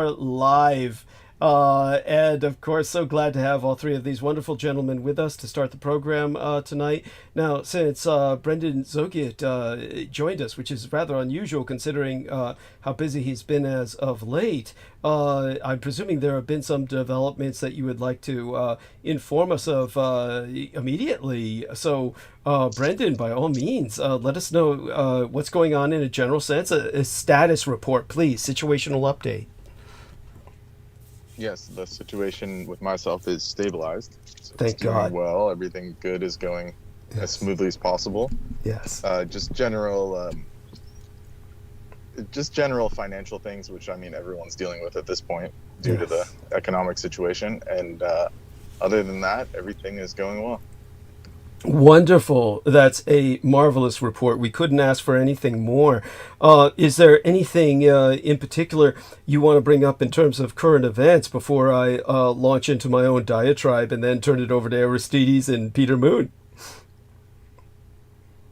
are live. And of course, so glad to have all three of these wonderful gentlemen with us to start the program tonight. Now, since Brendan Ẓoўjetskih joined us, which is rather unusual considering how busy he's been as of late, I'm presuming there have been some developments that you would like to inform us of immediately. So, Brendan, by all means, let us know what's going on in a general sense. A status report, please. Situational update. Yes, the situation with myself is stabilized. So Thank God. Well, everything good is going as smoothly as possible. Yes. Just general financial things, which I mean everyone's dealing with at this point due to the economic situation. And other than that, everything is going well. Wonderful. That's a marvelous report. We couldn't ask for anything more. Is there anything in particular you want to bring up in terms of current events before I launch into my own diatribe and then turn it over to Aristides and Peter Moon?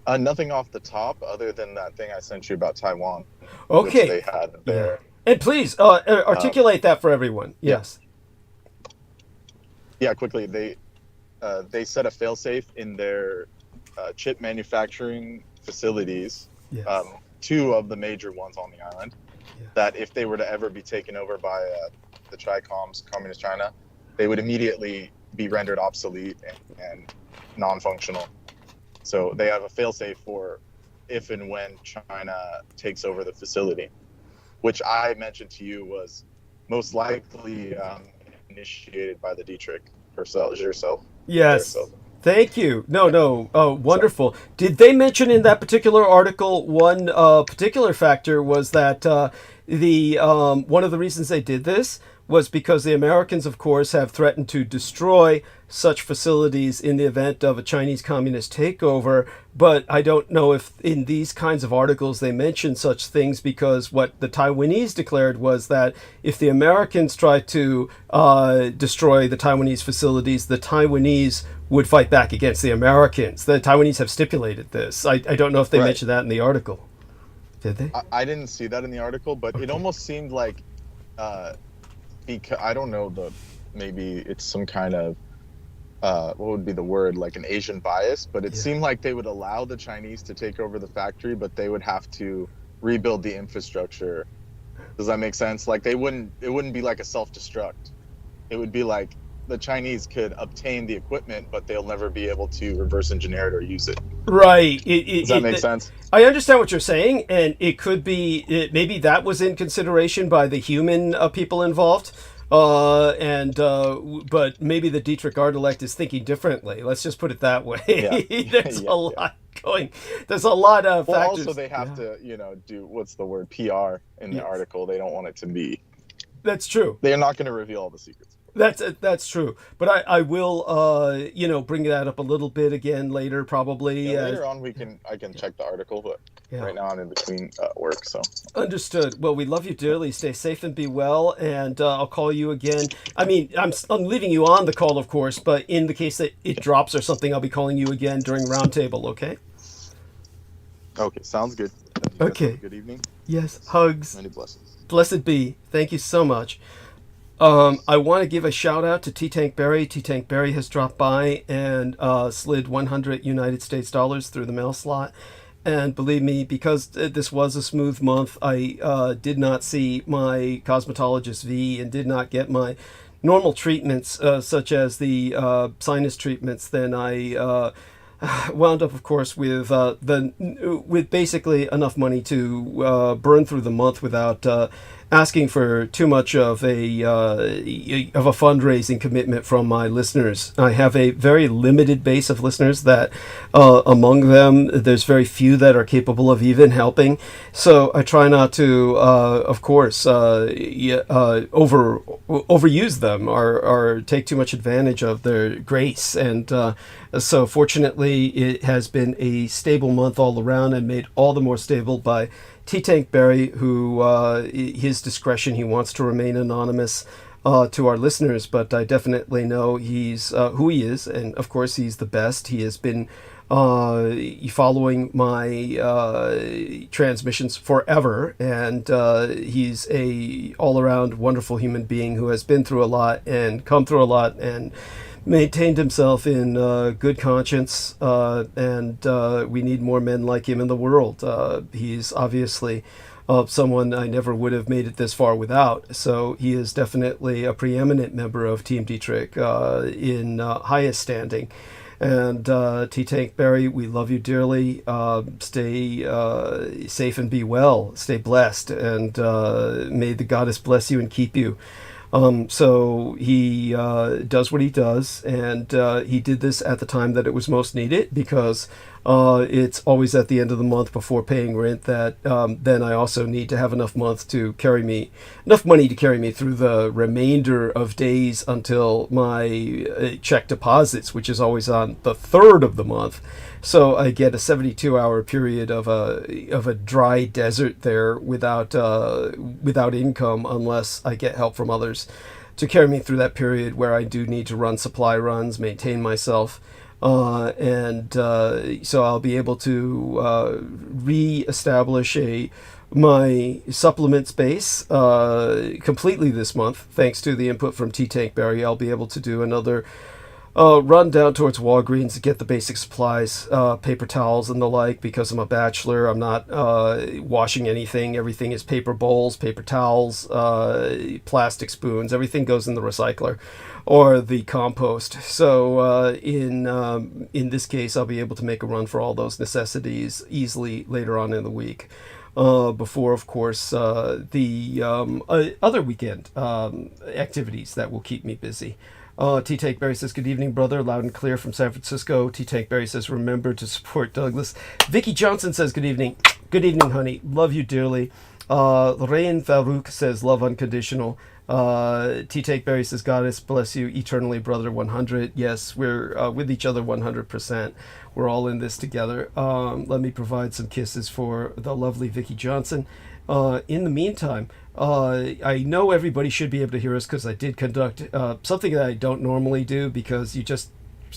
Nothing off the top other than that thing I sent you about Taiwan. Okay. Which they had there. And please articulate that for everyone. Yes. Yeah, quickly. They set a failsafe in their chip manufacturing facilities, two of the major ones on the island, that if they were to ever be taken over by the Tricoms, Communist China, they would immediately be rendered obsolete and non-functional. So they have a failsafe for if and when China takes over the facility, which I mentioned to you was most likely initiated by the Dietrich herself. Yes. Thank you. No. Oh, wonderful. Did they mention in that particular article one particular factor was that the one of the reasons they did this was because the Americans, of course, have threatened to destroy such facilities in the event of a Chinese communist takeover. But I don't know if in these kinds of articles they mention such things, because what the Taiwanese declared was that if the Americans tried to destroy the Taiwanese facilities, the Taiwanese would fight back against the Americans. The Taiwanese have stipulated this. I don't know if they mentioned that in the article. Did they? I didn't see that in the article, but it almost seemed like, because I don't know, maybe it's some kind of, what would be the word, like an Asian bias, but it seemed like they would allow the Chinese to take over the factory, but they would have to rebuild the infrastructure. Does that make sense? Like it wouldn't be like a self-destruct. It would be like the Chinese could obtain the equipment, but they'll never be able to reverse engineer it or use it. Right. Does that make sense? I understand what you're saying, and it could be, maybe that was in consideration by the human people involved. But maybe the Dietrich Artelect is thinking differently. Let's just put it that way. There's a lot going. There's a lot of factors. Also, they have to, do what's the word, PR in the article. They don't want it to be. That's true. They're not going to reveal all the secrets. That's true. But I will, bring that up a little bit again later, probably. Yeah, later on, I can check the article, but right now I'm in between work, so. Understood. Well, we love you dearly. Stay safe and be well, and I'll call you again. I mean, I'm leaving you on the call, of course, but in the case that it drops or something, I'll be calling you again during Roundtable, okay? Okay, sounds good. Okay. Good evening. Yes, hugs. Many blessings. Blessed be. Thank you so much. I want to give a shout out to T-Tank Berry. T-Tank Berry has dropped by and slid 100 United States dollars through the mail slot. And believe me, because this was a smooth month, I did not see my cosmetologist V and did not get my normal treatments, such as the sinus treatments. Then I wound up, of course, with basically enough money to burn through the month without asking for too much of a fundraising commitment from my listeners. I have a very limited base of listeners that among them there's very few that are capable of even helping. So I try not to, of course, overuse them or take too much advantage of their grace. And so fortunately, it has been a stable month all around, and made all the more stable by T-Tank Berry, who, his discretion, he wants to remain anonymous to our listeners, but I definitely know he's who he is, and of course he's the best. He has been following my transmissions forever, and he's a all-around wonderful human being who has been through a lot and come through a lot and maintained himself in good conscience, and we need more men like him in the world. He's obviously someone I never would have made it this far without. So he is definitely a preeminent member of Team Dietrich in highest standing. And T-Tank Barry, we love you dearly. Stay safe and be well. Stay blessed, and may the goddess bless you and keep you. So he does what he does, and he did this at the time that it was most needed, because it's always at the end of the month before paying rent that then I also need to have enough money to carry me through the remainder of days until my check deposits, which is always on the 3rd of the month. So I get a 72-hour period of a dry desert there without income, unless I get help from others to carry me through that period where I do need to run supply runs, maintain myself. So I'll be able to re-establish my supplement space completely this month, thanks to the input from T-Tank Barry. I'll be able to do another run down towards Walgreens to get the basic supplies, paper towels and the like, because I'm a bachelor. I'm not washing anything. Everything is paper bowls, paper towels, plastic spoons. Everything goes in the recycler or the compost. So in this case, I'll be able to make a run for all those necessities easily later on in the week. Before, of course, the other weekend activities that will keep me busy. T-Tank Barry says, good evening, brother. Loud and clear from San Francisco. T-Tank Barry says, remember to support Douglas. Vicky Johnson says, good evening. Good evening, honey. Love you dearly. Lorraine Farouk says, love unconditional. T-Tank Barry says, goddess bless you eternally, brother 100. Yes, we're with each other 100%. We're all in this together. Let me provide some kisses for the lovely Vicky Johnson. In the meantime, I know everybody should be able to hear us, because I did conduct something that I don't normally do, because you just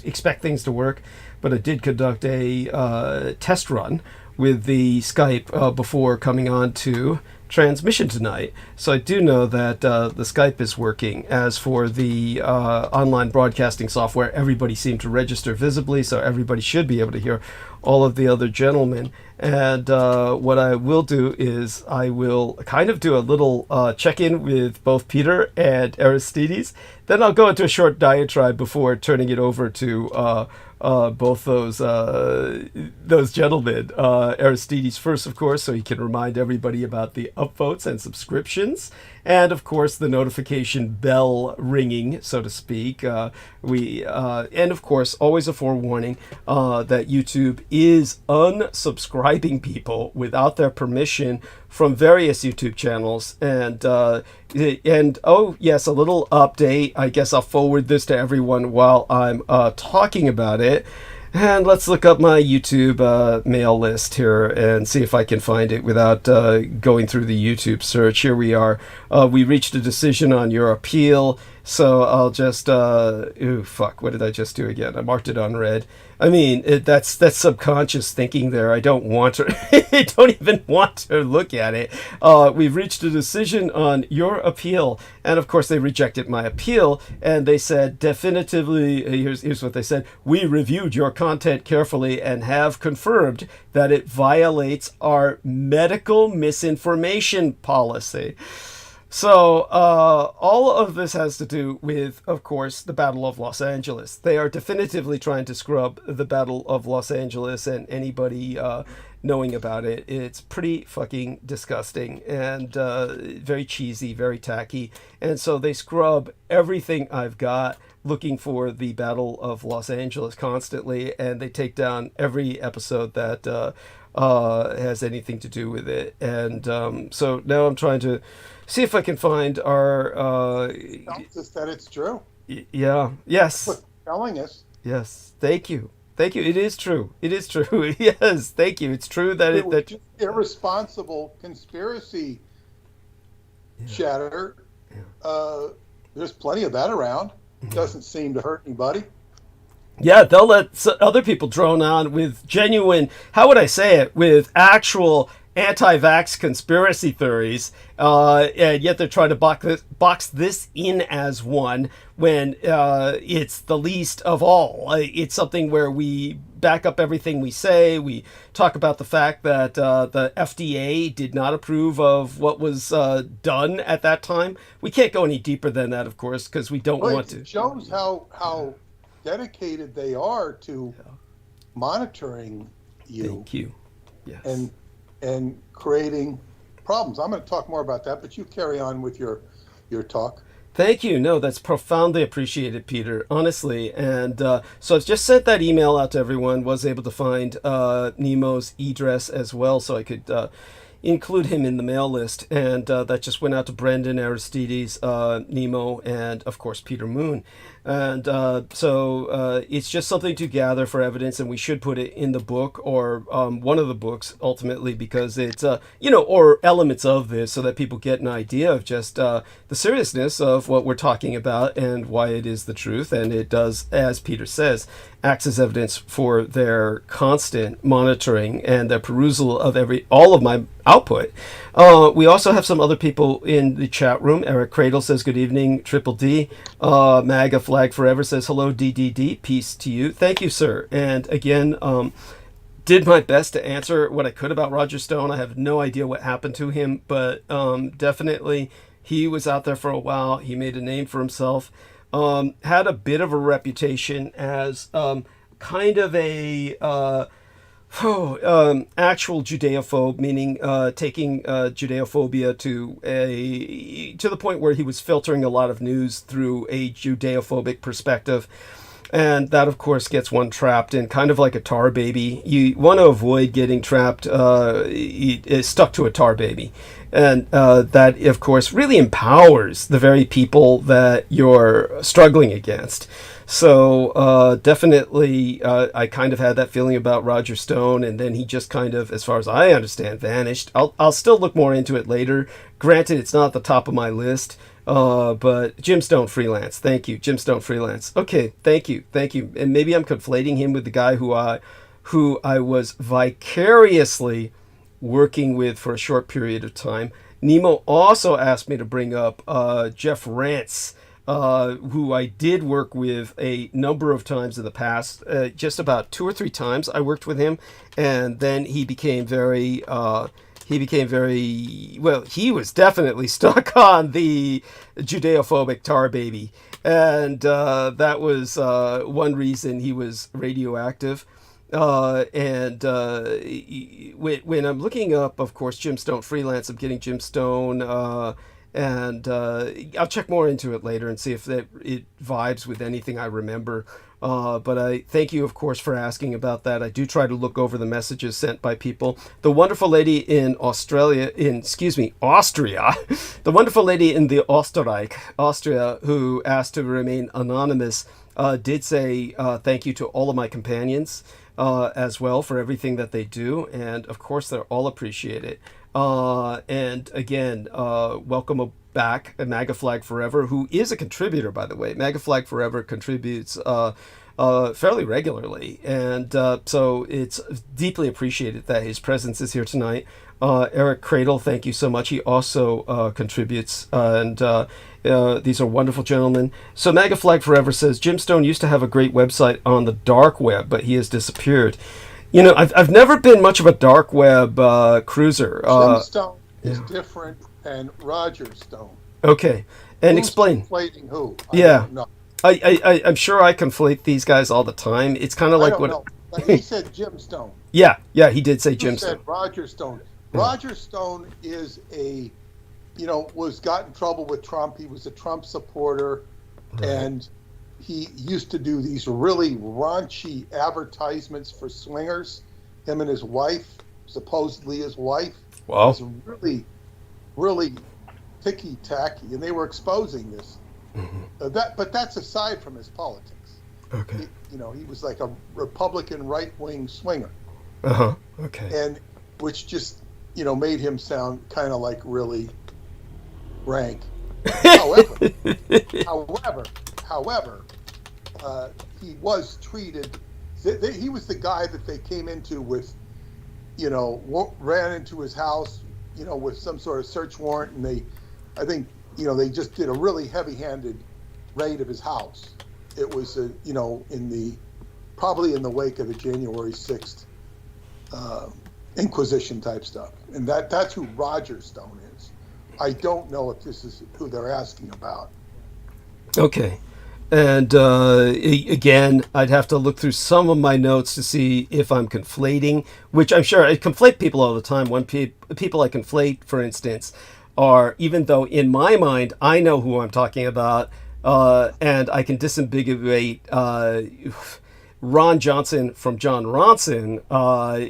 expect things to work, but I did conduct a test run with the Skype before coming on to transmission tonight. So I do know that the Skype is working. As for the online broadcasting software, everybody seemed to register visibly, so everybody should be able to hear all of the other gentlemen. And what I will do is I will kind of do a little check-in with both Peter and Aristides. Then I'll go into a short diatribe before turning it over to both those gentlemen. Aristides first, of course, so he can remind everybody about the upvotes and subscriptions, and of course the notification bell ringing, so to speak. And of course, always a forewarning that YouTube is unsubscribing people without their permission from various YouTube channels. And oh yes, a little update. I guess I'll forward this to everyone while I'm talking about it. And let's look up my YouTube mail list here and see if I can find it without going through the YouTube search. Here we are. We reached a decision on your appeal. So I'll just, ooh, fuck, what did I just do again? I marked it on red. I mean, that's subconscious thinking there. I don't want to, I don't even want to look at it. We've reached a decision on your appeal. And of course, they rejected my appeal. And they said, definitively, here's what they said. We reviewed your content carefully and have confirmed that it violates our medical misinformation policy. So all of this has to do with, of course, the Battle of Los Angeles. They are definitively trying to scrub the Battle of Los Angeles and anybody knowing about it. It's pretty fucking disgusting and very cheesy, very tacky. And so they scrub everything I've got looking for the Battle of Los Angeles constantly, and they take down every episode that has anything to do with it. And so now I'm trying to see if I can find our... tells us that it's true. Yeah. Yes. Look, telling us. Yes. Thank you. Thank you. It is true. It is true. Yes. Thank you. It's true that it was just irresponsible conspiracy chatter. Yeah. There's plenty of that around. Doesn't seem to hurt anybody. Yeah, they'll let other people drone on with genuine, how would I say it, with actual anti-vax conspiracy theories, and yet they're trying to box this in as one when it's the least of all. It's something where we back up everything we say. We talk about the fact that the FDA did not approve of what was done at that time. We can't go any deeper than that, of course, because we don't want to. It shows how dedicated they are to monitoring you. Thank you. Yes. And creating problems. I'm going to talk more about that, but you carry on with your talk. Thank you. No, that's profoundly appreciated, Peter, honestly. And so I've just sent that email out to everyone, was able to find Nemo's address as well, so I could include him in the mail list. And that just went out to Brendan, Aristides, Nemo, and, of course, Peter Moon. And so it's just something to gather for evidence, and we should put it in the book or one of the books ultimately, because it's, or elements of this, so that people get an idea of just the seriousness of what we're talking about and why it is the truth. And it does, as Peter says, acts as evidence for their constant monitoring and their perusal of all of my output. We also have some other people in the chat room. Eric Cradle says, good evening, Triple D. MAGA Flag Forever says, hello, DDD. Peace to you. Thank you, sir. And again, did my best to answer what I could about Roger Stone. I have no idea what happened to him, but definitely he was out there for a while. He made a name for himself. Had a bit of a reputation as kind of a actual Judeophobe, meaning taking Judeophobia to the point where he was filtering a lot of news through a Judeophobic perspective. And that, of course, gets one trapped in kind of like a tar baby. You want to avoid getting trapped stuck to a tar baby. And that, of course, really empowers the very people that you're struggling against. So definitely, I kind of had that feeling about Roger Stone, and then he just kind of, as far as I understand, vanished. I'll still look more into it later. Granted, it's not at the top of my list, but Jim Stone Freelance. Thank you, Jim Stone Freelance. Okay, thank you. And maybe I'm conflating him with the guy who I was vicariously working with for a short period of time. Nemo also asked me to bring up Jeff Rance, who I did work with a number of times in the past. Just about 2 or 3 times I worked with him, and then he became very well, he was definitely stuck on the Judeophobic tar baby, and that was one reason he was radioactive. When I'm looking up, of course, Jim Stone Freelance, I'm getting Jim Stone, and I'll check more into it later and see if it vibes with anything I remember. But I thank you, of course, for asking about that. I do try to look over the messages sent by people. The wonderful lady in Austria, the wonderful lady in the Austria, who asked to remain anonymous, did say thank you to all of my companions as well for everything that they do. And, of course, they're all appreciated. And again, welcome back, MAGA Flag Forever, who is a contributor, by the way. MAGA Flag Forever contributes fairly regularly, and so it's deeply appreciated that his presence is here tonight. Eric Cradle, thank you so much. He also contributes, and these are wonderful gentlemen. So MAGA Flag Forever says, Jim Stone used to have a great website on the dark web, but he has disappeared. You know, I've never been much of a dark web cruiser. Jim Stone is different than Roger Stone. Okay, and Who's explain. Conflating who? I'm sure I conflate these guys all the time. It's kind of like I don't know. But he said Jim Stone. Yeah, he did say Jim Stone. Said Roger Stone. Roger Stone is got in trouble with Trump. He was a Trump supporter, and he used to do these really raunchy advertisements for swingers. Him and his wife, supposedly his wife, was really, really ticky-tacky, and they were exposing this. But that's aside from his politics. Okay. He was like a Republican right-wing swinger. Okay. And which just, made him sound kind of like really rank. However, he was treated. He was the guy that they came into with, ran into his house, with some sort of search warrant, and I think, they just did a really heavy-handed raid of his house. It was, probably in the wake of the January 6th Inquisition type stuff, and that's who Roger Stone is. I don't know if this is who they're asking about. Okay. And again, I'd have to look through some of my notes to see if I'm conflating, which I'm sure I conflate people all the time. People I conflate, for instance, are, even though in my mind I know who I'm talking about, and I can disambiguate Ron Johnson from John Ronson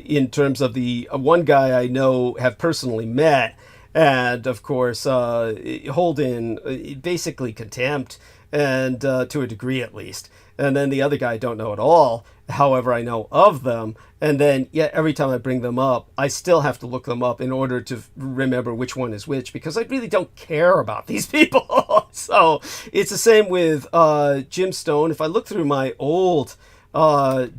in terms of the one guy I know have personally met, and of course hold in basically contempt, and to a degree at least. And then the other guy I don't know at all, however I know of them. And then every time I bring them up, I still have to look them up in order to remember which one is which, because I really don't care about these people. So it's the same with Jim Stone. If I look through my old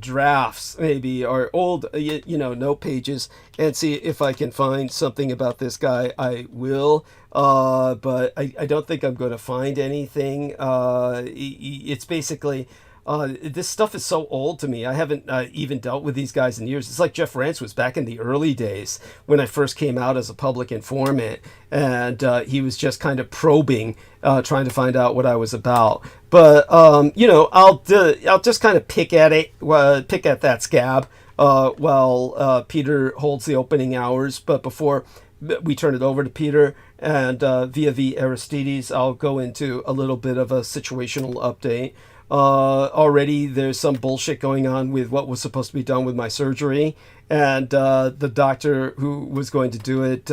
drafts, maybe, or old note pages, and see if I can find something about this guy, I will. But I don't think I'm going to find anything. It's basically this stuff is so old to me. I haven't even dealt with these guys in years. It's like Jeff Rance was back in the early days when I first came out as a public informant, and he was just kind of probing, trying to find out what I was about. But I'll just kind of pick at that scab while Peter holds the opening hours. But before we turn it over to Peter and via the Aristides, I'll go into a little bit of a situational update. Already there's some bullshit going on with what was supposed to be done with my surgery, and the doctor who was going to do it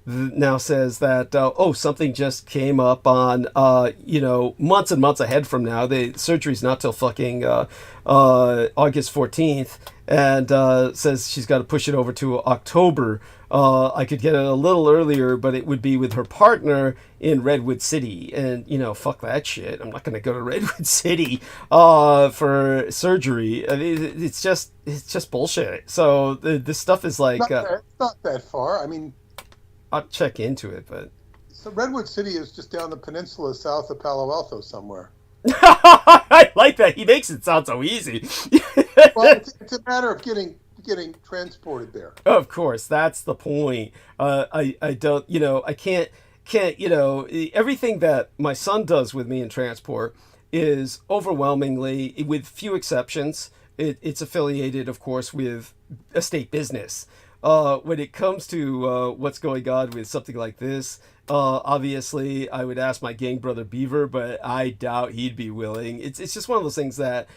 now says that something just came up on months and months ahead from now. The surgery's not till fucking August 14th, and says she's got to push it over to October. I could get it a little earlier, but it would be with her partner in Redwood City, and fuck that shit. I'm not going to go to Redwood City for surgery. I mean, it's just bullshit. So this stuff is like it's not that far. I mean, I'll check into it, but so Redwood City is just down the peninsula south of Palo Alto somewhere. I like that. He makes it sound so easy. Well, it's a matter of getting transported there. Of course, that's the point. I don't, I can't, everything that my son does with me in transport is overwhelmingly, with few exceptions, it's affiliated, of course, with a state business. When it comes to what's going on with something like this, obviously I would ask my gang brother Beaver, but I doubt he'd be willing. It's just one of those things that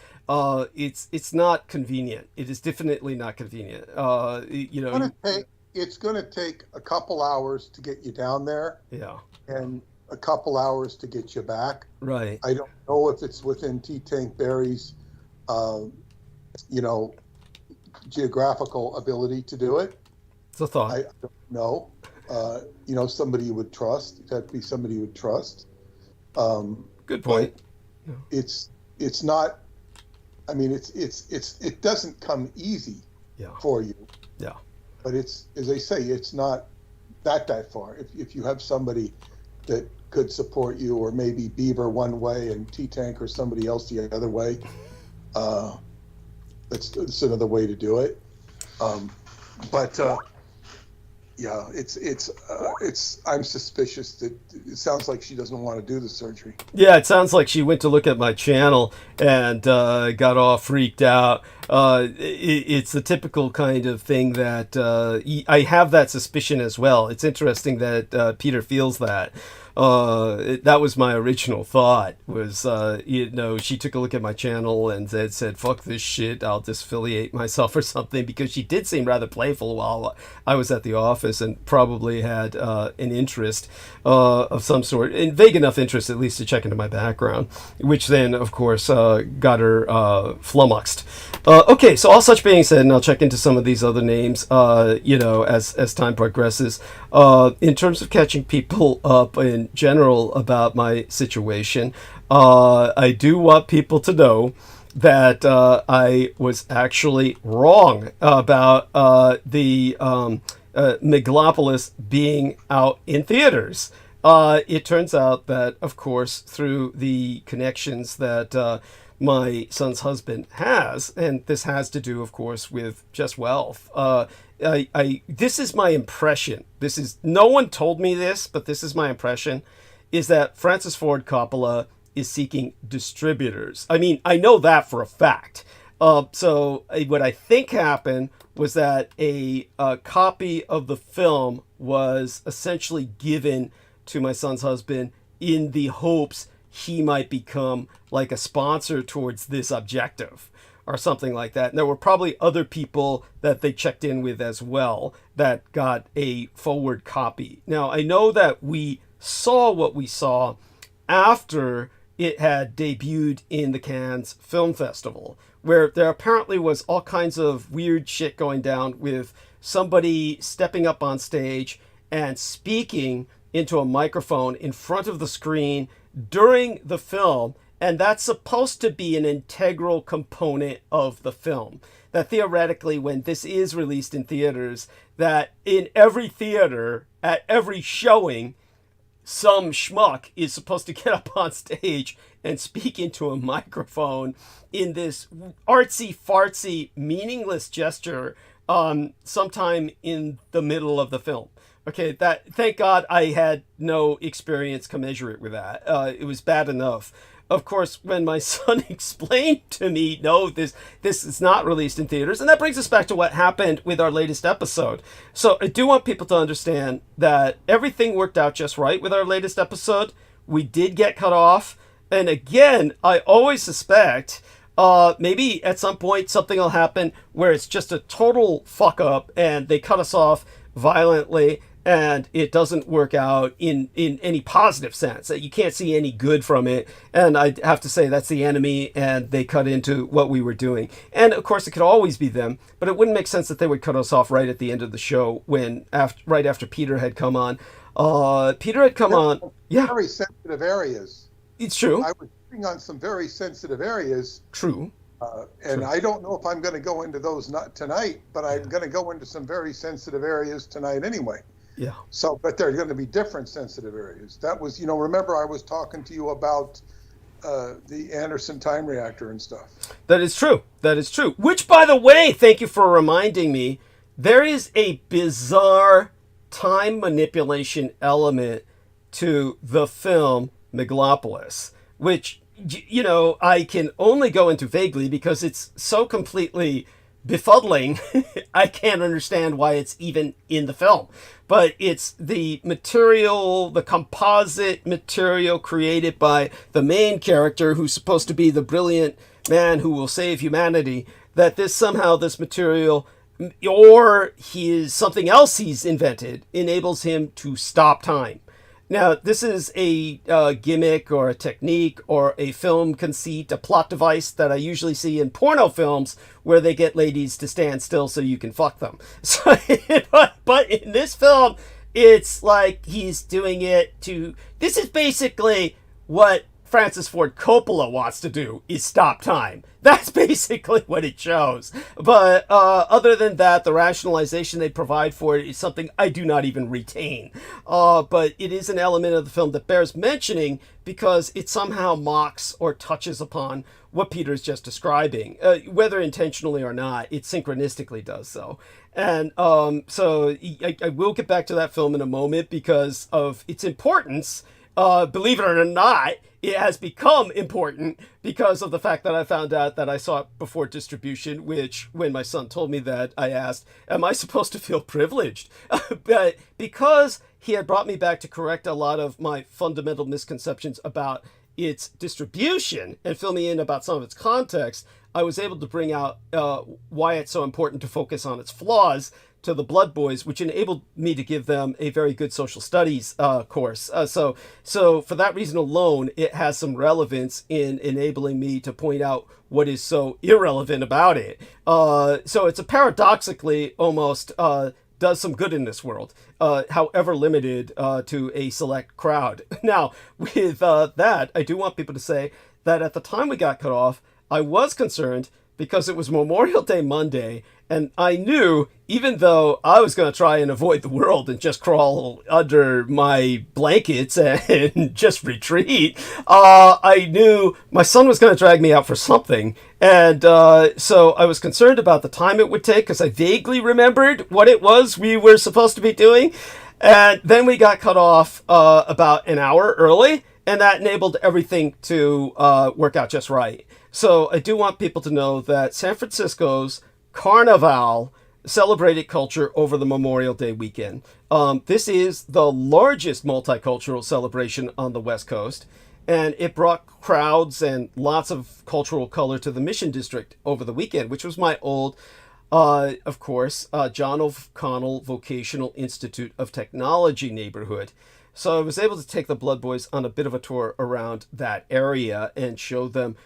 it's not convenient. It is definitely not convenient. It's going to take a couple hours to get you down there. Yeah. And a couple hours to get you back. Right. I don't know if it's within T-Tank Barry's, geographical ability to do it. It's a thought. I don't know. Somebody you would trust. That'd be somebody you would trust. Good point. It's not. I mean, it doesn't come easy for you. Yeah. But it's, as they say, it's not that far. If you have somebody that could support you, or maybe Beaver one way and T-Tank or somebody else the other way, that's another way to do it. It's I'm suspicious that it sounds like she doesn't want to do the surgery. Yeah, it sounds like she went to look at my channel and got all freaked out. It's the typical kind of thing that I have that suspicion as well. It's interesting that Peter feels that. That was my original thought, was, she took a look at my channel and said, fuck this shit, I'll disaffiliate myself or something, because she did seem rather playful while I was at the office, and probably had an interest of some sort, and vague enough interest at least to check into my background, which then, of course, got her flummoxed. Okay, so all such being said, and I'll check into some of these other names, as time progresses. In terms of catching people up in general about my situation, I do want people to know that I was actually wrong about the Megalopolis being out in theaters. It turns out that, of course, through the connections that my son's husband has, and this has to do, of course, with just wealth. This is my impression. This is, no one told me this, but this is my impression, is that Francis Ford Coppola is seeking distributors. I mean, I know that for a fact. So what I think happened was that a copy of the film was essentially given to my son's husband in the hopes he might become like a sponsor towards this objective or something like that. And there were probably other people that they checked in with as well that got a forward copy. Now, I know that we saw what we saw after it had debuted in the Cannes Film Festival, where there apparently was all kinds of weird shit going down with somebody stepping up on stage and speaking into a microphone in front of the screen during the film, and that's supposed to be an integral component of the film. That theoretically, when this is released in theaters, that in every theater, at every showing, some schmuck is supposed to get up on stage and speak into a microphone in this artsy-fartsy, meaningless gesture sometime in the middle of the film. Okay, that, thank God I had no experience commensurate with that. It was bad enough. Of course, when my son explained to me, no, this is not released in theaters, and that brings us back to what happened with our latest episode. So I do want people to understand that everything worked out just right with our latest episode. We did get cut off, and again, I always suspect maybe at some point something will happen where it's just a total fuck up, and they cut us off violently, and it doesn't work out in any positive sense. You can't see any good from it, and I have to say that's the enemy, and they cut into what we were doing. And of course it could always be them, but it wouldn't make sense that they would cut us off right at the end of the show when right after Peter had come on. Yeah, very sensitive areas. It's true. I was sitting on some very sensitive areas. True. And I don't know if I'm going to go into those not tonight, but I'm going to go into some very sensitive areas tonight anyway. Yeah. So, but they're going to be different sensitive areas. That was, remember I was talking to you about the Anderson time reactor and stuff. That is true. That is true. Which, by the way, thank you for reminding me, there is a bizarre time manipulation element to the film Megalopolis, which, I can only go into vaguely because it's so completely befuddling. I can't understand why it's even in the film. But it's the material, the composite material created by the main character, who's supposed to be the brilliant man who will save humanity, that this material, or something else he's invented, enables him to stop time. Now, this is a gimmick or a technique or a film conceit, a plot device that I usually see in porno films where they get ladies to stand still so you can fuck them. So, but in this film, it's like he's doing it to... This is basically what Francis Ford Coppola wants to do, is stop time. That's basically what it shows. But other than that, the rationalization they provide for it is something I do not even retain. But it is an element of the film that bears mentioning because it somehow mocks or touches upon what Peter's just describing. Whether intentionally or not, it synchronistically does so. And so I will get back to that film in a moment because of its importance. Believe it or not, it has become important because of the fact that I found out that I saw it before distribution, which when my son told me that, I asked, am I supposed to feel privileged? But because he had brought me back to correct a lot of my fundamental misconceptions about its distribution and fill me in about some of its context, I was able to bring out why it's so important to focus on its flaws to the Blood Boys, which enabled me to give them a very good social studies course. So for that reason alone, it has some relevance in enabling me to point out what is so irrelevant about it. So it's a paradoxically almost does some good in this world, however limited to a select crowd. Now, with that, I do want people to say that at the time we got cut off, I was concerned because it was Memorial Day Monday, and I knew, even though I was going to try and avoid the world and just crawl under my blankets and just retreat, I knew my son was going to drag me out for something. And so I was concerned about the time it would take, because I vaguely remembered what it was we were supposed to be doing. And then we got cut off about an hour early, and that enabled everything to work out just right. So I do want people to know that San Francisco's Carnival celebrated culture over the Memorial Day weekend. This is the largest multicultural celebration on the West Coast, and it brought crowds and lots of cultural color to the Mission District over the weekend, which was my old, of course, John O'Connell Vocational Institute of Technology neighborhood. So I was able to take the Blood Boys on a bit of a tour around that area and show them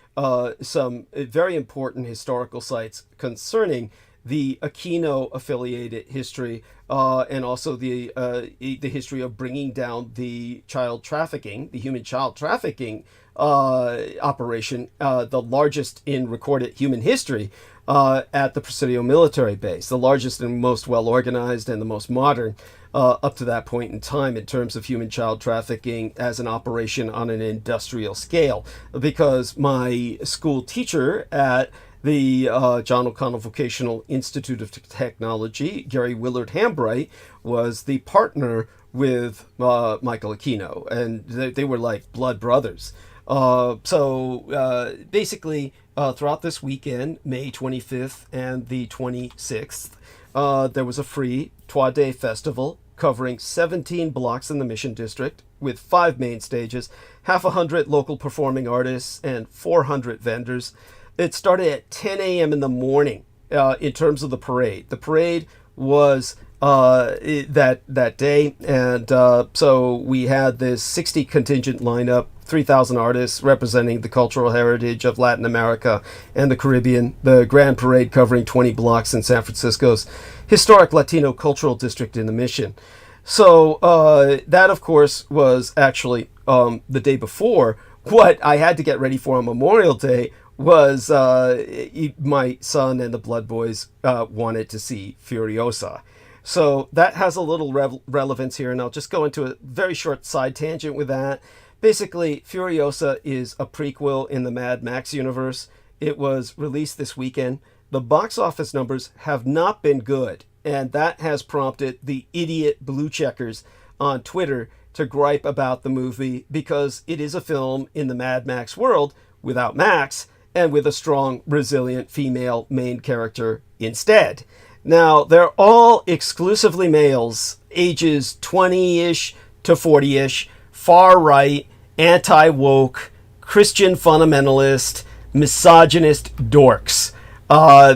some very important historical sites concerning the Aquino-affiliated history and also the history of bringing down the human child trafficking operation, the largest in recorded human history at the Presidio military base, the largest and most well-organized and the most modern up to that point in time in terms of human child trafficking as an operation on an industrial scale. Because my school teacher at the John O'Connell Vocational Institute of Technology, Gary Willard Hambright, was the partner with Michael Aquino, and they were like blood brothers. So basically, throughout this weekend, May 25th and the 26th, there was a free Trois Day festival covering 17 blocks in the Mission District with 5 main stages, half a 100 local performing artists, and 400 vendors. It started at 10 a.m. in the morning in terms of the parade. The parade was that day, and so we had this 60 contingent lineup, 3,000 artists representing the cultural heritage of Latin America and the Caribbean, the Grand Parade covering 20 blocks in San Francisco's historic Latino cultural district in the Mission. So that, of course, was actually the day before. What I had to get ready for on Memorial Day was my son and the Blood Boys wanted to see Furiosa. So that has a little relevance here, and I'll just go into a very short side tangent with that. Basically, Furiosa is a prequel in the Mad Max universe. It was released this weekend. The box office numbers have not been good, and that has prompted the idiot blue checkers on Twitter to gripe about the movie because it is a film in the Mad Max world without Max and with a strong, resilient female main character instead. Now, they're all exclusively males, ages 20-ish to 40-ish, far-right, anti-woke, Christian fundamentalist, misogynist dorks.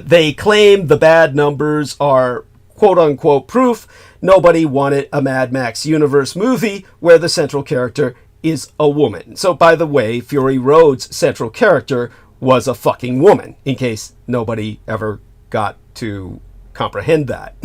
They claim the bad numbers are quote-unquote proof nobody wanted a Mad Max universe movie where the central character is a woman. So, by the way, Fury Road's central character was a fucking woman, in case nobody ever got to comprehend that.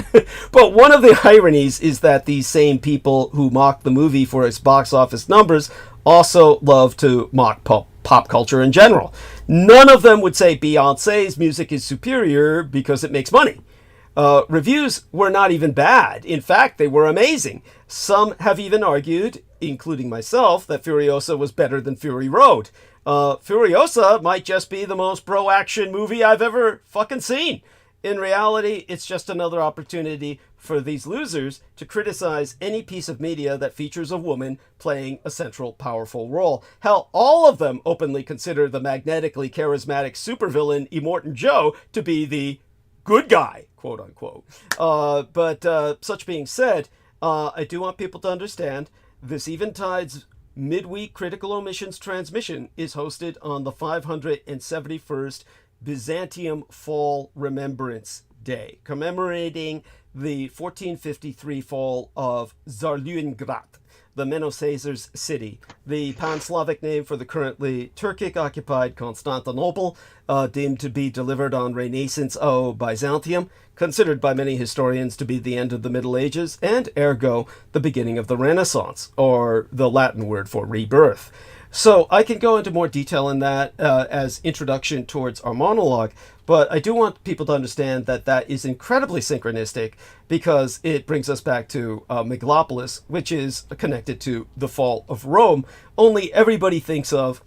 But one of the ironies is that these same people who mock the movie for its box office numbers also love to mock pop culture in general. None of them would say Beyonce's music is superior because it makes money. Reviews were not even bad. In fact, they were amazing. Some have even argued, including myself, that Furiosa was better than Fury Road. Furiosa might just be the most pro-action movie I've ever fucking seen. In reality, it's just another opportunity for these losers to criticize any piece of media that features a woman playing a central, powerful role. Hell, all of them openly consider the magnetically charismatic supervillain Immortan Joe to be the good guy, quote unquote. But such being said, I do want people to understand this Eventide's midweek Critical Omissions transmission is hosted on the 571st Byzantium Fall Remembrance Day, commemorating the 1453 fall of Zarluingrad, the Menocaesar's city, the Pan-Slavic name for the currently Turkic-occupied Constantinople, deemed to be delivered on Renaissance Byzantium, considered by many historians to be the end of the Middle Ages, and ergo the beginning of the Renaissance, or the Latin word for rebirth. So I can go into more detail in that as introduction towards our monologue, but I do want people to understand that that is incredibly synchronistic because it brings us back to Megalopolis, which is connected to the fall of Rome, only everybody thinks of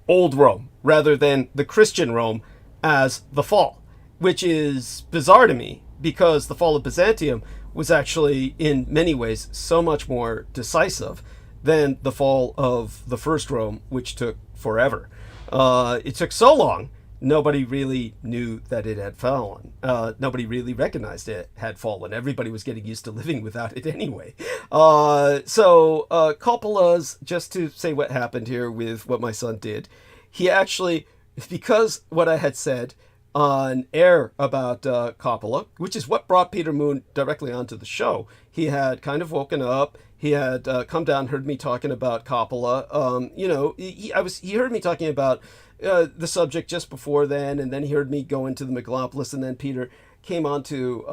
old Rome rather than the Christian Rome as the fall, which is bizarre to me because the fall of Byzantium was actually in many ways so much more decisive than the fall of the first Rome, which took forever. It took so long, nobody really knew that it had fallen. Nobody really recognized it had fallen. Everybody was getting used to living without it anyway. So Coppola's, just to say what happened here with what my son did, he actually, because what I had said on air about Coppola, which is what brought Peter Moon directly onto the show, he had kind of woken up. He had come down, heard me talking about Coppola. He heard me talking about the subject just before then, and then he heard me go into the Megalopolis, and then Peter came onto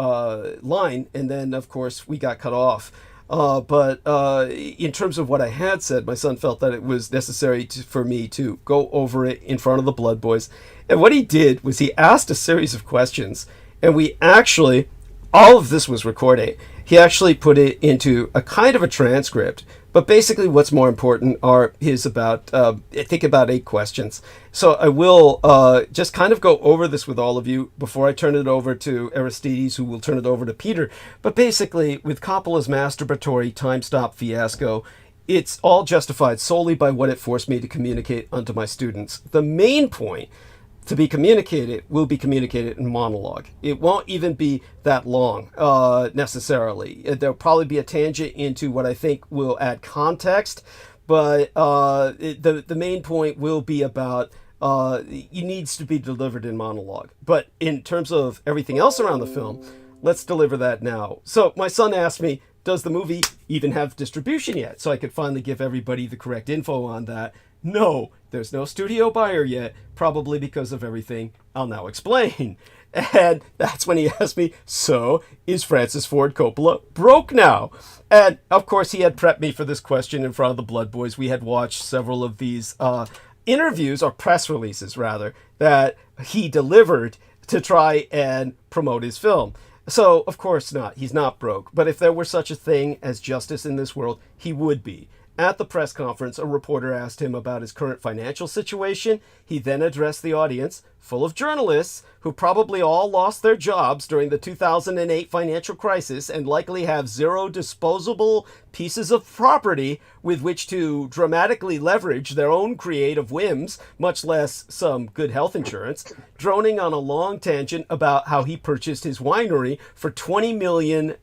line, and then of course we got cut off. But in terms of what I had said, my son felt that it was necessary for me to go over it in front of the Blood Boys. And what he did was he asked a series of questions, and we actually, all of this was recorded. He actually put it into a kind of a transcript, but basically what's more important are his about, I think about 8 questions. So I will just kind of go over this with all of you before I turn it over to Aristides, who will turn it over to Peter. But basically, with Coppola's masturbatory time-stop fiasco, it's all justified solely by what it forced me to communicate unto my students. The main point to be communicated will be communicated in monologue. It won't even be that long necessarily. There'll probably be a tangent into what I think will add context, but the main point will be about it needs to be delivered in monologue. But in terms of everything else around the film, let's deliver that now. So my son asked me, does the movie even have distribution yet? So I could finally give everybody the correct info on that. No, there's no studio buyer yet, probably because of everything I'll now explain. And that's when he asked me, so is Francis Ford Coppola broke now? And of course he had prepped me for this question in front of the Blood Boys. We had watched several of these interviews, or press releases rather, that he delivered to try and promote his film. So of course not, he's not broke. But if there were such a thing as justice in this world, he would be. At the press conference, a reporter asked him about his current financial situation. He then addressed the audience, full of journalists who probably all lost their jobs during the 2008 financial crisis and likely have zero disposable pieces of property with which to dramatically leverage their own creative whims, much less some good health insurance, droning on a long tangent about how he purchased his winery for $20 million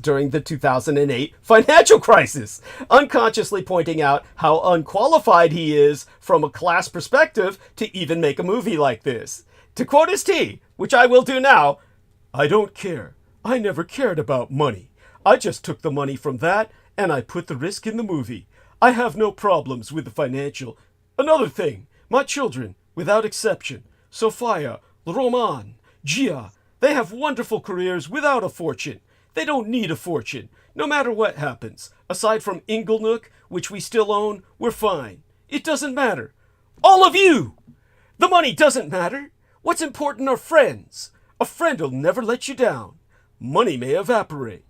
during the 2008 financial crisis, unconsciously pointing out how unqualified he is from a class perspective to even make a movie like this. To quote his T, which I will do now, "I don't care. I never cared about money. I just took the money from that and I put the risk in the movie. I have no problems with the financial. Another thing, my children, without exception, Sophia, Roman, Gia, they have wonderful careers without a fortune. They don't need a fortune. No matter what happens. Aside from Inglenook, which we still own, we're fine. It doesn't matter. All of you! The money doesn't matter. What's important are friends. A friend will never let you down. Money may evaporate."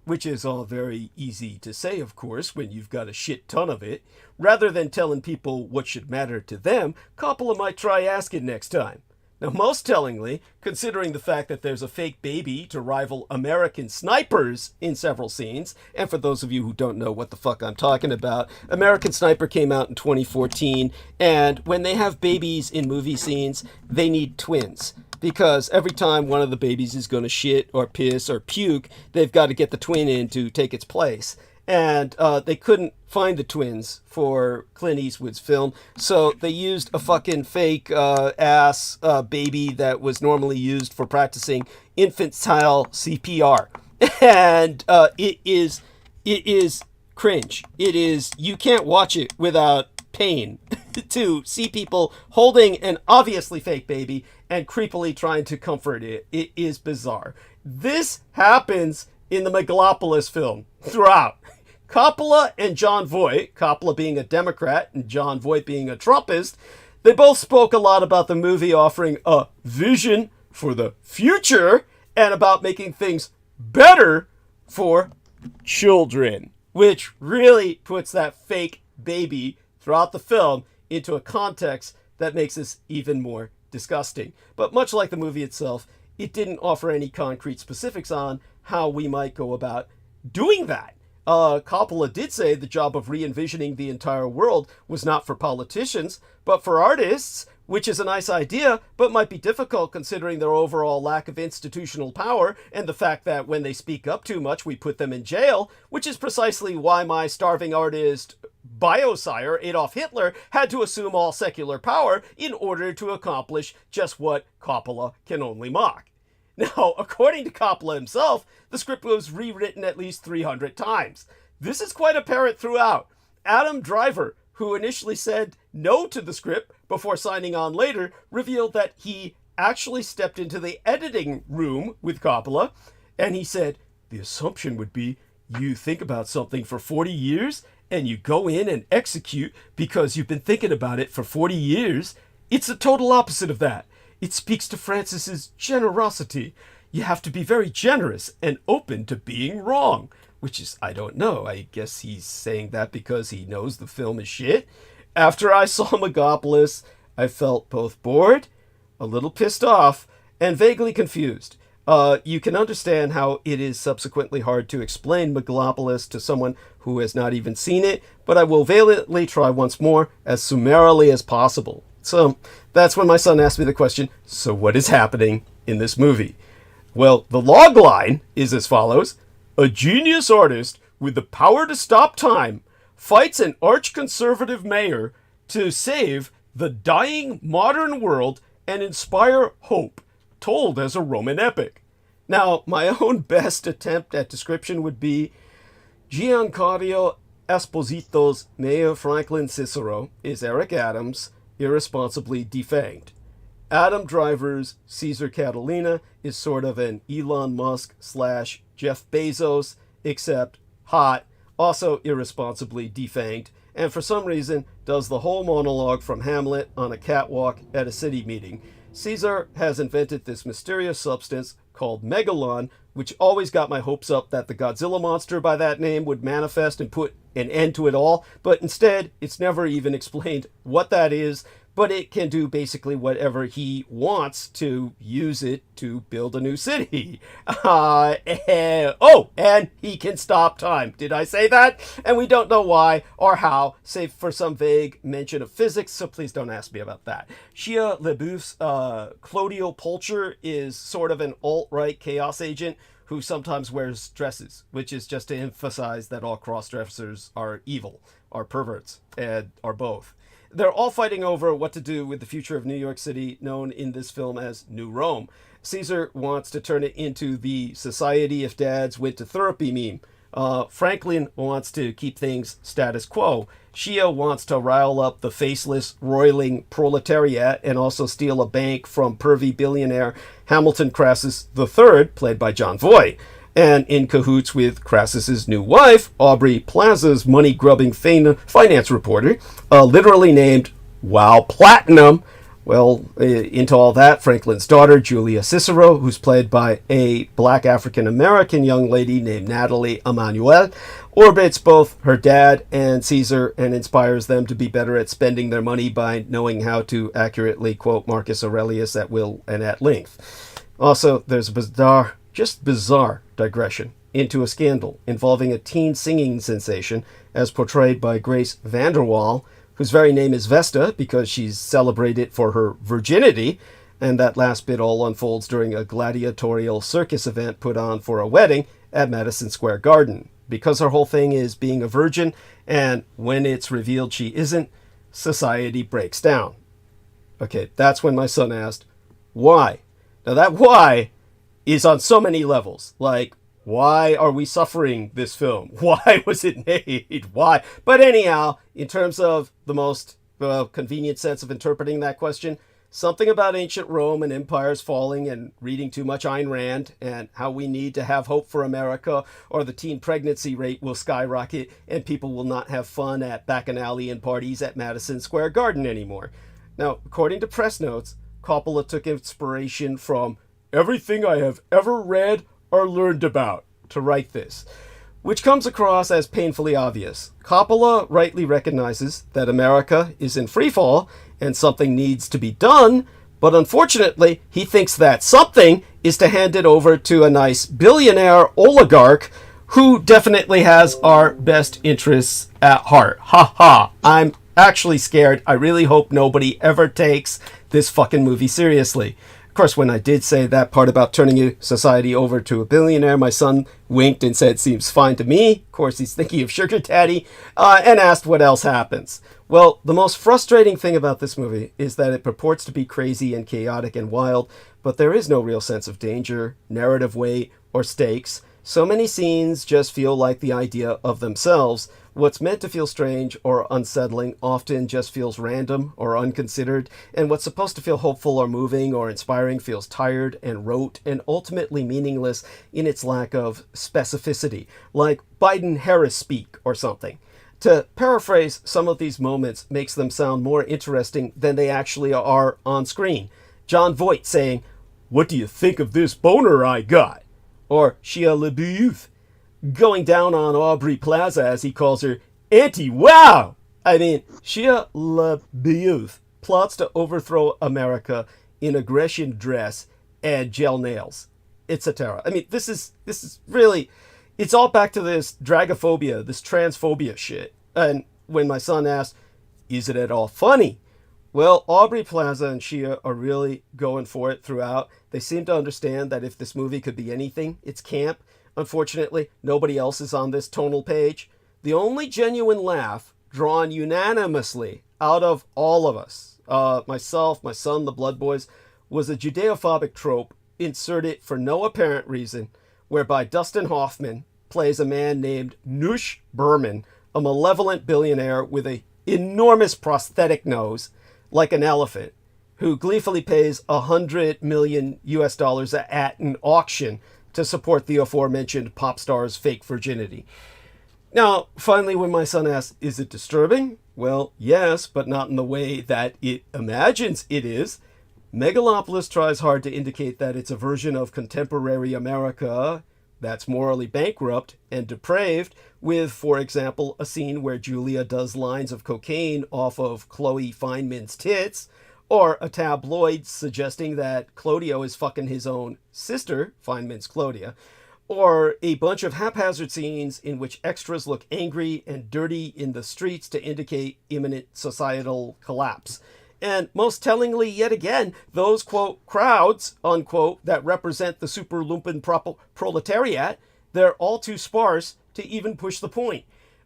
Which is all very easy to say, of course, when you've got a shit ton of it. Rather than telling people what should matter to them, Coppola might try asking next time. Now, most tellingly, considering the fact that there's a fake baby to rival American Snipers in several scenes, and for those of you who don't know what the fuck I'm talking about, American Sniper came out in 2014, and when they have babies in movie scenes, they need twins. Because every time one of the babies is going to shit or piss or puke, they've got to get the twin in to take its place. And they couldn't find the twins for Clint Eastwood's film, so they used a fucking fake ass baby that was normally used for practicing infantile CPR. And it is cringe. It is, you can't watch it without pain to see people holding an obviously fake baby and creepily trying to comfort it. It is bizarre. This happens in the Megalopolis film throughout. Coppola and Jon Voight, Coppola being a Democrat and Jon Voight being a Trumpist, they both spoke a lot about the movie offering a vision for the future and about making things better for children, which really puts that fake baby throughout the film into a context that makes this even more disgusting. But much like the movie itself, it didn't offer any concrete specifics on how we might go about doing that. Coppola did say the job of re-envisioning the entire world was not for politicians, but for artists, which is a nice idea, but might be difficult considering their overall lack of institutional power and the fact that when they speak up too much, we put them in jail, which is precisely why my starving artist biosire, Adolf Hitler, had to assume all secular power in order to accomplish just what Coppola can only mock. Now, according to Coppola himself, the script was rewritten at least 300 times. This is quite apparent throughout. Adam Driver, who initially said no to the script before signing on later, revealed that he actually stepped into the editing room with Coppola, and he said, the assumption would be you think about something for 40 years, and you go in and execute because you've been thinking about it for 40 years. It's the total opposite of that. It speaks to Francis's generosity. You have to be very generous and open to being wrong. Which is, I don't know. I guess he's saying that because he knows the film is shit. After I saw Megalopolis, I felt both bored, a little pissed off, and vaguely confused. You can understand how it is subsequently hard to explain Megalopolis to someone who has not even seen it, but I will valiantly try once more, as summarily as possible. So, that's when my son asked me the question, so what is happening in this movie? Well, the log line is as follows. A genius artist with the power to stop time fights an arch-conservative mayor to save the dying modern world and inspire hope, told as a Roman epic. Now, my own best attempt at description would be Giancarlo Esposito's Mayor Franklin Cicero is Eric Adams, irresponsibly defanged. Adam Driver's Caesar Catalina is sort of an Elon Musk / Jeff Bezos, except hot, also irresponsibly defanged, and for some reason does the whole monologue from Hamlet on a catwalk at a city meeting. Caesar has invented this mysterious substance called megalon, which always got my hopes up that the Godzilla monster by that name would manifest and put an end to it all, but instead it's never even explained what that is, but it can do basically whatever he wants to use it to build a new city. And he can stop time. Did I say that? And we don't know why or how, save for some vague mention of physics, so please don't ask me about that. Shia LaBeouf's Claudio Pulcher is sort of an alt-right chaos agent who sometimes wears dresses, which is just to emphasize that all cross-dressers are evil, are perverts, and are both. They're all fighting over what to do with the future of New York City, known in this film as New Rome. Caesar wants to turn it into the Society if Dads Went to Therapy meme. Franklin wants to keep things status quo. Shia wants to rile up the faceless, roiling proletariat and also steal a bank from pervy billionaire Hamilton Crassus III, played by Jon Voight. And in cahoots with Crassus's new wife, Aubrey Plaza's money-grubbing finance reporter, literally named Wow Platinum. Well, into all that, Franklin's daughter, Julia Cicero, who's played by a black African-American young lady named Natalie Emanuel, orbits both her dad and Caesar and inspires them to be better at spending their money by knowing how to accurately quote Marcus Aurelius at will and at length. Also, there's a bizarre digression into a scandal involving a teen singing sensation as portrayed by Grace VanderWaal, whose very name is Vesta because she's celebrated for her virginity, and that last bit all unfolds during a gladiatorial circus event put on for a wedding at Madison Square Garden. Because her whole thing is being a virgin, and when it's revealed she isn't, society breaks down. Okay, that's when my son asked, why? Now that why is on so many levels. Like, why are we suffering this film? Why was it made? Why? But anyhow, in terms of the most convenient sense of interpreting that question, Something about ancient Rome and empires falling and reading too much Ayn Rand and how we need to have hope for America or the teen pregnancy rate will skyrocket and people will not have fun at bacchanalian parties at Madison Square Garden anymore. Now, according to press notes, Coppola took inspiration from everything I have ever read or learned about to write this, which comes across as painfully obvious. Coppola rightly recognizes that America is in freefall and something needs to be done, but unfortunately, he thinks that something is to hand it over to a nice billionaire oligarch who definitely has our best interests at heart. Ha ha. I'm actually scared. I really hope nobody ever takes this fucking movie seriously. Of course, when I did say that part about turning society over to a billionaire, my son winked and said, seems fine to me. Of course, he's thinking of Sugar Daddy, and asked what else happens. Well, the most frustrating thing about this movie is that it purports to be crazy and chaotic and wild, but there is no real sense of danger, narrative weight, or stakes. So many scenes just feel like the idea of themselves. What's meant to feel strange or unsettling often just feels random or unconsidered, and what's supposed to feel hopeful or moving or inspiring feels tired and rote and ultimately meaningless in its lack of specificity, like Biden-Harris speak or something. To paraphrase, some of these moments makes them sound more interesting than they actually are on screen. Jon Voight saying, "What do you think of this boner I got?" Or Shia LaBeouf going down on Aubrey Plaza, as he calls her, Auntie, wow! I mean, Shia LaBeouf plots to overthrow America in aggression dress and gel nails, etc. I mean, this is really, it's all back to this dragophobia, this transphobia shit. And when my son asked, is it at all funny? Well, Aubrey Plaza and Shia are really going for it throughout. They seem to understand that if this movie could be anything, it's camp. Unfortunately, nobody else is on this tonal page. The only genuine laugh drawn unanimously out of all of us, myself, my son, the Blood Boys, was a Judeophobic trope inserted for no apparent reason, whereby Dustin Hoffman plays a man named Nush Berman, a malevolent billionaire with an enormous prosthetic nose, like an elephant, who gleefully pays $100 million at an auction to support the aforementioned pop star's fake virginity. Now, finally, when my son asks, is it disturbing? Well, yes, but not in the way that it imagines it is. Megalopolis tries hard to indicate that it's a version of contemporary America that's morally bankrupt and depraved, with, for example, a scene where Julia does lines of cocaine off of Chloe Feynman's tits, or a tabloid suggesting that Claudio is fucking his own sister, Feynman's Claudia, or a bunch of haphazard scenes in which extras look angry and dirty in the streets to indicate imminent societal collapse. And most tellingly, yet again, those, quote, crowds, unquote, that represent the super lumpen proletariat, they're all too sparse to even push the point.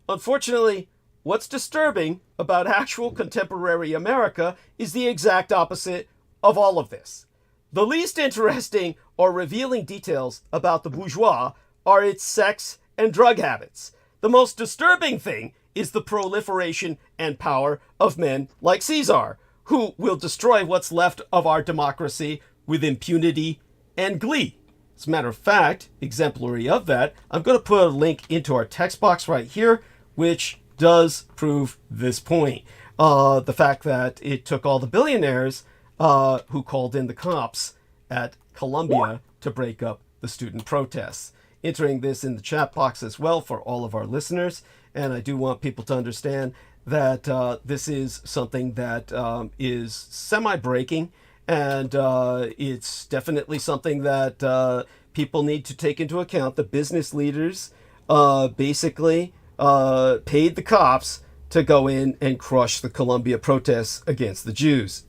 Unfortunately, what's disturbing about actual contemporary America is the exact opposite of all of this. The least interesting or revealing details about the bourgeois are its sex and drug habits. The most disturbing thing is the proliferation and power of men like Caesar, who will destroy what's left of our democracy with impunity and glee. As a matter of fact, exemplary of that, I'm going to put a link into our text box right here, which does prove this point. The fact that it took all the billionaires who called in the cops at Columbia to break up the student protests. Entering this in the chat box as well for all of our listeners. And I do want people to understand that this is something that is semi-breaking, and it's definitely something that people need to take into account. The business leaders basically paid the cops to go in and crush the Columbia protests against the Jews.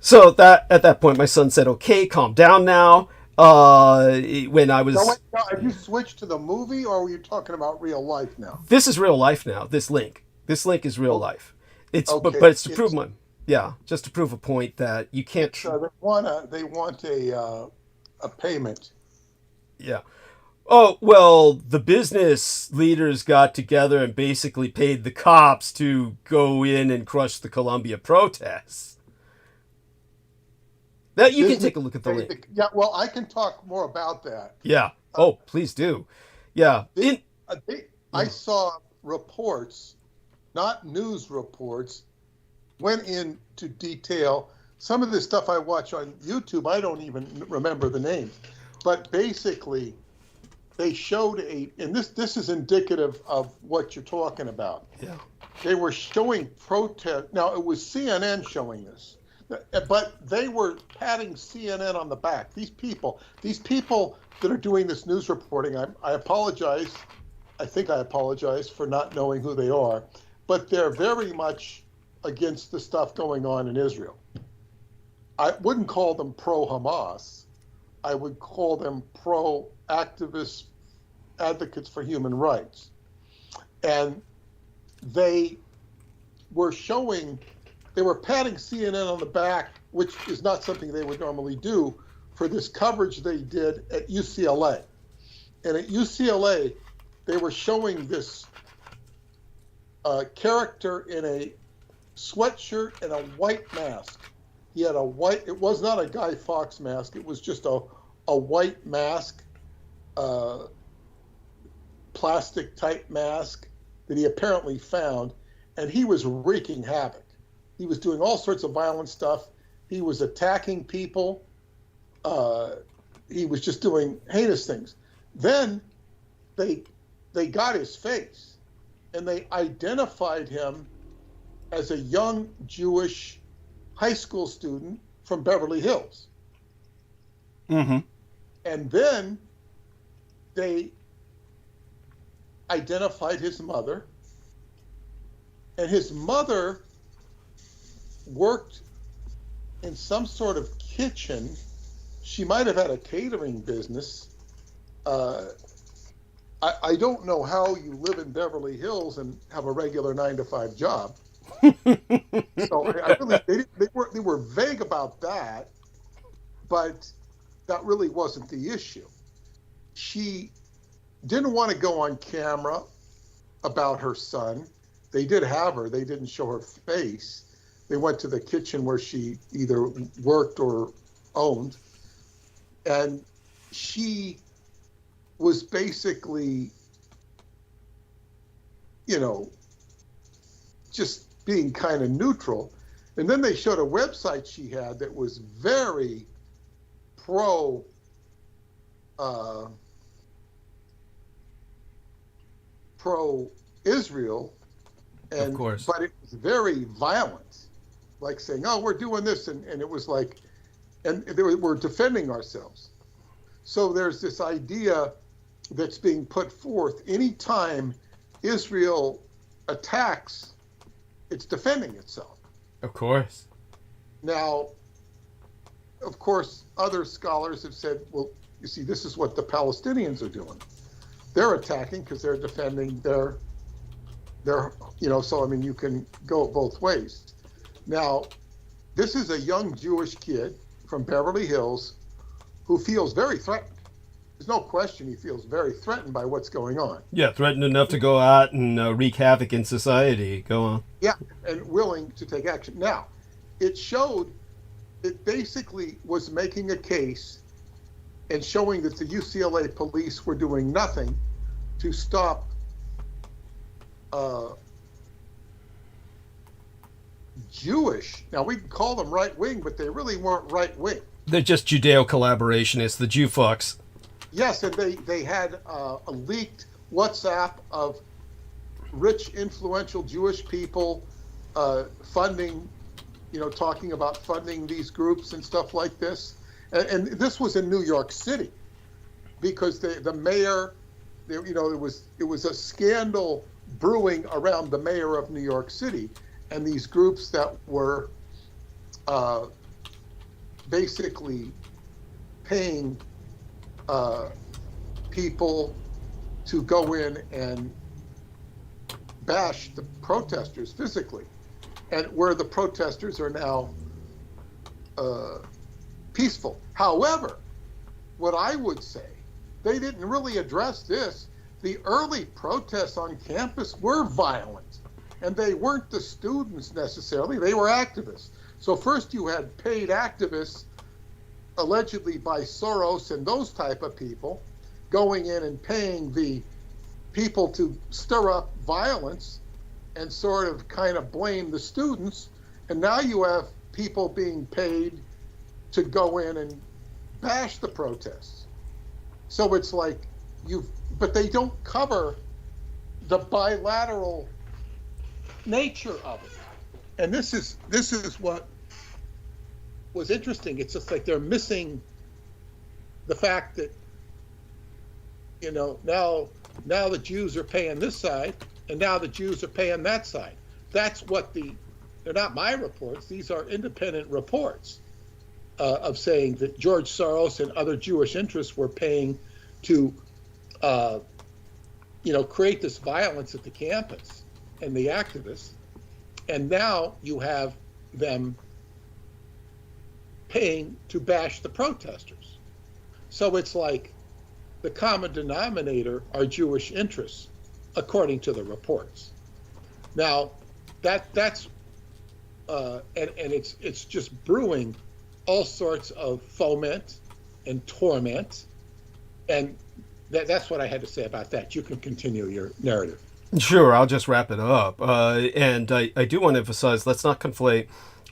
So that at that point, my son said, "Okay, calm down now." When I was, have you switched to the movie, or were you talking about real life now? This is real life now. This link is real life. It's okay. but it's to prove just to prove a point that you can't. So they want a payment. Yeah. Oh, well, the business leaders got together and basically paid the cops to go in and crush the Columbia protests. That you can take a look at the link. Yeah, well, I can talk more about that. Yeah. Oh, please do. Yeah. I saw reports, not news reports, went into detail. Some of the stuff I watch on YouTube, I don't even remember the names, but basically they showed and this is indicative of what you're talking about. Yeah. They were showing protest. Now, it was CNN showing this, but they were patting CNN on the back. These people that are doing this news reporting, I apologize. I think I apologize for not knowing who they are, but they're very much against the stuff going on in Israel. I wouldn't call them pro-Hamas. I would call them pro-activists, advocates for human rights. And they were patting CNN on the back, which is not something they would normally do, for this coverage they did at UCLA. And at UCLA, they were showing this character in a sweatshirt and a white mask. He had it was not a Guy Fawkes mask, it was just a white mask, plastic type mask that he apparently found, and he was wreaking havoc. He was doing all sorts of violent stuff. He was attacking people. He was just doing heinous things. Then they got his face, and they identified him as a young Jewish high school student from Beverly Hills. Mm-hmm. And then they identified his mother, and his mother worked in some sort of kitchen. She might have had a catering business. I don't know how you live in Beverly Hills and have a regular 9-to-5 job. So I really, they were vague about that, but that really wasn't the issue. She didn't want to go on camera about her son. They did have her. They didn't show her face. They went to the kitchen where she either worked or owned. And she was basically, just being kind of neutral. And then they showed a website she had that was very pro-Israel, and of course, but it was very violent, like saying, "Oh, we're doing this," and it was like, and we're defending ourselves. So there's this idea that's being put forth: anytime Israel attacks, it's defending itself. Of course. Now, of course, other scholars have said, well, you see, this is what the Palestinians are doing. They're attacking because they're defending their, so I mean, you can go both ways. Now, this is a young Jewish kid from Beverly Hills who feels very threatened. There's no question he feels very threatened by what's going on. Yeah, threatened enough to go out and wreak havoc in society. Go on. Yeah, and willing to take action. Now, it basically was making a case and showing that the UCLA police were doing nothing to stop Jewish. Now, we can call them right-wing, but they really weren't right-wing. They're just Judeo-collaborationists, the Jew fucks. Yes, and they had a leaked WhatsApp of rich, influential Jewish people funding, talking about funding these groups and stuff like this. And this was in New York City, because the mayor, it was a scandal brewing around the mayor of New York City, and these groups that were basically paying people to go in and bash the protesters physically, and where the protesters are now peaceful. However, what I would say, they didn't really address this. The early protests on campus were violent, and they weren't the students necessarily, they were activists. So first you had paid activists allegedly by Soros and those type of people, going in and paying the people to stir up violence and sort of kind of blame the students. And now you have people being paid to go in and bash the protests. So it's like but they don't cover the bilateral nature of it. And this is what was interesting. It's just like they're missing the fact that, now the Jews are paying this side, and now the Jews are paying that side. That's what they're not my reports. These are independent reports of saying that George Soros and other Jewish interests were paying to, create this violence at the campus and the activists. And now you have them paying to bash the protesters. So it's like the common denominator are Jewish interests, according to the reports. Now, that's it's just brewing all sorts of foment and torment, and that's what I had to say about that. You can continue your narrative. Sure, I'll just wrap it up. And I do want to emphasize, let's not conflate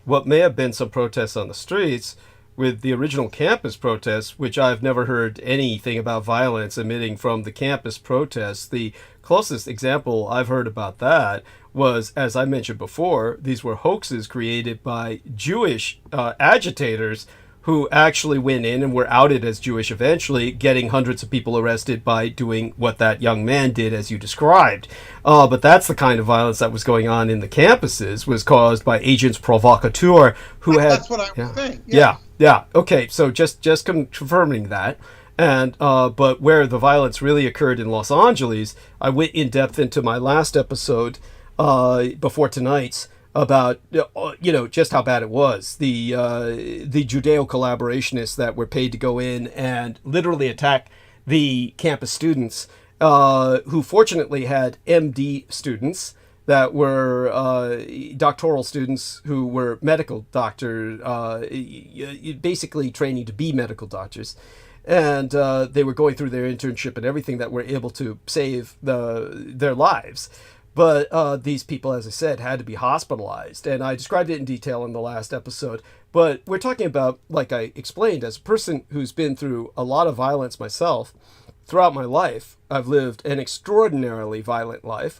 what may have been some protests on the streets with the original campus protests, which I've never heard anything about violence emitting from the campus protests. The closest example I've heard about that was, as I mentioned before, these were hoaxes created by Jewish agitators who actually went in and were outed as Jewish eventually, getting hundreds of people arrested by doing what that young man did, as you described. But that's the kind of violence that was going on in the campuses, was caused by agents provocateurs who had... That's what I was saying. Yeah. Yeah. Okay, so just confirming that. And but where the violence really occurred in Los Angeles, I went in depth into my last episode before tonight's, about just how bad it was. The Judeo collaborationists that were paid to go in and literally attack the campus students, who fortunately had MD students that were doctoral students who were medical doctors, basically training to be medical doctors. And they were going through their internship and everything that were able to save their lives. But these people, as I said, had to be hospitalized. And I described it in detail in the last episode. But we're talking about, like I explained, as a person who's been through a lot of violence myself throughout my life, I've lived an extraordinarily violent life.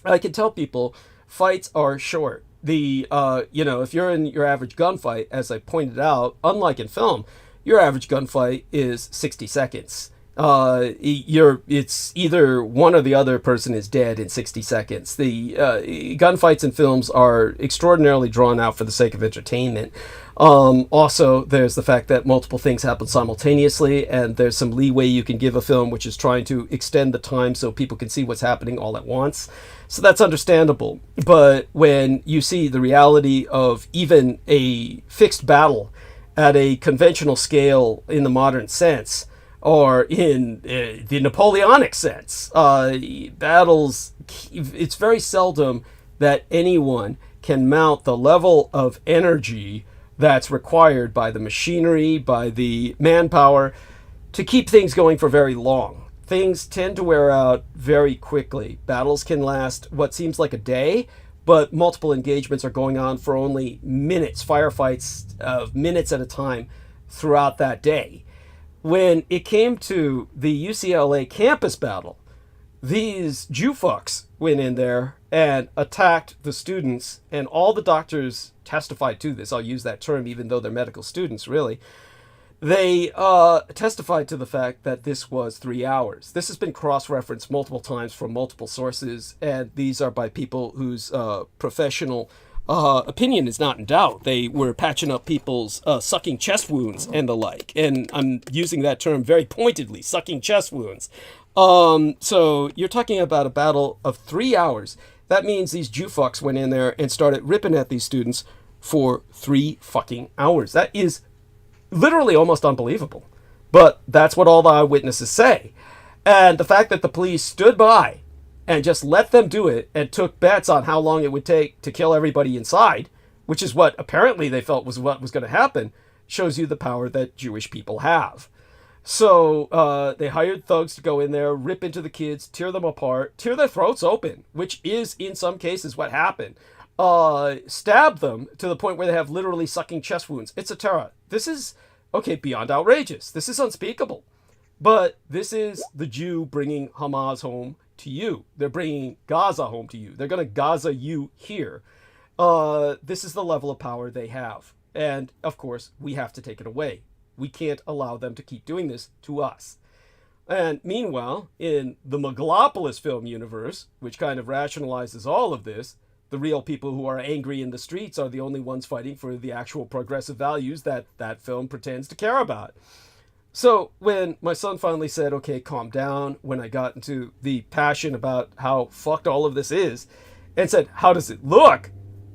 I can tell people fights are short. If you're in your average gunfight, as I pointed out, unlike in film, your average gunfight is 60 seconds. It's either one or the other person is dead in 60 seconds. The gunfights in films are extraordinarily drawn out for the sake of entertainment. Also, there's the fact that multiple things happen simultaneously, and there's some leeway you can give a film, which is trying to extend the time so people can see what's happening all at once. So that's understandable. But when you see the reality of even a fixed battle at a conventional scale in the modern sense, or in the Napoleonic sense, battles, it's very seldom that anyone can mount the level of energy that's required by the machinery, by the manpower, to keep things going for very long. Things tend to wear out very quickly. Battles can last what seems like a day, but multiple engagements are going on for only minutes, firefights of minutes at a time throughout that day. When it came to the UCLA campus battle, these Jew fucks went in there and attacked the students, and all the doctors testified to this. I'll use that term even though they're medical students, really. They testified to the fact that this was 3 hours. This has been cross-referenced multiple times from multiple sources, and these are by people whose professional opinion is not in doubt. They were patching up people's sucking chest wounds and the like. And I'm using that term very pointedly, sucking chest wounds. So you're talking about a battle of 3 hours. That means these Jew fucks went in there and started ripping at these students for 3 fucking hours. That is literally almost unbelievable. But that's what all the eyewitnesses say. And the fact that the police stood by and just let them do it and took bets on how long it would take to kill everybody inside, which is what apparently they felt was what was going to happen, shows you the power that Jewish people have. So they hired thugs to go in there, rip into the kids, tear them apart, tear their throats open, which is in some cases what happened. Stab them to the point where they have literally sucking chest wounds, etc. This is, okay, beyond outrageous. This is unspeakable. But this is the Jew bringing Hamas home to you. They're bringing Gaza home to you. They're going to Gaza you here. This is the level of power they have. And, of course, we have to take it away. We can't allow them to keep doing this to us. And meanwhile, in the Megalopolis film universe, which kind of rationalizes all of this, the real people who are angry in the streets are the only ones fighting for the actual progressive values that that film pretends to care about. So when my son finally said, okay, calm down, when I got into the passion about how fucked all of this is, and said, how does it look?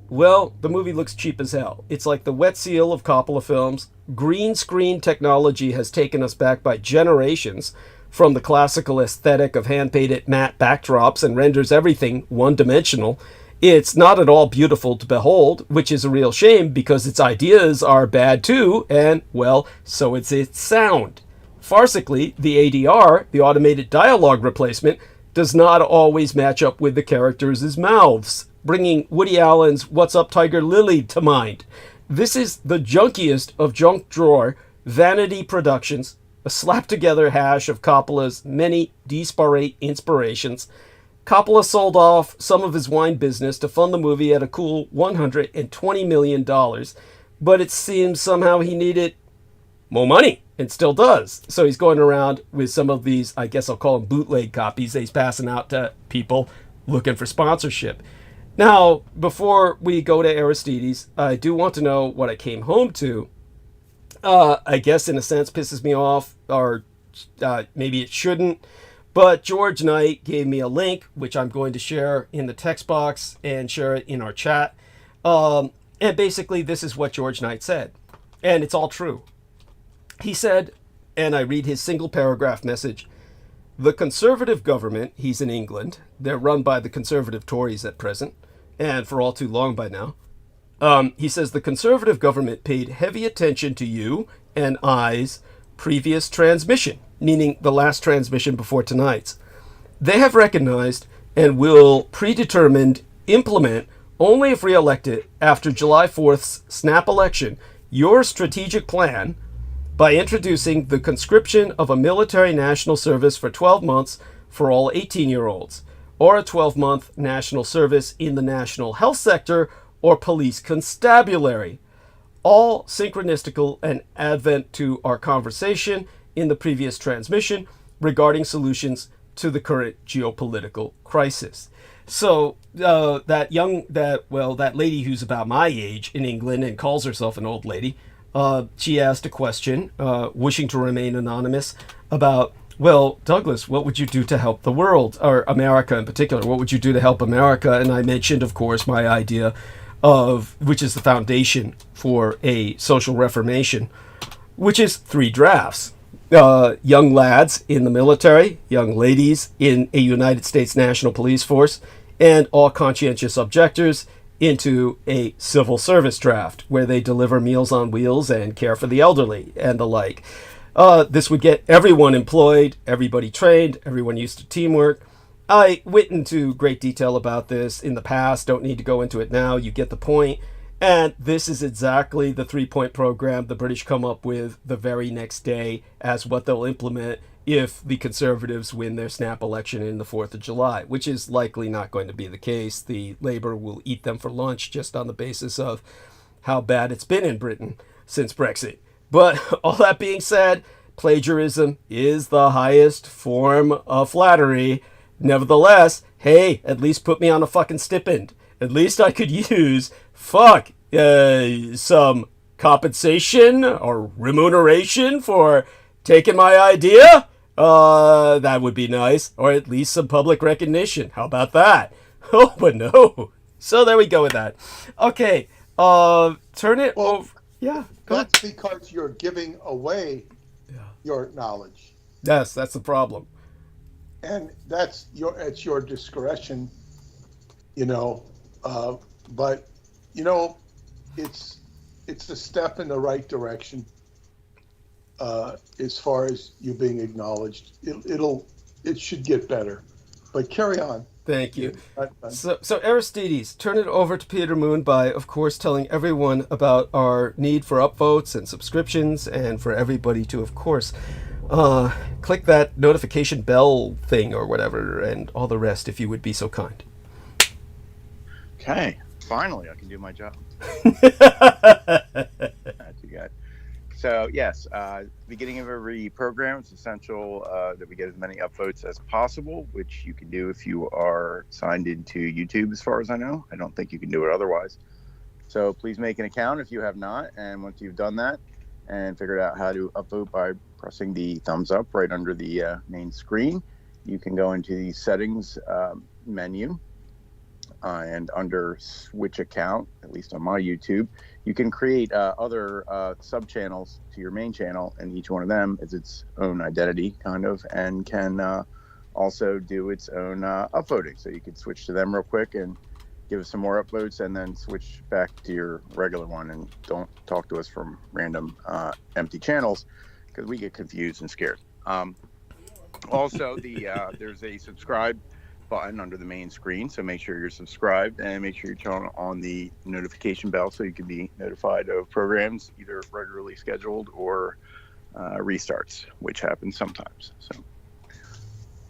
Well, the movie looks cheap as hell. It's like the wet seal of Coppola films. Green screen technology has taken us back by generations from the classical aesthetic of hand-painted matte backdrops and renders everything one-dimensional. It's not at all beautiful to behold, which is a real shame because its ideas are bad too, and, well, so is its sound. Farcically, the ADR, the automated dialogue replacement, does not always match up with the characters' mouths, bringing Woody Allen's What's Up Tiger Lily to mind. This is the junkiest of junk drawer vanity productions, a slapped-together hash of Coppola's many disparate inspirations. Coppola sold off some of his wine business to fund the movie at a cool $120 million, but it seems somehow he needed more money, and still does. So he's going around with some of these, I guess I'll call them bootleg copies that he's passing out to people looking for sponsorship. Now, before we go to Aristides, I do want to know what I came home to. I guess in a sense pisses me off, or maybe it shouldn't. But George Knight gave me a link, which I'm going to share in the text box and share it in our chat. And basically, this is what George Knight said. And it's all true. He said, and I read his single paragraph message, the Conservative government, he's in England, they're run by the Conservative Tories at present, and for all too long by now. He says the Conservative government paid heavy attention to you and I's previous transmission, meaning the last transmission before tonight's. They have recognized and will predetermined implement only if re-elected after July 4th's snap election your strategic plan by introducing the conscription of a military national service for 12 months for all 18-year-olds, or a 12-month national service in the national health sector or police constabulary. All synchronistical and advent to our conversation in the previous transmission regarding solutions to the current geopolitical crisis. So that lady who's about my age in England and calls herself an old lady, she asked a question, wishing to remain anonymous, about, well, Douglas, what would you do to help the world, or America in particular? What would you do to help America? And I mentioned, of course, my idea of, which is the foundation for a social reformation, which is 3 drafts. Young lads in the military, young ladies in a United States National Police Force, and all conscientious objectors into a civil service draft where they deliver Meals on Wheels and care for the elderly and the like. This would get everyone employed, everybody trained, everyone used to teamwork. I went into great detail about this in the past, don't need to go into it now, you get the point. And this is exactly the 3-point program the British come up with the very next day as what they'll implement if the Conservatives win their snap election in the 4th of July, which is likely not going to be the case. The Labour will eat them for lunch just on the basis of how bad it's been in Britain since Brexit. But all that being said, plagiarism is the highest form of flattery. Nevertheless, hey, at least put me on a fucking stipend. At least I could use, some compensation or remuneration for taking my idea. That would be nice. Or at least some public recognition. How about that? Oh, but no. So there we go with that. Okay, turn it over. Yeah, go ahead. That's because you're giving away your knowledge. Yes, that's the problem. And it's your discretion, but it's it's a step in the right direction as far as you being acknowledged. It should get better, but carry on. Thank you. So Aristides, turn it over to Peter Moon by, of course, telling everyone about our need for upvotes and subscriptions, and for everybody to, of course, click that notification bell thing or whatever, and all the rest, if you would be so kind. Okay, finally I can do my job. Not too good. So yes, beginning of every program, it's essential that we get as many upvotes as possible, which you can do if you are signed into YouTube, as far as I know. I don't think you can do it otherwise. So please make an account if you have not, and once you've done that and figured out how to upvote by pressing the thumbs up right under the main screen, you can go into the settings menu, and under switch account, at least on my YouTube, you can create other sub-channels to your main channel, and each one of them is its own identity, kind of, and can also do its own upvoting. So you could switch to them real quick and give us some more upvotes, and then switch back to your regular one, and don't talk to us from random empty channels, because we get confused and scared. Also, there's a subscribe button under the main screen, so make sure you're subscribed, and make sure you turn on the notification bell so you can be notified of programs, either regularly scheduled or restarts, which happens sometimes. So, is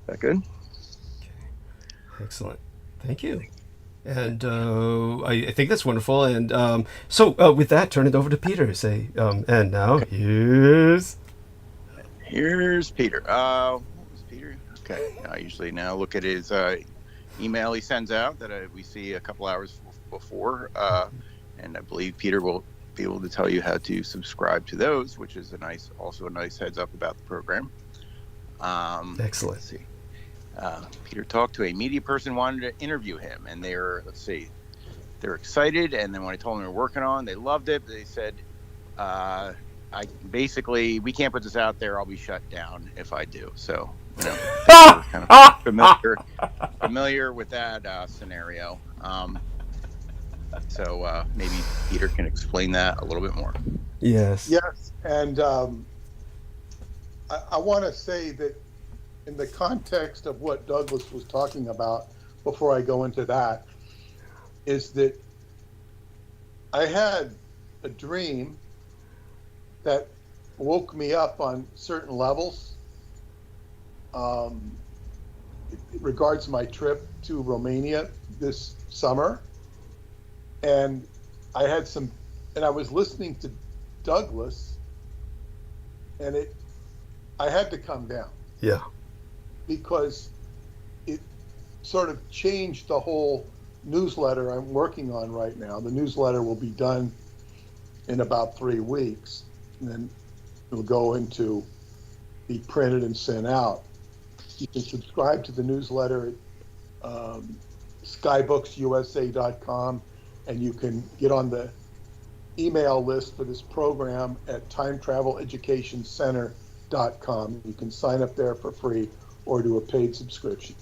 that good? Okay. Excellent. Thank you. And I think that's wonderful. And so with that, turn it over to Peter. Say, and now here's Peter. What was Peter? Okay. I usually now look at his email he sends out that we see a couple hours before, and I believe Peter will be able to tell you how to subscribe to those, which is also a nice heads up about the program. Excellent. Let's see. Peter talked to a media person, wanted to interview him, and they're excited. And then when I told them we were working on, they loved it. They said, we can't put this out there. I'll be shut down if I do. So, kind of familiar with that scenario. So maybe Peter can explain that a little bit more. Yes. And I want to say that in the context of what Douglas was talking about, before I go into that, is that I had a dream that woke me up on certain levels. It regards my trip to Romania this summer. And I was listening to Douglas, and I had to come down. Yeah. Because it sort of changed the whole newsletter I'm working on right now. The newsletter will be done in about 3 weeks, and then it'll go into be printed and sent out. You can subscribe to the newsletter at skybooksusa.com, and you can get on the email list for this program at timetraveleducationcenter.com. You can sign up there for free or do a paid subscription,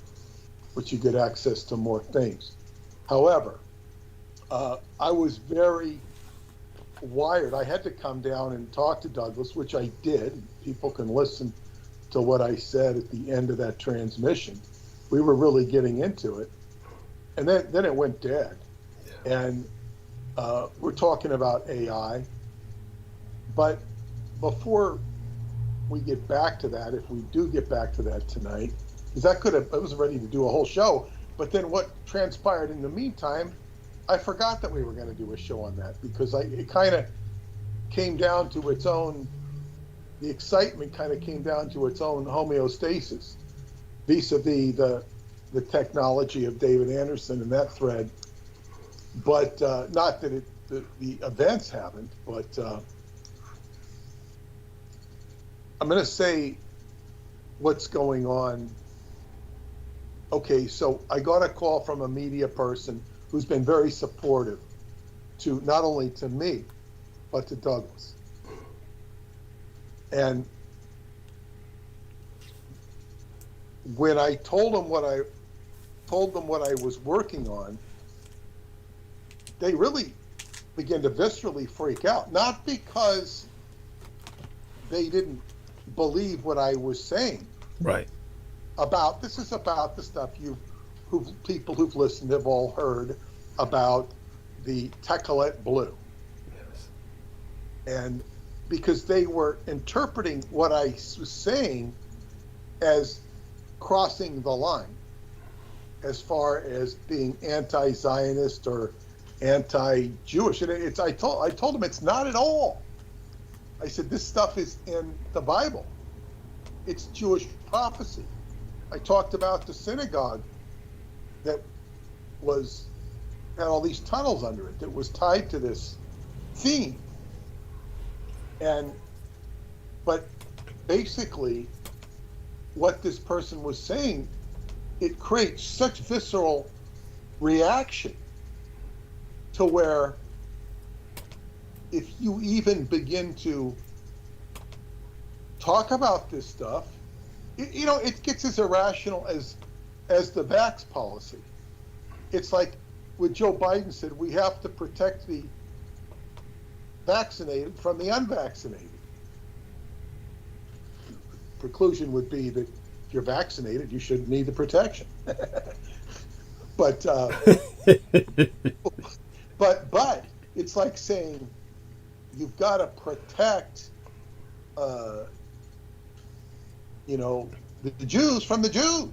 which you get access to more things. However, I was very wired. I had to come down and talk to Douglas, which I did. People can listen to what I said at the end of that transmission. We were really getting into it. And then it went dead. Yeah. And we're talking about AI. But before we get back to that, if we do get back to that tonight, because I was ready to do a whole show, but then what transpired in the meantime, I forgot that we were going to do a show on that, because it kind of came down to its own, the excitement kind of came down to its own homeostasis vis-a-vis the technology of David Anderson and that thread. But not that the events haven't, but I'm going to say what's going on. Okay, so I got a call from a media person who's been very supportive to not only to me, but to Douglas. And when I told them what I was working on, they really begin to viscerally freak out, not because they didn't believe what I was saying. Right. This is about the stuff people who've listened have all heard about the Teckelette Blue. Yes. And because they were interpreting what I was saying as crossing the line as far as being anti-Zionist or anti-Jewish. And I told them it's not at all. I said, this stuff is in the Bible. It's Jewish prophecy. I talked about the synagogue that had all these tunnels under it that was tied to this theme. But basically what this person was saying, it creates such visceral reaction to where if you even begin to talk about this stuff, it gets as irrational as the vax policy. It's like what Joe Biden said, we have to protect the vaccinated from the unvaccinated. Conclusion would be that if you're vaccinated, you shouldn't need the protection. But it's like saying you've got to protect, the Jews from the Jews.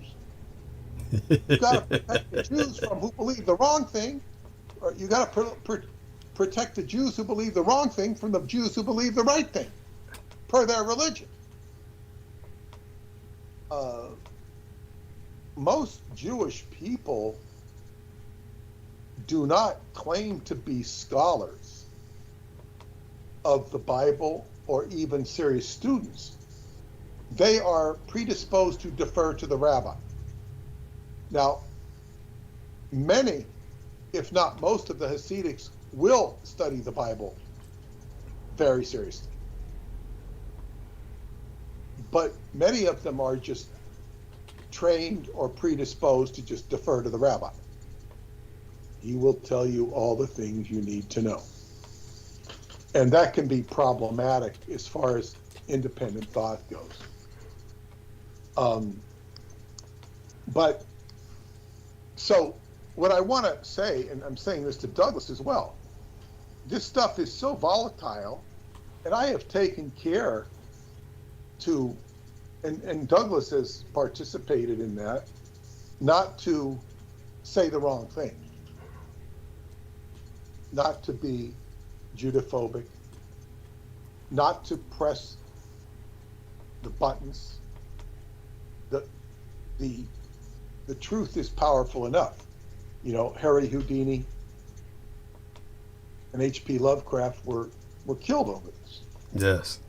You've got to protect the Jews from who believe the wrong thing, or you got to protect the Jews who believe the wrong thing from the Jews who believe the right thing, per their religion. Most Jewish people do not claim to be scholars of the Bible or even serious students. They are predisposed to defer to the rabbi. Now, many, if not most of the Hasidics will study the Bible very seriously. But many of them are just trained or predisposed to just defer to the rabbi. He will tell you all the things you need to know. And that can be problematic as far as independent thought goes. But so what I want to say, and I'm saying this to Douglas as well, this stuff is so volatile, and I have taken care to, and Douglas has participated in that, not to say the wrong thing, not to be Judophobic, not to press the buttons. The truth is powerful enough. Harry Houdini and H.P. Lovecraft were killed over this. Yes.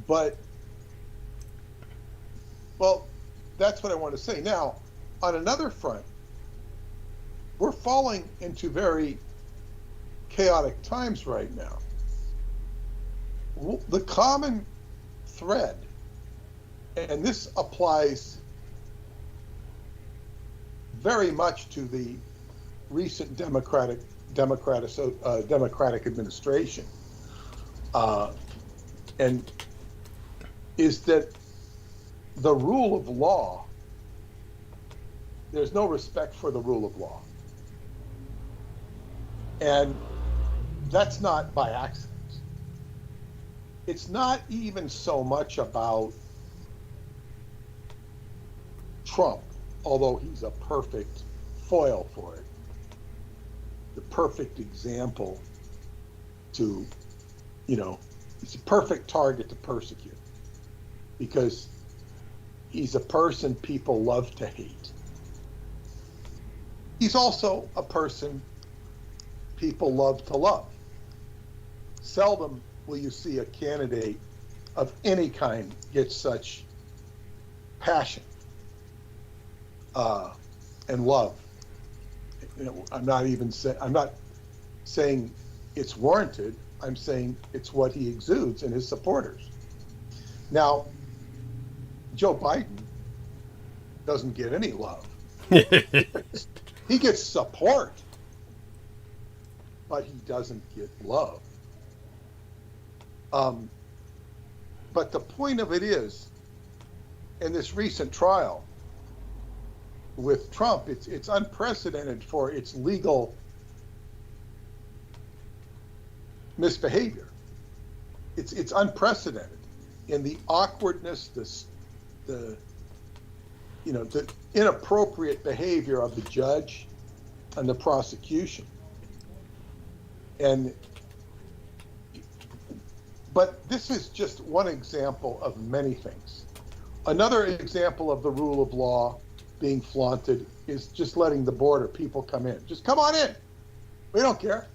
But that's what I want to say. Now, on another front, we're falling into very chaotic times right now. The common thread, and this applies very much to the recent Democratic administration, and is that the rule of law, there's no respect for the rule of law. And that's not by accident. It's not even so much about Trump, although he's a perfect foil for it, the perfect example to, he's a perfect target to persecute because he's a person people love to hate. He's also a person people love to love. Seldom will you see a candidate of any kind get such passion and love. I'm not saying it's warranted. I'm saying it's what he exudes in his supporters. Now, Joe Biden doesn't get any love. He gets support. but he doesn't get love. But the point of it is, in this recent trial with Trump, it's unprecedented for its legal misbehavior. It's unprecedented in the awkwardness, the inappropriate behavior of the judge and the prosecution. But this is just one example of many things. Another example of the rule of law being flaunted is just letting the border people come in. Just come on in. We don't care.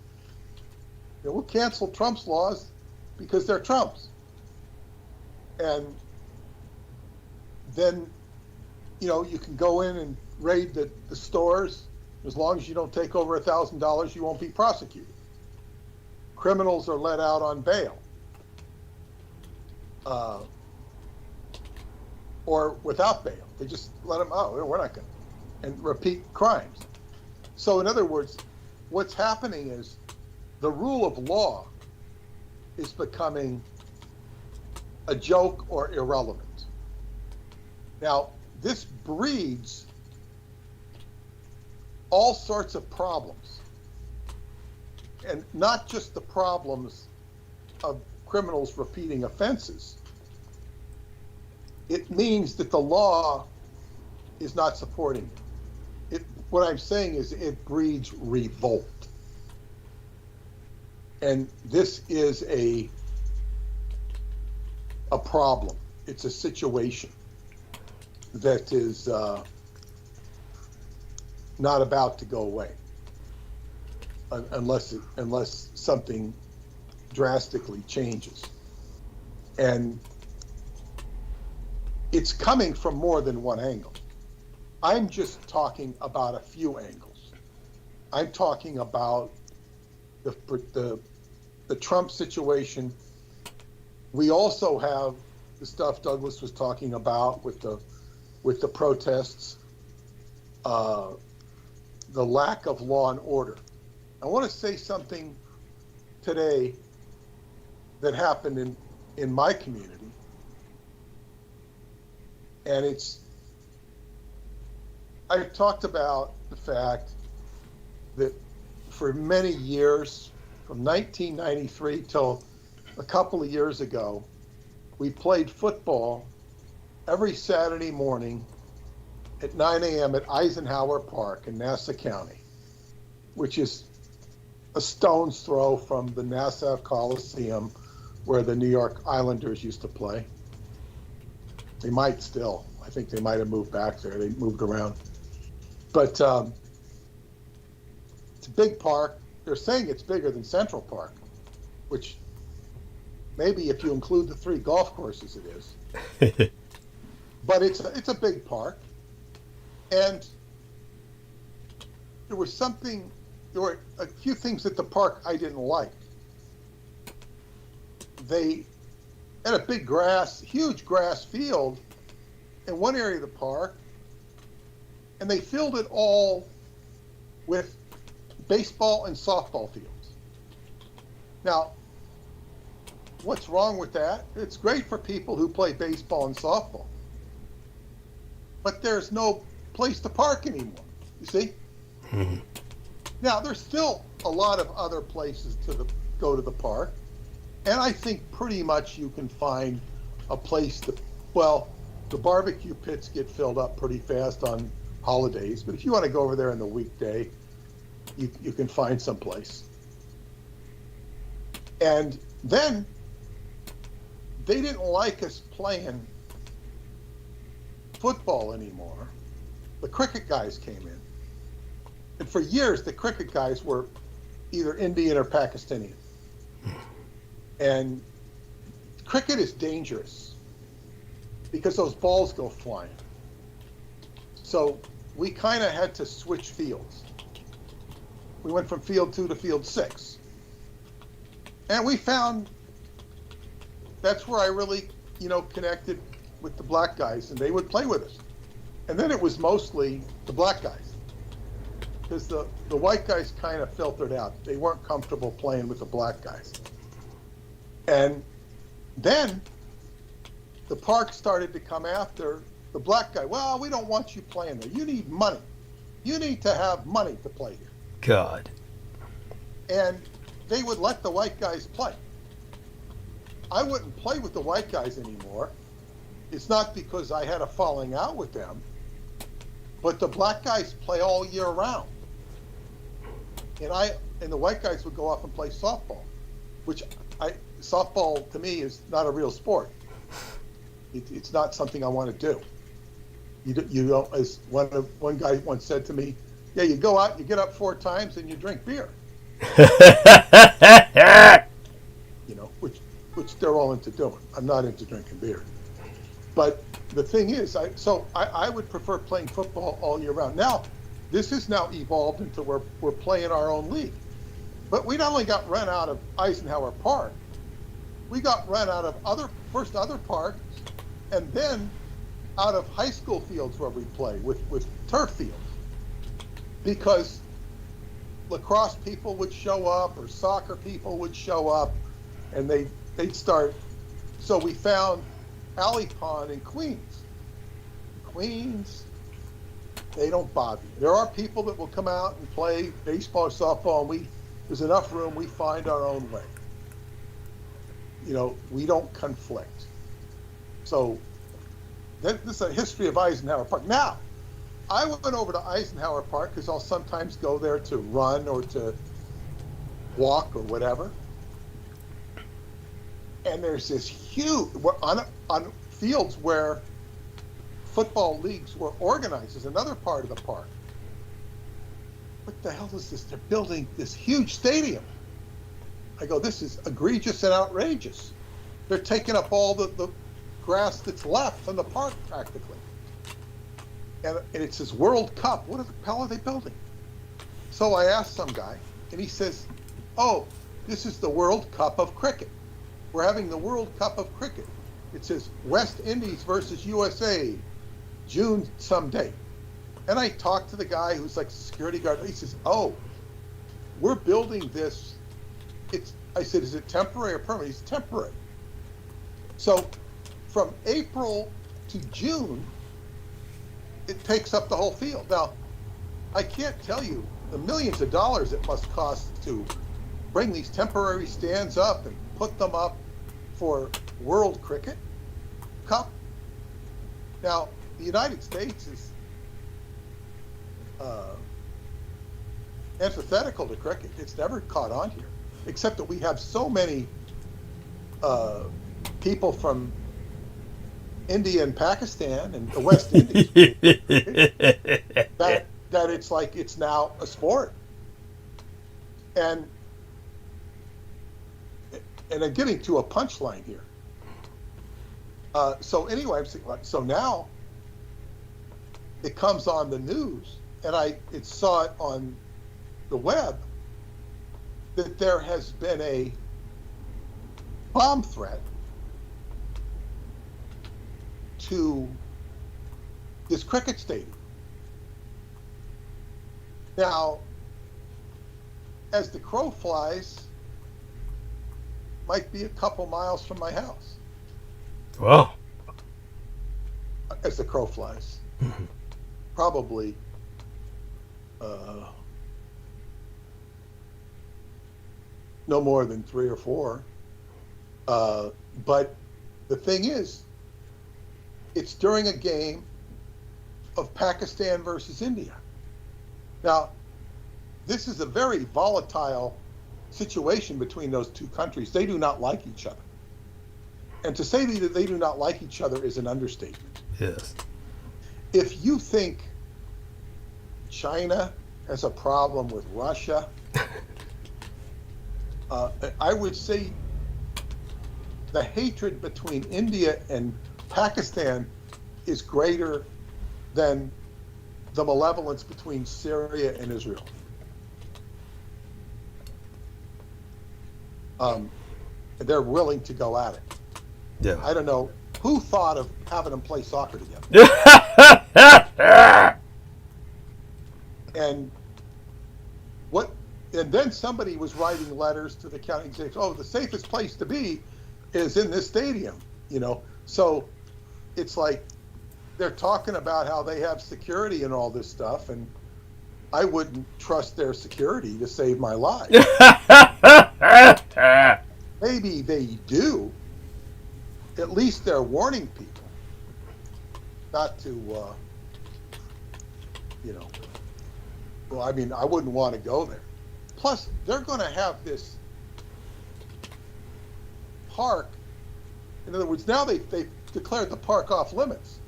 We'll cancel Trump's laws because they're Trump's. And then, you can go in and raid the stores. As long as you don't take over $1,000, you won't be prosecuted. Criminals are let out on bail. Or without bail. They just let them out. We're not going to. And repeat crimes. So in other words, what's happening is the rule of law is becoming a joke or irrelevant. Now, this breeds all sorts of problems. And not just the problems of criminals repeating offenses. It means that the law is not supporting it. What I'm saying is it breeds revolt. And this is a problem. It's a situation that is not about to go away unless something drastically changes. And it's coming from more than one angle. I'm just talking about a few angles. I'm talking about the Trump situation. We also have the stuff Douglas was talking about with the protests, the lack of law and order. I want to say something today that happened in my community. And I talked about the fact that for many years, from 1993 till a couple of years ago, we played football every Saturday morning at 9 a.m. at Eisenhower Park in Nassau County, which is a stone's throw from the Nassau Coliseum where the New York Islanders used to play. They might still. I think they might have moved back there. They moved around. But it's a big park. They're saying it's bigger than Central Park, which maybe if you include the 3 golf courses it is. But it's a big park. And there were a few things at the park I didn't like. They had a huge grass field in one area of the park, and they filled it all with baseball and softball fields. Now, what's wrong with that? It's great for people who play baseball and softball, but there's no place to park anymore, you see? Mm-hmm. Now, there's still a lot of other places to go to the park, and I think pretty much you can find a place the barbecue pits get filled up pretty fast on holidays, but if you want to go over there in the weekday, you can find some place. And then they didn't like us playing football anymore. The cricket guys came in. And for years, the cricket guys were either Indian or Pakistani. And cricket is dangerous because those balls go flying. So we kind of had to switch fields. We went from field 2 to field 6. And we found that's where I really, connected with the black guys, and they would play with us. And then it was mostly the black guys. because the white guys kind of filtered out. They weren't comfortable playing with the black guys. And then the park started to come after the black guy. Well, we don't want you playing there. You need money. You need to have money to play here. God. And they would let the white guys play. I wouldn't play with the white guys anymore. It's not because I had a falling out with them, but the black guys play all year round. And the white guys would go off and play softball, which softball to me is not a real sport. It's not something I want to do. You don't, as one guy once said to me, yeah, you go out, you get up 4 times, and you drink beer. Which they're all into doing. I'm not into drinking beer. But the thing is, I would prefer playing football all year round. Now, this has now evolved into where we're playing our own league. But we not only got run out of Eisenhower Park, we got run out of other parks, and then out of high school fields where we play with turf fields. Because lacrosse people would show up or soccer people would show up, and they'd start. So we found Alley Pond in Queens. Queens, they don't bother you. There are people that will come out and play baseball or softball, and there's enough room, we find our own way. We don't conflict. So this is a history of Eisenhower Park. Now, I went over to Eisenhower Park because I'll sometimes go there to run or to walk or whatever. And there's this huge, on fields where football leagues were organized, is another part of the park. What the hell is this? They're building this huge stadium. I go, this is egregious and outrageous. They're taking up all the grass that's left from the park practically. And it says World Cup. What the hell are they building? So I asked some guy, and he says, oh, this is the World Cup of cricket. We're having the World Cup of cricket. It says West Indies versus USA, June some date. And I talked to the guy who's like a security guard. He says, oh, we're building this. I said, is it temporary or permanent? It's temporary. So from April to June, it takes up the whole field. Now, I can't tell you the millions of dollars it must cost to bring these temporary stands up and put them up for World Cricket Cup. Now, the United States is antithetical to cricket. It's never caught on here, except that we have so many people from India and Pakistan and the West Indies that it's like it's now a sport. And I'm getting to a punchline here. So anyway, so now it comes on the news, and I saw it on the web that there has been a bomb threat to this cricket stadium. Now, as the crow flies, might be a couple miles from my house. Wow. As the crow flies. Probably no more than 3 or 4. But the thing is, it's during a game of Pakistan versus India. Now, this is a very volatile situation between those two countries. They do not like each other. And to say that they do not like each other is an understatement. Yes. If you think China has a problem with Russia, I would say the hatred between India and Pakistan is greater than the malevolence between Syria and Israel. They're willing to go at it. Yeah. I don't know who thought of having them play soccer together. And And then somebody was writing letters to the county executives, oh, the safest place to be is in this stadium, So it's like they're talking about how they have security and all this stuff, and I wouldn't trust their security to save my life. Maybe they do. At least they're warning people not to, well, I mean, I wouldn't want to go there. Plus, they're going to have this park. In other words, now they've declared the park off limits.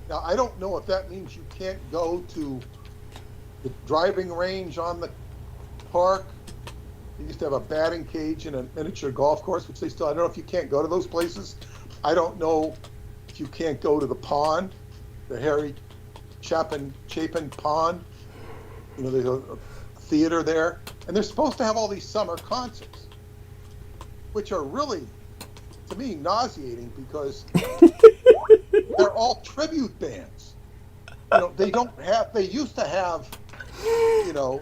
Now, I don't know if that means you can't go to the driving range on the park. You used to have a batting cage and a miniature golf course, which they still, I don't know if you can't go to those places. I don't know if you can't go to the pond, the Harry Chapin Pond. There's a theater there. And they're supposed to have all these summer concerts, which are really, to me, nauseating because they're all tribute bands. They used to have,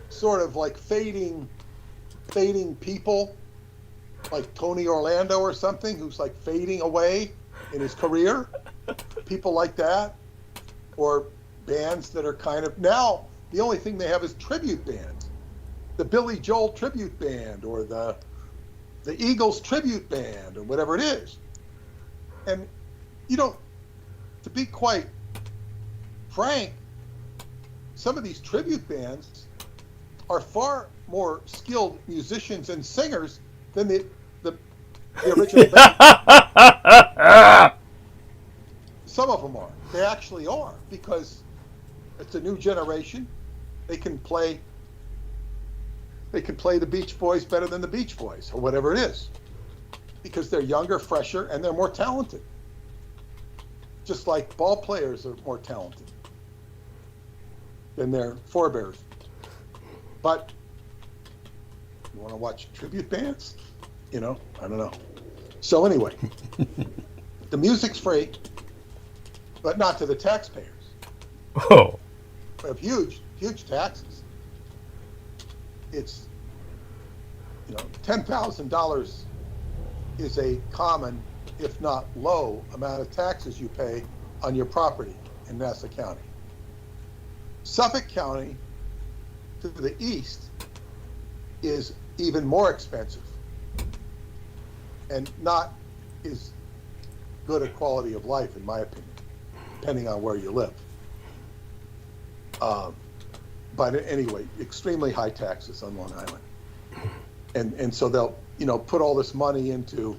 sort of like fading people, like Tony Orlando or something, who's like fading away in his career. People like that. Or bands that are kind of, now the only thing they have is tribute bands. The Billy Joel tribute band or the Eagles tribute band or whatever it is. And, to be quite frank, some of these tribute bands are far more skilled musicians and singers than the original band. Some of them are. They actually are, because it's a new generation. They can play the Beach Boys better than the Beach Boys or whatever it is, because they're younger, fresher, and they're more talented. Just like ball players are more talented than their forebears. But you want to watch tribute bands? I don't know. So anyway, the music's free, but not to the taxpayers. Oh. We have huge taxes. It's, $10,000 is a common, if not low, amount of taxes you pay on your property in Nassau County. Suffolk County, to the east, is even more expensive and not as good a quality of life, in my opinion, depending on where you live. But anyway, extremely high taxes on Long Island. And so they'll, put all this money into,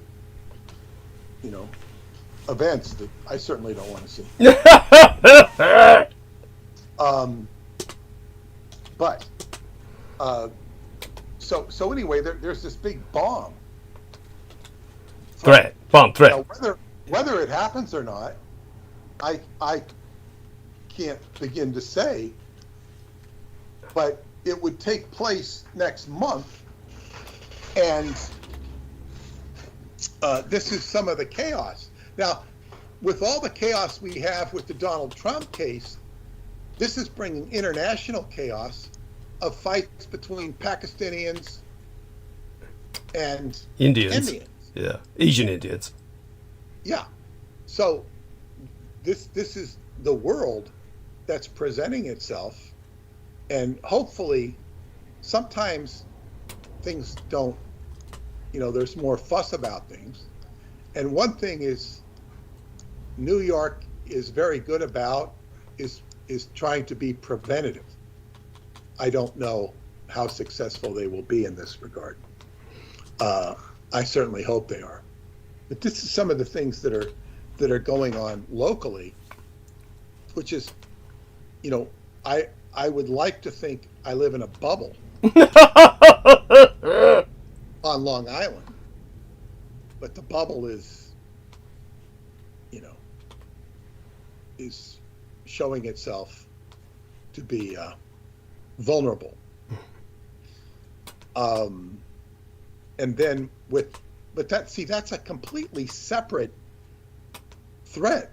events that I certainly don't want to see. So anyway, there's this big bomb threat. Whether it happens or not, I can't begin to say, but it would take place next month, and this is some of the chaos. Now, with all the chaos we have with the Donald Trump case, this is bringing international chaos of fights between Pakistanians and Indians. Yeah, Asian Indians. Yeah. So this is the world that's presenting itself, and hopefully sometimes things don't, there's more fuss about things. And one thing is New York is very good about is trying to be preventative. I don't know how successful they will be in this regard. I certainly hope they are. But this is some of the things that are going on locally, which is, I would like to think I live in a bubble on Long Island, but the bubble is, is showing itself to be vulnerable. And then that's a completely separate thread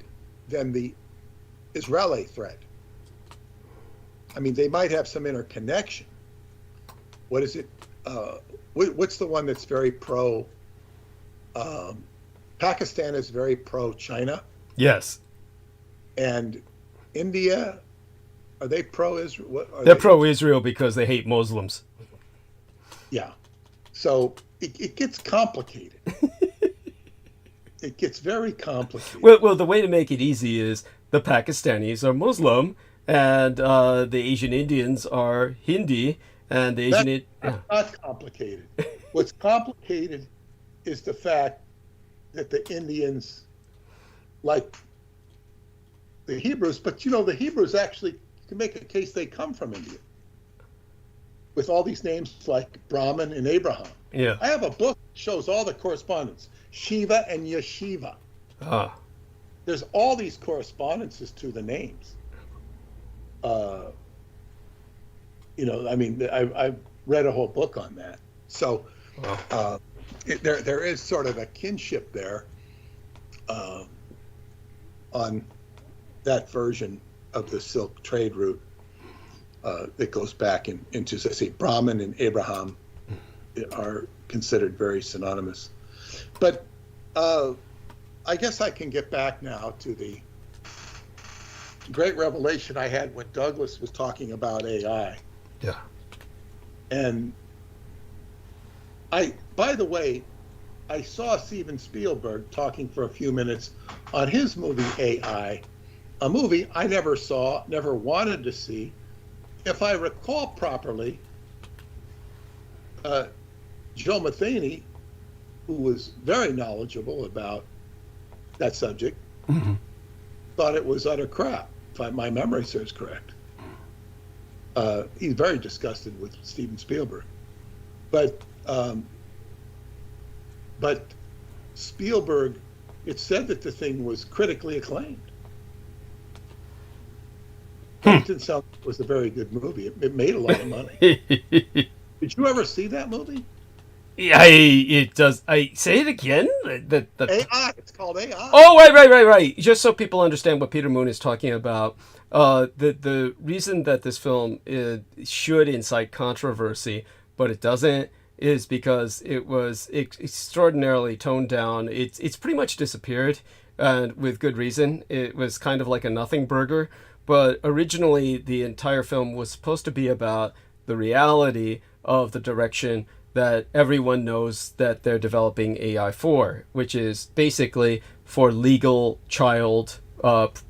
than the Israeli thread. I mean, they might have some interconnection, what is it? What's the one that's very pro? Pakistan is very pro China. Yes. And India, are they pro Israel? They're pro Israel because they hate Muslims. Yeah. So it gets complicated. It gets very complicated. Well, the way to make it easy is the Pakistanis are Muslim, and the Asian Indians are Hindi, and the Asian... That's not complicated. What's complicated is the fact that the Indians like the Hebrews, but you know, the Hebrews actually, you can make a case they come from India. With all these names like Brahman and Abraham. Yeah. I have a book that shows all the correspondence. Shiva and Yeshiva. Ah. There's all these correspondences to the names. You know, I mean, I've read a whole book on that. So there is sort of a kinship there on that version of the Silk trade route that goes back into, let's say, Brahman and Abraham are considered very synonymous. But I guess I can get back now to the great revelation I had when Douglas was talking about AI. Yeah. And by the way, I saw Steven Spielberg talking for a few minutes on his movie AI, a movie I never saw, never wanted to see. If I recall properly, Joe Matheny, who was very knowledgeable about that subject, thought it was utter crap, if my memory serves correct. He's very disgusted with Steven Spielberg. But Spielberg, it said that the thing was critically acclaimed. It didn't sound like it was a very good movie. It made a lot of money. Did you ever see that movie? Yeah, it does. Say it again. The AI. It's called AI. Oh, right. Just so people understand what Peter Moon is talking about. The reason that this film should incite controversy, but it doesn't, is because it was extraordinarily toned down. It's pretty much disappeared, and with good reason. It was kind of like a nothing burger. But originally, the entire film was supposed to be about the reality of the direction that everyone knows that they're developing AI for, which is basically for legal child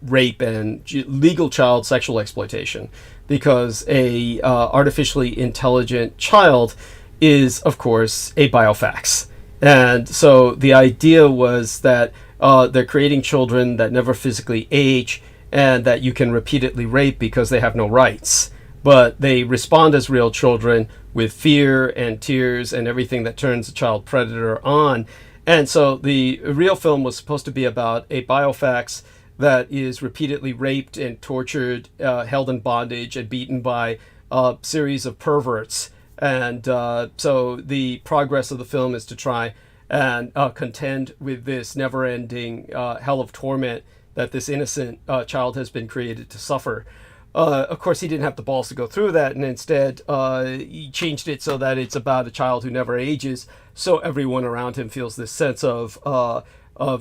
rape and legal child sexual exploitation, because a artificially intelligent child is, of course, a biofax. And so the idea was that they're creating children that never physically age, and that you can repeatedly rape because they have no rights. But they respond as real children with fear and tears and everything that turns a child predator on. And so the real film was supposed to be about a biofax that is repeatedly raped and tortured, held in bondage and beaten by a series of perverts. And so the progress of the film is to try and contend with this never-ending hell of torment that this innocent child has been created to suffer. Of course, he didn't have the balls to go through that, and instead he changed it so that it's about a child who never ages, so everyone around him feels this sense of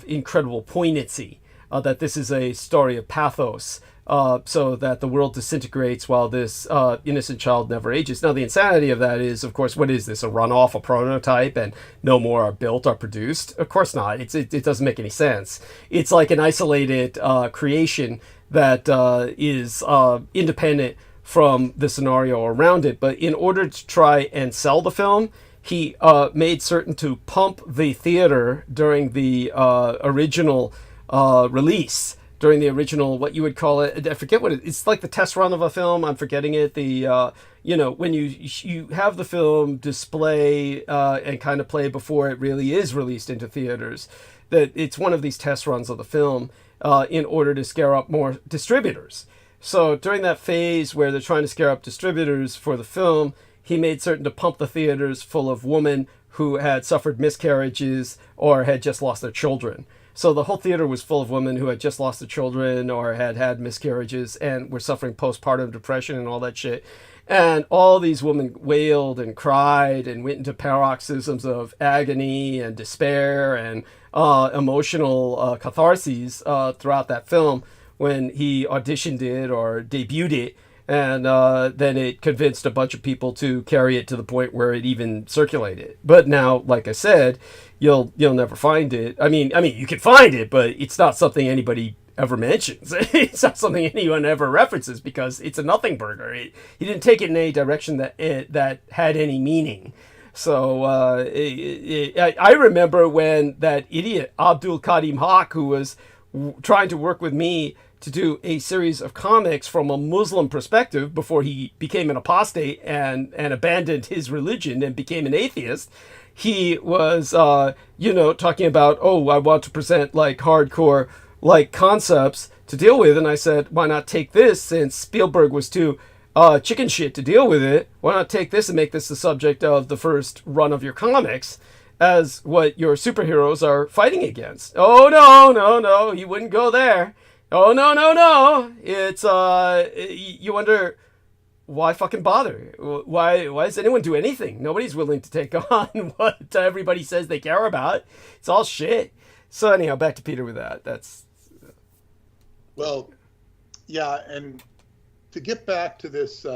incredible poignancy, that this is a story of pathos, so that the world disintegrates while this innocent child never ages. Now, the insanity of that is, of course, what is this, a runoff, a prototype, and no more are built or produced? Of course not. It doesn't make any sense. It's like an isolated creation that is independent from the scenario around it. But in order to try and sell the film, he made certain to pump the theater during the original release, during the original, what you would call it, I forget what it's like, the test run of a film, I'm forgetting it, the, when you have the film display and kind of play before it really is released into theaters, that it's one of these test runs of the film in order to scare up more distributors. So during that phase where they're trying to scare up distributors for the film, he made certain to pump the theaters full of women who had suffered miscarriages or had just lost their children. So the whole theater was full of women who had just lost their children or had had miscarriages and were suffering postpartum depression and all that shit. And all these women wailed and cried and went into paroxysms of agony and despair and emotional catharses throughout that film when he auditioned it or debuted it. And then it convinced a bunch of people to carry it to the point where it even circulated. But now, like I said, you'll never find it. I mean, you can find it, but it's not something anybody ever mentions. It's not something anyone ever references because it's a nothing burger. He didn't take it in any direction that had any meaning. So I remember when that idiot Abdul Karim Haq, who was trying to work with me to do a series of comics from a Muslim perspective before he became an apostate and abandoned his religion and became an atheist, he was, talking about, I want to present like hardcore like concepts to deal with. And I said, why not take this, since Spielberg was too chicken shit to deal with it? Why not take this and make this the subject of the first run of your comics as what your superheroes are fighting against? Oh, no, you wouldn't go there. Oh, no. It's, you wonder, why fucking bother? Why does anyone do anything? Nobody's willing to take on what everybody says they care about. It's all shit. So anyhow, back to Peter with that. That's... Well, yeah, and to get back to this,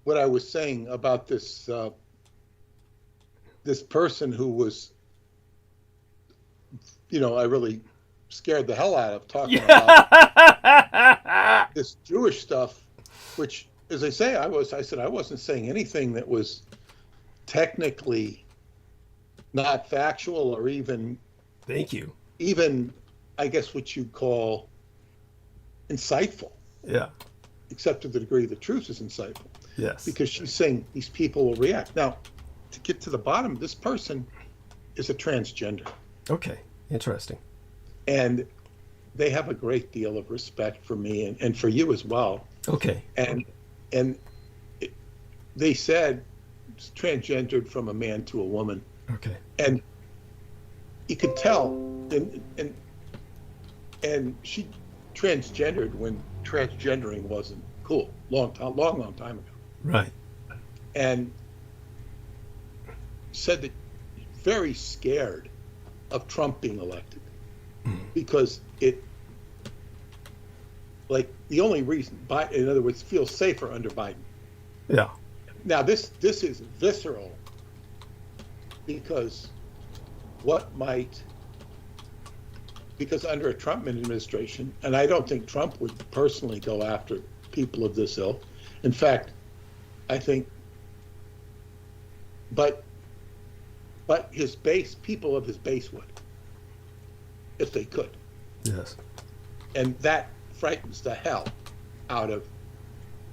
what I was saying about this, this person who was, I really scared the hell out of talking about this Jewish stuff, which, as I say, I said I wasn't saying anything that was technically not factual or even. Thank you. Even, I guess, what you call insightful. Yeah. Except to the degree the truth is insightful. Yes. Because she's saying these people will react. Now, to get to the bottom, this person is a transgender. Okay. Interesting. And they have a great deal of respect for me and for you as well. Okay. And they said it's transgendered from a man to a woman. Okay. And you could tell, and she transgendered when transgendering wasn't cool, long time ago. Right. And said that very scared of Trump being elected because it, like, the only reason, in other words, feels safer under Biden. Yeah. Now this is visceral because because under a Trump administration, and I don't think Trump would personally go after people of this ilk. In fact, I think, but his base, people of his base would, if they could. Yes. And that frightens the hell out of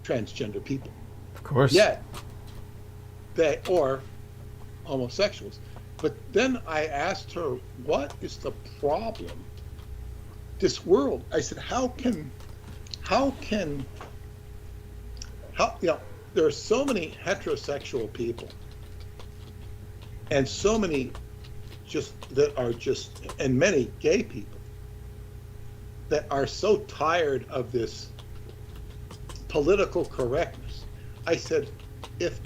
transgender people. Of course. Yet, or homosexuals. But then I asked her, what is the problem? This world, I said, there are so many heterosexual people and so many and many gay people that are so tired of this political correctness. I said, if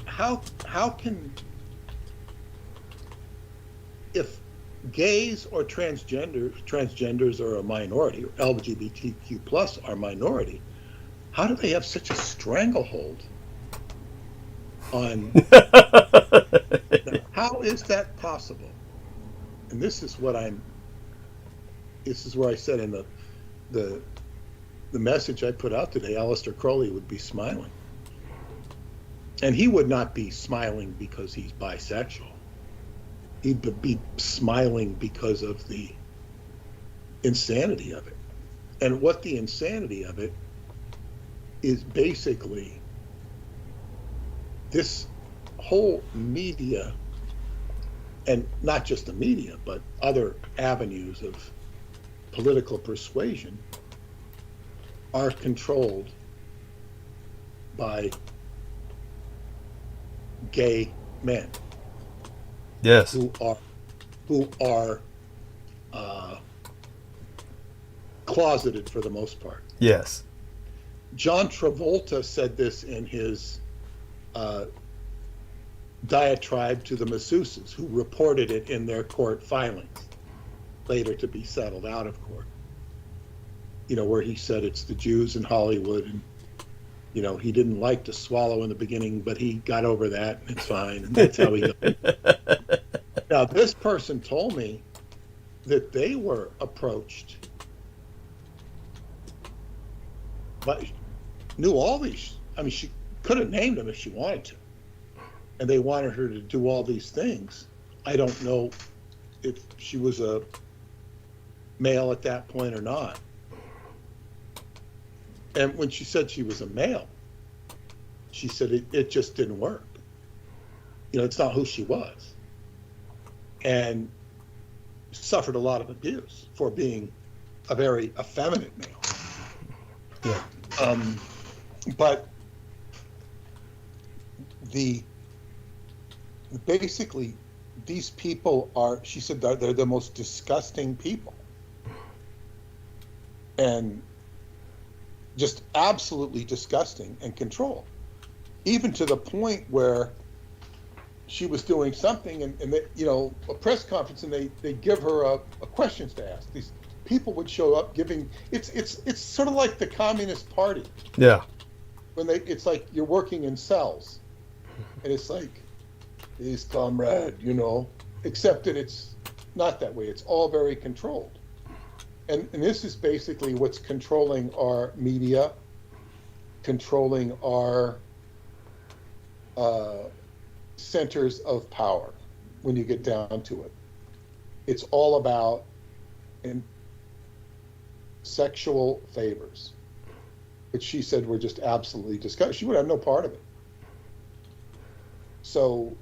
gays or transgenders are a minority, or LGBTQ plus are a minority, how do they have such a stranglehold on? How is that possible? And this is where I said in the message I put out today, Aleister Crowley would be smiling. And he would not be smiling because he's bisexual. He'd be smiling because of the insanity of it. And what the insanity of it is basically this whole media, and not just the media, but other avenues of political persuasion, are controlled by gay men. Yes. Who are closeted for the most part. Yes. John Travolta said this in his diatribe to the masseuses, who reported it in their court filings, later to be settled out of court. You know, where he said it's the Jews in Hollywood, and you know, he didn't like to swallow in the beginning, but he got over that, and it's fine, and that's how he got. Now, this person told me that they were approached, but knew all these. I mean, she could have named them if she wanted to, and they wanted her to do all these things. I don't know if she was a male at that point or not. And when she said she was a male, she said it just didn't work. You know, it's not who she was. And suffered a lot of abuse for being a very effeminate male. Yeah. But basically, these people are, she said, they're the most disgusting people. And just absolutely disgusting and control. Even to the point where she was doing something and they, you know, a press conference, and they give her a questions to ask. These people would show up giving, it's sort of like the Communist Party. Yeah. When it's like you're working in cells, and it's like, "Please, comrade," you know, except that it's not that way. It's all very controlled. And this is basically what's controlling our media, controlling our centers of power when you get down to it. It's all about sexual favors, which she said were just absolutely disgusting. She would have no part of it. So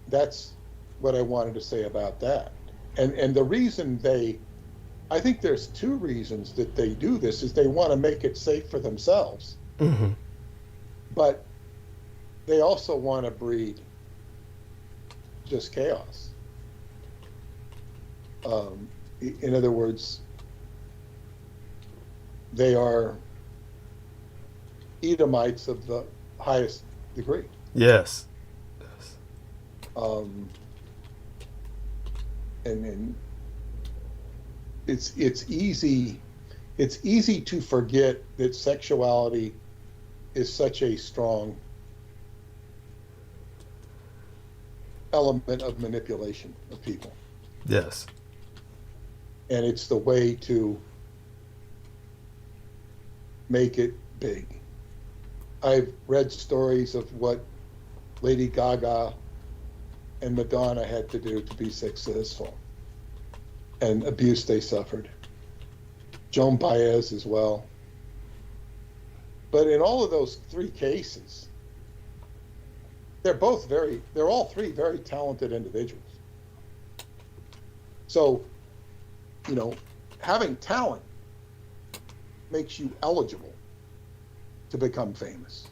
that's what I wanted to say about that. And the reason I think there's two reasons that they do this, is they want to make it safe for themselves. Mm-hmm. But they also want to breed just chaos. In other words, they are Edomites of the highest degree. Yes. And it's easy to forget that sexuality is such a strong element of manipulation of people. Yes. And it's the way to make it big. I've read stories of what Lady Gaga and Madonna had to do to be successful, and abuse they suffered. Joan Baez as well. But in all of those three cases, they're all three very talented individuals. So, you know, having talent makes you eligible to become famous.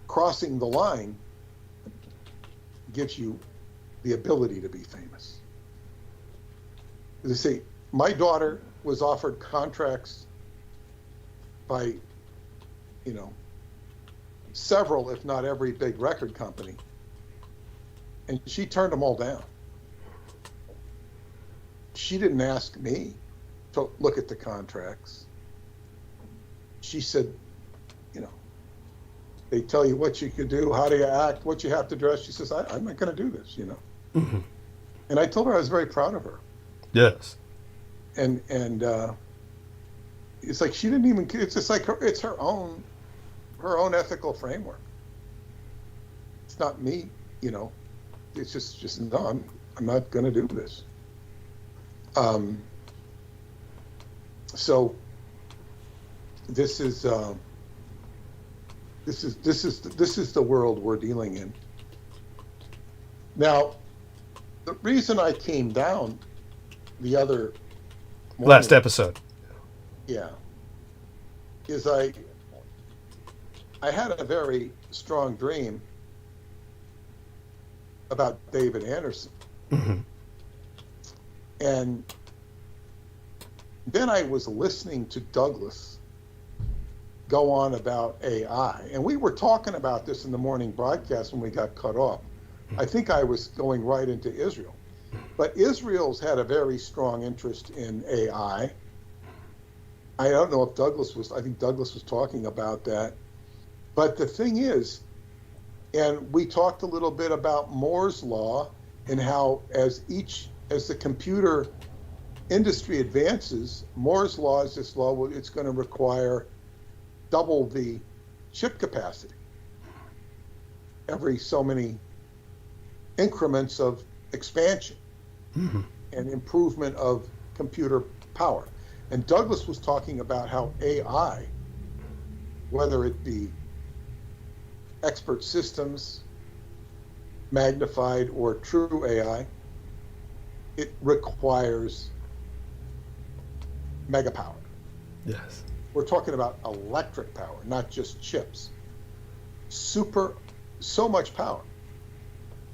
Crossing the line gives you the ability to be famous. As I say, my daughter was offered contracts by, you know, several, if not every big record company, and she turned them all down. She didn't ask me to look at the contracts. She said, you know, they tell you what you could do, how do you act, what you have to dress. She says, I'm not going to do this, you know. Mm-hmm. And I told her I was very proud of her. Yes. And it's like she didn't even, it's just like it's her own ethical framework. It's not me, you know. It's just no, I'm not going to do this. So this is the world we're dealing in. Now, the reason I came down the other morning, last episode, yeah, is I had a very strong dream about David Anderson. mm-hmm. And Then I was listening to Douglas go on about AI. And we were talking about this in the morning broadcast when we got cut off. I think I was going right into Israel. But Israel's had a very strong interest in AI. I don't know if I think Douglas was talking about that. But the thing is, and we talked a little bit about Moore's law and how as the computer industry advances, Moore's law is this law, it's going to require double the chip capacity every so many increments of expansion and improvement of computer power. And Douglas was talking about how AI, whether it be expert systems, magnified or true AI, it requires mega power. Yes. We're talking about electric power, not just chips. So much power.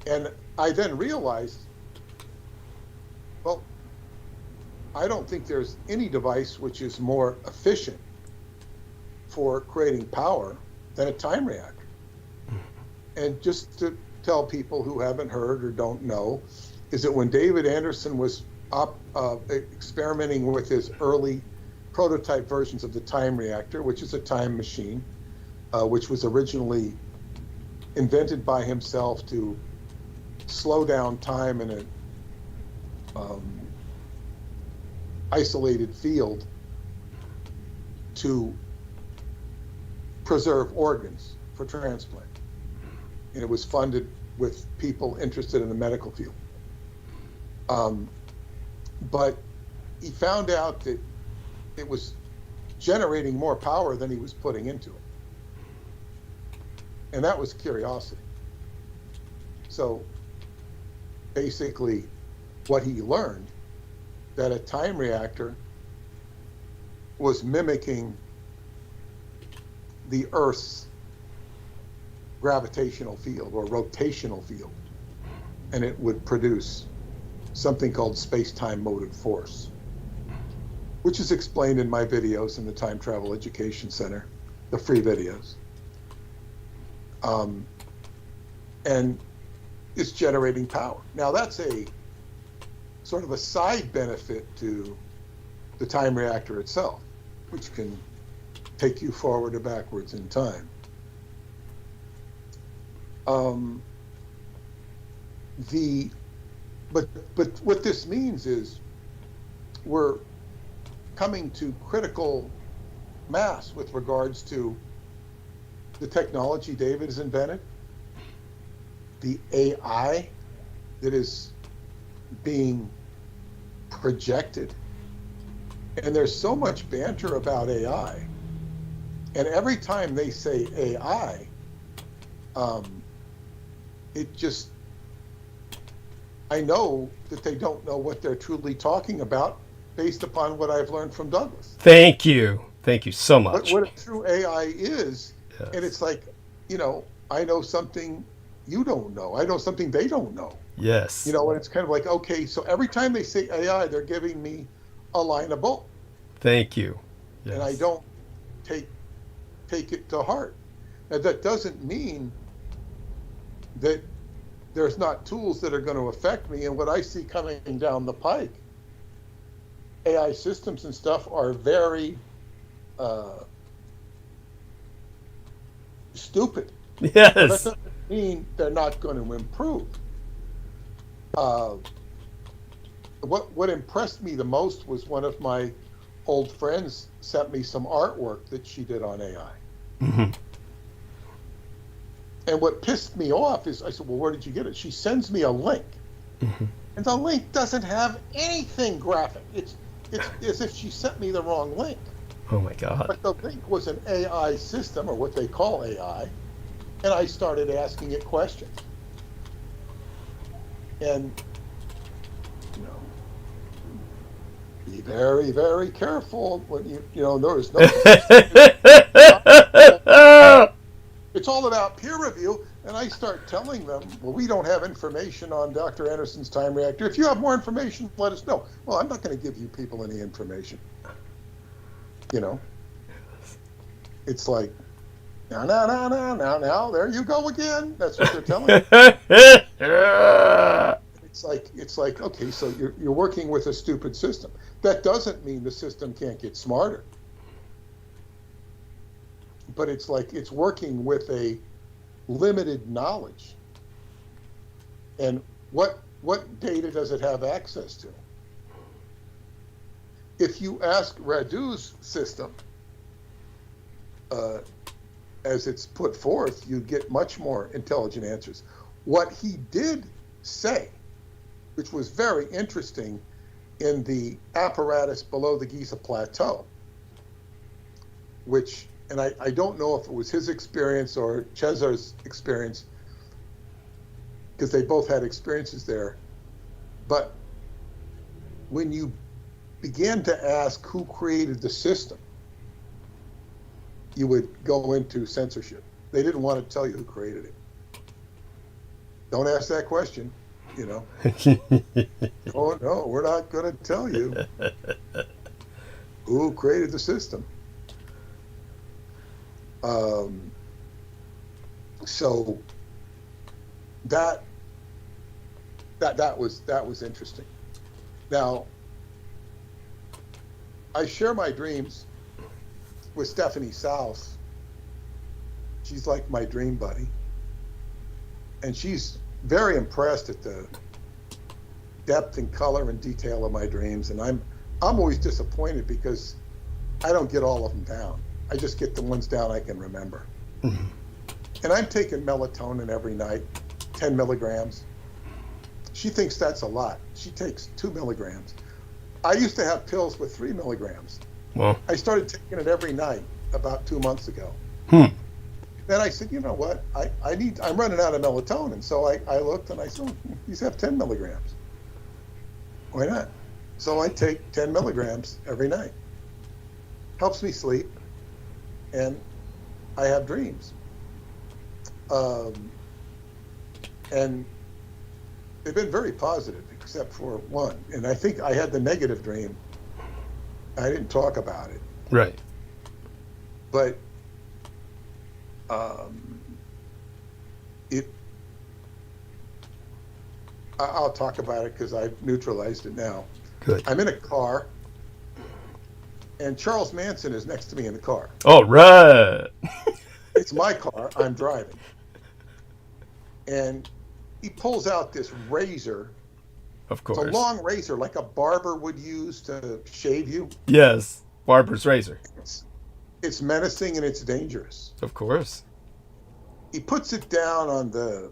And I then realized, well, I don't think there's any device which is more efficient for creating power than a time reactor. And just to tell people who haven't heard or don't know, is that when David Anderson was experimenting with his early prototype versions of the time reactor, which is a time machine, which was originally invented by himself to slow down time in an isolated field to preserve organs for transplant. And it was funded with people interested in the medical field. But he found out that it was generating more power than he was putting into it. And that was curiosity. So basically what he learned, that a time reactor was mimicking the Earth's gravitational field or rotational field, and it would produce something called space-time motive force, which is explained in my videos in the Time Travel Education Center, the free videos. And it's generating power. Now that's a sort of a side benefit to the time reactor itself, which can take you forward or backwards in time. But what this means is we're coming to critical mass with regards to the technology David has invented, the AI that is being projected. And there's so much banter about AI. And every time they say AI, I know that they don't know what they're truly talking about based upon what I've learned from Douglas. Thank you. Thank you so much. What a true AI is, yes. And it's like, I know something you don't know. I know something they don't know. Yes. And it's kind of like, okay, so every time they say AI, they're giving me a line of bull. Thank you. Yes. And I don't take it to heart. Now, that doesn't mean that there's not tools that are going to affect me. And what I see coming down the pike, AI systems and stuff are very stupid. Yes. That doesn't mean they're not going to improve. What impressed me the most was one of my old friends sent me some artwork that she did on AI. Mm-hmm. And what pissed me off is, I said, well, where did you get it? She sends me a link. Mm-hmm. And the link doesn't have anything graphic. It's as if she sent me the wrong link. Oh my God. But the link was an AI system, or what they call AI, and I started asking it questions. And, be very, very careful when there is no... It's all about peer review, and I start telling them, well, we don't have information on Dr. Anderson's time reactor. If you have more information, let us know. Well, I'm not going to give you people any information. You know, it's like, now, there you go again. That's what they're telling you. It's like, okay, so you're working with a stupid system. That doesn't mean the system can't get smarter. But it's like it's working with a limited knowledge. And what data does it have access to? If you ask Radu's system, as it's put forth, you get much more intelligent answers. What he did say, which was very interesting in the apparatus below the Giza Plateau, which, and I don't know if it was his experience or Cezar's experience, because they both had experiences there, but when you began to ask who created the system, you would go into censorship. They didn't want to tell you who created it. Don't ask that question, you know. Oh, no, we're not going to tell you who created the system. So that was interesting. Now, I share my dreams with Stephanie South. She's like my dream buddy. And she's very impressed at the depth and color and detail of my dreams. And I'm always disappointed because I don't get all of them down. I just get the ones down I can remember. Mm-hmm. And I'm taking melatonin every night, 10 milligrams. She thinks that's a lot. She takes 2 milligrams. I used to have pills with 3 milligrams. Well, I started taking it every night about 2 months ago. Then I said, you know what? I'm running out of melatonin. So I looked and I said, these have 10 milligrams. Why not? So I take 10 milligrams every night. Helps me sleep. And I have dreams. And they've been very positive, except for one. And I think I had the negative dream. I didn't talk about it. Right. But I'll talk about it because I've neutralized it now. Good. I'm in a car, and Charles Manson is next to me in the car. All right. It's my car. I'm driving. And he pulls out this razor. Of course. It's a long razor, like a barber would use to shave you. Yes. Barber's razor. It's menacing and it's dangerous. Of course. He puts it down on the,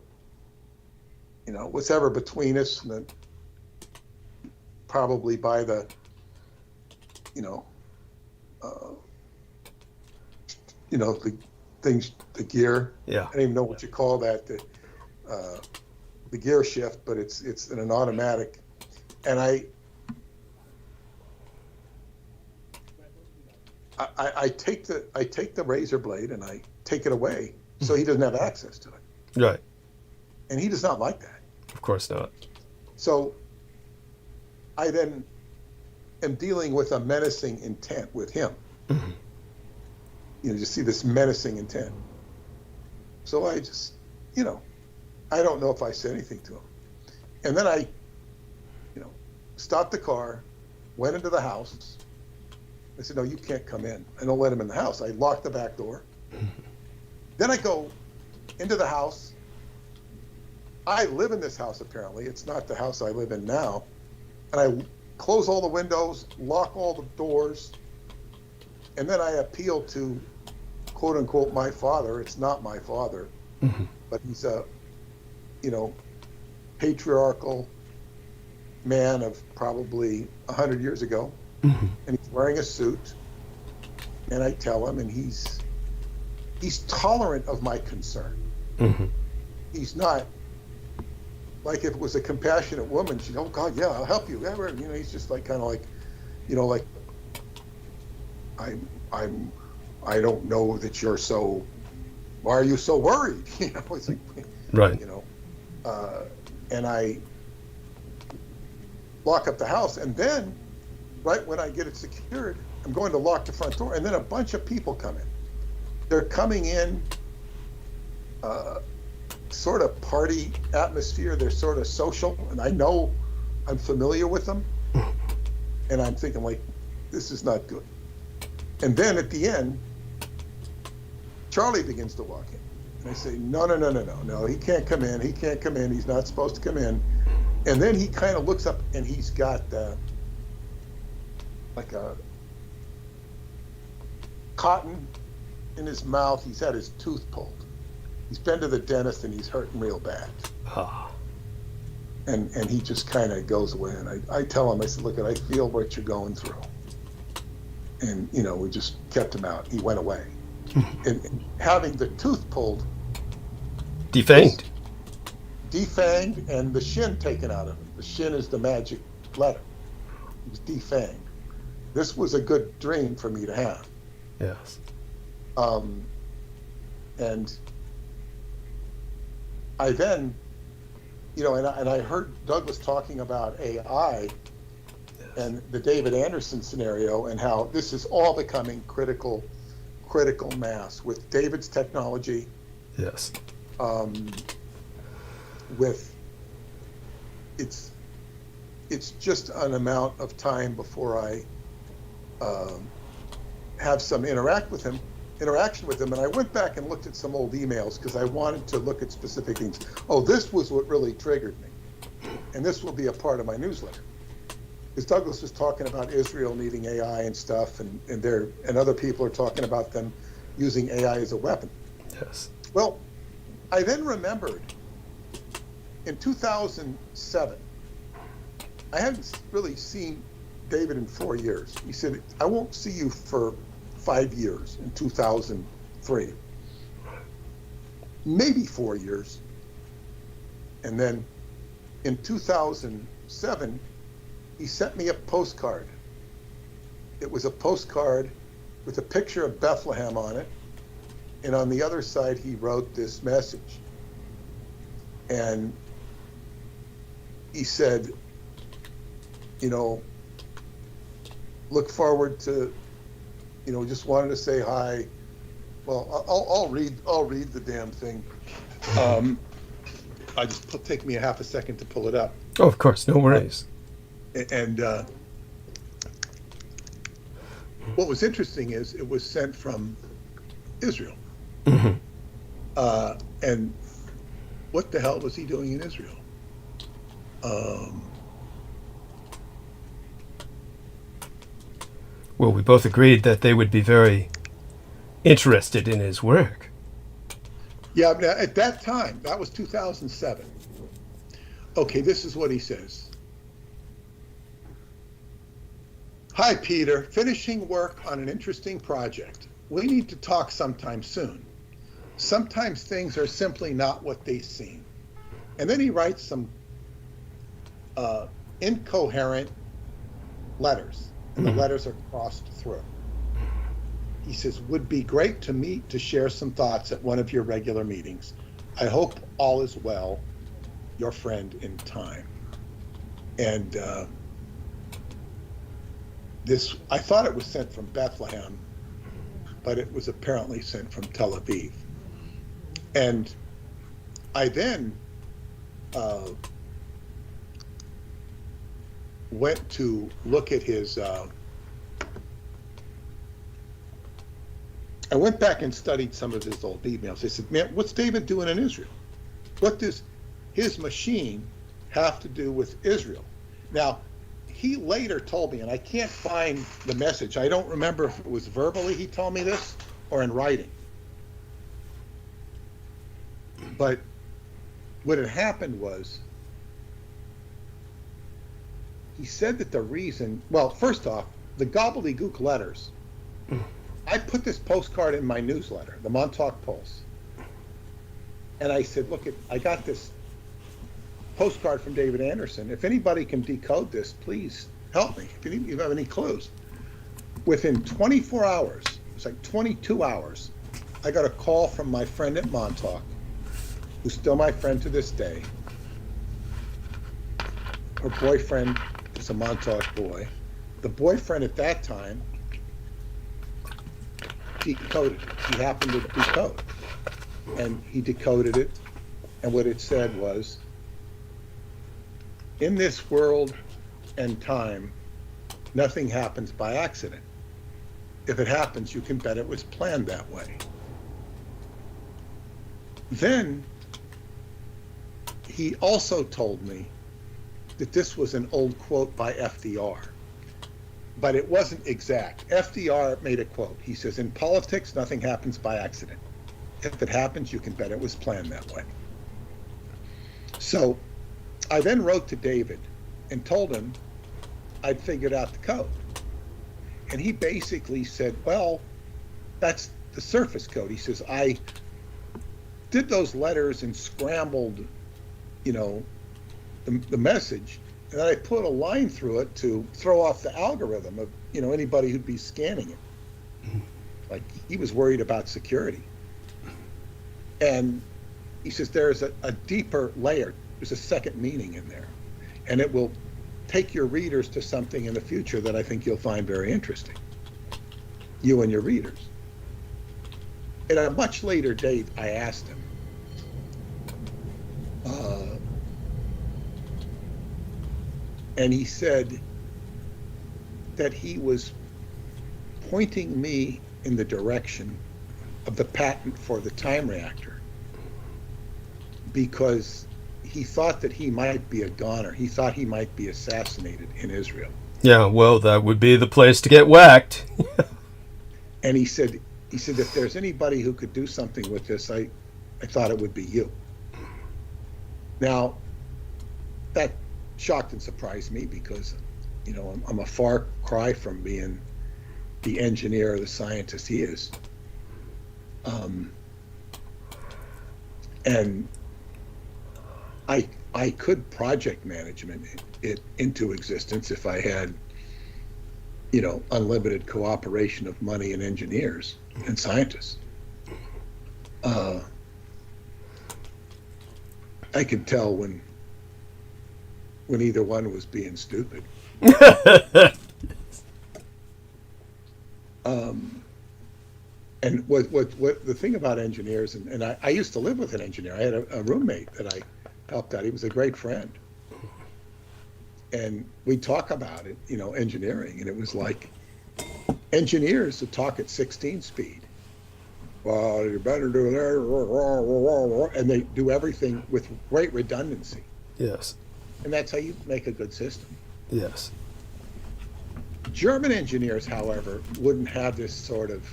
what's ever between us, and then probably by the, the things, the gear. Yeah. I don't even know what you call that, the gear shift, but it's in an automatic. And I take the razor blade and I take it away so he doesn't have access to it. Right. And he does not like that. Of course not. So I then am dealing with a menacing intent with him. Mm-hmm. You see this menacing intent. So I just, I don't know if I said anything to him. And then I, stopped the car, went into the house. I said, no, you can't come in. I don't let him in the house. I locked the back door. Then I go into the house. I live in this house, apparently. It's not the house I live in now. And I close all the windows, lock all the doors. And then I appeal to, quote unquote, my father. It's not my father, but he's a, patriarchal man of probably 100 years ago. And he's wearing a suit. And I tell him, and he's tolerant of my concern. He's not like, if it was a compassionate woman, she'd, oh God, yeah, I'll help you. He's just like, kind of like, like, I don't know that you're so, why are you so worried? It's like, right. And I lock up the house, and then right when I get it secured, I'm going to lock the front door, and then a bunch of people come in. They're coming in, sort of party atmosphere. They're sort of social, and I know I'm familiar with them. And I'm thinking, like, this is not good. And then at the end, Charlie begins to walk in. And I say, no, he can't come in. He can't come in. He's not supposed to come in. And then he kind of looks up, and he's got like a cotton in his mouth. He's had his tooth pulled. He's been to the dentist, and he's hurting real bad. And he just kind of goes away. And I tell him, I said, look, I feel what you're going through. And, we just kept him out. He went away. And having the tooth pulled. Defanged. Defanged, and the shin taken out of him. The shin is the magic letter. It was defanged. This was a good dream for me to have. Yes. And I then, and I heard Douglas talking about AI and the David Anderson scenario, and how this is all becoming critical mass with David's technology. Yes. With it's just an amount of time before I have some interaction with him. And I went back and looked at some old emails because I wanted to look at specific things. Oh, this was what really triggered me, and this will be a part of my newsletter. Because Douglas was talking about Israel needing AI and stuff, and other people are talking about them using AI as a weapon. Yes. Well, I then remembered in 2007, I hadn't really seen David in 4 years. He said, I won't see you for 5 years in 2003. Maybe 4 years. And then in 2007, he sent me a postcard. It was a postcard with a picture of Bethlehem on it. And on the other side, he wrote this message. And he said, look forward to, just wanted to say hi. Well, I'll read the damn thing. Take me a half a second to pull it up. Oh, of course, no worries. And what was interesting is it was sent from Israel. Mm-hmm. And what the hell was he doing in Israel? Well, we both agreed that they would be very interested in his work. Yeah, at that time, that was 2007. Okay, this is what he says. Hi, Peter. Finishing work on an interesting project. We need to talk sometime soon. Sometimes things are simply not what they seem. And then he writes some incoherent letters, and the letters are crossed through. He says, would be great to meet to share some thoughts at one of your regular meetings. I hope all is well. Your friend in time. And I thought it was sent from Bethlehem, but it was apparently sent from Tel Aviv. And I then went to look at his, I went back and studied some of his old emails. I said, man, what's David doing in Israel? What does his machine have to do with Israel? Now, he later told me, and I can't find the message. I don't remember if it was verbally he told me this or in writing. But what had happened was, he said that the reason, well, first off, the gobbledygook letters, I put this postcard in my newsletter, the Montauk Pulse. And I said, look, I got this postcard from David Anderson. If anybody can decode this, please help me. If you have any clues. Within 24 hours, it was like 22 hours, I got a call from my friend at Montauk, who's still my friend to this day. Her boyfriend is a Montauk boy. The boyfriend at that time decoded it. He happened to decode. And he decoded it, and what it said was, in this world and time, nothing happens by accident. If it happens, you can bet it was planned that way. Then he also told me that this was an old quote by FDR, but it wasn't exact. FDR made a quote. He says, in politics, nothing happens by accident. If it happens, you can bet it was planned that way. So I then wrote to David and told him I'd figured out the code. And he basically said, well, that's the surface code. He says, I did those letters and scrambled, the message, and then I put a line through it to throw off the algorithm of, anybody who'd be scanning it. Like, he was worried about security. And he says, there's a deeper layer. There's a second meaning in there. And it will take your readers to something in the future that I think you'll find very interesting. You and your readers. At a much later date, I asked him, and he said that he was pointing me in the direction of the patent for the time reactor because he thought that he might be a goner. He thought he might be assassinated in Israel. Yeah, well, that would be the place to get whacked. And he said, if there's anybody who could do something with this, I thought it would be you. Now, that shocked and surprised me because, I'm a far cry from being the engineer or the scientist he is. And I could project management it into existence if I had, unlimited cooperation of money and engineers and scientists. I could tell when either one was being stupid. And what the thing about engineers, and I used to live with an engineer. I had a roommate that I helped out. He was a great friend. And we'd talk about it, engineering, and it was like engineers would talk at 16 speed. Well, you better do that, and they do everything with great redundancy. Yes. And that's how you make a good system. Yes. German engineers, however, wouldn't have this sort of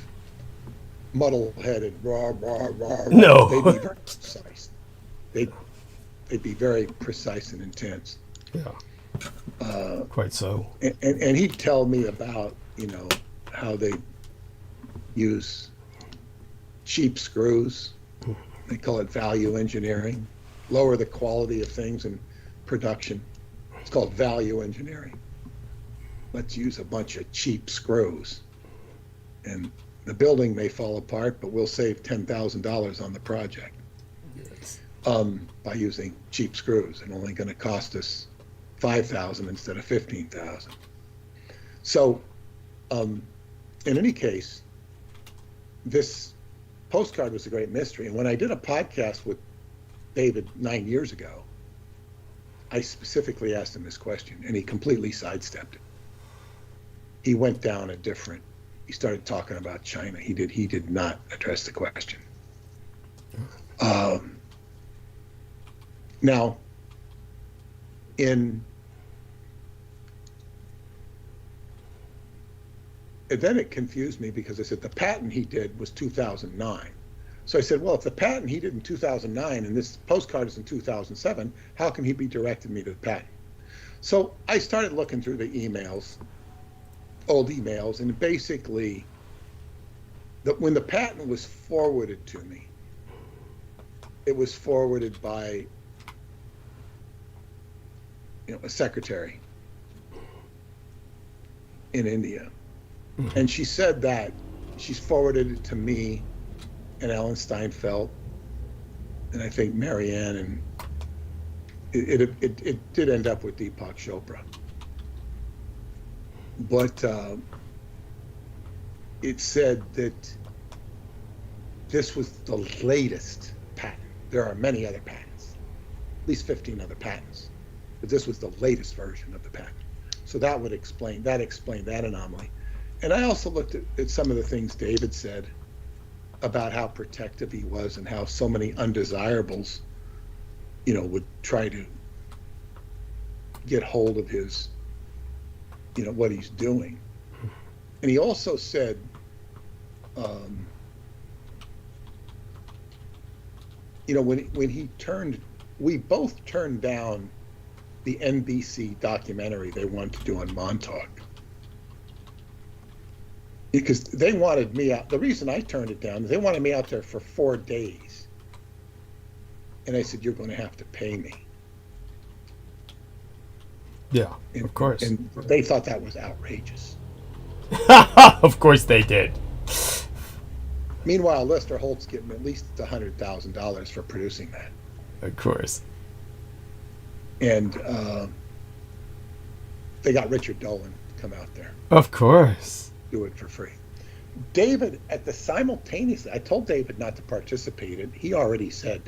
muddle-headed No. They'd be very precise. They'd be very precise and intense. Yeah. Quite so. And he'd tell me about, how they use cheap screws. They call it value engineering. Lower the quality of things in production. It's called value engineering. Let's use a bunch of cheap screws. And the building may fall apart, but we'll save $10,000 on the project. Yes. By using cheap screws, and only going to cost us $5,000 instead of $15,000. So, in any case, this postcard was a great mystery. And when I did a podcast with David 9 years ago, I specifically asked him this question, and he completely sidestepped it. He went down he started talking about China. He did not address the question. Now, then it confused me because I said the patent he did was 2009. So I said, well, if the patent he did in 2009 and this postcard is in 2007, how can he be directing me to the patent? So I started looking through the old emails, and basically, when the patent was forwarded to me, it was forwarded by a secretary in India. And she said that she's forwarded it to me and Alan Steinfeld, and I think Marianne, and it did end up with Deepak Chopra. But it said that this was the latest patent. There are many other patents, at least 15 other patents, but this was the latest version of the patent. So that would explain that anomaly. And I also looked at some of the things David said about how protective he was and how so many undesirables, would try to get hold of his, what he's doing. And he also said, when we both turned down the NBC documentary they wanted to do on Montauk, because they wanted me out. The reason I turned it down, they wanted me out there for 4 days. And I said, you're going to have to pay me. Yeah, of course. And they thought that was outrageous. Of course they did. Meanwhile, Lester Holt's getting at least $100,000 for producing that. Of course. And they got Richard Dolan to come out there. Of course. Do it for free. David, simultaneously, I told David not to participate, and he already said,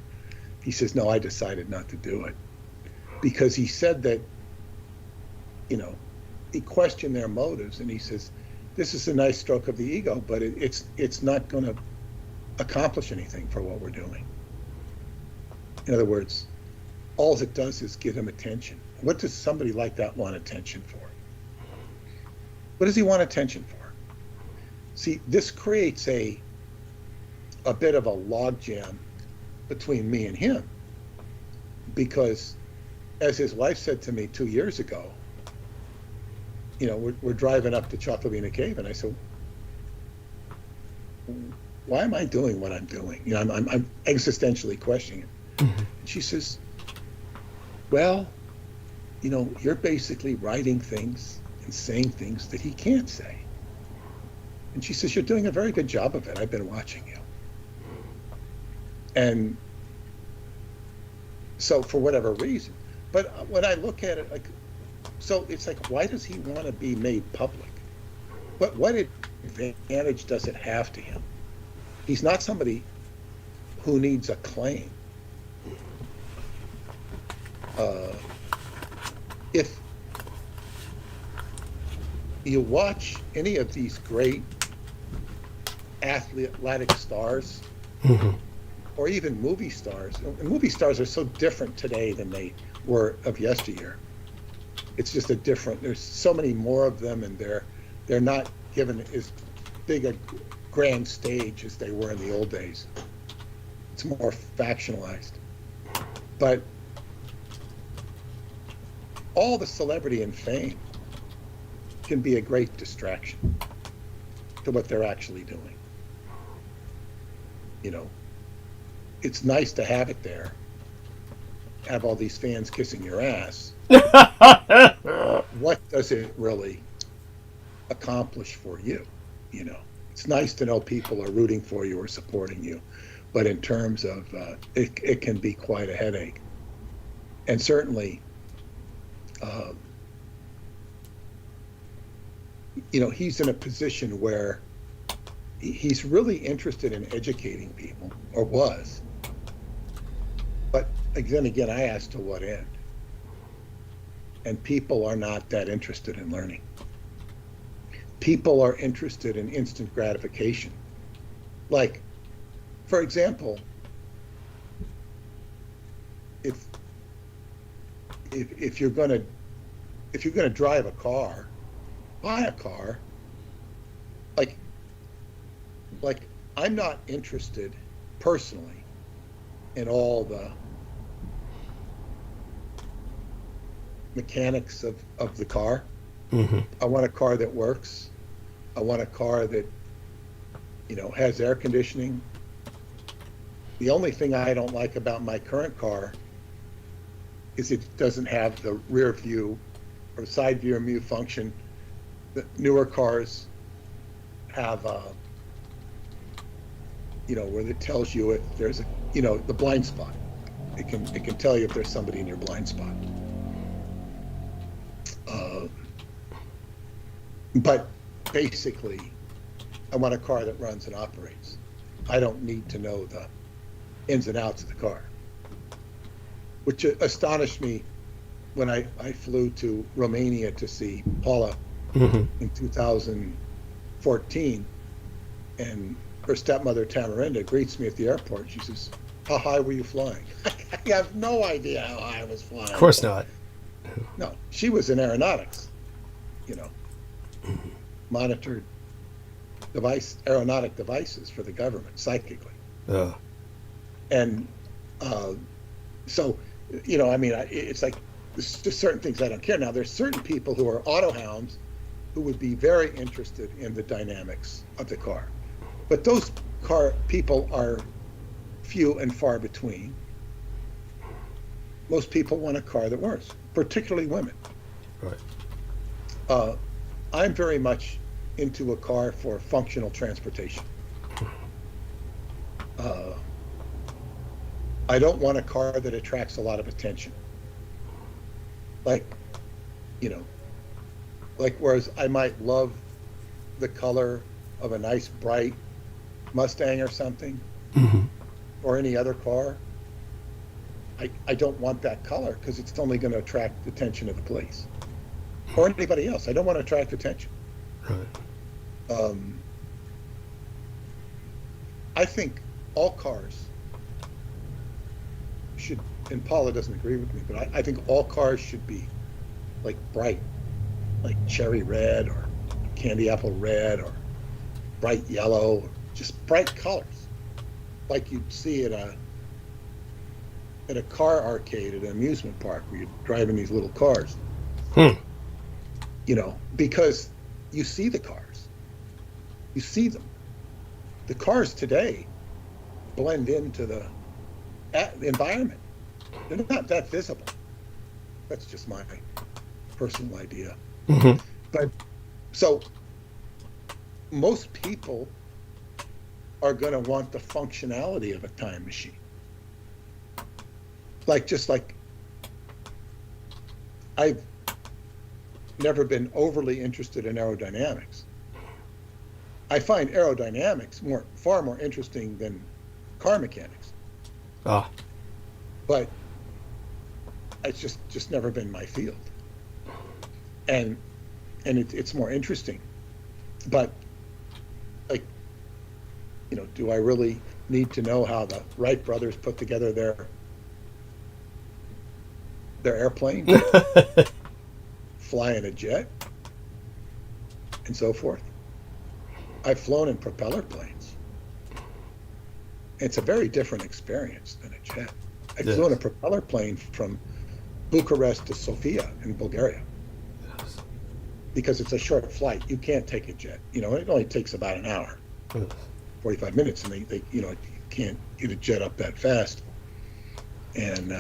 he says, no, I decided not to do it. Because he said that, he questioned their motives, and he says, this is a nice stroke of the ego, but it's not going to accomplish anything for what we're doing. In other words, all it does is give him attention. What does somebody like that want attention for? What does he want attention for? See, this creates a bit of a logjam between me and him, because as his wife said to me 2 years ago, we're driving up to Choclovina Cave, and I said, why am I doing what I'm doing? I'm existentially questioning it. Mm-hmm. And she says, well, you're basically writing things and saying things that he can't say. And she says, you're doing a very good job of it. I've been watching you. And so for whatever reason, but when I look at it, so it's like, why does he want to be made public? What advantage does it have to him? He's not somebody who needs a claim. If you watch any of these great athletic stars, mm-hmm. or even movie stars, and movie stars are so different today than they were of yesteryear. It's just there's so many more of them, and they're not given as big a grand stage as they were in the old days. It's more factionalized. But all the celebrity and fame can be a great distraction to what they're actually doing. It's nice to have it there, have all these fans kissing your ass. What does it really accomplish for you? It's nice to know people are rooting for you or supporting you, but in terms of it can be quite a headache. And certainly, he's in a position where he's really interested in educating people, or was. But again, I asked to what end? And people are not that interested in learning. People are interested in instant gratification. Like, for example, if you're gonna drive a car, buy a car. Like I'm not interested personally in all the mechanics of the car. Mm-hmm. I want a car that works. I want a car that has air conditioning. The only thing I don't like about my current car is it doesn't have the rear view or side view function. The newer cars have where it tells you if there's the blind spot. It can tell you if there's somebody in your blind spot. But basically, I want a car that runs and operates. I don't need to know the ins and outs of the car, which astonished me when I flew to Romania to see Paula in 2014, and her stepmother Tamarinda greets me at the airport. She says, "How high were you flying?" I have no idea how high I was flying. Of course not. No, she was in aeronautics, monitored aeronautic devices for the government psychically. And so, it's like, there's just certain things I don't care. Now, there's certain people who are auto hounds who would be very interested in the dynamics of the car. But those people are few and far between. Most people want a car that works, particularly women. Right. I'm very much into a car for functional transportation. I don't want a car that attracts a lot of attention. Whereas I might love the color of a nice bright Mustang or something, or any other car, I don't want that color because it's only going to attract the attention of the police or anybody else. I don't want to attract attention. Right. I think all cars should, and Paula doesn't agree with me, but I think all cars should be like bright, like cherry red or candy apple red or bright yellow, or just bright colors, like you'd see at a car arcade at an amusement park where you're driving these little cars. Because you see the cars. You see them. The cars today blend into the environment. They're not that visible. That's just my personal idea. But so most people are going to want the functionality of a time machine. Just like I've never been overly interested in aerodynamics. I find aerodynamics far more interesting than car mechanics. But it's just never been my field. And it's more interesting. But do I really need to know how the Wright brothers put together their airplane, fly in a jet, and so forth? I've flown in propeller planes. It's a very different experience than a jet. I flew in a propeller plane from Bucharest to Sofia in Bulgaria. Because it's a short flight. You can't take a jet. It only takes about an hour, 45 minutes, and they you can't get a jet up that fast. And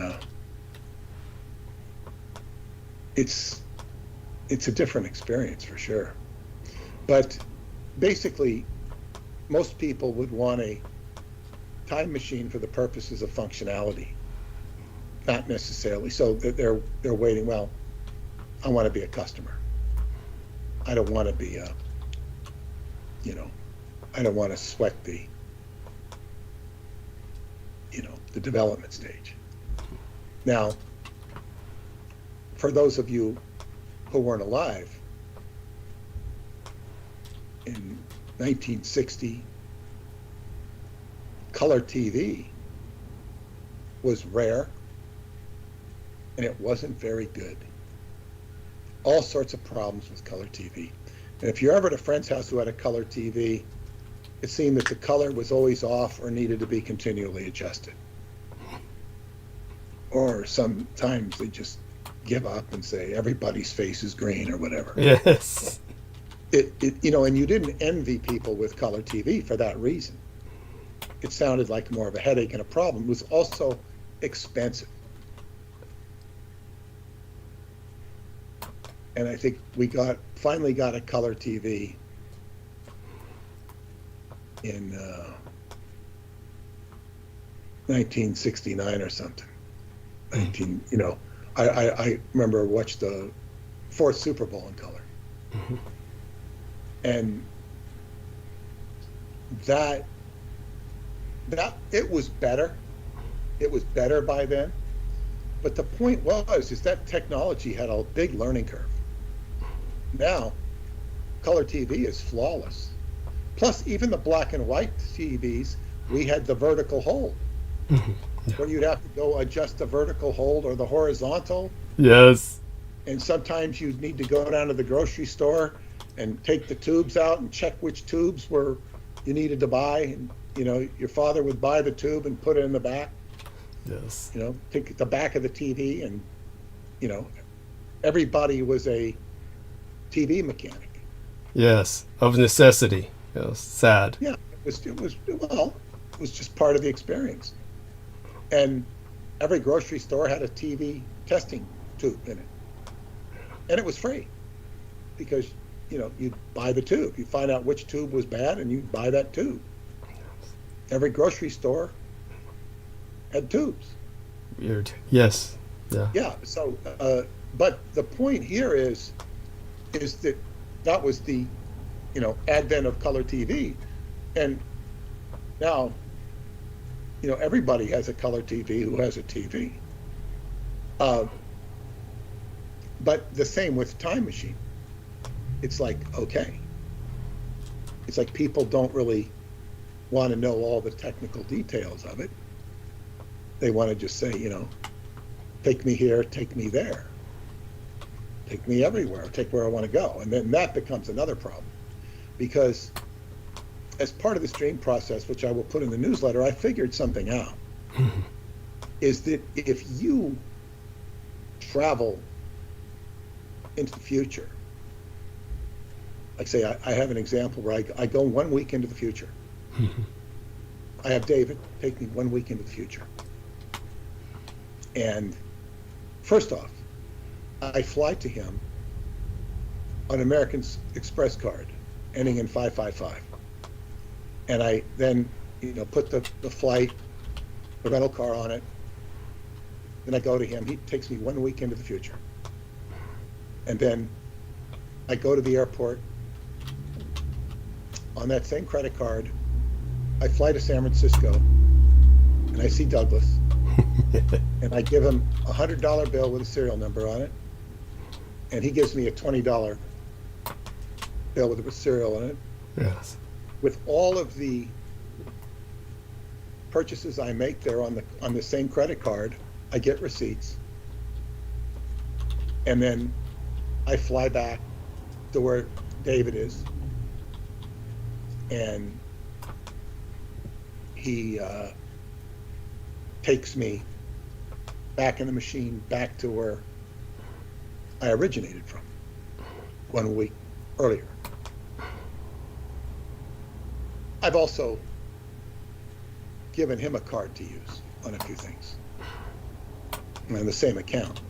it's a different experience for sure. But basically, most people would want a time machine for the purposes of functionality, not necessarily. So they're waiting. Well, I want to be a customer. I don't want to be I don't want to sweat the development stage. Now, for those of you who weren't alive, in 1960, color TV was rare, and it wasn't very good. All sorts of problems with color TV. And if you're ever at a friend's house who had a color TV, it seemed that the color was always off or needed to be continually adjusted. Or sometimes they just give up and say everybody's face is green or whatever. Yes. And you didn't envy people with color TV for that reason. It sounded like more of a headache and a problem. It was also expensive. And I think we finally got a color TV in 1969 or something. I remember watched the 4th Super Bowl in color. And that that it was better. It was better by then. But the point was, is that technology had a big learning curve. Now, color TV is flawless. Plus, even the black and white TVs, we had the vertical hold, where you'd have to go adjust the vertical hold or the horizontal. Yes. And sometimes you'd need to go down to the grocery store and take the tubes out and check which tubes were you needed to buy. And, you know, your father would buy the tube and put it in the back. Yes. You know, take the back of the TV, and, you know, everybody was a TV mechanic. Yes, of necessity. Yes, sad. Yeah, it was just part of the experience. And every grocery store had a TV testing tube in it. And it was free because, you know, you'd buy the tube. You find out which tube was bad and you buy that tube. Every grocery store had tubes. Weird. Yes. Yeah. Yeah. So, but the point here is that was the, you know, advent of color TV, and now, you know, everybody has a color TV who has a TV. But the same with Time Machine. It's like, okay. It's like people don't really want to know all the technical details of it. They want to just say, you know, take me here, take me there. Take me everywhere, take where I want to go. And then that becomes another problem. Because as part of the stream process, which I will put in the newsletter, I figured something out. Is that if you travel into the future, like say, I have an example where I go 1 week into the future. I have David take me 1 week into the future. And first off, I fly to him on American Express card, ending in 555. And I then, you know, put the flight, the rental car on it. Then I go to him. He takes me 1 week into the future. And then I go to the airport on that same credit card. I fly to San Francisco and I see Douglas. And I give him a $100 bill with a serial number on it. And he gives me a $20 bill with a serial on it. Yes. With all of the purchases I make there on the same credit card, I get receipts. And then I fly back to where David is. And he takes me back in the machine, back to where I originated from 1 week earlier. I've also given him a card to use on a few things, and the same account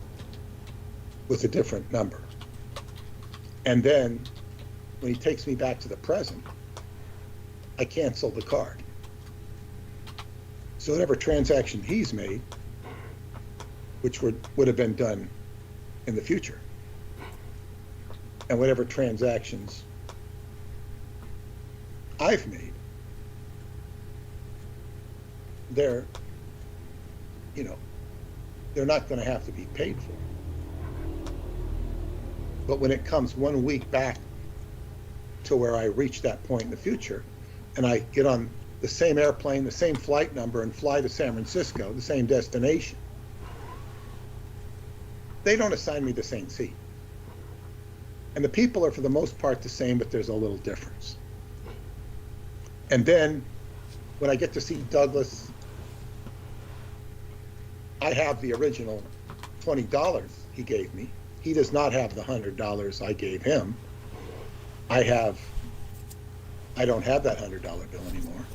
with a different number. And then when he takes me back to the present, I cancel the card. So whatever transaction he's made, which would have been done in the future, and whatever transactions I've made, they're not going to have to be paid for. But when it comes 1 week back to where I reach that point in the future, and I get on the same airplane, the same flight number, and fly to San Francisco, the same destination, they don't assign me the same seat. And the people are for the most part the same, but there's a little difference. And then when I get to see Douglas, I have the original $20 he gave me. He does not have the $100 I gave him. I don't have that $100 bill anymore.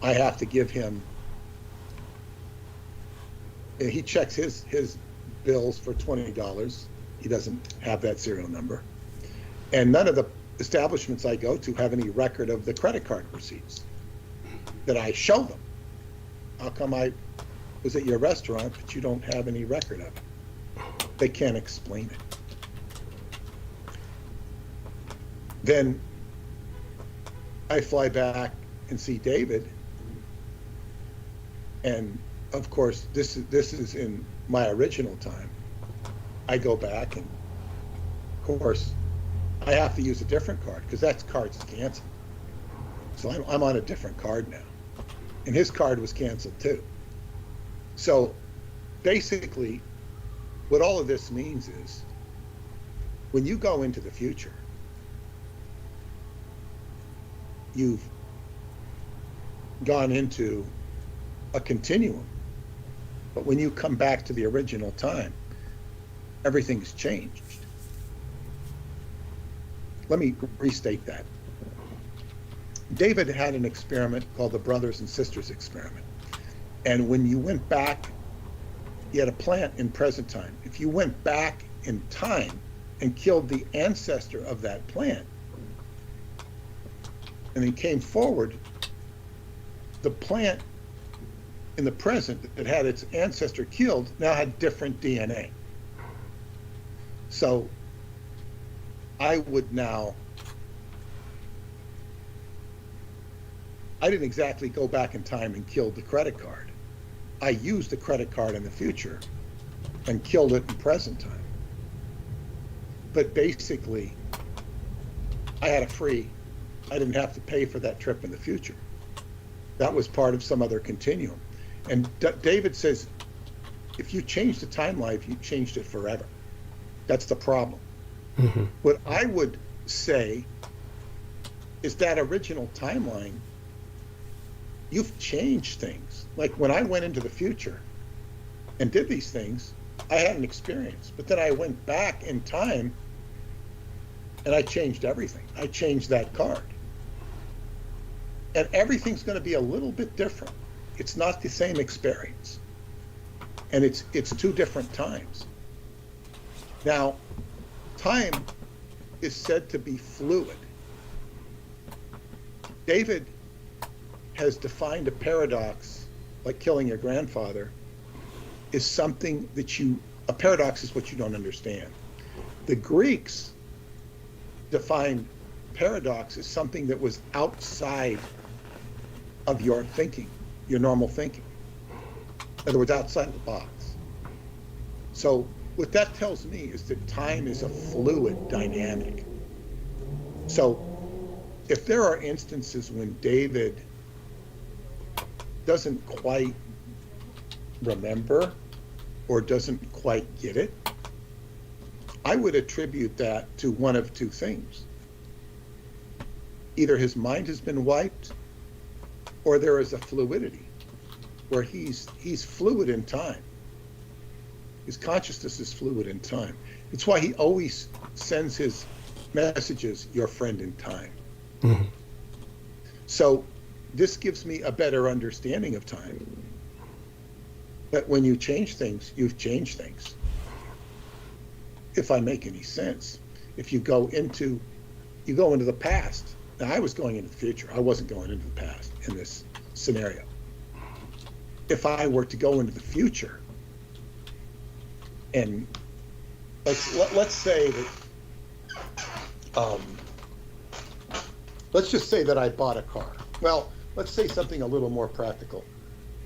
I have to give him, he checks his bills for $20. He doesn't have that serial number. And none of the establishments I go to have any record of the credit card receipts that I show them. How come I was at your restaurant, but you don't have any record of it? They can't explain it. Then I fly back and see David, And of course, this is in my original time. I go back, and of course, I have to use a different card because that card's canceled. So I'm on a different card now, and his card was canceled too. So basically, what all of this means is, when you go into the future, you've gone into a continuum. But when you come back to the original time, everything's changed. Let me restate that. David had an experiment called the brothers and sisters experiment. And when you went back, you had a plant in present time. If you went back in time and killed the ancestor of that plant, and then came forward, the plant in the present that had its ancestor killed now had different DNA. So I would now, I didn't exactly go back in time and kill the credit card. I used the credit card in the future and killed it in present time. But basically, I had a free, I didn't have to pay for that trip in the future. That was part of some other continuum. And David says, if you change the timeline, you changed it forever. That's the problem. Mm-hmm. What I would say is that original timeline, you've changed things. Like when I went into the future and did these things, I had an experience, but then I went back in time and I changed everything. I changed that card. And everything's going to be a little bit different. It's not the same experience. And it's two different times. Now, time is said to be fluid. David has defined a paradox, like killing your grandfather, is something that a paradox is what you don't understand. The Greeks defined paradox as something that was outside of your thinking, your normal thinking. In other words, outside of the box. So what that tells me is that time is a fluid dynamic. So if there are instances when David doesn't quite remember or doesn't quite get it, I would attribute that to one of two things. Either his mind has been wiped, or there is a fluidity where he's fluid in time. His consciousness is fluid in time. It's why he always sends his messages, your friend in time. Mm-hmm. So this gives me a better understanding of time. That when you change things, you've changed things. If I make any sense. If you go into the past. Now I was going into the future. I wasn't going into the past in this scenario. If I were to go into the future, and let's say that, let's just say that I bought a car. Well, let's say something a little more practical.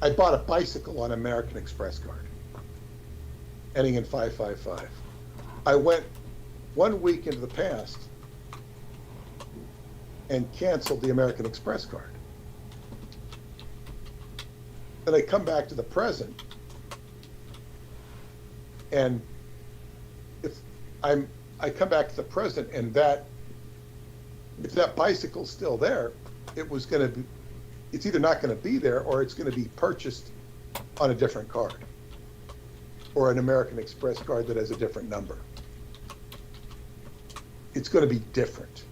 I bought a bicycle on American Express card, ending in 555. I went 1 week into the past and canceled the American Express card. Then I come back to the present, and if I come back to the present, and if that bicycle's still there, it's either not going to be there, or it's going to be purchased on a different card, or an American Express card that has a different number. It's going to be different.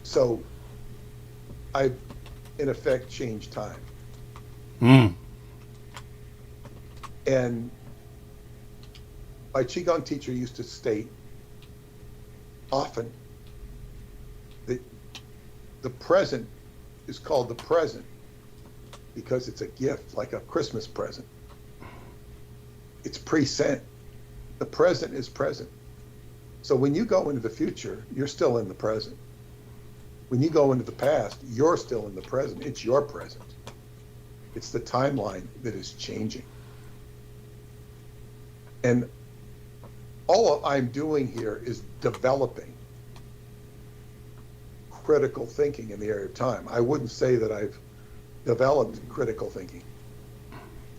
So I, in effect, changed time. Mm. And my Qigong teacher used to state often that the present is called the present because it's a gift, like a Christmas present. It's present. The present is present. So when you go into the future, you're still in the present. When you go into the past, you're still in the present. It's your present. It's the timeline that is changing. And all I'm doing here is developing critical thinking in the area of time. I wouldn't say that I've developed critical thinking.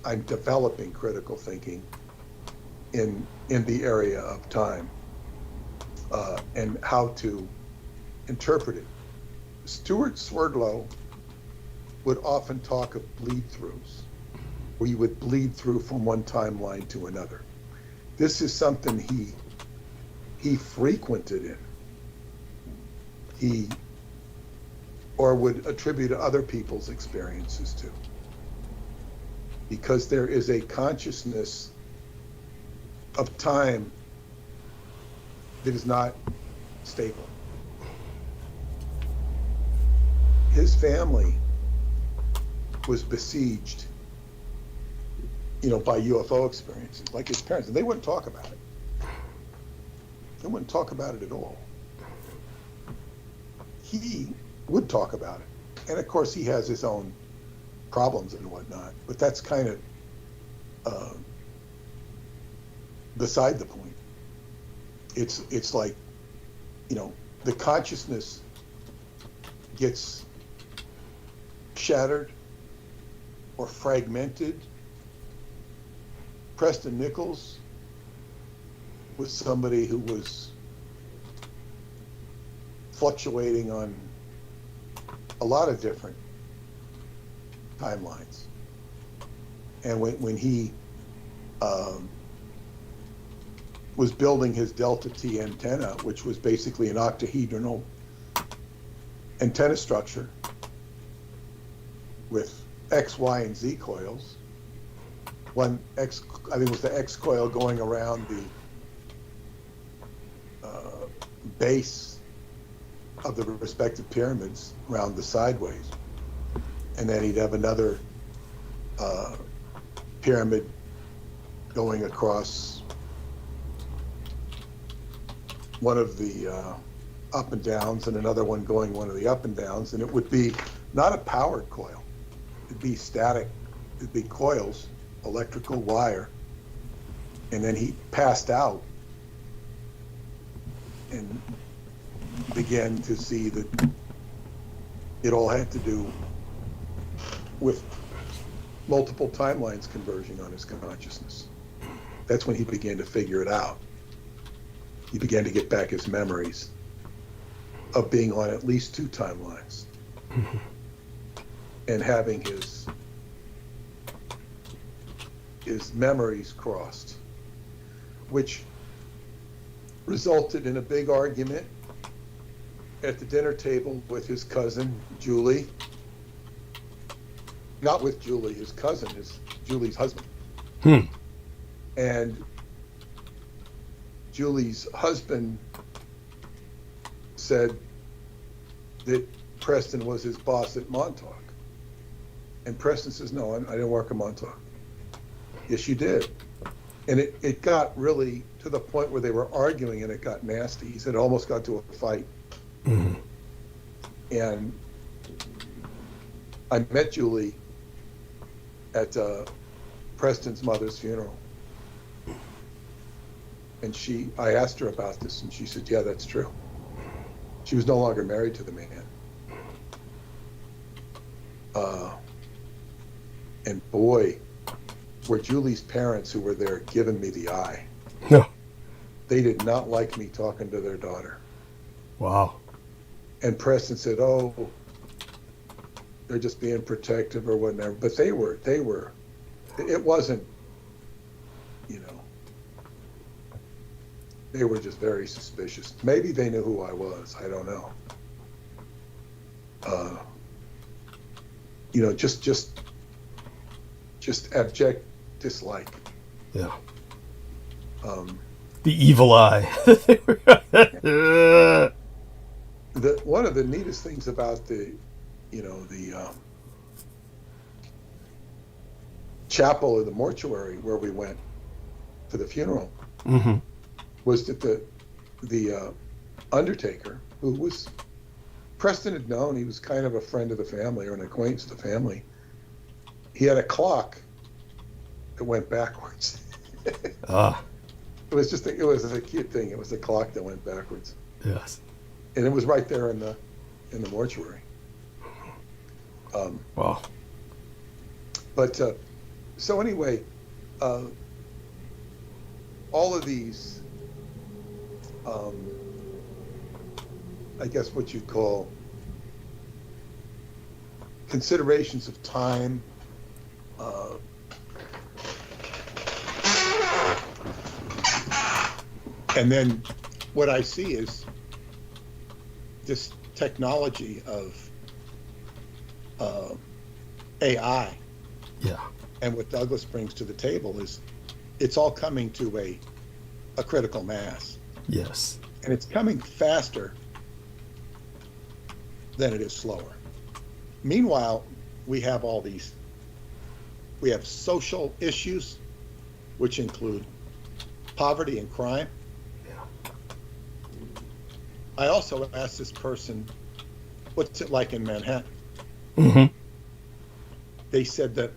I'm developing critical thinking in the area of time and how to interpret it. Stuart Swerdlow would often talk of bleed-throughs, where you would bleed through from one timeline to another. This is something he frequented in. He or would attribute other people's experiences to. Because there is a consciousness of time that is not stable. His family was besieged, by UFO experiences, like his parents, and they wouldn't talk about it. They wouldn't talk about it at all. He would talk about it. And of course, he has his own problems and whatnot, but that's kind of beside the point. It's like, the consciousness gets shattered or fragmented. Preston Nichols was somebody who was fluctuating on a lot of different timelines. And when he was building his Delta T antenna, which was basically an octahedral antenna structure with X, Y, and Z coils, one X, I think it was the X coil going around the base of the respective pyramids around the sideways. And then he'd have another pyramid going across one of the up and downs, and another one going one of the up and downs, and it would be not a powered coil. It'd be static. It'd be coils, electrical wire, and then he passed out and began to see that it all had to do with multiple timelines converging on his consciousness. That's when he began to figure it out. He began to get back his memories of being on at least two timelines and having his memories crossed, which resulted in a big argument at the dinner table with his cousin, Julie. Not with Julie, his cousin, Julie's husband. And Julie's husband said that Preston was his boss at Montauk. And Preston says, no, I didn't work at Montauk. Yes, you did. And it got really to the point where they were arguing and it got nasty. He said it almost got to a fight. And I met Julie at Preston's mother's funeral. And I asked her about this, and she said, yeah, that's true. She was no longer married to the man. And boy, were Julie's parents who were there giving me the eye. No. They did not like me talking to their daughter. Wow. And Preston said, oh, they're just being protective or whatever. But they were, it wasn't, they were just very suspicious. Maybe they knew who I was. I don't know. Just abject dislike. Yeah. The evil eye. One of the neatest things about the chapel or the mortuary where we went for the funeral was that the undertaker, who was Preston had known, he was kind of a friend of the family or an acquaintance of the family. he had a clock that went backwards. Ah. It was just it was a cute thing. It was a clock that went backwards. Yes. And it was right there in the mortuary. Wow. But so anyway, all of these, I guess what you'd call considerations of time, and then what I see is this technology of AI. Yeah. And what Douglas brings to the table is it's all coming to a critical mass. Yes. And it's coming faster than it is slower. Meanwhile, we have social issues, which include poverty and crime. Yeah. I also asked this person, what's it like in Manhattan? Mm-hmm. They said that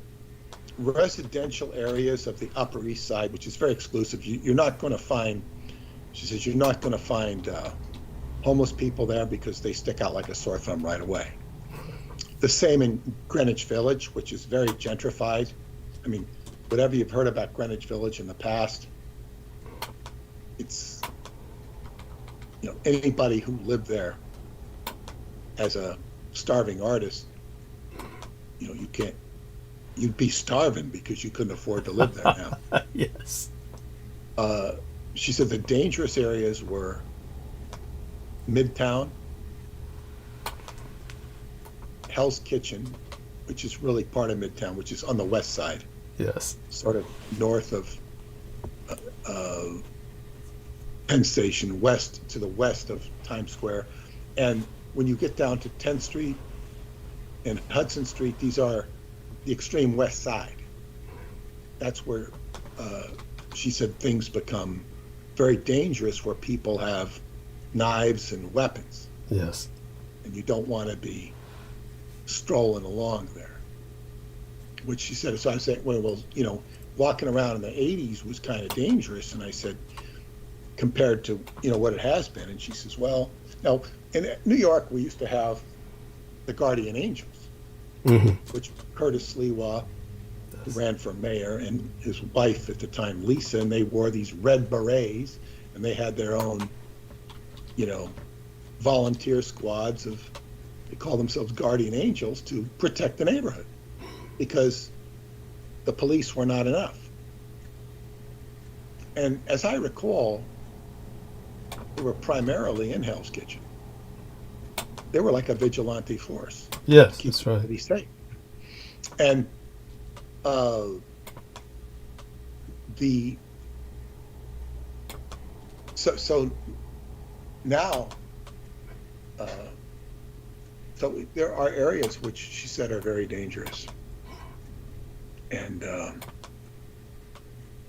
residential areas of the Upper East Side, which is very exclusive, you're not going to find, she says, you're not going to find homeless people there because they stick out like a sore thumb right away. The same in Greenwich Village, which is very gentrified. I mean, whatever you've heard about Greenwich Village in the past, it's, anybody who lived there as a starving artist, you'd be starving because you couldn't afford to live there now. Yes. She said the dangerous areas were Midtown, Hell's Kitchen, which is really part of Midtown, which is on the west side. Yes. Sort of north of Penn Station, to the west of Times Square. And when you get down to 10th Street and Hudson Street, these are the extreme west side. That's where she said things become very dangerous, where people have knives and weapons. Yes. And you don't want to be strolling along there, which she said. So I said, well, walking around in the 80s was kind of dangerous. And I said, compared to, what it has been. And she says, well, now in New York, we used to have the Guardian Angels, Mm-hmm. which Curtis Sliwa, who ran for mayor, and his wife at the time, Lisa, and they wore these red berets, and they had their own, volunteer squads they call themselves Guardian Angels, to protect the neighborhood because the police were not enough. And as I recall, they were primarily in Hell's Kitchen. They were like a vigilante force. Yes, that's right. To be safe. And so now, so there are areas which she said are very dangerous, and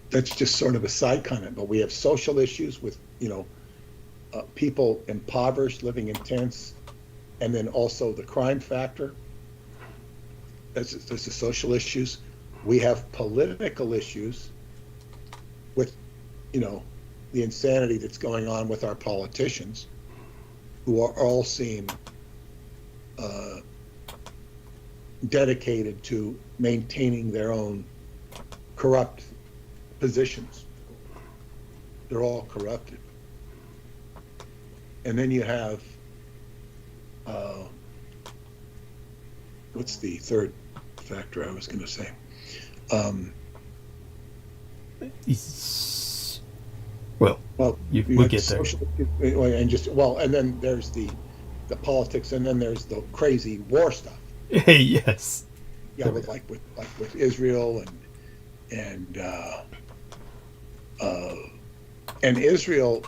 that's just sort of a side comment. But we have social issues with people impoverished, living in tents, and then also the crime factor. There's the social issues. We have political issues with, the insanity that's going on with our politicians, who all seem dedicated to maintaining their own corrupt positions. They're all corrupted. And then you have, what's the third factor I was going to say? We'll get there. And then there's the politics, and then there's the crazy war stuff. Yes. Yeah, with Israel and Israel.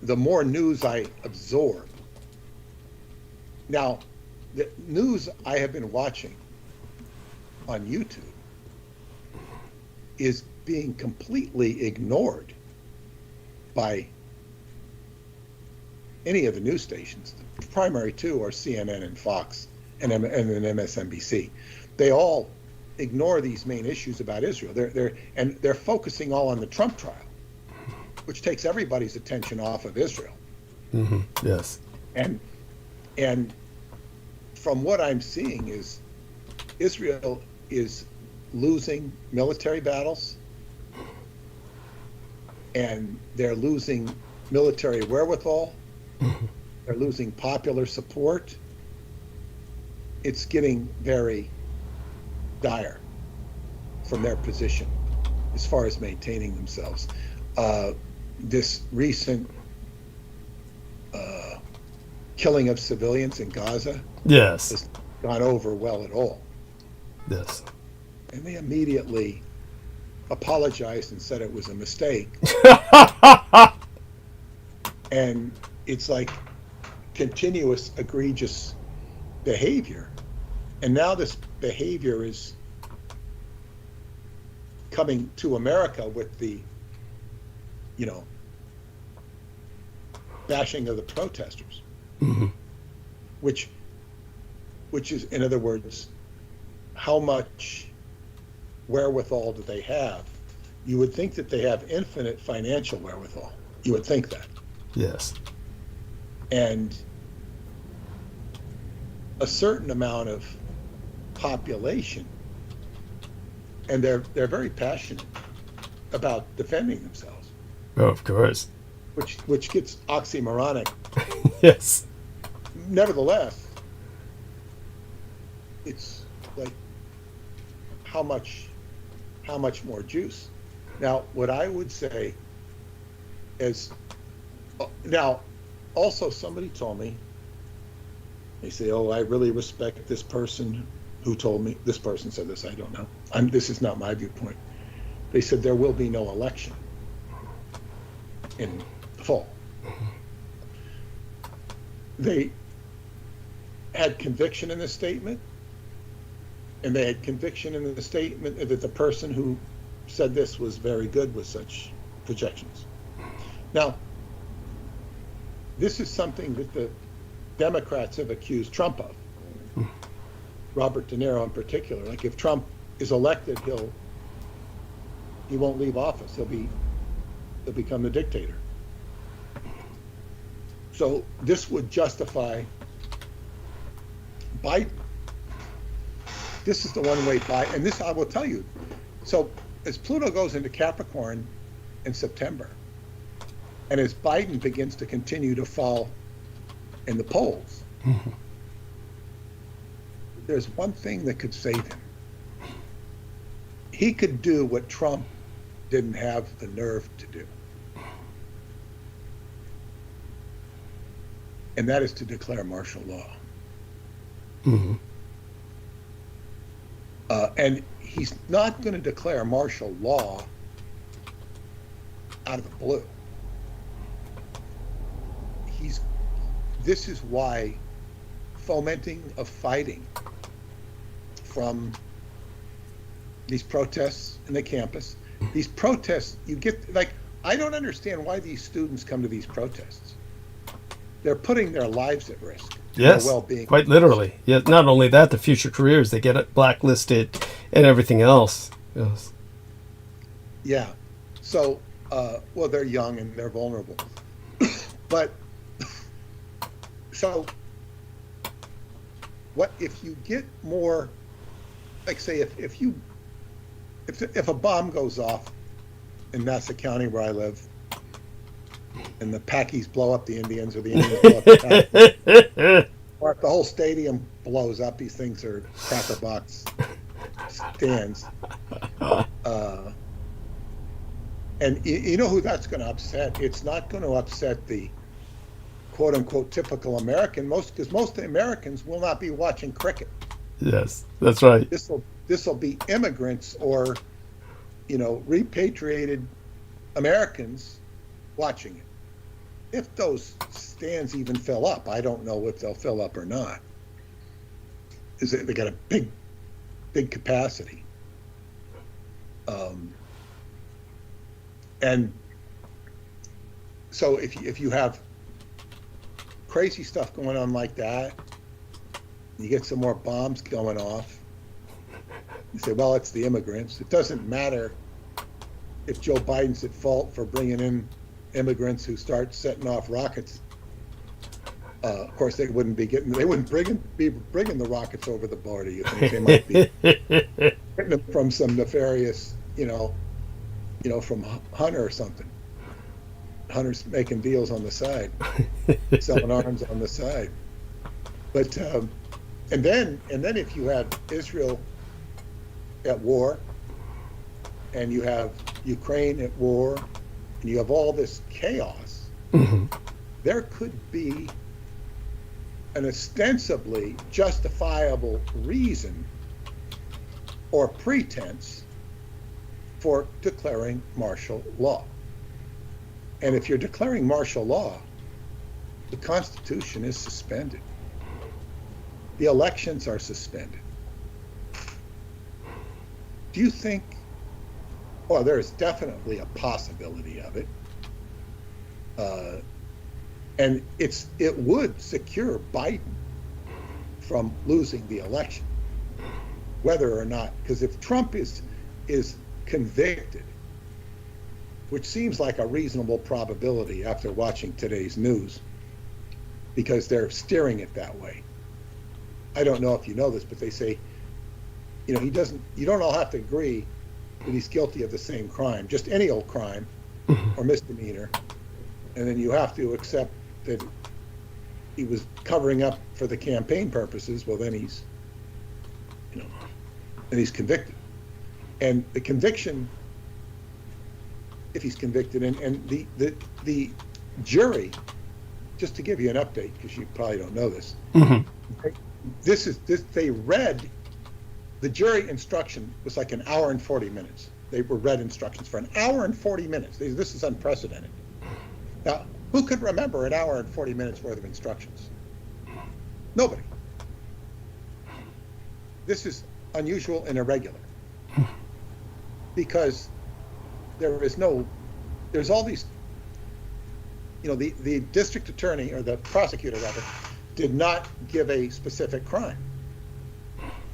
The more news I absorb. Now, the news I have been watching on YouTube is being completely ignored by any of the news stations. The primary two are CNN and Fox and then MSNBC. They all ignore these main issues about Israel. They're focusing all on the Trump trial, which takes everybody's attention off of Israel. Mm-hmm. Yes. And from what I'm seeing is Israel is losing military battles, and they're losing military wherewithal. They're losing popular support. It's getting very dire from their position as far as maintaining themselves. This recent killing of civilians in Gaza Yes. has gone over well at all. Yes. And they immediately apologized and said it was a mistake. And it's like continuous egregious behavior. And now this behavior is coming to America with the, bashing of the protesters. Mm-hmm. Which is, in other words, how much wherewithal do they have? You would think that they have infinite financial wherewithal. You would think that. Yes. And a certain amount of population, and they're very passionate about defending themselves. Oh, of course. Which gets oxymoronic. Yes. Nevertheless, it's like how much more juice. Now, what I would say is, now, also somebody told me, they say, oh, I really respect this person who told me, this person said this, I don't know. This is not my viewpoint. They said there will be no election in the fall. They had conviction in the statement, and they had conviction in the statement that the person who said this was very good with such projections. Now, this is something that the Democrats have accused Trump of. Robert De Niro in particular. Like, if Trump is elected, he won't leave office. He'll become the dictator. So this would justify Biden. This is the one-way Biden, and this I will tell you. So as Pluto goes into Capricorn in September, and as Biden begins to continue to fall in the polls, there's one thing that could save him. He could do what Trump didn't have the nerve to do. And that is to declare martial law. Mm-hmm. And he's not going to declare martial law out of the blue. This is why fomenting of fighting from these protests in the campus, these protests, you get, like, I don't understand why these students come to these protests. They're putting their lives at risk. Yes, their well-being. Quite literally. Yeah, not only that, the future careers, they get blacklisted and everything else. Yes. Yeah. So, well, they're young and they're vulnerable. But, so, what if you get more, like, say, if a bomb goes off in Nassau County where I live, and the Packies blow up the Indians, or the Indians blow up the Packies, or if the whole stadium blows up, these things are cracker box stands. And you know who that's going to upset? It's not going to upset the quote-unquote typical American, because most Americans will not be watching cricket. Yes, that's right. This will be immigrants or, repatriated Americans watching it. If those stands even fill up, I don't know if they'll fill up or not. They got a big capacity. And so if you have crazy stuff going on like that, you get some more bombs going off, You say, well, it's the immigrants. It doesn't matter if Joe Biden's at fault for bringing in immigrants who start setting off rockets. Of course, they wouldn't be bringing the rockets over the border. You think they might be getting them from some nefarious, from Hunter or something. Hunter's making deals on the side, selling arms on the side. But and then if you have Israel at war, and you have Ukraine at war, and you have all this chaos, there could be an ostensibly justifiable reason or pretense for declaring martial law. And if you're declaring martial law, the Constitution is suspended. The elections are suspended. Do you think, well, there's definitely a possibility of it. And it would secure Biden from losing the election, whether or not, because if Trump is convicted, which seems like a reasonable probability after watching today's news, because they're steering it that way. I don't know if you know this, but they say, you don't all have to agree that he's guilty of the same crime, just any old crime or misdemeanor, and then you have to accept that he was covering up for the campaign purposes. Well, then he's convicted, and the conviction, if he's convicted, and the jury, just to give you an update, because you probably don't know this, they read the jury instruction was like an hour and 40 minutes. They were read instructions for an hour and 40 minutes. This is unprecedented. Now, who could remember an hour and 40 minutes worth of instructions? Nobody. This is unusual and irregular because there's all these, the district attorney, or the prosecutor rather, did not give a specific crime.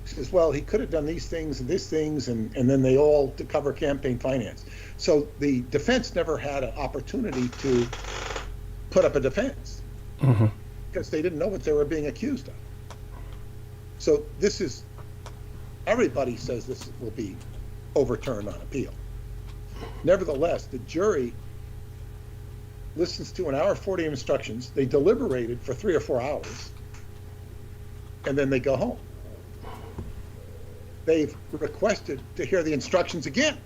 He says, well, he could have done these things and these things, and then they all to cover campaign finance. So the defense never had an opportunity to put up a defense because they didn't know what they were being accused of. So everybody says this will be overturned on appeal. Nevertheless, the jury listens to an hour 40 instructions. They deliberated for 3 or 4 hours, and then they go home. They've requested to hear the instructions again.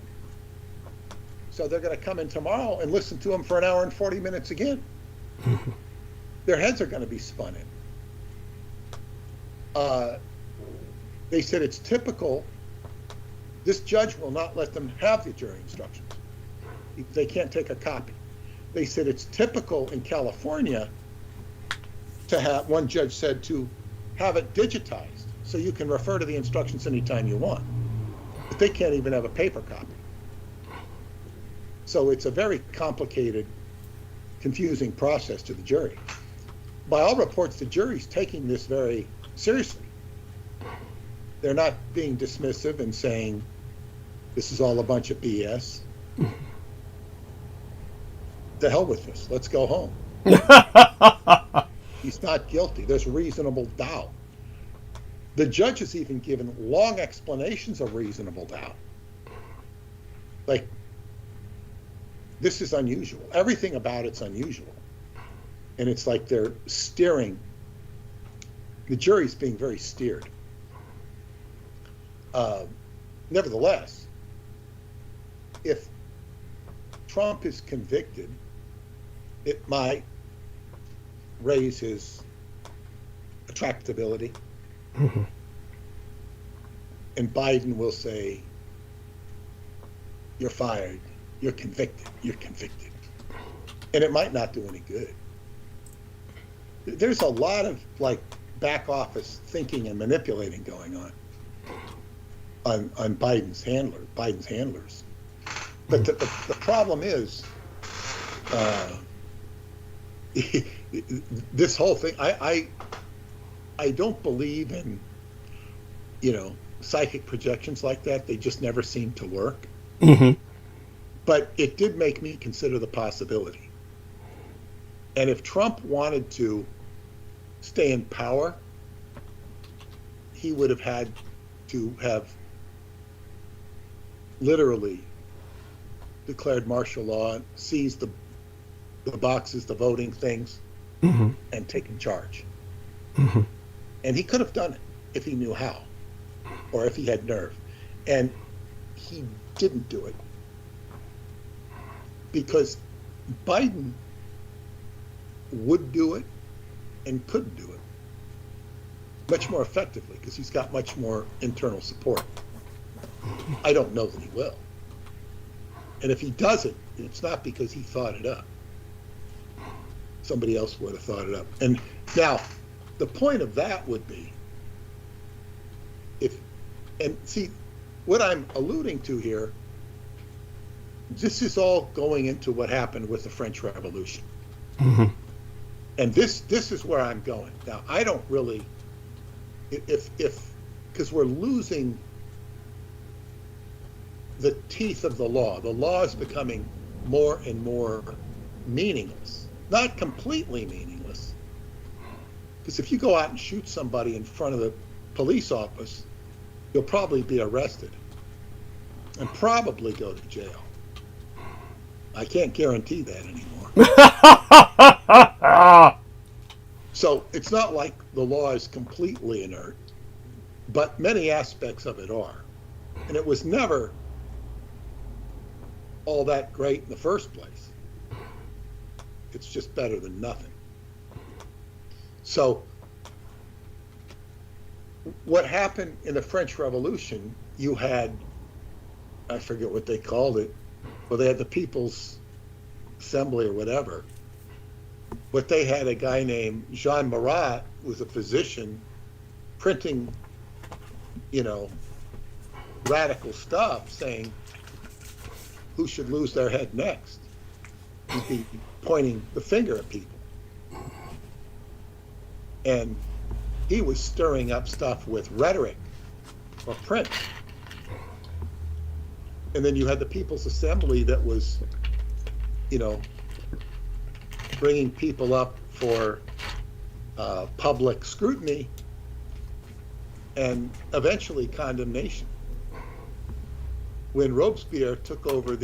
So they're going to come in tomorrow and listen to them for an hour and 40 minutes again. Their heads are going to be spun in. They said it's typical. This judge will not let them have the jury instructions. They can't take a copy. They said it's typical in California to have, one judge said, to have it digitized so you can refer to the instructions anytime you want. But they can't even have a paper copy. So it's a very complicated, confusing process to the jury. By all reports, the jury's taking this very seriously. They're not being dismissive and saying this is all a bunch of BS. The hell with this. Let's go home. He's not guilty. There's reasonable doubt. The judge has even given long explanations of reasonable doubt. Like, this is unusual. Everything about it's unusual. And it's like they're steering. The jury's being very steered. Nevertheless, if Trump is convicted, it might raise his attractability. And Biden will say, you're fired, you're convicted. And it might not do any good. There's a lot of back office thinking and manipulating going on Biden's handlers. But the problem is, this whole thing, I don't believe in, psychic projections like that, they just never seem to work. Mm-hmm. But it did make me consider the possibility. And if Trump wanted to stay in power, he would have had to have literally declared martial law, seized the boxes, the voting things, Mm-hmm. and taken charge. Mm-hmm. And he could have done it if he knew how, or if he had nerve. And he didn't do it because Biden would do it and could do it much more effectively because he's got much more internal support. I don't know that he will. And if he does it, it's not because he thought it up. Somebody else would have thought it up. And now, the point of that would be, see, what I'm alluding to here, this is all going into what happened with the French Revolution. Mm-hmm. And this is where I'm going. Now, I don't really, because we're losing the teeth of the law. The law is becoming more and more meaningless. Not completely meaningless. Because if you go out and shoot somebody in front of the police office, you'll probably be arrested and probably go to jail. I can't guarantee that anymore. So it's not like the law is completely inert, but many aspects of it are. And it was never all that great in the first place. It's just better than nothing. So what happened in the French Revolution, you had, I forget what they called it, well, they had the People's Assembly or whatever, but they had a guy named Jean Marat, who was a physician, printing, radical stuff saying who should lose their head next. He'd be pointing the finger at people. And he was stirring up stuff with rhetoric or print. And then you had the People's Assembly that was, bringing people up for public scrutiny and eventually condemnation. When Robespierre took over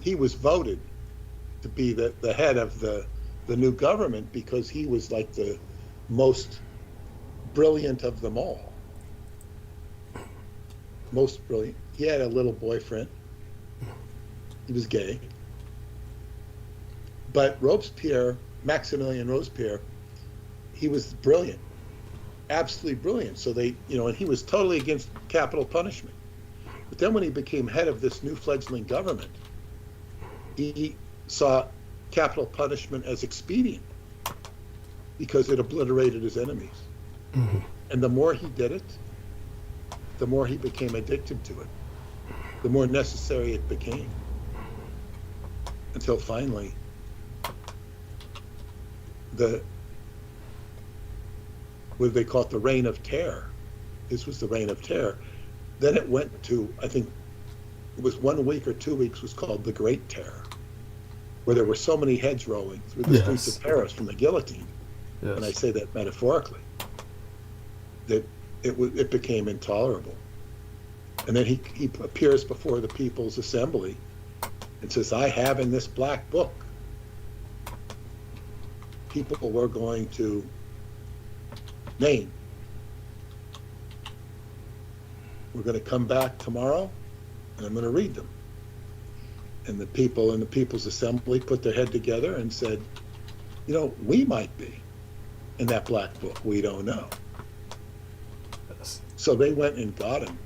he was voted to be the head of the new government because he was like the most brilliant of them all. Most brilliant. He had a little boyfriend. He was gay. But Robespierre, Maximilien Robespierre, he was brilliant, absolutely brilliant. So and he was totally against capital punishment. But then when he became head of this new fledgling government, he saw capital punishment as expedient because it obliterated his enemies. Mm-hmm. And the more he did it, the more he became addicted to it, the more necessary it became. Until finally, what they call it, the reign of terror. This was the reign of terror. Then it went to, I think, it was 1 week or 2 weeks, was called the Great Terror, where there were so many heads rolling through the streets of Paris from the guillotine, and I say that metaphorically, that it became intolerable. And then he appears before the People's Assembly and says, I have in this black book people we're going to name. We're going to come back tomorrow and I'm going to read them. And the people in the People's Assembly put their head together and said, we might be in that black book. We don't know. So they went and got him.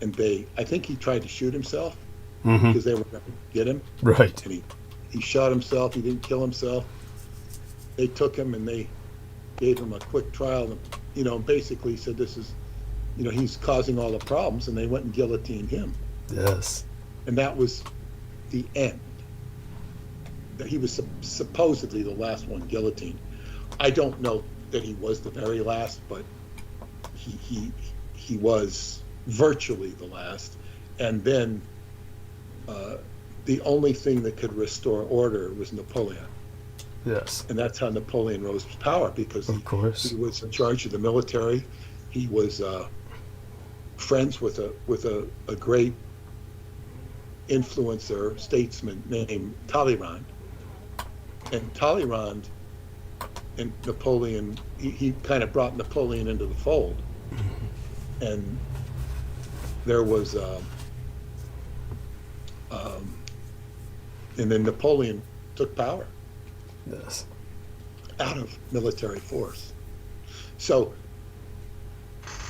And I think he tried to shoot himself because they were going to get him. Right. And he shot himself. He didn't kill himself. They took him and they gave him a quick trial and, basically said this is, he's causing all the problems, and they went and guillotined him. Yes. And that was the end. That he was supposedly the last one guillotined. I don't know that he was the very last, but he was virtually the last. And then the only thing that could restore order was Napoleon. Yes. And that's how Napoleon rose to power, because Of course. he was in charge of the military. He was friends with a great influencer, statesman named Talleyrand. And Talleyrand and Napoleon, he kind of brought Napoleon into the fold. And there was, and then Napoleon took power. Yes. Out of military force. So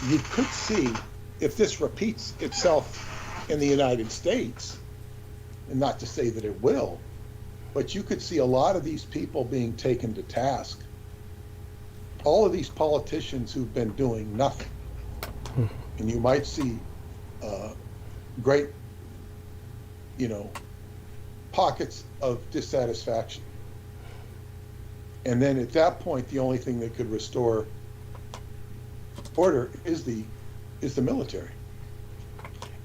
you could see, if this repeats itself in the United States, and not to say that it will, but you could see a lot of these people being taken to task. All of these politicians who've been doing nothing. And you might see great, pockets of dissatisfaction. And then at that point, the only thing that could restore order is the military.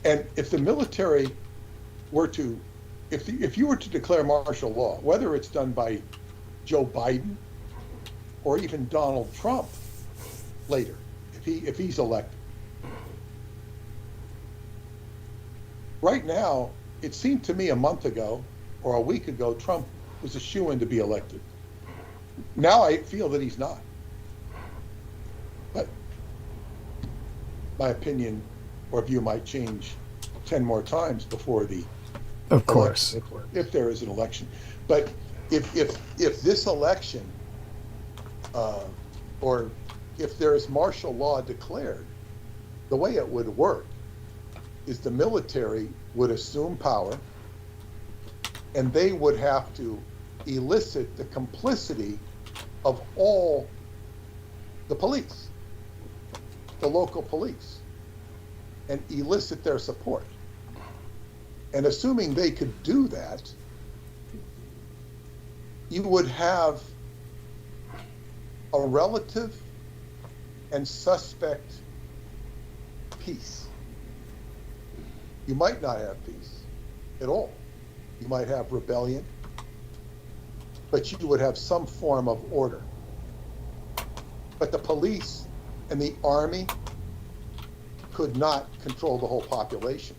And if the military were to, if you were to declare martial law, whether it's done by Joe Biden or even Donald Trump later, if he's elected. Right now, it seemed to me a month ago or a week ago, Trump was a shoo-in to be elected. Now I feel that he's not. But my opinion or view might change 10 more times before the Of course. election, if there is an election. But if this election or if there is martial law declared, the way it would work is the military would assume power, and they would have to elicit the complicity of all the police, the local police, and elicit their support. And assuming they could do that, you would have a relative and suspect peace. You might not have peace at all. You might have rebellion, but you would have some form of order. But the police and the army could not control the whole population.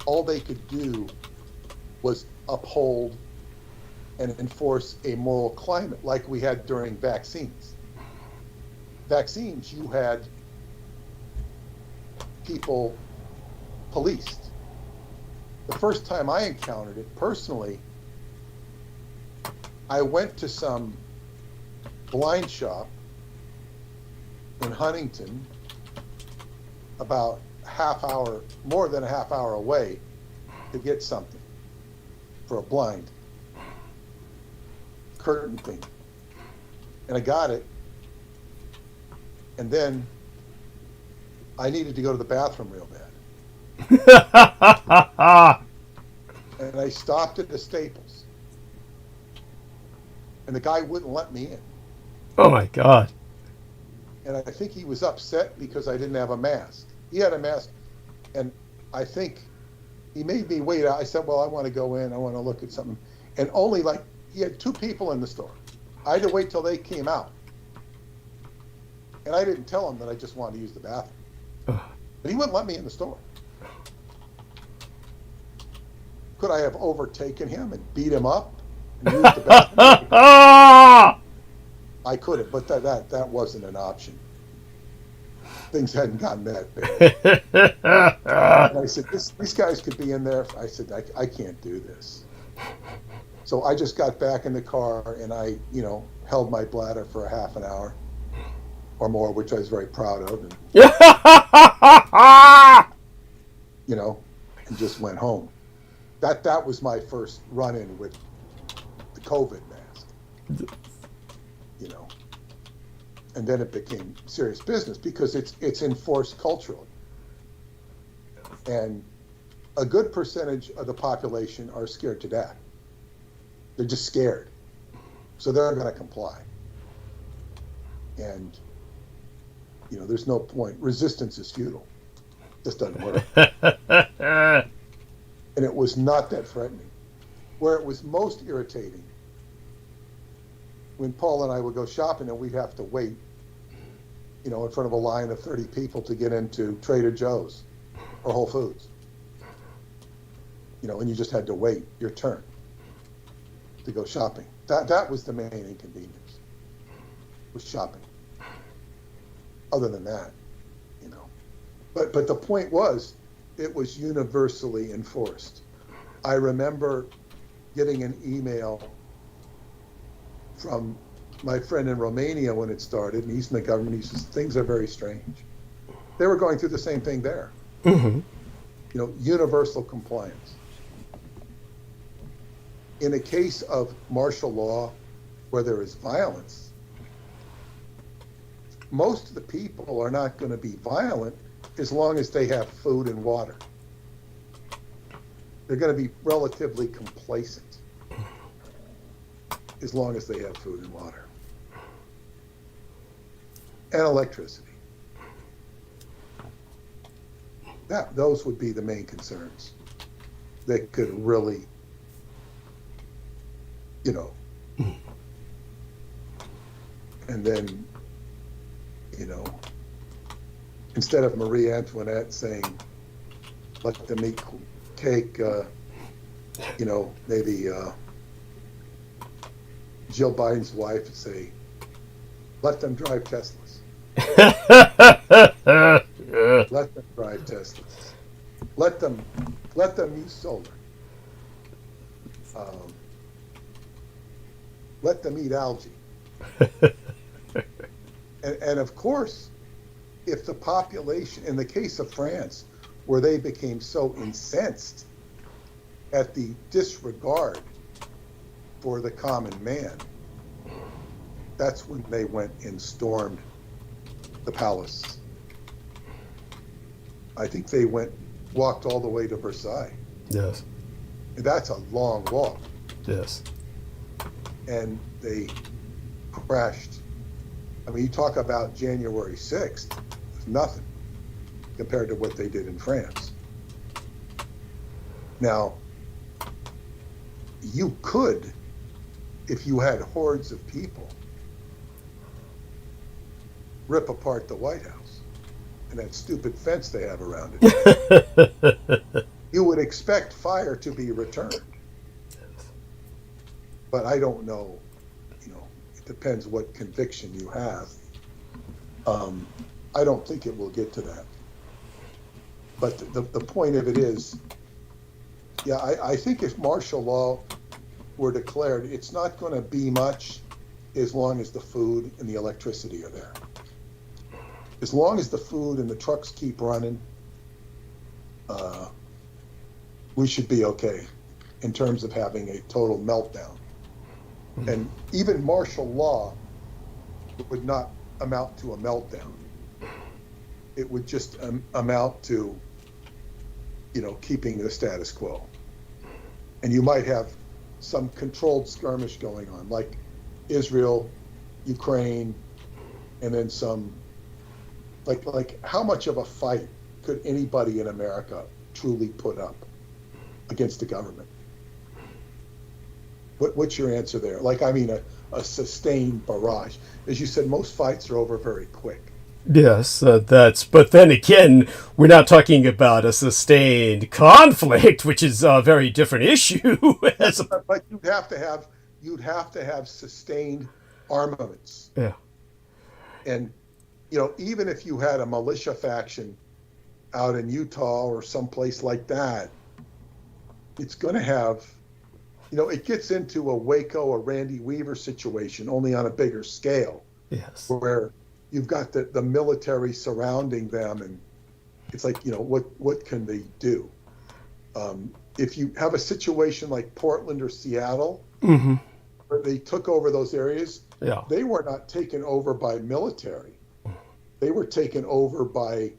All they could do was uphold and enforce a moral climate like we had during vaccines. Vaccines, you had people policed. The first time I encountered it personally, I went to some blind shop in Huntington, about more than a half hour away, to get something for a blind curtain thing. And I got it. And then I needed to go to the bathroom real bad. And I stopped at the Staples. And the guy wouldn't let me in. Oh my God. And I think he was upset because I didn't have a mask. He had a mask, and I think he made me wait. I said, well, I want to go in. I want to look at something. And only he had 2 people in the store. I had to wait till they came out. And I didn't tell him that I just wanted to use the bathroom. But he wouldn't let me in the store. Could I have overtaken him and beat him up and used the bathroom? I could have, but that wasn't an option. Things hadn't gotten that bad. And I said, these guys could be in there. I said, I can't do this. So I just got back in the car and I, held my bladder for a half an hour or more, which I was very proud of. And, and just went home. That was my first run-in with the COVID mask. And then it became serious business because it's enforced culturally. And a good percentage of the population are scared to death. They're just scared. So they're going to comply. And, there's no point. Resistance is futile. Just doesn't work. And it was not that threatening. Where it was most irritating, when Paul and I would go shopping and we'd have to wait, in front of a line of 30 people to get into Trader Joe's or Whole Foods. And you just had to wait your turn to go shopping. That was the main inconvenience, was shopping. Other than that, But the point was, it was universally enforced. I remember getting an email from my friend in Romania when it started, and he's in the government. He says, things are very strange. They were going through the same thing there. Mm-hmm. Universal compliance. In a case of martial law where there is violence, most of the people are not going to be violent as long as they have food and water. They're going to be relatively complacent as long as they have food and water. And electricity. Those would be the main concerns that could really, and then, instead of Marie Antoinette saying, let them eat cake, maybe Jill Biden's wife would say, let them drive Teslas. Let them drive Teslas. Let them use solar. Let them eat algae. And of course, if the population, in the case of France, where they became so incensed at the disregard for the common man, that's when they went and stormed the palace. I think they walked all the way to Versailles. Yes. And that's a long walk. Yes. And they crashed. I mean, you talk about January 6th, it's nothing compared to what they did in France. Now, you could, if you had hordes of people, rip apart the White House and that stupid fence they have around it. You would expect fire to be returned. But I don't know, it depends what conviction you have. I don't think it will get to that. But the point of it is, I think if martial law were declared, it's not going to be much as long as the food and the electricity are there. As long as the food and the trucks keep running, we should be okay in terms of having a total meltdown. And even martial law would not amount to a meltdown. It would just amount to, keeping the status quo. And you might have some controlled skirmish going on, like Israel, Ukraine, and then some, like how much of a fight could anybody in America truly put up against the government? What's your answer there? A sustained barrage. As you said, most fights are over very quick. Yes, but then again, we're not talking about a sustained conflict, which is a very different issue. But you'd have to have sustained armaments. Yeah. And, even if you had a militia faction out in Utah or someplace like that, it's going to have, it gets into a Waco or Randy Weaver situation, only on a bigger scale. Yes. Where you've got the military surrounding them, and it's like, what can they do? If you have a situation like Portland or Seattle, where they took over those areas, they were not taken over by military. They were taken over by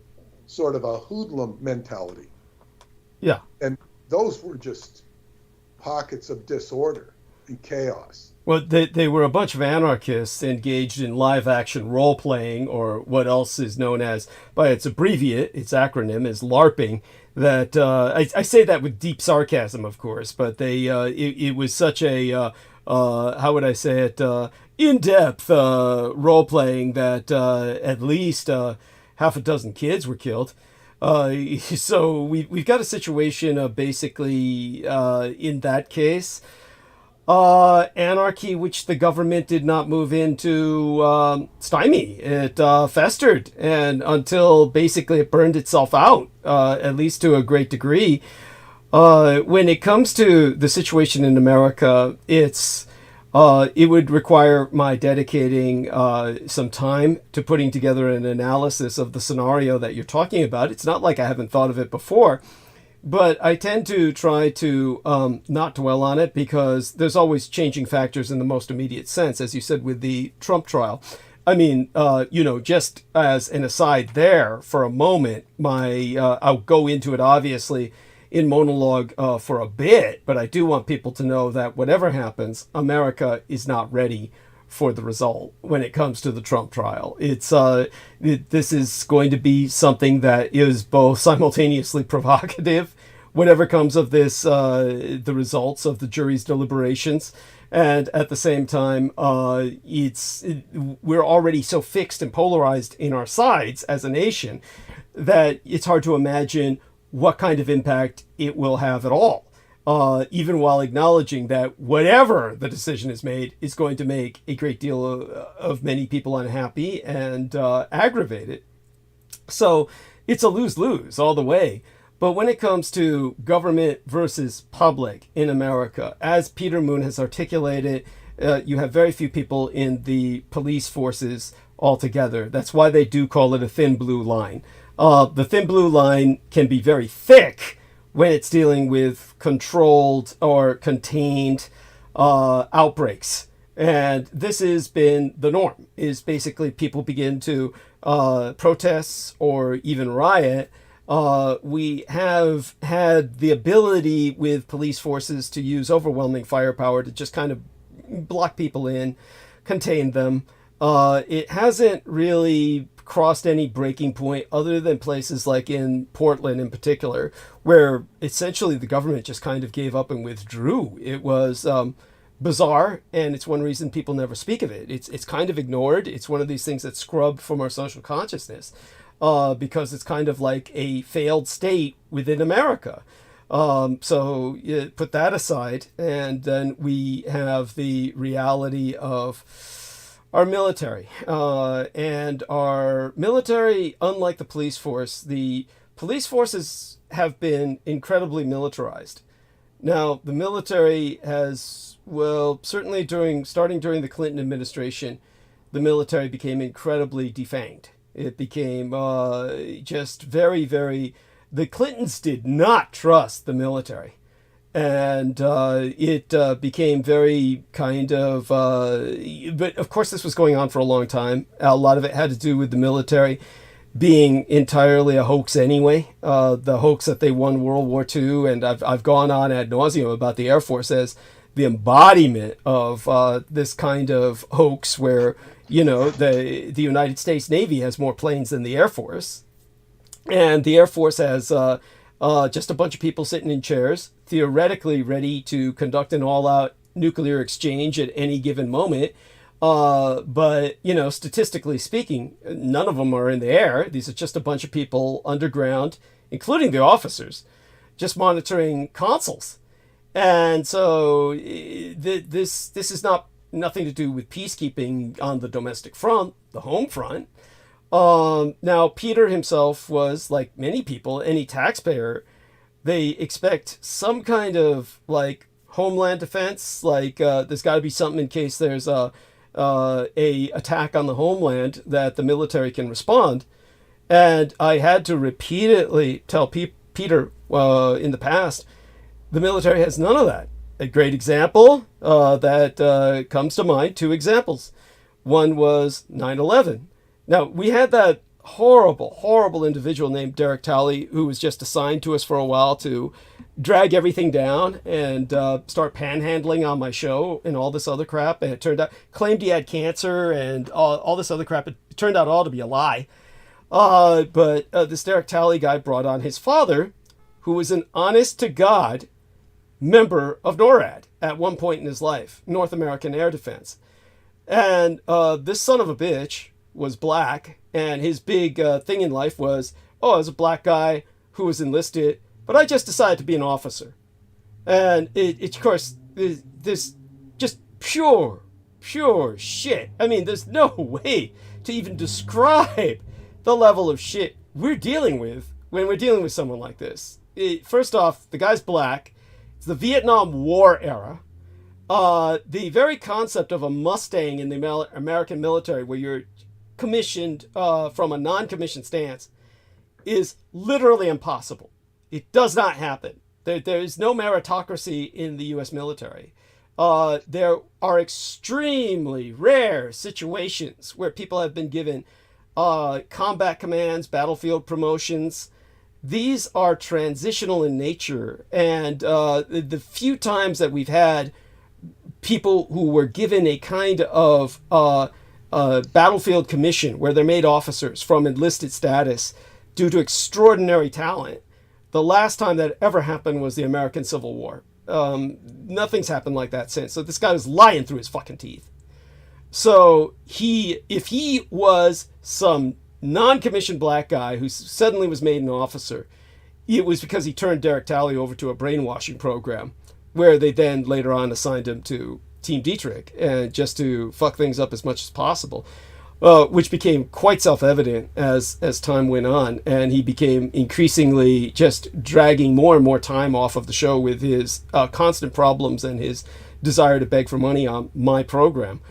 sort of a hoodlum mentality. Yeah. And those were just pockets of disorder, and chaos. Well, they were a bunch of anarchists engaged in live-action role-playing, or what else is known as, by its abbreviate, its acronym, is LARPing. That I say that with deep sarcasm, of course, but it was such a how would I say it, in-depth role-playing that at least half a dozen kids were killed. So we've got a situation of basically in that case. Anarchy, which the government did not move into stymie. It festered, and until basically it burned itself out, at least to a great degree. When it comes to the situation in America, it would require my dedicating some time to putting together an analysis of the scenario that you're talking about. It's not like I haven't thought of it before. But I tend to try to not dwell on it because there's always changing factors in the most immediate sense, as you said with the Trump trial. I mean, just as an aside there for a moment, I'll go into it obviously in monologue for a bit, but I do want people to know that whatever happens, America is not ready for the result when it comes to the Trump trial. This is going to be something that is both simultaneously provocative, whatever comes of this, the results of the jury's deliberations, and at the same time, we're already so fixed and polarized in our sides as a nation that it's hard to imagine what kind of impact it will have at all. Even while acknowledging that whatever the decision is made is going to make a great deal of many people unhappy and aggravated. So it's a lose-lose all the way. But when it comes to government versus public in America, as Peter Moon has articulated, you have very few people in the police forces altogether. That's why they do call it a thin blue line. The thin blue line can be very thick when it's dealing with controlled or contained outbreaks. And this has been the norm, is basically people begin to protest or even riot. We have had the ability with police forces to use overwhelming firepower to just kind of block people in, contain them. It hasn't really crossed any breaking point other than places like in Portland in particular, where essentially the government just kind of gave up and withdrew. It was bizarre, and it's one reason people never speak of it. It's kind of ignored. It's one of these things that's scrubbed from our social consciousness because it's kind of like a failed state within America. So put that aside, and then we have the reality of our military. And our military, unlike the police forces have been incredibly militarized. Now, the military has, certainly starting during the Clinton administration, the military became incredibly defanged. It became just very, very... The Clintons did not trust the military. And it became very kind of... but of course this was going on for a long time. A lot of it had to do with the military being entirely a hoax anyway. The hoax that they won World War II. And I've gone on ad nauseum about the Air Force as the embodiment of this kind of hoax where, the United States Navy has more planes than the Air Force. And the Air Force has... just a bunch of people sitting in chairs, theoretically ready to conduct an all-out nuclear exchange at any given moment. But, statistically speaking, none of them are in the air. These are just a bunch of people underground, including the officers, just monitoring consoles. And so this is nothing to do with peacekeeping on the domestic front, the home front. Now, Peter himself was, like many people, any taxpayer, they expect some kind of, homeland defense. There's got to be something in case there's a attack on the homeland that the military can respond. And I had to repeatedly tell Peter in the past, the military has none of that. A great example that comes to mind, two examples. One was 9/11. Now, we had that horrible individual named Derek Talley, who was just assigned to us for a while to drag everything down and start panhandling on my show and all this other crap. And it turned out, claimed he had cancer and all this other crap. It turned out all to be a lie. But this Derek Talley guy brought on his father, who was an honest-to-God member of NORAD at one point in his life, North American Air Defense. And this son of a bitch was black, and his big thing in life was, I was a black guy who was enlisted, but I just decided to be an officer. And it of course, this just pure shit. I mean, there's no way to even describe the level of shit we're dealing with when we're dealing with someone like this. First off, the guy's black. It's the Vietnam War era. The very concept of a Mustang in the American military, where you're commissioned from a non-commissioned stance, is literally impossible. It does not happen. There is no meritocracy in the U.S. military. There are extremely rare situations where people have been given combat commands, battlefield promotions. These are transitional in nature, and the few times that we've had people who were given a kind of battlefield commission where they're made officers from enlisted status due to extraordinary talent, the last time that ever happened was the American Civil War. Nothing's happened like that since. So this guy was lying through his fucking teeth. So if he was some non-commissioned black guy who suddenly was made an officer, it was because he turned Derek Talley over to a brainwashing program where they then later on assigned him to Team Dietrich, and just to fuck things up as much as possible, which became quite self-evident as time went on, and he became increasingly just dragging more and more time off of the show with his constant problems and his desire to beg for money on my program.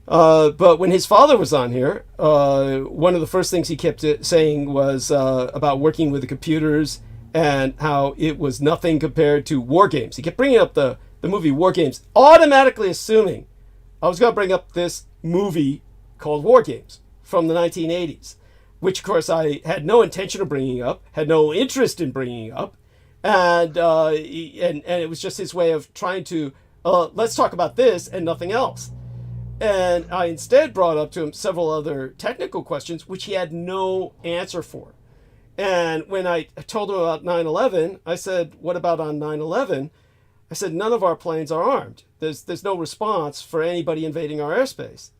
But when his father was on here, one of the first things he kept saying was about working with the computers and how it was nothing compared to war games. He kept bringing up the movie War Games, automatically assuming I was going to bring up this movie called War Games from the 1980s, which of course I had no intention of bringing up, had no interest in bringing up, and it was just his way of trying to let's talk about this and nothing else. And I instead brought up to him several other technical questions which he had no answer for. And when I told him about 9/11, I said, what about on 9/11? I said, none of our planes are armed. There's no response for anybody invading our airspace.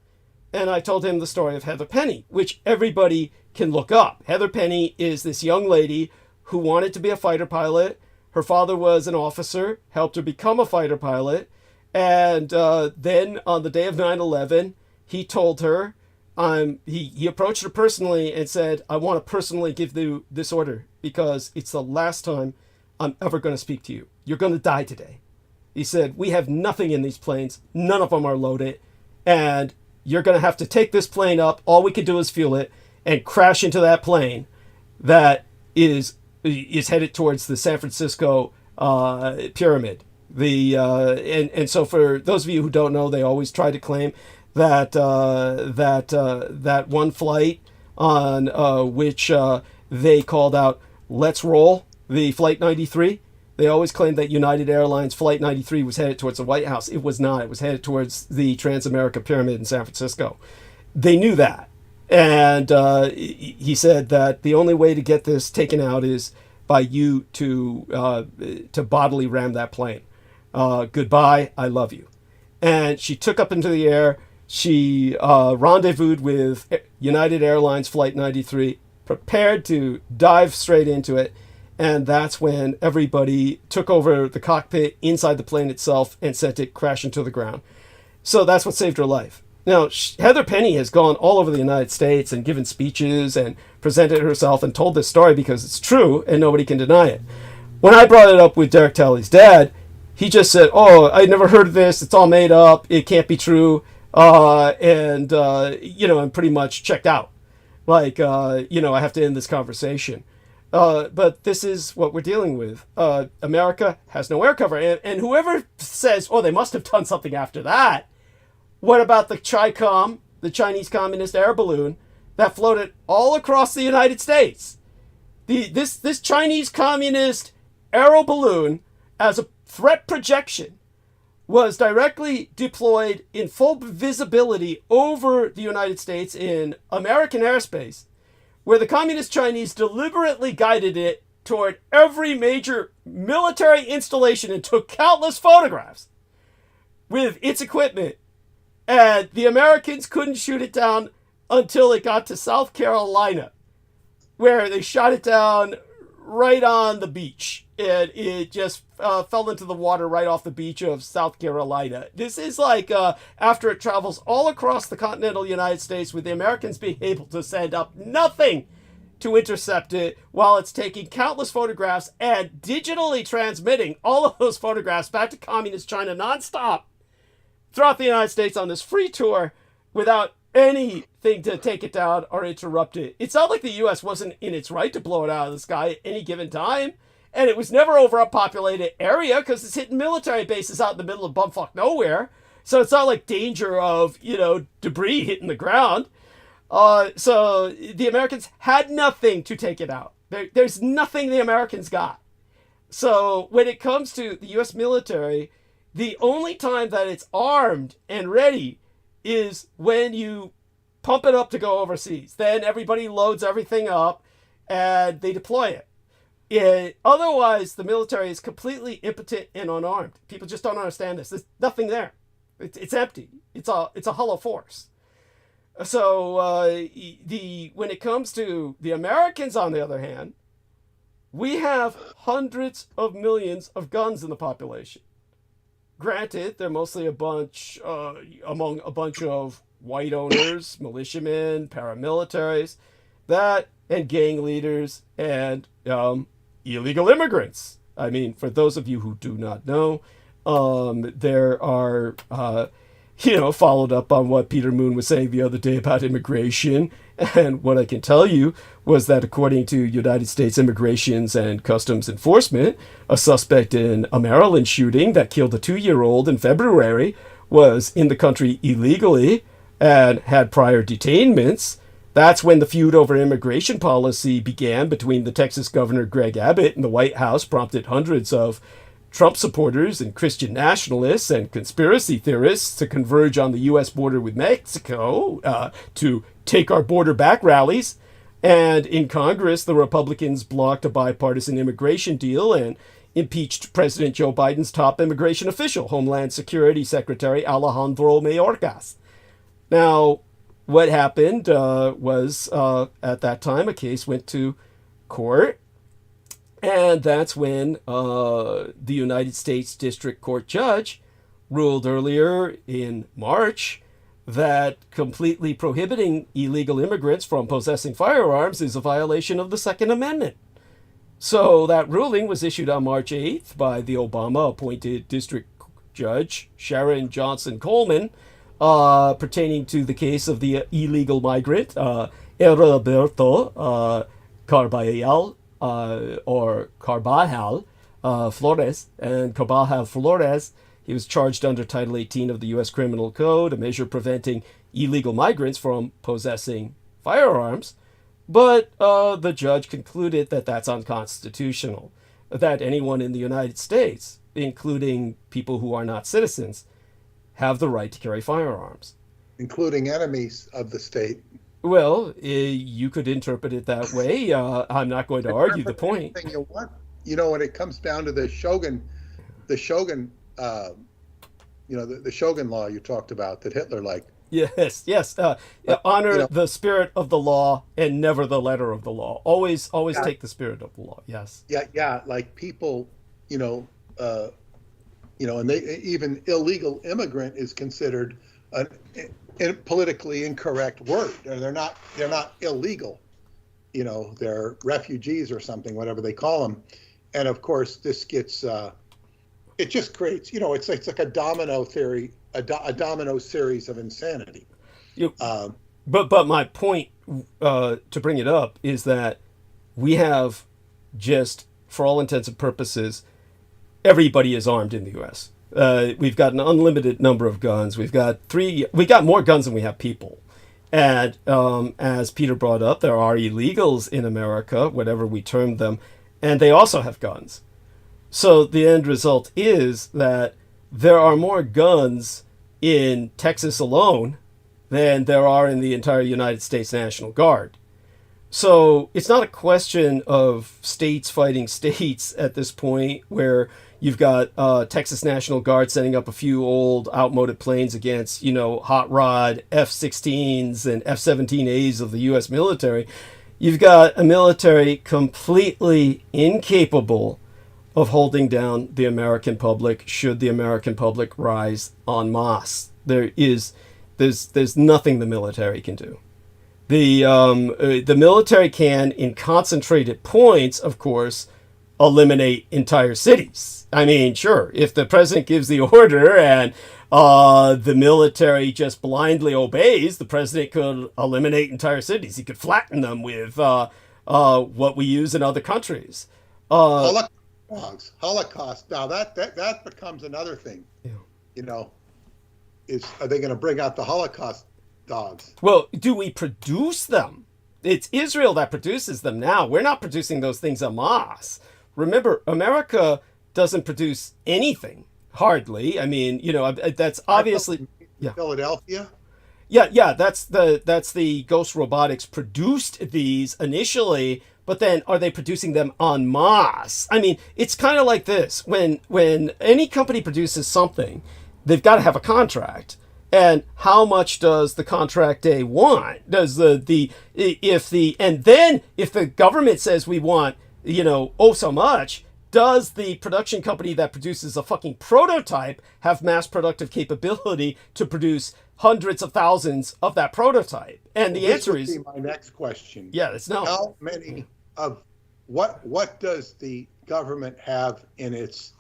And I told him the story of Heather Penny, which everybody can look up. Heather Penny is this young lady who wanted to be a fighter pilot. Her father was an officer, helped her become a fighter pilot. And then on the day of 9/11, he told her, he approached her personally and said, I want to personally give you this order because it's the last time I'm ever going to speak to you. You're going to die today. He said, we have nothing in these planes. None of them are loaded. And you're going to have to take this plane up. All we can do is fuel it and crash into that plane that is headed towards the San Francisco pyramid. And so for those of you who don't know, they always try to claim that that one flight on which they called out "Let's Roll," the Flight 93. They always claimed that United Airlines Flight 93 was headed towards the White House. It was not. It was headed towards the Transamerica Pyramid in San Francisco. They knew that. And he said that the only way to get this taken out is by you to bodily ram that plane. Goodbye, I love you. And she took up into the air. She rendezvoused with United Airlines Flight 93, prepared to dive straight into it. And that's when everybody took over the cockpit inside the plane itself and sent it crashing to the ground. So that's what saved her life. Now, Heather Penny has gone all over the United States and given speeches and presented herself and told this story because it's true and nobody can deny it. When I brought it up with Derek Talley's dad, he just said, oh, I never heard of this. It's all made up. It can't be true. And pretty much checked out. Like, I have to end this conversation. But this is what we're dealing with. America has no air cover. And whoever says, oh, they must have done something after that. What about the CHICOM, the Chinese Communist Air Balloon, that floated all across the United States. This Chinese communist aero balloon, as a threat projection, was directly deployed in full visibility over the United States in American airspace, where the communist Chinese deliberately guided it toward every major military installation and took countless photographs with its equipment. And the Americans couldn't shoot it down until it got to South Carolina, where they shot it down right on the beach. And it just fell into the water right off the beach of South Carolina. This is like after it travels all across the continental United States, with the Americans being able to send up nothing to intercept it, while it's taking countless photographs and digitally transmitting all of those photographs back to communist China nonstop throughout the United States on this free tour without anything to take it down or interrupt it. It's not like the U.S. wasn't in its right to blow it out of the sky at any given time. And it was never over a populated area because it's hitting military bases out in the middle of bumfuck nowhere. So it's not like danger of, debris hitting the ground. So the Americans had nothing to take it out. There's nothing the Americans got. So when it comes to the U.S. military, the only time that it's armed and ready is when you pump it up to go overseas. Then everybody loads everything up and they deploy it. Otherwise, the military is completely impotent and unarmed. People just don't understand this. There's nothing there. It's empty. It's a hollow force. So when it comes to the Americans, on the other hand, we have hundreds of millions of guns in the population. Granted, they're mostly among a bunch of white owners, militiamen, paramilitaries, and gang leaders, and illegal immigrants. I mean, for those of you who do not know, there are, followed up on what Peter Moon was saying the other day about immigration. And what I can tell you was that according to United States Immigrations and Customs Enforcement, a suspect in a Maryland shooting that killed a 2-year-old in February was in the country illegally and had prior detainments. That's when the feud over immigration policy began between the Texas Governor Greg Abbott and the White House, prompted hundreds of Trump supporters and Christian nationalists and conspiracy theorists to converge on the U.S. border with Mexico to take our border back rallies. And in Congress, the Republicans blocked a bipartisan immigration deal and impeached President Joe Biden's top immigration official, Homeland Security Secretary Alejandro Mayorkas. Now, what happened was at that time, a case went to court. And that's when the United States District Court judge ruled earlier in March that completely prohibiting illegal immigrants from possessing firearms is a violation of the Second Amendment. So that ruling was issued on March 8th by the Obama-appointed District Judge Sharon Johnson Coleman, pertaining to the case of the illegal migrant Roberto Carbajal Flores. And Carbajal Flores, he was charged under Title 18 of the U.S. Criminal Code, a measure preventing illegal migrants from possessing firearms. But the judge concluded that that's unconstitutional, that anyone in the United States, including people who are not citizens, have the right to carry firearms. Including enemies of the state. Well, you could interpret it that way. I'm not going to argue the point. When it comes down to the Shogun, the Shogun law you talked about that Hitler liked. Yes. Honor the spirit of the law and never the letter of the law. Always take the spirit of the law. Yes. Yeah. Like people, and they even illegal immigrant is considered a politically incorrect word. They're not illegal. They're refugees or something, whatever they call them. And of course, this gets. It just creates, it's like a domino theory, a domino series of insanity. But my point, to bring it up, is that we have just, for all intents and purposes, everybody is armed in the U.S. We've got an unlimited number of guns. We got more guns than we have people. And as Peter brought up, there are illegals in America, whatever we term them, and they also have guns. So the end result is that there are more guns in Texas alone than there are in the entire United States National Guard. So it's not a question of states fighting states at this point, where you've got Texas National Guard setting up a few old outmoded planes against, hot rod F-16s and F-17As of the U.S. military. You've got a military completely incapable of holding down the American public should the American public rise en masse. There's nothing the military can do. The military can, in concentrated points, of course, eliminate entire cities. I mean, sure, if the president gives the order and the military just blindly obeys, the president could eliminate entire cities. He could flatten them with what we use in other countries. Holocaust. Now that becomes another thing. Yeah. Are they going to bring out the Holocaust dogs? Well, do we produce them? It's Israel that produces them now. We're not producing those things en masse. Remember, America doesn't produce anything, hardly. I mean, that's obviously... Yeah. Philadelphia? Yeah, that's the Ghost Robotics produced these initially, but then are they producing them en masse? I mean, it's kind of like this. When any company produces something, they've got to have a contract. And how much does the contract day want? Does if the government says we want, so much, does the production company that produces a fucking prototype have mass productive capability to produce hundreds of thousands of that prototype? And the answer is my next question. Yeah, it's no. How many of what does the government have in its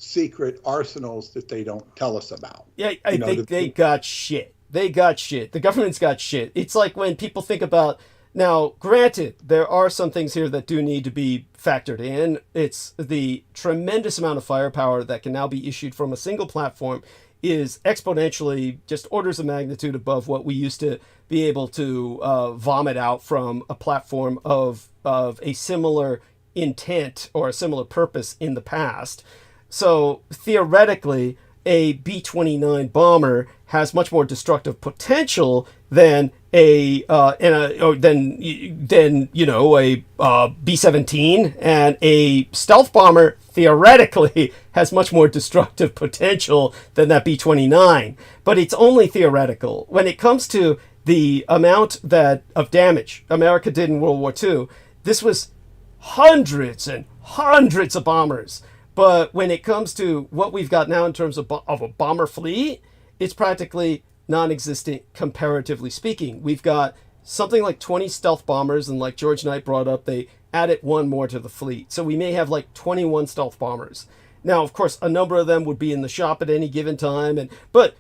secret arsenals that they don't tell us about? Yeah, I think they got shit. They got shit. The government's got shit. It's like when people think about... Now, granted, there are some things here that do need to be factored in. It's the tremendous amount of firepower that can now be issued from a single platform is exponentially just orders of magnitude above what we used to be able to vomit out from a platform of a similar intent or a similar purpose in the past. So theoretically, a B-29 bomber has much more destructive potential than a B-17, and a stealth bomber theoretically has much more destructive potential than that B-29. But it's only theoretical. When it comes to the amount of damage America did in World War II, this was hundreds and hundreds of bombers. But when it comes to what we've got now in terms of a bomber fleet, it's practically non-existent, comparatively speaking. We've got something like 20 stealth bombers, and like George Knight brought up, they added one more to the fleet. So we may have like 21 stealth bombers. Now, of course, a number of them would be in the shop at any given time.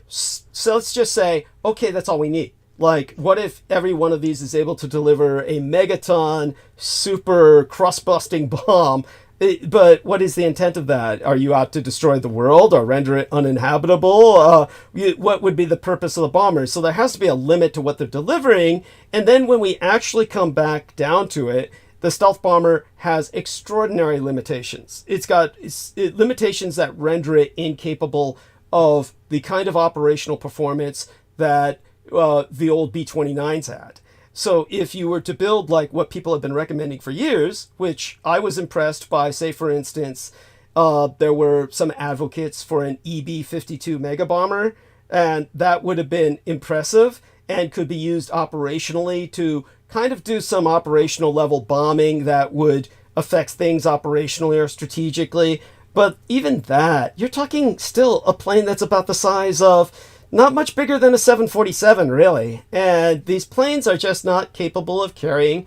So let's just say, okay, that's all we need. Like, what if every one of these is able to deliver a megaton, super crust-busting bomb? But what is the intent of that? Are you out to destroy the world or render it uninhabitable? What would be the purpose of the bombers? So there has to be a limit to what they're delivering. And then when we actually come back down to it, the stealth bomber has extraordinary limitations. It's got limitations that render it incapable of the kind of operational performance that the old B-29s had. So if you were to build like what people have been recommending for years, which I was impressed by, say, for instance, there were some advocates for an EB-52 mega bomber, and that would have been impressive and could be used operationally to kind of do some operational level bombing that would affect things operationally or strategically. But even that, you're talking still a plane that's about the size of not much bigger than a 747, really. And these planes are just not capable of carrying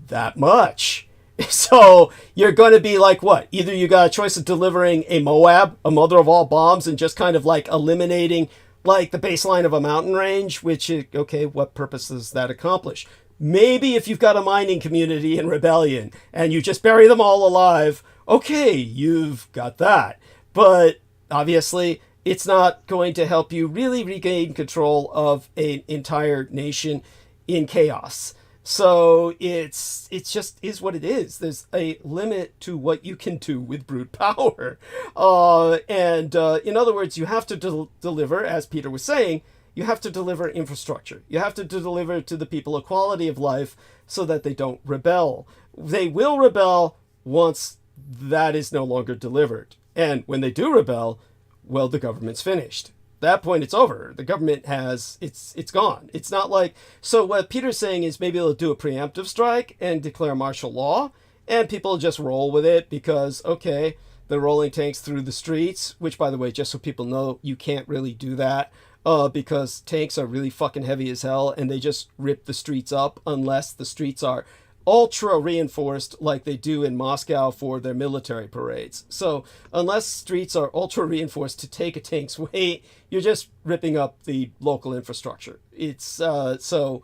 that much. So you're going to be like, what? Either you got a choice of delivering a Moab, a mother of all bombs, and just kind of like eliminating like the baseline of a mountain range, which, okay, what purpose does that accomplish? Maybe if you've got a mining community in rebellion and you just bury them all alive, okay, you've got that. But obviously, it's not going to help you really regain control of an entire nation in chaos. So it's just is what it is. There's a limit to what you can do with brute power. In other words, you have to deliver, as Peter was saying, you have to deliver infrastructure. You have to deliver to the people a quality of life so that they don't rebel. They will rebel once that is no longer delivered. And when they do rebel, well, the government's finished. At that point, it's over. The government it's gone. It's not like, so what Peter's saying is maybe they'll do a preemptive strike and declare martial law, and people just roll with it because, okay, they're rolling tanks through the streets, which, by the way, just so people know, you can't really do that because tanks are really fucking heavy as hell, and they just rip the streets up unless the streets are ultra reinforced like they do in Moscow for their military parades. So unless streets are ultra reinforced to take a tank's weight, you're just ripping up the local infrastructure. It's so,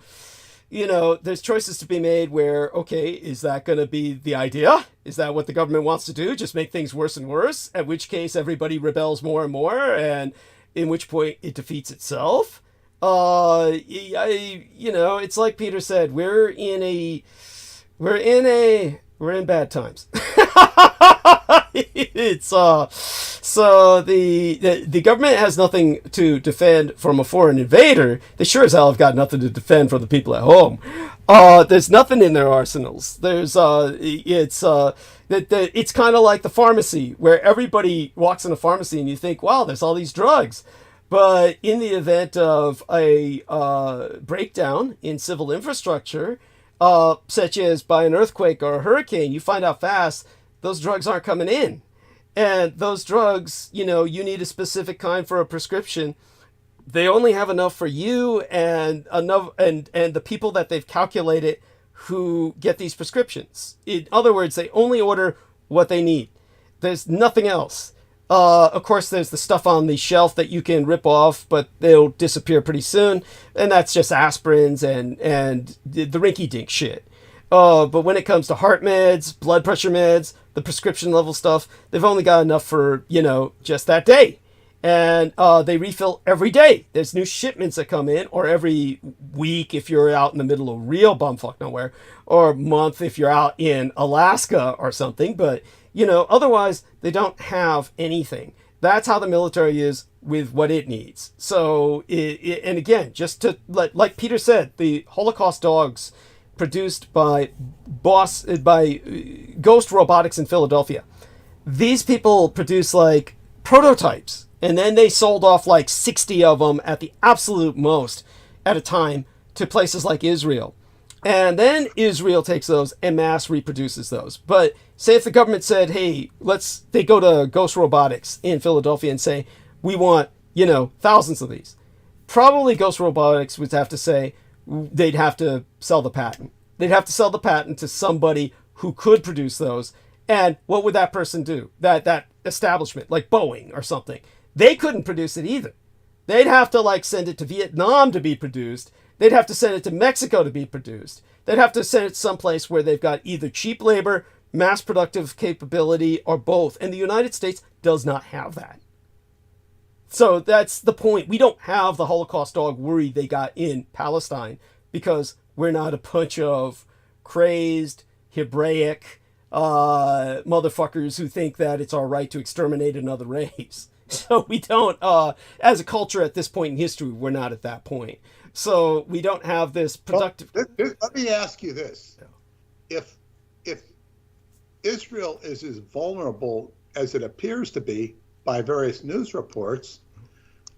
you know, there's choices to be made where, okay, is that going to be the idea? Is that what the government wants to do? Just make things worse and worse, at which case everybody rebels more and more, and in which point it defeats itself. It's like Peter said, we're in bad times. It's so the government has nothing to defend from a foreign invader. They sure as hell have got nothing to defend from the people at home. There's nothing in their arsenals. There's it's kind of like the pharmacy, where everybody walks in a pharmacy and you think, wow, there's all these drugs. But in the event of a breakdown in civil infrastructure, such as by an earthquake or a hurricane, you find out fast those drugs aren't coming in. And those drugs, you need a specific kind for a prescription. They only have enough for you and enough and the people that they've calculated who get these prescriptions. In other words, they only order what they need. There's nothing else. Of course, there's the stuff on the shelf that you can rip off, but they'll disappear pretty soon. And that's just aspirins and the rinky-dink shit. But when it comes to heart meds, blood pressure meds, the prescription level stuff, they've only got enough for, just that day. And they refill every day. There's new shipments that come in, or every week if you're out in the middle of real bumfuck nowhere, or month if you're out in Alaska or something. But otherwise, they don't have anything. That's how the military is with what it needs. So, and again, just to, like Peter said, the Holocaust dogs produced by Ghost Robotics in Philadelphia. These people produce like prototypes, and then they sold off like 60 of them at the absolute most at a time to places like Israel. And then Israel takes those and mass reproduces those. But say if the government said, hey, they go to Ghost Robotics in Philadelphia and say, we want, thousands of these. Probably Ghost Robotics would have to say they'd have to sell the patent. They'd have to sell the patent to somebody who could produce those. And what would that person do? That establishment, like Boeing or something. They couldn't produce it either. They'd have to send it to Vietnam to be produced. They'd have to send it to Mexico to be produced. They'd have to send it someplace where they've got either cheap labor, mass productive capability, or both. And the United States does not have that. So that's the point. We don't have the Holocaust dog worry they got in Palestine because we're not a bunch of crazed, Hebraic motherfuckers who think that it's all right to exterminate another race. So we don't, as a culture at this point in history, we're not at that point. So we don't have this productive... Let me ask you this. If Israel is as vulnerable as it appears to be by various news reports,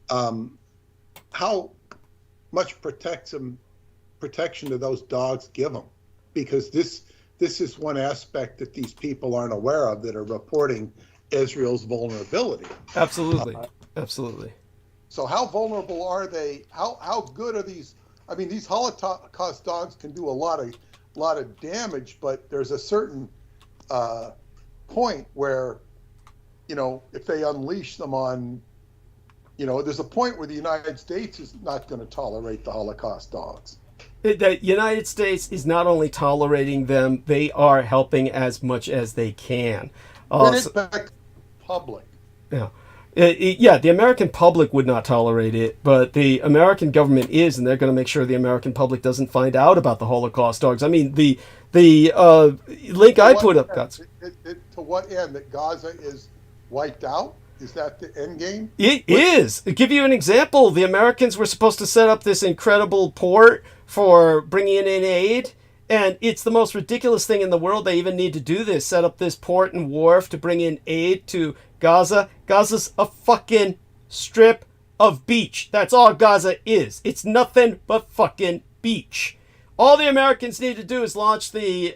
how much protection do those dogs give them? Because this is one aspect that these people aren't aware of that are reporting Israel's vulnerability. Absolutely. Absolutely. So how vulnerable are they? How good are these? I mean, these Holocaust dogs can do a lot of damage, but there's a certain point where, if they unleash them on, there's a point where the United States is not going to tolerate the Holocaust dogs. The United States is not only tolerating them, they are helping as much as they can. Back public. Yeah. Yeah, the American public would not tolerate it, but the American government is, and they're going to make sure the American public doesn't find out about the Holocaust dogs. I mean, the link I put up. To what end? That Gaza is wiped out? Is that the end game? It is. To give you an example, the Americans were supposed to set up this incredible port for bringing in aid, and it's the most ridiculous thing in the world. They even need to do this, set up this port and wharf to bring in aid to Gaza. Gaza's a fucking strip of beach. That's all Gaza is. It's nothing but fucking beach. All the Americans need to do is launch the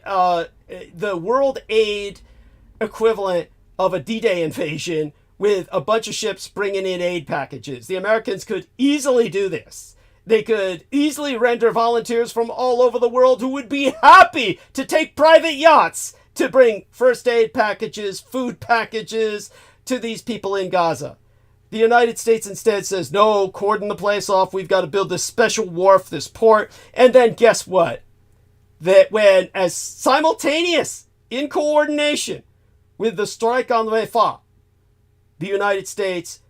world aid equivalent of a D-Day invasion with a bunch of ships bringing in aid packages. The Americans could easily do this. They could easily render volunteers from all over the world who would be happy to take private yachts to bring first aid packages, food packages to these people in Gaza. The United States instead says, no, cordon the place off. We've got to build this special wharf, this port. And then guess what? That when, as simultaneous, in coordination with the strike on Rafah, the United States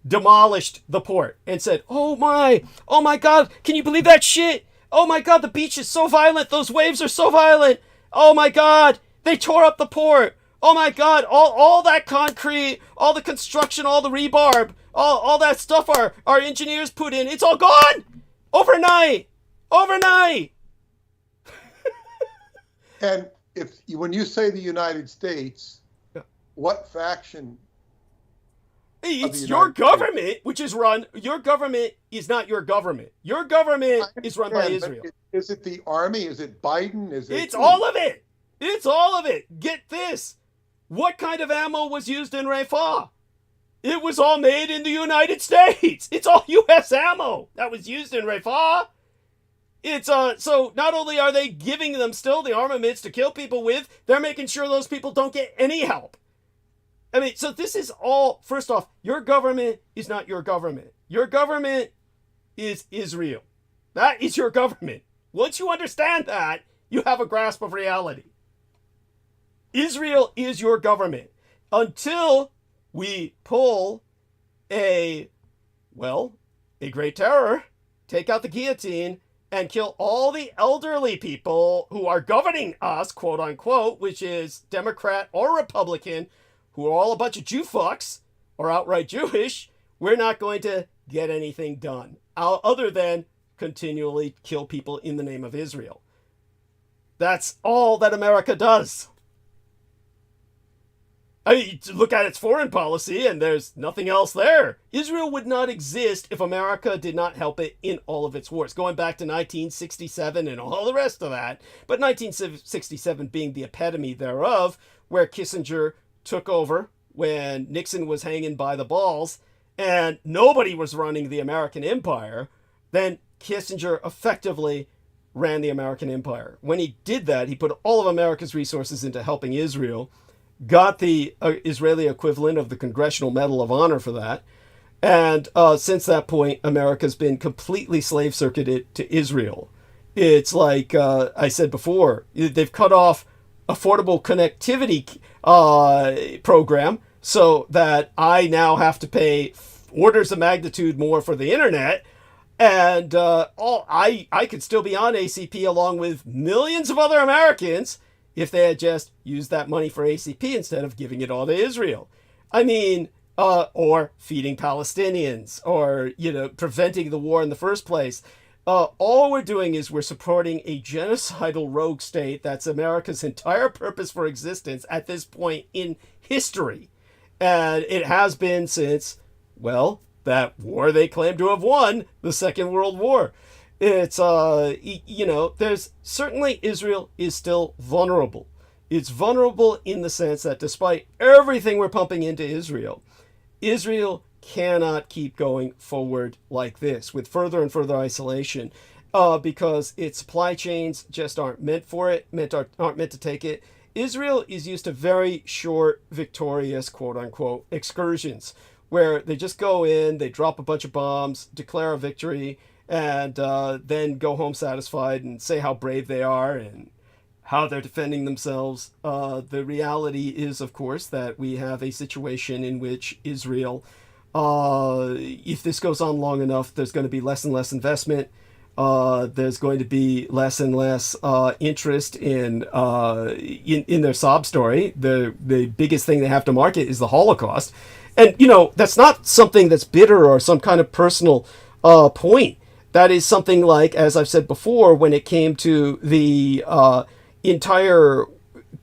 demolished the port and said, oh my God, can you believe that shit? Oh my God, the beach is so violent. Those waves are so violent. Oh my God, they tore up the port. Oh my God, all that concrete, all the construction, all the rebarb, all that stuff our engineers put in, it's all gone overnight. And when you say the United States, what faction? It's your government, which is run. Your government is not your government. Your government is run by Israel. Is it the army? Is it Biden? It's all of it. It's all of it. Get this. What kind of ammo was used in Rafah? It was all made in the United States. It's all U.S. ammo that was used in Rafah. It's so not only are they giving them still the armaments to kill people with, they're making sure those people don't get any help. I mean, so this is all, first off, your government is not your government. Your government is Israel. That is your government. Once you understand that, you have a grasp of reality. Israel is your government. Until we pull a great terror, take out the guillotine, and kill all the elderly people who are governing us, quote unquote, which is Democrat or Republican, who are all a bunch of Jew fucks or outright Jewish, we're not going to get anything done other than continually kill people in the name of Israel. That's all that America does. I mean, look at its foreign policy and there's nothing else there. Israel would not exist if America did not help it in all of its wars, going back to 1967 and all the rest of that. But 1967 being the epitome thereof, where Kissinger took over when Nixon was hanging by the balls and nobody was running the American empire, then Kissinger effectively ran the American empire. When he did that, he put all of America's resources into helping Israel, got the Israeli equivalent of the Congressional Medal of Honor for that, and since that point, America's been completely slave-circuited to Israel. It's like I said before, they've cut off affordable connectivity program so that I now have to pay orders of magnitude more for the internet, and I could still be on ACP along with millions of other Americans if they had just used that money for ACP instead of giving it all to Israel. I mean, or feeding Palestinians, or preventing the war in the first place. All we're doing is we're supporting a genocidal rogue state that's America's entire purpose for existence at this point in history. And it has been since, that war they claim to have won, the Second World War. It's, there's certainly Israel is still vulnerable. It's vulnerable in the sense that despite everything we're pumping into Israel, Israel cannot keep going forward like this with further and further isolation because its supply chains just aren't meant for it, aren't meant to take it. Israel is used to very short, victorious, quote unquote, excursions where they just go in, they drop a bunch of bombs, declare a victory, and then go home satisfied and say how brave they are and how they're defending themselves. The reality is, of course, that we have a situation in which Israel If this goes on long enough, there's going to be less and less investment. There's going to be less and less interest in their sob story. The biggest thing they have to market is the Holocaust, and that's not something that's bitter or some kind of personal point. That is something like, as I've said before, when it came to the entire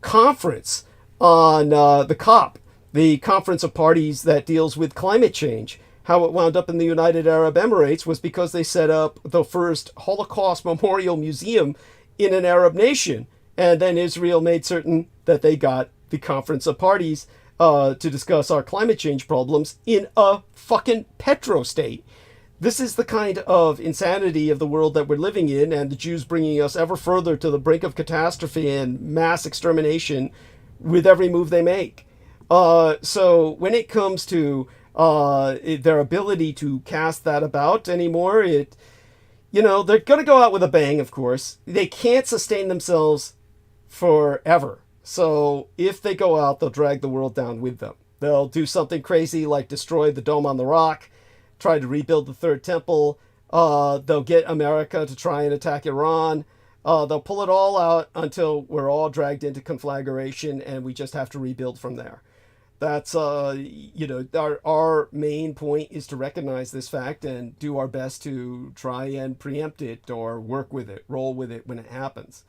conference on the COP, the Conference of Parties that deals with climate change. How it wound up in the United Arab Emirates was because they set up the first Holocaust Memorial Museum in an Arab nation. And then Israel made certain that they got the Conference of Parties to discuss our climate change problems in a fucking petrostate. This is the kind of insanity of the world that we're living in, and the Jews bringing us ever further to the brink of catastrophe and mass extermination with every move they make. So when it comes to their ability to cast that about anymore, they're going to go out with a bang, of course. They can't sustain themselves forever. So if they go out, they'll drag the world down with them. They'll do something crazy like destroy the Dome on the Rock, try to rebuild the Third Temple. They'll get America to try and attack Iran. They'll pull it all out until we're all dragged into conflagration and we just have to rebuild from there. That's, our main point is to recognize this fact and do our best to try and preempt it or work with it, roll with it when it happens.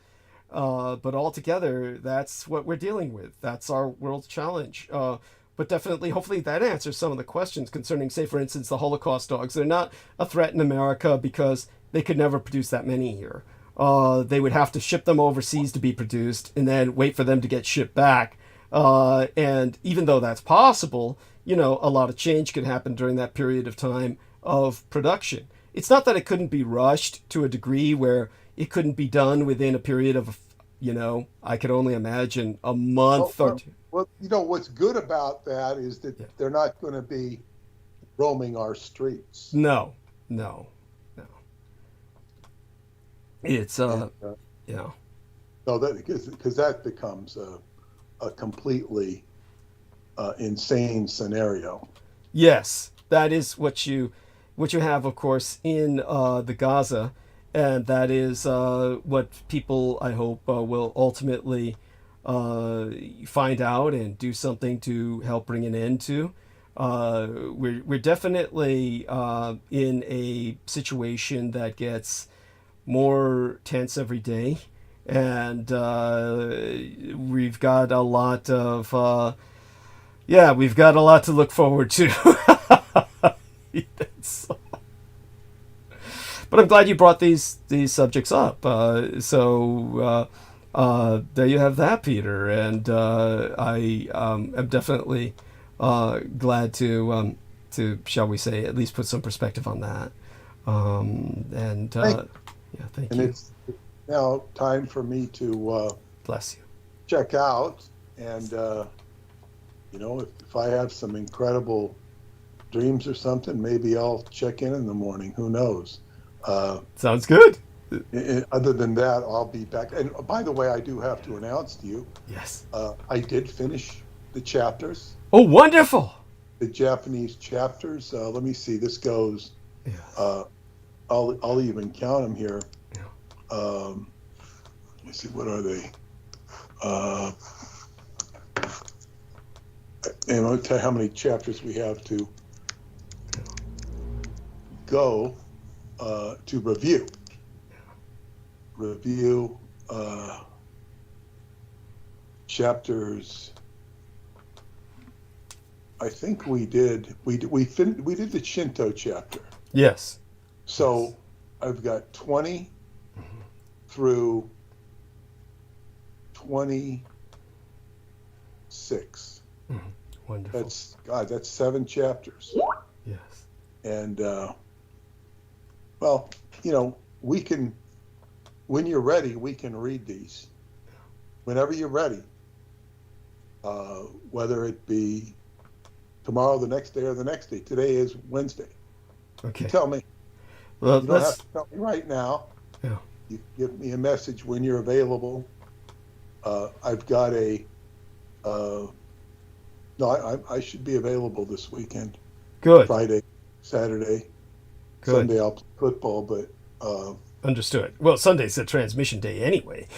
But altogether, that's what we're dealing with. That's our world's challenge. But definitely, hopefully that answers some of the questions concerning, say, for instance, the Holocaust dogs. They're not a threat in America because they could never produce that many here. They would have to ship them overseas to be produced and then wait for them to get shipped back. And even though that's possible, a lot of change could happen during that period of time of production. It's not that it couldn't be rushed to a degree where it couldn't be done within a period of, I could only imagine a month or two. Well, what's good about that is that they're not going to be roaming our streets. No. It's, No, because that becomes a completely insane scenario. Yes, that is what you have, of course, in the Gaza, and that is what people, I hope, will ultimately find out and do something to help bring an end to. We're definitely in a situation that gets more tense every day. And we've got a lot of to look forward to. But I'm glad you brought these subjects up. So there you have that, Peter. And I am definitely glad to shall we say, at least put some perspective on that. Thank you. It's now time for me to bless you. Check out, and if I have some incredible dreams or something, maybe I'll check in the morning. Who knows? Sounds good. Other than that, I'll be back. And by the way, I do have to announce to you. Yes. I did finish the chapters. Oh, wonderful! The Japanese chapters. Let me see. This goes. Yes. I'll even count them here. Yeah. Let me see. What are they? And I'll tell you how many chapters we have to go to review. Review chapters. I think we did the Shinto chapter. Yes. So I've got 20 through 26. Wonderful. That's 7 chapters. Yes. And we can, when you're ready, we can read these. Whenever you're ready. Whether it be tomorrow, the next day, or the next day. Today is Wednesday. Okay. You tell me. Well, You don't have to tell me right now. Yeah. You give me a message when you're available. I've got I should be available this weekend. Good. Friday, Saturday. Good. Sunday I'll play football, but Understood. Well, Sunday's a transmission day anyway.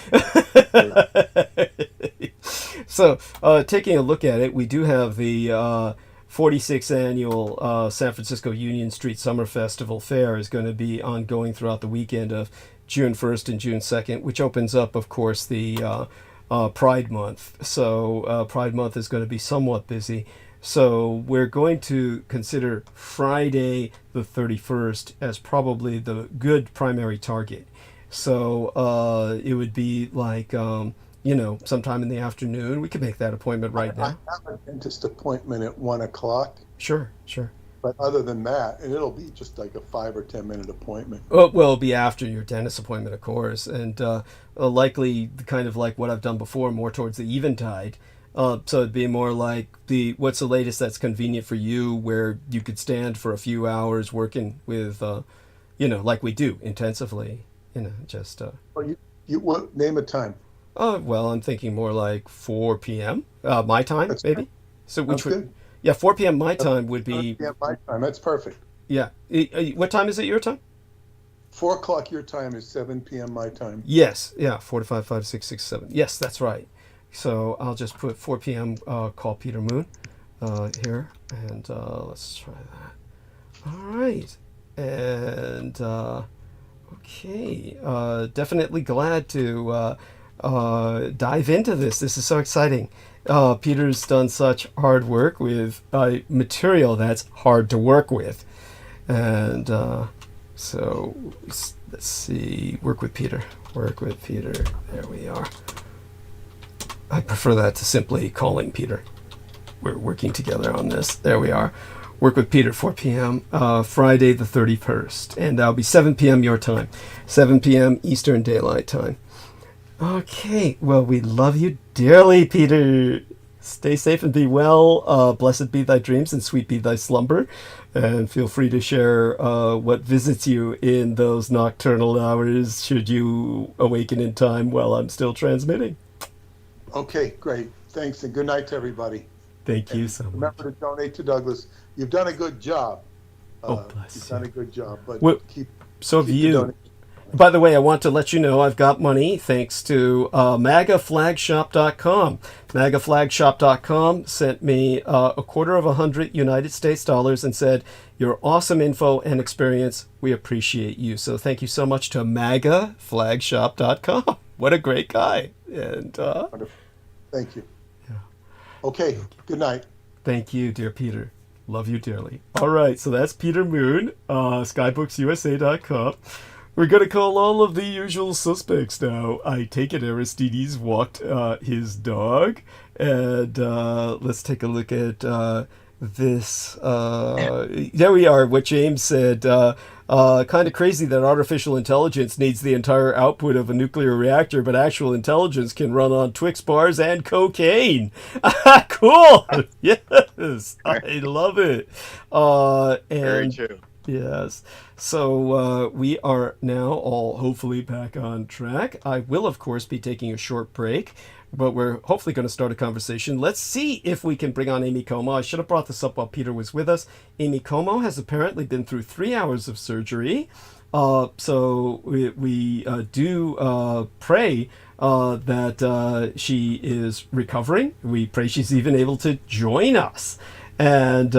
So, taking a look at it, we do have the 46th annual San Francisco Union Street Summer Festival Fair is going to be ongoing throughout the weekend of June 1st and June 2nd, which opens up, of course, the Pride Month. So Pride Month is going to be somewhat busy. So we're going to consider Friday the 31st as probably the good primary target. So it would be like, sometime in the afternoon. We could make that appointment right now. I have a dentist appointment at 1 o'clock. Sure. But other than that, and it'll be just like a 5 or 10 minute appointment. Well, it'll be after your dentist appointment, of course, and likely kind of like what I've done before, more towards the eventide. So it'd be more like what's the latest that's convenient for you, where you could stand for a few hours working with, like we do intensively, just. Well, you name a time. Well, I'm thinking more like 4 p.m. My time, That's maybe. good. So which That's would, good. yeah, 4 p.m. my time would be. 4 p.m. my time. That's perfect. Yeah. What time is it your time? 4 o'clock your time is 7 p.m. my time. Yes. Yeah. 4 to 5, 5 to 6, 6, 7. Yes, that's right. So I'll just put 4 p.m. Call Peter Moon here, and let's try that. All right. And okay. Definitely glad to dive into this. This is so exciting. Peter's done such hard work with material that's hard to work with. And so let's see. Work with Peter. There we are. I prefer that to simply calling Peter. We're working together on this. There we are. Work with Peter, 4 p.m. Friday the 31st. And that'll be 7 p.m. your time. 7 p.m. Eastern Daylight Time. Okay. Well, we love you dearly, Peter. Stay safe and be well. Blessed be thy dreams and sweet be thy slumber. And feel free to share what visits you in those nocturnal hours should you awaken in time while I'm still transmitting. Okay, great. Thanks, and good night to everybody. Thank you so much. Remember to donate to Douglas. You've done a good job. Bless You've you. done a good job, but So have keep the you. donation. By the way, I want to let you know I've got money thanks to MAGAflagshop.com. MAGAflagshop.com sent me a $250 United States dollars and said, "Your awesome info and experience. We appreciate you." So thank you so much to MAGAflagshop.com. What a great guy. And Thank you. Yeah. Okay, good night. Thank you, dear Peter. Love you dearly. All right, so that's Peter Moon, skybooksusa.com. We're going to call all of the usual suspects now. I take it Aristides walked his dog. And let's take a look at this. There we are, what James said. Kind of crazy that artificial intelligence needs the entire output of a nuclear reactor, but actual intelligence can run on Twix bars and cocaine. Cool. Yes, I love it. Very true. Yes. So we are now all hopefully back on track. I will, of course, be taking a short break, but we're hopefully going to start a conversation. Let's see if we can bring on Amy Como. I should have brought this up while Peter was with us. Amy Como has apparently been through 3 hours of surgery. So we do pray that she is recovering. We pray she's even able to join us. And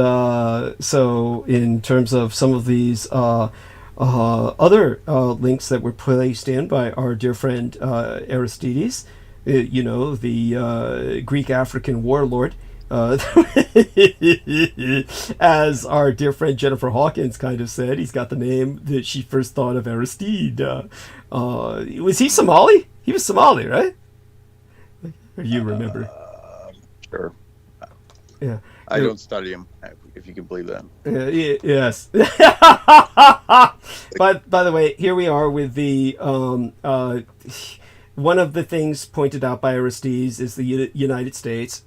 so in terms of some of these other links that were placed in by our dear friend Aristides, the Greek African warlord, as our dear friend Jennifer Hawkins kind of said, he's got the name that she first thought of, Aristide. Was he Somali? He was Somali, right? Or you remember? Sure. Yeah. I don't study him, if you can believe that. Yes. By the way, here we are with the one of the things pointed out by Aristides is the United States,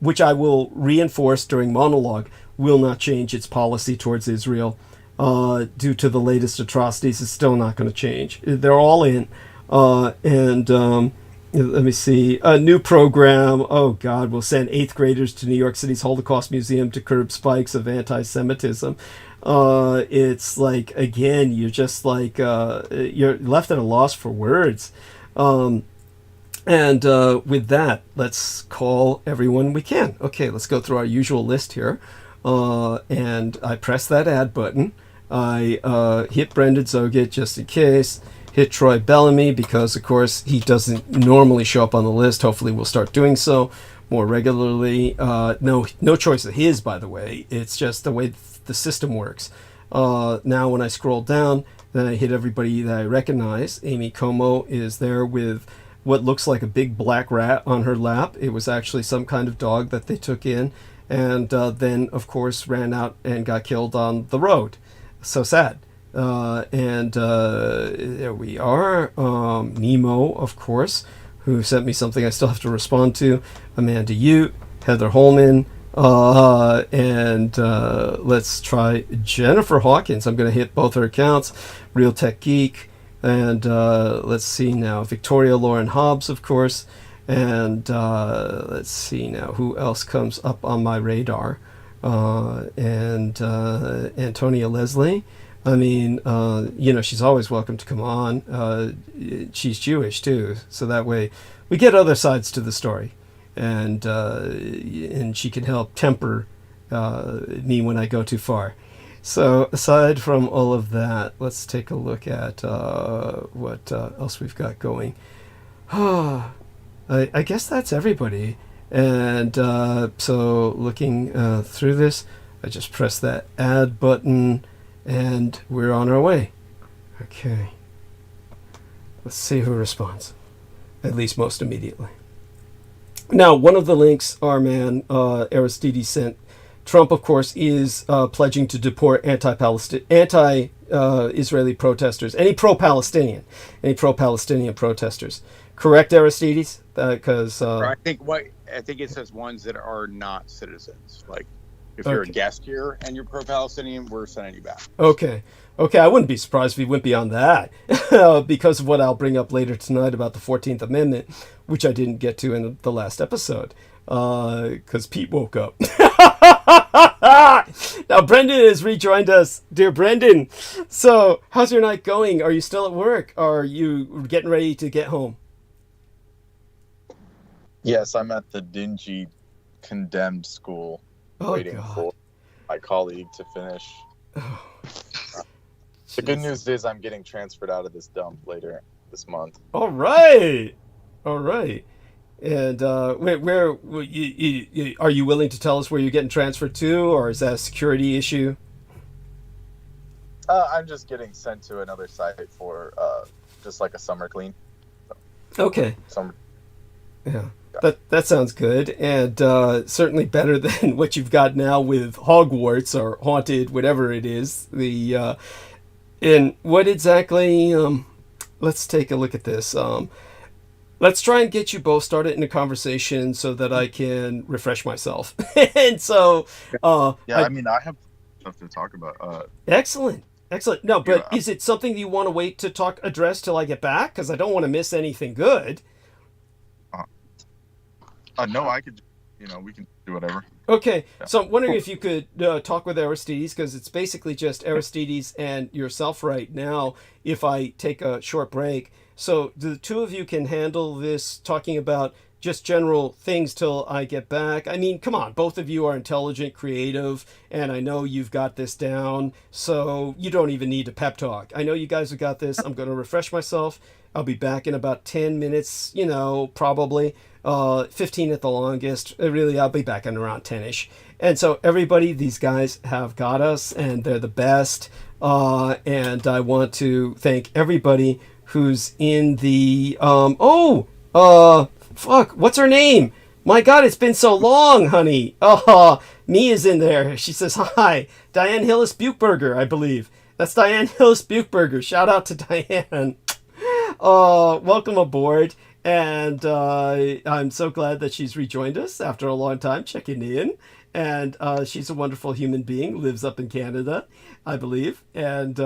which I will reinforce during monologue, will not change its policy towards Israel due to the latest atrocities. It's still not going to change. They're all in, and Let me see. A new program. Oh, God. We'll send 8th graders to New York City's Holocaust Museum to curb spikes of anti-Semitism. It's like, again, you're just like, you're left at a loss for words. And with that, let's call everyone we can. Okay, let's go through our usual list here. And I press that add button. I hit Brendan Ẓoģēt just in case. Hit Troy Bellamy because, of course, he doesn't normally show up on the list. Hopefully we'll start doing so more regularly. No choice of his, by the way. It's just the way the system works. Now when I scroll down, then I hit everybody that I recognize. Amy Como is there with what looks like a big black rat on her lap. It was actually some kind of dog that they took in, and then, of course, ran out and got killed on the road. So sad. And there we are. Nemo, of course, who sent me something I still have to respond to. Amanda Ute, Heather Holman, and let's try Jennifer Hawkins. I'm going to hit both her accounts. Real Tech Geek. And let's see now. Victoria Lauren Hobbs, of course. And let's see now. Who else comes up on my radar? And Antonia Leslie. I mean, she's always welcome to come on. She's Jewish, too. So that way we get other sides to the story. And she can help temper me when I go too far. So aside from all of that, let's take a look at what else we've got going. I guess that's everybody. And so looking through this, I just press that add button and we're on our way. Okay. Let's see who responds. At least most immediately. Now, one of the links our man Aristides sent. Trump, of course, is pledging to deport anti-Israeli protesters, any pro-Palestinian protesters. Correct, Aristides? Because I think it says ones that are not citizens. Like, if you're a guest here and you're pro-Palestinian, we're sending you back. Okay, I wouldn't be surprised if we went beyond that because of what I'll bring up later tonight about the 14th Amendment, which I didn't get to in the last episode because Pete woke up. Now Brendan has rejoined us. Dear Brendan, so how's your night going? Are you still at work? Are you getting ready to get home? Yes, I'm at the dingy condemned school waiting for my colleague to finish. The good news is I'm getting transferred out of this dump later this month. All right. And where are you willing to tell us where you're getting transferred to, or is that a security issue? I'm just getting sent to another site for just like a summer clean. Okay. Yeah. That sounds good, and certainly better than what you've got now with Hogwarts or Haunted, whatever it is. And what exactly? Let's take a look at this. Let's try and get you both started in a conversation so that I can refresh myself. And so, I have stuff to talk about. Excellent. No, but is it something you want to wait to address till I get back? Because I don't want to miss anything good. No, I could. We can do whatever. Okay, yeah. So I'm wondering if you could talk with Aristides, because it's basically just Aristides and yourself right now. If I take a short break. So the two of you can handle this, talking about just general things till I get back. I mean, come on, both of you are intelligent, creative, and I know you've got this down, so you don't even need to pep talk. I know you guys have got this. I'm going to refresh myself. I'll be back in about 10 minutes, probably 15 at the longest. Really, I'll be back in around 10-ish. And so everybody, these guys have got us, and they're the best. And I want to thank everybody who's in the what's her name? My God, it's been so long, honey. Mia's in there. She says hi. Diane Hillis Buchberger, I believe. That's Diane Hillis Buchberger. Shout out to Diane. Welcome aboard. And I'm so glad that she's rejoined us after a long time checking in. and she's a wonderful human being, lives up in Canada, I believe. And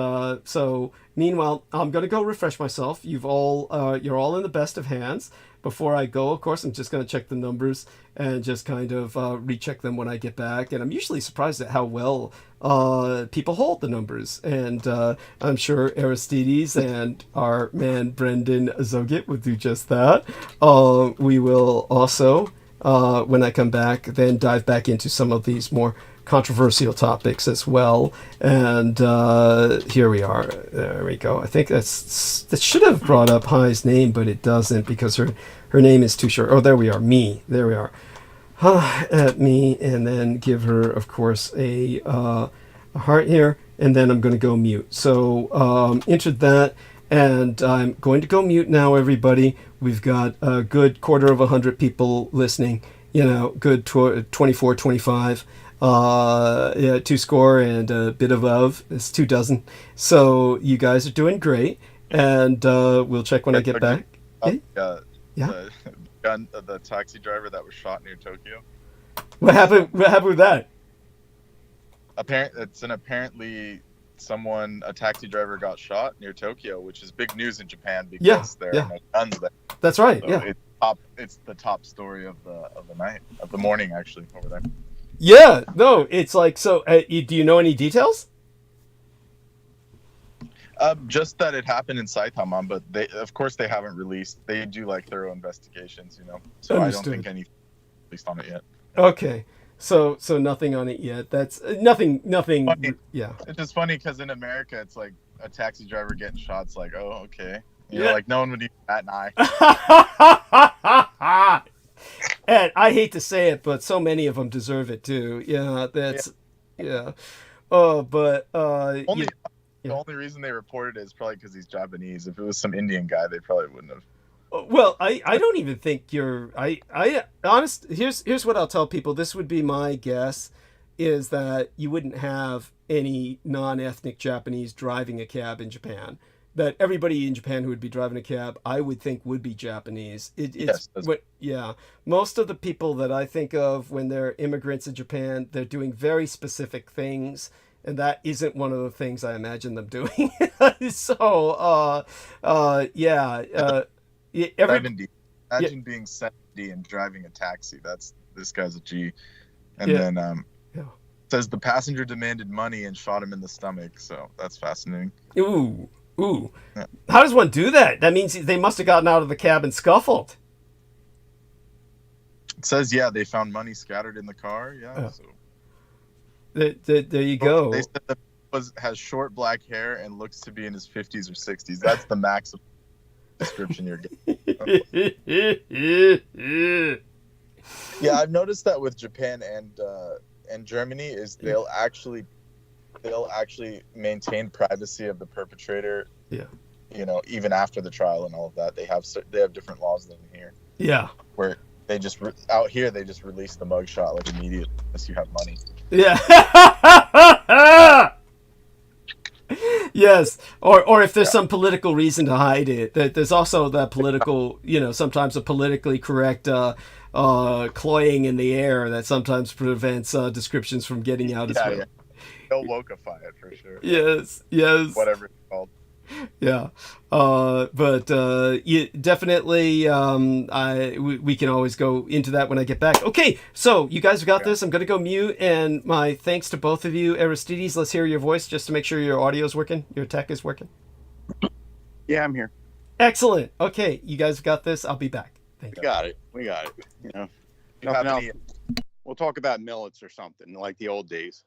so, meanwhile, I'm going to go refresh myself. You're all in the best of hands. Before I go, of course, I'm just going to check the numbers and just kind of recheck them when I get back. And I'm usually surprised at how well people hold the numbers. And I'm sure Aristides and our man Brendan Ẓoģiet would do just that. We will also, when I come back, then dive back into some of these more controversial topics as well. And here we are. There we go. I think that should have brought up Hai's name, but it doesn't because her name is too short. Oh, there we are. Me. There we are. At me, and then give her, of course, a heart here, and then I'm going to go mute. So entered that, and I'm going to go mute now, everybody. We've got a good 100 people listening, good 24, 25. Yeah, 2 score and a bit of love. It's 24. So you guys are doing great, and we'll check when I get back. Yeah. The taxi driver that was shot near Tokyo. What happened with that? Apparently a taxi driver got shot near Tokyo, which is big news in Japan because there are no guns there. That's right. So it's the top story of the morning actually over there. Yeah, no, it's like, so do you know any details? Just that it happened in Saitama, but they haven't released. They do like thorough investigations, So Understood. I don't think anything released on it yet. Okay, so nothing on it yet. That's nothing. Funny. Yeah, it's just funny because in America, it's like a taxi driver getting shot. It's like, oh, okay, like no one would even bat an eye. And I hate to say it, but so many of them deserve it too. Yeah, that's yeah. Oh, but the only reason they reported it is probably because he's Japanese. If it was some Indian guy, they probably wouldn't have. Well, I don't even think you're. Here's what I'll tell people. This would be my guess, is that you wouldn't have any non-ethnic Japanese driving a cab in Japan. That everybody in Japan who would be driving a cab, I would think, would be Japanese. Most of the people that I think of when they're immigrants in Japan, they're doing very specific things. And that isn't one of the things I imagine them doing. So, Imagine being 70 and driving a taxi. This guy's a G. And then says the passenger demanded money and shot him in the stomach. So that's fascinating. Ooh. Yeah. How does one do that? That means they must have gotten out of the cab and scuffled. It says, they found money scattered in the car. Yeah. So. There you go. They said that has short black hair and looks to be in his 50s or 60s. That's the max description you're getting. Yeah, I've noticed that with Japan and Germany is they'll actually maintain privacy of the perpetrator. Yeah. Even after the trial and all of that, they have different laws than here. Yeah. Where they just out here they just release the mugshot like immediately unless you have money. Yeah. Yes. Or if there's some political reason to hide it. There's also that political, sometimes a politically correct cloying in the air that sometimes prevents descriptions from getting out as well. Yeah. They'll wokify it for sure. Yes. Whatever it's called. Yeah. But definitely we can always go into that when I get back. Okay, so you guys have got this. I'm going to go mute, and my thanks to both of you. Aristides, let's hear your voice just to make sure your audio's working, your tech is working. Yeah, I'm here. Excellent. Okay, you guys have got this. I'll be back. Thank you. We got it. Nothing else. We'll talk about millets or something like the old days.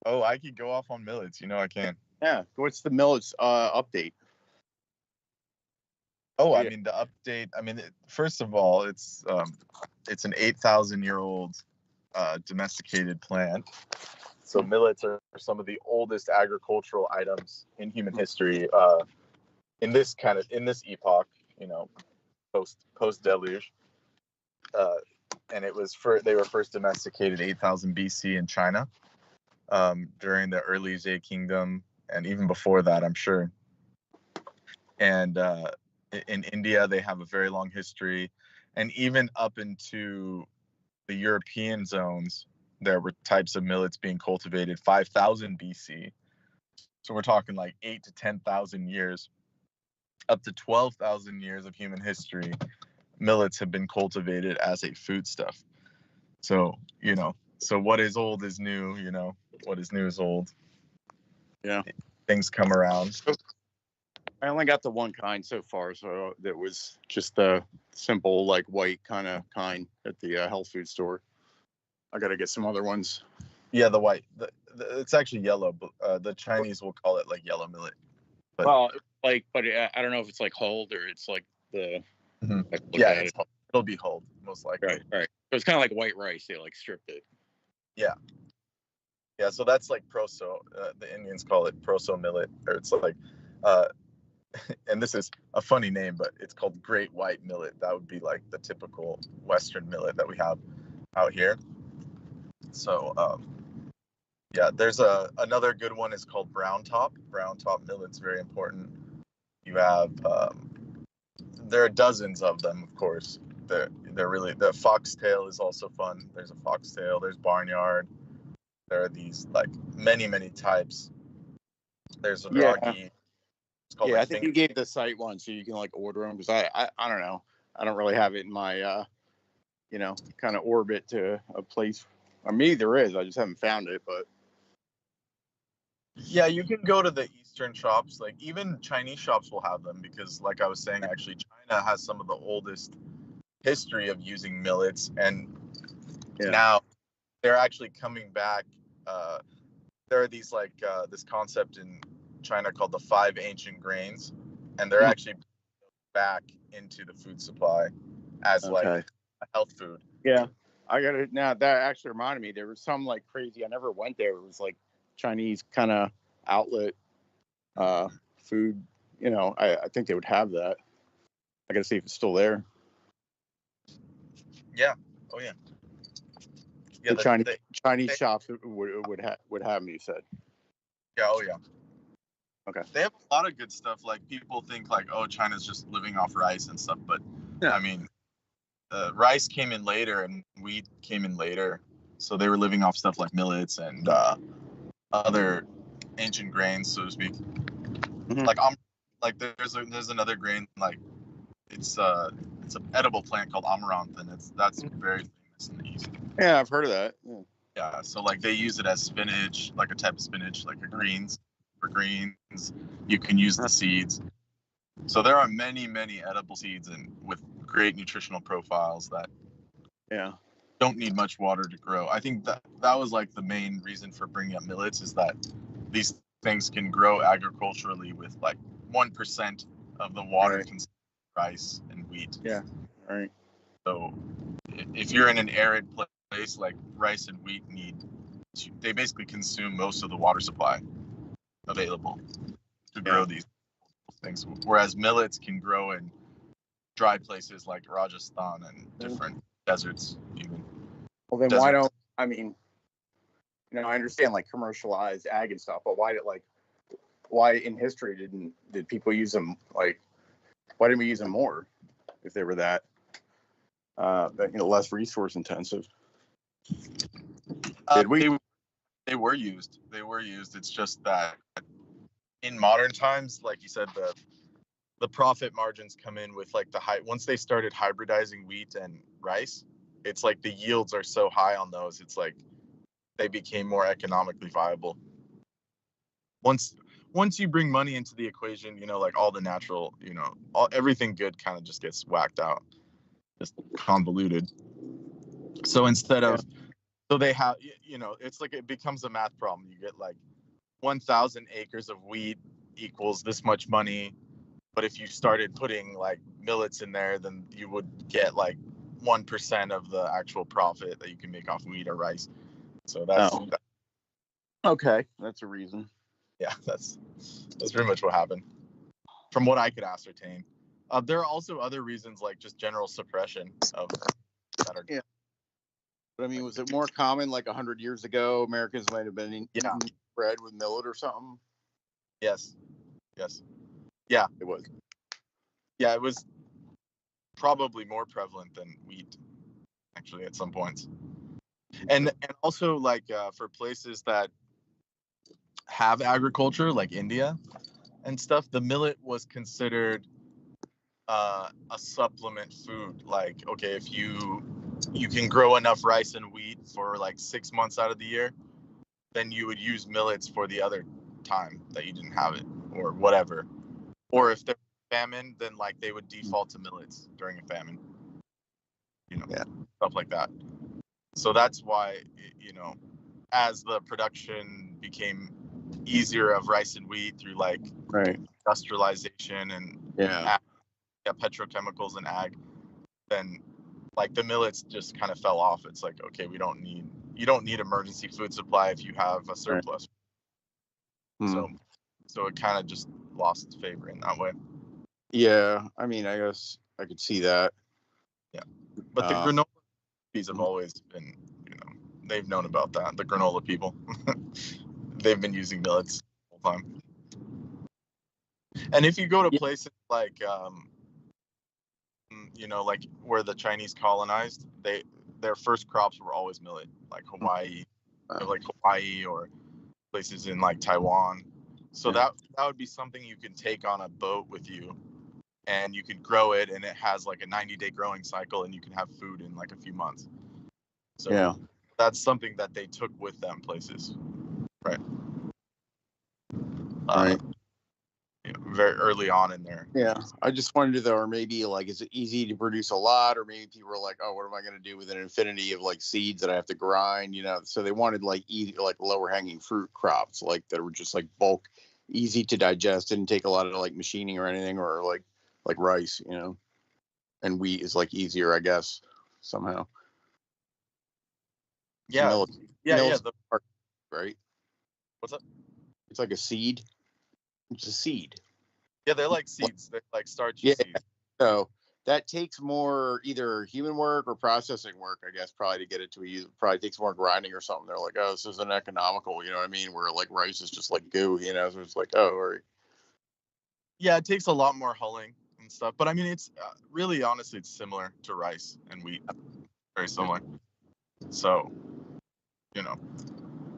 Oh, I could go off on millets. I can. Yeah. What's the millets update? Oh, I mean, the update. I mean, first of all, it's an 8,000-year-old domesticated plant. So millets are some of the oldest agricultural items in human history. In this epoch, post deluge, and they were first domesticated 8,000 BC in China, during the early Zhou Kingdom. And even before that, I'm sure. And in India, they have a very long history. And even up into the European zones, there were types of millets being cultivated 5,000 BC. So we're talking like 8 to 10,000 years, up to 12,000 years of human history. Millets have been cultivated as a foodstuff. So, so what is old is new, what is new is old. Yeah. Things come around. I only got the one kind so far, so that was just the simple, like, white kind at the health food store. I got to get some other ones. Yeah, the white. It's actually yellow, but the Chinese will call it, like, yellow millet. But, well, I don't know if it's, like, hulled or it's, like, the... Yeah, it'll be hulled, most likely. Right. So it's kind of like white rice. They, like, stripped it. Yeah. Yeah, so that's like proso. The Indians call it proso millet, or it's like, and this is a funny name, but it's called great white millet. That would be like the typical Western millet that we have out here. So, yeah, there's another good one is called brown top. Brown top millet's very important. You have, there are dozens of them, of course. They're really, the foxtail is also fun. There's a foxtail, there's barnyard. There are these, like, many types. There's a ragi. I think you gave the site one so you can, like, order them, because I don't know. I don't really have it in my, kind of orbit to a place. Or maybe there is. I just haven't found it, but. Yeah, you can go to the Eastern shops. Like, even Chinese shops will have them because, like I was saying, actually, China has some of the oldest history of using millets. And now they're actually coming back. There are these, like, this concept in China called the 5 ancient grains, and they're actually back into the food supply as like a health food. Yeah, I got it now. That actually reminded me. There was some, like, crazy. I never went there. It was like Chinese kind of outlet food. I think they would have that. I got to see if it's still there. Yeah. Oh yeah. Yeah. The Chinese shops would have them, you said. Yeah. Oh yeah. Okay. They have a lot of good stuff. Like, people think, like, oh, China's just living off rice and stuff, but I mean, rice came in later and wheat came in later, so they were living off stuff like millets and other ancient grains, so to speak. Mm-hmm. Like there's another grain, like it's an edible plant called amaranth, and that's very famous in the East. Yeah, I've heard of that. Yeah, so, like, they use it as spinach, like a type of spinach, like a greens. For greens, you can use the seeds. So there are many edible seeds and with great nutritional profiles that don't need much water to grow. I think that was, like, the main reason for bringing up millets, is that these things can grow agriculturally with, like, 1% of the water consumed rice and wheat. Yeah. Right. So if you're in an arid place, like, rice and wheat they basically consume most of the water supply available to grow these things, whereas millets can grow in dry places like Rajasthan and different deserts even. Well, then why don't, I mean, I understand, like, commercialized ag and stuff, but why in history did people use them? Like, why didn't we use them more if they were that less resource intensive? Did we? They were used. It's just that in modern times, like you said, the profit margins come in with, like, once they started hybridizing wheat and rice, it's like the yields are so high on those. It's like they became more economically viable. Once you bring money into the equation, like, all the natural, everything good kind of just gets whacked out, just convoluted. So instead of, so they have, it's like it becomes a math problem. You get, like, 1,000 acres of wheat equals this much money. But if you started putting, like, millets in there, then you would get, like, 1% of the actual profit that you can make off wheat or rice. So that's okay. That's a reason. Yeah, that's pretty much what happened, from what I could ascertain. There are also other reasons, like just general suppression of that are. Yeah. But I mean, was it more common like 100 years ago? Americans might have been eating bread with millet or something. Yes. Yeah, it was. Yeah, it was probably more prevalent than wheat. actually at some points. And also like for places that have agriculture like India and stuff, the millet was considered a supplement food. Like, okay, if you can grow enough rice and wheat for like 6 months out of the year, then you would use millets for the other time that you didn't have it or whatever. Or if there's famine, then like they would default to millets during a famine, stuff like that. So that's why, as the production became easier of rice and wheat through like industrialization and petrochemicals and ag, then like the millets just kind of fell off. It's like, okay, you don't need emergency food supply if you have a surplus. So it kind of just lost its favor in that way. Yeah, I mean, I guess I could see that. Yeah, but the granola recipes have always been, they've known about that. The granola people, they've been using millets the whole time. And if you go to places like, like where the Chinese colonized, their first crops were always millet, like Hawaii, or places in like Taiwan. So that would be something you can take on a boat with you, and you could grow it, and it has like a 90-day growing cycle, and you can have food in like a few months. So that's something that they took with them places, right? Very early on in there. Yeah, I just wondered though, or maybe like, is it easy to produce a lot, or maybe people are like, oh, what am I going to do with an infinity of like seeds that I have to grind, So they wanted like like lower hanging fruit crops, like that were just like bulk, easy to digest, didn't take a lot of like machining or anything, or like rice, and wheat is like easier, I guess, somehow. Yeah, right. What's up? It's like a seed. It's a seed. Yeah, they're like seeds. They're like starchy seeds. So that takes more either human work or processing work, I guess, probably to get it to a user. Probably takes more grinding or something. They're like, oh, this isn't economical, you know what I mean? Where like rice is just like goo, so it's like, oh, all right. Yeah, it takes a lot more hulling and stuff. But I mean, it's really, honestly, it's similar to rice and wheat. Very similar. So,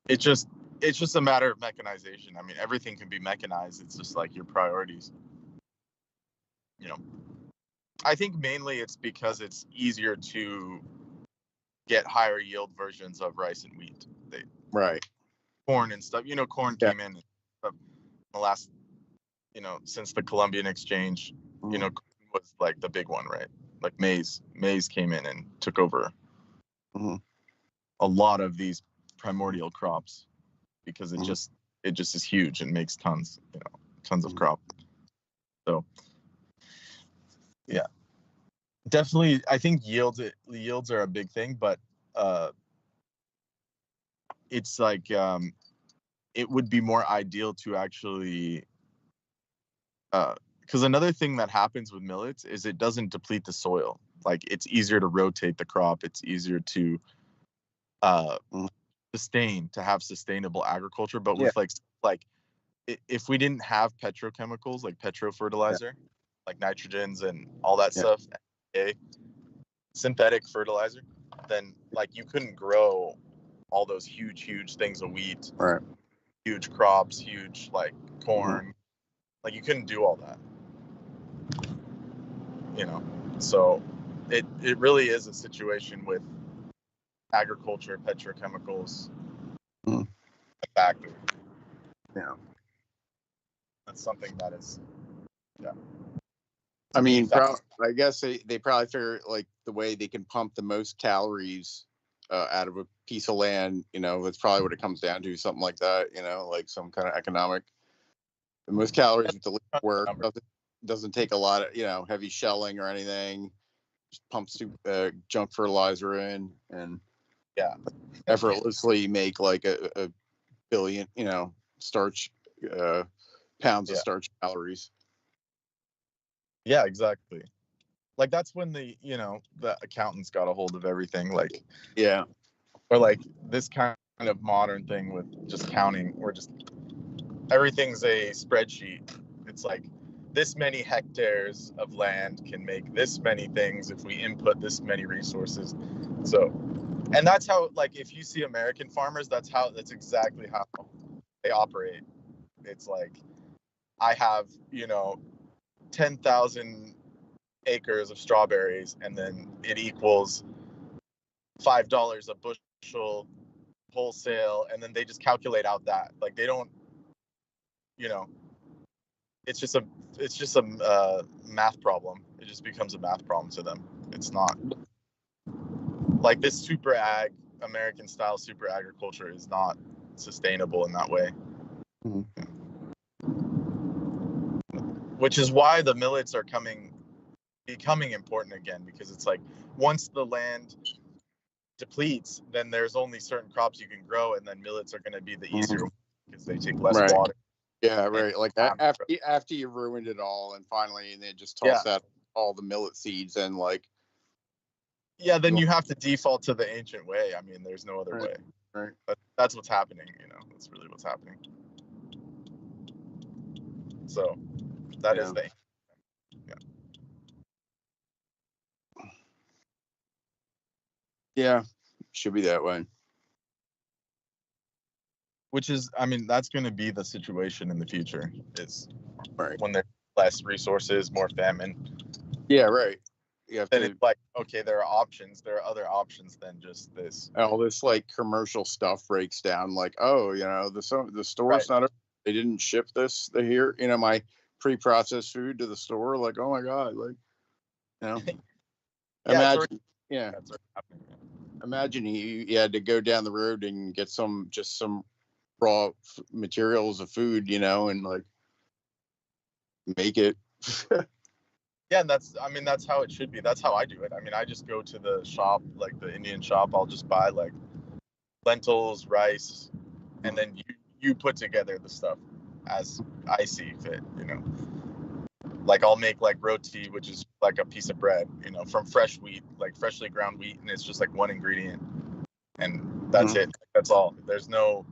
it's just a matter of mechanization. I mean, everything can be mechanized. It's just like your priorities. I think mainly it's because it's easier to get higher yield versions of rice and wheat. Corn and stuff. Corn came in the last, since the Columbian Exchange. Corn was like the big one, right? Like maize came in and took over a lot of these primordial crops because it just is huge and makes tons of crop. So yeah, definitely. I think yields are a big thing, but it's like it would be more ideal to actually because another thing that happens with millets is it doesn't deplete the soil. Like it's easier to rotate the crop. It's easier to have sustainable agriculture. But with like if we didn't have petrochemicals like petrofertilizer, like nitrogens and all that stuff, synthetic fertilizer, then like you couldn't grow all those huge things of wheat, huge crops, huge like corn. Like you couldn't do all that, So it really is a situation with agriculture, petrochemicals, a factor. Yeah, that's something that is. Yeah. I mean, I guess they probably figure like the way they can pump the most calories out of a piece of land. That's probably what it comes down to. Something like that. Like some kind of economic. The most calories with the least work doesn't take a lot of heavy shelling or anything. Just pumps junk fertilizer in and effortlessly make like a billion starch pounds of starch calories. Yeah, exactly. Like that's when the accountants got a hold of everything. Like or like this kind of modern thing with just counting, or just everything's a spreadsheet. It's like this many hectares of land can make this many things if we input this many resources. So, and that's how, like, if you see American farmers, that's exactly how they operate. It's like, I have, 10,000 acres of strawberries, and then it equals $5 a bushel wholesale, and then they just calculate out that, like, they don't, it's just a math problem. It just becomes a math problem to them. It's not like this American style super agriculture is not sustainable in that way. Mm-hmm. Which is why the millets are becoming important again, because it's like, once the land depletes, then there's only certain crops you can grow, and then millets are going to be the easier one because they take less water. Yeah, right. Like after you ruined it all, and finally, and they just toss out all the millet seeds, and like. Yeah, then you have to default to the ancient way. I mean, there's no other way. Right. But that's what's happening. That's really what's happening. So that is the. Yeah. Yeah, should be that way. Which is, I mean, that's going to be the situation in the future, is right. When there's less resources, more famine. Yeah, right. Then it's like, okay, there are options. There are other options than just this. All this like commercial stuff breaks down. Like, oh, the store's not. They didn't ship this here. My pre-processed food to the store. Like, oh my god, like, imagine, imagine you had to go down the road and get some raw materials of food, and like make it. Yeah, and that's how it should be. That's how I do it. I mean, I just go to the shop, like the Indian shop. I'll just buy like lentils, rice, and then you put together the stuff as I see fit. Like I'll make like roti, which is like a piece of bread, from fresh wheat, like freshly ground wheat, and it's just like one ingredient, and that's it. That's all. There's no,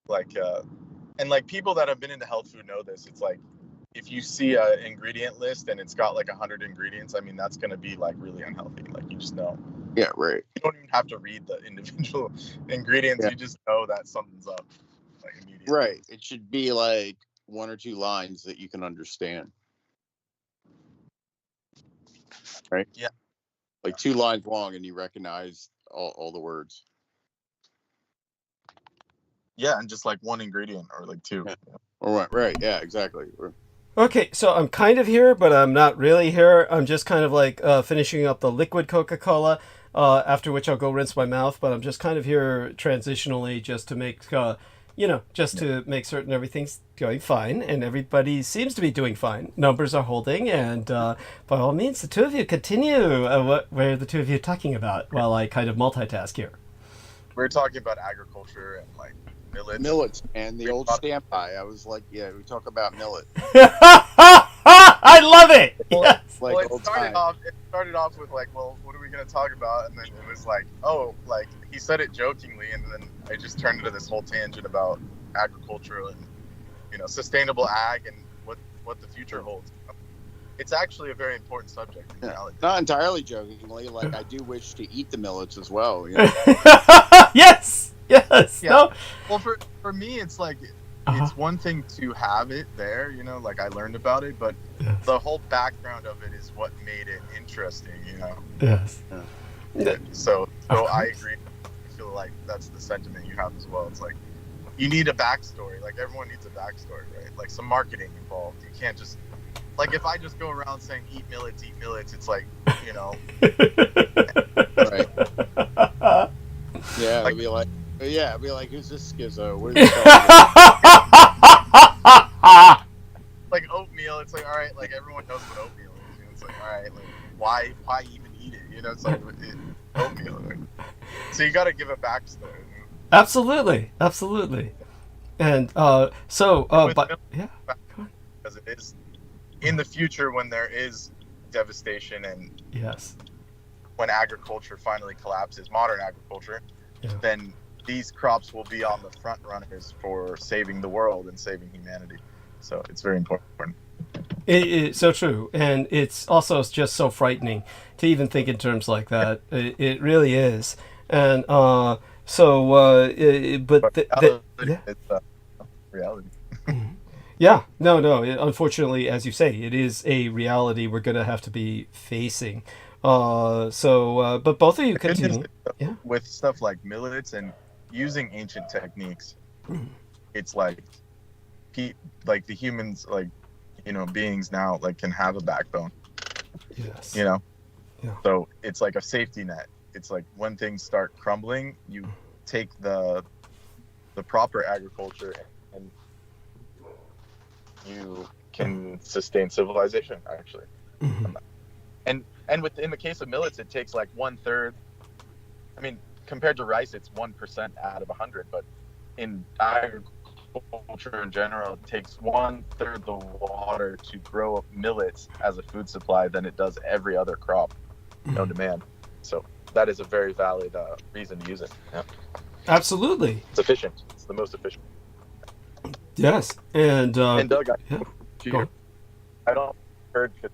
like. And like people that have been into health food know this. It's like, if you see an ingredient list and it's got like 100 ingredients, I mean, that's going to be like really unhealthy. Like, you just know. Yeah, right. You don't even have to read the individual ingredients. Yeah. You just know that something's up. Like, immediately. Right. It should be like 1 or 2 lines that you can understand. Right? Yeah. Like 2 lines long and you recognize all the words. Yeah, and just like 1 ingredient or like 2. Yeah. Or right, yeah, exactly. Okay, so I'm kind of here, but I'm not really here. I'm just kind of like finishing up the liquid Coca-Cola, after which I'll go rinse my mouth, but I'm just kind of here transitionally just to make, to make certain everything's going fine, and everybody seems to be doing fine. Numbers are holding, and by all means, the two of you continue. What are the two of you talking about while I kind of multitask here? We're talking about agriculture and like millets and the old stamp pie. I was like, yeah, we talk about millet. I love it. Well, yes. Well, it started off with like, well, what are we going to talk about? And then it was like, oh, like he said it jokingly, and then I just turned into this whole tangent about agriculture and sustainable ag and what the future holds. It's actually a very important subject in reality. Not entirely jokingly, like I do wish to eat the millets as well. Yes. Yes. Yeah. No. Well, for me, it's like it's one thing to have it there, like I learned about it, but the whole background of it is what made it interesting, Yes. Yeah. So I agree. I feel like that's the sentiment you have as well. It's like you need a backstory. Like everyone needs a backstory, right? Like some marketing involved. You can't just like if I just go around saying eat millets, it's like Right. Yeah, like, it'd be like, who's this schizo? What is he like oatmeal, it's like, all right, like everyone knows what oatmeal is. It's like, all right, like why even eat it? It's like oatmeal. Right? So you got to give a backstory. Absolutely. And but yeah, because it is in the future when there is devastation and yes, when agriculture finally collapses, modern agriculture, then these crops will be on the front runners for saving the world and saving humanity. So it's very important. It's so true, and it's also just so frightening to even think in terms like that. It really is, and but reality, yeah. it's reality. Yeah, no. Unfortunately, as you say, it is a reality we're going to have to be facing. But both of you The good news continue. is, Yeah. with stuff like millets and using ancient techniques, it's like, like the humans, like, beings now, like, can have a backbone. Yes. You know, Yeah. so it's like a safety net. It's like when things start crumbling, you take the proper agriculture and you can sustain civilization, actually. Mhm. And within the case of millets, it takes like 1/3. I mean, compared to rice, it's 1% out of 100. But in agriculture in general, it takes 1/3 the water to grow up millets as a food supply than it does every other crop known to man. So that is a very valid reason to use it. Yeah. Absolutely. It's efficient. It's the most efficient. Yes. And Doug, yeah. Go on. I don't heard because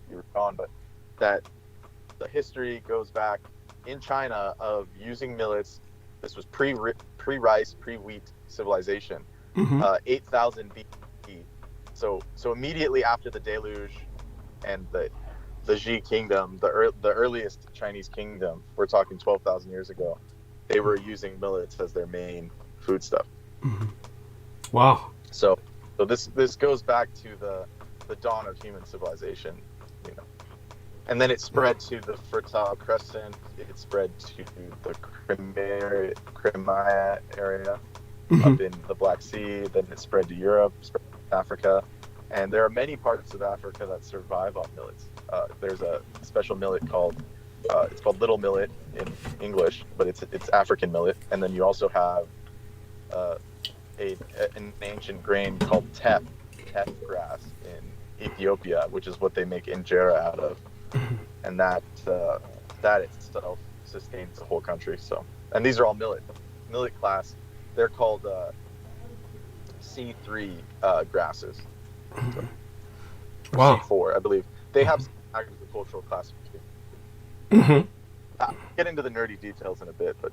you were gone, but that the history goes back in China of using millets. This was pre-rice, pre-wheat civilization, 8,000 BC. So immediately after the deluge and the Xi kingdom, the earliest Chinese kingdom, we're talking 12,000 years ago, they were using millets as their main foodstuff. Wow. So this goes back to the dawn of human civilization, and then it spread to the Fertile Crescent. It spread to the Crimea area up in the Black Sea. Then it spread to Europe, spread to Africa, and there are many parts of Africa that survive on millets. There's a special millet called it's called little millet in English, but it's African millet. And then you also have an ancient grain called teff grass in Ethiopia, which is what they make injera out of, and that itself sustains the whole country. So, and these are all millet class. They're called C3 grasses. So, Wow. C4, I believe. They have some agricultural classification. Get into the nerdy details in a bit, but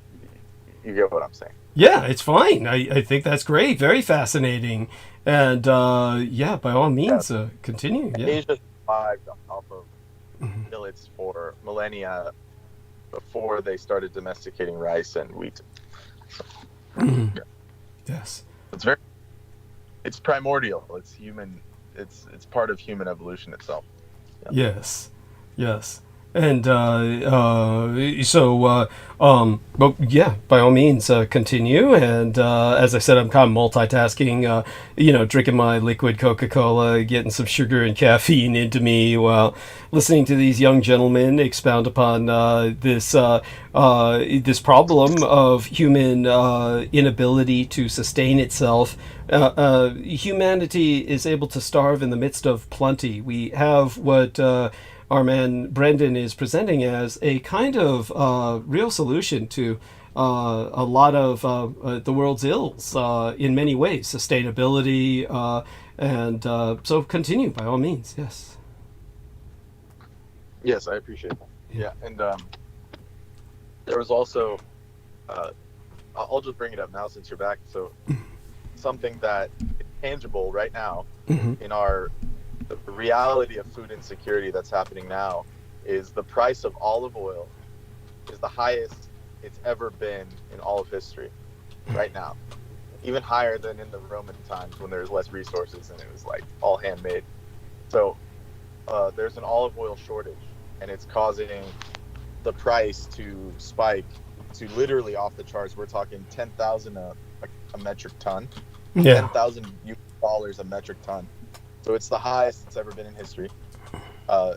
you get what I'm saying. Yeah, it's fine. I think that's great. Very fascinating. And yeah, by all means, continue. Yeah. Asia survived off of millets for millennia before they started domesticating rice and wheat. Yes. It's primordial. It's human. It's part of human evolution itself. Yeah. Yes. And but yeah, by all means, continue. And as I said, I'm kind of multitasking, drinking my liquid Coca-Cola, getting some sugar and caffeine into me while listening to these young gentlemen expound upon this problem of human inability to sustain itself. Humanity is able to starve in the midst of plenty. We have what our man Brendan is presenting as a kind of real solution to a lot of the world's ills in many ways, sustainability, and so continue by all means. Yes. Yes, I appreciate that. Yeah, and there was also, I'll just bring it up now since you're back. So something that is tangible right now in the reality of food insecurity that's happening now is the price of olive oil is the highest it's ever been in all of history right now, even higher than in the Roman times when there was less resources and it was like all handmade. So there's an olive oil shortage, and it's causing the price to spike to literally off the charts. We're talking 10,000 a metric ton, $10,000 a metric ton. So it's the highest it's ever been in history.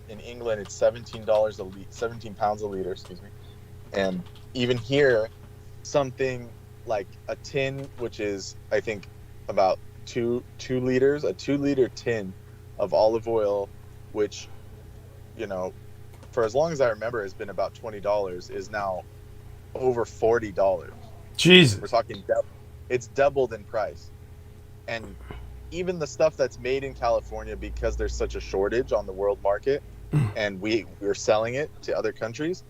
In England, it's $17 17 pounds a liter, excuse me. And even here, something like a tin, which is I think about two liters, a 2-liter tin of olive oil, which, for as long as I remember, has been about $20, is now over $40. Jesus. We're talking it's doubled in price, and even the stuff that's made in California, because there's such a shortage on the world market, and we're selling it to other countries,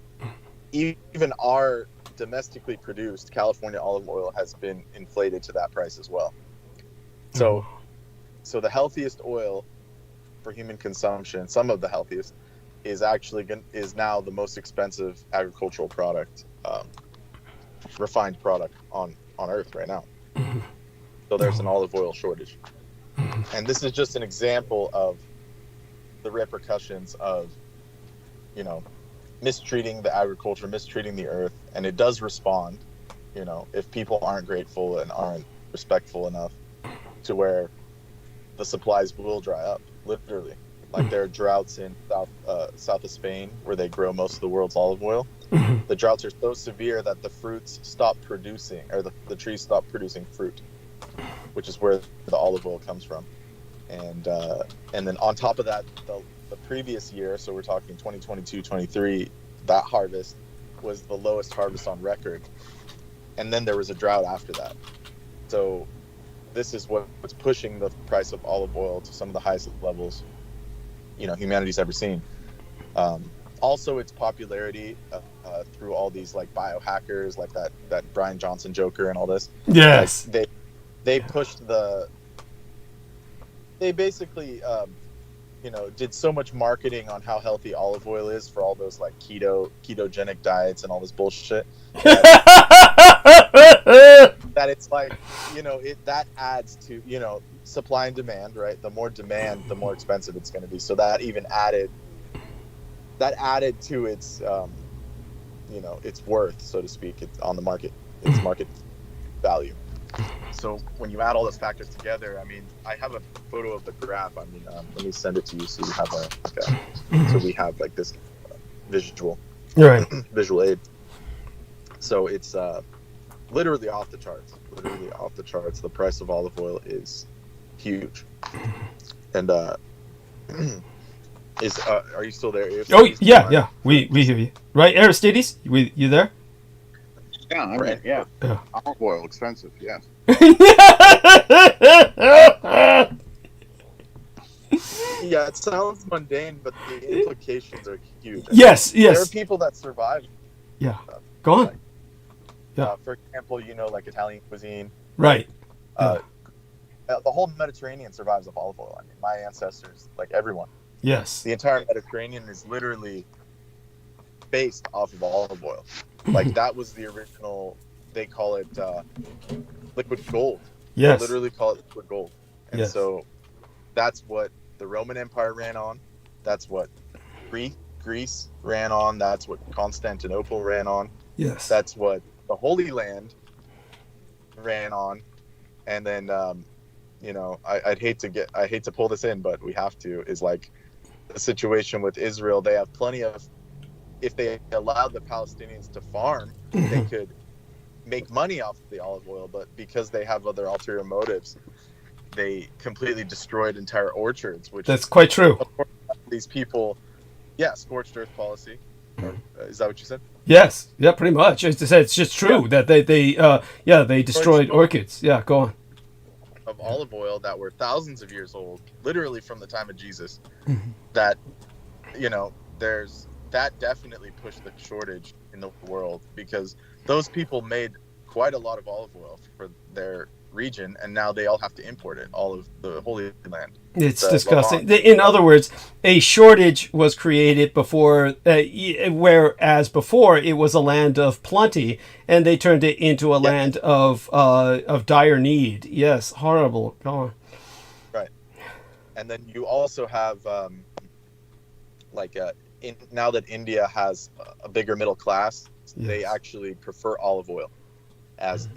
even our domestically produced California olive oil has been inflated to that price as well. So the healthiest oil for human consumption, some of the healthiest, is now the most expensive agricultural product, refined product on Earth right now. So there's an olive oil shortage. And this is just an example of the repercussions of, mistreating the agriculture, mistreating the earth. And it does respond, if people aren't grateful and aren't respectful enough, to where the supplies will dry up, literally. Like there are droughts in south of Spain where they grow most of the world's olive oil. The droughts are so severe that the fruits stop producing, or the trees stop producing fruit, which is where the olive oil comes from. And then on top of that, the previous year, so we're talking 2022-23, that harvest was the lowest harvest on record. And then there was a drought after that. So this is what's pushing the price of olive oil to some of the highest levels humanity's ever seen. Also, its popularity through all these like biohackers, like that Brian Johnson Joker and all this. Yes. Like, they pushed they basically did so much marketing on how healthy olive oil is for all those like ketogenic diets and all this bullshit that it's like that adds to supply and demand, right? The more demand, the more expensive it's going to be. So that even added to its its worth, so to speak. It's on the market, its market value. So when you add all those factors together, I mean, I have a photo of the graph. I mean, let me send it to you so you have we have this visual aid. So it's literally off the charts. The price of olive oil is huge. And are you still there? Aristides? Yeah. We hear you. Right, Aristides? You there? Yeah, I mean, yeah. Olive oil expensive, yes. Yeah, it sounds mundane, but the implications are huge. Yes. There are people that survive. Yeah. Go on. For example, like Italian cuisine. Right. The whole Mediterranean survives off olive oil. I mean, my ancestors, like everyone. Yes. The entire Mediterranean is literally based off of olive oil. Like that was the original. They call it liquid gold. Yes. They literally call it liquid gold. And so that's what the Roman Empire ran on. That's what Greece ran on. That's what Constantinople ran on. Yes. That's what the Holy Land ran on. And then I hate to pull this in, but we have to, is like the situation with Israel. They have plenty of, if they allowed the Palestinians to farm, they could make money off of the olive oil, but because they have other ulterior motives, they completely destroyed entire orchards, which that's quite true. These people, scorched earth policy. Is that what you said? Yes. Yeah, pretty much. It's just true that they destroyed orchids. Yeah, go on. Of olive oil that were thousands of years old, literally from the time of Jesus, that that definitely pushed the shortage in the world, because those people made quite a lot of olive oil for their region, and now they all have to import it, all of the Holy Land. It's disgusting. In other words, a shortage was created before, whereas before it was a land of plenty, and they turned it into a land of dire need. Yes, horrible. Go on. Right. And then you also have now that India has a bigger middle class, they actually prefer olive oil as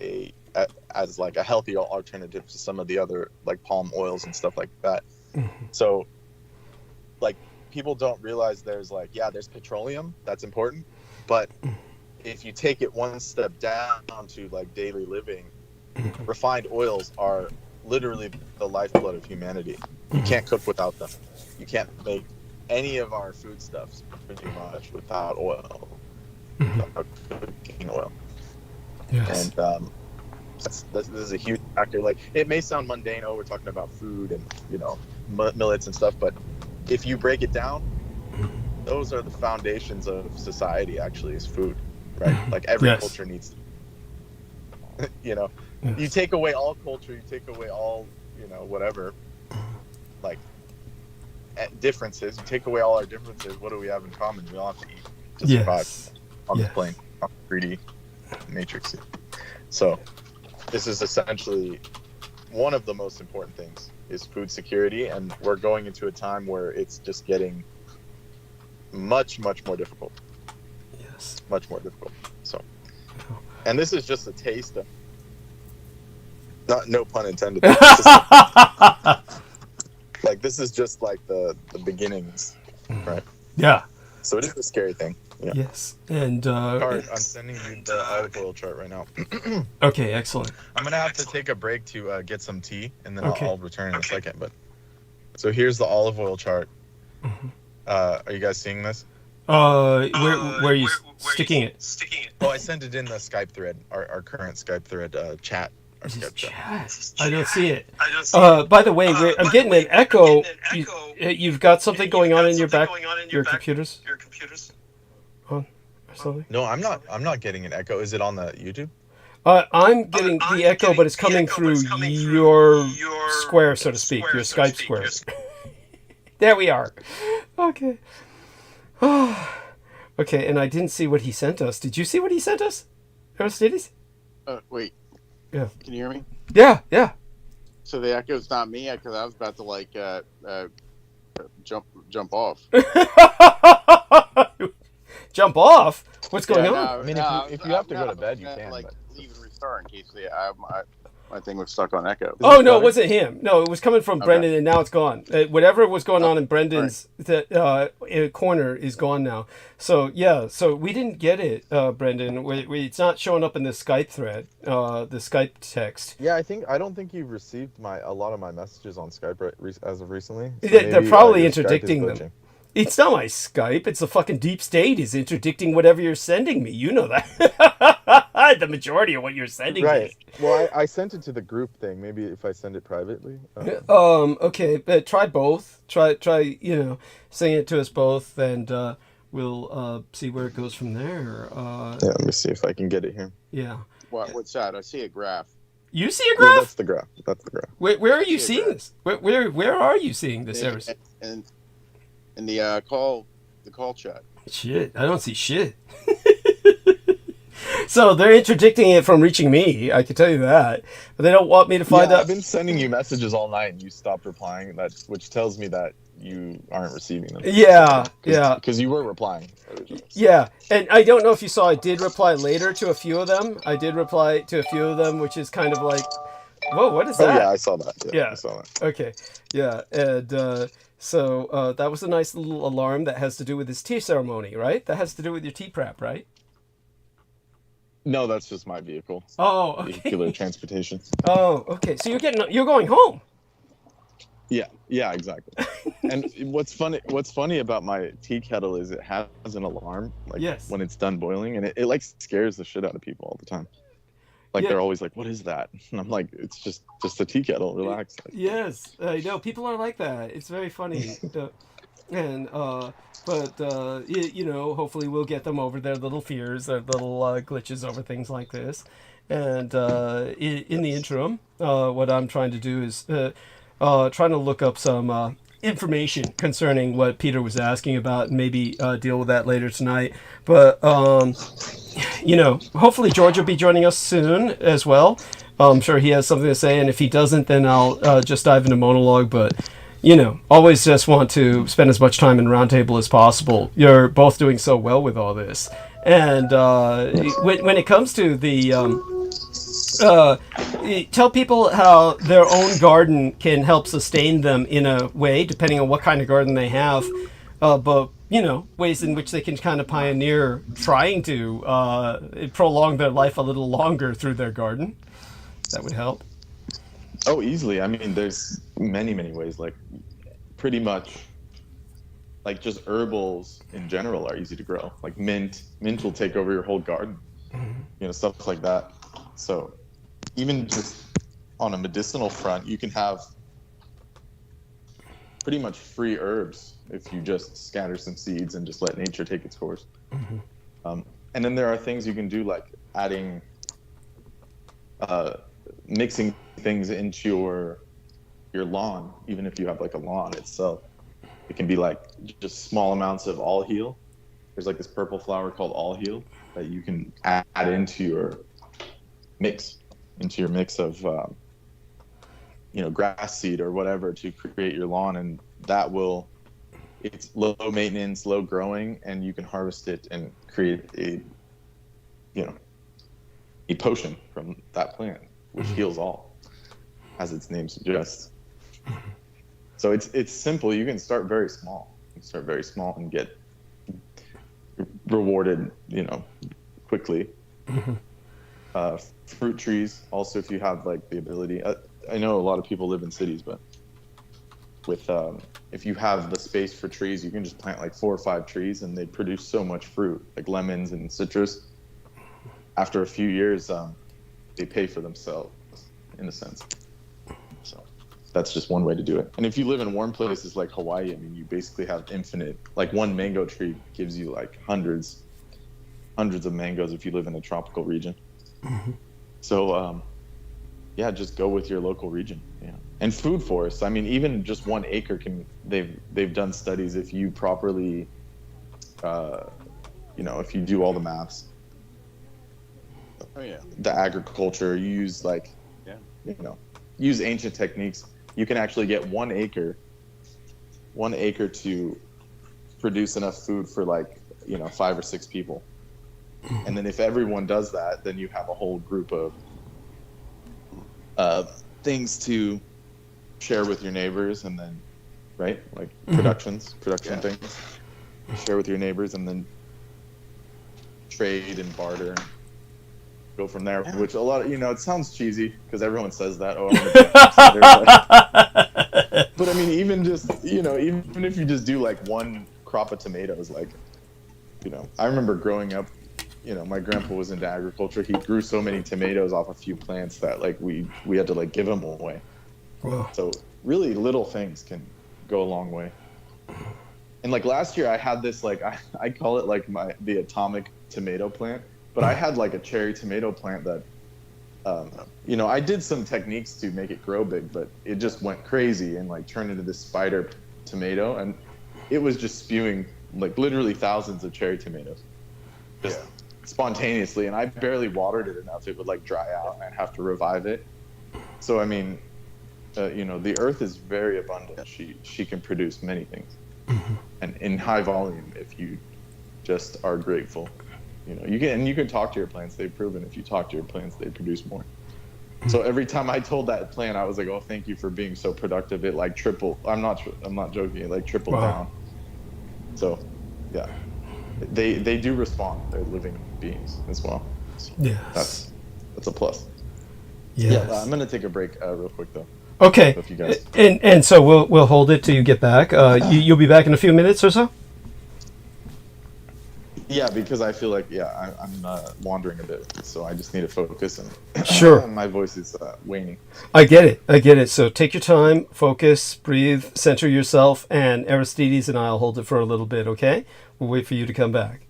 like a healthier alternative to some of the other like palm oils and stuff like that. So like people don't realize there's petroleum that's important, but if you take it one step down to like daily living, refined oils are literally the lifeblood of humanity. You can't cook without them. You can't make any of our foodstuffs pretty much without oil, without cooking oil. Yes. And this is a huge factor. Like, it may sound mundane, oh, we're talking about food and, you know, millets and stuff, but if you break it down, those are the foundations of society, actually, is food, right? Like, every culture needs to, you know, you take away all culture, you take away all, you know, whatever, like, differences, you take away all our differences, what do we have in common? We all have to eat to survive on the plane, on the 3D matrix. So this is essentially one of the most important things, is food security, and we're going into a time where it's just getting much more difficult. Yes, much more difficult. So, and this is just a taste of, no pun intended, like, this is just like the beginnings, right? Yeah. So it is a scary thing. Yeah. Yes, and I'm sending you the olive oil chart right now. Okay, excellent. I'm gonna have to take a break to get some tea, and then I'll return in a second. But so here's the olive oil chart. Are you guys seeing this? Where are you sticking it? Oh, I sent it in the Skype thread, our current Skype thread chat. Our Skype chat. I don't see it. By the way, I'm getting an echo. You've got something going on in your back. Your computers. On or something? No, I'm not getting an echo. Is it on the YouTube? I'm getting the echo, but it's coming through your square, so to speak, your Skype square. There we are. Okay. Okay, and I didn't see what he sent us. Did you see what he sent us? Aristides? Wait. Yeah. Can you hear me? Yeah. So the echo's not me, because I was about to like jump off. Jump off? What's going on? I mean, if you have to go to bed, you can. Like, leave and restart in case my thing was stuck on echo. Oh, no, it wasn't him. No, it was coming from Brendan, and now it's gone. Whatever was going on in Brendan's corner is gone now. So, yeah, so we didn't get it, Brendan. It's not showing up in the Skype thread, the Skype text. Yeah, I don't think you've received a lot of my messages on Skype as of recently. So They're probably interdicting them. It's not my Skype. It's the fucking deep state is interdicting whatever you're sending me. You know that. The majority of what you're sending me. Right. Well, I sent it to the group thing. Maybe if I send it privately. Okay, but try both. Try, send it to us both, and we'll see where it goes from there. Yeah, let me see if I can get it here. Yeah. What's that? I see a graph. You see a graph? Yeah, that's the graph. That's the graph. Where are you seeing this? Where are you seeing this, Eris? In the call chat. Shit, I don't see shit. So they're interdicting it from reaching me. I can tell you that, but they don't want me to find out. I've been sending you messages all night, and you stopped replying. Which tells me that you aren't receiving them. Yeah, because you were replying originally. Yeah, and I don't know if you saw. I did reply later to a few of them. Which is kind of like, whoa, what is that? Oh yeah, I saw that. Yeah, I saw that. Okay, yeah, and. So that was a nice little alarm that has to do with this tea ceremony, right? That has to do with your tea prep, right? No, that's just my vehicle. Oh, okay. Vehicular transportation. Oh, okay. So you're going home. Yeah, exactly. And what's funny about my tea kettle is it has an alarm, like when it's done boiling, and it like scares the shit out of people all the time. Like they're always like, "What is that?" And I'm like, "It's just a tea kettle. Relax." Yes, I know people are like that. It's very funny, and hopefully we'll get them over their little fears, their little glitches over things like this. And in the interim, what I'm trying to do is trying to look up some information concerning what Peter was asking about, and maybe deal with that later tonight. But hopefully George will be joining us soon as well. I'm sure he has something to say, and if he doesn't, then I'll just dive into monologue. But always just want to spend as much time in roundtable as possible. You're both doing so well with all this, and when it comes to the tell people how their own garden can help sustain them in a way, depending on what kind of garden they have. But ways in which they can kind of pioneer trying to prolong their life a little longer through their garden. That would help. Oh, easily. I mean, there's many ways. Like, pretty much, like just herbals in general are easy to grow. Like mint will take over your whole garden. Stuff like that. So even just on a medicinal front, you can have pretty much free herbs if you just scatter some seeds and just let nature take its course. And then there are things you can do, like adding, mixing things into your lawn, even if you have like a lawn itself. It can be like just small amounts of all heal. There's like this purple flower called all heal that you can add into your mix of grass seed or whatever to create your lawn, and it's low maintenance, low growing, and you can harvest it and create a potion from that plant, which heals all, as its name suggests. So it's simple. You can start very small. And get rewarded, quickly. Fruit trees, also, if you have like the ability. I know a lot of people live in cities, but with if you have the space for trees, you can just plant like 4 or 5 trees, and they produce so much fruit, like lemons and citrus. After a few years, they pay for themselves, in a sense. So that's just one way to do it. And if you live in warm places like Hawaii, I mean, you basically have infinite. Like one mango tree gives you like hundreds of mangoes if you live in a tropical region. So just go with your local region. And food forests, I mean, even just 1 acre they've done studies. If you properly if you do all the maps, the agriculture, you use use ancient techniques, you can actually get 1 acre to produce enough food for 5 or 6 people. And then if everyone does that, then you have a whole group of things to share with your neighbors, and then production things, share with your neighbors, and then trade and barter, go from there. Which a lot of, it sounds cheesy because everyone says that. Oh, I'm gonna be outsider. But I mean, even just even if you just do 1 crop of tomatoes, I remember growing up. My grandpa was into agriculture. He grew so many tomatoes off a few plants that we had to give them away. Wow. So really little things can go a long way. And last year I had this I call it the atomic tomato plant, but I had a cherry tomato plant that I did some techniques to make it grow big, but it just went crazy and turned into this spider tomato, and it was just spewing literally thousands of cherry tomatoes. Just spontaneously, and I barely watered it enough. It would dry out and I'd have to revive it. So I mean, the earth is very abundant. She can produce many things, and in high volume if you just are grateful. You can talk to your plants. They've proven if you talk to your plants, they produce more. So every time I told that plant, I was like, oh, thank you for being so productive. It tripled. I'm not joking. It tripled down. So yeah. They do respond. They're living beings as well. So that's a plus. Yes. Yeah, I'm gonna take a break real quick though. Okay. If you guys... And so we'll hold it till you get back. You'll be back in a few minutes or so. Yeah, because I feel I'm wandering a bit, so I just need to focus, and sure, my voice is waning. I get it. So take your time, focus, breathe, center yourself, and Aristides and I'll hold it for a little bit. Okay, we'll wait for you to come back.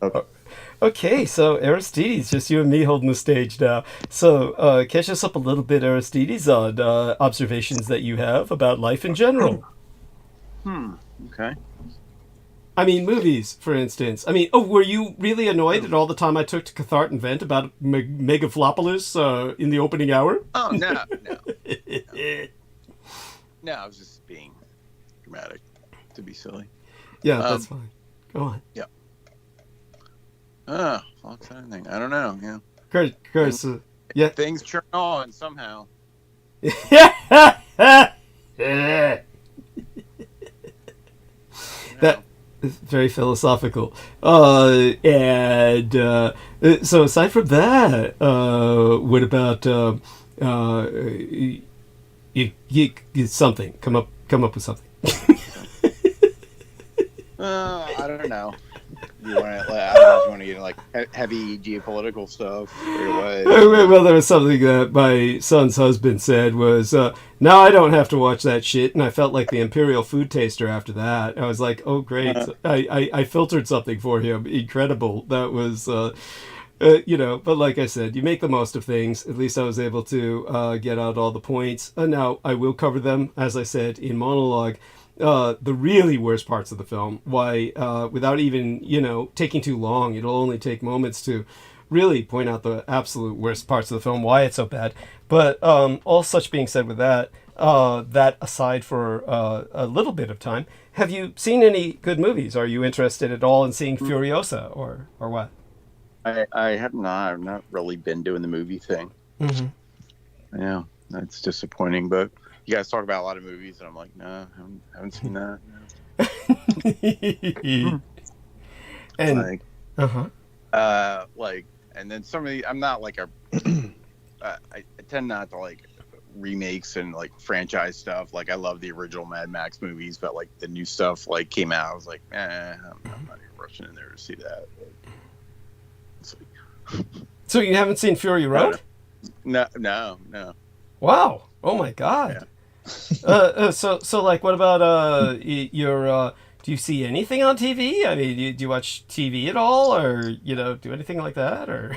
Okay, so Aristides, just you and me holding the stage now. So catch us up a little bit, Aristides, on observations that you have about life in general. Okay. I mean, movies, for instance. I mean, were you really annoyed at all the time I took to Cathart and Vent about Megaflopolis in the opening hour? Oh, no. No, I was just being dramatic to be silly. Yeah, that's fine. Go on. Yeah. Oh, well, exciting thing. I don't know. Yeah. Curse. Yeah. Things turn on somehow. That. Very philosophical. So aside from that, what about you something? Come up with something. I don't know. You want to? I don't know if you want to get like heavy geopolitical stuff right away. Well, there was something that my son's husband said was, now I don't have to watch that shit, and I felt like the Imperial food taster after that. I was like, oh, great. I filtered something for him. Incredible. That was, but like I said, you make the most of things. At least I was able to get out all the points. Now, I will cover them, as I said, in monologue. The really worst parts of the film, without even, taking too long, it'll only take moments to really point out the absolute worst parts of the film, why it's so bad. But all such being said with that, that aside for a little bit of time, have you seen any good movies? Are you interested at all in seeing Furiosa or what? I have not. I've not really been doing the movie thing. Mm-hmm. Yeah, that's disappointing, but you guys talk about a lot of movies, and I'm like, no, I haven't seen that. No. And and then some of the, I'm not like I tend not to like remakes and like franchise stuff. Like I love the original Mad Max movies, but like the new stuff like came out, I was like, I'm not even rushing in there to see that. So you haven't seen Fury Road? No. Wow! Oh my God! Yeah. So like, what about your? Do you see anything on TV? I mean, do you watch TV at all, or do anything like that, or?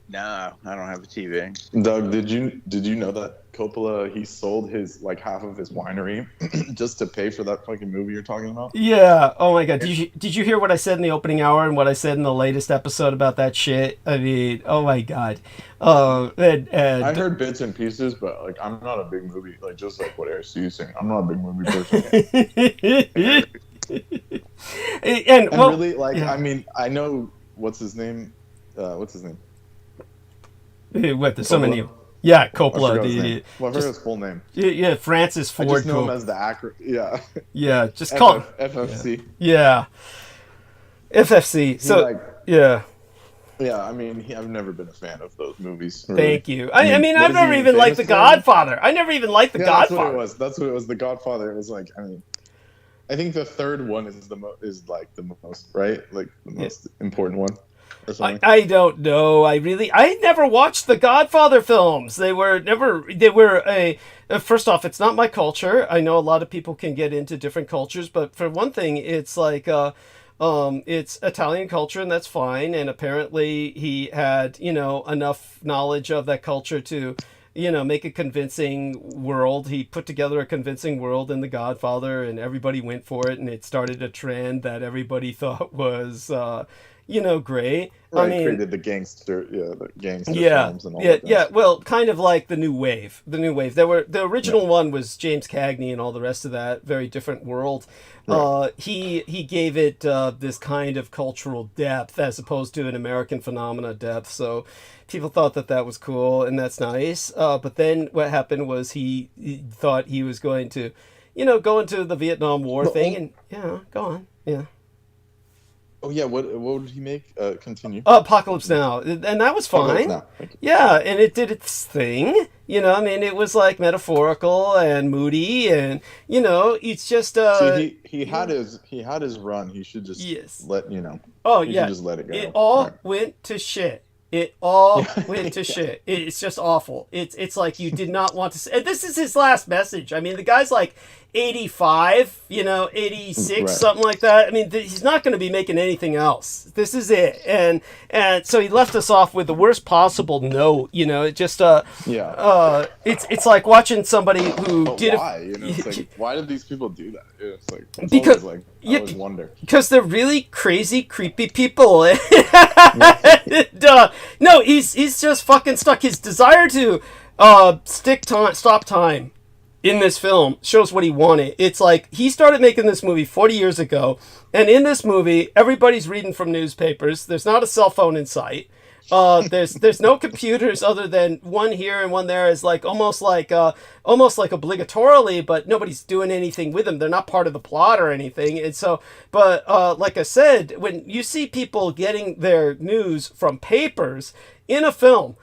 No, I don't have a TV. Doug, did you know that Coppola, he sold his like half of his winery just to pay for that fucking movie you're talking about? Yeah. Oh my God. Did you hear what I said in the opening hour and what I said in the latest episode about that shit? I mean, oh my God. And I heard bits and pieces, but like I'm not a big movie, like just like what Aristide's saying. I'm not a big movie person. and really, like, yeah. I mean, I know what's his name. What the so many? Yeah, Coppola. What was his full name? Yeah, Francis Ford. I just know him as the actor. Yeah. Yeah, just call him FFC. Yeah. FFC. So like, yeah. Yeah, I mean, I've never been a fan of those movies. Really. Thank you. I mean, I've never even liked The Godfather. I never even liked The Godfather. That's what it was. The Godfather. It was like, I mean, I think the third one is the most, right? Like the most important one. I don't know. I never watched the Godfather films. They were first off, it's not my culture. I know a lot of people can get into different cultures, but for one thing, it's like, it's Italian culture, and that's fine. And apparently he had, enough knowledge of that culture to, make a convincing world. He put together a convincing world in The Godfather, and everybody went for it, and it started a trend that everybody thought was, great. Right, I mean, created the gangster films and all that. Yeah. Well, kind of like the new wave. The original one was James Cagney and all the rest of that. Very different world. Right. He gave it this kind of cultural depth as opposed to an American phenomena depth. So people thought that was cool, and that's nice. But then what happened was he thought he was going to, go into the Vietnam War thing, and go on, yeah. Oh yeah, what did he make? Continue. Apocalypse Now, and that was fine. Yeah, and it did its thing. I mean, it was like metaphorical and moody, and it's just. See, he had his run. He should just let Oh yeah, just let it go. It all went to shit. It all went to shit. It's just awful. It's like you did not want to say. This is his last message. I mean, the guy's like 85, 86, something like that. I mean, he's not going to be making anything else. This is it. And so he left us off with the worst possible note. It just it's like watching somebody who why? It's like, why did these people do that? It's like because I always wonder. Because they're really crazy, creepy people. No, he's just fucking stuck. His desire to stop time in this film shows what he wanted. It's like he started making this movie 40 years ago, and in this movie, everybody's reading from newspapers. There's not a cell phone in sight. There's no computers other than one here and one there, is like almost like obligatorily, but nobody's doing anything with them. They're not part of the plot or anything. And so, but like I said, when you see people getting their news from papers in a film,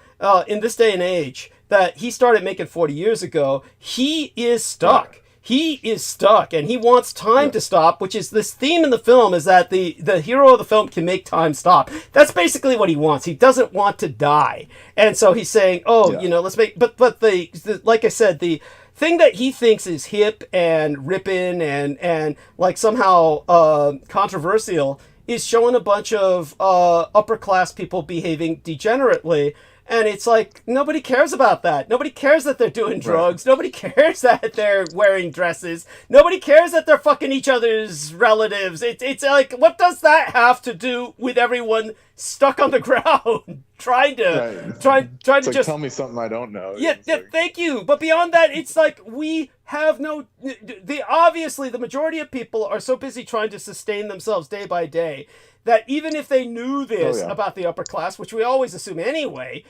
in this day and age that he started making 40 years ago, he is stuck. he is stuck, and he wants time to stop, which is this theme in the film, is that the hero of the film can make time stop. That's basically what he wants. He doesn't want to die. And so he's saying, let's make, but the like I said, the thing that he thinks is hip and ripping and like somehow controversial is showing a bunch of upper class people behaving degenerately. And it's like, nobody cares about that. Nobody cares that they're doing drugs. Right. Nobody cares that they're wearing dresses. Nobody cares that they're fucking each other's relatives. It's like, what does that have to do with everyone stuck on the ground trying to just tell me something I don't know. Yeah, thank you. But beyond that, it's like we have obviously the majority of people are so busy trying to sustain themselves day by day that even if they knew this about the upper class, which we always assume anyway,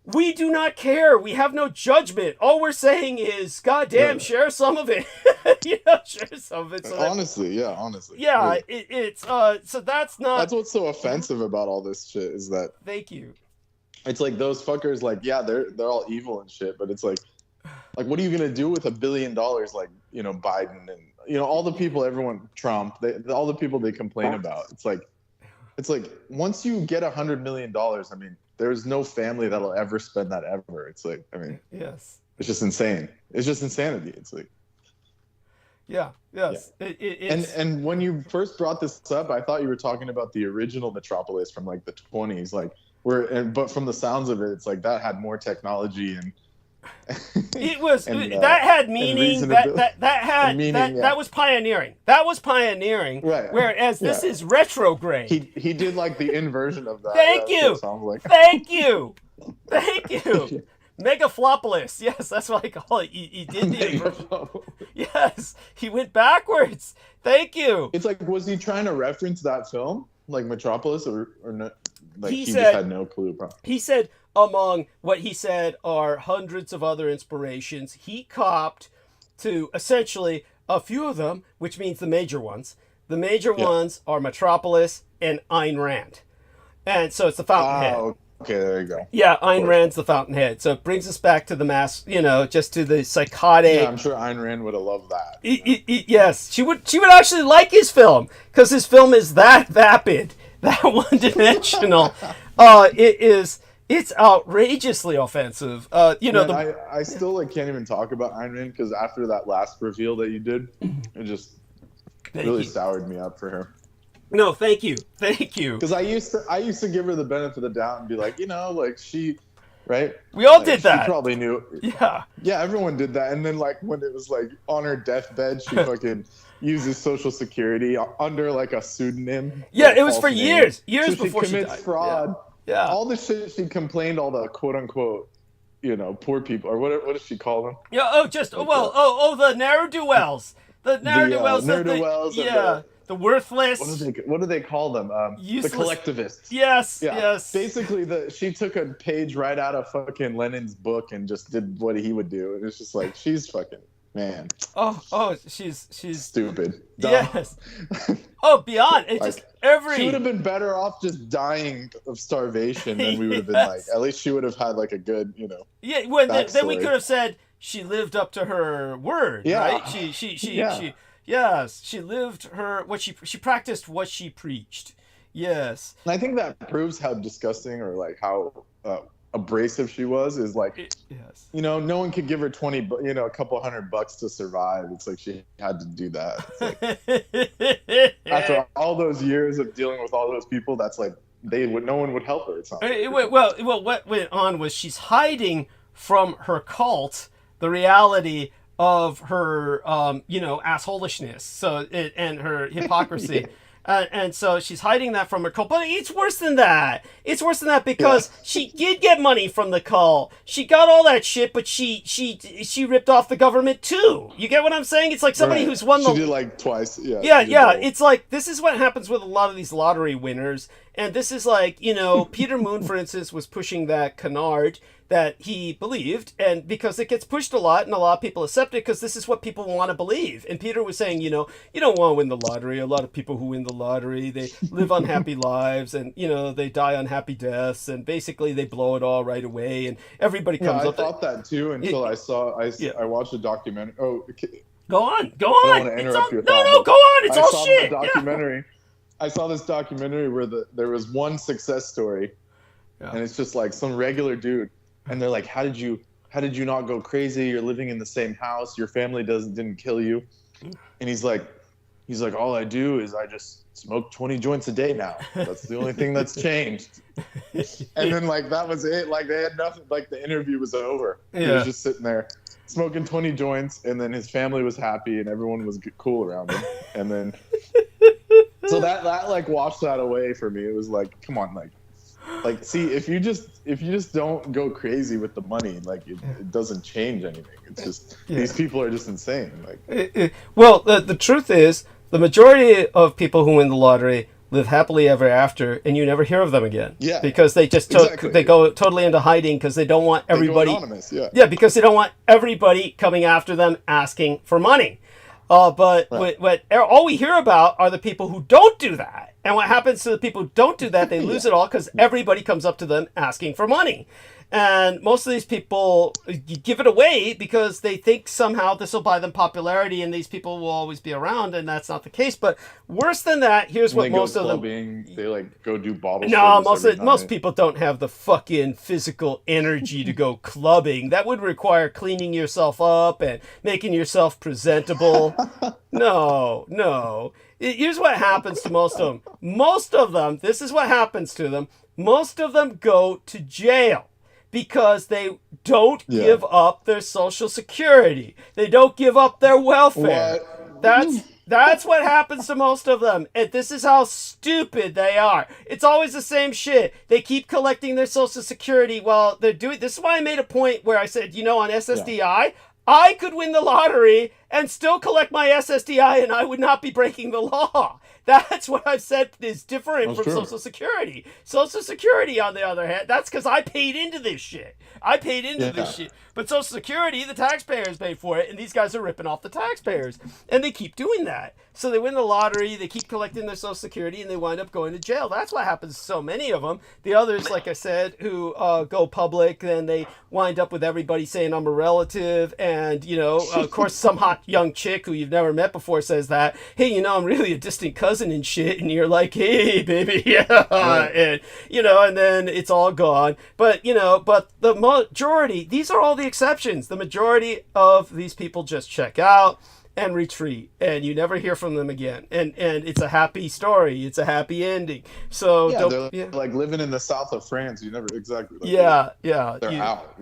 we do not care. We have no judgment. All we're saying is, goddamn, share some of it. Share some of it. So honestly. Yeah, it's so that's not. That's what's so offensive about all this shit is that. Thank you. It's like those fuckers, like, yeah, they're all evil and shit, but it's like what are you gonna do with $1 billion, like, Biden and all the people, everyone, Trump, all the people they complain about. It's like once you get $100 million, I mean, there's no family that'll ever spend that ever. It's like, I mean, yes, it's just insane. It's just insanity. It's like, yes. It's... And when you first brought this up, I thought you were talking about the original Metropolis from like the 20s, like but from the sounds of it, it's like that had more technology and. It was that had meaning. That was pioneering. That was pioneering. Right. Whereas this is retrograde. He did like the inversion of that. Thank you. Thank you. Thank you. Megaflopolis. Yes, that's what I call it. He did the inversion. Yes, he went backwards. Thank you. It's like, was he trying to reference that film, like Metropolis, or not? Like he just had no clue. Probably. He said, among what he said are hundreds of other inspirations, he copped to essentially a few of them, which means the major ones. The major ones are Metropolis and Ayn Rand. And so it's the fountainhead. Oh, okay, there you go. Yeah, Ayn Rand's the fountainhead. So it brings us back to the mass, just to the psychotic. Yeah, I'm sure Ayn Rand would have loved that. Yes, she would actually like his film, because his film is that vapid, that one-dimensional. It's outrageously offensive. I still can't even talk about Ayn Rand, because after that last reveal that you did, it just really soured me up for her. No, thank you. Because I used to give her the benefit of the doubt and be like, she, right? We all did that. She probably knew. Yeah. Yeah, everyone did that. And then when it was on her deathbed, she fucking uses Social Security under a pseudonym. Yeah, it was for years so before she commits fraud. Yeah. All the shit she complained, all the quote unquote, poor people, or what does she call them? Yeah. The ne'er-do-wells. The ne'er-do-wells. The worthless. What do they call them? Useless. The collectivists. Yes. Yeah. Yes. Basically, she took a page right out of fucking Lenin's book and just did what he would do. And it's just like, she's fucking, man. Oh, she's stupid. Dumb. Yes. Beyond. It's just She would have been better off just dying of starvation, and we would have been at least she would have had a good, Yeah. Then we could have said she lived up to her word. Yeah. Right. She. Yes, she lived she practiced what she preached. Yes. And I think that proves how disgusting or how abrasive she was. Is yes. No one could give her a couple $100 to survive. It's like she had to do that. After all those years of dealing with all those people, that's no one would help her. It's not. Well, what went on was she's hiding from her cult the reality of her, assholishness, and her hypocrisy. And so she's hiding that from her cult. But it's worse than that. It's worse than that because she did get money from the cult. She got all that shit, but she ripped off the government too. You get what I'm saying? It's like somebody who's won the... She did twice. Yeah. Yeah. It's like, this is what happens with a lot of these lottery winners. And this is Peter Moon, for instance, was pushing that canard that he believed, and because it gets pushed a lot and a lot of people accept it because this is what people want to believe. And Peter was saying, you don't want to win the lottery. A lot of people who win the lottery, they live unhappy lives, and they die unhappy deaths, and basically they blow it all right away, and everybody comes up. I thought that too until I watched a documentary. Go on. I don't want to interrupt your thought. No, go on. It's I all saw shit. The documentary. I saw this documentary where there was one success story, and it's just like some regular dude, and they're like, "How did you not go crazy? You're living in the same house. Your family didn't kill you," and he's like, "All I do is I just smoke 20 joints a day now. That's the only thing that's changed." And then like that was it. Like they had nothing. Like the interview was over. He was just sitting there smoking 20 joints, and then his family was happy and everyone was cool around him. And then so that like washed that away for me. It was like, come on, like see, if you just don't go crazy with the money, like it doesn't change anything. It's just these people are just insane. Like well, the truth is, the majority of people who win the lottery live happily ever after, and you never hear of them again. Yeah. Because they just they go totally into hiding because they don't want everybody. They go anonymous, yeah, because they don't want everybody coming after them asking for money. But what all we hear about are the people who don't do that. And what happens to the people who don't do that, they lose it all because everybody comes up to them asking for money. And most of these people give it away because they think somehow this will buy them popularity and these people will always be around, and that's not the case. But worse than that, here's what most of them... They like go do bottle No, most people don't have the fucking physical energy to go clubbing. That would require cleaning yourself up and making yourself presentable. No. Here's what happens to most of them. Most of them, this is what happens to them. Most of them go to jail because they don't give up their Social Security. They don't give up their welfare. What? That's what happens to most of them. And this is how stupid they are. It's always the same shit. They keep collecting their Social Security while they're doing... This is why I made a point where I said, on SSDI, I could win the lottery and still collect my SSDI and I would not be breaking the law. That's what I've said is different from Social Security. Social Security, on the other hand, that's because I paid into this shit. This shit. But Social Security, the taxpayers pay for it, and these guys are ripping off the taxpayers. And they keep doing that. So they win the lottery, they keep collecting their Social Security, and they wind up going to jail. That's what happens to so many of them. The others, like I said, who go public, then they wind up with everybody saying I'm a relative. And, of course, some hot young chick who you've never met before says that, hey, I'm really a distant cousin and shit. And you're like, hey, baby, And, and then it's all gone. But, but the majority, these are all the exceptions. The majority of these people just check out and retreat, and you never hear from them again. And it's a happy story. It's a happy ending. So they're like living in the south of France. You never exactly. Like, they're out.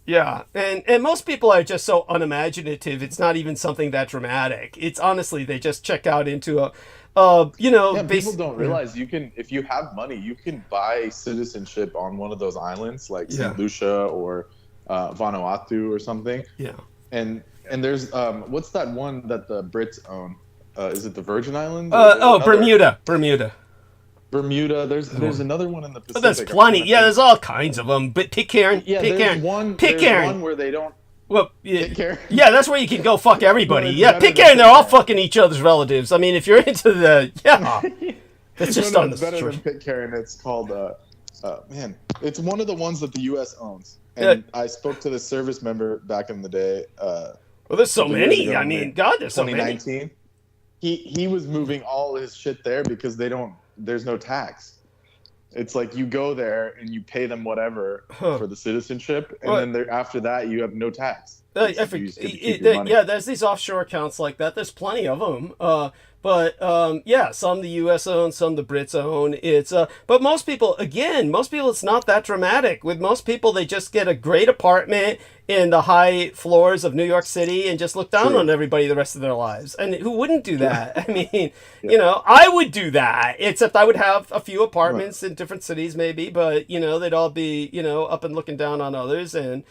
Yeah, and most people are just so unimaginative. It's not even something that dramatic. It's honestly they just check out into people don't realize you can, if you have money, you can buy citizenship on one of those islands like St. Lucia or Vanuatu or something. Yeah. And there's what's that one that the Brits own? Is it the Virgin Islands? Bermuda. There's another one in the Pacific. Oh, there's plenty. Yeah, there's all kinds of them. But Pitcairn. There's one where they don't. Well, yeah, that's where you can go fuck everybody. Yeah, Pitcairn, they're all fucking each other's relatives. I mean, if you're into the that's just on the better than Pitcairn. It's called it's one of the ones that the U.S. owns. And I spoke to the service member back in the day. Well, there's so many. I mean, God, there's so many. 2019. He was moving all his shit there because there's no tax. It's like you go there and you pay them whatever for the citizenship, and then after that you have no tax. There's these offshore accounts like that. There's plenty of them. Some the U.S. own, some the Brits own. But most people, it's not that dramatic. With most people, they just get a great apartment in the high floors of New York City and just look down on everybody the rest of their lives. And who wouldn't do that? I mean, I would do that, except I would have a few apartments in different cities maybe, but, they'd all be, up and looking down on others and...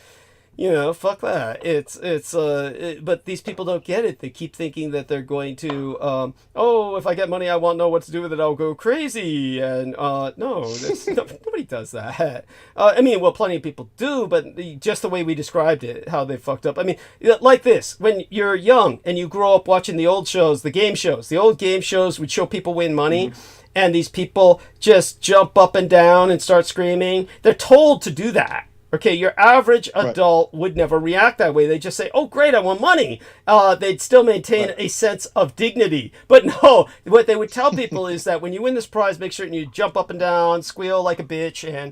fuck that. But these people don't get it. They keep thinking that they're going to, if I get money, I won't know what to do with it. I'll go crazy. And, nobody does that. Plenty of people do, but just the way we described it, how they fucked up. I mean, like this, when you're young and you grow up watching the old shows, the old game shows would show people win money. And these people just jump up and down and start screaming. They're told to do that. Okay, your average adult would never react that way. They just say, "Oh, great, I want money." They'd still maintain a sense of dignity. But no, what they would tell people is that when you win this prize, make sure you jump up and down, squeal like a bitch, and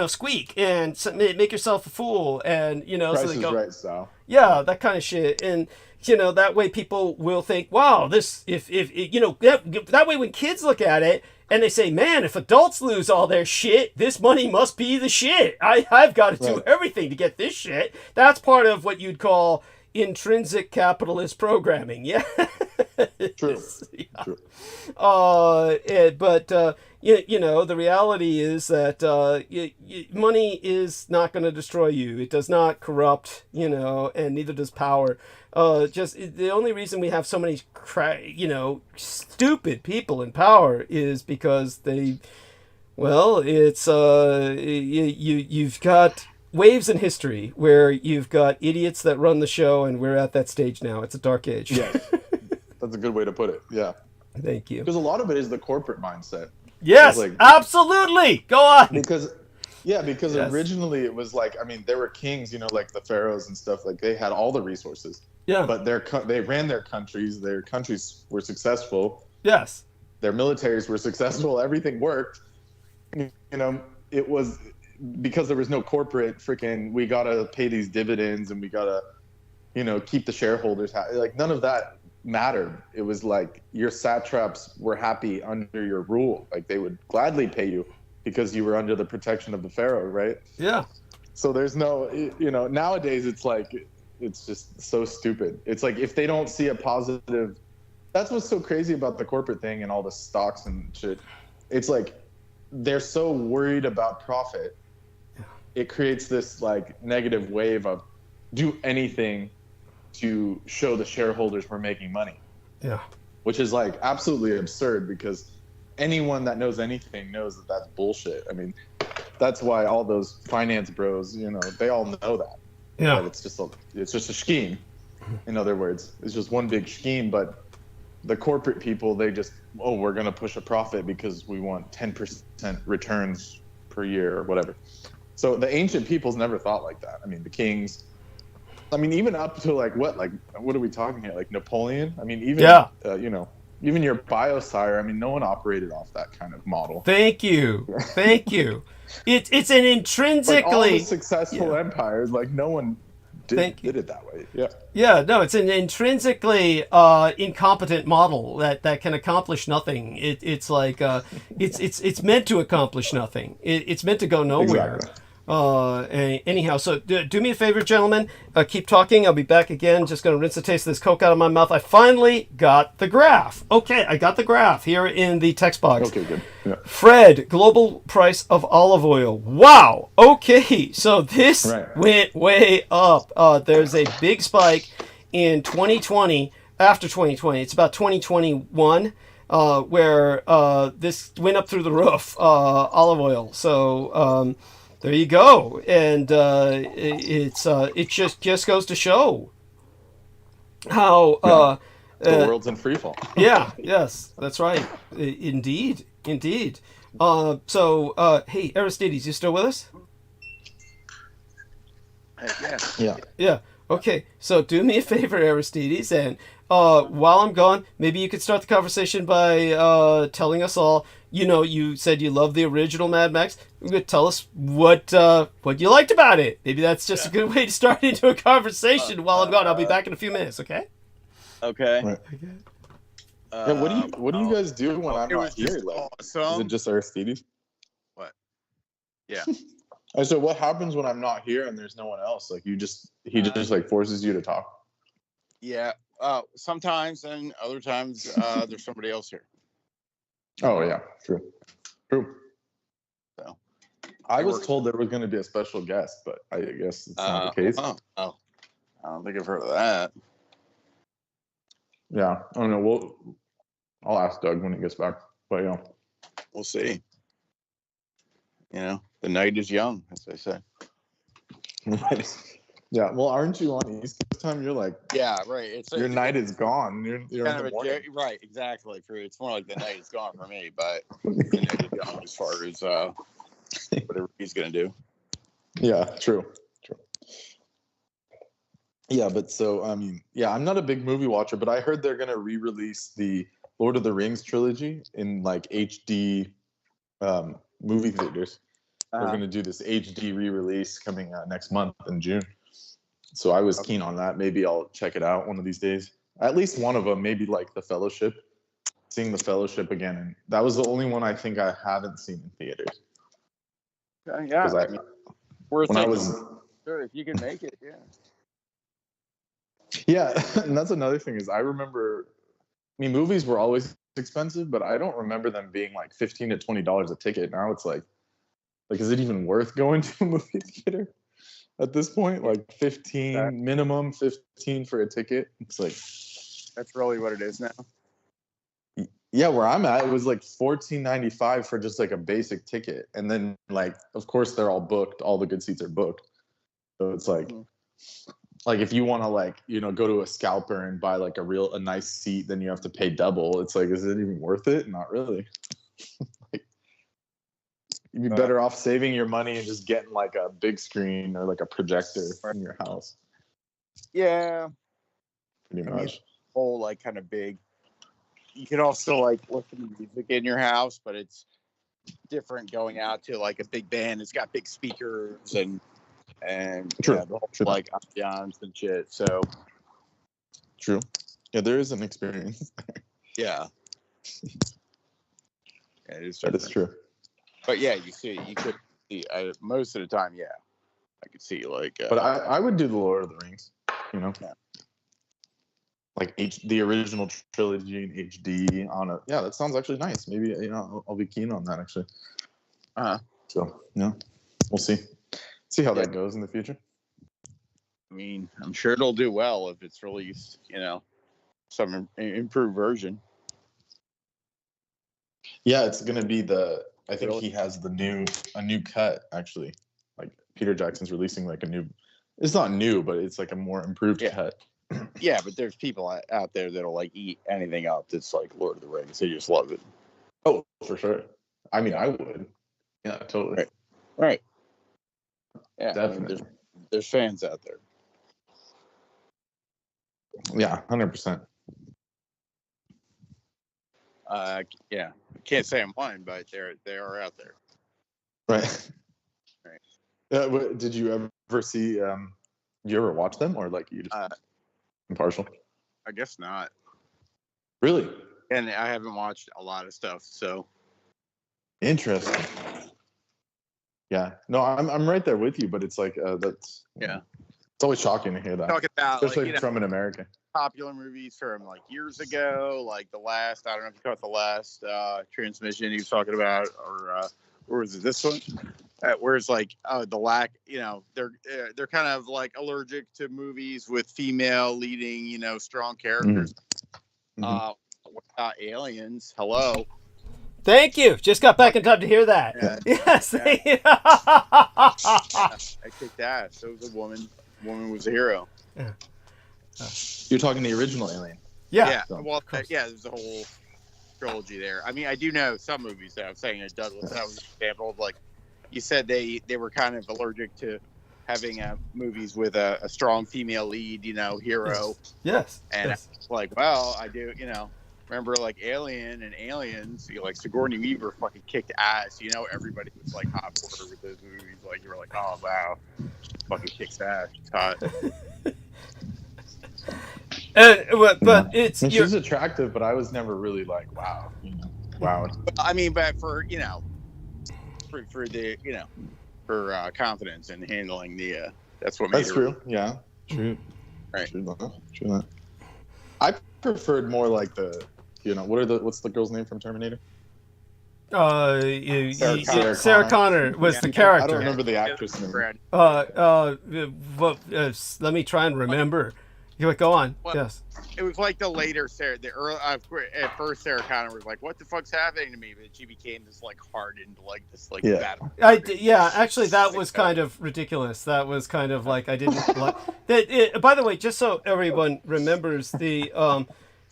squeak and make yourself a fool, and Price so they is go, Right style. yeah, that kind of shit, and that way people will think, wow, this if that way when kids look at it. And they say, man, if adults lose all their shit, this money must be the shit. I've got to do everything to get this shit. That's part of what you'd call intrinsic capitalist programming. Yeah. True. Yeah. True. But the reality is that money is not going to destroy you. It does not corrupt, and neither does power. Just the only reason we have so many, stupid people in power is because you've got waves in history where you've got idiots that run the show, and we're at that stage now. It's a dark age. Yeah, that's a good way to put it. Yeah. Thank you. Because a lot of it is the corporate mindset. Yes, absolutely. Go on. Because originally it was there were kings, like the pharaohs and stuff. Like they had all the resources. Yeah. But they ran their countries. Their countries were successful. Yes. Their militaries were successful. Everything worked. It was because there was no corporate freaking. We gotta pay these dividends and we gotta, keep the shareholders happy. Like none of that mattered. It was like your satraps were happy under your rule. Like they would gladly pay you because you were under the protection of the pharaoh, right? Yeah. So there's no, nowadays it's like. It's just so stupid. It's like if they don't see a positive, that's what's so crazy about the corporate thing and all the stocks and shit. It's like they're so worried about profit. It creates this like negative wave of do anything to show the shareholders we're making money. Yeah. Which is like absolutely absurd because anyone that knows anything knows that that's bullshit. I mean, that's why all those finance bros, they all know that. Yeah, but it's just a scheme. In other words, it's just one big scheme. But the corporate people, they just we're gonna push a profit because we want 10% returns per year or whatever. So the ancient peoples never thought like that. I mean, the kings. I mean, even up to what are we talking here? Like Napoleon. I mean, even even your biosire. I mean, no one operated off that kind of model. Thank you. It's an intrinsically all the successful empires. Like no one did it that way. Yeah. Yeah. No, it's an intrinsically incompetent model that can accomplish nothing. It's like it's meant to accomplish nothing. It's meant to go nowhere. Exactly. Anyhow, so do me a favor, gentlemen. Keep talking. I'll be back again. Just going to rinse the taste of this Coke out of my mouth. I finally got the graph. Okay, I got the graph here in the text box. Okay, good. Yeah. Fred, global price of olive oil. Wow. Okay, so this went way up. There's a big spike in 2020. After 2020, it's about 2021. Where this went up through the roof, olive oil. So there you go, and it just goes to show how the world's in free fall. Yeah, yes, that's right. Indeed. So hey, Aristides, you still with us? Yeah. Okay, so do me a favor, Aristides, and while I'm gone, maybe you could start the conversation by telling us all. You said you love the original Mad Max. You could tell us what you liked about it. Maybe that's just a good way to start into a conversation while I'm gone. I'll be back in a few minutes. Okay. Okay. Right. What do you guys do when I'm not here? Like, is it just Aristides? What? Yeah. So what happens when I'm not here and there's no one else? Like he just like forces you to talk. Yeah. Sometimes, and other times there's somebody else here. Oh yeah, true. So I was told there was going to be a special guest, but I guess it's not the case. Oh, I don't think I've heard of that. Yeah, I don't know. I'll ask Doug when he gets back. But we'll see. The night is young, as they say. Yeah, well, aren't you on East Coast time? You're like, right. Your night is gone. You're kind in of the morning. Right, exactly. It's more like the night is gone for me, but the night is gone as far as whatever he's gonna do. Yeah, true. Yeah, but so I mean, yeah, I'm not a big movie watcher, but I heard they're gonna re-release the Lord of the Rings trilogy in like HD movie theaters. They're gonna do this HD re-release coming next month in June. So I was keen on that. Maybe I'll check it out one of these days. At least one of them, maybe like The Fellowship. Seeing The Fellowship again, and that was the only one I think I haven't seen in theaters. Yeah, I mean, when I was sure, if you can make it, yeah. Yeah, and that's another thing is I remember, I mean, movies were always expensive, but I don't remember them being like $15 to $20 a ticket. Now it's like, is it even worth going to a movie theater at this point? Like 15 minimum, 15 for a ticket. It's like that's really what it is now. Yeah, where I'm at, it was like $14.95 for just like a basic ticket, and then like, of course, they're all booked. All the good seats are booked, so it's like. Like if you want to like, go to a scalper and buy like a nice seat, then you have to pay double. It's like, is it even worth it? Not really. Like, you'd be better off saving your money and just getting like a big screen or like a projector in your house. Yeah. Pretty much. Whole like kind of big. You can also like listen to music in your house, but it's different going out to like a big band. It's got big speakers and true. Yeah, the whole, like ambiance and shit. So true. Yeah, there is an experience. Yeah, it is. That is true. But yeah, you could see most of the time. Yeah, I could see like. But I would do the Lord of the Rings. Yeah. Like the original trilogy in HD on a. Yeah, that sounds actually nice. Maybe I'll be keen on that actually. So yeah, we'll see. See how that goes in the future. I mean, I'm sure it'll do well if it's released, some improved version. Yeah, it's gonna be I think he has a new cut actually. Like Peter Jackson's releasing like a new. It's not new, but it's like a more improved cut. Yeah, but there's people out there that'll like eat anything up that's like Lord of the Rings. They just love it. Oh, for sure. I mean, I would. Yeah, totally. Right. Yeah, definitely. I mean, there's fans out there. Yeah, 100%. Yeah, I can't say I'm one, but they are out there. Right. Did you ever see? You ever watch them, or like you just impartial? I guess not. Really? And I haven't watched a lot of stuff, so. Interesting. Yeah, no, I'm right there with you, but it's like that's it's always shocking to hear that. Talking about especially from an American. Popular movies from like years ago, like I don't know if you caught the last transmission he was talking about, or was it this one? Where it's like the lack, they're kind of like allergic to movies with female leading, strong characters. What about Aliens? Hello. Thank you. Just got back in time to hear that. Yeah. Yes. Yeah. I kicked ass. It was a woman. Woman was a hero. Yeah. You're talking the original Alien. Yeah. So, well, there's a whole trilogy there. I mean, I do know some movies that I'm saying at Douglas. That was an example of like you said they were kind of allergic to having movies with a strong female lead, hero. Yes. And like, well, I do, remember like Alien and Aliens, like Sigourney Weaver fucking kicked ass. Everybody was like hot for her with those movies. Like you were like, oh wow, she fucking kicks ass. She's hot. But it's she's attractive, but I was never really like wow. Wow. I mean, but for for the for confidence and handling the that's what made that's true. Yeah, true. Right. True that. I preferred more like the what's the girl's name from Terminator? Sarah Connor was the character. I don't remember the actress name. Let me try and remember. Go on. Well, yes. It was like the later Sarah. The early at first Sarah Connor was like, "What the fuck's happening to me?" But she became this like hardened, like this like bad. Actually, that was kind of ridiculous. That was kind of like I didn't like that. By the way, just so everyone remembers, the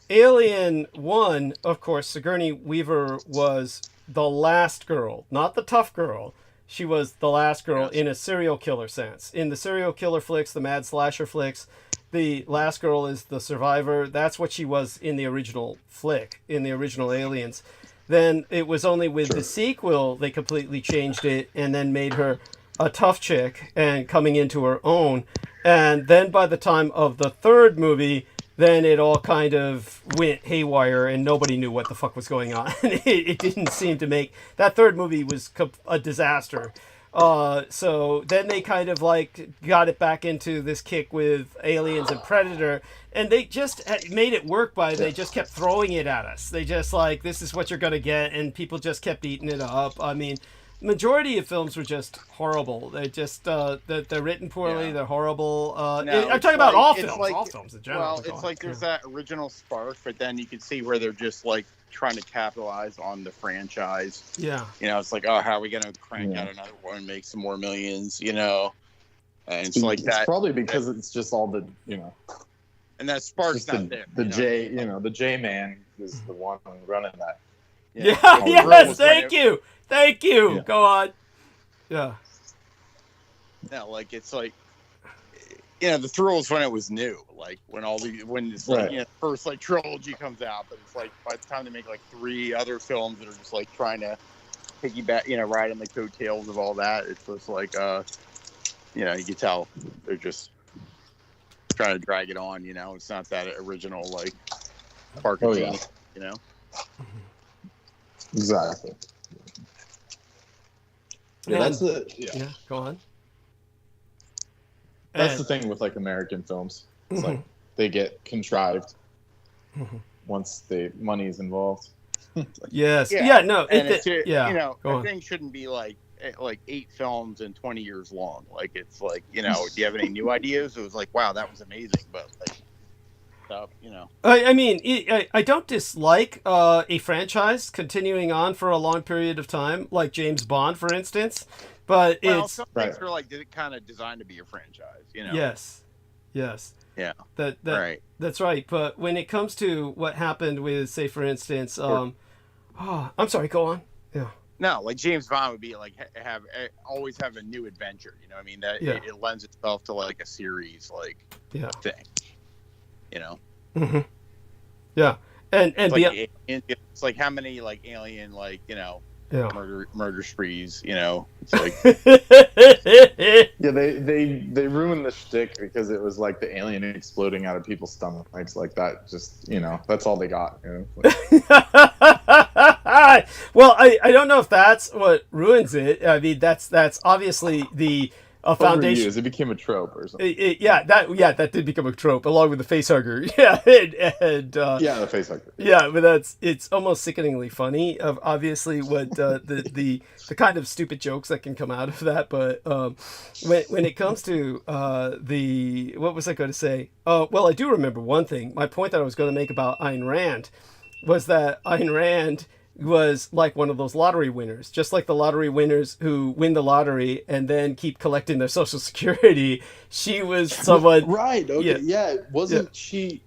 Alien 1, of course, Sigourney Weaver was the last girl, not the tough girl. She was the last girl Yes. in a serial killer sense. In the serial killer flicks, the mad slasher flicks, the last girl is the survivor. That's what she was in the original flick, in the original Aliens. Then it was only with the sequel they completely changed it and then made her a tough chick and coming into her own. And then by the time of the third movie, then it all kind of went haywire and nobody knew what the fuck was going on. It didn't seem to make... That third movie was a disaster. So then they kind of like got it back into this kick with Aliens and Predator, and they just made it work by they just kept throwing it at us. They just like, this is what you're going to get, and people just kept eating it up. I mean, majority of films were just horrible. They just they're written poorly. Yeah. They're horrible. No, I'm talking about all films. All films in general. Well, it's like there's that original spark, but then you can see where they're just like trying to capitalize on the franchise. Yeah. You know, it's like, oh, how are we going to crank out another one, make some more millions, you know? And it's like that. It's probably because it's just all the, you know. And that spark's Just not there. the you know? J, you know, the J man is the one running that. Yeah. The Yes. rules Thank when you. Thank you. Yeah. Go on. Yeah. No, like it's like, you know, the thrills when it was new, like when it's like, Right. you know, first like trilogy comes out, but it's like by the time they make like 3 other films that are just like trying to piggyback, you know, ride on the coattails of all that, it's just like, you know, you can tell they're just trying to drag it on, you know. It's not that original like spark of genius, you know. Exactly. Yeah, that's the Yeah. Go on. that's the thing with like American films. It's like they get contrived once the money is involved. Yes. Yeah. Yeah. No. And yeah. you know, Go a on. thing shouldn't be like 8 films and 20 years long. Like it's like, you know, do you have any new ideas? It was like, wow, that was amazing, but like stuff, you know. I mean, I don't dislike a franchise continuing on for a long period of time, like James Bond, for instance. But Well, it's some things are like kind of designed to be a franchise, you know. yes. Yeah. That Right. That's right. But when it comes to what happened with, say, for instance, I'm sorry. Go on. Yeah. No, like James Bond would be like always have a new adventure. You know what I mean? That Yeah. it lends itself to like a series like Yeah. thing. You know? Mm-hmm. Yeah. And It's beyond, like, it's like how many like alien like, you know, yeah. murder sprees, you know? It's like Yeah, they ruined the shtick because it was like the alien exploding out of people's stomachs like that. Just, you know, that's all they got. You know? Well, I don't know if that's what ruins it. I mean, that's obviously the foundation. Years, it became a trope or something. That did become a trope along with the facehugger. Yeah, and The face hugger. yeah, but it's almost sickeningly funny. Of obviously what the kind of stupid jokes that can come out of that. But when it comes to what was I going to say? Well, I do remember one thing. My point that I was going to make about Ayn Rand was that Ayn Rand was like one of those lottery winners, just like the lottery winners who win the lottery and then keep collecting their Social Security. She was someone, Right. Okay. Yeah. Yeah. She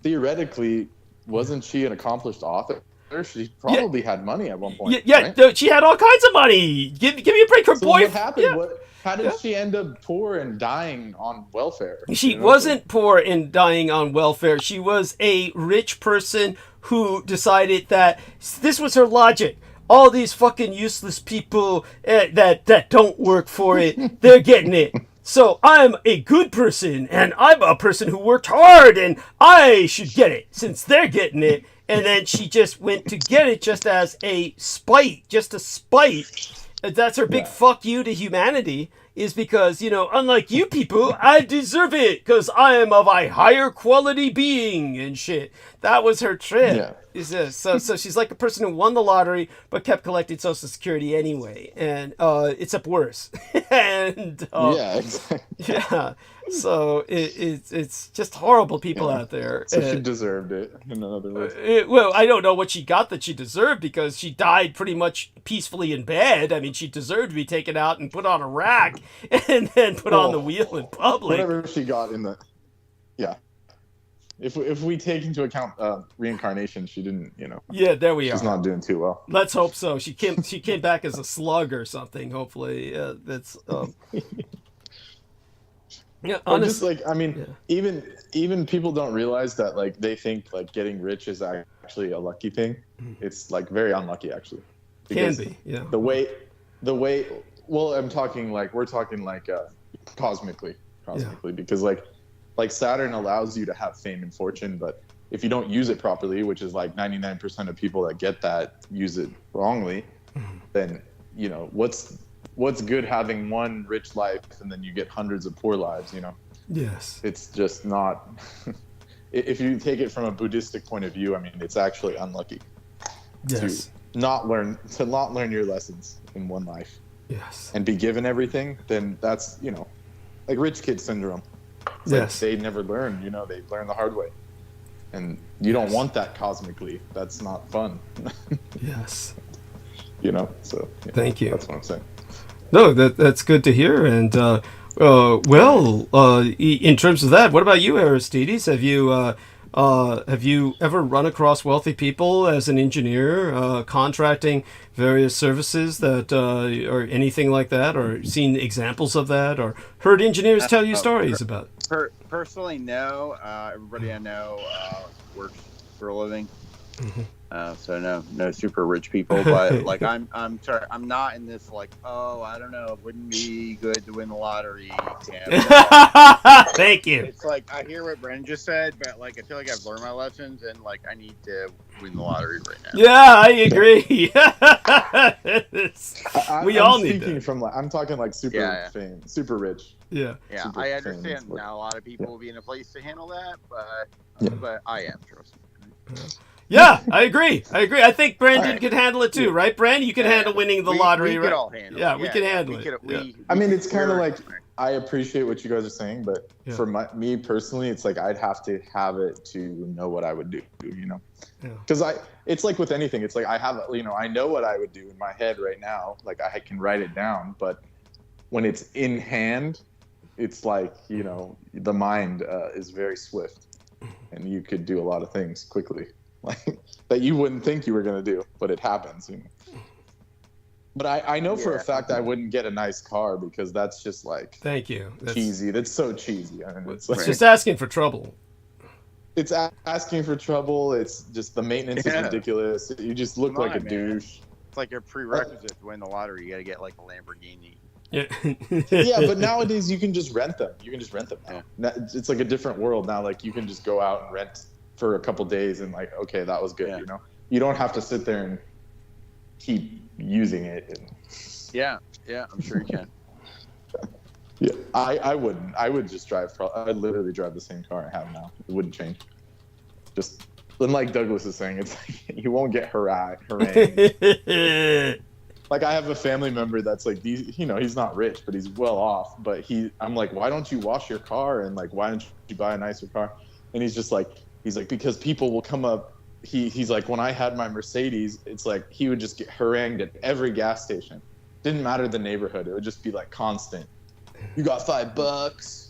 theoretically wasn't she an accomplished author? She probably had money at one point. Right? No, she had all kinds of money. Give me a break. Her So boyfriend. what happened? Yeah. How did she end up poor and dying on welfare? She You know? wasn't poor and dying on welfare. She was a rich person who decided that this was her logic. All these fucking useless people that don't work for it, they're getting it. So I'm a good person, and I'm a person who worked hard, and I should get it since they're getting it. And then she just went to get it just as a spite, just a spite. That's her big fuck you to humanity, is because, you know, unlike you people, I deserve it because I am of a higher quality being and shit. That was her trip. Yeah. So she's like a person who won the lottery but kept collecting Social Security anyway, and except worse. And Exactly. yeah. So it's just horrible people out there. So she deserved it, in other words. Well, I don't know what she got that she deserved because she died pretty much peacefully in bed. I mean, she deserved to be taken out and put on a rack and then put on the wheel in public. Whatever she got in the... Yeah. If we take into account reincarnation, she didn't, Yeah, there we she's are. not doing too well. Let's hope so. She came back as a slug or something. Hopefully, that's. Yeah, honestly, Just even people don't realize that, like, they think like getting rich is actually a lucky thing. It's like very unlucky actually. Can be, yeah. The way, well, we're talking like cosmically, because like Saturn allows you to have fame and fortune, but if you don't use it properly, which is like 99% of people that get that use it wrongly, then what's good having one rich life and then you get hundreds of poor lives, Yes. It's just not. If you take it from a Buddhistic point of view, I mean, it's actually unlucky. Yes. To not learn your lessons in one life. Yes. And be given everything, then that's, like rich kid syndrome. It's Yes. like they never learn, they learn the hard way. And you don't want that cosmically. That's not fun. Yes. So yeah, thank you. That's what I'm saying. No, that's good to hear. And in terms of that, what about you, Aristides? Have you ever run across wealthy people as an engineer, contracting various services that or anything like that, or seen examples of that, or heard engineers tell you stories about it? Personally, no. Everybody I know works for a living. So no super rich people, but like I'm sorry, I'm not in this like, I don't know, it wouldn't be good to win the lottery camp. Thank you. It's like I hear what Brendan just said, but like I feel like I've learned my lessons and like I need to win the lottery right now. Yeah, I agree. We all need that. I'm talking like super fame, super rich. Yeah. Yeah, super I understand. famous. Not a lot of people will be in a place to handle that, but I am, trust me. Yeah, I agree. I think Brandon could handle it too, right? Brandon, you can handle winning the lottery, we right? could all handle it. Yeah, we can handle it. I mean, it's kind of like, I appreciate what you guys are saying, but for me personally, it's like I'd have to have it to know what I would do, Because it's like with anything, it's like I have, I know what I would do in my head right now, like I can write it down, but when it's in hand, it's like, the mind is very swift, and you could do a lot of things quickly. Like that you wouldn't think you were going to do, but it happens. But I know for a fact I wouldn't get a nice car because that's just like thank you. Cheesy. That's so cheesy. I mean, it's just asking for trouble. It's asking for trouble. It's just the maintenance is ridiculous. You just look like a douche. It's like a prerequisite to win the lottery. You got to get like a Lamborghini. Yeah. But nowadays you can just rent them. Now. It's like a different world now. Like you can just go out and rent for a couple days and like, okay, that was good. You don't have to sit there and keep using it. Yeah, I'm sure you can. Yeah, I wouldn't. I would just drive. I'd literally drive the same car I have now. It wouldn't change. Just like Douglas is saying, it's like you won't get harangued. Like I have a family member that's like, he's not rich, but he's well off. But I'm like, why don't you wash your car and like, why don't you buy a nicer car? And he's like, because people will come up. He's like, when I had my Mercedes, it's like he would just get harangued at every gas station. Didn't matter the neighborhood. It would just be like constant. You got $5.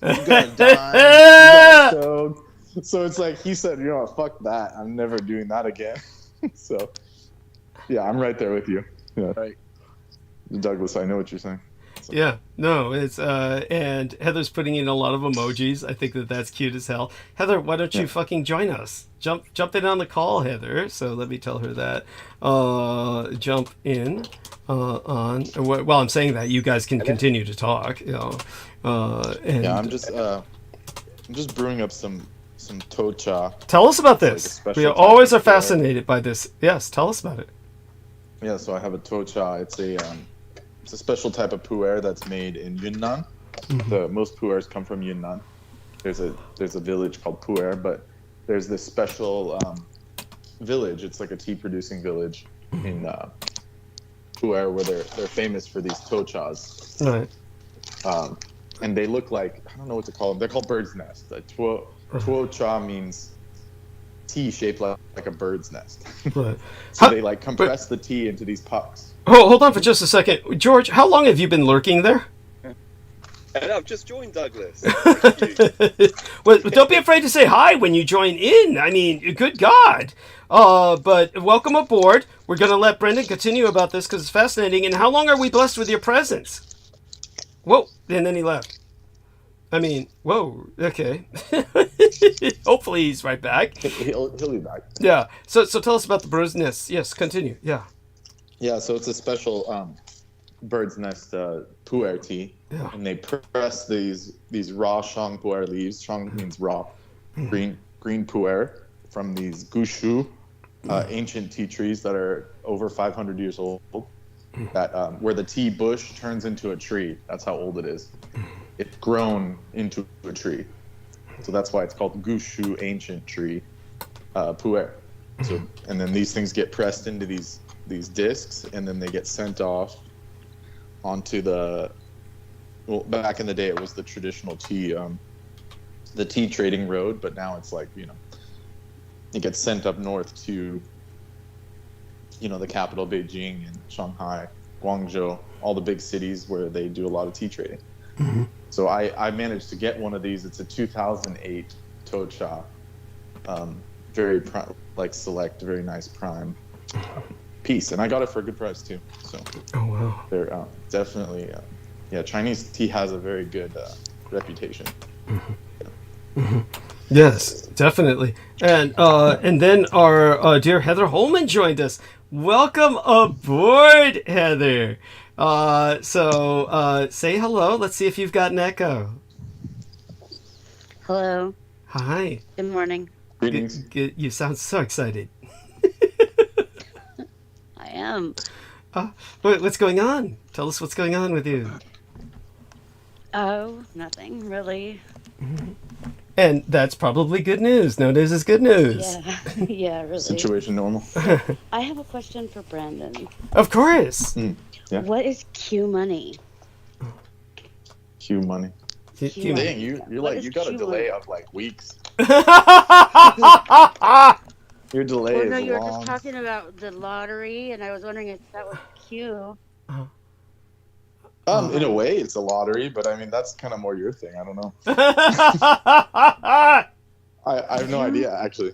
You got a dime. You got a Coke. So it's like he said, fuck that. I'm never doing that again. So yeah, I'm right there with you. Yeah. Right. Douglas, I know what you're saying. So. Yeah, no, it's and Heather's putting in a lot of emojis. I think that's cute as hell. Heather, why don't you fucking join us? Jump in on the call, Heather. So let me tell her that. Jump in on. While I'm saying that, you guys can continue to talk. And I'm just brewing up some tocha. Tell us about this. Like we always are fascinated by this. Yes, tell us about it. Yeah, so I have a tocha. It's a special type of pu'er that's made in Yunnan. Mm-hmm. Most pu'ers come from Yunnan. There's a village called Pu'er, but there's this special village. It's like a tea producing village in Pu'er where they're famous for these tochas. Right. And they look like, I don't know what to call them. They're called bird's nest. Tuocha means tea shaped like a bird's nest. Right. So they like compress the tea into these pucks. Hold on for just a second. George, how long have you been lurking there? And I've just joined, Douglas. Thank you. Well, don't be afraid to say hi when you join in. I mean, good God. But welcome aboard. We're going to let Brendan continue about this because it's fascinating. And how long are we blessed with your presence? Whoa. And then he left. I mean, whoa. Okay. Hopefully he's right back. He'll be back. Yeah. So tell us about the bird's nest. Yes, continue. Yeah. Yeah, so it's a special bird's nest pu'er tea. Yeah. And they press these raw shang pu'er leaves. Shang means raw. Green pu'er from these gushu, ancient tea trees that are over 500 years old. That where the tea bush turns into a tree. That's how old it is. It's grown into a tree. So that's why it's called gushu, ancient tree, pu'er. So, and then these things get pressed into these discs, and then they get sent off onto well, back in the day it was the traditional tea trading road, but now it's like, it gets sent up north to, the capital Beijing and Shanghai, Guangzhou, all the big cities where they do a lot of tea trading. Mm-hmm. So I managed to get one of these. It's a 2008 Tocha, very select, very nice prime piece, and I got it for a good price too. So oh wow, they're definitely Chinese tea has a very good reputation. Mm-hmm. Mm-hmm. Yes, definitely. And then our dear Heather Holman joined us. Welcome aboard, Heather. So say hello. Let's see if you've got an echo. Hello. Hi. Good morning. Greetings. Good. You sound so excited. I am. What's going on? Tell us what's going on with you. Oh, nothing really. Mm-hmm. And that's probably good news. No news is good news. Yeah, yeah, really. Situation normal. I have a question for Brandon. Of course. Yeah. What is Q money? Q money. Q Dang, you got a delay of like weeks. Your delay Well, is no, you were long. just talking about the lottery, and I was wondering if that was Q. In a way, it's a lottery, but I mean that's kind of more your thing. I don't know. I have no idea actually.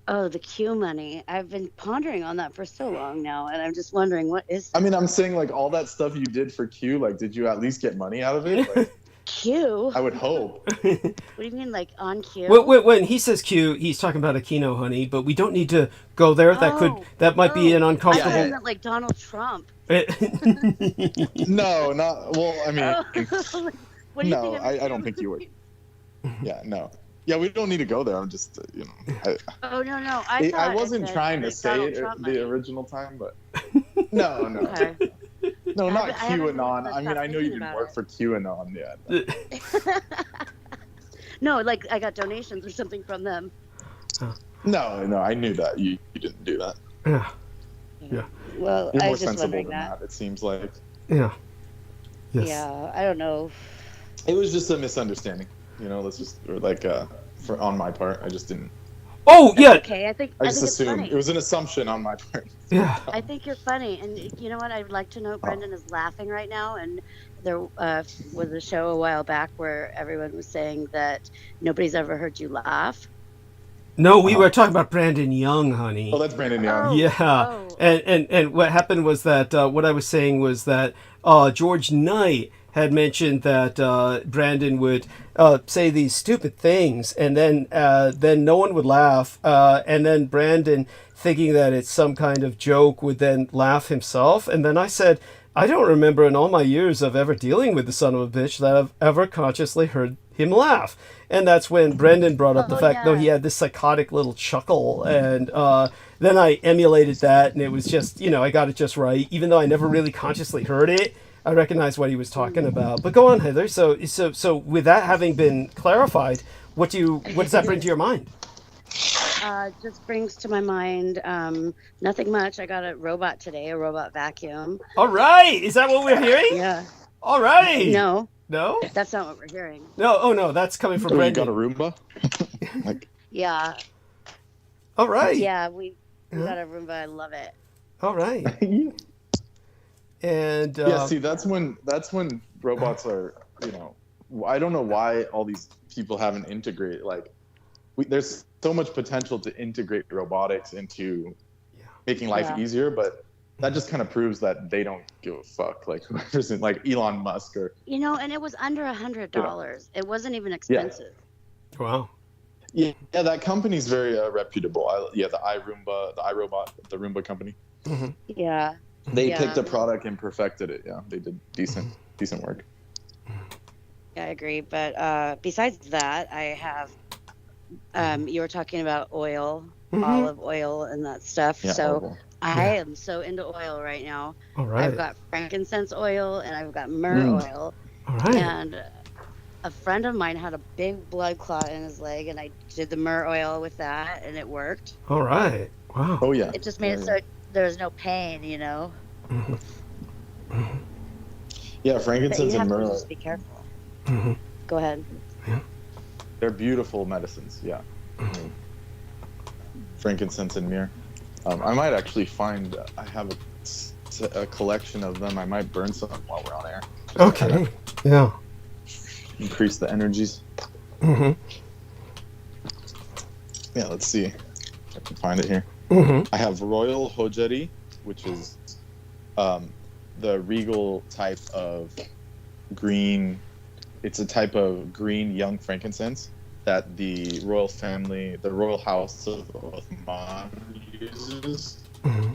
Oh, the Q money. I've been pondering on that for so long now, and I'm just wondering what is that? I mean, I'm saying like all that stuff you did for Q. Like, did you at least get money out of it? Like, Q? I would hope. What do you mean, like on Q? When he says Q, he's talking about Aquino, honey. But we don't need to go there. That might be an I uncomfortable. thought you meant like Donald Trump. No, not well. I mean, What do you no, think I don't think you would. Yeah, no. Yeah, we don't need to go there. I'm just, Oh no! I wasn't trying to say Donald it Trump the money. original time, but no. Okay. No, not I haven't QAnon. I mean, stopped I know you thinking didn't about work it. for QAnon yet. No, like I got donations or something from them. No, I knew that you didn't do that. Yeah. Well, You're I more was just sensible wondering than that. that. It seems like Yeah. Yes. Yeah, I don't know. it was just a misunderstanding. Let's just on my part, I just didn't. Oh yeah. Okay, I think just it's assumed funny. it was an assumption on my part. Yeah. I think you're funny, and you know what? I'd like to know. Brendan is laughing right now, and there was a show a while back where everyone was saying that nobody's ever heard you laugh. No, we were talking about Brandon Young, honey. Oh, that's Brandon Young. Oh. Yeah, and what happened was that what I was saying was that George Knight had mentioned that Brandon would say these stupid things, and then no one would laugh, and then Brandon, thinking that it's some kind of joke, would then laugh himself, and then I said, I don't remember in all my years of ever dealing with the son of a bitch that I've ever consciously heard him laugh. And that's when Brendan brought up the fact, though, he had this psychotic little chuckle. And then I emulated that, and it was just, I got it just right. Even though I never really consciously heard it, I recognized what he was talking about. But go on, Heather. So with that having been clarified, what does that bring to your mind? Just brings to my mind nothing much. I got a robot today, a robot vacuum. All right. Is that what we're hearing? Yeah. All right. No, No? that's not what we're hearing. No. Oh, no. That's coming from You Brendan. got a Roomba? Yeah. All right. Yeah, we got a Roomba. I love it. All right. And Yeah, see, that's when robots are you know, I don't know why all these people haven't integrated. Like, there's so much potential to integrate robotics into making life easier, but that just kind of proves that they don't give a fuck. Like, whoever's in, like Elon Musk or You know, and it was under $100. It wasn't even expensive. Wow. Yeah, that company's very reputable. The iRobot, the Roomba company. Mm-hmm. Yeah. They picked a product and perfected it. Yeah, they did decent work. Yeah, I agree. But besides that, I have, you were talking about oil, olive oil and that stuff. Yeah, so I am so into oil right now. All right. I've got frankincense oil and I've got myrrh oil. All right. And a friend of mine had a big blood clot in his leg, and I did the myrrh oil with that, and it worked. All right. Wow. Oh yeah. It just made it so there was no pain, you know. Yeah, But frankincense you have and to myrrh. just be careful. Mm-hmm. Go ahead. They're beautiful medicines. Yeah. Frankincense and myrrh. I might actually find. I have a collection of them. I might burn some while we're on air. Okay. Yeah. Increase the energies. Mm-hmm. Yeah, let's see if I can find it here. Mm-hmm. I have Royal Hojeri, which is the regal type of green. It's a type of green young frankincense that the royal family, the royal house of Othman uses. Mm-hmm.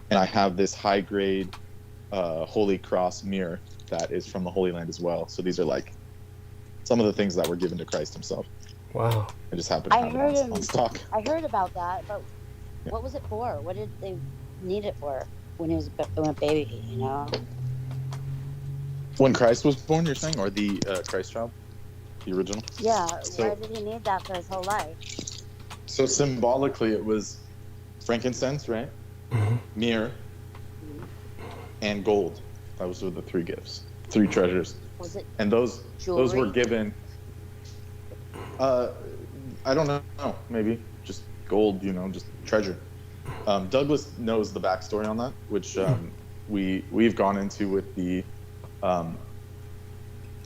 And I have this high grade Holy Cross mirror that is from the Holy Land as well. So these are like some of the things that were given to Christ himself. Wow. I just happen to have it on stock. I heard about that, but what was it for? What did they need it for when he was a baby, you know? When Christ was born, you're saying? Or the Christ child? The original? Yeah, So- why did he need that for his whole life? So symbolically, it was frankincense, right? Mm-hmm. Myrrh, and gold. Those were the three gifts, three treasures. Was it And those were jewelry? given. I don't know. Maybe just gold. You know, just treasure. Douglas knows the backstory on that, which we've gone into with the,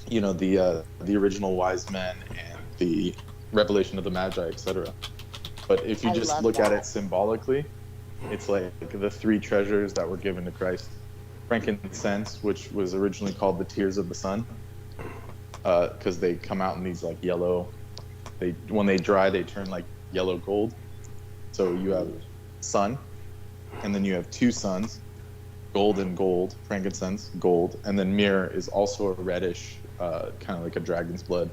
the original wise men and the revelation of the Magi, etc. But if you I just love look at that. it symbolically, it's like the three treasures that were given to Christ. Frankincense, which was originally called the tears of the sun, because they come out in these like yellow. When they dry, they turn like yellow gold. So you have sun, and then you have two suns, gold and gold, frankincense, gold, and then myrrh is also a reddish, kind of like a dragon's blood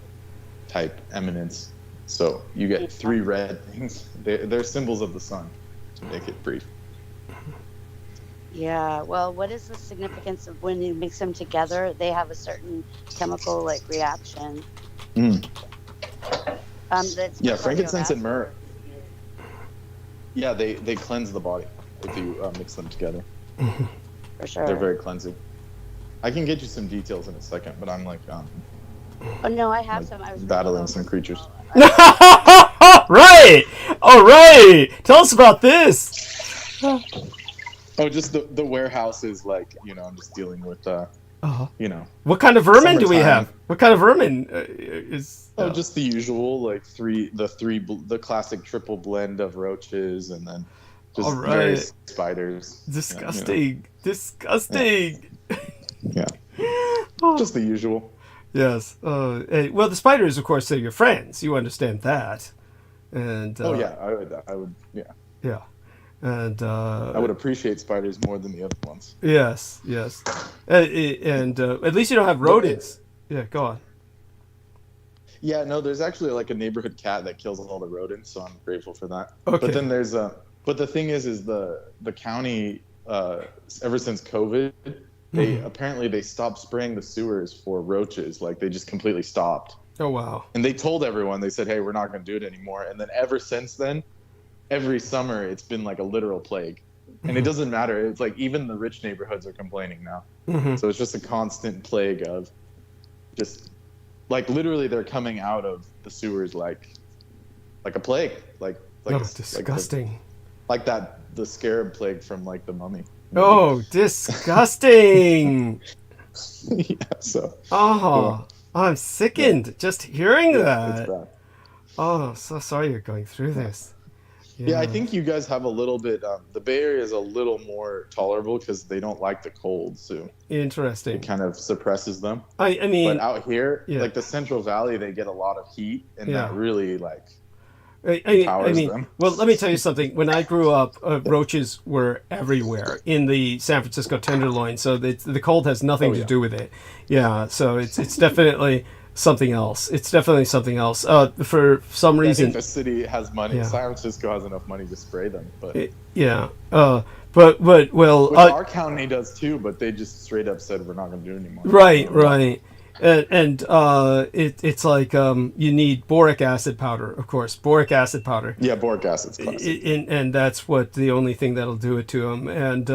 type eminence. So you get three red things. They're symbols of the sun, to make it brief. Yeah, well, what is the significance of when you mix them together? They have a certain chemical like reaction. That's Yeah, frankincense and cardiovascular. myrrh. Yeah, they cleanse the body if you mix them together. For sure. They're very cleansing. I can get you some details in a second, but I'm like Oh no, I have like some. I was battling reading some over creatures. Right. All right. Tell us about this. Oh, just the warehouse is like, I'm just dealing with What kind of vermin do we Summertime. have? What kind of vermin is? Oh, just the usual, like the classic triple blend of roaches, and then just All right. various spiders. Disgusting. Disgusting. Yeah. Just the usual. Yes. Well, the spiders, of course, are your friends. You understand that. And Oh yeah, I would, yeah. yeah. And I would appreciate spiders more than the other ones. yes, yes. And at least you don't have rodents. Yeah, go on. Yeah, no, there's actually like a neighborhood cat that kills all the rodents, so I'm grateful for that. Okay. But then but the thing is the county, ever since COVID, they stopped spraying the sewers for roaches. Like they just completely stopped. Oh wow. And they told everyone, they said, hey, we're not going to do it anymore. And then ever since then, every summer it's been like a literal plague. And it doesn't matter. It's like even the rich neighborhoods are complaining now. So it's just a constant plague of just like literally they're coming out of the sewers like a plague. Like disgusting. Like the scarab plague from like the Mummy. Oh, disgusting. Yeah, so. Oh. I'm sickened just hearing that. It's bad. Oh, so sorry you're going through this. Yeah, I think you guys have a little bit. The Bay Area is a little more tolerable because they don't like the cold, so Interesting. it kind of suppresses them. I mean, But out here, yeah. like the Central Valley, they get a lot of heat, and Yeah. that really like I empowers mean, them. well, let me tell you something. When I grew up, roaches were everywhere in the San Francisco Tenderloin, so the cold has nothing to do with it. Yeah, so it's definitely something else. It's definitely something else. For some I reason, think the city has money. Yeah. San Francisco has enough money to spray them, but yeah. But well, which our county does too. But they just straight up said we're not going to do it anymore. right. And it's like you need boric acid powder, of course. Boric acid powder. Yeah, boric acid's classic. And that's what the only thing that'll do it to them. And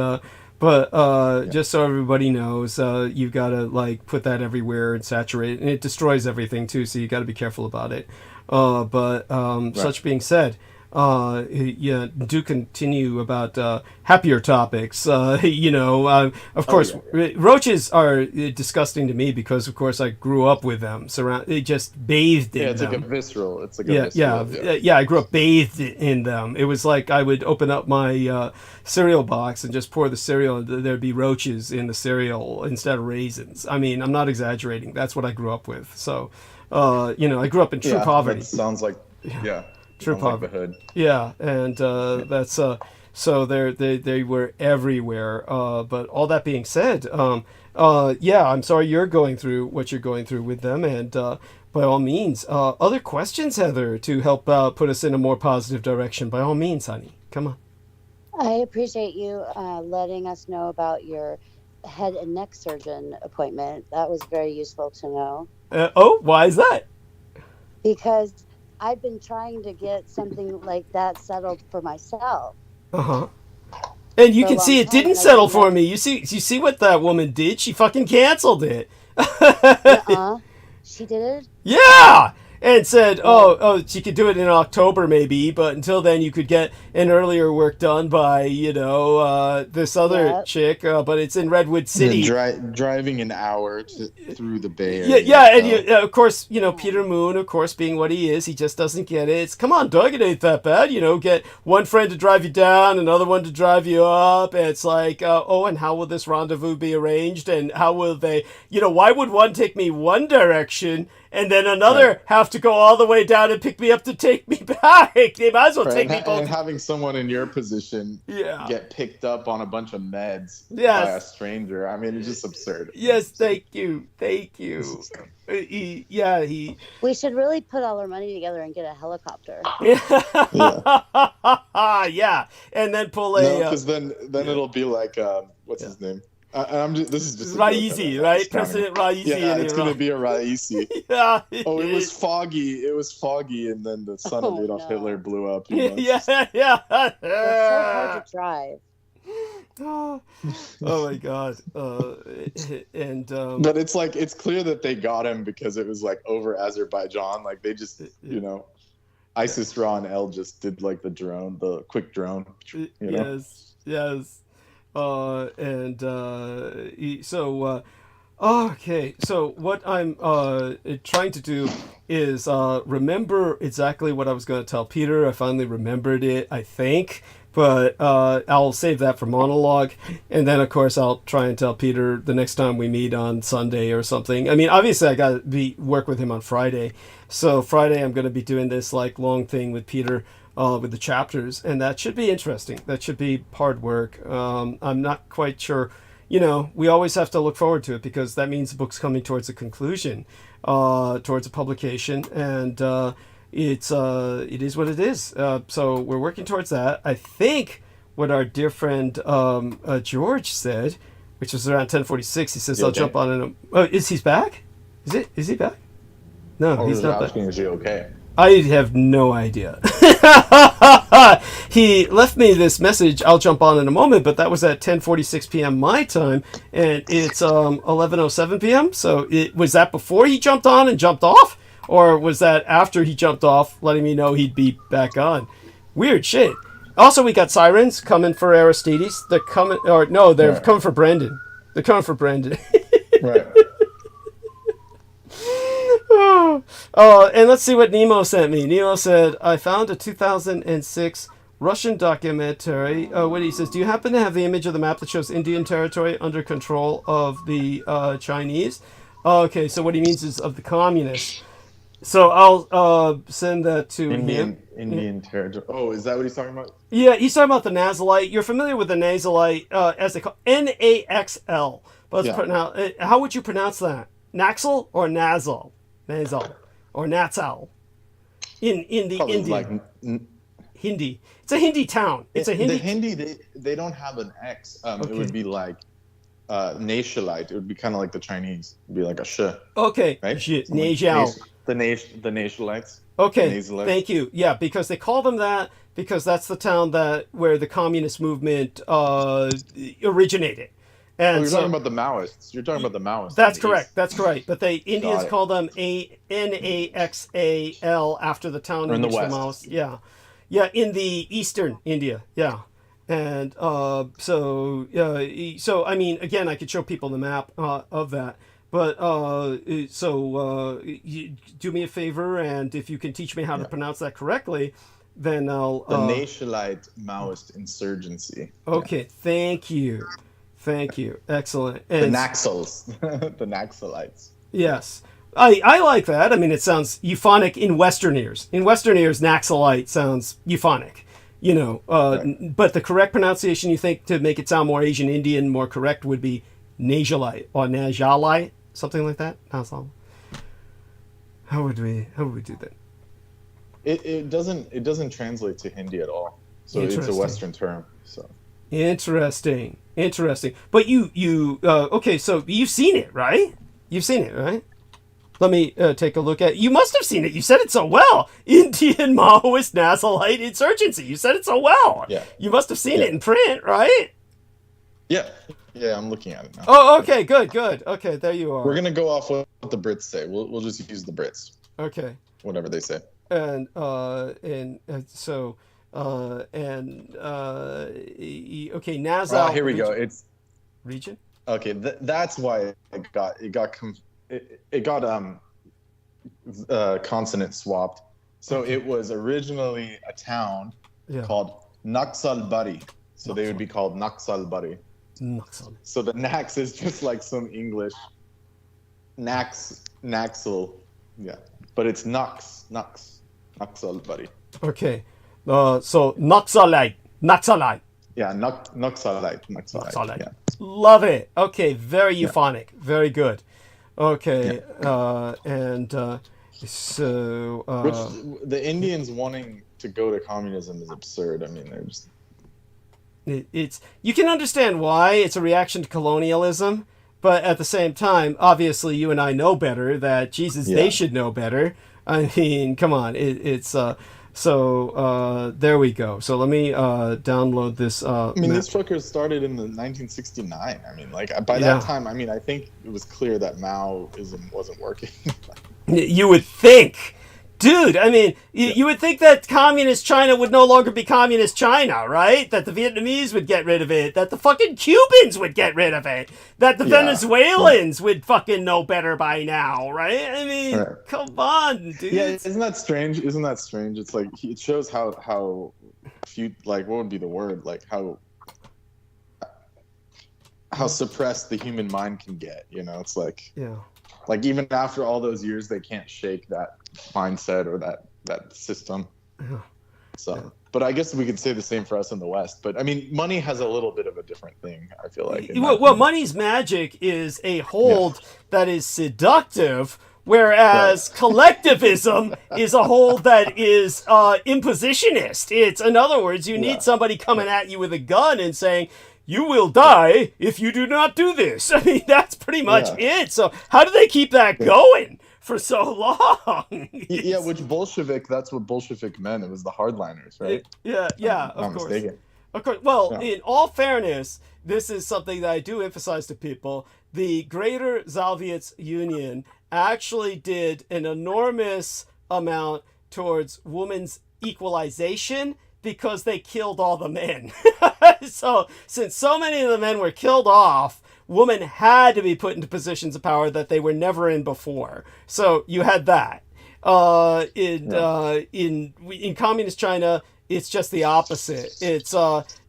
just so everybody knows, you've got to like put that everywhere and saturate it, and it destroys everything too. So you got to be careful about it. Such being said, do continue about happier topics. Of course, roaches are disgusting to me because, of course, I grew up with them. Just bathed in them. It's like a visceral. It's like a visceral. Yeah. I grew up bathed in them. It was like I would open up my cereal box and just pour the cereal, and there'd be roaches in the cereal instead of raisins. I mean, I'm not exaggerating. That's what I grew up with. So, I grew up in true poverty. That sounds like True poverty. Like the hood. Yeah, and that's so they were everywhere. But all that being said, I'm sorry you're going through what you're going through with them, and by all means, other questions, Heather, to help put us in a more positive direction. By all means, honey, come on. I appreciate you letting us know about your head and neck surgeon appointment. That was very useful to know. Why is that? Because I've been trying to get something like that settled for myself. And you can see it didn't settle for me. You see what that woman did? She fucking canceled it. She did it? Yeah. And said, she could do it in October maybe, but until then you could get an earlier work done by, this other chick, but it's in Redwood City. Yeah, driving an hour through the Bay Area. And of course, Peter Moon, of course, being what he is, he just doesn't get it. It's, come on, Doug, it ain't that bad. Get one friend to drive you down, another one to drive you up. And it's like, and how will this rendezvous be arranged? And how will they, why would one take me one direction and then another have to go all the way down and pick me up to take me back? They might as well take me both. And having someone in your position get picked up on a bunch of meds by a stranger, I mean, it's just absurd. Yes, thank you. We should really put all our money together and get a helicopter. And then pull a... because then it'll be like, what's his name? This is just Raisi, right? President Raisi. Yeah, it's going to be a Raisi. It was foggy, and then the son of Adolf Hitler blew up. It's so hard to drive. Oh my God! But it's clear that they got him because it was like over Azerbaijan. Like they just, ISIS Ra and L just did like the quick drone. Yes. Okay, so what I'm trying to do is remember exactly what I was going to tell Peter. I finally remembered it, I think, but I'll save that for monologue, and then of course I'll try and tell Peter the next time we meet on Sunday or something. I mean, obviously I got to work with him on Friday, so Friday I'm going to be doing this like long thing with Peter. With the chapters, and that should be interesting. That should be hard work. I'm not quite sure. We always have to look forward to it because that means the book's coming towards a conclusion, towards a publication, and it is what it is. So we're working towards that. I think what our dear friend George said, which was around 10:46, he says, "I'll jump on in a." Oh, is he back? Is he back? No, he's not back. Is he okay? I have no idea. He left me this message, I'll jump on in a moment, but that was at 10:46 p.m. my time, and it's 11:07 p.m. So was that before he jumped on and jumped off? Or was that after he jumped off, letting me know he'd be back on? Weird shit. Also, we got sirens coming for Aristides. They're coming, coming for Brandon. They're coming for Brandon. Right. And let's see what Nemo sent me. Nemo said, I found a 2006 Russian documentary. What he says, do you happen to have the image of the map that shows Indian territory under control of the Chinese? Okay, so what he means is of the communists. So I'll send that to him. Indian territory. Oh, is that what he's talking about? Yeah, he's talking about the Nazalite. You're familiar with the Nazalite, as they call Naxl. But how would you pronounce that? Naxal or Nazal? Nazal or Natsal? In the Probably Indian. like Hindi. It's a Hindi town. It's a Hindi. The Hindi, they don't have an X. It would be like Nationalite. It would be kind of like the Chinese. It would be like a sh. Okay. Right? Najiao. The Nationalites. Okay. Thank you. Yeah, because they call them that because that's the town where the communist movement originated. And you're talking about the Maoists. You're talking about the Maoists. That's correct. That's correct. But Indians call them Naxal after the town in the which west. the Maoists. Yeah. Yeah, in the eastern India. Yeah. And so I mean, again, I could show people the map of that. But you do me a favor, and if you can teach me how to pronounce that correctly, then I'll... The Nationalite Maoist Insurgency. Okay, thank you. Thank you. Excellent. And the Naxals. The Naxalites. Yes. I like that. I mean, it sounds euphonic in Western ears. In Western ears, Naxalite sounds euphonic. You know, Right. But the correct pronunciation, you think, to make it sound more Asian Indian, more correct, would be Najalite or Najalite, something like that. How would we do that? It doesn't translate to Hindi at all. So it's a Western term. So Interesting. But you okay? So you've seen it, right? You've seen it, right? Let me take a look at it. You must have seen it. You said it so well. Indian Maoist Nazalite Insurgency. You said it so well. Yeah. You must have seen it in print, right? yeah, I'm looking at it now. Oh, okay, good. Okay, there you are. We're gonna go off what the Brits say. We'll just use the Brits. Okay. Whatever they say. Okay, Nazal. Here we go. It's region. okay. That's why it got consonant swapped. So it was originally a town called Naxalbari. So they would be called Naxalbari. Naxal. So the Nax is just like some English Naxal. Yeah. But it's Naxalbari. Okay. So Naxalite. Yeah, Naxalite. Yeah. Love it. Okay, very euphonic. Very good. Okay, so which the Indians wanting to go to communism is absurd. I mean, they're just it's you can understand why it's a reaction to colonialism, but at the same time, obviously, you and I know better. That Jesus, they should know better. I mean, come on, So there we go. So let me download this. I mean, this fucker started in the 1969. I mean, like by that time, I mean, I think it was clear that Maoism wasn't working. You would think, dude. I mean, you would think that communist China would no longer be communist China, right? That the Vietnamese would get rid of it. That the fucking Cubans would get rid of it. That the Venezuelans would fucking know better by now, right? I mean, come on, dude. Yeah, isn't that strange? It's like it shows how few, like, what would be the word? Like how suppressed the human mind can get. You know, it's like like even after all those years, they can't shake that mindset or that system. So, but I guess we could say the same for us in the West. But I mean, money has a little bit of a different thing, I feel like. Well, money's magic is a hold that is seductive, whereas collectivism is a hold that is impositionist. It's, in other words, you need somebody coming at you with a gun and saying, you will die if you do not do this. I mean, that's pretty much it. So how do they keep that going for so long? Yeah, which Bolshevik, that's what Bolshevik meant. It was the hardliners, right? Of course. Mistaken. Of course. Well, in all fairness, this is something that I do emphasize to people. The Greater Soviet Union actually did an enormous amount towards women's equalization because they killed all the men. So since so many of the men were killed off women had to be put into positions of power that they were never in before. So you had that. In communist China, it's just the opposite. It's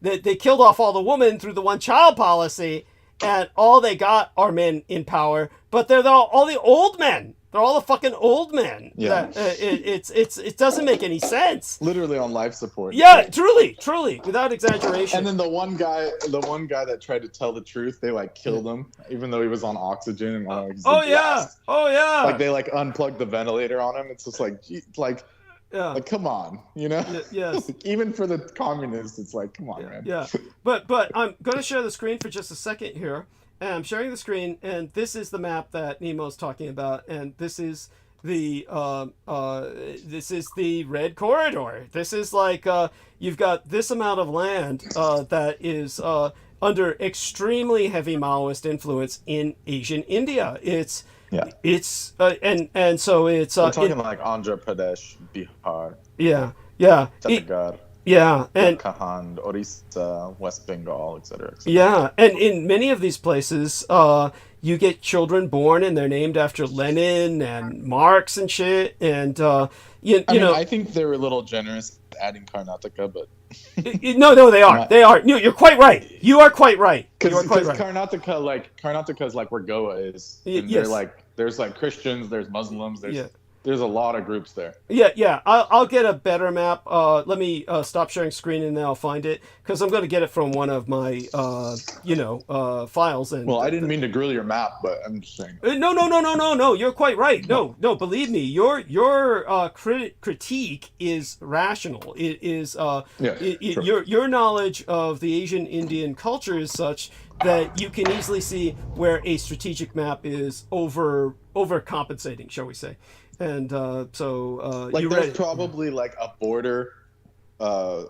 they killed off all the women through the one-child policy, and all they got are men in power. But they're all the old men. They're all the fucking old men. Yeah. It doesn't make any sense. Literally on life support. Yeah, truly, without exaggeration. And then the one guy that tried to tell the truth, they like killed him, even though he was on oxygen and oh yeah. Like they like unplugged the ventilator on him. It's just like come on, you know? Yes. Even for the communists, it's like, come on, man. Yeah. But I'm going to share the screen for just a second here. And I'm sharing the screen, and this is the map that Nemo's talking about, and this is the red corridor. This is like you've got this amount of land that is under extremely heavy Maoist influence in Asian India. And so it's we're talking like Andhra Pradesh, Bihar. Yeah. Chhattisgarh. Yeah, and Uttarakhand, Orissa, West Bengal, etc. Yeah, and in many of these places, you get children born and they're named after Lenin and Marx and shit. And you know, I think they were a little generous adding Karnataka, but no, they are. They are. No, you're quite right. You are quite right. Because Karnataka is like where Goa is. And yes. There's like Christians, there's Muslims, there's a lot of groups there. Yeah. I'll get a better map. Let me stop sharing screen and then I'll find it, because I'm going to get it from one of my, files. And I didn't mean to grill your map, but I'm just saying. No. You're quite right. No. Believe me, your critique is rational. It is your knowledge of the Asian Indian culture is such that you can easily see where a strategic map is overcompensating, shall we say. And there's probably like a border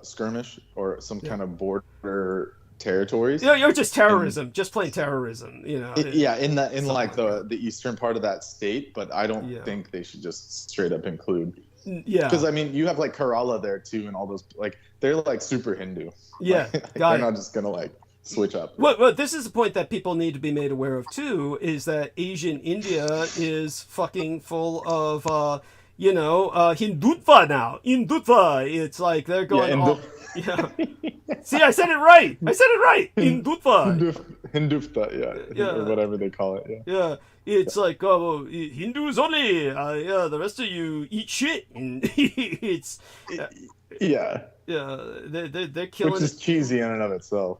skirmish or some kind of border territories. You're just terrorism, just plain terrorism. You know. In the eastern part of that state, but I don't think they should just straight up include. Yeah. Because you have like Kerala there too, and all those they're like super Hindu. Yeah. They're not just gonna switch up. Well, this is the point that people need to be made aware of too, is that Asian India is fucking full of Hindutva now. Hindutva. It's like they're going See, I said it right. Hindutva. Hindutva, or whatever they call it. Yeah. It's like Hindus only. The rest of you eat shit. And it's they're killing. Which is cheesy in and of itself.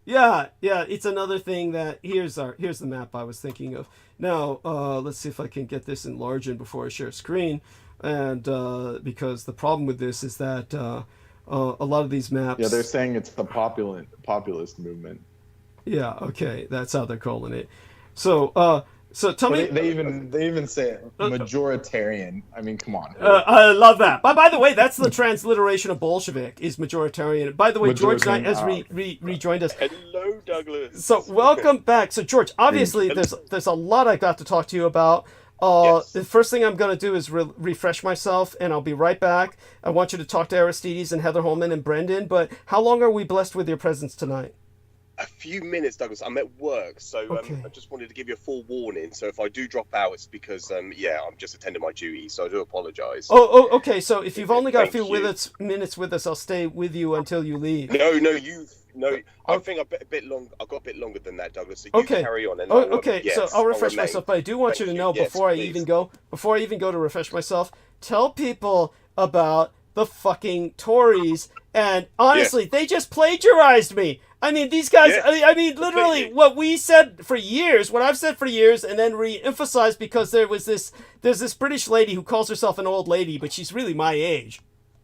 Yeah, it's another thing that here's the map I was thinking of. Now, let's see if I can get this enlarged before I share screen, and because the problem with this is that a lot of these maps. Yeah, they're saying it's the populist movement. Yeah, okay, that's how they're calling it. So tell me. They even say it, majoritarian. Come on. I love that. By the way, that's the transliteration of Bolshevik is majoritarian. By the way, George Knight has rejoined us. Hello, Douglas. So welcome back. So George, obviously there's a lot I got to talk to you about. Yes. The first thing I'm going to do is refresh myself, and I'll be right back. I want you to talk to Aristides and Heather Holman and Brendan. But how long are we blessed with your presence tonight? A few minutes, Douglas. I'm at work, so I just wanted to give you a full warning. So if I do drop out, it's because I'm just attending my duties. So I do apologise. Oh, okay. So if you've only got a few minutes with us, I'll stay with you until you leave. No. I think I've got a bit longer than that, Douglas. So you carry on. And so I'll refresh myself. But I do want you to know before I even go to refresh myself, tell people about the fucking Tories. And honestly, they just plagiarized me. These guys, literally what I've said for years, and then re-emphasized because there's this British lady who calls herself an old lady, but she's really my age.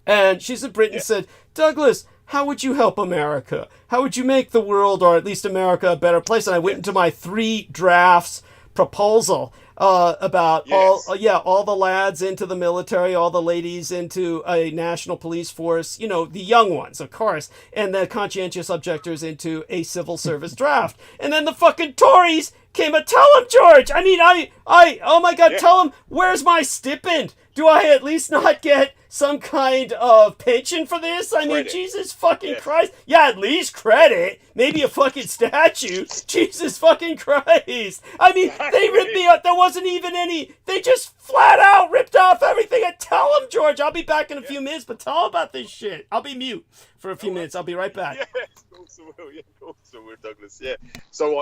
And she's in Britain and said, Douglas, how would you help America? How would you make the world, or at least America, a better place? And I went into my 3 drafts proposal about all the lads into the military, all the ladies into a national police force, the young ones, of course, and the conscientious objectors into a civil service draft. And then the fucking Tories came and tell him, George, oh my God, tell him, where's my stipend? do I at least not get some kind of pension for this? I mean, Credit. Jesus fucking Christ. Yeah, at least credit. Maybe a fucking statue. Jesus fucking Christ. I mean, they ripped me up. There wasn't even any. They just flat out ripped off everything. And tell them, George, I'll be back in a few minutes, but tell them about this shit. I'll be mute for a few minutes. I'll be right back. Yeah, of course I will. Yeah, of course I will, Douglas. Yeah. So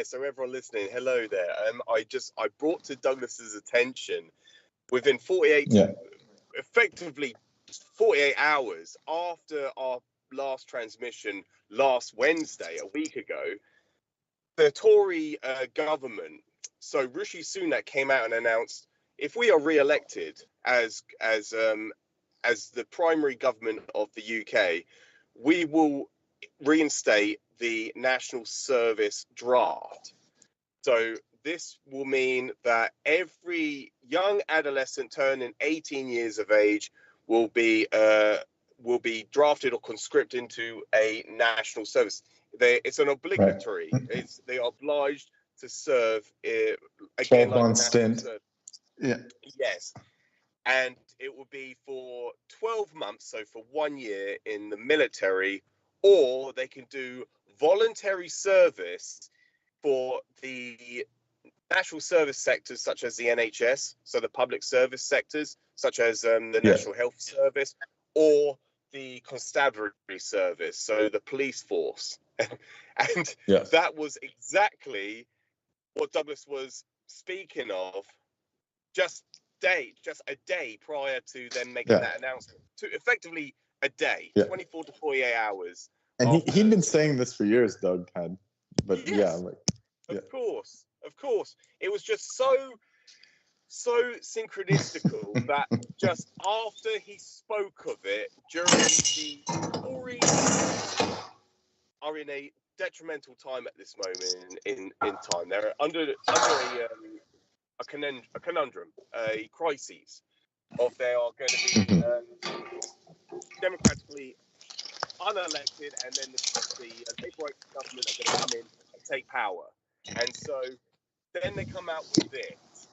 so everyone listening, hello there. I brought to Douglas's attention within 48 effectively 48 hours after our last transmission last Wednesday, a week ago, the Tory government, so Rishi Sunak came out and announced, if we are re-elected as the primary government of the UK, we will reinstate the National Service draft. So this will mean that every young adolescent turning 18 years of age will be drafted or conscripted into a national service. It's an obligatory. Right. They are obliged to serve again, 12-month stint. Service. Yeah. Yes, and it will be for 12 months, so for 1 year in the military, or they can do voluntary service for the national service sectors such as the NHS, so the public service sectors such as the National Health Service, or the constabulary service, so the police force. And that was exactly what Douglas was speaking of just a day prior to them making that announcement. To effectively a day, 24 to 48 hours. And he'd been saying this for years, Doug had. But Of course. It was just so synchronistical that just after he spoke of it, during the Tories are in a detrimental time at this moment in time. They're under a conundrum, a crisis of they are going to be democratically unelected, and then the Labour government are going to come in and take power. And so then they come out with this.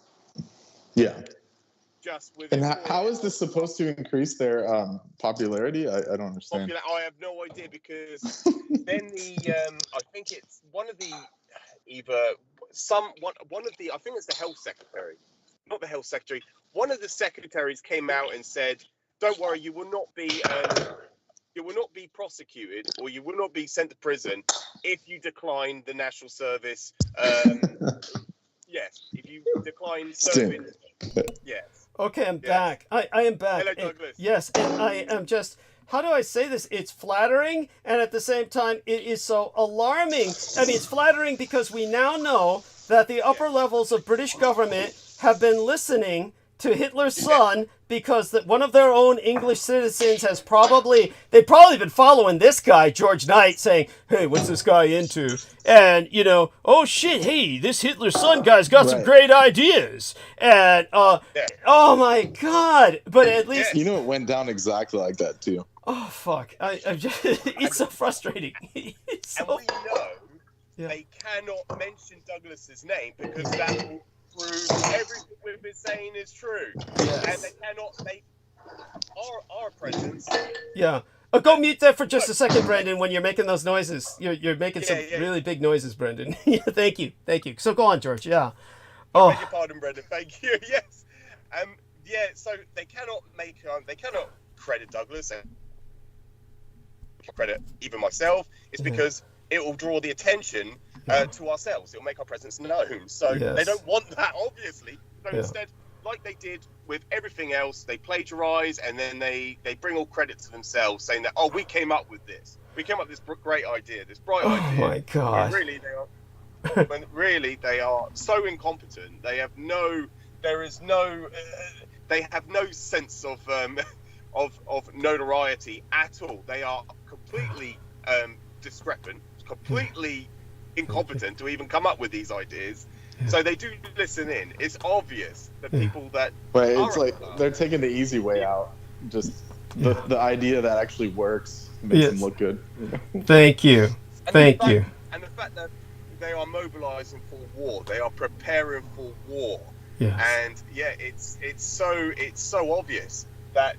Yeah. Just with and how is this supposed to increase their popularity? I don't understand. I have no idea, because then I think it's one of the I think it's the health secretary, not the health secretary. One of the secretaries came out and said, "Don't worry, you will not be prosecuted, or you will not be sent to prison if you decline the national service." Yes, if you decline service. Yes. Okay, I'm back. I am back. Hello, Douglas. Yes, and I am just, how do I say this? It's flattering, and at the same time, it is so alarming. I mean, it's flattering because we now know that the upper levels of British government have been listening to Hitler's son, because that one of their own English citizens has they've probably been following this guy, George Knight, saying, "Hey, what's this guy into?" And, oh shit, hey, this Hitler's son guy's got some great ideas. And, oh my God. But at least... it went down exactly like that, too. Oh, fuck. I'm just, it's so frustrating. It's so... And we know they cannot mention Douglas's name, because that will prove everything we've been saying is true. Yes. And they cannot make our presence. Yeah. Go mute that for just a second, Brendan, when you're making those noises. You're making some really big noises, Brendan. Thank you. So go on, George. Yeah. I beg your pardon, Brendan. Thank you. Yes. So they cannot credit Douglas and credit even myself. It's because it will draw the attention to ourselves. It will make our presence known. So they don't want that, obviously. So instead, like they did with everything else, they plagiarize, and then they bring all credit to themselves, saying that, we came up with this. We came up with this great idea, this bright idea. Oh my God. When really they are so incompetent. They have no sense of notoriety at all. They are completely discrepant, completely incompetent to even come up with these ideas. So they do listen in. It's obvious that people that... But it's like they're taking the easy way out. Just the idea that actually works makes them look good. Thank you. Thank you. And the fact that they are mobilizing for war. They are preparing for war. Yes. And yeah, it's so obvious that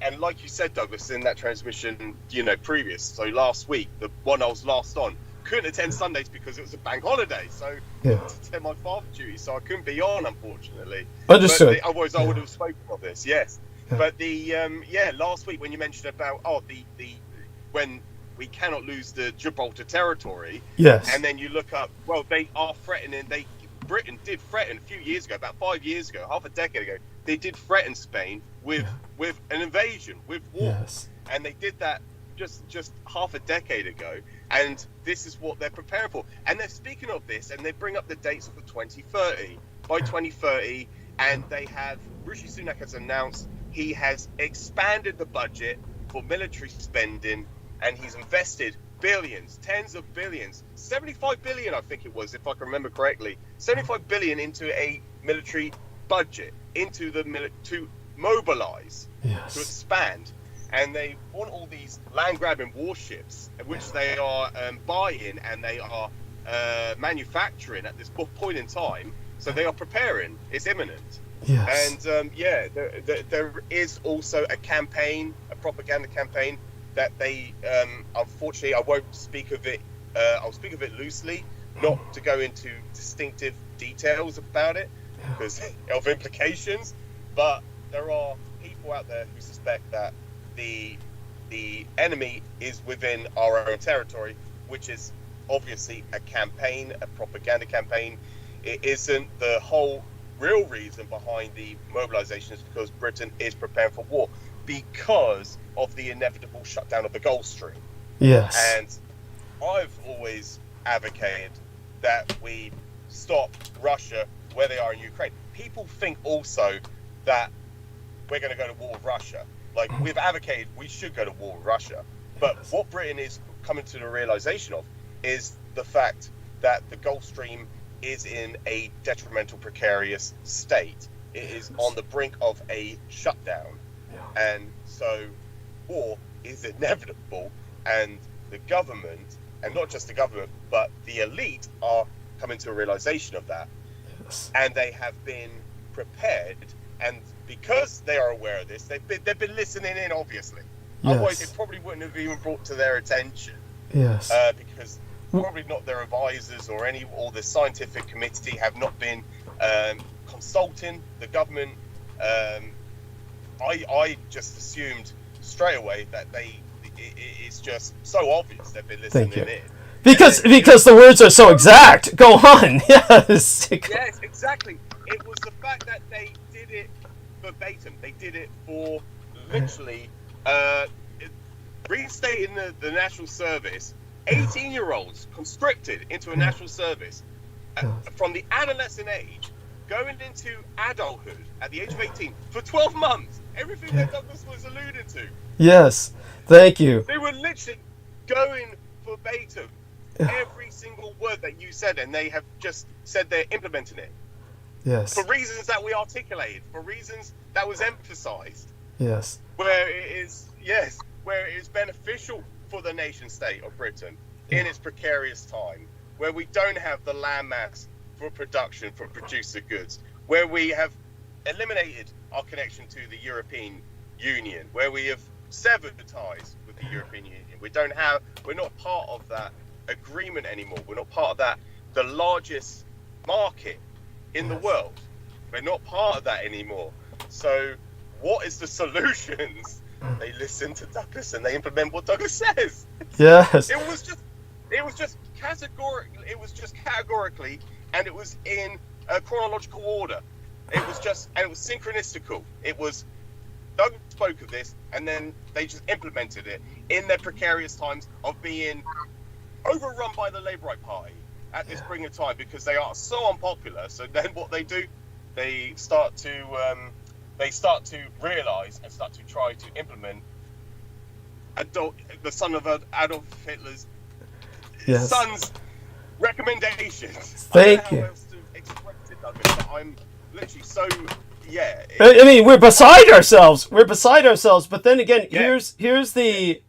and like you said, Douglas, in that transmission, previous, so last week, the one I was last on, couldn't attend Sundays because it was a bank holiday, so to attend my father duty, so I couldn't be on, unfortunately. Understood. Otherwise, I would have spoken of this. Yes, but last week when you mentioned about the when we cannot lose the Gibraltar territory, yes, and then you look up, well, they are threatening. Britain did threaten a few years ago, about 5 years ago, half a decade ago. They did threaten Spain with an invasion, with war, and they did that just half a decade ago. And this is what they're preparing for. And they're speaking of this, and they bring up the dates of the 2030. By 2030, and Rishi Sunak has announced he has expanded the budget for military spending, and he's invested billions, tens of billions, 75 billion, I think it was, if I can remember correctly, 75 billion into a military budget, into to mobilize, to expand. And they want all these land-grabbing warships, which they are buying and they are manufacturing at this point in time. So they are preparing. It's imminent. Yes. And there is also a campaign, a propaganda campaign, that they, unfortunately, I won't speak of it. I'll speak of it loosely, not to go into distinctive details about it because of implications. But there are people out there who suspect that the enemy is within our own territory, which is obviously a campaign, a propaganda campaign. It isn't the whole real reason behind the mobilization is because Britain is preparing for war because of the inevitable shutdown of the Gulf Stream. Yes. And I've always advocated that we stop Russia where they are in Ukraine. People think also that we're going to go to war with Russia. Like, we've advocated we should go to war with Russia. But what Britain is coming to the realization of is the fact that the Gulf Stream is in a detrimental, precarious state. It is on the brink of a shutdown. And so war is inevitable, and the government, and not just the government, but the elite are coming to a realization of that. And they have been prepared, and because they are aware of this, they've been listening in, obviously. Otherwise, it probably wouldn't have even brought to their attention. Because probably not their advisors or the scientific committee have not been consulting the government. I just assumed straight away that it's just so obvious they've been listening in. Because the words are so exact. Go on. Yes. Yes, exactly. It was the fact that they did it verbatim. They did it for literally reinstating the national service. 18-year-olds conscripted into a national service from the adolescent age, going into adulthood at the age of 18 for 12 months. Everything that Douglas was alluding to. Yes, thank you. They were literally going verbatim every single word that you said, and they have just said they're implementing it. Yes. For reasons that we articulated, for reasons that was emphasized. Yes. Where it is beneficial for the nation state of Britain in its precarious time, where we don't have the landmass for production, for producer goods, where we have eliminated our connection to the European Union, where we have severed ties with the European Union. We're not part of that agreement anymore. We're not part of that, the largest market in the world. We're not part of that anymore. So what is the solutions? They listen to Douglas and they implement what Douglas says. Yes. It was just categorically, and it was in a chronological order. It was synchronistical. It was Doug spoke of this, and then they just implemented it in their precarious times of being overrun by the Labour Party at this point in time because they are so unpopular. So then what they do, they start to realise and start to try to implement the son of Adolf Hitler's son's recommendations. Thank you. How else to express it, Douglas, but I'm literally so I mean, we're beside ourselves. But then again, here's the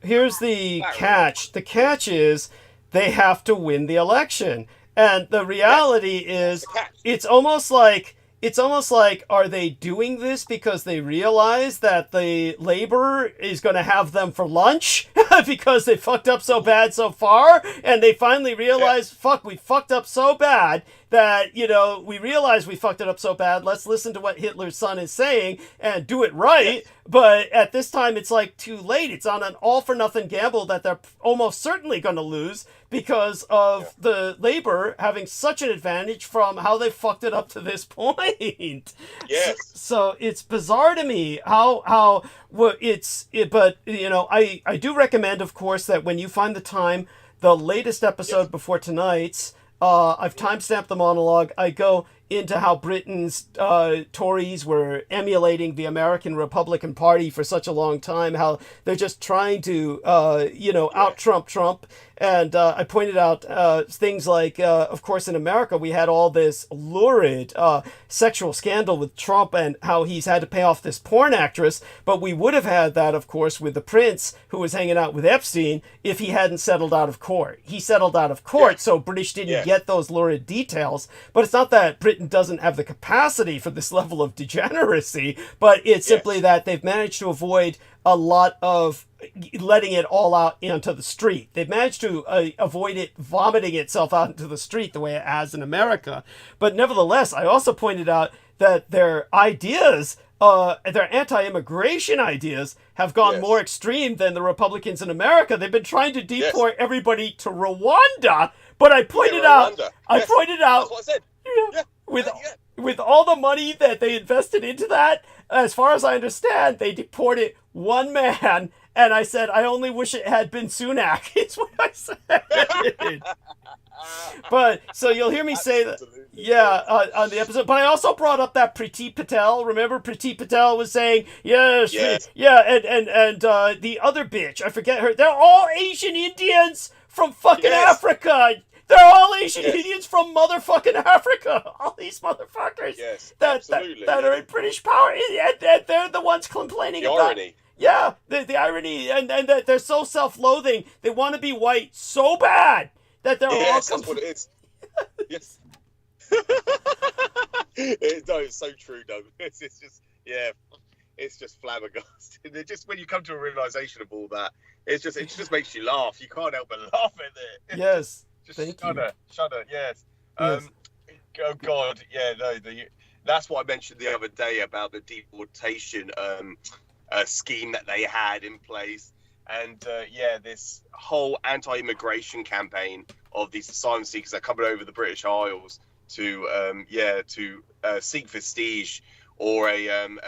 catch. The catch is they have to win the election, and the reality is it's almost like it's almost like, are they doing this because they realize that the labor is going to have them for lunch because they fucked up so bad so far, and they finally realize, fuck, we fucked up so bad that, you know, we realize we fucked it up so bad, let's listen to what Hitler's son is saying and do it right. But at this time, it's like too late. It's on an all-for-nothing gamble that they're almost certainly going to lose because of the labor having such an advantage from how they fucked it up to this point. Yes. So it's bizarre to me how well, but, you know, I do recommend, of course, that when you find the time, the latest episode before tonight's, I've timestamped the monologue. I go into how Britain's Tories were emulating the American Republican Party for such a long time, how they're just trying to, out-Trump Trump. And I pointed out things like, of course, in America, we had all this lurid sexual scandal with Trump and how he's had to pay off this porn actress. But we would have had that, of course, with the prince who was hanging out with Epstein if he hadn't settled out of court. He settled out of court, so British didn't get those lurid details. But it's not that Britain doesn't have the capacity for this level of degeneracy, but it's simply that they've managed to avoid a lot of letting it all out into the street. They've managed to avoid it vomiting itself out into the street the way it has in America. But nevertheless, I also pointed out that their ideas, their anti-immigration ideas, have gone more extreme than the Republicans in America. They've been trying to deport everybody to Rwanda, but I pointed out, That's what I said. With all the money that they invested into that, as far as I understand, they deported one man, and I said, I only wish it had been Sunak, is what I said. But, so you'll hear me say that, on the episode. But I also brought up that Priti Patel. Remember Priti Patel was saying, and the other bitch, I forget her, they're all Asian Indians from fucking Africa. They're all Asian Indians from motherfucking Africa. All these motherfuckers that are in British power. And they're the ones complaining about irony. Yeah, the irony. And that they're so self-loathing. They want to be white so bad that they're all... That's what it is. Yes. It's so true, Doug. It's just, it's just flabbergasted. It just, when you come to a realization of all that, it just makes you laugh. You can't help but laugh at it. Yes. Just shudder, yes. Oh God, that's what I mentioned the other day about the deportation scheme that they had in place, and this whole anti-immigration campaign of these asylum seekers that are coming over the British Isles to seek vestige or an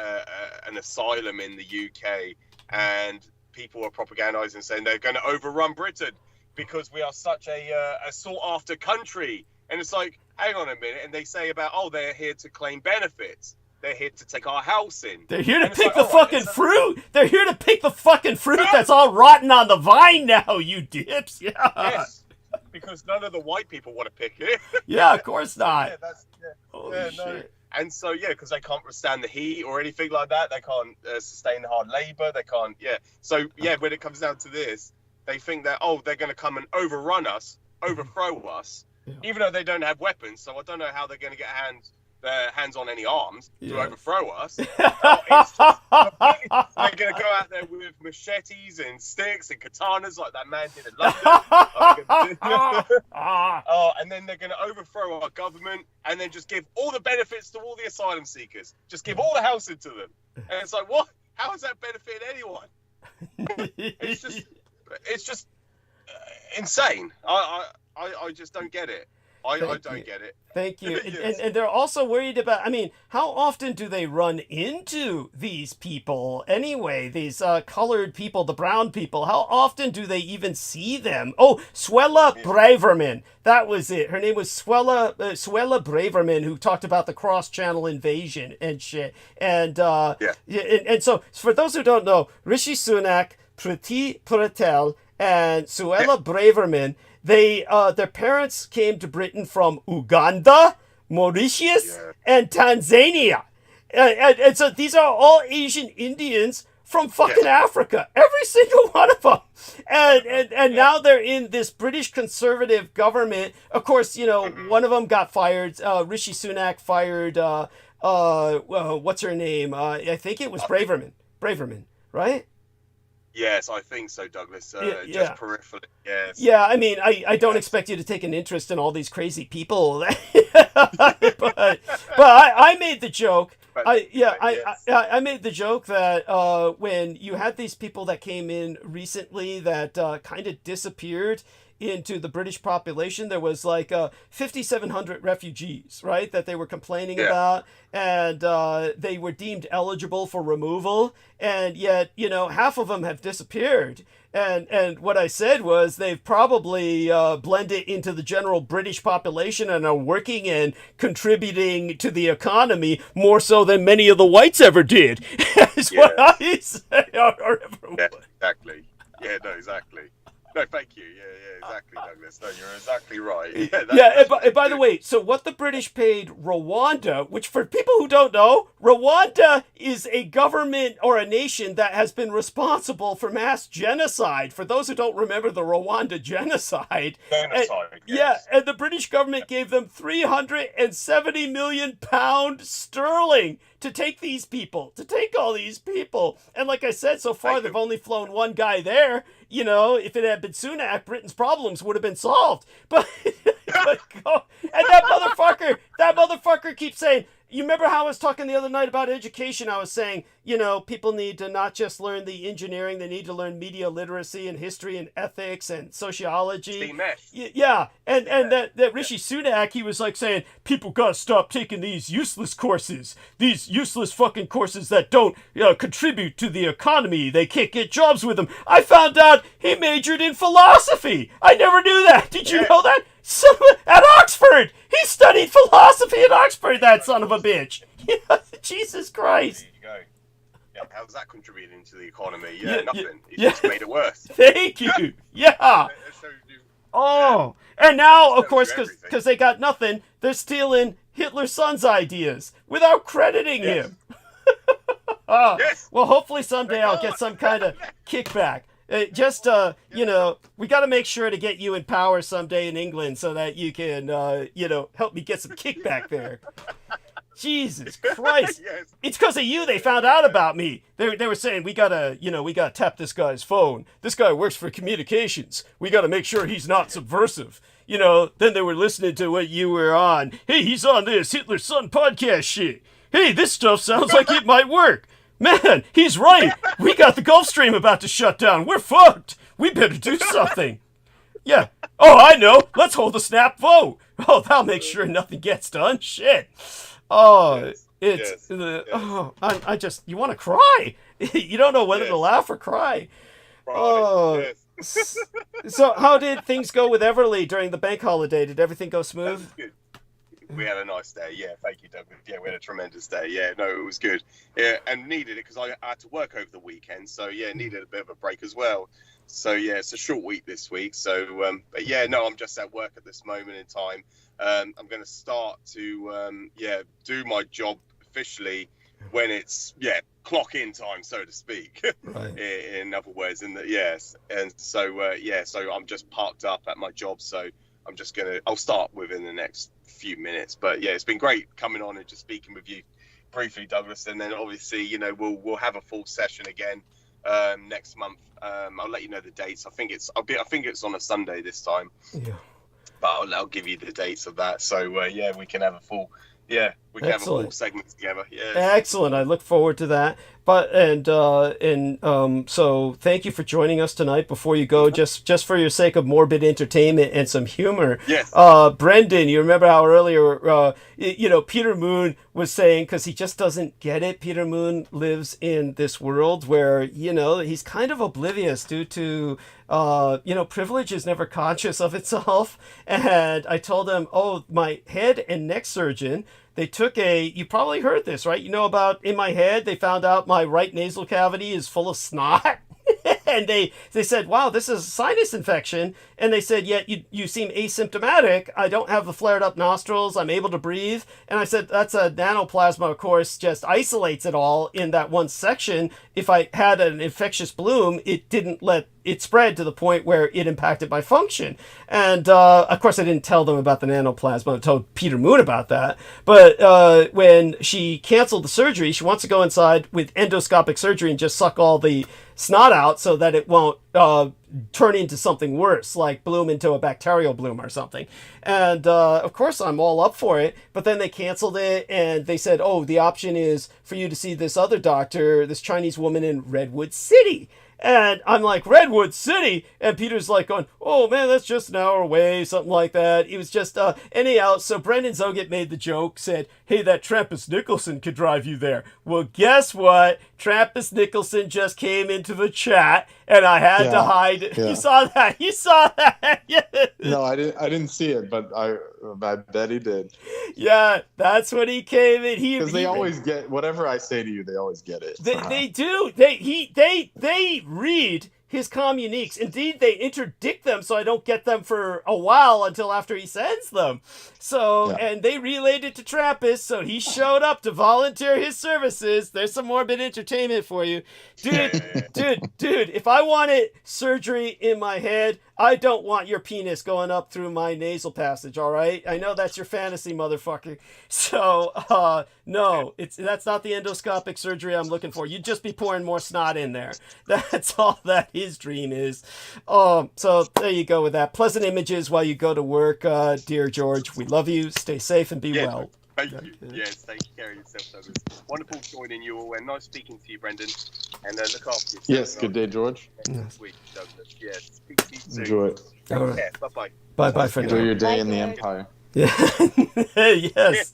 asylum in the UK, and people are propagandizing saying they're going to overrun Britain because we are such a sought-after country. And it's like, hang on a minute. And they say about, they're here to claim benefits. They're here to take our house in. They're here to pick the fucking fruit. They're here to pick the fucking fruit that's all rotten on the vine now, you dips. Yeah. Yes, because none of the white people want to pick it. Yeah, of course not. Holy shit. No. And so, because they can't withstand the heat or anything like that. They can't sustain hard labor. They can't, So, when it comes down to this, they think that, they're going to come and overrun us, overthrow us, even though they don't have weapons. So I don't know how they're going to get hands on any arms to overthrow us. It's just, they're going to go out there with machetes and sticks and katanas like that man did in London. And then they're going to overthrow our government and then just give all the benefits to all the asylum seekers. Just give all the housing to them. And it's like, what? How is that benefiting anyone? It's just insane. I just don't get it. I don't get it. Thank you. And they're also worried about, how often do they run into these people anyway? These colored people, the brown people. How often do they even see them? Suella Braverman. That was it. Her name was Suella Braverman, who talked about the cross-channel invasion and shit. And so for those who don't know, Rishi Sunak, Priti Patel, and Suella Braverman, their parents came to Britain from Uganda, Mauritius, and Tanzania. And so these are all Asian Indians from fucking Africa. Every single one of them. And now they're in this British conservative government. Of course, one of them got fired. Rishi Sunak fired what's her name? I think it was Braverman, right? Yes, I think so, Douglas. Yeah. Just peripherally, yes. Yeah, I mean, I don't expect you to take an interest in all these crazy people, but I made the joke. I made the joke that when you had these people that came in recently that kind of disappeared into the British population, there was like 5,700 refugees, right, that they were complaining about, and they were deemed eligible for removal, and yet, you know, half of them have disappeared. And what I said was they've probably blended into the general British population and are working and contributing to the economy more so than many of the whites ever did. Is what I say. Or ever Exactly. Yeah, no, exactly. No, thank you. Yeah, exactly, Douglas. No, you're exactly right. And by the way, so what the British paid Rwanda, which for people who don't know, Rwanda is a government or a nation that has been responsible for mass genocide. For those who don't remember the Rwanda genocide. And the British government gave them £370 million sterling to take these people, to take all these people. And like I said, so far they've only flown one guy there. You know, if it had been Sunak, Britain's problems would have been solved. But and that motherfucker keeps saying, you remember how I was talking the other night about education? I was saying, you know, people need to not just learn the engineering, they need to learn media literacy and history and ethics and sociology. Yeah, and that Rishi Sunak, he was like saying, people gotta stop taking these useless courses, these useless fucking courses that don't contribute to the economy. They can't get jobs with them. I found out he majored in philosophy. I never knew that. Did you know that? At Oxford! He studied philosophy at Oxford, that son of a bitch! Jesus Christ! There you go. Yeah, how's that contributing to the economy? Nothing. It just made it worse. Thank you! Yeah! And now, of course, because they got nothing, they're stealing Hitler's son's ideas without crediting him. Well, hopefully someday I'll get some kind of kickback. You know, we got to make sure to get you in power someday in England so that you can, help me get some kickback there. Jesus Christ. It's because of you they found out about me. They were saying, we got to tap this guy's phone. This guy works for communications. We got to make sure he's not subversive. You know, then they were listening to what you were on. Hey, he's on this Hitler's son podcast shit. Hey, this stuff sounds like it might work. Man, he's right. We got the Gulf Stream about to shut down. We're fucked. We better do something. Yeah. Oh, I know. Let's hold a snap vote. Oh, that'll make sure nothing gets done. Shit. Oh, I just, you want to cry. You don't know whether to laugh or cry. Oh. So how did things go with Everly during the bank holiday? Did everything go smooth? Good. We had a nice day. Yeah, thank you, Douglas. Yeah, we had a tremendous day. Yeah, no, it was good. Yeah, and needed it because I had to work over the weekend. So, yeah, needed a bit of a break as well. So, yeah, it's a short week this week. So, but yeah, no, I'm just at work at this moment in time. I'm going to start to, do my job officially when it's, clock in time, so to speak. Right. In other words, and so, so I'm just parked up at my job. So I'll start within the next few minutes. But yeah, it's been great coming on and just speaking with you briefly, Douglas, and then obviously, you know, we'll have a full session again next month. I'll let you know the dates. I think it's on a Sunday this time. Yeah. But I'll give you the dates of that. So we can have a full have a full segment together. Yeah. Excellent. I look forward to that. So thank you for joining us tonight. Before you go, just for your sake of morbid entertainment and some humor. Yes. Brendan, you remember how earlier, Peter Moon was saying, because he just doesn't get it. Peter Moon lives in this world where, he's kind of oblivious due to, privilege is never conscious of itself. And I told him, my head and neck surgeon, they took you probably heard this, right? You know about in my head, they found out my right nasal cavity is full of snot. And they said, wow, this is a sinus infection. And they said, yet you seem asymptomatic. I don't have the flared up nostrils. I'm able to breathe. And I said, that's a nanoplasma, of course, just isolates it all in that one section. If I had an infectious bloom, it didn't let it spread to the point where it impacted my function. And of course, I didn't tell them about the nanoplasma. I told Peter Moon about that. But when she canceled the surgery, she wants to go inside with endoscopic surgery and just suck all the snot out so that it won't turn into something worse, like bloom into a bacterial bloom or something. And of course, I'm all up for it. But then they canceled it, and they said, oh, the option is for you to see this other doctor, this Chinese woman in Redwood City. And I'm like, Redwood City? And Peter's like going, oh man, that's just an hour away, something like that. He was just, anyhow, so Brendan Ząget made the joke, said, hey, that Trappist Nicholson could drive you there. Well, guess what? Trappist Nicholson just came into the chat, and I had to hide it. Yeah. You saw that? You saw that? No, I didn't see it, but I bet he did. Yeah, that's when he came in. Because they always get whatever I say to you. They always get it. They do. They read his communiques. Indeed, they interdict them so I don't get them for a while until after he sends them. So, and they relayed it to Trappist, so he showed up to volunteer his services. There's some morbid entertainment for you. Dude, if I wanted surgery in my head, I don't want your penis going up through my nasal passage, all right? I know that's your fantasy, motherfucker. So, no, that's not the endoscopic surgery I'm looking for. You'd just be pouring more snot in there. That's all that his dream is. So there you go with that. Pleasant images while you go to work, dear George. We love you. Stay safe and be well. Thank you. Yes, thank you. Carry yourself, Douglas. Wonderful joining you all, and nice speaking to you, Brendan. And look after yourself. Yes, good day, George. Next week, Douglas. Yes, speak to you soon. Enjoy it. All right. Bye-bye. Bye-bye for now. Enjoy your day in the Empire. Yeah. Yes.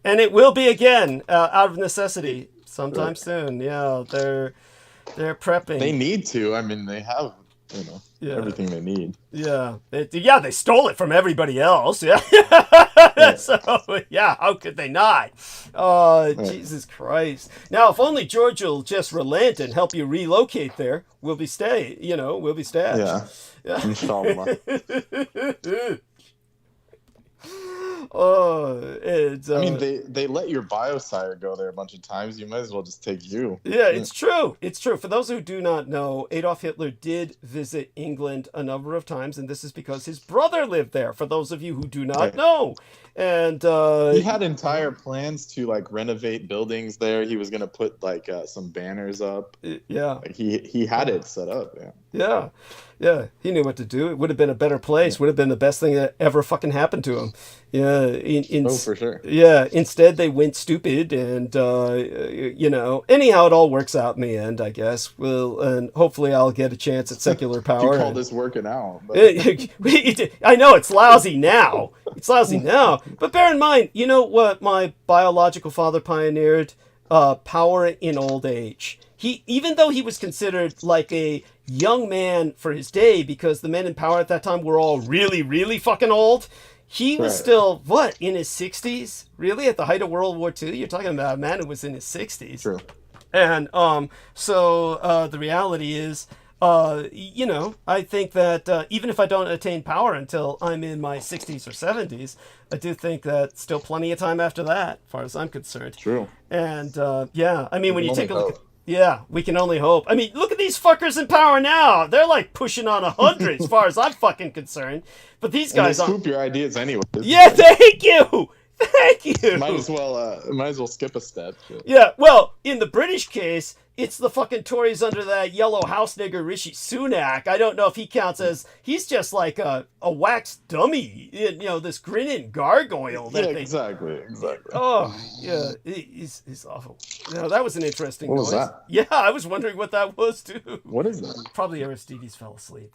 And it will be again, out of necessity, sometime soon. Yeah, they're prepping. They need to. I mean, they have, everything they need. Yeah. They stole it from everybody else. Yeah. So, how could they not? Jesus Christ. Now, if only George will just relent and help you relocate there, we'll be stashed. Yeah. Inshallah. I mean, they let your biosire go there a bunch of times. You might as well just take you. Yeah, it's true. It's true. For those who do not know, Adolf Hitler did visit England a number of times, and this is because his brother lived there. For those of you who do not know, and he had entire plans to renovate buildings there. He was gonna put some banners up. Yeah, he had it set up. Yeah. Yeah, he knew what to do. It would have been a better place. Would have been the best thing that ever fucking happened to him. Yeah, for sure. Yeah, instead they went stupid, and anyhow, it all works out in the end, I guess. Well, and hopefully I'll get a chance at secular power. You call this working out? But... I know it's lousy now. It's lousy now, but bear in mind, you know what my biological father pioneered? Power in old age. Even though he was considered like a young man for his day, because the men in power at that time were all really, really fucking old, he was still, in his 60s? Really? At the height of World War II? You're talking about a man who was in his 60s. True. And the reality is, I think that even if I don't attain power until I'm in my 60s or 70s, I do think that still plenty of time after that, as far as I'm concerned. True. And, I mean, when you take a look... Yeah, we can only hope. I mean, look at these fuckers in power now. They're pushing on 100 as far as I'm fucking concerned. But these guys scoop your ideas anyway. Yeah, thank you. Thank you. Might as well skip a step. Yeah, well, in the British case, it's the fucking Tories under that yellow house nigger Rishi Sunak. I don't know if he counts as... He's just like a wax dummy. This grinning gargoyle. Exactly. Oh, yeah. He's awful. No, that was an interesting noise. Was that? Yeah, I was wondering what that was, too. What is that? Probably Aristides fell asleep.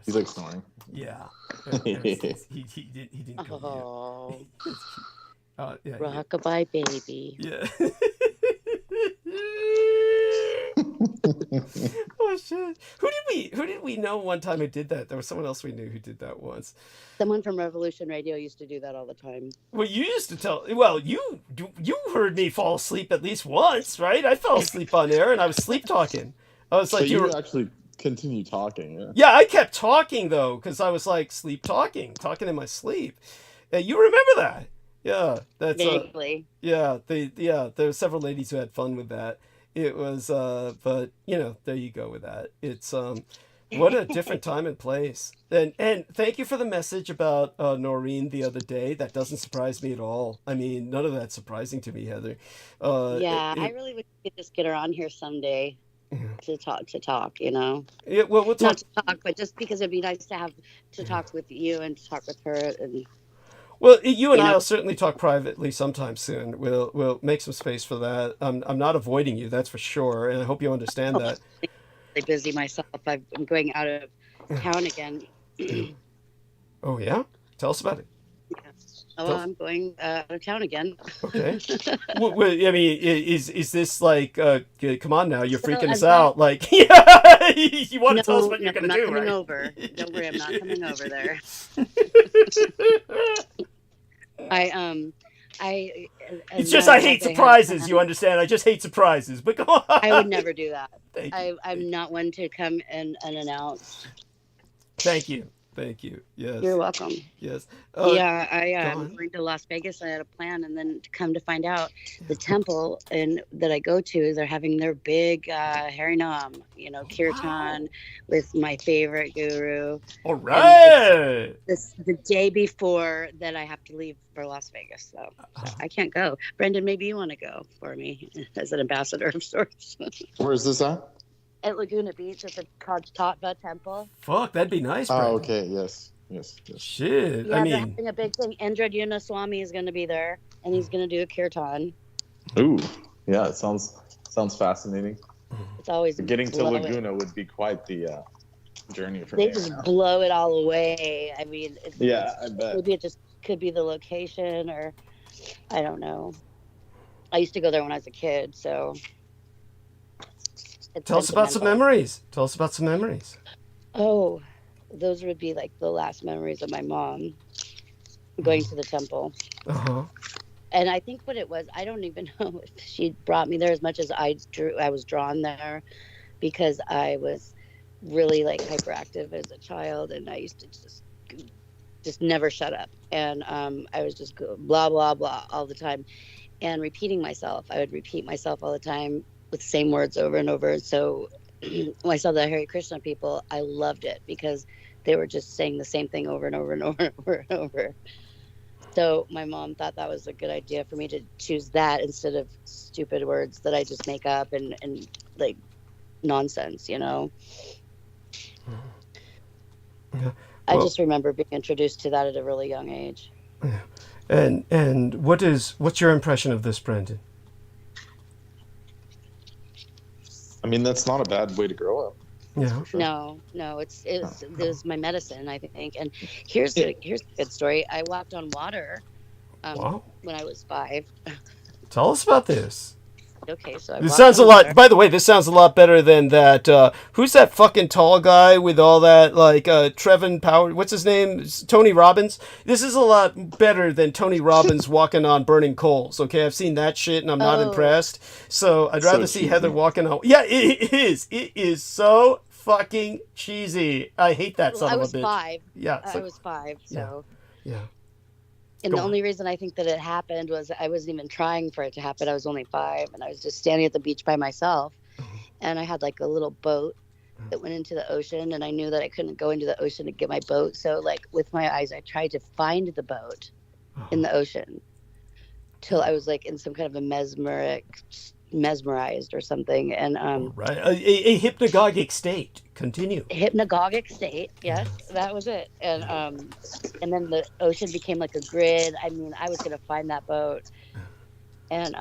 He's snoring. Yeah. Aristides, he didn't go yet. Rockabye baby. Yeah. Oh shit! Who did we know one time who did that? There was someone else we knew who did that once. Someone from Revolution Radio used to do that all the time. Well, you used to tell. Well, you heard me fall asleep at least once, right? I fell asleep on air, and I was sleep talking. I was like, so you actually continue talking. Yeah. Yeah, I kept talking though, because I was like talking in my sleep. You remember that? Yeah, that's Vaguely. yeah. There were several ladies who had fun with that. It was, but you know, there you go with that. It's what a different time and place. And thank you for the message about Noreen the other day. That doesn't surprise me at all. I mean, none of that's surprising to me, Heather. I really wish we could just get her on here someday to talk, you know. Yeah, well, we'll talk. Not to talk, but just because it'd be nice to have to talk with you and to talk with her. And well, you and I will certainly talk privately sometime soon. We'll make some space for that. I'm not avoiding you, that's for sure, and I hope you understand that. I'm really busy myself. I'm going out of town again. Oh yeah? Tell us about it. Yeah. Oh, I'm going out of town again. Okay. Well, I mean, is this like, come on now, you're freaking us out. Like, yeah, you want to tell us what you're going to do, right? I'm not coming over. Don't worry, I'm not coming over there. It's just I hate surprises, you understand? I just hate surprises, but go on. I would never do that. I'm not one to come in unannounced. Thank you. Thank you. Yes. You're welcome. Yes. I'm going to Las Vegas. I had a plan, and then to come to find out, the temple that I go to, they're having their big Harinam, kirtan with my favorite guru. All right. The day before that, I have to leave for Las Vegas, so I can't go. Brendan, maybe you want to go for me as an ambassador of sorts. Where is this at? At Laguna Beach at the Tattva Temple. Fuck, that'd be nice, Brendan. Oh, okay, yes. Shit, yeah, they're having a big thing. Indraduna Swami is going to be there, and he's going to do a kirtan. Ooh, yeah, it sounds fascinating. It's always getting to Laguna would be quite the journey for me. They just blow it all away. I mean, I bet. Maybe it just could be the location, or I don't know. I used to go there when I was a kid, so. Tell us about some memories. Oh, those would be like the last memories of my mom going to the temple. And I think what it was, I don't even know if she brought me there as much as I was drawn there, because I was really like hyperactive as a child, and I used to just never shut up. And I was just blah, blah, blah all the time and repeating myself. I would repeat myself all the time with the same words over and over. So when I saw the Hare Krishna people, I loved it because they were just saying the same thing over and over and over and over and over. So my mom thought that was a good idea for me to choose that instead of stupid words that I just make up and like nonsense, Yeah. I just remember being introduced to that at a really young age. Yeah. And what's your impression of this, Brendan? I mean, that's not a bad way to grow up. Yeah. Sure. No, it was my medicine, I think. And here's a good story. I walked on water when I was 5. Tell us about this. Okay, so this sounds a lot. By the way, this sounds a lot better than that. Who's that fucking tall guy with all that like Trevin Power? What's his name? Tony Robbins. This is a lot better than Tony Robbins walking on burning coals. Okay, I've seen that shit and I'm not impressed. So I'd rather see Heather walking on. Yeah, it is. It is so fucking cheesy. I hate that son of a bitch. I was 5. Yeah, I was 5. So yeah. And the only reason I think that it happened was I wasn't even trying for it to happen. I was only 5, and I was just standing at the beach by myself. And I had like a little boat that went into the ocean, and I knew that I couldn't go into the ocean to get my boat. So like with my eyes, I tried to find the boat in the ocean till I was like in some kind of a mesmerized or something. And right, a hypnagogic state. Continue. Hypnagogic state, yes, that was it. And then the ocean became like a grid. I mean, I was gonna find that boat. And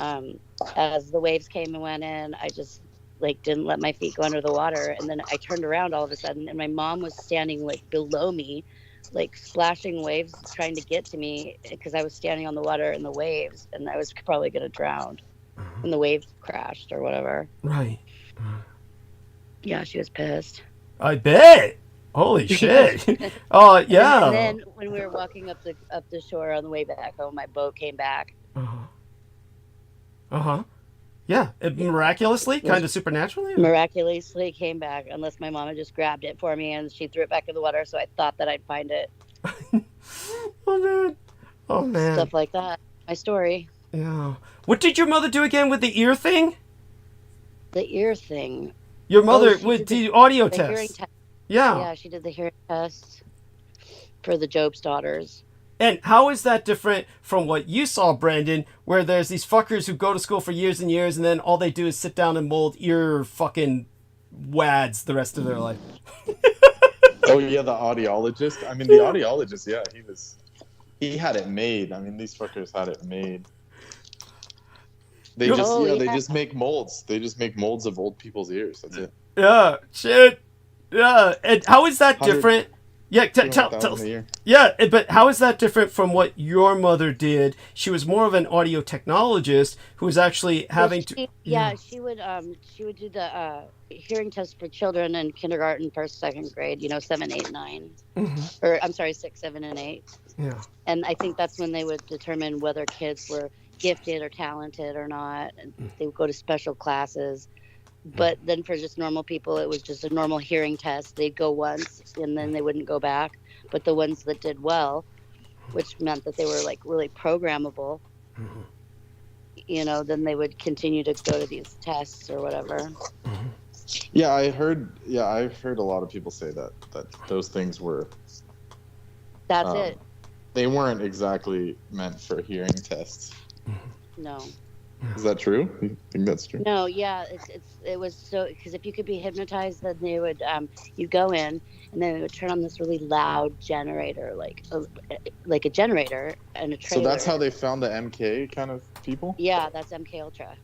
as the waves came and went in, I just like didn't let my feet go under the water. And then I turned around all of a sudden, and my mom was standing like below me, like splashing waves, trying to get to me because I was standing on the water in the waves, and I was probably gonna drown when the waves crashed or whatever. Right. Yeah, she was pissed. I bet. Holy shit. Oh, yeah. And then when we were walking up the shore on the way back home, my boat came back. Yeah, it miraculously, kind of supernaturally? Miraculously came back, unless my mom had just grabbed it for me and she threw it back in the water, so I thought that I'd find it. Oh, man. Oh, man. Stuff like that. My story. Yeah. What did your mother do again with the ear thing? The ear thing. Your mother with the audio test. Hearing test. Yeah. Yeah, she did the hearing test for the Job's daughters. And how is that different from what you saw, Brandon, where there's these fuckers who go to school for years and years and then all they do is sit down and mold ear fucking wads the rest of their life? Oh, yeah, the audiologist. I mean, the audiologist, yeah, he had it made. I mean, these fuckers had it made. They just make molds. They just make molds of old people's ears. That's it. Yeah, shit. Yeah, and how is that different? Yeah, tell. Yeah, but how is that different from what your mother did? She was more of an audio technologist who was actually having to. Yeah, she would do the hearing test for children in kindergarten, first, second grade. 7, 8, 9, or I'm sorry, 6, 7, and 8. Yeah. And I think that's when they would determine whether kids were gifted or talented or not. And they would go to special classes. But then for just normal people, it was just a normal hearing test. They'd go once and then they wouldn't go back. But the ones that did well, which meant that they were like really programmable, then they would continue to go to these tests or whatever. Yeah, I've heard a lot of people say that those things were. That's it. They weren't exactly meant for hearing tests. No. Is that true? You think that's true? No, yeah, it was so, because if you could be hypnotized, then they would you go in and then they would turn on this really loud generator, like a generator and a trailer. So that's how they found the MK kind of people? Yeah, that's MK Ultra.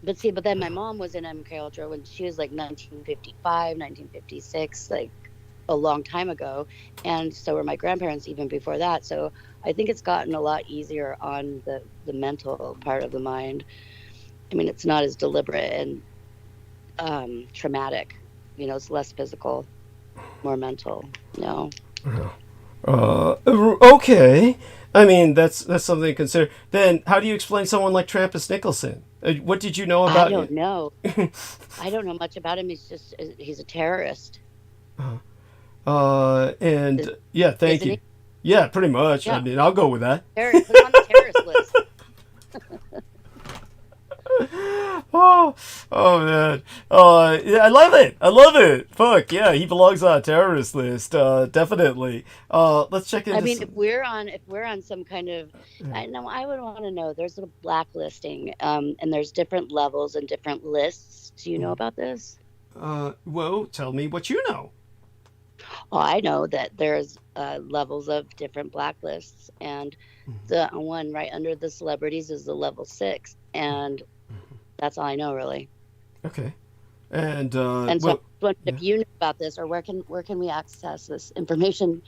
But then my mom was in MK Ultra when she was like 1955, 1956, like a long time ago, and so were my grandparents even before that. So I think it's gotten a lot easier on the mental part of the mind. I mean, it's not as deliberate and traumatic. It's less physical, more mental. Okay. I mean, that's something to consider. Then how do you explain someone like Trappist Nicholson? What did you know about him? I don't know. I don't know much about him. He's a terrorist. Thank you. Yeah, pretty much. Yeah. I mean, I'll go with that. Put him on the terrorist list. Oh man. I love it. Fuck yeah, he belongs on a terrorist list. Definitely. Let's check into. I mean, if we're on some kind of, I would want to know. There's a blacklisting, and there's different levels and different lists. Do you know about this? Well, tell me what you know. Oh, I know that there's levels of different blacklists, and the one right under the celebrities is the level 6, and that's all I know, really. Okay, and so if you know about this, or where can we access this information?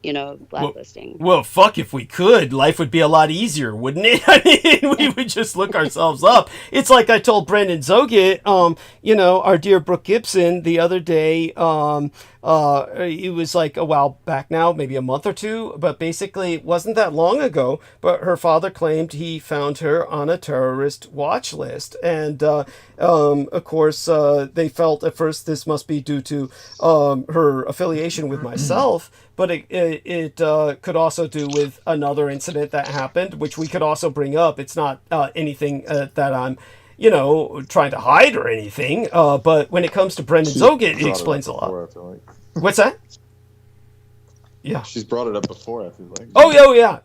Blacklisting. Well, fuck, if we could, life would be a lot easier, wouldn't it? I mean, we would just look ourselves up. It's like I told Brendan Ẓoўjetskih, our dear Brooke Gibson, the other day, it was like a while back now, maybe a month or two, but basically it wasn't that long ago, but her father claimed he found her on a terrorist watch list. And, of course, they felt at first this must be due to her affiliation with myself, but it could also do with another incident that happened, which we could also bring up. It's not anything that I'm, trying to hide or anything. But when it comes to Brendan Ẓoўjetskih, it explains a lot. What's that? Yeah, she's brought it up before. I feel like. Oh yeah.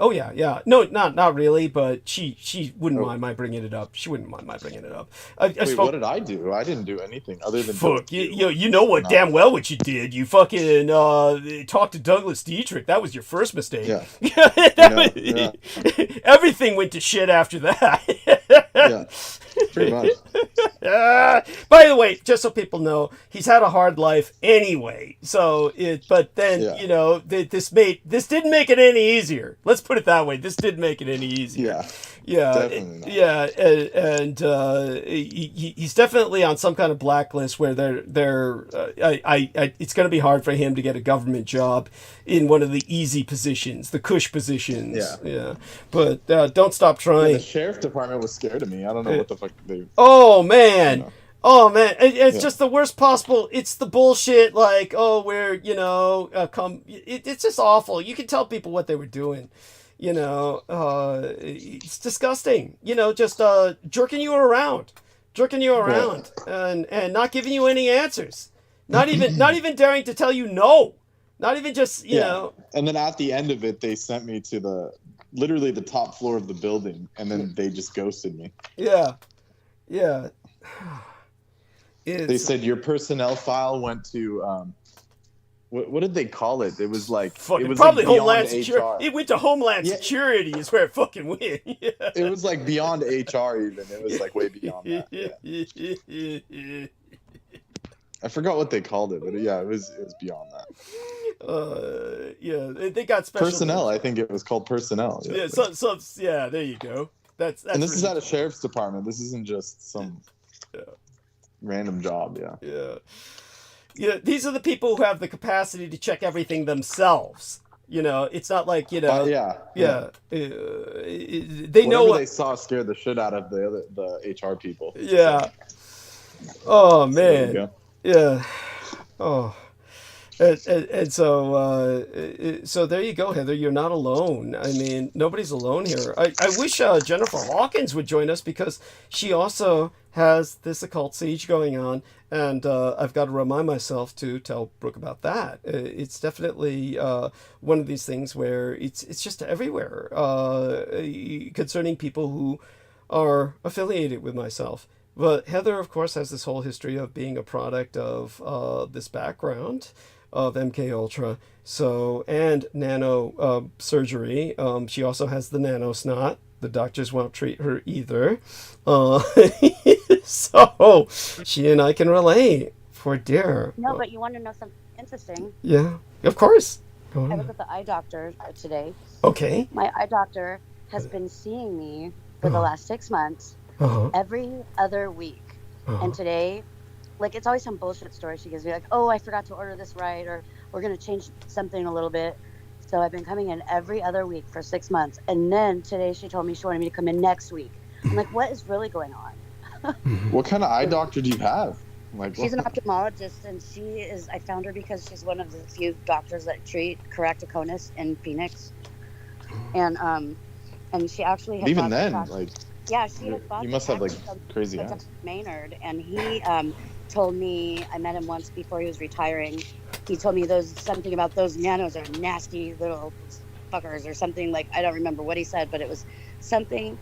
No, not really, but she wouldn't mind my bringing it up. She wouldn't mind my bringing it up. What did I do? I didn't do anything other than. Fuck you know what damn well what you did. You fucking talked to Douglas Dietrich. That was your first mistake. Yeah. Everything went to shit after that. Yeah. Pretty much. By the way, just so people know, he's had a hard life anyway. So but then this didn't make it any easier. Let's put it that way. This didn't make it any easier. Yeah. Definitely not. Yeah, and he's definitely on some kind of blacklist where it's going to be hard for him to get a government job in one of the easy positions, the cush positions. Yeah. But don't stop trying. The sheriff department was scared of me. I don't know what the fuck they. Oh man. Oh man, it's just the worst possible. It's the bullshit. Like, we're it's just awful. You can tell people what they were doing. It's disgusting. Just jerking you around, and not giving you any answers. Not even daring to tell you no. Not even just you know. And then at the end of it, they sent me to literally the top floor of the building, and then they just ghosted me. Yeah. They said your personnel file went to what did they call it? It was like it was probably like Homeland Security. It went to Homeland Security is where it fucking went. It was like beyond HR even. It was like way beyond that. Yeah. I forgot what they called it, but it was beyond that. They got special personnel. I think it was called personnel. Yeah, there you go. That's and this is at a sheriff's department. This isn't just some random job. Yeah, these are the people who have the capacity to check everything themselves. It's not like they know whatever they saw scared the shit out of the HR people. Yeah. Oh man. Yeah. Oh. And so there you go, Heather. You're not alone. I mean, nobody's alone here. I wish Jennifer Hawkins would join us because she also has this occult siege going on, and I've got to remind myself to tell Brooke about that. It's definitely one of these things where it's just everywhere concerning people who are affiliated with myself. But Heather, of course, has this whole history of being a product of this background of MK Ultra, and nano surgery. She also has the nano snot. The doctors won't treat her either. So she and I can relate. For dear. No, but you want to know something interesting? Yeah, of course. I was at the eye doctor today. Okay. My eye doctor has been seeing me for the last 6 months. Every other week. And today, it's always some bullshit story she gives me, like, oh, I forgot to order this right, or we're going to change something a little bit. So I've been coming in every other week for 6 months. And then today she told me she wanted me to come in next week. I'm like, what is really going on? What kind of eye doctor do you have? She's an ophthalmologist, and I found her because she's one of the few doctors that treat keratoconus in Phoenix. And she actually has even then, yeah, she had you must have crazy eyes. Maynard, and he told me, I met him once before he was retiring. He told me something about those nanos are nasty little fuckers or something, I don't remember what he said, but it was something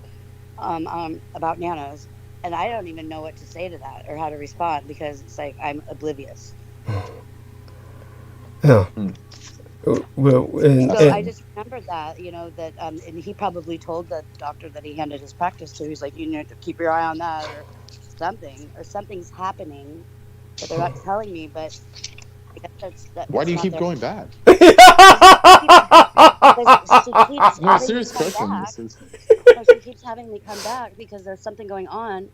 about nanos, and I don't even know what to say to that or how to respond because it's like I'm oblivious. Yeah. Well, so I just remembered that, that, and he probably told the doctor that he handed his practice to. He's like, you need to keep your eye on that, or something's happening, but they're not telling me. But I guess why do you keep going back? No, serious question. She keeps having me come back because there's something going on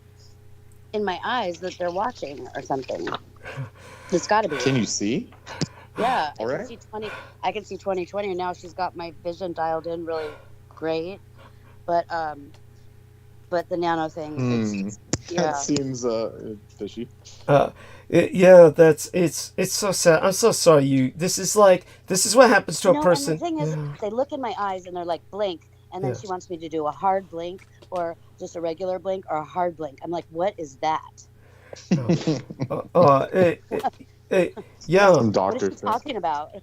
in my eyes that they're watching or something. It's got to be. Can you see? Yeah, I can see 20/20, and now she's got my vision dialed in really great. But the nano thing, that seems fishy. It's so sad. I'm so sorry. This is what happens to a person. And the thing is, they look in my eyes and they're like, blink, and then she wants me to do a hard blink or just a regular blink or a hard blink. I'm like, what is that? Yeah. What is she talking about?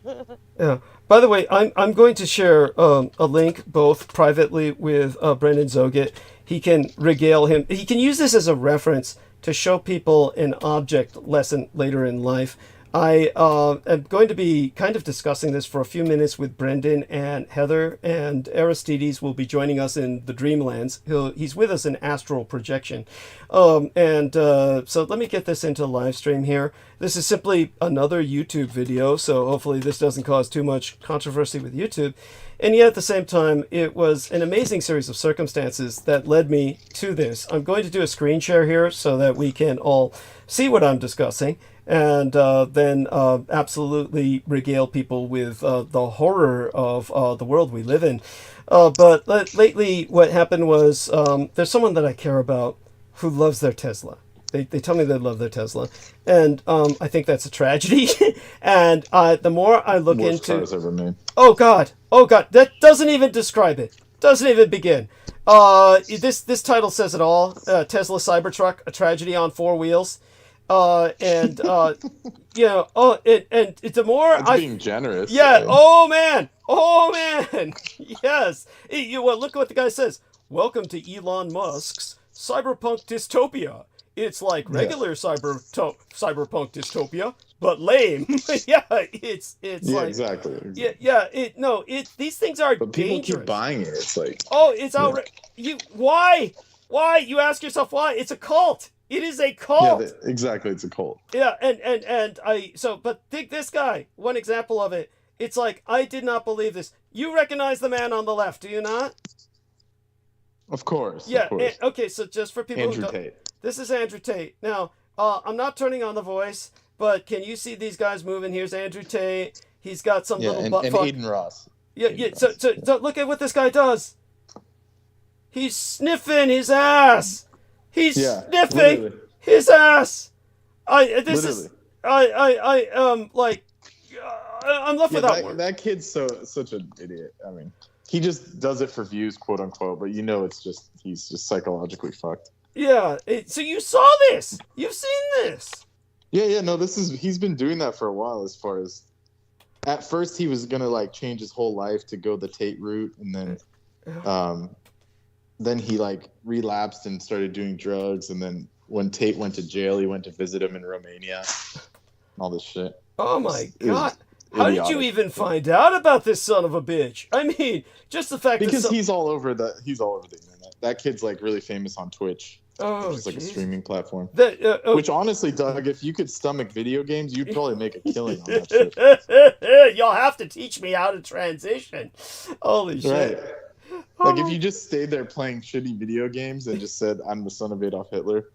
Yeah. By the way, I'm going to share a link both privately with Brendan Ẓoģēt. He can regale him. He can use this as a reference to show people an object lesson later in life I am going to be kind of discussing this for a few minutes with Brendan and Heather, and Aristides will be joining us in the Dreamlands. He's with us in Astral Projection. So let me get this into live stream here. This is simply another YouTube video, so hopefully this doesn't cause too much controversy with YouTube. And yet at the same time, it was an amazing series of circumstances that led me to this. I'm going to do a screen share here so that we can all see what I'm discussing, and then absolutely regale people with the horror of the world we live in. But lately what happened was there's someone that I care about who loves their Tesla. They tell me they love their Tesla, and I think that's a tragedy. And the more I look Worst into, cars ever made. oh god, that doesn't even describe it. Doesn't even begin. This title says it all. Tesla Cybertruck, a tragedy on four wheels. And you know, and the more That's being generous. yeah, oh man, yes. Look at what the guy says. Welcome to Elon Musk's cyberpunk dystopia. It's like regular cyberpunk dystopia, but lame. Yeah, it's like exactly. these things are But people dangerous. keep buying it. It's like, Oh, it's outrageous. Why? You ask yourself why? It's a cult. It is a cult. yeah, exactly. It's a cult. Yeah, but think this guy. One example of it. It's like, I did not believe this. You recognize the man on the left, do you not? Of course. Yeah. Of course. Okay, so just for people Andrew who don't, Tate. this is Andrew Tate. Now, I'm not turning on the voice, but can you see these guys moving? Here's Andrew Tate. He's got some little butt and fuck. Aiden Ross. Yeah, Aiden yeah. Ross. So look at what this guy does. He's sniffing his ass. He's sniffing literally. his ass. I'm left without words. That kid's such an idiot. I mean, he just does it for views, quote unquote. But you know, he's just psychologically fucked. Yeah. So you saw this. You've seen this. Yeah. No, he's been doing that for a while. As far as at first he was gonna like change his whole life to go the Tate route, and then he like relapsed and started doing drugs, and then when Tate went to jail, he went to visit him in Romania. All this shit. Oh my god. How did you even find out about this son of a bitch? I mean, just the fact because that he's all over the internet. That kid's like really famous on Twitch. Oh, it's like a streaming platform. Which honestly, Doug, if you could stomach video games, you'd probably make a killing on that shit. You'll have to teach me how to transition. Holy shit. Right. Like if you just stayed there playing shitty video games and just said, "I'm the son of Adolf Hitler."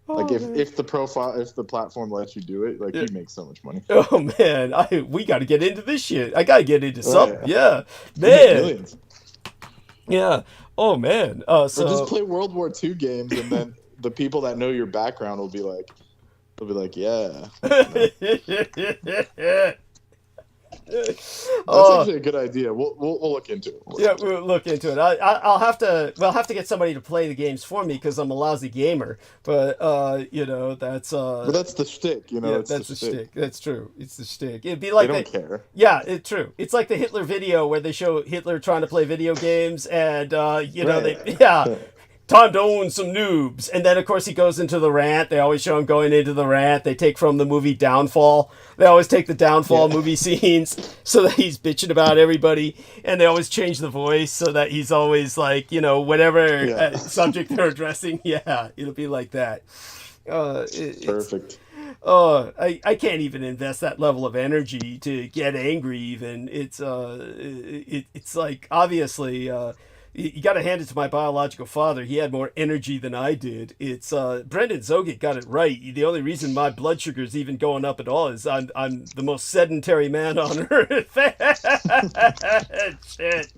Like if the platform lets you do it, like you make so much money. Oh man, we got to get into this shit. I got to get into something. Yeah, man. Millions. Yeah. Oh man. Or just play World War II games, and then the people that know your background will be like, yeah. That's actually a good idea. We'll look into it. We'll look into it. I'll have to get somebody to play the games for me because I'm a lousy gamer. But that's. But that's the shtick, Yeah, that's the shtick. That's true. It's the shtick. It'd be like they don't care. Yeah, it's true. It's like the Hitler video where they show Hitler trying to play video games, and time to own some noobs. And then, of course, he goes into the rant. They always show him going into the rant. They take from the movie Downfall. They always take the Downfall movie scenes so that he's bitching about everybody. And they always change the voice so that he's always like, whatever subject they're addressing. Yeah, it'll be like that. Perfect. I can't even invest that level of energy to get angry even. It's like, obviously... you got to hand it to my biological father. He had more energy than I did. It's Brendan Ząget got it right. The only reason my blood sugar is even going up at all is I'm the most sedentary man on earth. Shit.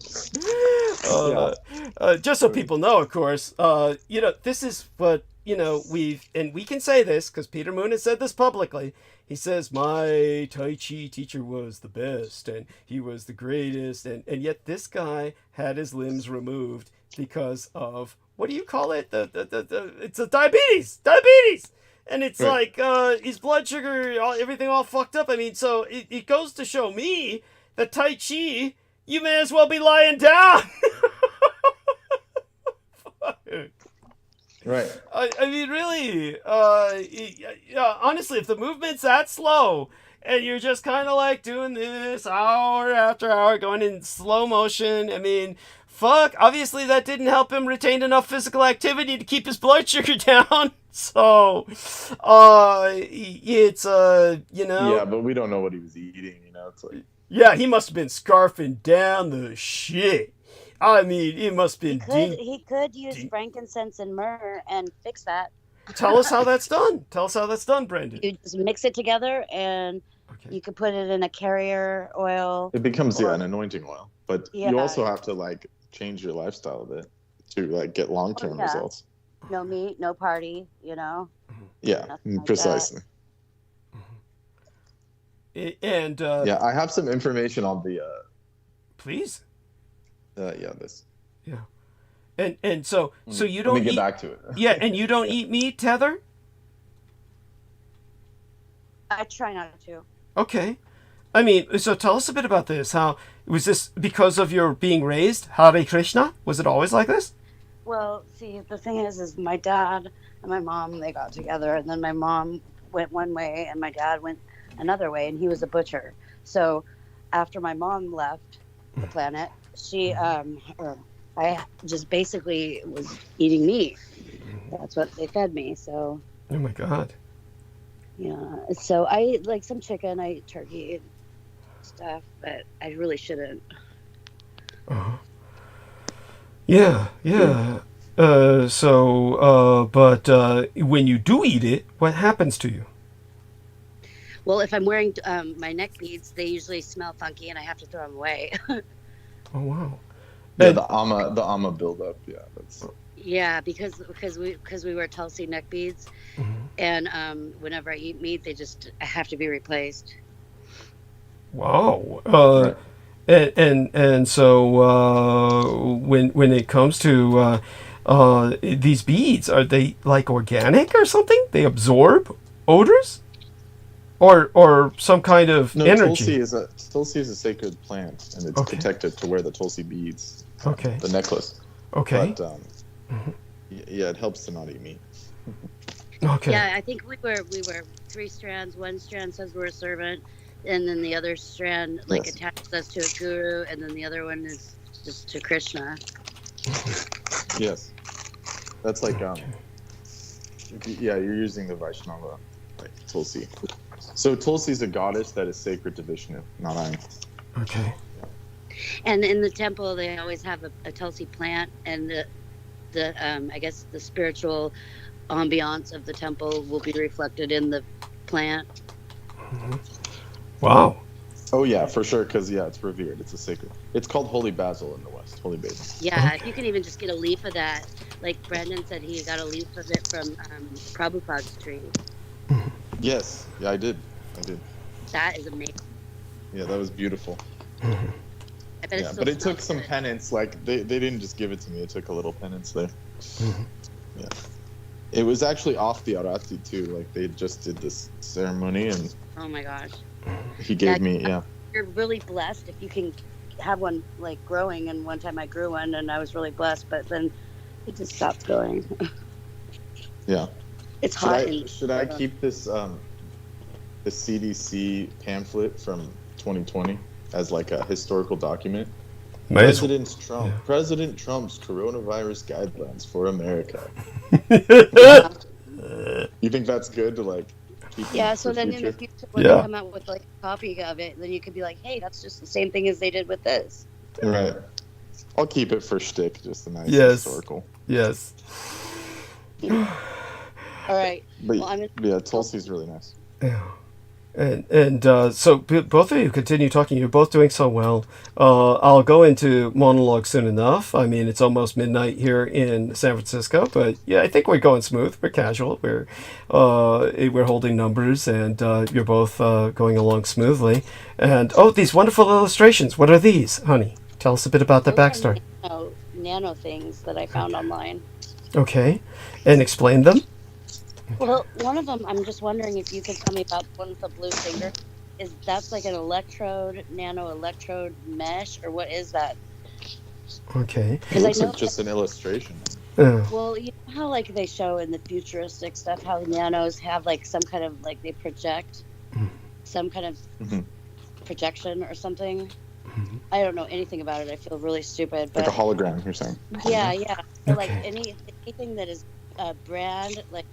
Just so people know, of course, this is what we can say this because Peter Moon has said this publicly. He says, my Tai Chi teacher was the best, and he was the greatest, and yet this guy had his limbs removed because of, what do you call it? It's a diabetes! And it's like, his blood sugar, everything all fucked up. I mean, so it goes to show me that Tai Chi, you may as well be lying down! Right. I mean, really, honestly, if the movement's that slow And you're just kind of like doing this hour after hour, going in slow motion. I mean, fuck, obviously that didn't help him retain enough physical activity to keep his blood sugar down. So, it's, you know. Yeah, but we don't know what he was eating, you know? It's like. Yeah, he must have been scarfing down the shit. I mean, it must have been... He could use frankincense and myrrh and fix that. Tell us how that's done. Tell us how that's done, Brendan. You just mix it together, and you could put it in a carrier oil. It becomes, an anointing oil. But you also have to, like, change your lifestyle a bit to, like, get long-term results. No meat, no party, you know? Yeah, precisely. And I have some information on the please. This. Yeah. And so you don't Let me get back to it. Yeah, and you don't eat meat, Tether? I try not to. Okay. I mean, so tell us a bit about this. How was this because of your being raised Hare Krishna? Was it always like this? Well, see, the thing is my dad and my mom, they got together, and then my mom went one way and my dad went another way, and he was a butcher. So after my mom left the planet, I just basically was eating meat. That's what they fed me. So. Oh my God. Yeah. So I eat like some chicken, I eat turkey and stuff, but I really shouldn't. Uh-huh. Yeah. But when you do eat it, what happens to you? Well, if I'm wearing my neck beads, they usually smell funky, and I have to throw them away. Oh wow! Yeah, the ama buildup. Yeah, that's. Yeah, because we wear Tulsi neck beads, and whenever I eat meat, they have to be replaced. Wow. And so when it comes to these beads, are they like organic or something? They absorb odors, or some kind of energy. Tulsi is a sacred plant, and it's protected to wear the Tulsi beads. Okay. The necklace. Okay. But yeah, it helps to not eat meat. Okay. Yeah, I think we wear 3 strands. One strand says we're a servant, and then the other strand attaches us to a guru, and then the other one is just to Krishna. Yes, that's like you're using the Vaishnava, like Tulsi. So Tulsi is a goddess that is sacred to Vishnu, not I. Okay. And in the temple, they always have a Tulsi plant, and the I guess the spiritual ambiance of the temple will be reflected in the plant. Wow. Oh yeah, for sure, because it's revered. It's a sacred. It's called holy basil in the West. Holy basil. Yeah, if you can even just get a leaf of that, like Brendan said, he got a leaf of it from Prabhupada's tree. Yes, yeah, I did. That is amazing. Yeah, that was beautiful. I bet but it took some penance. Like they didn't just give it to me. It took a little penance there. Yeah, it was actually off the Arati too. Like they just did this ceremony, and oh my gosh, he gave me. Yeah, you're really blessed if you can have one like growing. And one time I grew one, and I was really blessed. But then it just stopped growing. Yeah, it's hot. Should I keep this the CDC pamphlet from 2020 as like a historical document? President Trump's coronavirus guidelines for America. You think that's good to like keep? Yeah. So then in the future, when they come out with like a copy of it, then you could be like, hey, that's just the same thing as they did with this. Right. I'll keep it for shtick, just a nice historical. Yes. All right. But Tulsi's really nice. Yeah. And so both of you continue talking. You're both doing so well. I'll go into monologue soon enough. I mean, it's almost midnight here in San Francisco, but yeah, I think we're going smooth. We're casual. We're holding numbers, and you're both going along smoothly. And these wonderful illustrations. What are these, honey? Tell us a bit about the backstory. Nano things that I found online. Okay, and explain them. Well, one of them, I'm just wondering if you could tell me about one with the blue finger. That's like an nano electrode mesh, or what is that? Okay. It looks like just an illustration. Well, you know how like they show in the futuristic stuff how the nanos have like some kind of like they project? some kind of Mm-hmm. projection or something. I don't know anything about it. I feel really stupid. But Like a hologram, you're saying? yeah, yeah. So like Okay. anything that is a brand, like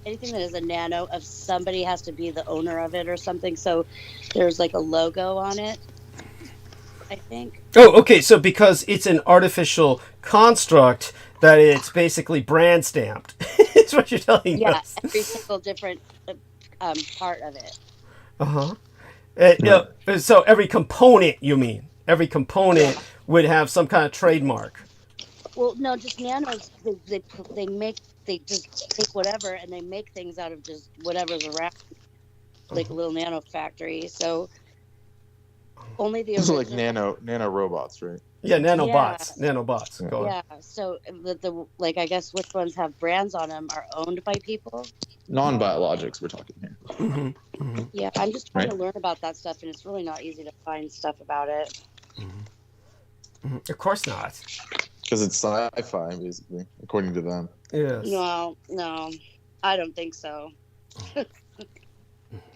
anything that is a nano of somebody has to be the owner of it or something. So there's like a logo on it, I think. Oh, okay. So because it's an artificial construct, that it's basically brand stamped. It's what you're telling Yeah, us. every single different part of it. Uh-huh. No, so every component, you mean? Every component would have some kind of trademark. Well, no, just nanos. They just take whatever and they make things out of just whatever's around, like a little nano factory. So only the Those are original. like nano robots, right? Yeah, nanobots. Yeah. Nanobots. Go on. Yeah. So the like, I guess which ones have brands on them are owned by people. Non-biologics, we're talking here. Mm-hmm. Mm-hmm. Yeah, I'm just trying to Right. learn about that stuff, and it's really not easy to find stuff about it. Mm-hmm. Of course not. Because it's sci-fi, basically, according to them. Yes. No, I don't think so.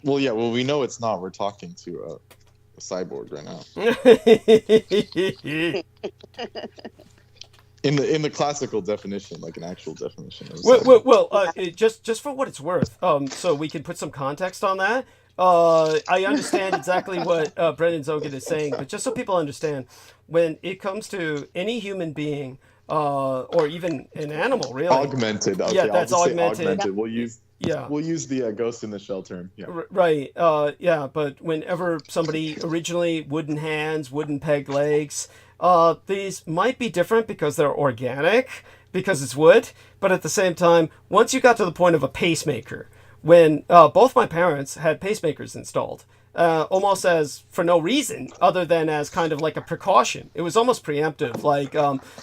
Well, yeah, well, we know it's not. We're talking to a cyborg right now. In the classical definition, like an actual definition. Of well, just for what it's worth, so we can put some context on that. I understand exactly what Brendan Ząged is saying, but just so people understand, when it comes to any human being, or even an animal, really. Augmented. Okay, Yeah, that's I'll just say augmented. augmented. We'll use Yeah. We'll use the Ghost in the Shell term. Yeah. Right. Yeah. But whenever somebody originally wooden hands, wooden peg legs, these might be different because they're organic, because it's wood. But at the same time, once you got to the point of a pacemaker, when both my parents had pacemakers installed, almost as for no reason other than as kind of like a precaution. It was almost preemptive, like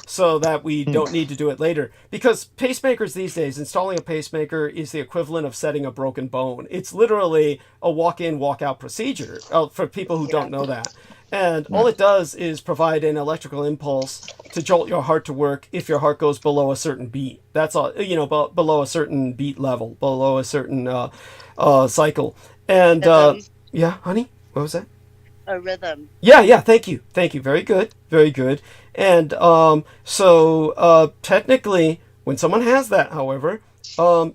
so that we don't need to do it later. Because pacemakers these days, installing a pacemaker is the equivalent of setting a broken bone. It's literally a walk-in, walk-out procedure for people who don't know that. And all it does is provide an electrical impulse to jolt your heart to work if your heart goes below a certain beat. That's all, below a certain beat level, below a certain cycle. And yeah, honey, what was that? A rhythm. Yeah, thank you. Very good, very good. And so technically, when someone has that, however,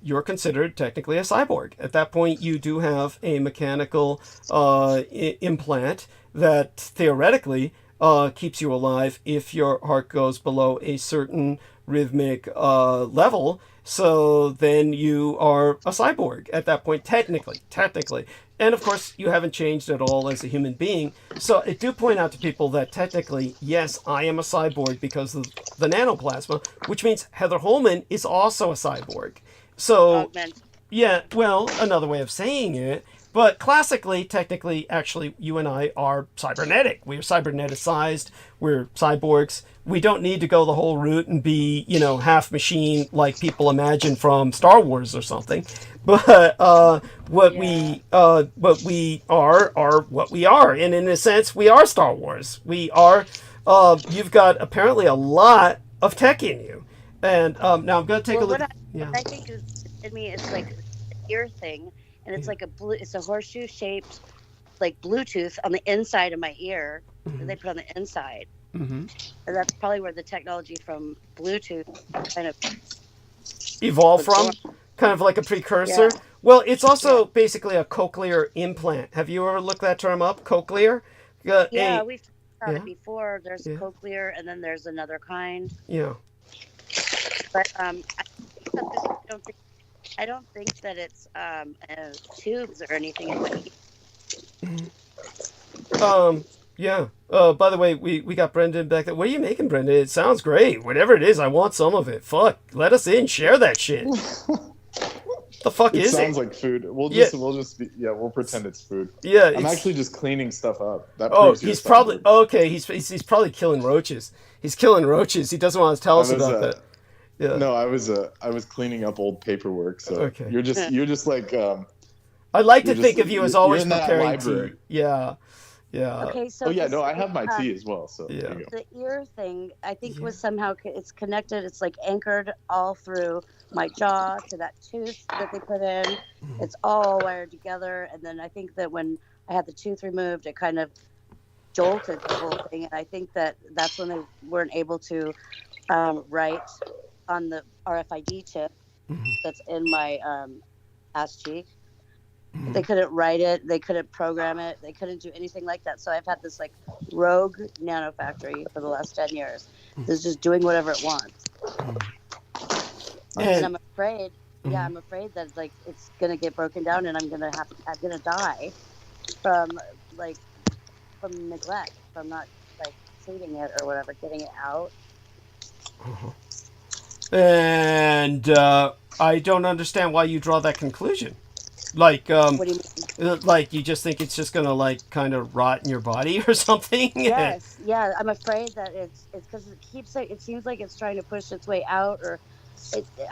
you're considered technically a cyborg. At that point, you do have a mechanical implant that theoretically keeps you alive if your heart goes below a certain rhythmic level. So then you are a cyborg at that point, technically. And of course, you haven't changed at all as a human being. So I do point out to people that technically, yes, I am a cyborg because of the nanoplasma, which means Heather Holman is also a cyborg. So, yeah, well, another way of saying it. But classically, technically, actually, you and I are cybernetic. We're cyberneticized. We're cyborgs. We don't need to go the whole route and be, half machine like people imagine from Star Wars or something. But what we are what we are. And in a sense, we are Star Wars. We are, you've got apparently a lot of tech in you. And now I'm going to take a look. What I think is, in me, it's like an ear thing. And it's like it's a horseshoe shaped, like Bluetooth on the inside of my ear that they put on the inside. Mm-hmm. And that's probably where the technology from Bluetooth kind of evolved from, kind of like a precursor. Yeah. Well, it's also basically a cochlear implant. Have you ever looked that term up, cochlear? We've talked about it before. There's cochlear, and then there's another kind. Yeah. But I don't think that it's tubes or anything in my ear. Yeah. By the way, we got Brendan back there. What are you making, Brendan? It sounds great. Whatever it is, I want some of it. Fuck. Let us in. Share that shit. The fuck is it? It sounds like food. We'll pretend it's food. Yeah. I'm actually just cleaning stuff up. He's probably he's probably killing roaches. He's killing roaches. He doesn't want to tell us about that. Yeah. No, I was cleaning up old paperwork. So you're just like. I like to think of you as always preparing tea. Yeah. Yeah. Okay, so I have my tea as well. So yeah. The ear thing, I think, was somehow it's connected. It's like anchored all through my jaw to that tooth that they put in. It's all wired together, and then I think that when I had the tooth removed, it kind of jolted the whole thing. And I think that's when they weren't able to write on the RFID chip that's in my ass cheek. They couldn't write it, they couldn't program it, they couldn't do anything like that. So I've had this like rogue nano factory for the last 10 years. It's just doing whatever it wants. And I'm afraid, I'm afraid that like it's gonna get broken down and I'm gonna die from neglect, from not like treating it or whatever, getting it out. And I don't understand why you draw that conclusion. Like, what do you mean? Like you just think it's just gonna like kind of rot in your body or something? Yes, yeah. I'm afraid that it's because it seems like it's trying to push its way out, or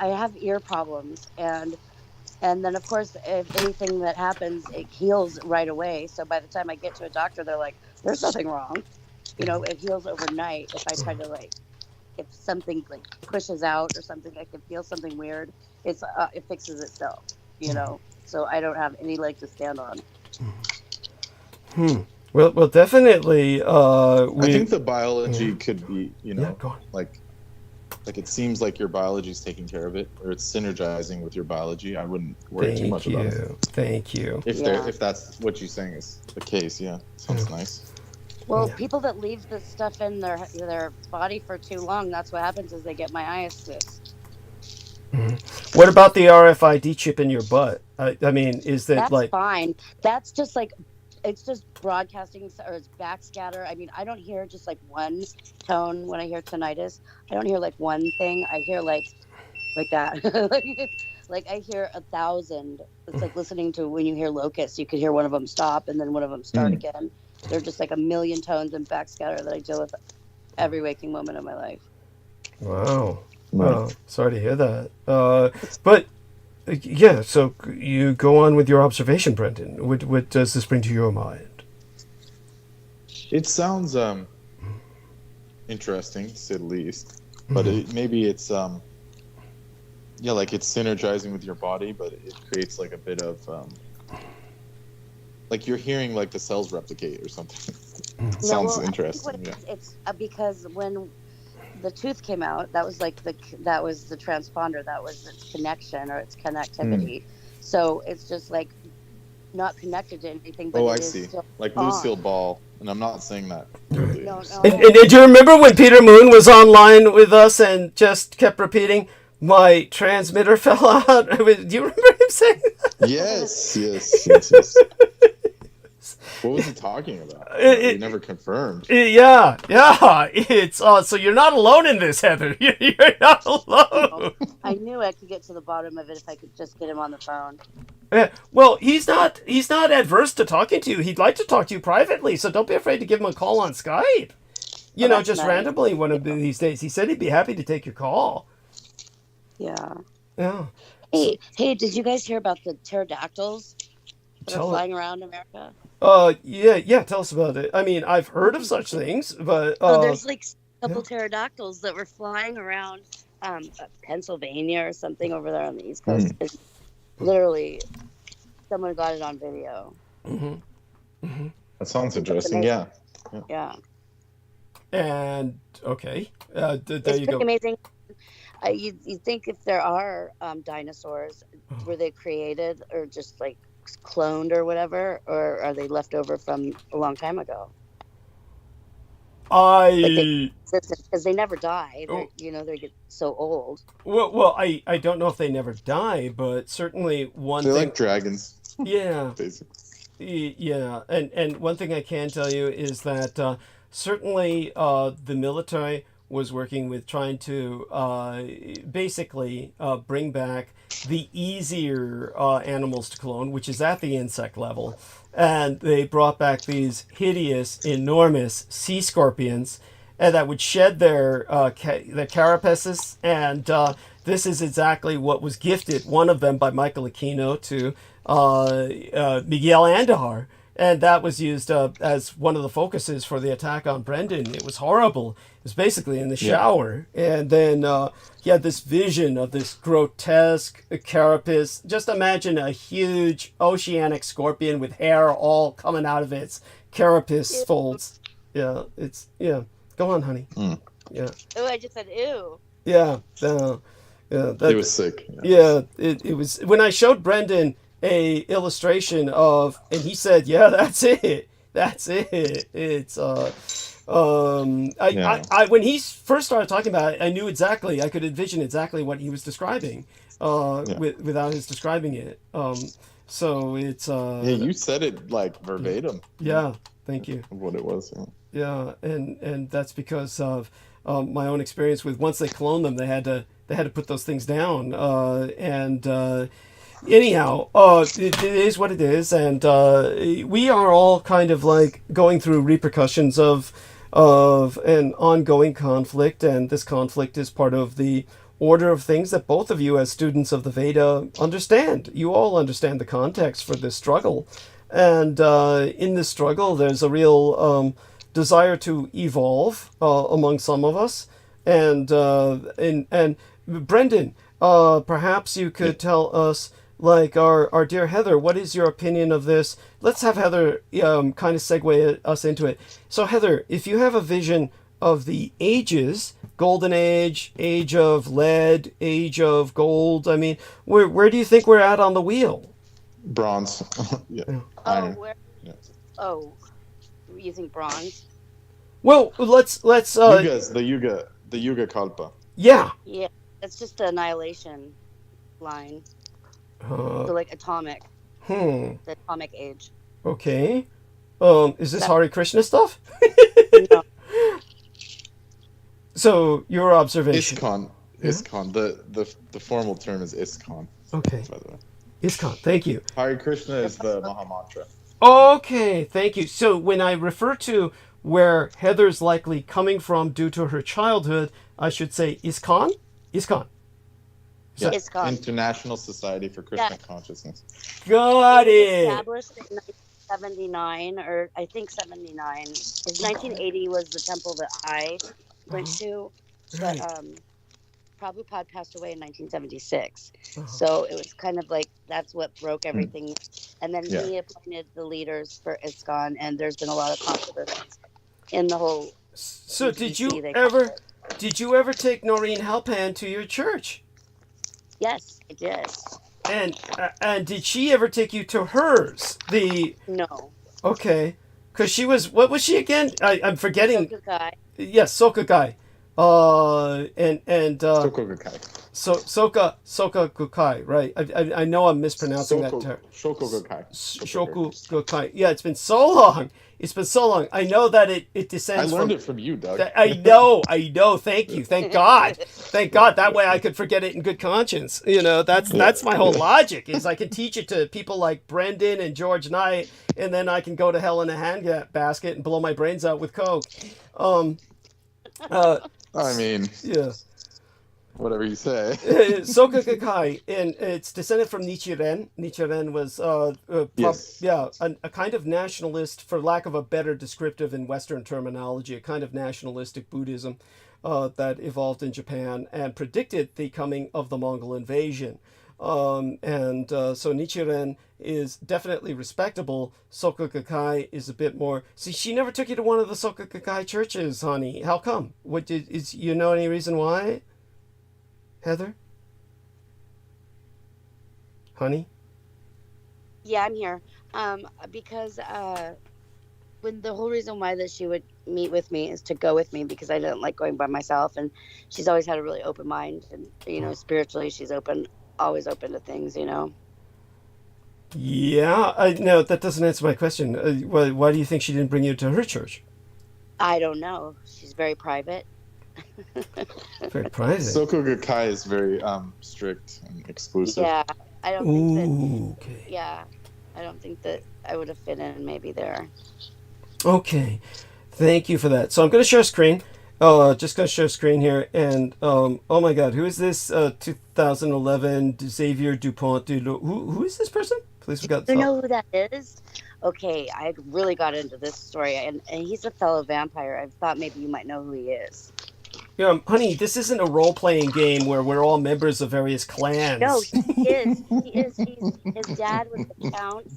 I have ear problems, and then of course if anything that happens, it heals right away. So by the time I get to a doctor, they're like, "There's nothing wrong," It heals overnight. If I try to like, if something like pushes out or something, I can feel something weird. It fixes itself, So I don't have any leg to stand on. Well, definitely. I think the biology could be, go on. like it seems like your biology is taking care of it, or it's synergizing with your biology. I wouldn't worry too much about it. Thank you. If that's what you're saying is the case, sounds nice. Well, people that leave this stuff in their body for too long, that's what happens is they get myositis. What about the RFID chip in your butt? I mean, is that that's fine? That's just like, it's just broadcasting, or it's backscatter. I mean, I don't hear just like one tone when I hear tinnitus. I don't hear like one thing. I hear like that. Like I hear 1,000. It's like listening to when you hear locusts. You could hear one of them stop and then one of them start again. They're just like a million tones and backscatter that I deal with every waking moment of my life. Wow. Well, sorry to hear that. But yeah, so you go on with your observation, Brendan. What does this bring to your mind? It sounds interesting, to say the least. But maybe it's like it's synergizing with your body, but it creates like a bit of like you're hearing like the cells replicate or something. Sounds interesting. It's because when the tooth came out, that was the transponder, that was its connection or its connectivity. So it's just like not connected to anything. But I see. Like Lucille Ball, and I'm not saying that. Totally. No. And did you remember when Peter Moon was online with us and just kept repeating, "My transmitter fell out"? Do you remember him saying that? Yes. What was he talking about? He never confirmed. Yeah. It's so you're not alone in this, Heather. You're not alone. I knew I could get to the bottom of it if I could just get him on the phone. Yeah. Well, he's not adverse to talking to you. He'd like to talk to you privately, so don't be afraid to give him a call on Skype. Just nice. Randomly one of these days. He said he'd be happy to take your call. Yeah. Yeah. Hey, did you guys hear about the pterodactyls that are flying around America? Yeah, tell us about it. I mean, I've heard of such things, but there's like a couple pterodactyls that were flying around Pennsylvania or something over there on the East Coast. It's literally, someone got it on video. That sounds interesting. Yeah. And okay, there it's you go. Amazing. You think if there are dinosaurs, were they created or just like cloned or whatever, or are they left over from a long time ago? Because they never die. They get so old. Well, I don't know if they never die, but certainly they're like dragons. Yeah. Basically. Yeah, and one thing I can tell you is that certainly the military was working with trying to basically bring back the easier animals to clone, which is at the insect level. And they brought back these hideous, enormous sea scorpions that would shed their carapaces. And this is exactly what was gifted, one of them by Michael Aquino, to Miguel Andújar. and that was used as one of the focuses for the attack on Brendan. It was horrible. It was basically in the shower, and then he had this vision of this grotesque carapace. Just imagine a huge oceanic scorpion with hair all coming out of its carapace folds. Yeah, Go on, honey. Yeah. Oh, I just said ew. Yeah. It was sick. Yeah, it was. When I showed Brendan a illustration of, and he said, "Yeah, that's it. That's it." It's I when he first started talking about it, I knew exactly. I could envision exactly what he was describing, without his describing it. So it's you said it like verbatim. Yeah, thank you. What it was. Yeah, and that's because of my own experience with, once they cloned them, they had to put those things down. Anyhow, it is what it is, and we are all kind of like going through repercussions of an ongoing conflict, and this conflict is part of the order of things that both of you, as students of the Veda, understand. You all understand the context for this struggle, and in this struggle, there's a real desire to evolve among some of us, and Brendan, perhaps you could tell us, like our dear Heather, what is your opinion of this? Let's have Heather kind of segue us into it. So Heather, if you have a vision of the ages, Golden Age, Age of Lead, Age of Gold, I mean, where do you think we're at on the wheel? Bronze. Iron. You think bronze? Well, let's Yugas, the Yuga Kalpa. Yeah, that's just the annihilation line. So like atomic. The atomic age. Okay. Is this Hare Krishna stuff? No. So your observation. ISKCON. The formal term is ISKCON. Okay. By the way. ISKCON. Thank you. Hare Krishna is the Maha Mantra. Okay, thank you. So when I refer to where Heather's likely coming from due to her childhood, I should say ISKCON? ISKCON. Yeah, ISKCON. International Society for Krishna Consciousness. Got it. Established in 1979, or I think 79. Because 1980 was the temple that I went to. But Prabhupada passed away in 1976. So it was kind of like, that's what broke everything. And then he appointed the leaders for ISKCON, and there's been a lot of controversies in the whole. So did you ever take Noreen Halpan to your church? Yes, I did. And did she ever take you to hers? No. Okay, because she was, what was she again? I'm forgetting. Sokukai. Yes, Sokukai. Soka Gakkai, right? I know I'm mispronouncing that term. Shokukai. Yeah, it's been so long. I know that it descends. I learned it from you, Doug. I know. Thank you. Thank God. That way I could forget it in good conscience. You know, that's my whole logic, is I can teach it to people like Brendan and George Knight, and then I can go to hell in a handbasket and blow my brains out with coke. I mean, yeah. Whatever you say. Soka Gakkai, and it's descended from Nichiren. Nichiren was a kind of nationalist, for lack of a better descriptive in Western terminology, a kind of nationalistic Buddhism that evolved in Japan and predicted the coming of the Mongol invasion. So Nichiren is definitely respectable. Soka Gakkai is a bit more. See, she never took you to one of the Soka Gakkai churches, honey. How come? You know any reason why? Heather? Honey? Yeah, I'm here. Because when the whole reason why that she would meet with me is to go with me, because I didn't like going by myself, and she's always had a really open mind, and spiritually she's always open to things, Yeah, no, that doesn't answer my question. Why do you think she didn't bring you to her church? I don't know. She's very private. Very private. Soka Gakkai is very strict and exclusive. Yeah, I don't think that. Okay. Yeah, I don't think that I would have fit in maybe there. Okay, thank you for that. So I'm going to share screen. Just going to share screen here, and oh my God, who is this? 2011 Xavier Dupont. Who is this person? Please forgot. You know who that is? okay, I really got into this story, and he's a fellow vampire. I thought maybe you might know who he is. Yeah, honey, this isn't a role-playing game where we're all members of various No, clans. he is. He is. His dad was the count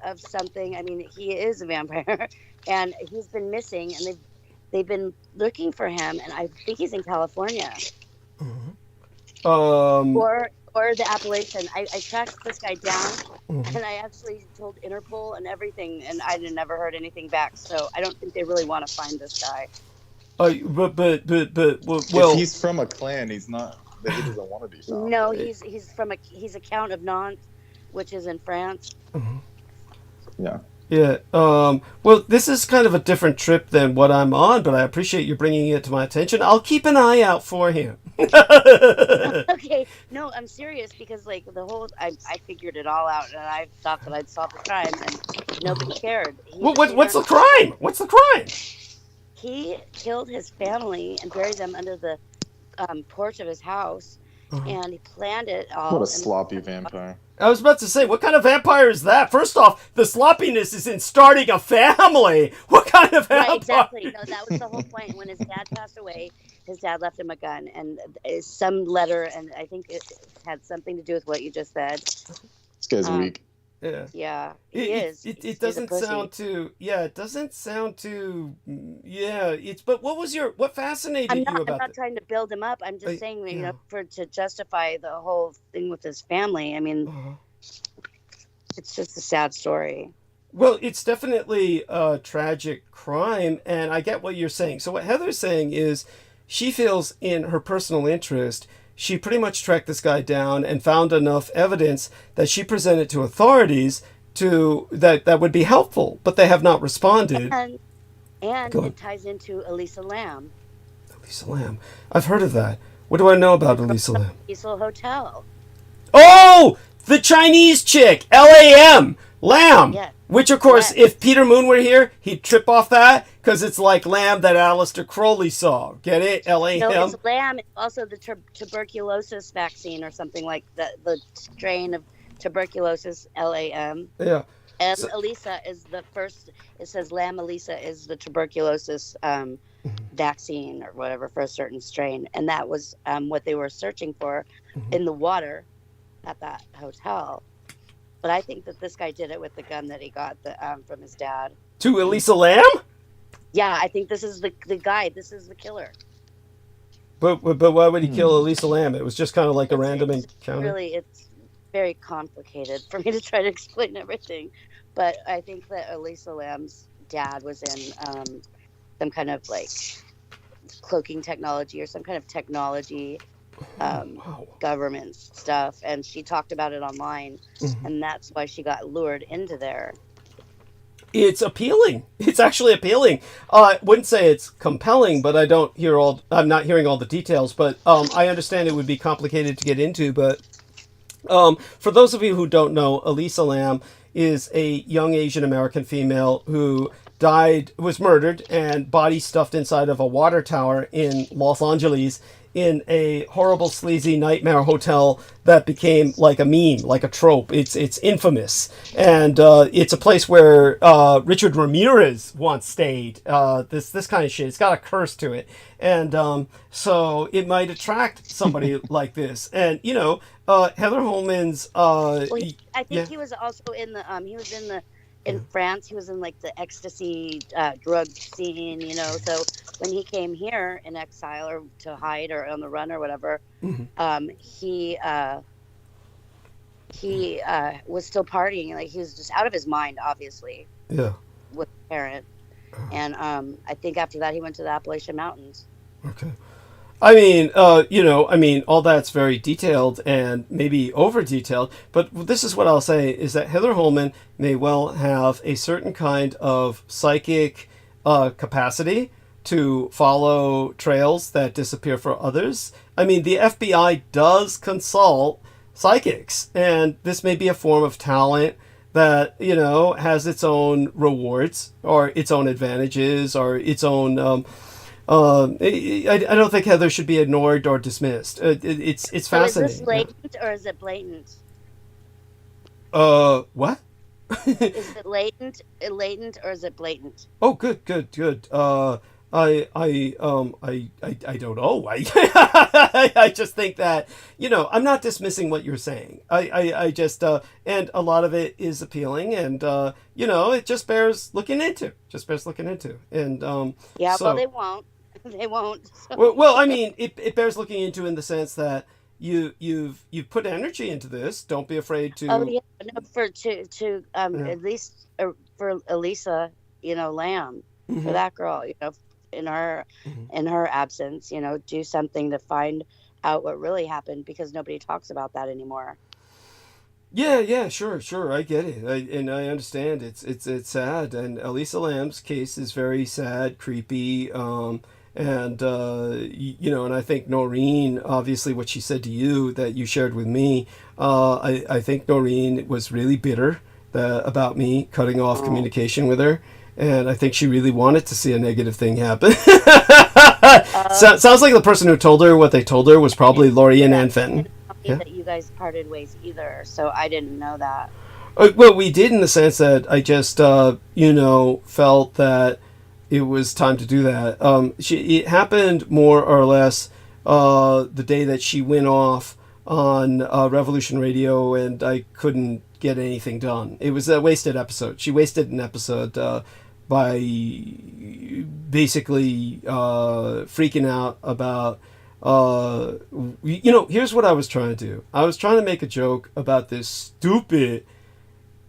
of something. I mean, he is a vampire, and he's been missing, and they've been looking for him, and I think he's in California. Or the Appalachian. I tracked this guy down, and I actually told Interpol and everything, and I never heard anything back. So I don't think they really want to find this guy. Well, if he's from a clan, he doesn't want to be found. No, right? he's a Count of Nantes, which is in France. Yeah. Yeah. Well, this is kind of a different trip than what I'm on, but I appreciate you bringing it to my attention. I'll keep an eye out for him. Okay. No, I'm serious because like I figured it all out, and I thought that I'd solved the crime, and nobody cared. What's the crime? What's the crime? He killed his family and buried them under the porch of his house, and he planned it all. What a sloppy vampire. I was about to say, what kind of vampire is that? First off, the sloppiness is in starting a family. What kind of vampire? Right, exactly. No, that was the whole point. When his dad passed away, his dad left him a gun and some letter, and I think it had something to do with what you just said. This guy's weak. Yeah. Yeah, he is. It doesn't sound too. Yeah, it doesn't sound too. Yeah, but what fascinated you about I'm not trying to build him up. I'm just saying, you know, to justify the whole thing with his family. I mean, it's just a sad story. Well, it's definitely a tragic crime, and I get what you're saying. So what Heather's saying is, she feels in her personal interest, she pretty much tracked this guy down and found enough evidence that she presented to authorities that would be helpful, but they have not responded. And it ties into Elisa Lam. Elisa Lam. I've heard of that. What do I know about Elisa Lam? Cecil Hotel. Oh! The Chinese chick! LAM! Lamb! Yes. Which, of course, if Peter Moon were here, he'd trip off that, because it's like Lamb that Aleister Crowley saw. Get it? LAM? No, it's Lamb. It's also the tuberculosis vaccine or something like the strain of tuberculosis, LAM. Yeah. And Elisa is the first, it says Lam Elisa is the tuberculosis vaccine or whatever for a certain strain. And that was what they were searching for in the water at that hotel. But I think that this guy did it with the gun that he got from his dad. To Elisa Lam? Yeah, I think this is the guy. This is the killer. But why would he kill Elisa Lam? It was just kind of like a random encounter. It's very complicated for me to try to explain everything. But I think that Elisa Lam's dad was in some kind of like cloaking technology or some kind of technology government stuff, and she talked about it online, and that's why she got lured into there. It's appealing. It's actually appealing. I wouldn't say it's compelling, but I'm not hearing all the details, but I understand it would be complicated to get into. But for those of you who don't know, Elisa Lam is a young Asian American female who was murdered and body stuffed inside of a water tower in Los Angeles in a horrible, sleazy nightmare hotel that became like a meme, like a trope. It's infamous. And it's a place where Richard Ramirez once stayed. This kind of shit. It's got a curse to it. And so it might attract somebody like this. And, you know, Heather Holman's... I think he was also in the... In France, he was in like the ecstasy drug scene, you know. So when he came here in exile or to hide or on the run or whatever, he was still partying. Like he was just out of his mind, obviously. Yeah. With a parent, and I think after that he went to the Appalachian Mountains. Okay. I mean, all that's very detailed and maybe over-detailed, but this is what I'll say, is that Heather Holman may well have a certain kind of psychic capacity to follow trails that disappear for others. I mean, the FBI does consult psychics, and this may be a form of talent that, you know, has its own rewards or its own advantages or its own... I don't think Heather should be ignored or dismissed. It's fascinating. So is this latent or is it blatant? What? Is it latent, or is it blatant? Oh, good, good, good. I don't know. I just think that, I'm not dismissing what you're saying. I just, and a lot of it is appealing, and, it just bears looking into. And, Yeah, so, well, they won't. They won't. So. well, I mean, it bears looking into in the sense that you've put energy into this. Don't be afraid to. Oh yeah, no, at least for Elisa, Lamb, for that girl, in her absence, do something to find out what really happened, because nobody talks about that anymore. Yeah, sure, I get it, and I understand. It's sad, and Elisa Lamb's case is very sad, creepy, and and I think Noreen, obviously, what she said to you that you shared with me, I think Noreen was really bitter about me cutting off communication with her, and I think she really wanted to see a negative thing happen. Sounds like the person who told her what they told her was probably Laurie Ann Fenton. Yeah. That you guys parted ways either, so I didn't know that. Well, we did, in the sense that I just, felt that it was time to do that. It happened more or less the day that she went off on Revolution Radio, and I couldn't get anything done. It was a wasted episode. She wasted an episode by basically freaking out about... here's what I was trying to do. I was trying to make a joke about this stupid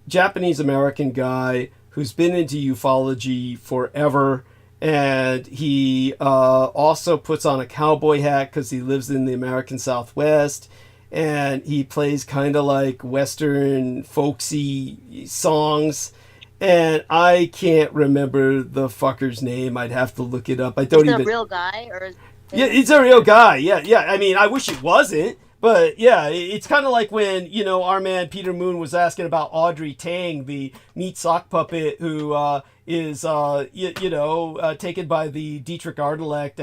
Japanese American guy who's been into ufology forever, and he also puts on a cowboy hat because he lives in the American Southwest, and he plays kind of like Western folksy songs, and I can't remember the fucker's name. I'd have to look it up. I don't even... Is it a real guy, or is... Yeah, it's a real guy. Yeah. I mean, I wish it wasn't, but yeah, it's kind of like when, our man Peter Moon was asking about Audrey Tang, the meat sock puppet who is, taken by the Dietrich Ardelect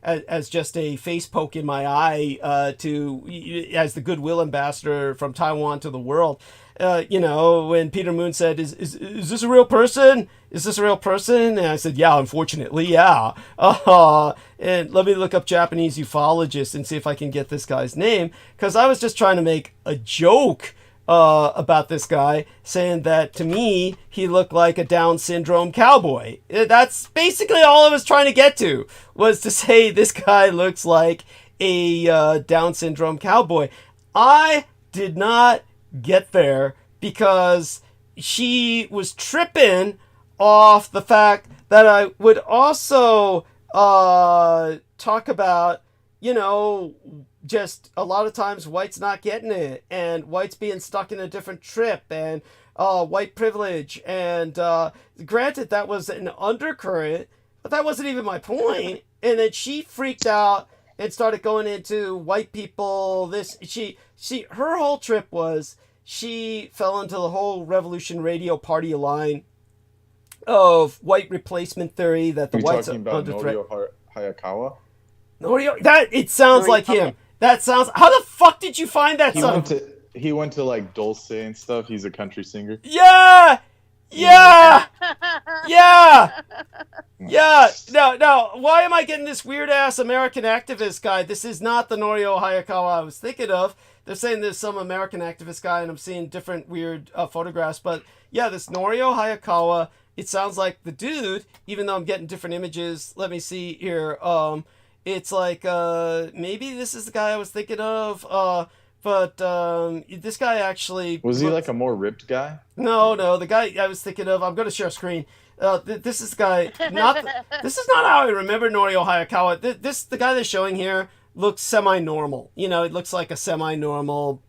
as just a face poke in my eye as the goodwill ambassador from Taiwan to the world. When Peter Moon said, is this a real person? Is this a real person? And I said, yeah, unfortunately, yeah. And let me look up Japanese ufologist and see if I can get this guy's name, because I was just trying to make a joke about this guy, saying that to me, he looked like a Down syndrome cowboy. That's basically all I was trying to get to, was to say this guy looks like a Down syndrome cowboy. I did not get there because she was tripping off the fact that I would also talk about, just a lot of times whites not getting it, and whites being stuck in a different trip, and white privilege. And granted, that was an undercurrent, but that wasn't even my point. And then she freaked out and started going into white people. Her whole trip was, she fell into the whole Revolution Radio party line of white replacement theory, that the whites are under threat. Norio Hayakawa? Norio, it sounds like him. That sounds... How the fuck did you find that son? He went to like Dulce and stuff. He's a country singer. Yeah! No, why am I getting this weird ass American activist guy? This is not the Norio Hayakawa I was thinking of. They're saying there's some American activist guy, and I'm seeing different weird photographs. But yeah, this Norio Hayakawa, it sounds like the dude, even though I'm getting different images. Let me see here. It's like, maybe this is the guy I was thinking of. But this guy actually... Was he like a more ripped guy? No, the guy I was thinking of, I'm going to share a screen. This is the guy, this is not how I remember Norio Hayakawa. The guy they're showing here looks semi-normal. It looks like a semi-normal,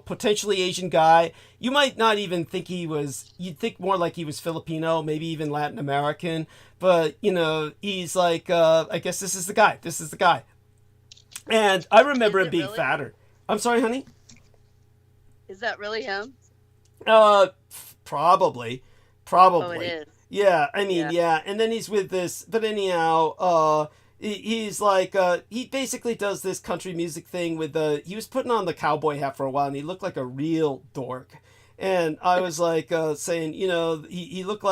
potentially Asian guy. You might not even think you'd think more like he was Filipino, maybe even Latin American. But, he's like, I guess this is the guy. And I remember him being really fatter. I'm sorry, honey? Is that really him? Probably. Oh, it is. Yeah, I mean, yeah. And then he's with this, but anyhow, he's like, he basically does this country music thing with he was putting on the cowboy hat for a while, and he looked like a real dork. And I was like saying, he looked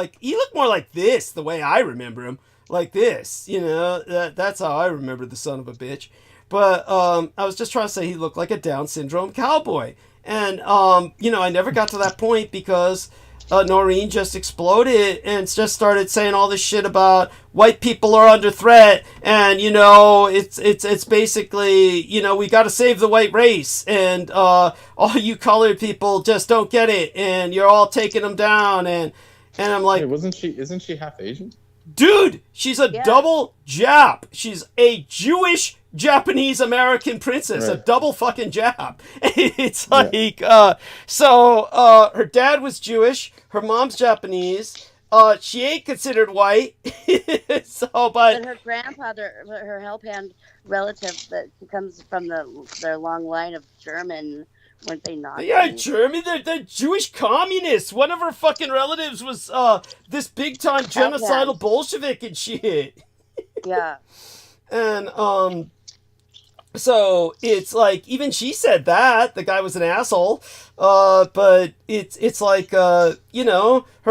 more like this, the way I remember him, like this. That's how I remember the son of a bitch. But I was just trying to say he looked like a Down syndrome cowboy. And, I never got to that point because Noreen just exploded and just started saying all this shit about white people are under threat. And, it's basically, we got to save the white race. And all you colored people just don't get it. And you're all taking them down. And I'm like... Hey, isn't she half Asian? Dude, she's a double Jap. She's a Jewish Japanese American princess, a double fucking Jap. It's like, so her dad was Jewish, her mom's Japanese. She ain't considered white. But her grandfather, her help-hand relative, that comes from their long line of German. Weren't they not? Yeah, German. They're Jewish communists. One of her fucking relatives was this big-time genocidal Bolshevik and shit. Yeah. And so it's like even she said that the guy was an asshole. But it's like her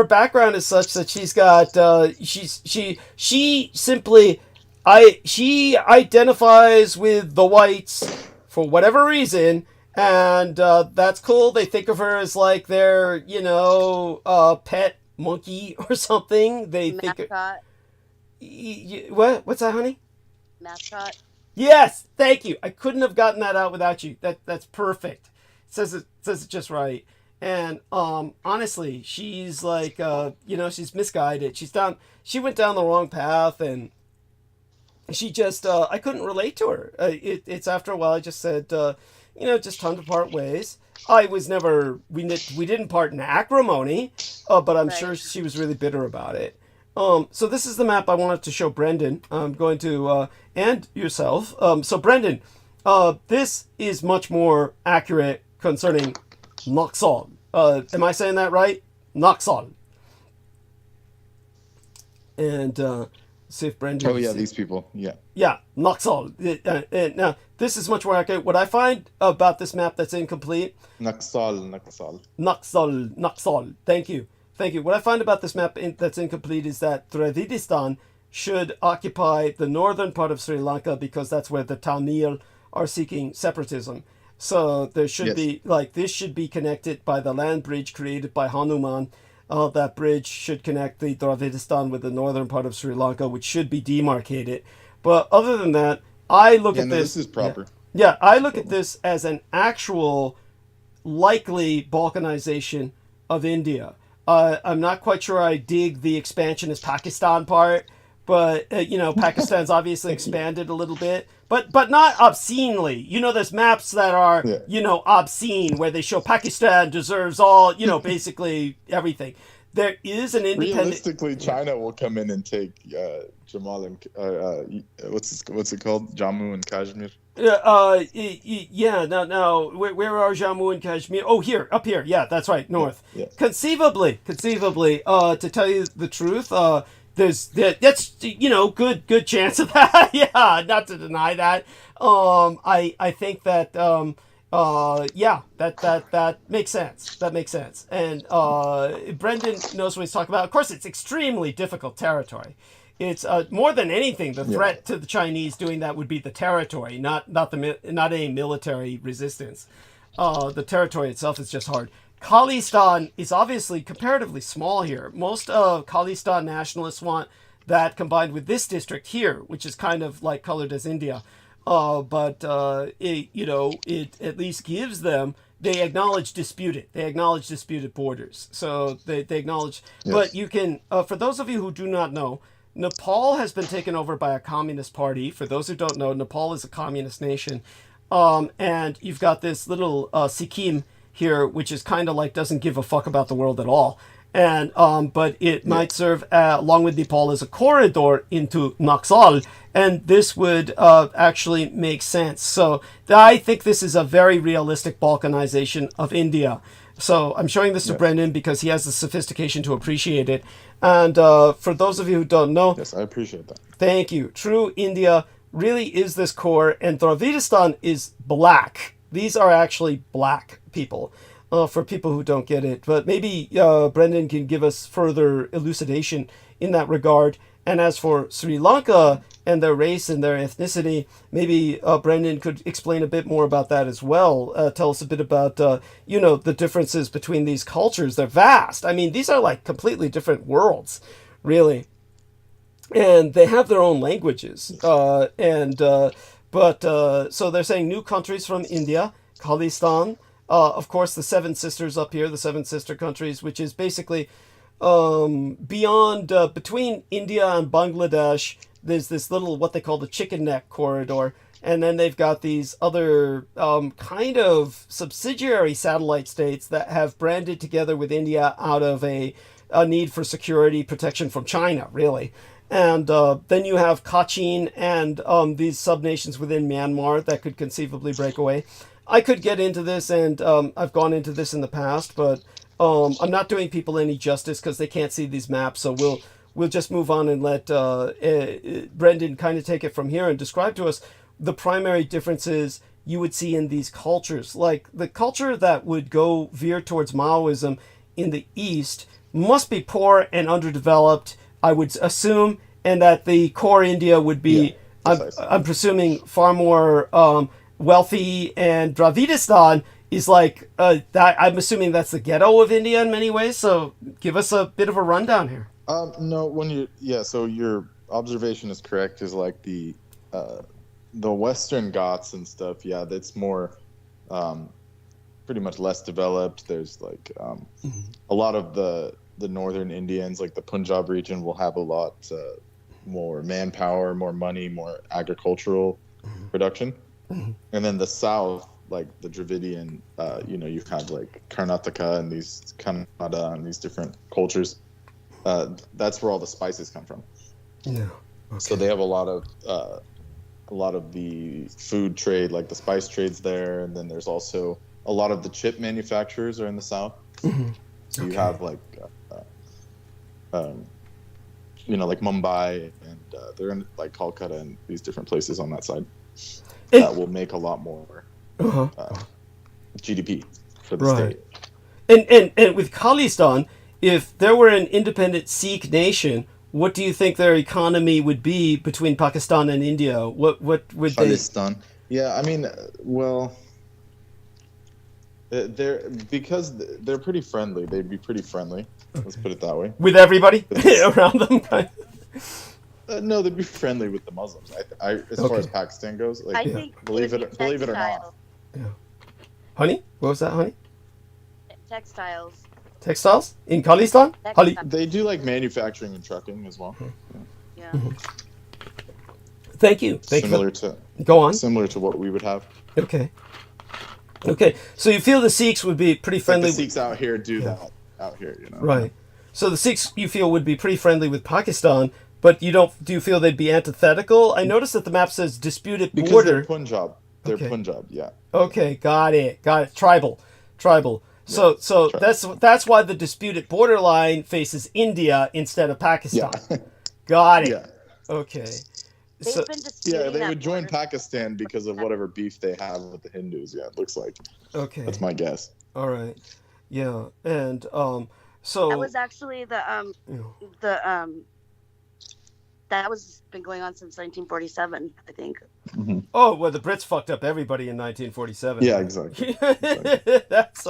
background is such that she's got she simply she identifies with the whites for whatever reason. And that's cool. They think of her as like their, pet monkey or something. They mascot. Think what's that, honey? Mascot. Yes, thank you. I couldn't have gotten that out without you. That's perfect. Says it just right. And honestly, she's like she's misguided. She went down the wrong path, and she just I couldn't relate to her. It's after a while I just said just time to part ways. I was never, we didn't part in acrimony, but I'm sure she was really bitter about it. So this is the map I wanted to show Brendan. I'm going to, and yourself. So Brendan, this is much more accurate concerning Naxal. Am I saying that right? Naxal. And, see if Brendan... Oh, yeah, these people, yeah. Yeah, Naxal. Now, this is much more accurate. What I find about this map that's incomplete... Naxal. Thank you. What I find about this map that's incomplete is that Dravidistan should occupy the northern part of Sri Lanka because that's where the Tamil are seeking separatism. So there should be, this should be connected by the land bridge created by Hanuman. That bridge should connect the Dravidistan with the northern part of Sri Lanka, which should be demarcated. But other than that, I look at this... this is proper. Yeah, I look at this as an actual likely Balkanization of India. I'm not quite sure I dig the expansionist Pakistan part, but, Pakistan's obviously expanded a little bit, but not obscenely. There's maps that are, obscene, where they show Pakistan deserves all, basically everything. There is an independent... Realistically, China will come in and take Jamal and... what's it called? Jammu and Kashmir? No. Where are Jammu and Kashmir? Oh, up here. Yeah, that's right, north. Yeah. Conceivably, to tell you the truth, that's good chance of that. Yeah, not to deny that. I think that that makes sense. That makes sense. And Brendan knows what he's talking about. Of course, it's extremely difficult territory. It's more than anything, the threat to the Chinese doing that would be the territory, not any military resistance. The territory itself is just hard. Khalistan is obviously comparatively small here. Most Khalistan nationalists want that combined with this district here, which is kind of like colored as India. But it at least gives them, they acknowledge disputed borders. So they acknowledge, but you can, for those of you who do not know, Nepal has been taken over by a communist party. For those who don't know, Nepal is a communist nation. And you've got this little Sikkim here, which is kind of like doesn't give a fuck about the world at all. And but it might serve along with Nepal as a corridor into Naxal, and this would actually make sense. So I think this is a very realistic Balkanization of India. So I'm showing this to Brendan because he has the sophistication to appreciate it. And for those of you who don't know, yes, I appreciate that. Thank you. True India really is this core, and Dravidistan is black. These are actually black people. for people who don't get it. But maybe Brendan can give us further elucidation in that regard. And as for Sri Lanka and their race and their ethnicity, maybe Brendan could explain a bit more about that as well. Tell us a bit about, the differences between these cultures. They're vast. I mean, these are like completely different worlds, really. And they have their own languages. So they're saying new countries from India, Khalistan, of course, the Seven Sisters up here, the Seven Sister countries, which is basically beyond, between India and Bangladesh, there's this little, what they call the chicken neck corridor. And then they've got these other kind of subsidiary satellite states that have branded together with India out of a need for security protection from China, really. And then you have Kachin and these subnations within Myanmar that could conceivably break away. I could get into this, and I've gone into this in the past, but I'm not doing people any justice because they can't see these maps. So we'll just move on and let Brendan kind of take it from here and describe to us the primary differences you would see in these cultures. Like the culture that would go veer towards Maoism in the East must be poor and underdeveloped, I would assume, and that the core India would be, I'm presuming, far more wealthy, and Dravidistan is like, that. I'm assuming that's the ghetto of India in many ways, so give us a bit of a rundown here. No, so your observation is correct, is like the Western Ghats and stuff, that's more pretty much less developed. There's like a lot of the northern Indians, like the Punjab region, will have a lot more manpower, more money, more agricultural production. And then the south, like the Dravidian, you have like Karnataka and these Kannada and these different cultures. That's where all the spices come from. Yeah. Okay. So they have a lot of the food trade, like the spice trades there, and then there's also a lot of the chip manufacturers are in the south. So you have like like Mumbai, and they're in like Kolkata and these different places on that side that will make a lot more GDP for the state. And with Khalistan, if there were an independent Sikh nation, what do you think their economy would be between Pakistan and India? What would Khalistan? Yeah, I mean, well, because they're pretty friendly. They'd be pretty friendly. Let's put it that way. With everybody around them. No, they'd be friendly with the Muslims. As far as Pakistan goes, like, I think believe it or not. Yeah. Honey, what was that, honey? Textiles. Textiles in Khalistan? They do like manufacturing and trucking as well. Yeah. Thank you. Go on. Similar to what we would have. Okay. So you feel the Sikhs would be pretty friendly. Like the Sikhs out here do that out here, Right. So the Sikhs, you feel, would be pretty friendly with Pakistan, but do you feel they'd be antithetical? I noticed that the map says disputed border. Because they're Punjab. They're Punjab, yeah. Okay, got it. Tribal. So that's why the disputed borderline faces India instead of Pakistan. Yeah. Got it. Yeah. Okay. They would join Pakistan because of whatever beef they have with the Hindus. Yeah, it looks like. Okay. That's my guess. All right. Yeah, and so that was actually that was been going on since 1947, I think. Mm-hmm. Oh, well, the Brits fucked up everybody in 1947. Yeah, exactly. That's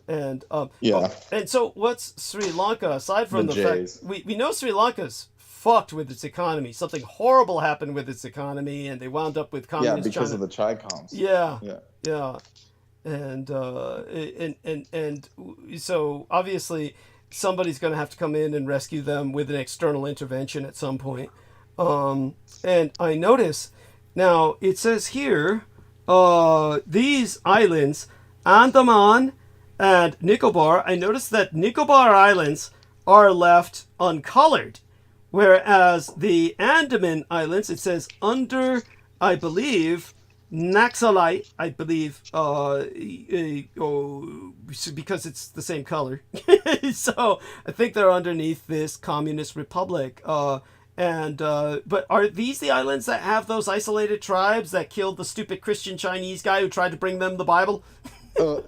and so what's Sri Lanka, aside from the fact we know Sri Lanka's fucked with its economy. Something horrible happened with its economy, and they wound up with communist because China. of the Chi-Coms. Yeah. And so obviously somebody's going to have to come in and rescue them with an external intervention at some point. And I notice now it says here these islands, Andaman and Nicobar. I noticed that Nicobar Islands are left uncolored, whereas the Andaman Islands, it says under, I believe, Naxalite, I believe, because it's the same color. So I think they're underneath this communist republic. But are these the islands that have those isolated tribes that killed the stupid Christian Chinese guy who tried to bring them the Bible?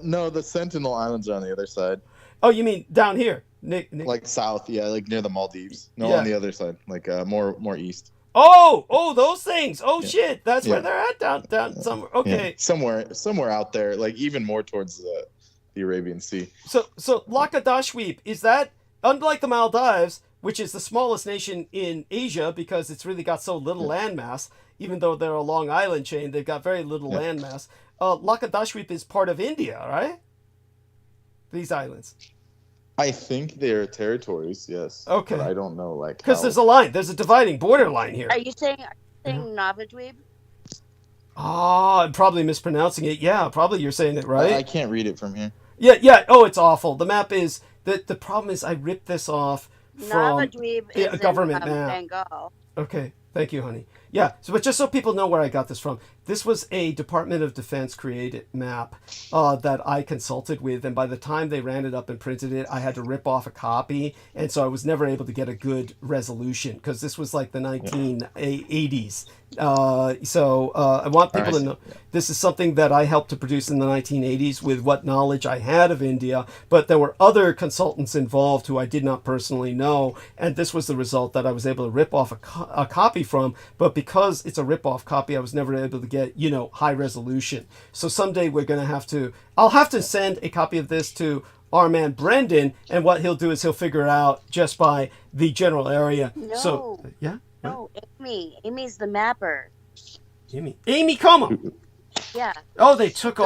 No, the Sentinel Islands are on the other side. Oh, you mean down here, Nick? Like south, yeah, like near the Maldives. No, Yeah. on the other side, like more east. Oh, those things. Oh, Yeah. shit. That's Yeah. where they're at down somewhere. Okay. Yeah. Somewhere out there, like even more towards the Arabian Sea. So Lakshadweep, is that, unlike the Maldives, which is the smallest nation in Asia because it's really got so little landmass, even though they're a long island chain, they've got very little landmass. Lakshadweep is part of India, right? These islands. I think they're territories, yes. Okay. But I don't know, like, because there's a line, there's a dividing border line here. Are you saying Navadweep? Oh, I'm probably mispronouncing it. Yeah, probably you're saying it right. I can't read it from here. Yeah. Oh, it's awful. The map is the problem is I ripped this off from Navadweep is a government in map. Bengal. Okay, thank you, honey. Yeah, so but just so people know where I got this from, this was a Department of Defense created map that I consulted with, and by the time they ran it up and printed it, I had to rip off a copy, and so I was never able to get a good resolution because this was like the 1980s. So I want people to know this is something that I helped to produce in the 1980s with what knowledge I had of India, but there were other consultants involved who I did not personally know, and this was the result that I was able to rip off a copy from, but because it's a rip-off copy, I was never able to get, high resolution. So someday I'll have to send a copy of this to our man Brendan, and what he'll do is he'll figure it out just by the general area. No. So, yeah? No, Amy. Amy's the mapper. Amy Como! Yeah. Oh, they took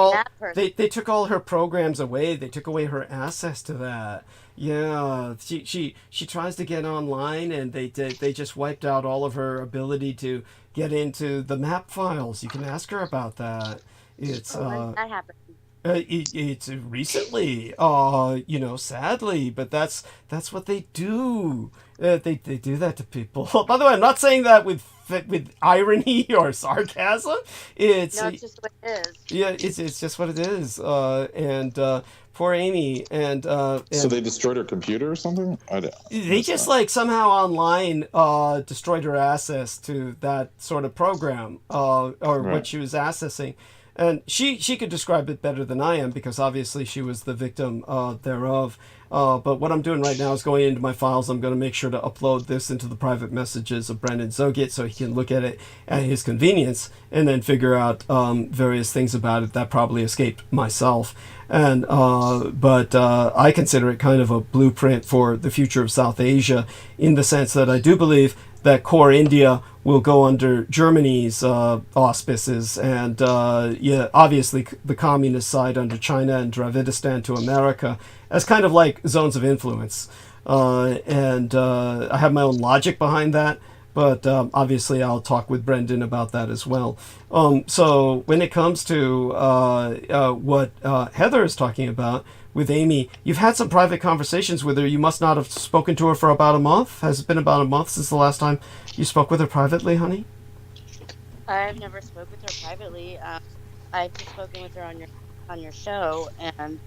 they took all her programs away. They took away her access to that. Yeah, she tries to get online, and they just wiped out all of her ability to get into the map files. You can ask her about that. It's when did that happen? It's recently, sadly, but that's what they do. They do that to people. By the way, I'm not saying that with irony or sarcasm. It's just what it is. Yeah, it's just what it is. Poor Amy, and so they destroyed her computer or something? They just like somehow online destroyed her access to that sort of program what she was accessing. And she could describe it better than I am because obviously she was the victim thereof. But what I'm doing right now is going into my files. I'm going to make sure to upload this into the private messages of Brendan Ẓoģiet so he can look at it at his convenience and then figure out various things about it that probably escaped myself. But I consider it kind of a blueprint for the future of South Asia in the sense that I do believe that core India will go under Germany's auspices, and obviously the communist side under China and Dravidistan to America as kind of like zones of influence. I have my own logic behind that, but obviously I'll talk with Brendan about that as well. So when it comes to what Heather is talking about with Amy, you've had some private conversations with her. You must not have spoken to her for about a month. Has it been about a month since the last time you spoke with her privately, honey? I've never spoken with her privately. I've just spoken with her on your show, and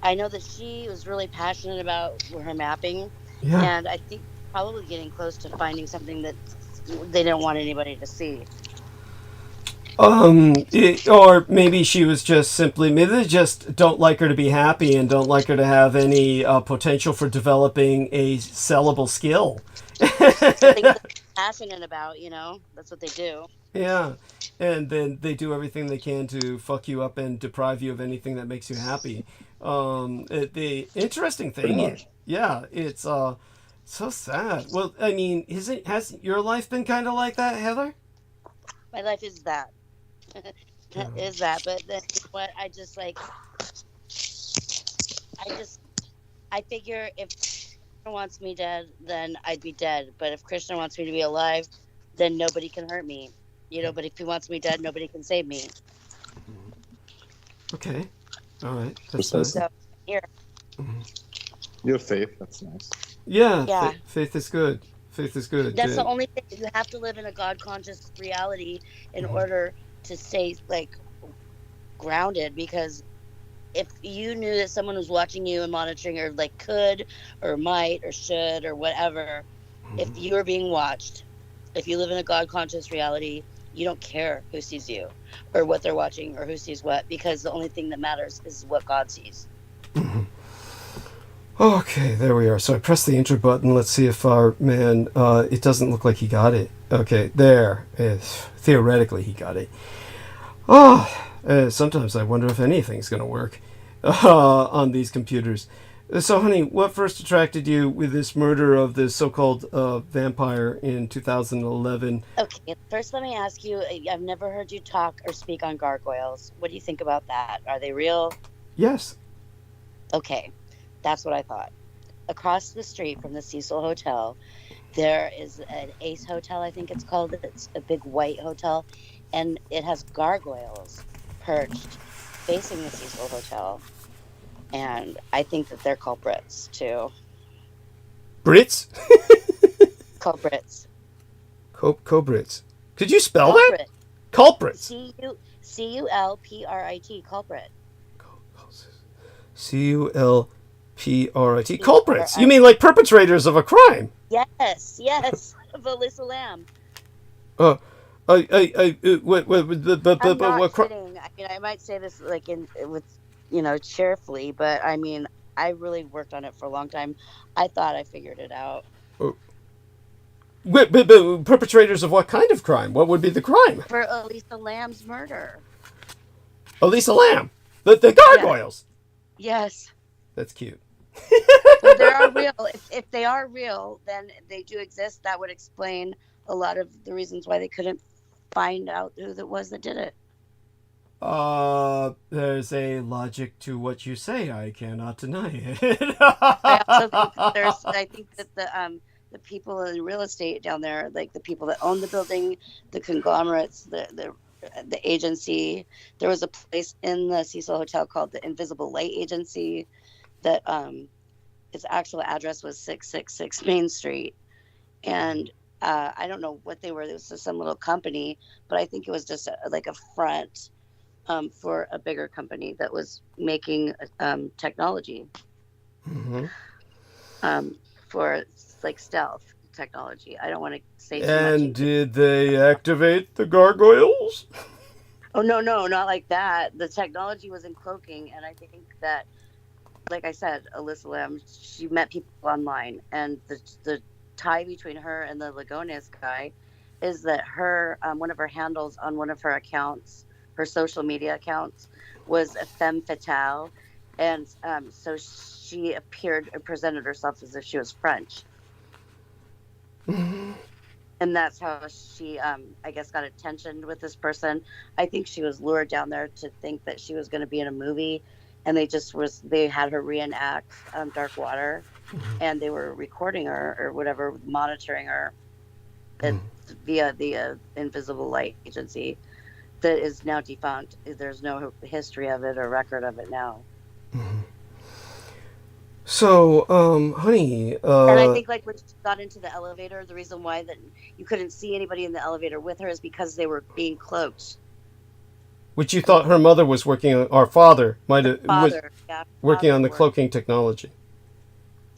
I know that she was really passionate about her mapping, and I think probably getting close to finding something that they didn't want anybody to see. Or maybe she was just simply, maybe they just don't like her to be happy and don't like her to have any potential for developing a sellable skill. Something they're passionate about, that's what they do. Yeah, and then they do everything they can to fuck you up and deprive you of anything that makes you happy. The interesting thing is, it's so sad. Well, I mean, has your life been kind of like that, Heather? My life is that. Is that, but then what I figure if Krishna wants me dead, then I'd be dead. But if Krishna wants me to be alive, then nobody can hurt me. But if he wants me dead, nobody can save me. Okay. All right. That's nice. So, here. Mm-hmm. You have faith. That's nice. Yeah. Faith is good. Faith is good. That's the only thing. You have to live in a God-conscious reality in order to stay grounded, because if you knew that someone was watching you and monitoring, or could or might or should or whatever, if you were being watched, if you live in a God-conscious reality, you don't care who sees you or what they're watching or who sees what, because the only thing that matters is what God sees. Okay, there we are. So I pressed the enter button. Let's see if our man, it doesn't look like he got it. Okay, there. Theoretically, he got it. Sometimes I wonder if anything's going to work on these computers. So, honey, what first attracted you with this murder of this so-called vampire in 2011? Okay, first let me ask you, I've never heard you talk or speak on gargoyles. What do you think about that? Are they real? Yes. Okay, that's what I thought. Across the street from the Cecil Hotel, there is an Ace Hotel, I think it's called. It's a big white hotel, and it has gargoyles perched facing the Cecil Hotel. And I think that they're culprits, too. Brits? Culprits. Cobrits. Could you spell Culprit. that? Culprits. C-U-L-P-R-I-T. Culprit. C-U-L-P-R-I-T. Culprits. You mean like perpetrators of a crime? Yes. Of Alyssa Lamb. I'm not kidding. I mean, I might say this like cheerfully, but I mean, I really worked on it for a long time. I thought I figured it out. But perpetrators of what kind of crime? What would be the crime? For Alyssa Lamb's murder. Alyssa Lamb? The gargoyles? Yes. That's cute. Well, they are real. If they are real, then they do exist. That would explain a lot of the reasons why they couldn't find out who it was that did it. There's a logic to what you say. I cannot deny it. I think that the people in real estate down there, like the people that own the building, the conglomerates, the agency. There was a place in the Cecil Hotel called the Invisible Light Agency that its actual address was 666 Main Street. And I don't know what they were. It was just some little company, but I think it was just like a front for a bigger company that was making technology for like stealth technology. I don't want to say too much. And did they activate the gargoyles? Oh, no, not like that. The technology was in cloaking, and I think that, like I said, Alyssa Lamb, she met people online, and the tie between her and the Lugones guy is that her one of her handles on one of her accounts, her social media accounts, was a femme fatale, and so she appeared and presented herself as if she was French. And that's how she, I guess, got attention with this person. I think she was lured down there to think that she was going to be in a movie, and they had her reenact Dark Water, and they were recording her or whatever, monitoring her via the Invisible Light Agency that is now defunct. There's no history of it or record of it now. So, honey, and I think like when she got into the elevator, the reason why that you couldn't see anybody in the elevator with her is because they were being cloaked. Which you thought her mother was working on, or father was working on the cloaking technology.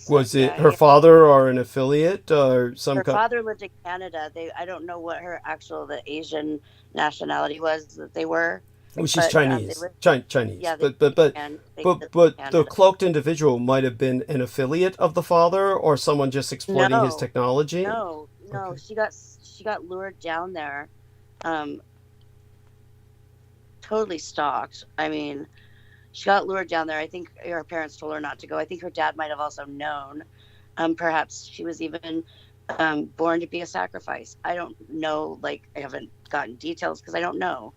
Was it her father or an affiliate or some? Her father lived in Canada. I don't know what her the Asian nationality was that they were. Well, she's Chinese. Chinese. Yeah, but the cloaked individual might have been an affiliate of the father or someone just exploiting his technology. No. Okay. She got lured down there, totally stalked. I mean, she got lured down there. I think her parents told her not to go. I think her dad might have also known. Perhaps she was even born to be a sacrifice. I don't know. Like, I haven't gotten details because I don't know.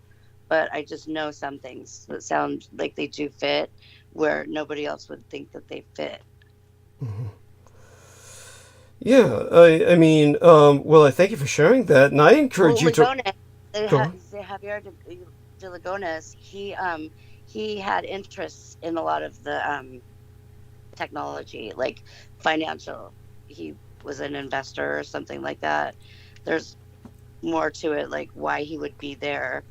But I just know some things that sound like they do fit where nobody else would think that they fit. Yeah, I mean, well, I thank you for sharing that, and I encourage you to... Javier de Lugones, he had interests in a lot of the technology, like financial. He was an investor or something like that. There's more to it, like why he would be there.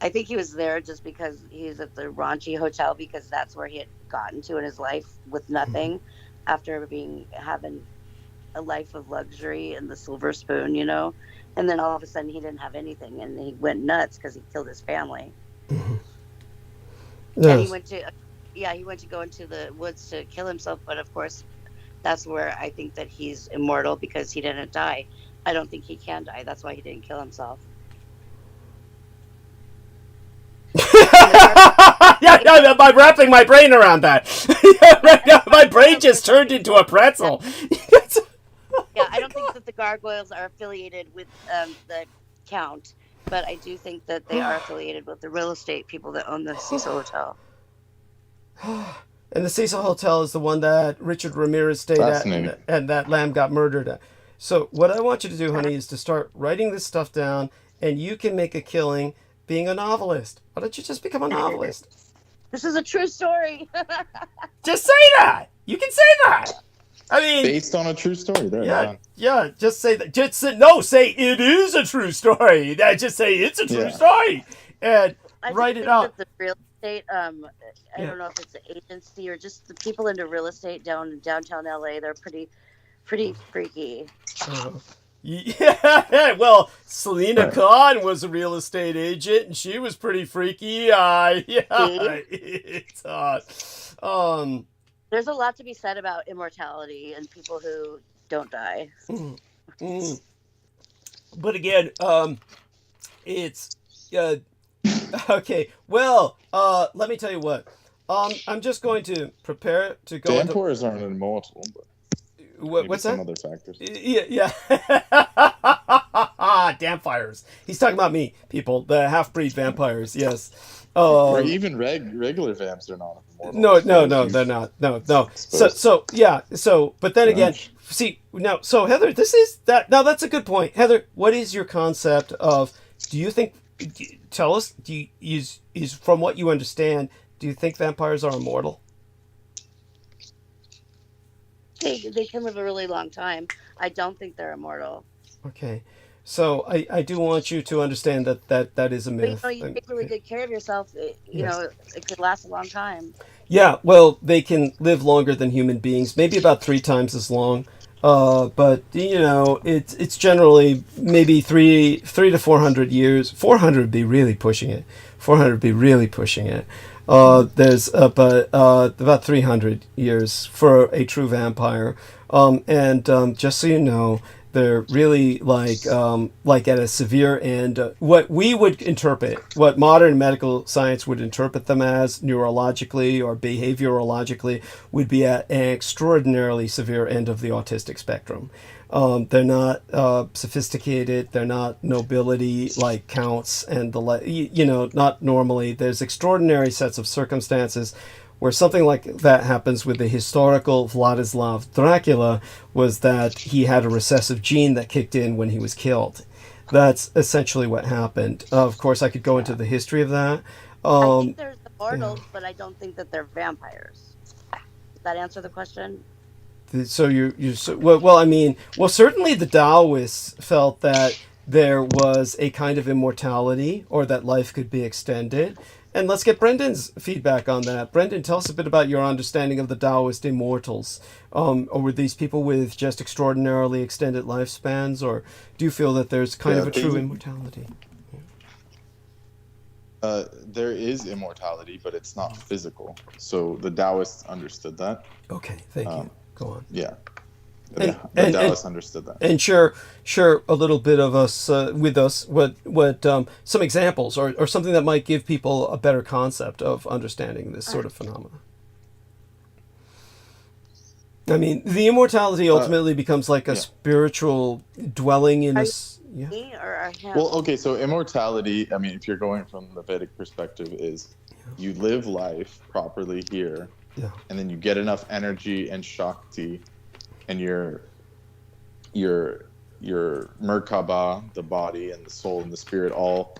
I think he was there just because he's at the raunchy hotel because that's where he had gotten to in his life with nothing after having a life of luxury and the silver spoon, And then all of a sudden he didn't have anything, and he went nuts because he killed his family. Mm-hmm. And he went to go into the woods to kill himself. But of course, that's where I think that he's immortal, because he didn't die. I don't think he can die. That's why he didn't kill himself. yeah, I'm wrapping my brain around that. Right now, my brain just turned into a pretzel. Yeah, I don't think that the gargoyles are affiliated with the Count, but I do think that they are affiliated with the real estate people that own the Cecil Hotel. And the Cecil Hotel is the one that Richard Ramirez stayed at, and that lamb got murdered at. So what I want you to do, honey, is to start writing this stuff down, and you can make a killing being a novelist. Why don't you just become a novelist? This is a true story. Just say that. You can say that. I mean, based on a true story. There. Yeah. Just say that. Say it is a true story. Just say it's a true story, and write it out. The real estate. I don't know if it's an agency or just the people into real estate down in downtown LA. They're pretty freaky. Yeah, well, Selena Khan was a real estate agent, and she was pretty freaky. It's there's a lot to be said about immortality and people who don't die. But again, it's okay. Well, let me tell you what. I'm just going to prepare to go. Vampires aren't immortal, but what's that? Some other factors. Yeah. Damn fires. He's talking about me, people. The half-breed vampires. Yes. Or even regular vamps are not immortal. No, they're not. No. So, but then again, see, now, so Heather, this is that. Now, that's a good point. Heather, what is your concept of? Do you think? Tell us. Is from what you understand? Do you think vampires are immortal? They can live a really long time. I don't think they're immortal. Okay. So I do want you to understand that is a myth. But you take really good care of yourself. You know, it could last a long time. Yeah, well, they can live longer than human beings, maybe about 3 times as long. But it's generally maybe 3 to 400 years. 400 would be really pushing it. 400 would be really pushing it. There's about 300 years for a true vampire. And just so you know, they're really like at a severe end. What we would interpret, what modern medical science would interpret them as neurologically or behaviorologically, would be at an extraordinarily severe end of the autistic spectrum. They're not sophisticated. They're not nobility like counts and not normally. There's extraordinary sets of circumstances where something like that happens with the historical Vladislav Dracula, was that he had a recessive gene that kicked in when he was killed. That's essentially what happened. Of course, I could go into the history of that. I think there's immortals, but I don't think that they're vampires. Does that answer the question? So certainly the Taoists felt that there was a kind of immortality, or that life could be extended. And let's get Brendan's feedback on that. Brendan, tell us a bit about your understanding of the Taoist immortals. Or were these people with just extraordinarily extended lifespans, or do you feel that there's kind of a true immortality? There is immortality, but it's not physical. So the Taoists understood that. Okay, thank you. Go on. Yeah. The Taoists understood that. And share a little bit of us with us what some examples or something that might give people a better concept of understanding this sort of phenomena. I mean, the immortality ultimately becomes like a spiritual dwelling in us. Yeah. Well, okay, so immortality, I mean, if you're going from the Vedic perspective, is you live life properly here, and then you get enough energy and Shakti, and your Merkaba, the body and the soul and the spirit, all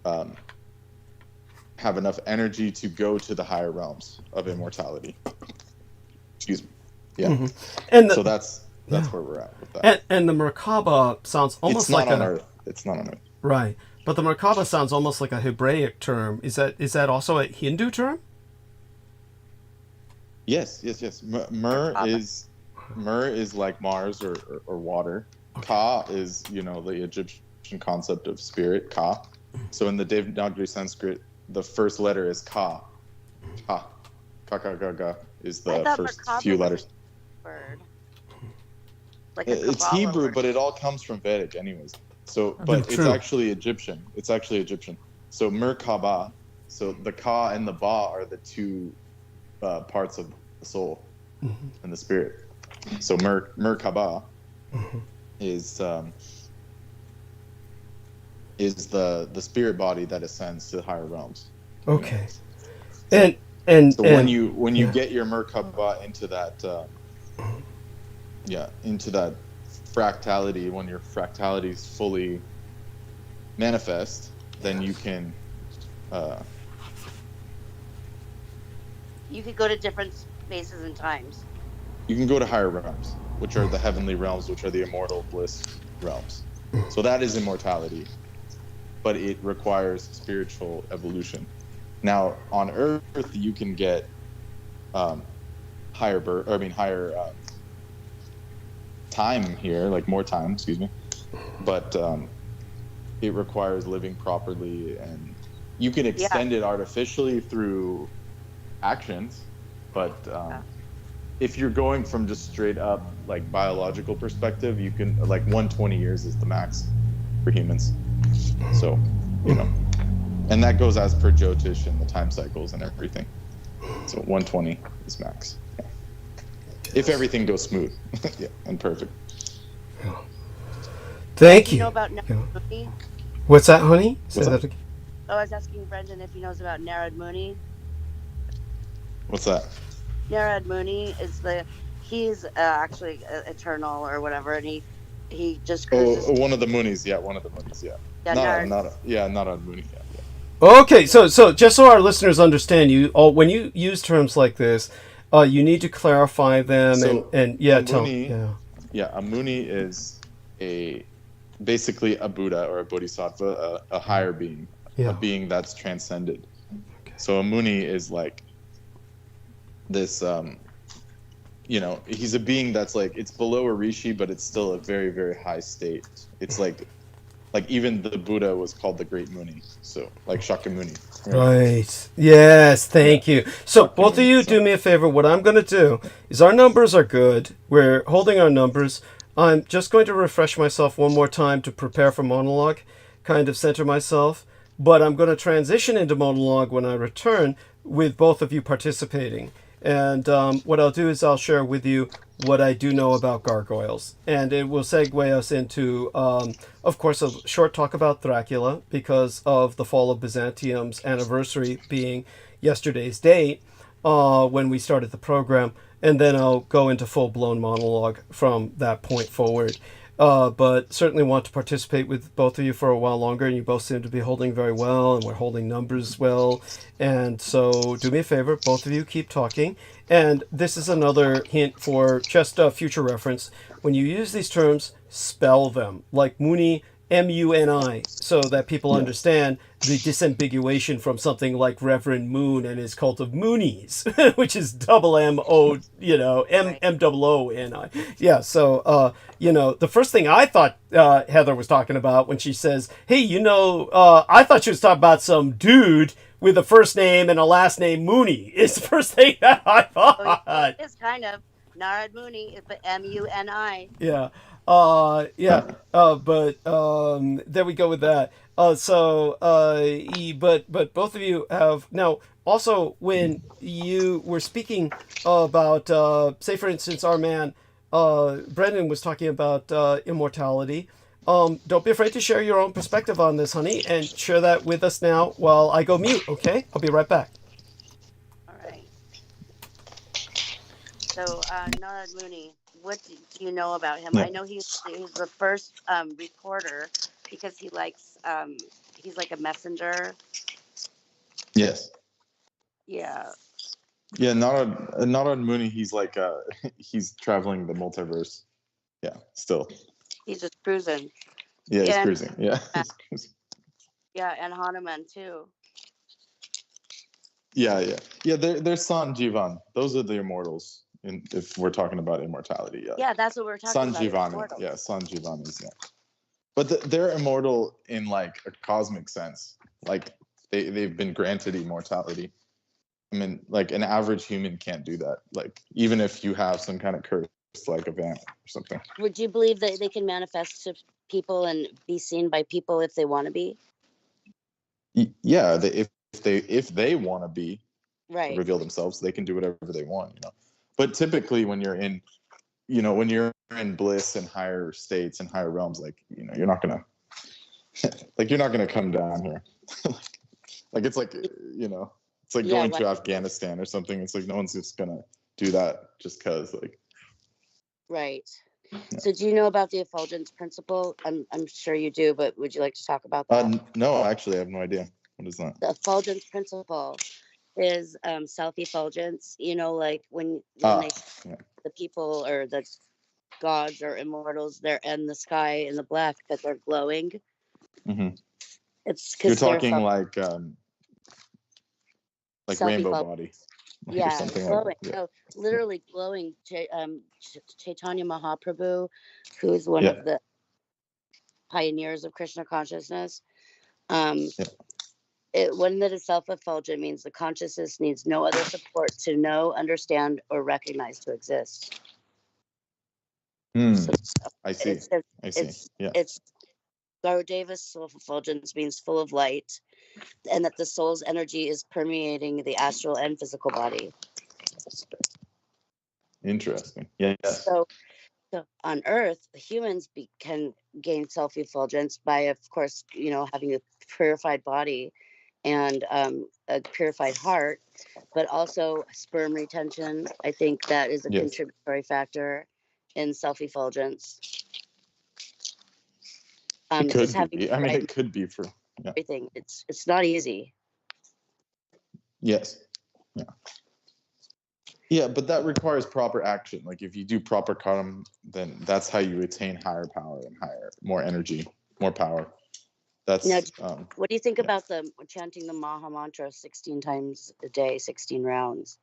have enough energy to go to the higher realms of immortality. Excuse me. Yeah. Mm-hmm. And so that's where we're at with that. And the Merkaba sounds almost like on Earth. It's not on Earth. Right. But the Merkaba sounds almost like a Hebraic term. Is that also a Hindu term? Yes. Mer is like Mars or water, Ka is, the Egyptian concept of spirit, Ka. So in the Devanagari Sanskrit, the first letter is Ka. Ka. Ka is the first few letters. Word. It's Hebrew, word. But it all comes from Vedic anyways. So, but it's actually Egyptian. So Merkaba, so the Ka and the Ba are the two parts of the soul and the spirit. So Merkaba is the spirit body that ascends to the higher realms. Okay. So and when you get your Merkaba into that into that fractality, when your fractality is fully manifest, then you can you could go to different spaces and times. You can go to higher realms, which are the heavenly realms, which are the immortal bliss realms. So that is immortality, but it requires spiritual evolution. Now on Earth, you can get higher time here, like more time, but it requires living properly, and you can extend it artificially through actions, but if you're going from just straight up like biological perspective, you can 120 years is the max for humans. So and that goes as per Jyotish and the time cycles and everything. So 120 is max. If everything goes smooth, and perfect. Thank you. Do you know about Narad Muni? What's that, honey? Say that again. Oh, I was asking Brendan if he knows about Narad Muni. What's that? Narad Muni is he's actually eternal or whatever, and he just cruises. One of the Munis, one of the Munis, not on Muni, Okay, so just so our listeners understand, when you use terms like this, you need to clarify them a Muni is basically a Buddha or a Bodhisattva, a higher being, a being that's transcended. Okay. So a Muni is like this, he's a being that's it's below a Rishi, but it's still a very, very high state. It's like even the Buddha was called the Great Muni, so like Shakyamuni. Right. Yes, thank you. So both of you do me a favor. What I'm going to do is, our numbers are good. We're holding our numbers. I'm just going to refresh myself one more time to prepare for monologue, kind of center myself. But I'm going to transition into monologue when I return with both of you participating. And what I'll do is I'll share with you what I do know about gargoyles. And it will segue us into, of course, a short talk about Dracula, because of the fall of Byzantium's anniversary being yesterday's date when we started the program. And then I'll go into full-blown monologue from that point forward. But certainly want to participate with both of you for a while longer, and you both seem to be holding very well, and we're holding numbers well. And so do me a favor, both of you keep talking. And this is another hint for just a future reference. When you use these terms, spell them, like Muni, M-U-N-I, so that people understand the disambiguation from something like Reverend Moon and his cult of Moonies, which is double M-O, M-O-O-N-I. Yeah, so, the first thing I thought Heather was talking about when she says, hey, I thought she was talking about some dude with a first name and a last name Mooney, is the first thing that I thought. It's kind of Narad Muni, but M-U-N-I. Yeah. But there we go with that. But both of you have now also, when you were speaking about, say for instance, our man, Brendan was talking about immortality. Don't be afraid to share your own perspective on this, honey, and share that with us now while I go mute. Okay, I'll be right back. All right. So, Narad Muni, what do you know about him? I know he's the first reporter, because he likes he's like a messenger. Yes. Yeah. Yeah, not on Muni. He's like he's traveling the multiverse. Yeah, still. He's just cruising. Yeah, he's cruising. Yeah. Yeah, and Hanuman too. Yeah. There's San Jivan. Those are the immortals. if we're talking about immortality, yeah. Yeah, that's what we're talking about. Sanjivani, yeah, Sanjivanis, yeah. But they're immortal in like a cosmic sense. Like they've been granted immortality. I mean, like an average human can't do that. Like even if you have some kind of curse, like a vamp or something. Would you believe that they can manifest to people and be seen by people if they want to be? Yeah, if they want to be, right, reveal themselves, they can do whatever they want, you know. But typically, when you're in, you know, when you're in bliss and higher states and higher realms, like, you know, you're not gonna, like, you're not gonna come down here. Like it's like, you know, it's like going to Afghanistan or something. It's like no one's just gonna do that just cause, like. Right. Yeah. So do you know about the effulgence principle? I'm sure you do, but would you like to talk about that? No, actually, I have no idea. What is that? The effulgence principle is self-effulgence. You know, like when the people or the gods or immortals, they're in the sky in the black, but they're glowing. Mm-hmm. It's because you're talking like rainbow body. Yeah, glowing. Like yeah. So literally glowing. Chaitanya Mahaprabhu, who's one of the pioneers of Krishna consciousness. One that is self-effulgent means the consciousness needs no other support to know, understand, or recognize to exist. So, I see. It's Garudeva's self-effulgence means full of light, and that the soul's energy is permeating the astral and physical body. Interesting. Yeah. So on Earth, humans can gain self-effulgence by, of course, you know, having a purified body and a purified heart, but also sperm retention. I think that is a contributory factor in self-effulgence. It could be. I mean, it could be for everything. It's not easy. Yes. Yeah. Yeah, but that requires proper action. Like if you do proper karma, then that's how you attain higher power and more energy, more power. That's. Now, what do you think about chanting the Maha Mantra 16 times a day, 16 rounds?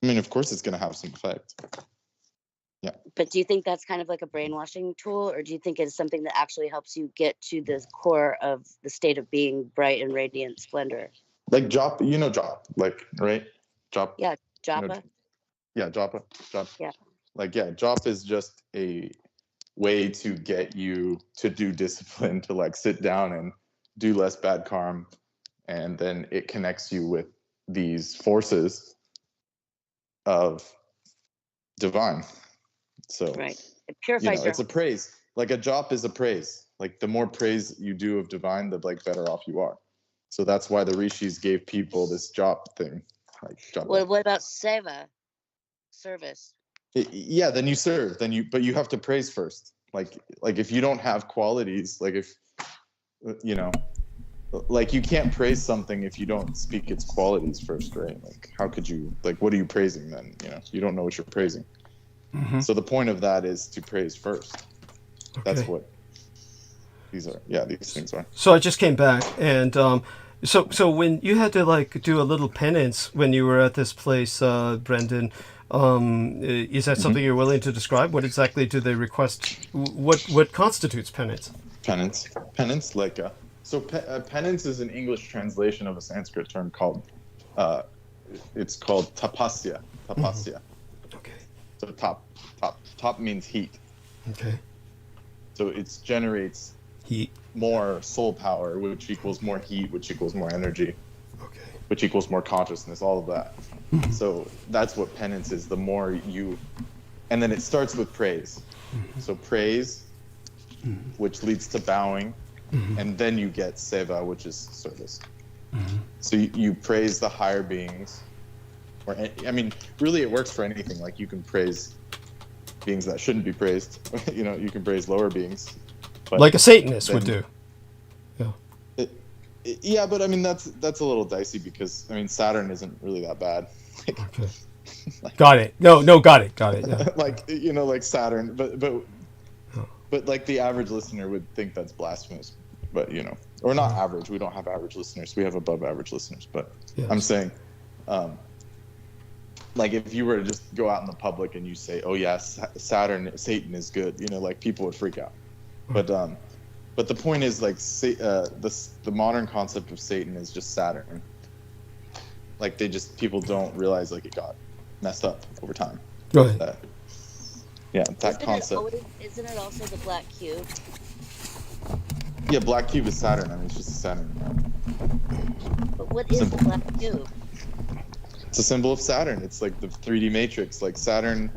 I mean, of course, it's going to have some effect. Yeah. But do you think that's kind of like a brainwashing tool, or do you think it's something that actually helps you get to the core of the state of being bright and radiant splendor? Like japa, you know japa, like, right? Japa. Yeah, japa. You know, japa. Yeah. Like, yeah, japa is just a way to get you to do discipline, to like sit down and do less bad karma, and then it connects you with these forces of divine. So it purifies it's a praise. Like a jop is a praise. Like the more praise you do of divine, the like better off you are. So that's why the rishis gave people this jop thing. Like japa. Well, what about seva? Service. Then you serve. But you have to praise first. Like if you don't have qualities, like if you know, like you can't praise something if you don't speak its qualities first, right? Like how could you, like what are you praising then? You know, you don't know what you're praising. Mm-hmm. So the point of that is to praise first. Okay. That's what these things are. So I just came back, and so when you had to like do a little penance when you were at this place, Brendan, is that something you're willing to describe? What exactly do they request? What constitutes penance? Penance, like penance is an English translation of a Sanskrit term called it's called tapasya. Tapasya. Mm-hmm. Okay. So top means heat. Okay. So it generates heat, more soul power, which equals more heat, which equals more energy. Okay. Which equals more consciousness, all of that. Mm-hmm. So that's what penance is. The more you, and then it starts with praise. Mm-hmm. So praise, which leads to bowing, and then you get seva, which is service. Mm-hmm. So you praise the higher beings. Or, I mean, really, it works for anything. Like you can praise beings that shouldn't be praised. You know, you can praise lower beings. But like a Satanist would do. Yeah. But I mean, that's a little dicey because I mean, Saturn isn't really that bad. Like, okay. Got it. No, got it. Yeah. Like you know, like Saturn, but like the average listener would think that's blasphemous. But you know, or not average. We don't have average listeners. We have above average listeners. But yes. I'm saying. like if you were to just go out in the public and you say, "Oh yes, Satan is good," you know, like people would freak out. But the point is, like, the modern concept of Satan is just Saturn. Like people don't realize, like, it got messed up over time. Right. That concept. Isn't it also the black cube? Yeah, black cube is Saturn. I mean, it's just a Saturn. But what is the black cube? It's a symbol of Saturn. It's like the 3D matrix. Like Saturn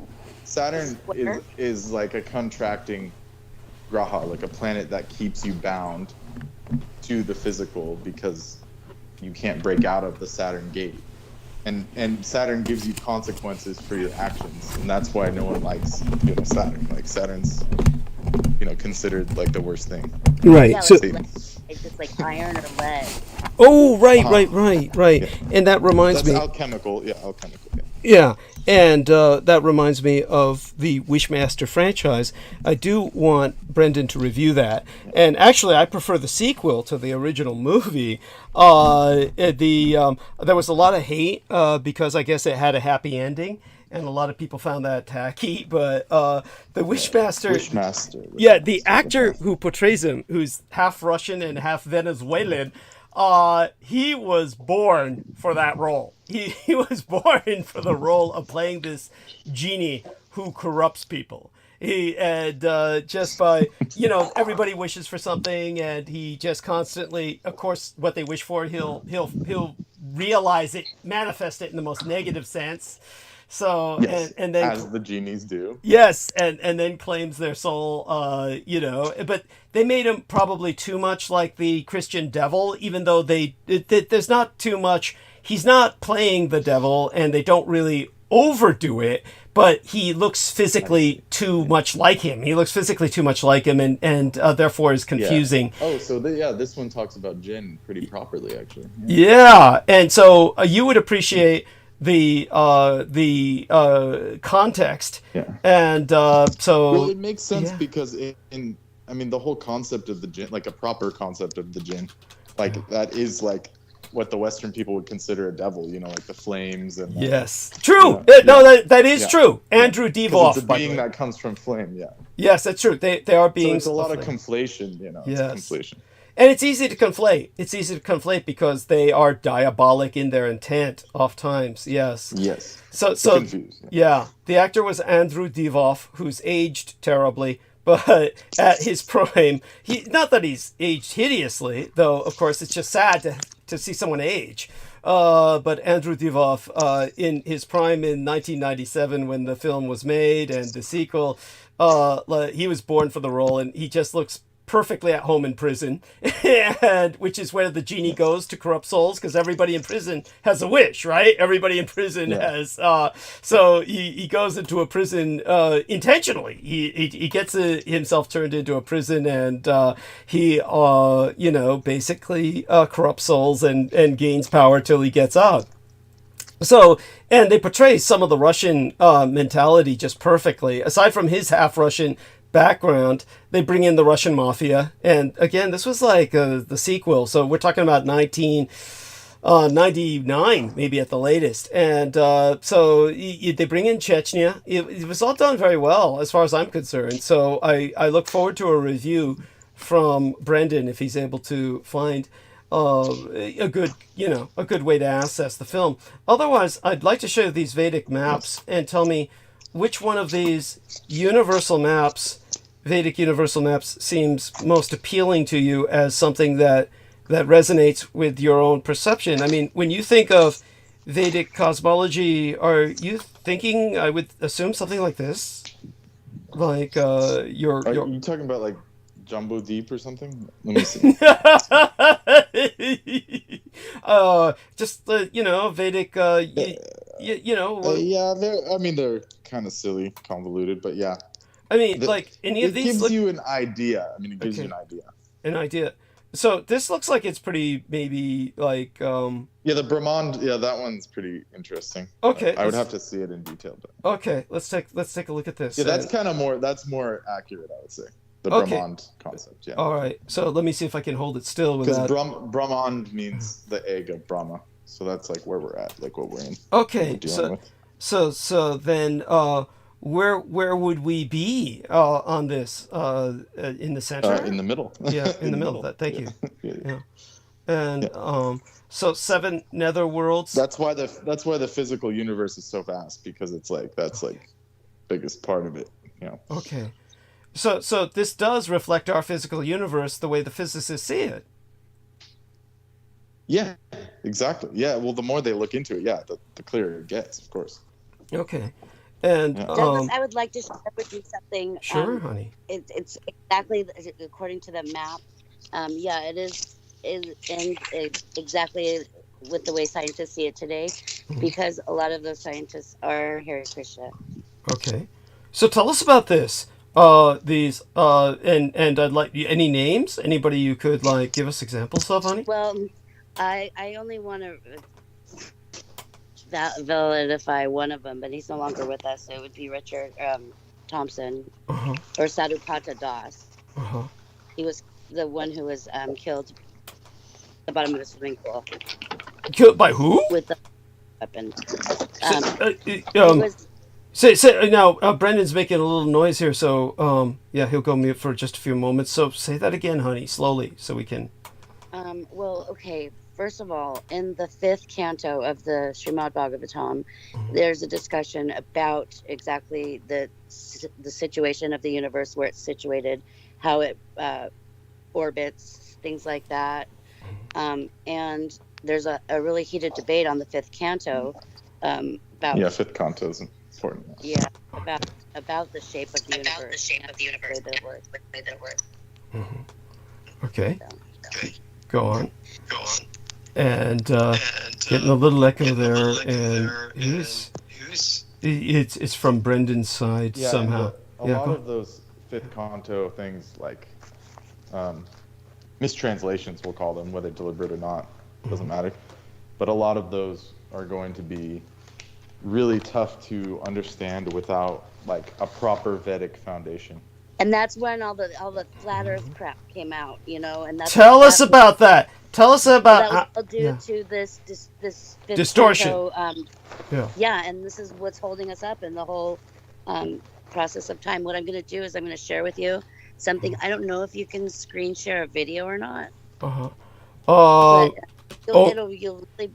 is like a contracting graha, like a planet that keeps you bound to the physical because you can't break out of the Saturn gate. And Saturn gives you consequences for your actions, and that's why no one likes, Saturn. Like Saturn's, considered like the worst thing. Right. Yeah, So it's just like iron or lead. Oh, right. Yeah. And that reminds That's me. alchemical. Yeah, alchemical. Yeah. Yeah, and that reminds me of the Wishmaster franchise. I do want Brendan to review that. And actually, I prefer the sequel to the original movie. There was a lot of hate because I guess it had a happy ending. And a lot of people found that tacky, but the Wishmaster, yeah, the actor who portrays him, who's half Russian and half Venezuelan, he was born for that role. He was born for the role of playing this genie who corrupts people. Just by, everybody wishes for something, and he just constantly, of course, what they wish for, he'll realize it, manifest it in the most negative sense. So, yes, and then as the genies do. Yes, and then claims their soul, but they made him probably too much like the Christian devil, even though there's not too much. He's not playing the devil, and they don't really overdo it, but he looks physically too much like him. He looks physically too much like him, and therefore is confusing. Yeah. Oh, so this one talks about Jinn pretty properly, actually. Yeah, and so you would appreciate the context, and so it makes sense because the whole concept of the jinn, like a proper concept of the jinn, like that is like what the Western people would consider a devil, like the flames and yes, true. That is true. Andrew Devoff, it's a being that comes from flame. Yes, that's true. They are beings. So it's a lot of conflation, Yes. It's conflation. And it's easy to conflate. It's easy to conflate because they are diabolic in their intent oftentimes. Yes. Yes. So confused, yeah. The actor was Andrew Devoff, who's aged terribly, but at his prime, not that he's aged hideously, though. Of course, it's just sad to see someone age. But Andrew Devoff, in his prime in 1997, when the film was made and the sequel, he was born for the role, and he just looks perfectly at home in prison, and which is where the genie goes to corrupt souls, because everybody in prison has a wish, right? Everybody in prison has. So he goes into a prison intentionally. He gets himself turned into a prison, and he basically corrupts souls and gains power till he gets out. So, and they portray some of the Russian mentality just perfectly. Aside from his half Russian background, they bring in the Russian mafia, and again, this was like the sequel, so we're talking about 1999 maybe at the latest, and so they bring in Chechnya. It was all done very well as far as I'm concerned, so I look forward to a review from Brendan if he's able to find a good way to assess the film. Otherwise, I'd like to show you these Vedic maps and tell me which one of these Vedic universal maps seems most appealing to you as something that resonates with your own perception. I mean, when you think of Vedic cosmology, are you thinking, I would assume, something like this? Like Are you talking about like Jumbo Deep or something? Let me see. Vedic. They're kind of silly, convoluted, but yeah. I mean, like any of these. It gives you an idea. It gives you an idea. An idea. So this looks like it's pretty, maybe like. The Brahmand. Yeah, that one's pretty interesting. Okay. I would have to see it in detail, but. Okay, let's take a look at this. Yeah, that's kind of more. That's more accurate, I would say. The Brahmand concept. Yeah. All right. So let me see if I can hold it still without. Because Brahmand means the egg of Brahma, so that's like where we're at, like what we're in. Okay. So So then, where would we be on this? In the center? In the middle. Yeah, in the middle. Thank you. Yeah. And so 7 netherworlds. That's why the physical universe is so vast, because it's like that's like biggest part of it. You know. Okay. So this does reflect our physical universe the way the physicists see it. Yeah, exactly. Yeah, well, the more they look into it, yeah, the clearer it gets, of course. Okay. And Douglas, I would like to share with you something. Sure, honey. It's exactly according to the map. Yeah, it is exactly with the way scientists see it today, because a lot of those scientists are Hare Krishna. Okay. So tell us about this. These and I'd like any names. Anybody you could like give us examples of, honey? Well, I only want to validify one of them, but he's no longer with us. So it would be Richard Thompson or Sadhupata Das. He was the one who was killed at the bottom of a swimming pool. Killed by who? With the weapon. Say now. Brendan's making a little noise here, so yeah, he'll go mute for just a few moments. So say that again, honey, slowly, so we can. Well, okay. First of all, in the 5th canto of the Srimad Bhagavatam, there's a discussion about exactly the situation of the universe, where it's situated, how it orbits, things like that. And there's a really heated debate on the 5th canto about. Yeah, 5th canto is important. Yeah, about the shape of the universe. Okay. Go on. And getting a little echo there, and it's from Brendan's side somehow. A lot of those 5th canto things, like mistranslations, we'll call them, whether deliberate or not, doesn't matter. But a lot of those are going to be really tough to understand without like a proper Vedic foundation. And that's when all the flat Earth crap came out, you know. And that's Tell us about that. Tell us about that was due to this distortion. Yeah, and this is what's holding us up in the whole process of time. What I'm going to do is I'm going to share with you something. I don't know if you can screen share a video or not. But you'll really,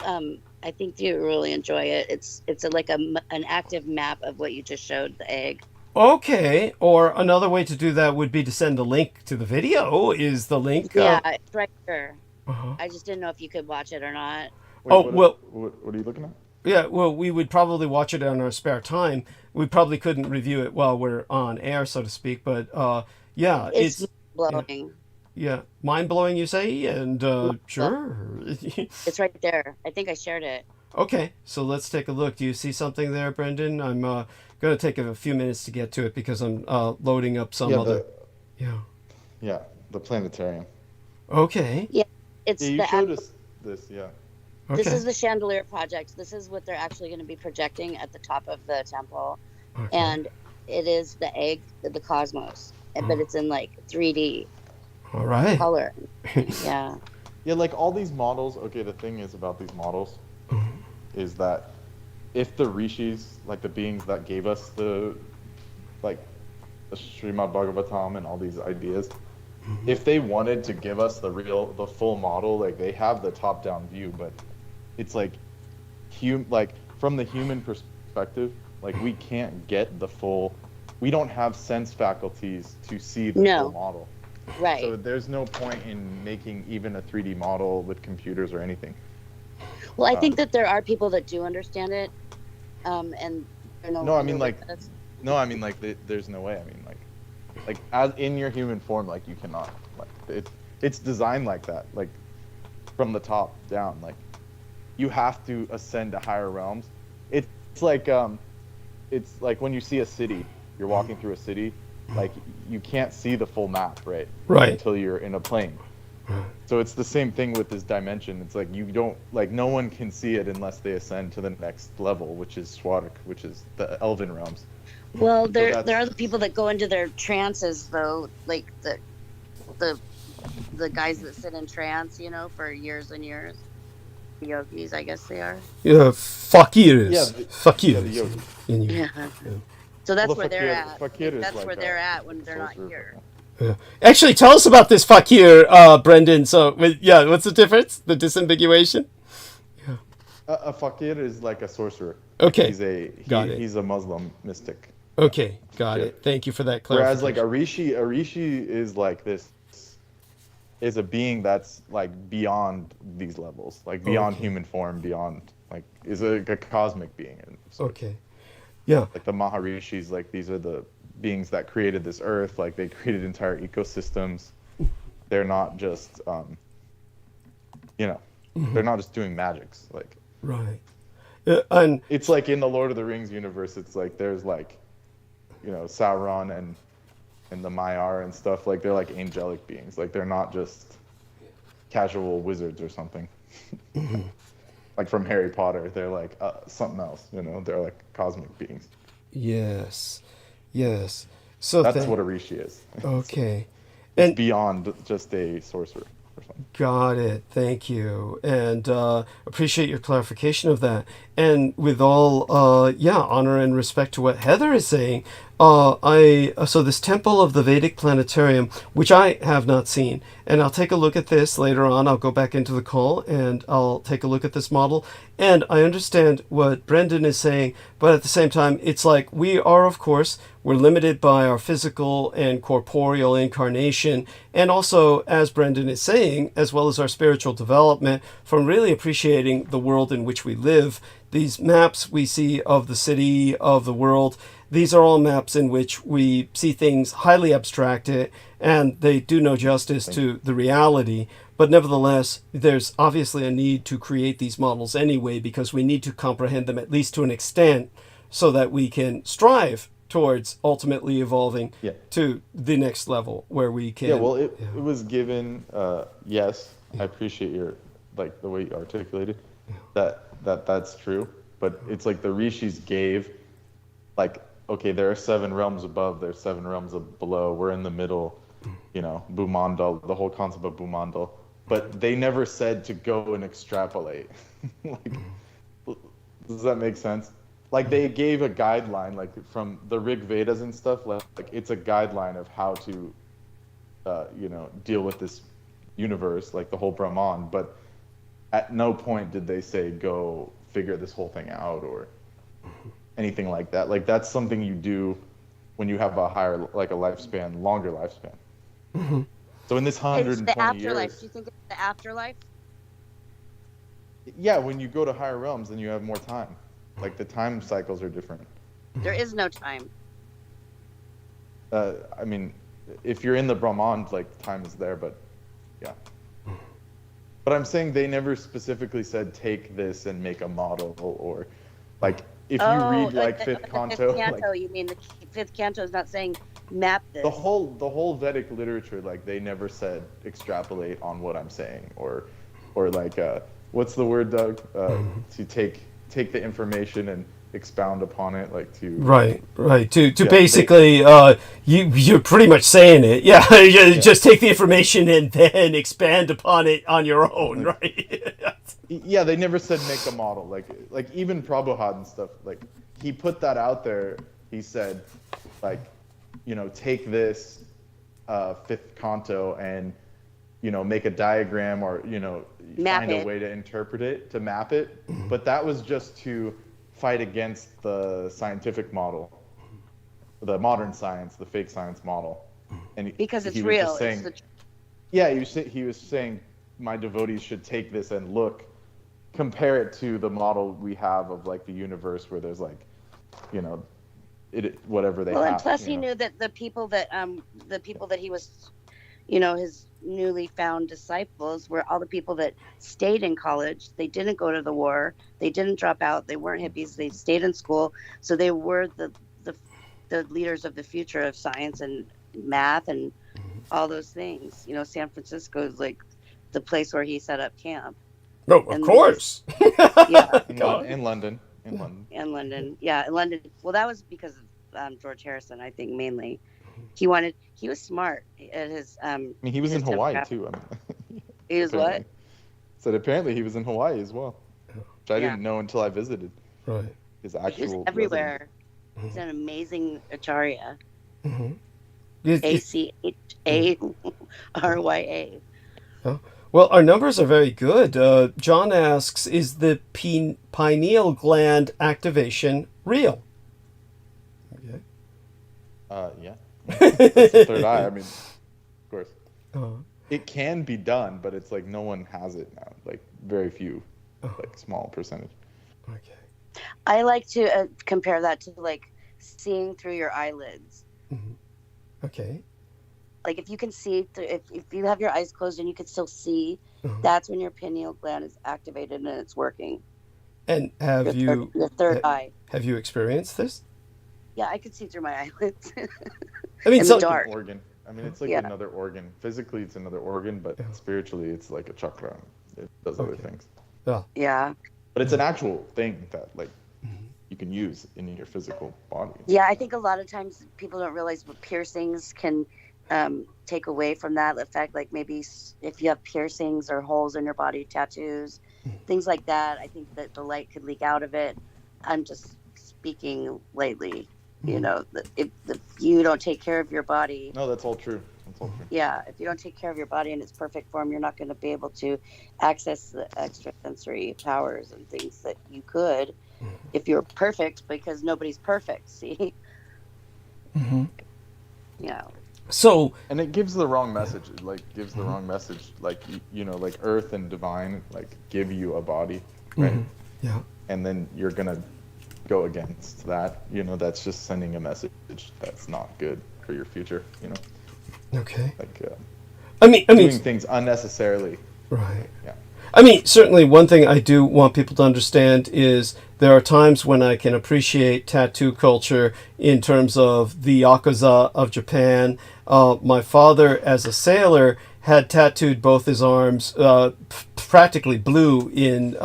I think you really enjoy it. It's like an active map of what you just showed, the egg. Okay, or another way to do that would be to send a link to the video. Is the link? Yeah, it's right here. I just didn't know if you could watch it or not. Wait, what are you looking at? Yeah, well, we would probably watch it on our spare time. We probably couldn't review it while we're on air, so to speak. But yeah, it's blowing. Yeah, mind blowing, you say? And sure. It's right there. I think I shared it. Okay, so let's take a look. Do you see something there, Brendan? I'm going to take a few minutes to get to it because I'm loading up some other. Yeah, the planetarium. Okay. Yeah, it's you showed us this. Yeah. Okay. This is the chandelier project. This is what they're actually going to be projecting at the top of the temple, and it is the egg, the cosmos, but it's in like 3D. All right. Color. Yeah. Yeah, like all these models. Okay, the thing is about these models is that if the rishis, like the beings that gave us the Srimad Bhagavatam and all these ideas, if they wanted to give us the full model, like they have the top-down view, but it's like from the human perspective, like we can't get the full. We don't have sense faculties to see the full model. Right. So there's no point in making even a 3D model with computers or anything. Well, I think that there are people that do understand it, and they're no, I mean like, there's no way. I mean like as in your human form, like you cannot. Like it's designed like that, like from the top down. Like you have to ascend to higher realms. It's like when you see a city, you're walking through a city. Like you can't see the full map, right? Right. Until you're in a plane. So it's the same thing with this dimension. It's like you don't, like no one can see it unless they ascend to the next level, which is ̶oʔetk, which is the elven realms. Well, there are the people that go into their trances though, like the guys that sit in trance, you know, for years and years. Yogis, I guess they are. Yeah, fakirs. Yeah, Fakirs. the yogis. Yeah. So that's Well, where they're at. fakir is That's like where they're at when they're not sorcerer. here. Yeah. Actually, tell us about this fakir, Brendan. So, yeah, what's the difference? The disambiguation? A fakir is like a sorcerer. Okay. He's a Muslim mystic. Okay, got it. Thank you for that clarification. Whereas like a rishi is like this, is a being that's like beyond these levels, like beyond human form, beyond like is a cosmic being. Okay. Yeah. Like the Maharishis, like these are the beings that created this earth, like they created entire ecosystems. They're not just they're not just doing magics, like right. And it's like in the Lord of the Rings universe, it's like there's like Sauron and the Maiar and stuff, like they're like angelic beings, like they're not just casual wizards or something. Like from Harry Potter, they're like something else, they're like cosmic beings. Yes. So that's what a rishi is. Okay. It's beyond just a sorcerer or something. Got it. Thank you. And appreciate your clarification of that. And with all honor and respect to what Heather is saying, so this Temple of the Vedic Planetarium, which I have not seen, and I'll take a look at this later on. I'll go back into the call and I'll take a look at this model. And I understand what Brendan is saying, but at the same time, it's like we're limited by our physical and corporeal incarnation, and also, as Brendan is saying, as well as our spiritual development, from really appreciating the world in which we live. These maps we see of the city, of the world, these are all maps in which we see things highly abstracted, and they do no justice to the reality. But nevertheless, there's obviously a need to create these models anyway, because we need to comprehend them at least to an extent so that we can strive towards ultimately evolving to the next level where we can... It was given, yes, I appreciate your, like, the way you articulated that's true, but it's like the rishis gave, like, okay, there are 7 realms above, there's 7 realms below, we're in the middle, Bhumandal, the whole concept of Bhumandal, but they never said to go and extrapolate. Like, does that make sense? Like, they gave a guideline, like from the Rig Vedas and stuff, like it's a guideline of how to, deal with this universe, like the whole Brahman, but at no point did they say go figure this whole thing out or anything like that. Like, that's something you do when you have a higher, like a lifespan, longer lifespan. Mm-hmm. So in this 120 the afterlife. years, Do you think it's the afterlife? Yeah, when you go to higher realms, then you have more time. Like, the time cycles are different. There is no time. I mean, if you're in the Brahman, like, time is there, but yeah. But I'm saying they never specifically said take this and make a model, or like if you read like fifth canto, fifth canto, you mean the fifth canto is not saying map this. The whole Vedic literature, like they never said extrapolate on what I'm saying, or like what's the word, Doug? To take the information and expound upon it, like to right to basically you're pretty much saying it, just take the information and then expand upon it on your own, right? Yeah, they never said make a model, like even Prabhupada and stuff, like he put that out there. He said, like, take this fifth canto and make a diagram, or find a way to interpret it, to map it. But that was just to fight against the scientific model, the modern science, the fake science model, and because it's real. He was saying my devotees should take this and compare it to the model we have of like the universe, where there's like, whatever they have. Well, and plus he knew that the people that he was, his newly found disciples were all the people that stayed in college. They didn't go to the war. They didn't drop out. They weren't hippies. They stayed in school. So they were the leaders of the future of science and math and all those things. San Francisco is like the place where he set up camp. Oh, of course. In London. Yeah, in London. Well, that was because of George Harrison, I think, mainly. He was smart at his. I mean, he was in Hawaii too. He was what? said apparently he was in Hawaii as well, which I didn't know until I visited. Right. His actual He's everywhere. He's an amazing acharya. Mm-hmm. ACHARYA. Oh. Well, our numbers are very good. John asks, is the pineal gland activation real? Okay. Yeah. That's the third eye. I mean, of course. Uh-huh. It can be done, but it's like no one has it now. Like very few, Uh-huh. like small percentage. Okay. I like to compare that to like seeing through your eyelids. Mm-hmm. Okay. Like if you can see, if you have your eyes closed and you can still see, Uh-huh. that's when your pineal gland is activated and it's working. And have your third eye. Have you experienced this? Yeah, I could see through my eyelids. I mean, in so the dark. Organ. I mean, it's like another organ. Physically, it's another organ, but spiritually, it's like a chakra. It does other things. Yeah. But it's an actual thing that like you can use in your physical body. Yeah, I think a lot of times people don't realize what piercings can take away from that effect. Like maybe if you have piercings or holes in your body, tattoos, things like that, I think that the light could leak out of it. I'm just speaking lately. You know, if you don't take care of your body. No, that's all true. That's all true. Yeah, if you don't take care of your body in its perfect form, you're not going to be able to access the extrasensory powers and things that you could if you're perfect, because nobody's perfect. See? Mm-hmm. Yeah. So. And it gives the wrong message. It like gives the wrong message. Like you know, like Earth and Divine like give you a body, right? Mm-hmm. Yeah. And then you're gonna go against that. You know, that's just sending a message that's not good for your future. You know. Okay. Like. I mean, doing things unnecessarily. Right. Yeah. I mean, certainly one thing I do want people to understand is there are times when I can appreciate tattoo culture in terms of the Yakuza of Japan. My father, as a sailor, had tattooed both his arms practically blue in,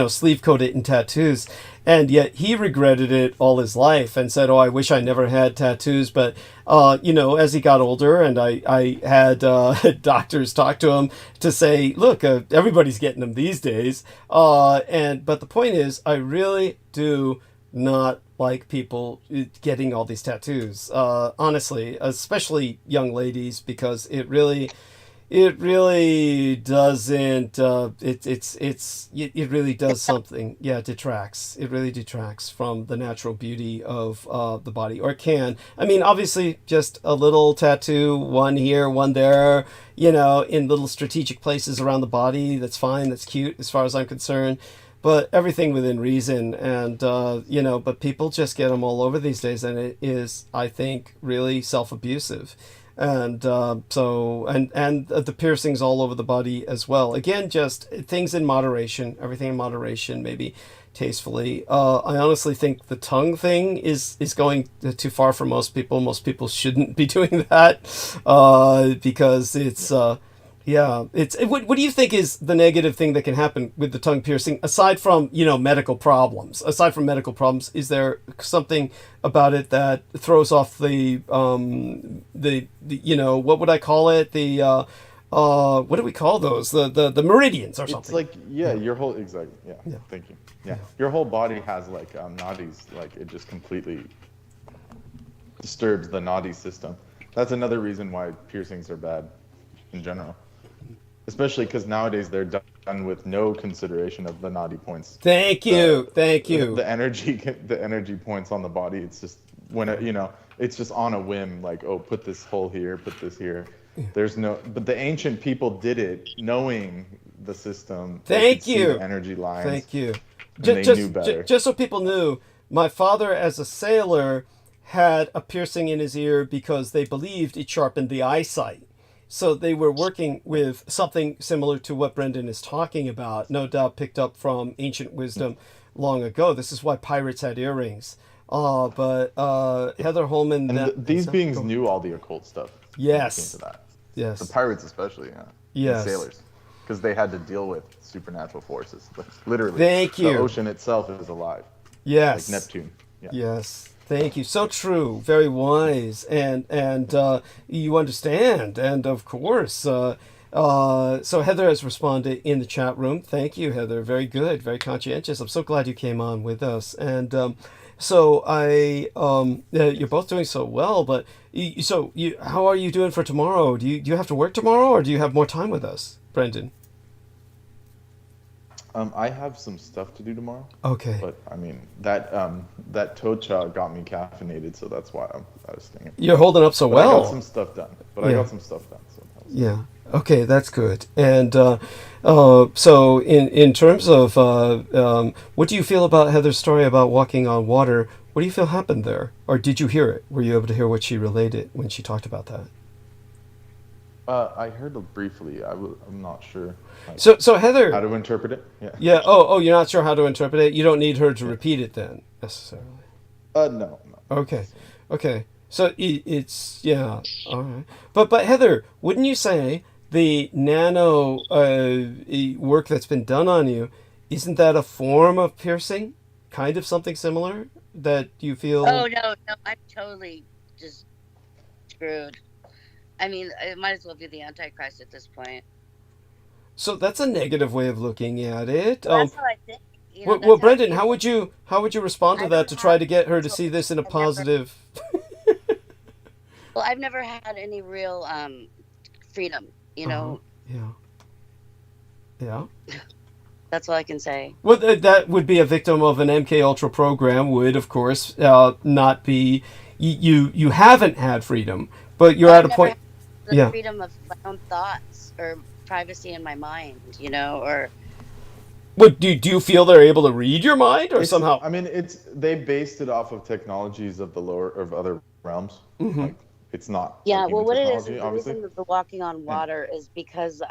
sleeve coated in tattoos. And yet he regretted it all his life and said, I wish I never had tattoos. But, as he got older and I had doctors talk to him to say, look, everybody's getting them these days. But the point is, I really do not like people getting all these tattoos, honestly, especially young ladies, because it really doesn't. It really does something. Yeah, it detracts. It really detracts from the natural beauty of the body, or it can. I mean, obviously, just a little tattoo, one here, one there, in little strategic places around the body. That's fine. That's cute, as far as I'm concerned. But everything within reason, and but people just get them all over these days, and it is, I think, really self-abusive. And the piercings all over the body as well. Again, just things in moderation, everything in moderation, maybe tastefully. I honestly think the tongue thing is going too far for most people. Most people shouldn't be doing that because it's what do you think is the negative thing that can happen with the tongue piercing aside from medical problems? Aside from medical problems, is there something about it that throws off the what would I call it, what do we call those, the meridians or something? It's like your whole thank you. Your whole body has like nadis, like it just completely disturbs the nadi system. That's another reason why piercings are bad in general. Especially because nowadays they're done with no consideration of the nadi points. Thank you. The energy points on the body. It's just it's just on a whim. Like, put this hole here, put this here. There's no. But the ancient people did it knowing the system. Thank you. The energy lines. Thank you. They knew better. Just so people knew, my father, as a sailor, had a piercing in his ear because they believed it sharpened the eyesight. So they were working with something similar to what Brendan is talking about, no doubt picked up from ancient wisdom long ago. This is why pirates had earrings. But Heather Holman... And these beings knew all the occult stuff. Yes. Into that. Yes. The pirates especially, yeah. Yes. The sailors. Because they had to deal with supernatural forces. Literally. Thank you. The ocean itself is alive. Yes. Like Neptune. Yeah. Yes. Thank you. So true. Very wise. And you understand. And of course, So Heather has responded in the chat room. Thank you, Heather. Very good, very conscientious. I'm so glad you came on with us. And you're both doing so well. But how are you doing for tomorrow? Do you have to work tomorrow, or do you have more time with us, Brendan? I have some stuff to do tomorrow. Okay. But I mean that tocha got me caffeinated, so that's why I was thinking. You're holding up so well. I got some stuff done. I got some stuff done. So yeah. Okay, that's good. And so in terms of what do you feel about Heather's story about walking on water? What do you feel happened there, or did you hear it? Were you able to hear what she related when she talked about that? I heard it briefly. I'm not sure. So Heather, how to interpret it? Yeah. Yeah. Oh, you're not sure how to interpret it. You don't need her to repeat it then necessarily. No. Okay. So it's yeah. All right. But Heather, wouldn't you say the nano work that's been done on you, isn't that a form of piercing? Kind of something similar that you feel? Oh no, I'm totally just screwed. I mean, it might as well be the Antichrist at this point. So that's a negative way of looking at it. Well, that's what I think. You know, well, Brendan, how would you respond to that to try to get her to see this in a positive? Well, I've never had any real freedom. You know. Yeah. That's all I can say. Well, that would be a victim of an MK Ultra program. Would of course not be. You haven't had freedom, but you're at a point. The freedom of my own thoughts or privacy in my mind, you know, or. What do you feel they're able to read your mind, or somehow? I mean, they based it off of technologies of other realms. Mm-hmm. Like, it's not. Yeah, like, well, what it is, obviously. the reason of the walking on water is because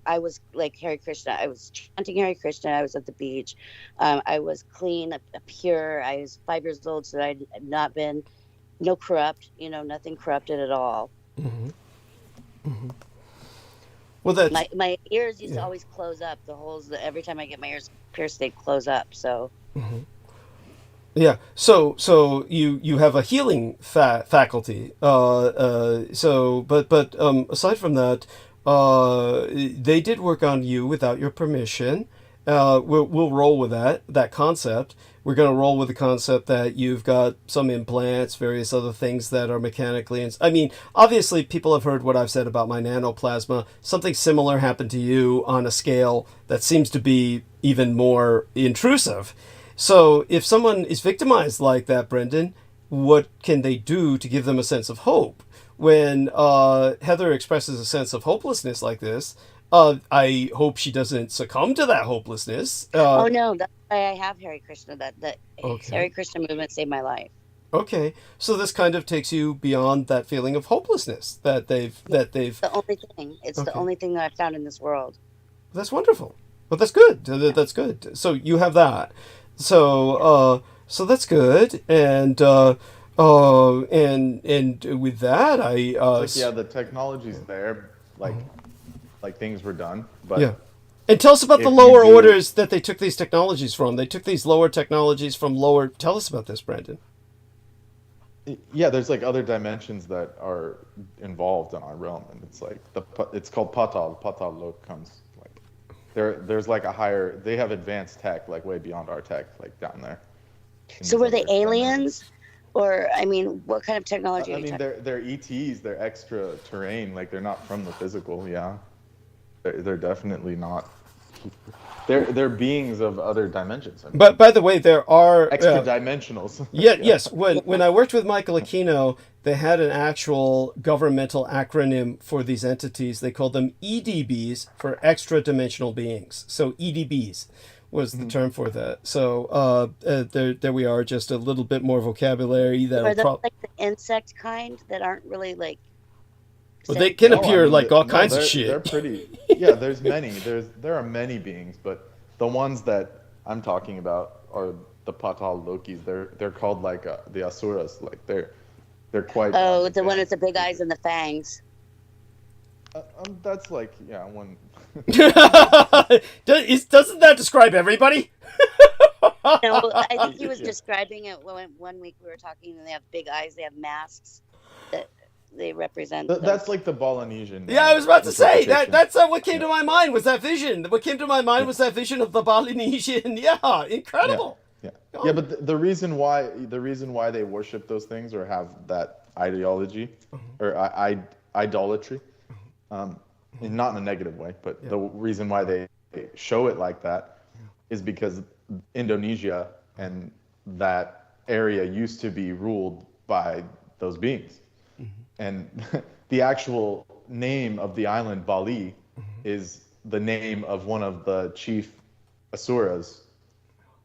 I was like Hare Krishna. I was chanting Hare Krishna. I was at the beach. I was clean, pure. I was 5 years old, so I had not been, no corrupt, you know, nothing corrupted at all. Mm-hmm. Mm-hmm. Well, that's... My ears used to always close up. The holes, every time I get my ears pierced, they close up. So. Mm-hmm. Yeah. So you have a healing faculty. But aside from that, they did work on you without your permission. We'll roll with that concept. We're going to roll with the concept that you've got some implants, various other things that are mechanically... I mean, obviously, people have heard what I've said about my nanoplasma. Something similar happened to you on a scale that seems to be even more intrusive. So if someone is victimized like that, Brendan, what can they do to give them a sense of hope? When Heather expresses a sense of hopelessness like this, I hope she doesn't succumb to that hopelessness. Oh no, that's why I have Hare Krishna. That Hare Krishna movement saved my life. Okay, so this kind of takes you beyond that feeling of hopelessness that they've. The only thing. It's the only thing that I've found in this world. That's wonderful. But that's good. That's good. So you have that. So that's good. And with that, the technology's there. Like things were done, but yeah. And tell us about the lower orders that they took these technologies from. They took these lower technologies from lower. Tell us about this, Brandon. Yeah, there's like other dimensions that are involved in our realm, and it's called Patal. Patal Lok comes like there's like a higher. They have advanced tech, like way beyond our tech, like down there. So were they aliens? Or, I mean, what kind of technology are you talking about? They're ETs, they're extraterrene, like they're not from the physical, yeah. They're definitely not. They're beings of other dimensions. I mean, but by the way, there are extra dimensionals. Yes. When I worked with Michael Aquino, they had an actual governmental acronym for these entities. They called them EDBs, for extra dimensional beings. So EDBs was the term for that. So there we are, just a little bit more vocabulary. Are those like the insect kind that aren't really like? Well, they can appear like all kinds of shit. They're pretty. Yeah, there's many. There are many beings, but the ones that I'm talking about are the Patal Lokis. They're called like the Asuras. Like they're quite. Oh, the one with the big eyes and the fangs. That's like one. Doesn't that describe everybody? No, I think he was describing it when one week we were talking, and they have big eyes, they have masks. they represent. That's like the Balinesian. Yeah, I was about to say that's what came to my mind was that vision. What came to my mind was that vision of the Balinesian. Yeah, incredible. Yeah, but the reason why they worship those things or have that ideology or idolatry, not in a negative way, but the reason why they show it like that is because Indonesia and that area used to be ruled by those beings. And the actual name of the island, Bali, is the name of one of the chief asuras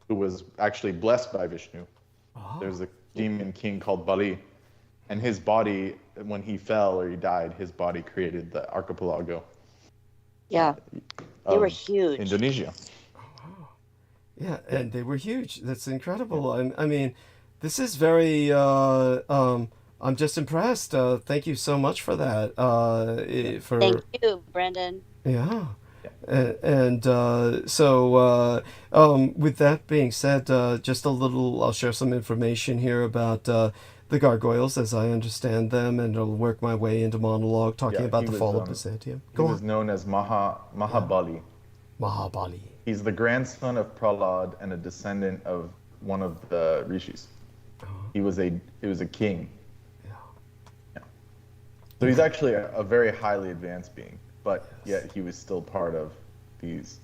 who was actually blessed by Vishnu. There's a demon king called Bali, and his body, when he fell or he died, his body created the archipelago. Yeah, they were huge. Indonesia. Yeah, and they were huge. That's incredible. I mean, this is very. I'm just impressed. Thank you so much for that. Thank you, Brendan. Yeah. So with that being said, just a little, I'll share some information here about the gargoyles as I understand them, and I'll work my way into monologue talking about the fall of Byzantium. He was known as Mahabali. Mahabali. He's the grandson of Prahlad and a descendant of one of the rishis. He was a king. So he's actually a very highly advanced being, but yet he was still part of these,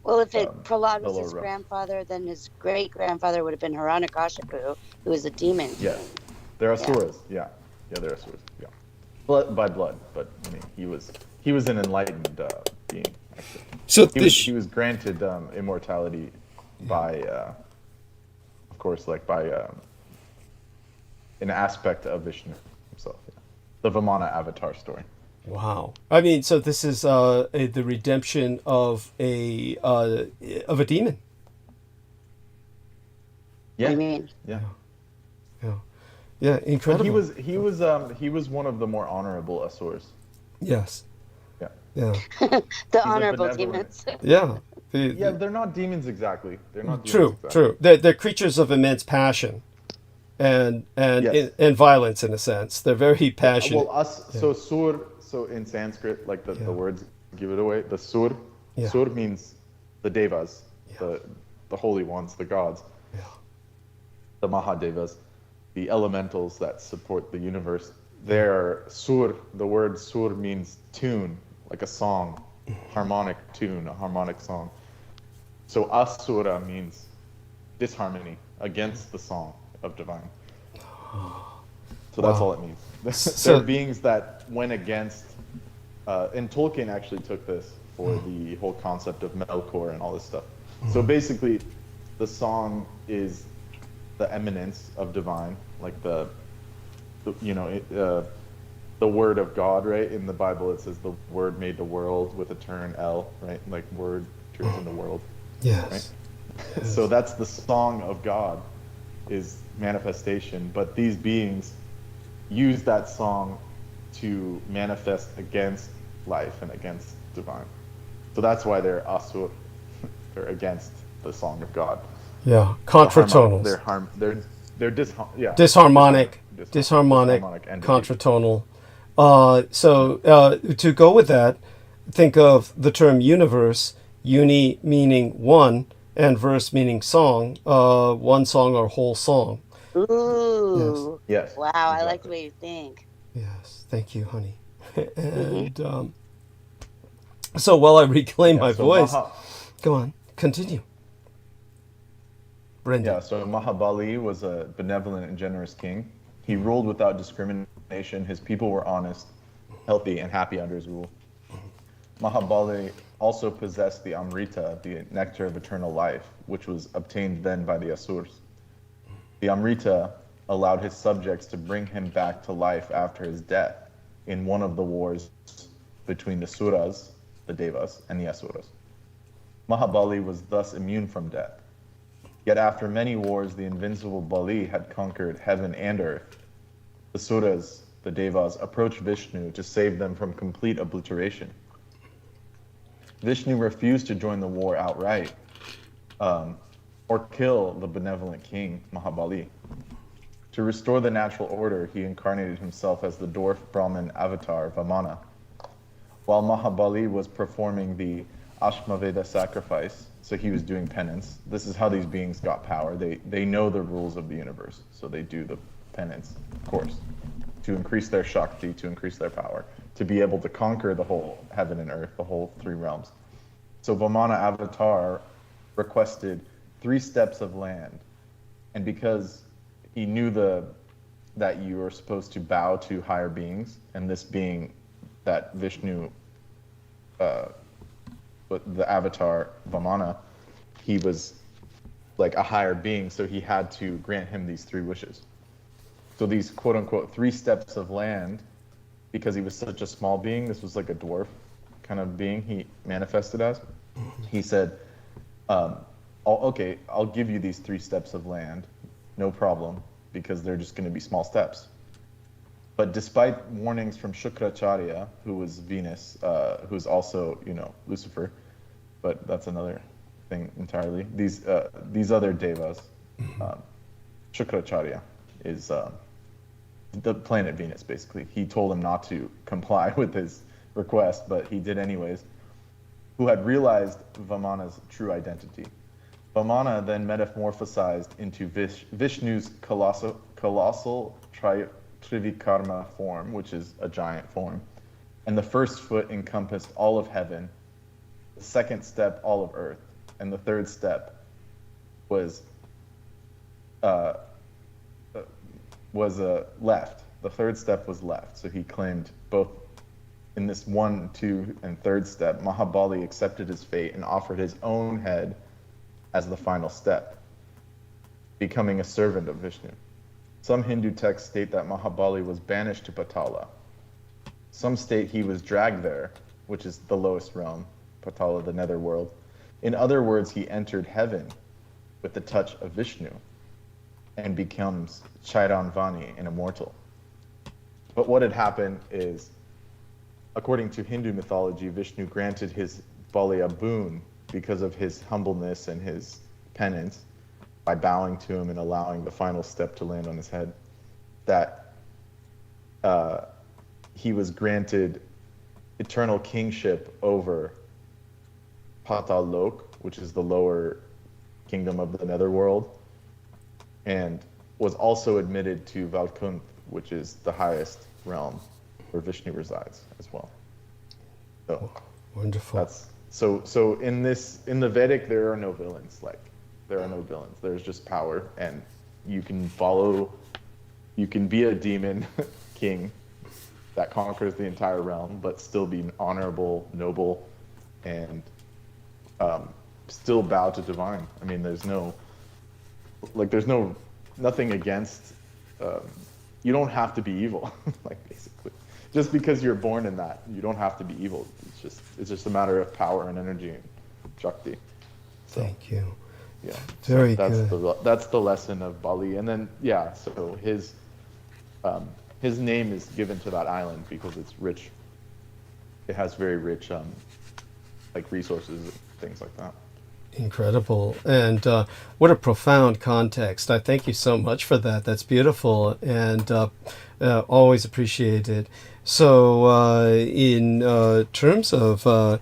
Well, if Prahlad was his grandfather, then his great-grandfather would have been Hiranyakashipu, who was a demon. Yeah, they're asuras. Yeah, they're asuras. Yeah, by blood, but I mean, he was an enlightened being. Actually. So he was granted immortality by, of course, by an aspect of Vishnu himself. Yeah. The Vamana avatar story. Wow. I mean, so this is the redemption of a demon. Yeah. What do you mean? Yeah, incredible. But he was one of the more honorable asuras. Yes. Yeah. The honorable demons. Yeah. They're not demons exactly. They're not demons true. exactly. True. They're creatures of immense passion, and violence in a sense. They're very passionate. So in Sanskrit, like the words give it away. The sur means the devas, the holy ones, the gods. Yeah. The Mahadevas, the elementals that support the universe. They're sur. The word sur means tune, like a song, harmonic tune, a harmonic song. So asura means disharmony, against the song of divine. So that's all it means. They're beings that went against, and Tolkien actually took this for the whole concept of metalcore and all this stuff. So basically, the song is the eminence of divine, like the word of God, right? In the Bible, it says the word made the world with a turn L, right? Like word turns into world. Yes. Right? So that's the song of God, is manifestation. But these beings use that song to manifest against life and against divine. So that's why they're asur. They're against the song of God. Yeah, contratonals. They're disharmonic, and contratonal. So to go with that, think of the term universe, uni meaning one, and verse meaning song, one song or whole song. Ooh. Yes. Wow, exactly. I like the way you think. Yes, thank you, honey. And so while I reclaim my voice, go on, continue. Brendan. Yeah, so Mahabali was a benevolent and generous king. He ruled without discrimination. His people were honest, healthy, and happy under his rule. Mahabali also possessed the Amrita, the nectar of eternal life, which was obtained then by the Asurs. The Amrita allowed his subjects to bring him back to life after his death in one of the wars between the Suras, the Devas, and the Asuras. Mahabali was thus immune from death. Yet after many wars, the invincible Bali had conquered heaven and earth. The Suras, the Devas, approached Vishnu to save them from complete obliteration. Vishnu refused to join the war outright, or kill the benevolent king, Mahabali. To restore the natural order, he incarnated himself as the dwarf Brahmin avatar Vamana. While Mahabali was performing the Ashmaveda sacrifice, so he was doing penance. This is how these beings got power. They know the rules of the universe, so they do the penance, of course, to increase their Shakti, to increase their power, to be able to conquer the whole heaven and earth, the whole three realms. So Vamana Avatar requested 3 steps of land, and because he knew that you were supposed to bow to higher beings, and this being that Vishnu, the avatar Vamana, he was like a higher being, so he had to grant him these 3 wishes. So these quote unquote 3 steps of land, because he was such a small being, this was like a dwarf kind of being he manifested as. He said, I'll give you these 3 steps of land, no problem, because they're just going to be small steps. But despite warnings from Shukracharya, who was Venus, who's also, Lucifer, but that's another thing entirely. These other devas, Shukracharya is the planet Venus, basically. He told him not to comply with his request, but he did anyways, who had realized Vamana's true identity. Vamana then metamorphosized into Vishnu's colossal Trivikarma form, which is a giant form. And the first foot encompassed all of heaven, the second step all of earth, and the third step was left. The third step was left. So he claimed both in this 1, 2, and third step, Mahabali accepted his fate and offered his own head as the final step, becoming a servant of Vishnu. Some Hindu texts state that Mahabali was banished to Patala. Some state he was dragged there, which is the lowest realm, Patala, the netherworld. In other words, he entered heaven with the touch of Vishnu and becomes Chairanvani, an immortal. But what had happened is, according to Hindu mythology, Vishnu granted his Bali a boon because of his humbleness and his penance, by bowing to him and allowing the final step to land on his head, that he was granted eternal kingship over Patal Lok, which is the lower kingdom of the netherworld, and was also admitted to Valkunt, which is the highest realm where Vishnu resides as well. So wonderful. That's so in the Vedic there are no villains. There are no villains. There's just power, and you can be a demon king that conquers the entire realm, but still be honorable, noble, and still bow to divine. I mean, there's nothing against. You don't have to be evil, basically. Just because you're born in that, you don't have to be evil. It's just a matter of power and energy and Shakti. So, thank you. Yeah, very good. That's the lesson of Bali, and then so his name is given to that island because it's rich. It has very rich resources and things like that. Incredible. And what a profound context. I thank you so much for that. That's beautiful, and always appreciated. So in terms of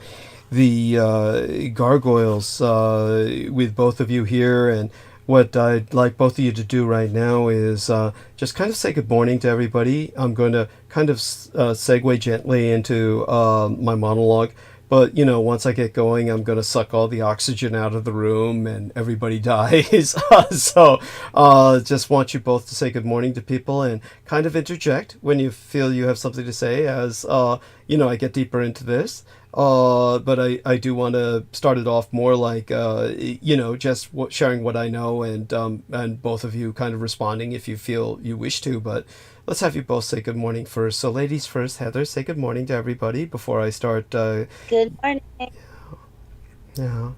the gargoyles with both of you here, and what I'd like both of you to do right now is just kind of say good morning to everybody. I'm going to kind of segue gently into my monologue. But, once I get going, I'm going to suck all the oxygen out of the room and everybody dies. So just want you both to say good morning to people and kind of interject when you feel you have something to say as, I get deeper into this. But I do want to start it off more like, just sharing what I know, and both of you kind of responding if you feel you wish to. But let's have you both say good morning first. So ladies first, Heather, say good morning to everybody before I start. Good morning. Yeah.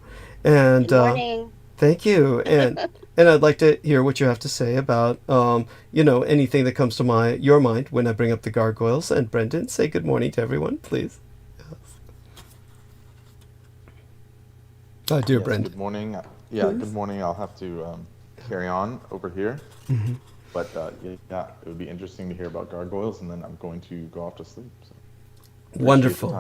And good morning. Thank you. And I'd like to hear what you have to say about, anything that comes to your mind when I bring up the gargoyles. And Brendan, say good morning to everyone, please. Dear Brendan. Good morning. Yeah, good morning. I'll have to carry on over here. Mm-hmm. But yeah, it would be interesting to hear about gargoyles, and then I'm going to go off to sleep. So Wonderful.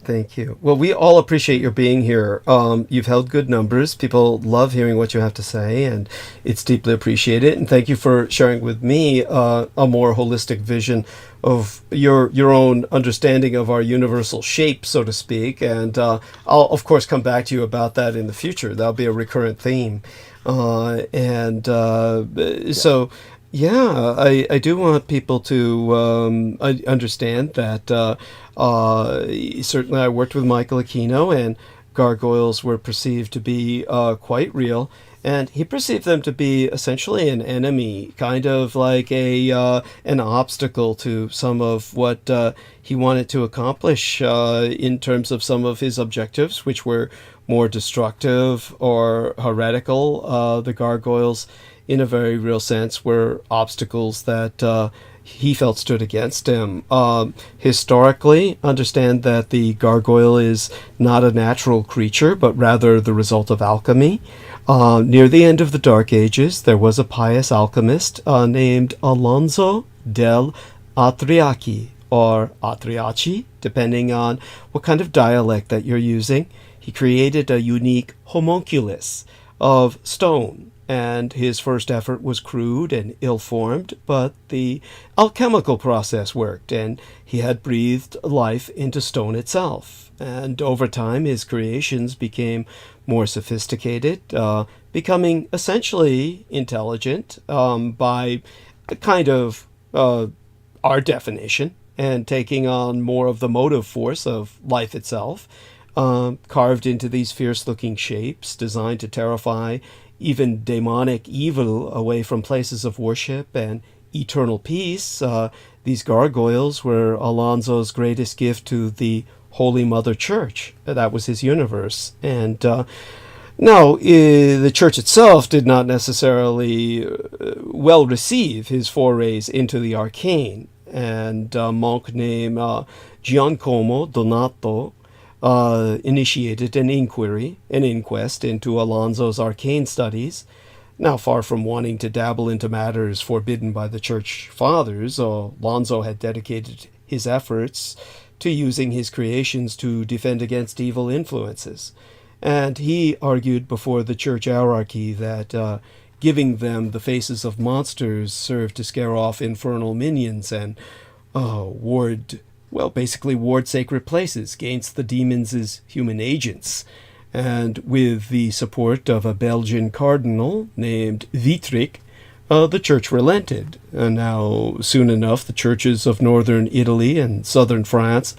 Thank you. Well, we all appreciate your being here. You've held good numbers. People love hearing what you have to say, and it's deeply appreciated. And thank you for sharing with me a more holistic vision of your own understanding of our universal shape, so to speak. And I'll, of course, come back to you about that in the future. That'll be a recurrent theme. So, yeah, I do want people to understand that certainly I worked with Michael Aquino, and gargoyles were perceived to be quite real. And he perceived them to be essentially an enemy, kind of like an obstacle to some of what he wanted to accomplish in terms of some of his objectives, which were more destructive or heretical. The gargoyles, in a very real sense, were obstacles that he felt stood against him. Historically, understand that the gargoyle is not a natural creature, but rather the result of alchemy. Near the end of the Dark Ages, there was a pious alchemist named Alonso del Atriaci, or Atriaci, depending on what kind of dialect that you're using. He created a unique homunculus of stone, and his first effort was crude and ill-formed, but the alchemical process worked, and he had breathed life into stone itself. And over time, his creations became more sophisticated, becoming essentially intelligent by kind of our definition, and taking on more of the motive force of life itself, carved into these fierce-looking shapes designed to terrify even demonic evil away from places of worship and eternal peace. These gargoyles were Alonso's greatest gift to the Holy Mother Church. That was his universe. And now, the church itself did not necessarily well receive his forays into the arcane. And a monk named Giacomo Donato initiated an inquest into Alonso's arcane studies. Now, far from wanting to dabble into matters forbidden by the church fathers, Alonso had dedicated his efforts to using his creations to defend against evil influences. And he argued before the church hierarchy that giving them the faces of monsters served to scare off infernal minions and ward sacred places against the demons as human agents. And with the support of a Belgian cardinal named Wittrich, the church relented. And now, soon enough, the churches of northern Italy and southern France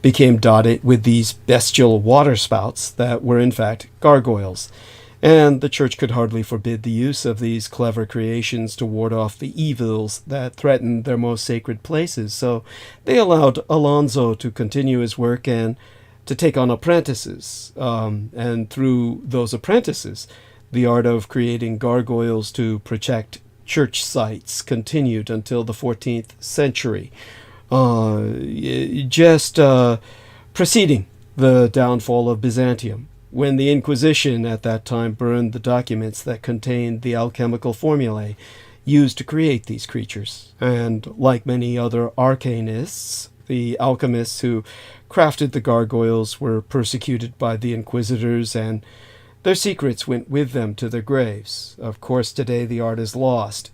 became dotted with these bestial waterspouts that were in fact gargoyles. And the church could hardly forbid the use of these clever creations to ward off the evils that threatened their most sacred places. So they allowed Alonso to continue his work and to take on apprentices. And through those apprentices, the art of creating gargoyles to protect church sites continued until the 14th century, just preceding the downfall of Byzantium, when the Inquisition at that time burned the documents that contained the alchemical formulae used to create these creatures. And like many other arcanists, the alchemists who crafted the gargoyles were persecuted by the inquisitors, and their secrets went with them to their graves. Of course, today the art is lost.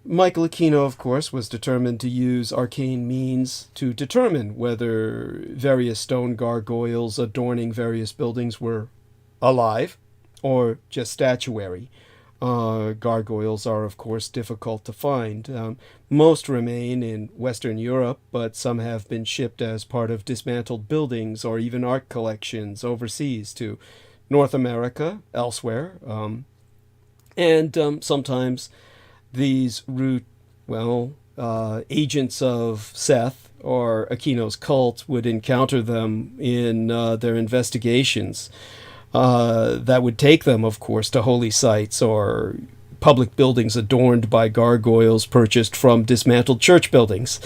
Michael Aquino, of course, was determined to use arcane means to determine whether various stone gargoyles adorning various buildings were alive or just statuary. Gargoyles are, of course, difficult to find. Most remain in Western Europe, but some have been shipped as part of dismantled buildings or even art collections overseas to North America, elsewhere. Sometimes these agents of Cest or Aquino's cult would encounter them in their investigations. That would take them, of course, to holy sites or public buildings adorned by gargoyles purchased from dismantled church buildings.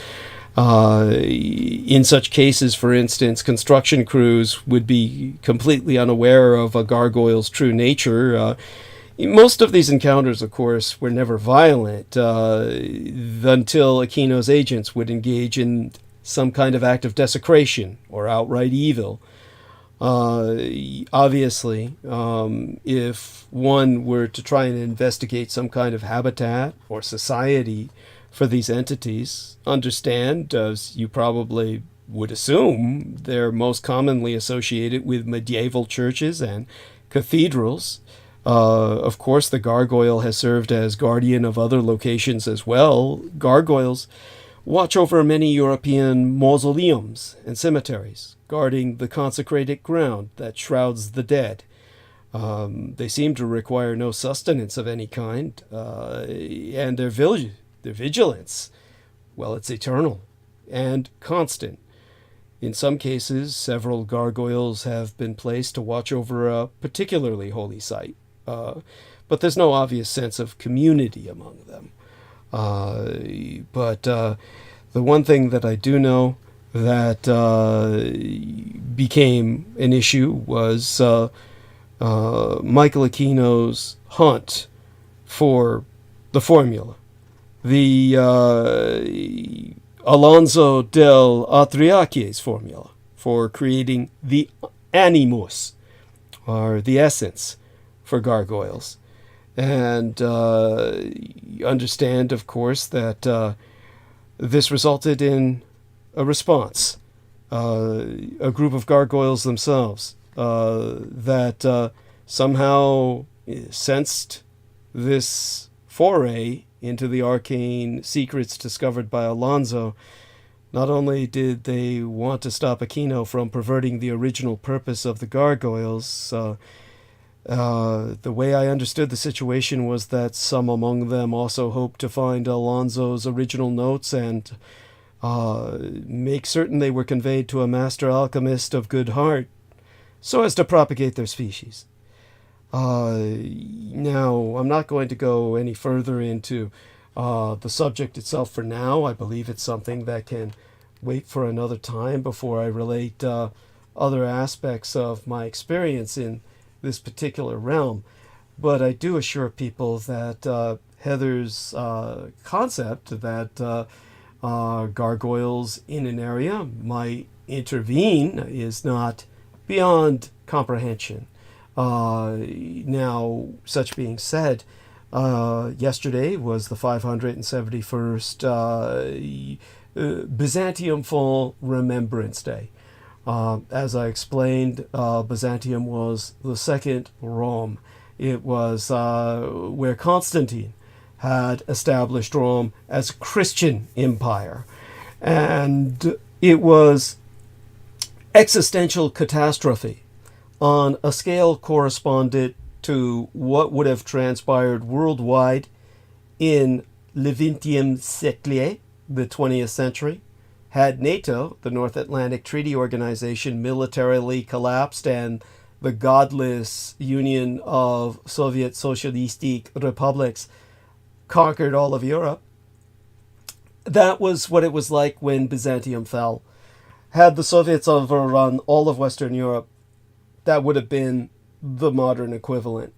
In such cases, for instance, construction crews would be completely unaware of a gargoyle's true nature. Most of these encounters, of course, were never violent until Aquino's agents would engage in some kind of act of desecration or outright evil. Obviously, if one were to try and investigate some kind of habitat or society for these entities, understand, as you probably would assume, they're most commonly associated with medieval churches and cathedrals. Of course, the gargoyle has served as guardian of other locations as well. Gargoyles watch over many European mausoleums and cemeteries, guarding the consecrated ground that shrouds the dead. They seem to require no sustenance of any kind, and their vigilance, well, it's eternal and constant. In some cases, several gargoyles have been placed to watch over a particularly holy site, but there's no obvious sense of community among them. But the one thing that I do know that became an issue was Michael Aquino's hunt for the formula. The Alonso del Atriace's formula for creating the animus, or the essence, for gargoyles. And understand, of course, that this resulted in a response. A group of gargoyles themselves that somehow sensed this foray into the arcane secrets discovered by Alonso. Not only did they want to stop Aquino from perverting the original purpose of the gargoyles, the way I understood the situation was that some among them also hoped to find Alonso's original notes and make certain they were conveyed to a master alchemist of good heart, so as to propagate their species. Now, I'm not going to go any further into the subject itself for now. I believe it's something that can wait for another time before I relate other aspects of my experience in this particular realm. But I do assure people that Heather's concept that gargoyles in an area might intervene is not beyond comprehension. Now, such being said, yesterday was the 571st Byzantiumfall Remembrance Day. As I explained, Byzantium was the second Rome. It was where Constantine had established Rome as a Christian empire. And it was existential catastrophe on a scale correspondent to what would have transpired worldwide in le Vingtième siècle, the 20th century, had NATO, the North Atlantic Treaty Organization, militarily collapsed and the godless union of Soviet Socialistic republics conquered all of Europe. That was what it was like when Byzantium fell. Had the Soviets overrun all of Western Europe, that would have been the modern equivalent.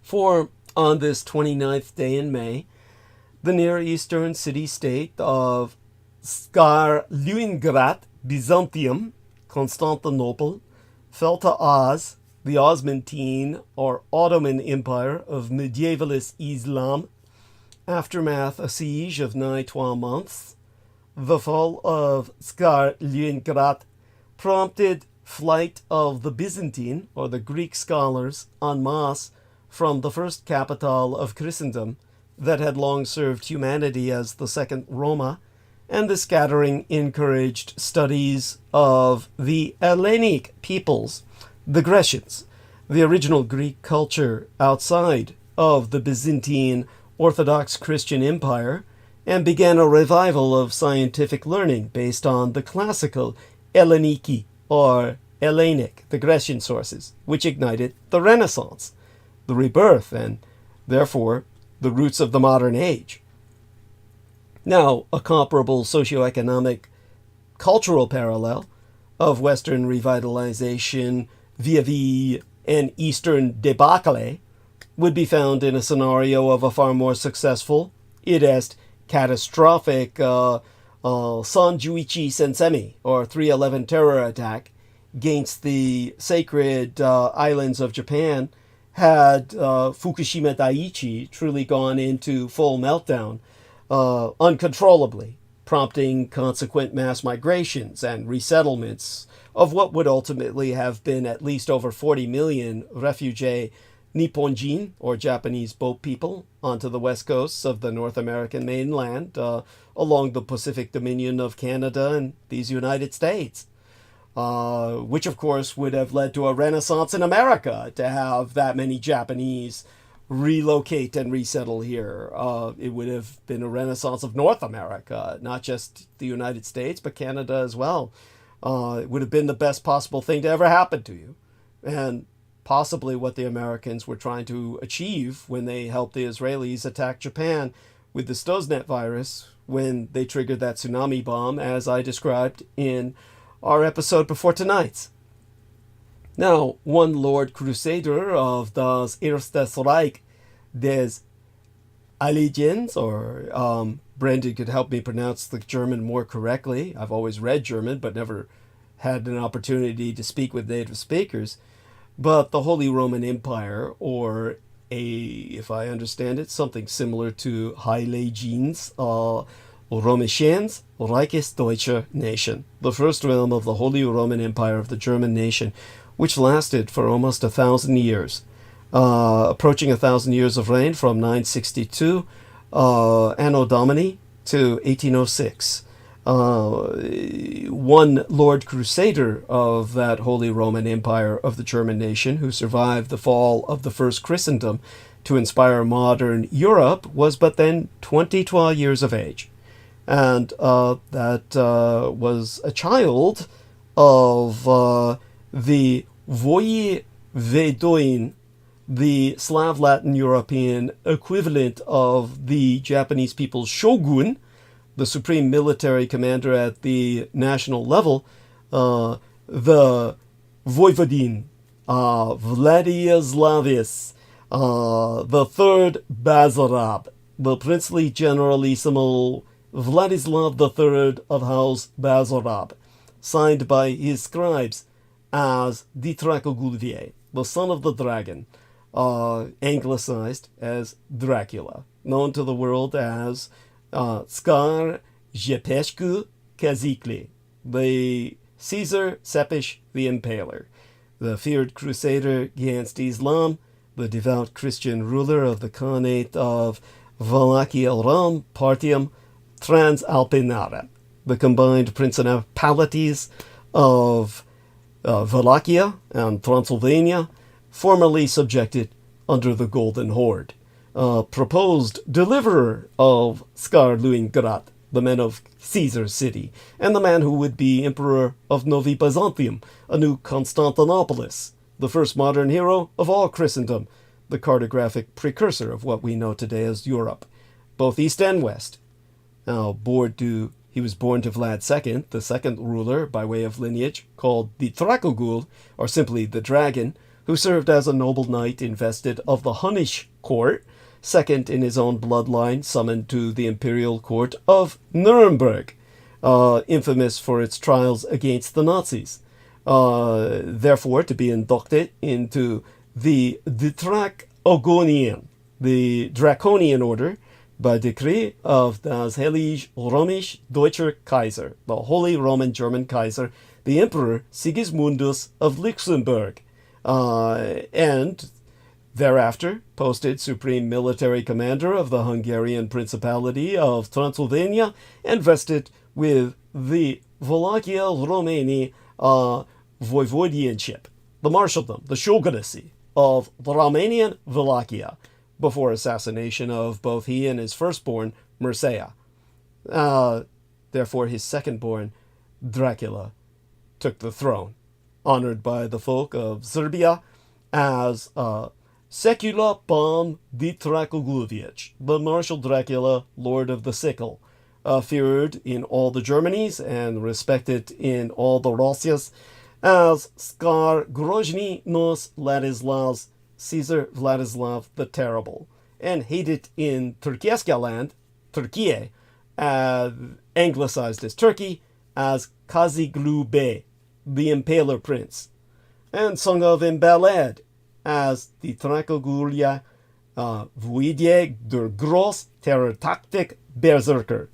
For on this 29th day in May, the Near Eastern city-state of Skarlungrad, Byzantium, Constantinople, fell to Oz, the Osmantine or Ottoman Empire of medievalist Islam. Aftermath, a siege of nigh 12 months. The fall of Skarlungrad prompted flight of the Byzantine, or the Greek scholars, en masse from the first capital of Christendom that had long served humanity as the second Roma, and the scattering encouraged studies of the Hellenic peoples, the Grecians, the original Greek culture outside of the Byzantine Orthodox Christian Empire, and began a revival of scientific learning based on the classical Helleniki, or Hellenic, the Grecian sources, which ignited the Renaissance, the rebirth, and therefore the roots of the modern age. Now, a comparable socioeconomic cultural parallel of Western revitalization vis-a-vis an Eastern debacle would be found in a scenario of a far more successful, id est, catastrophic Sanjuichi Sensemi, or 311 terror attack against the sacred islands of Japan had Fukushima Daiichi truly gone into full meltdown uncontrollably, prompting consequent mass migrations and resettlements of what would ultimately have been at least over 40 million refugee Nipponjin, or Japanese boat people, onto the west coasts of the North American mainland, along the Pacific Dominion of Canada and these United States. Which, of course, would have led to a renaissance in America to have that many Japanese relocate and resettle here. It would have been a renaissance of North America, not just the United States, but Canada as well. It would have been the best possible thing to ever happen to you. And possibly what the Americans were trying to achieve when they helped the Israelis attack Japan with the Stuxnet virus, when they triggered that tsunami bomb, as I described in our episode before tonight's. Now, one Lord Crusader of das Erstes Reich des Allegians, or Brendan could help me pronounce the German more correctly. I've always read German, but never had an opportunity to speak with native speakers. But the Holy Roman Empire, or if I understand it, something similar to Heiligens, Römisches Reiches Deutscher Nation, the first realm of the Holy Roman Empire of the German nation, which lasted for almost 1,000 years, approaching 1,000 years of reign from 962 Anno Domini to 1806. One Lord Crusader of that Holy Roman Empire of the German nation, who survived the fall of the First Christendom to inspire modern Europe, was but then 22 years of age. And that was a child of the Voivodin, the Slav Latin European equivalent of the Japanese people's shogun, the supreme military commander at the national level, the Voivodin, Vladislavis, the third Bazarab, the princely generalissimo Vladislav III of House Bazarab, signed by his scribes as the Dracogulvier, the son of the dragon, anglicized as Dracula, known to the world as Źoŵjetskih Kazikli, the Caesar Sepish the Impaler, the feared crusader against Islam, the devout Christian ruler of the Khanate of Wallachia Rom Partium Transalpinare, the combined principalities of Wallachia and Transylvania, formerly subjected under the Golden Horde, proposed deliverer of Skarluingrad, the men of Caesar's city, and the man who would be emperor of Novi Byzantium, a new Constantinopolis, the first modern hero of all Christendom, the cartographic precursor of what we know today as Europe, both East and West. Now, he was born to Vlad II, the second ruler by way of lineage, called the Dracogul, or simply the Dragon, who served as a noble knight invested of the Hunnish court, second in his own bloodline, summoned to the imperial court of Nuremberg, infamous for its trials against the Nazis. Therefore, to be inducted into the Draconian, the Draconian order, by decree of das Heilige Römisch Deutscher Kaiser, the Holy Roman German Kaiser, the Emperor Sigismundus of Luxembourg, and thereafter posted supreme military commander of the Hungarian Principality of Transylvania, and vested with the Wallachia Romani Voivodianship, the marshaldom, the shogunacy of the Romanian Wallachia, before assassination of both he and his firstborn, Mircea. Therefore, his secondborn, Dracula, took the throne, honored by the folk of Serbia as Secula Pan di Dracogulviec, the martial Dracula, lord of the sickle, feared in all the Germanies and respected in all the Russias as Skar Grozny nos Ladislaus, Caesar Vladislav the Terrible, and hated in Turkescaland, Turkey, anglicized as Turkey, as Kaziglu Bey, the Impaler Prince, and sung of in ballad as the Trakogulia Vuidje der Gross Terrortaktik Berserker,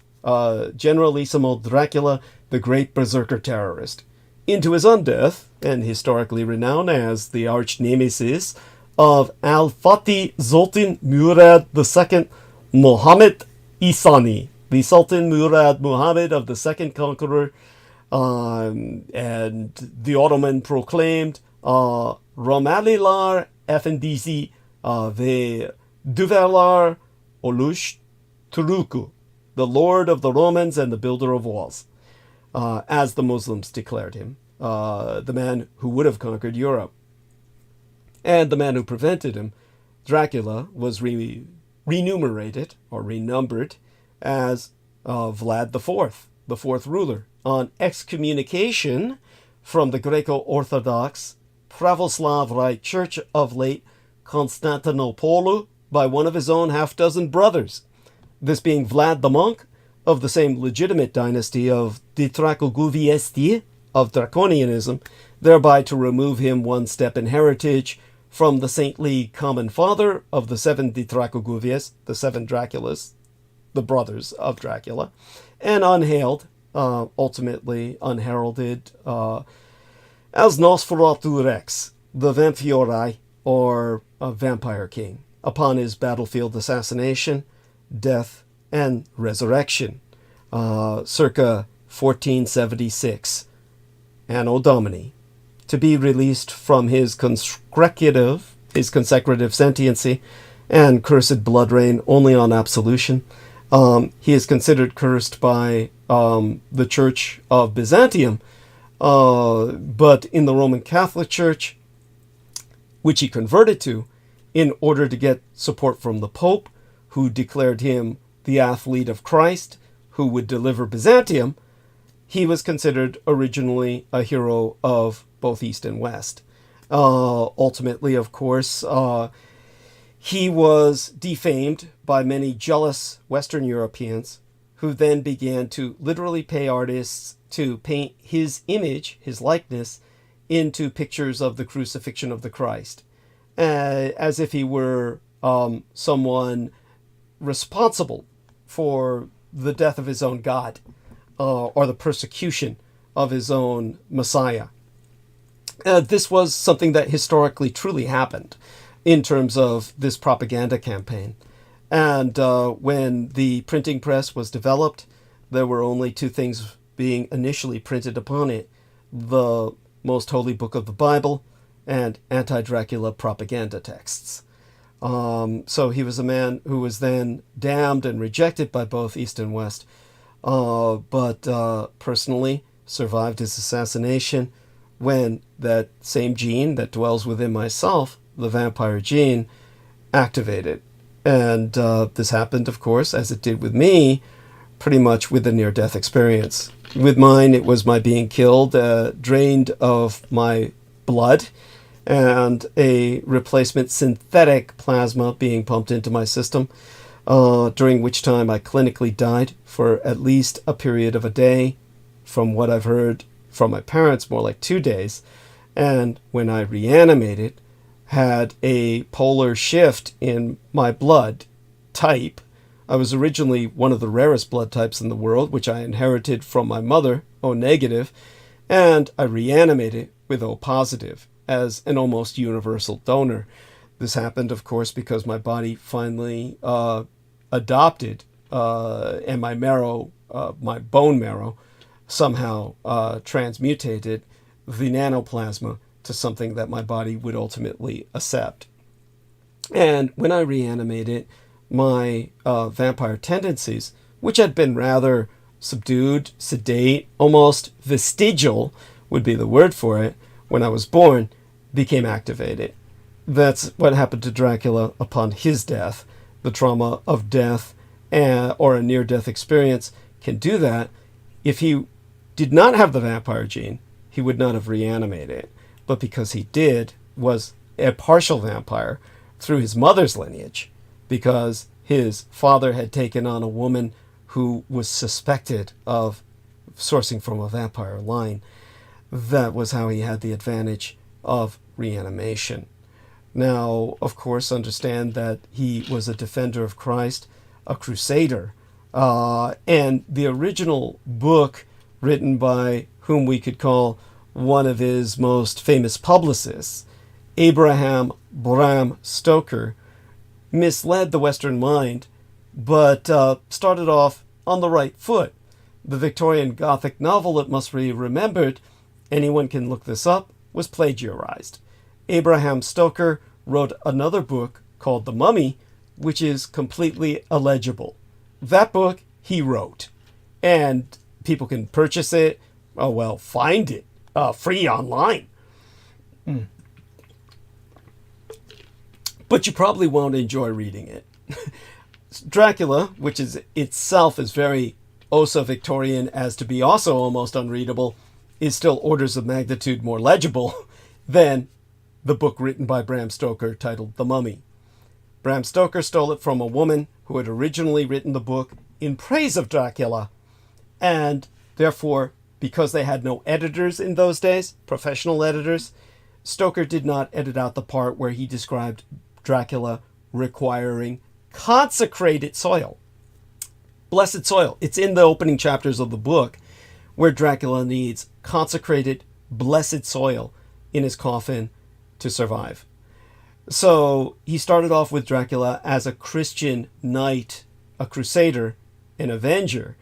Generalissimo Dracula, the Great Berserker Terrorist, into his undeath, and historically renowned as the arch nemesis of Al-Fatih Sultan Murad II Mohammed Isani, the Sultan Murad Muhammad of the Second Conqueror, and the Ottoman proclaimed Romalilar Efendisi ve Duvelar Oluş Turuku, the Lord of the Romans and the Builder of Walls, as the Muslims declared him, the man who would have conquered Europe. And the man who prevented him, Dracula, was renumerated or renumbered as Vlad IV, the fourth ruler, on excommunication from the Greco-Orthodox Pravoslav Rite Church of late Constantinople by one of his own half-dozen brothers, this being Vlad the Monk of the same legitimate dynasty of the Ģoўjetskih of Draconianism, thereby to remove him one step in heritage from the saintly common father of the seven Ģoўjetskih, the seven Draculas, the brothers of Dracula, and unhailed, ultimately unheralded, as Nosferatu Rex, the Vampiri, or a vampire king, upon his battlefield assassination, death, and resurrection, circa 1476, Anno Domini, to be released from his consecutive sentiency and cursed blood rain only on absolution. He is considered cursed by the Church of Byzantium, but in the Roman Catholic Church, which he converted to in order to get support from the Pope, who declared him the athlete of Christ, who would deliver Byzantium, he was considered originally a hero of both East and West. Ultimately, of course, he was defamed by many jealous Western Europeans, who then began to literally pay artists to paint his image, his likeness, into pictures of the crucifixion of the Christ, as if he were someone responsible for the death of his own God, or the persecution of his own Messiah. This was something that historically truly happened in terms of this propaganda campaign. And when the printing press was developed, there were only two things being initially printed upon it: the Most Holy Book of the Bible and anti-Dracula propaganda texts. So he was a man who was then damned and rejected by both East and West, but personally survived his assassination when that same gene that dwells within myself, the vampire gene, activated. And this happened, of course, as it did with me, pretty much with a near-death experience. With mine, it was my being killed, drained of my blood, and a replacement synthetic plasma being pumped into my system, during which time I clinically died for at least a period of a day. From what I've heard from my parents, more like 2 days. And when I reanimated, had a polar shift in my blood type. I was originally one of the rarest blood types in the world, which I inherited from my mother, O negative, and I reanimated with O positive as an almost universal donor. This happened, of course, because my body finally adopted, and my marrow, my bone marrow, somehow transmutated the nanoplasma to something that my body would ultimately accept. And when I reanimated, my vampire tendencies, which had been rather subdued, sedate, almost vestigial would be the word for it, when I was born, became activated. That's what happened to Dracula upon his death. The trauma of death or a near-death experience can do that. If he did not have the vampire gene, he would not have reanimated. But because he did, was a partial vampire through his mother's lineage, because his father had taken on a woman who was suspected of sourcing from a vampire line. That was how he had the advantage of reanimation. Now, of course, understand that he was a defender of Christ, a crusader, and the original book written by whom we could call one of his most famous publicists, Abraham Bram Stoker, misled the Western mind, but started off on the right foot. The Victorian Gothic novel, it must be remembered, anyone can look this up, was plagiarized. Abraham Stoker wrote another book called The Mummy, which is completely illegible. That book he wrote, and people can purchase it, find it, free online. But you probably won't enjoy reading it. Dracula, which is itself is very also Victorian as to be also almost unreadable, is still orders of magnitude more legible than the book written by Bram Stoker titled The Mummy. Bram Stoker stole it from a woman who had originally written the book in praise of Dracula, and therefore, because they had no editors in those days, professional editors, Stoker did not edit out the part where he described Dracula requiring consecrated soil. Blessed soil. It's in the opening chapters of the book where Dracula needs consecrated, blessed soil in his coffin to survive. So he started off with Dracula as a Christian knight, a crusader, an avenger,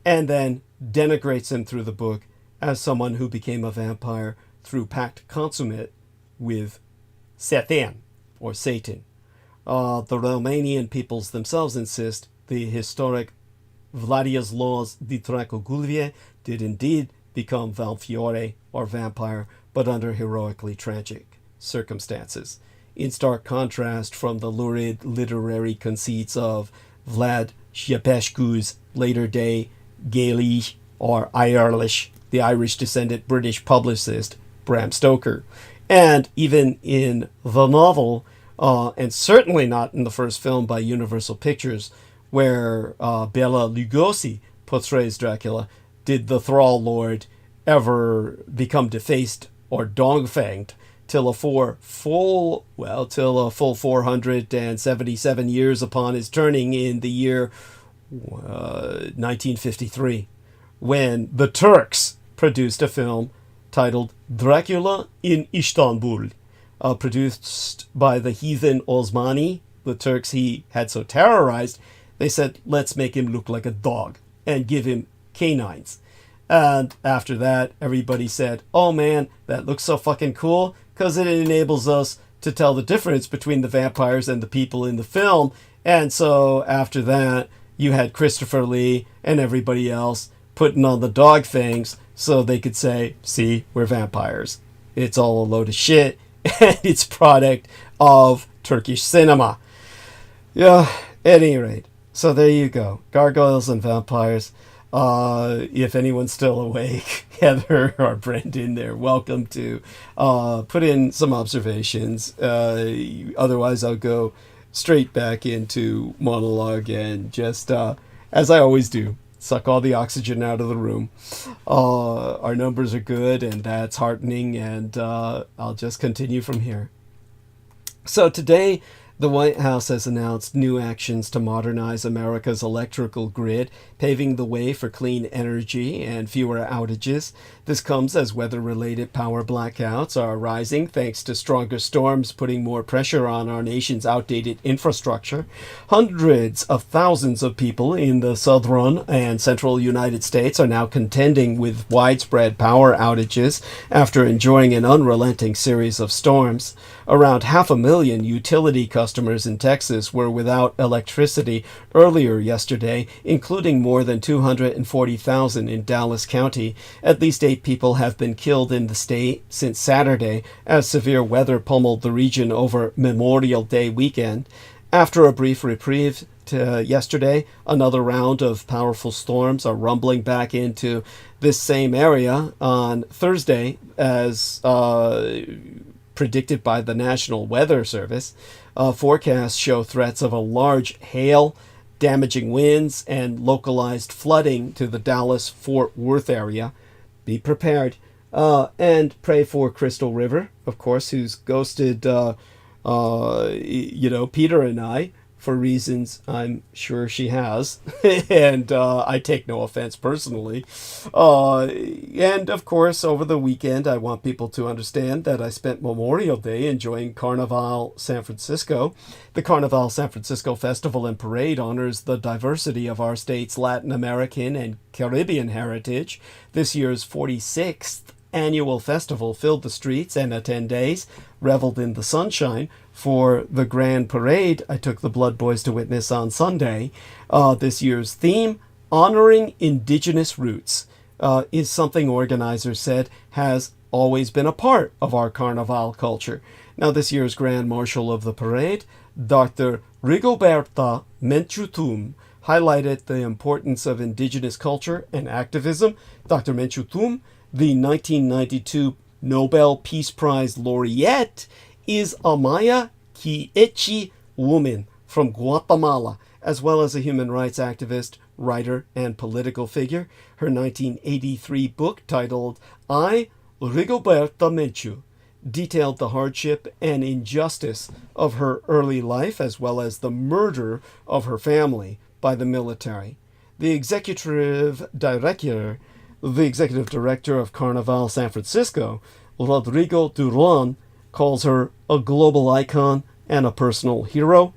and then denigrates him through the book as someone who became a vampire through pact consummate with Satan, or Satan. The Romanian peoples themselves insist the historic Vladislaus de Dracogulvie did indeed become Valfiore, or vampire, but under heroically tragic circumstances. In stark contrast from the lurid literary conceits of Vlad Șepescu's later-day Gaelic or Irish, the Irish-descendant British publicist Bram Stoker. And even in the novel, and certainly not in the first film by Universal Pictures, where Bela Lugosi portrays Dracula, did the Thrall Lord ever become defaced or dong-fanged till a full 477 years upon his turning in the year 1953, when the Turks produced a film titled Dracula in Istanbul, produced by the heathen Osmani, the Turks he had so terrorized. They said, let's make him look like a dog and give him canines. And after that, everybody said, oh man, that looks so fucking cool, because it enables us to tell the difference between the vampires and the people in the film. And so after that, you had Christopher Lee and everybody else putting on the dog fangs so they could say, see, we're vampires. It's all a load of shit, and it's product of Turkish cinema. Yeah, at any rate. So there you go. Gargoyles and vampires. If anyone's still awake, Heather or Brendan, they're welcome to put in some observations. Otherwise, I'll go straight back into monologue and just, as I always do, suck all the oxygen out of the room. Our numbers are good, and that's heartening, and I'll just continue from here. So today, the White House has announced new actions to modernize America's electrical grid, paving the way for clean energy and fewer outages. This comes as weather-related power blackouts are rising thanks to stronger storms putting more pressure on our nation's outdated infrastructure. Hundreds of thousands of people in the southern and central United States are now contending with widespread power outages after enjoying an unrelenting series of storms. Around 500,000 utility customers in Texas were without electricity earlier yesterday, including more than 240,000 in Dallas County. At least 8 people have been killed in the state since Saturday as severe weather pummeled the region over Memorial Day weekend. After a brief reprieve fact, yesterday, another round of powerful storms are rumbling back into this same area. On Thursday, as predicted by the National Weather Service, forecasts show threats of a large hail, damaging winds, and localized flooding to the Dallas-Fort Worth area. Be prepared. And pray for Crystal River, of course, who's ghosted, Peter and I, for reasons I'm sure she has. And I take no offense personally. And, of course, over the weekend, I want people to understand that I spent Memorial Day enjoying Carnival San Francisco. The Carnival San Francisco Festival and Parade honors the diversity of our state's Latin American and Caribbean heritage. This year's 46th annual festival filled the streets and at 10 days reveled in the sunshine. For the Grand Parade I took the Blood Boys to witness on Sunday, this year's theme, honoring indigenous roots, is something organizers said has always been a part of our Carnival culture. Now, this year's Grand Marshal of the parade, Dr. Rigoberta Menchú, highlighted the importance of indigenous culture and activism. Dr. Menchú, the 1992 Nobel Peace Prize laureate, is a Maya Quiché woman from Guatemala, as well as a human rights activist, writer, and political figure. Her 1983 book, titled I, Rigoberta Menchú, detailed the hardship and injustice of her early life, as well as the murder of her family by the military. The executive director of Carnival San Francisco, Rodrigo Durán, calls her a global icon and a personal hero.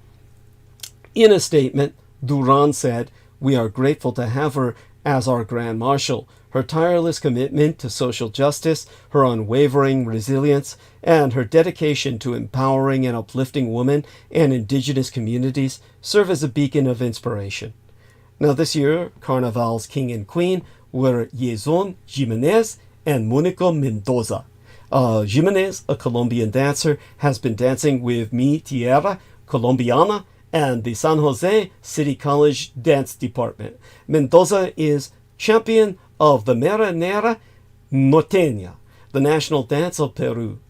In a statement, Durán said, "We are grateful to have her as our Grand Marshal. Her tireless commitment to social justice, her unwavering resilience, and her dedication to empowering and uplifting women and indigenous communities serve as a beacon of inspiration." Now, this year, Carnival's king and queen were Yeson Jimenez and Mónica Mendoza. Jimenez, a Colombian dancer, has been dancing with Mi Tierra Colombiana and the San Jose City College Dance Department. Mendoza is champion of the Marinera Norteña, the national dance of Peru.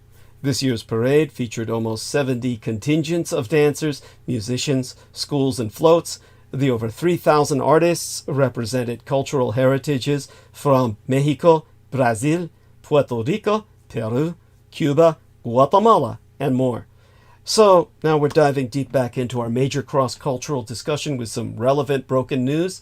This year's parade featured almost 70 contingents of dancers, musicians, schools, and floats. The over 3,000 artists represented cultural heritages from Mexico, Brazil, Puerto Rico, Peru, Cuba, Guatemala, and more. So now we're diving deep back into our major cross-cultural discussion with some relevant broken news.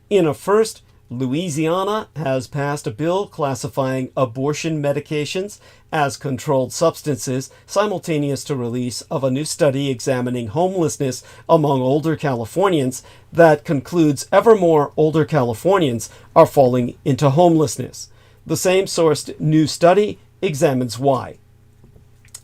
In a first, Louisiana has passed a bill classifying abortion medications as controlled substances, simultaneous to release of a new study examining homelessness among older Californians that concludes ever more older Californians are falling into homelessness. The same sourced new study examines why.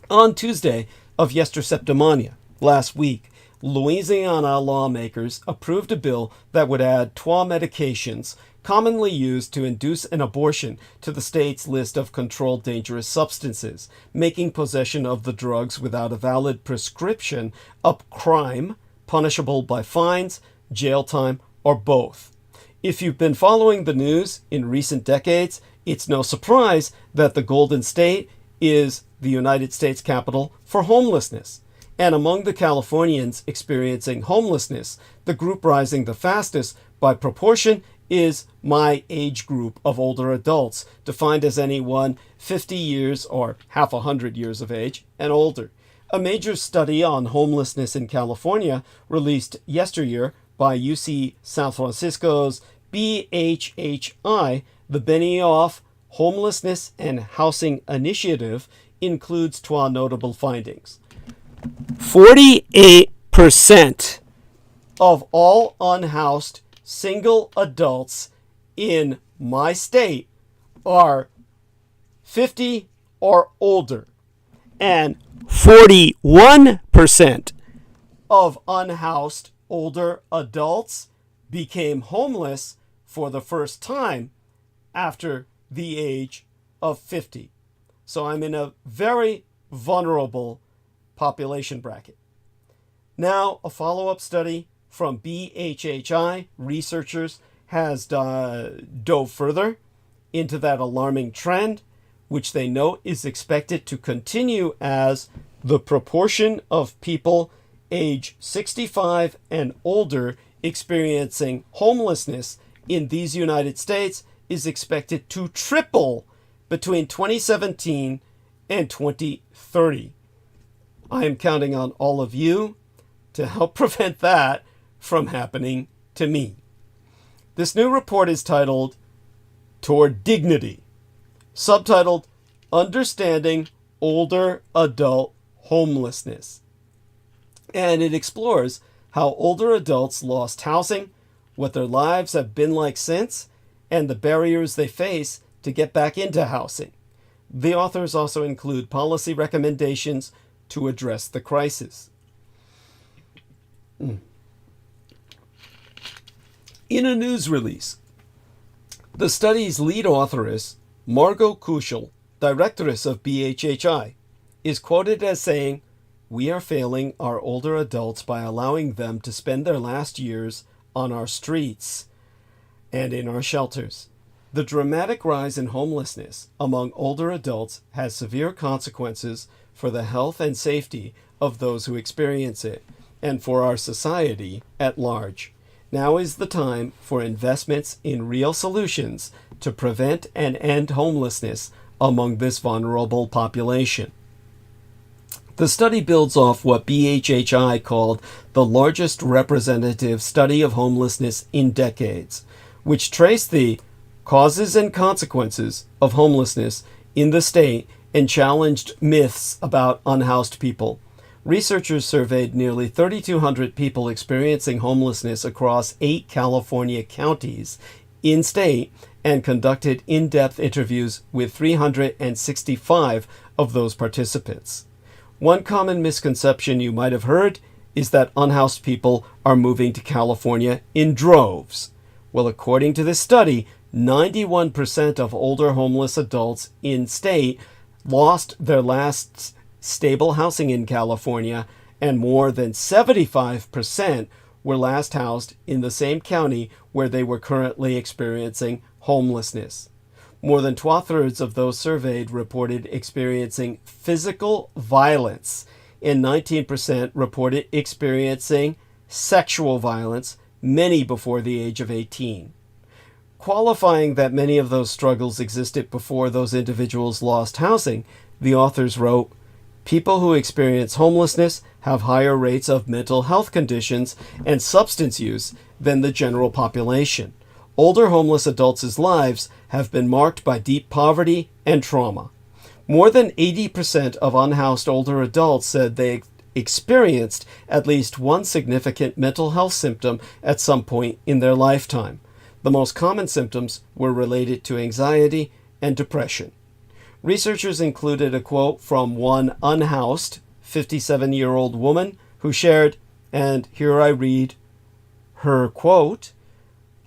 On Tuesday of Yester Septimania, last week, Louisiana lawmakers approved a bill that would add 12 medications commonly used to induce an abortion to the state's list of controlled dangerous substances, making possession of the drugs without a valid prescription a crime punishable by fines, jail time, or both. If you've been following the news in recent decades, it's no surprise that the Golden State is the United States capital for homelessness. And among the Californians experiencing homelessness, the group rising the fastest by proportion is my age group of older adults, defined as anyone 50 years or half 100 years of age and older. A major study on homelessness in California, released yesteryear by UC San Francisco's BHHI, the Benioff Homelessness and Housing Initiative, includes 12 notable findings. 48% of all unhoused single adults in my state are 50 or older, and 41% of unhoused older adults became homeless for the first time after the age of 50. So I'm in a very vulnerable population bracket. Now, a follow-up study from BHHI researchers has dove further into that alarming trend, which they note is expected to continue as the proportion of people age 65 and older experiencing homelessness in these United States is expected to triple between 2017 and 2030. I am counting on all of you to help prevent that from happening to me. This new report is titled Toward Dignity, subtitled Understanding Older Adult Homelessness. And it explores how older adults lost housing, what their lives have been like since, and the barriers they face to get back into housing. The authors also include policy recommendations to address the crisis. In a news release, the study's lead authoress, Margot Kuschel, directress of BHHI, is quoted as saying, "We are failing our older adults by allowing them to spend their last years on our streets and in our shelters. The dramatic rise in homelessness among older adults has severe consequences for the health and safety of those who experience it, and for our society at large. Now is the time for investments in real solutions to prevent and end homelessness among this vulnerable population." The study builds off what BHHI called the largest representative study of homelessness in decades, which traced the causes and consequences of homelessness in the state and challenged myths about unhoused people. Researchers surveyed nearly 3,200 people experiencing homelessness across 8 California counties in state and conducted in-depth interviews with 365 of those participants. One common misconception you might have heard is that unhoused people are moving to California in droves. Well, according to this study, 91% of older homeless adults in state lost their last stable housing in California, and more than 75% were last housed in the same county where they were currently experiencing homelessness. More than 2/3 of those surveyed reported experiencing physical violence, and 19% reported experiencing sexual violence, many before the age of 18. Qualifying that many of those struggles existed before those individuals lost housing, the authors wrote, "People who experience homelessness have higher rates of mental health conditions and substance use than the general population. Older homeless adults' lives have been marked by deep poverty and trauma. More than 80% of unhoused older adults said they experienced at least one significant mental health symptom at some point in their lifetime. The most common symptoms were related to anxiety and depression." Researchers included a quote from one unhoused 57-year-old woman who shared, and here I read her quote,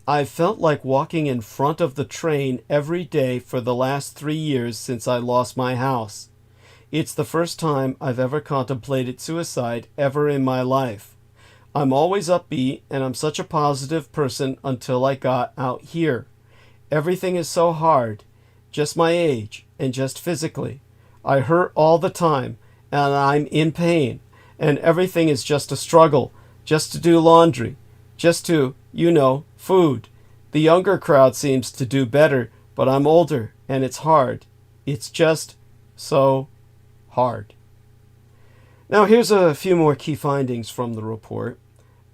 "I felt like walking in front of the train every day for the last 3 years since I lost my house. It's the first time I've ever contemplated suicide ever in my life. I'm always upbeat and I'm such a positive person until I got out here. Everything is so hard, just my age and just physically. I hurt all the time and I'm in pain and everything is just a struggle, just to do laundry, just to, food. The younger crowd seems to do better, but I'm older and it's hard. It's just so hard." Now here's a few more key findings from the report.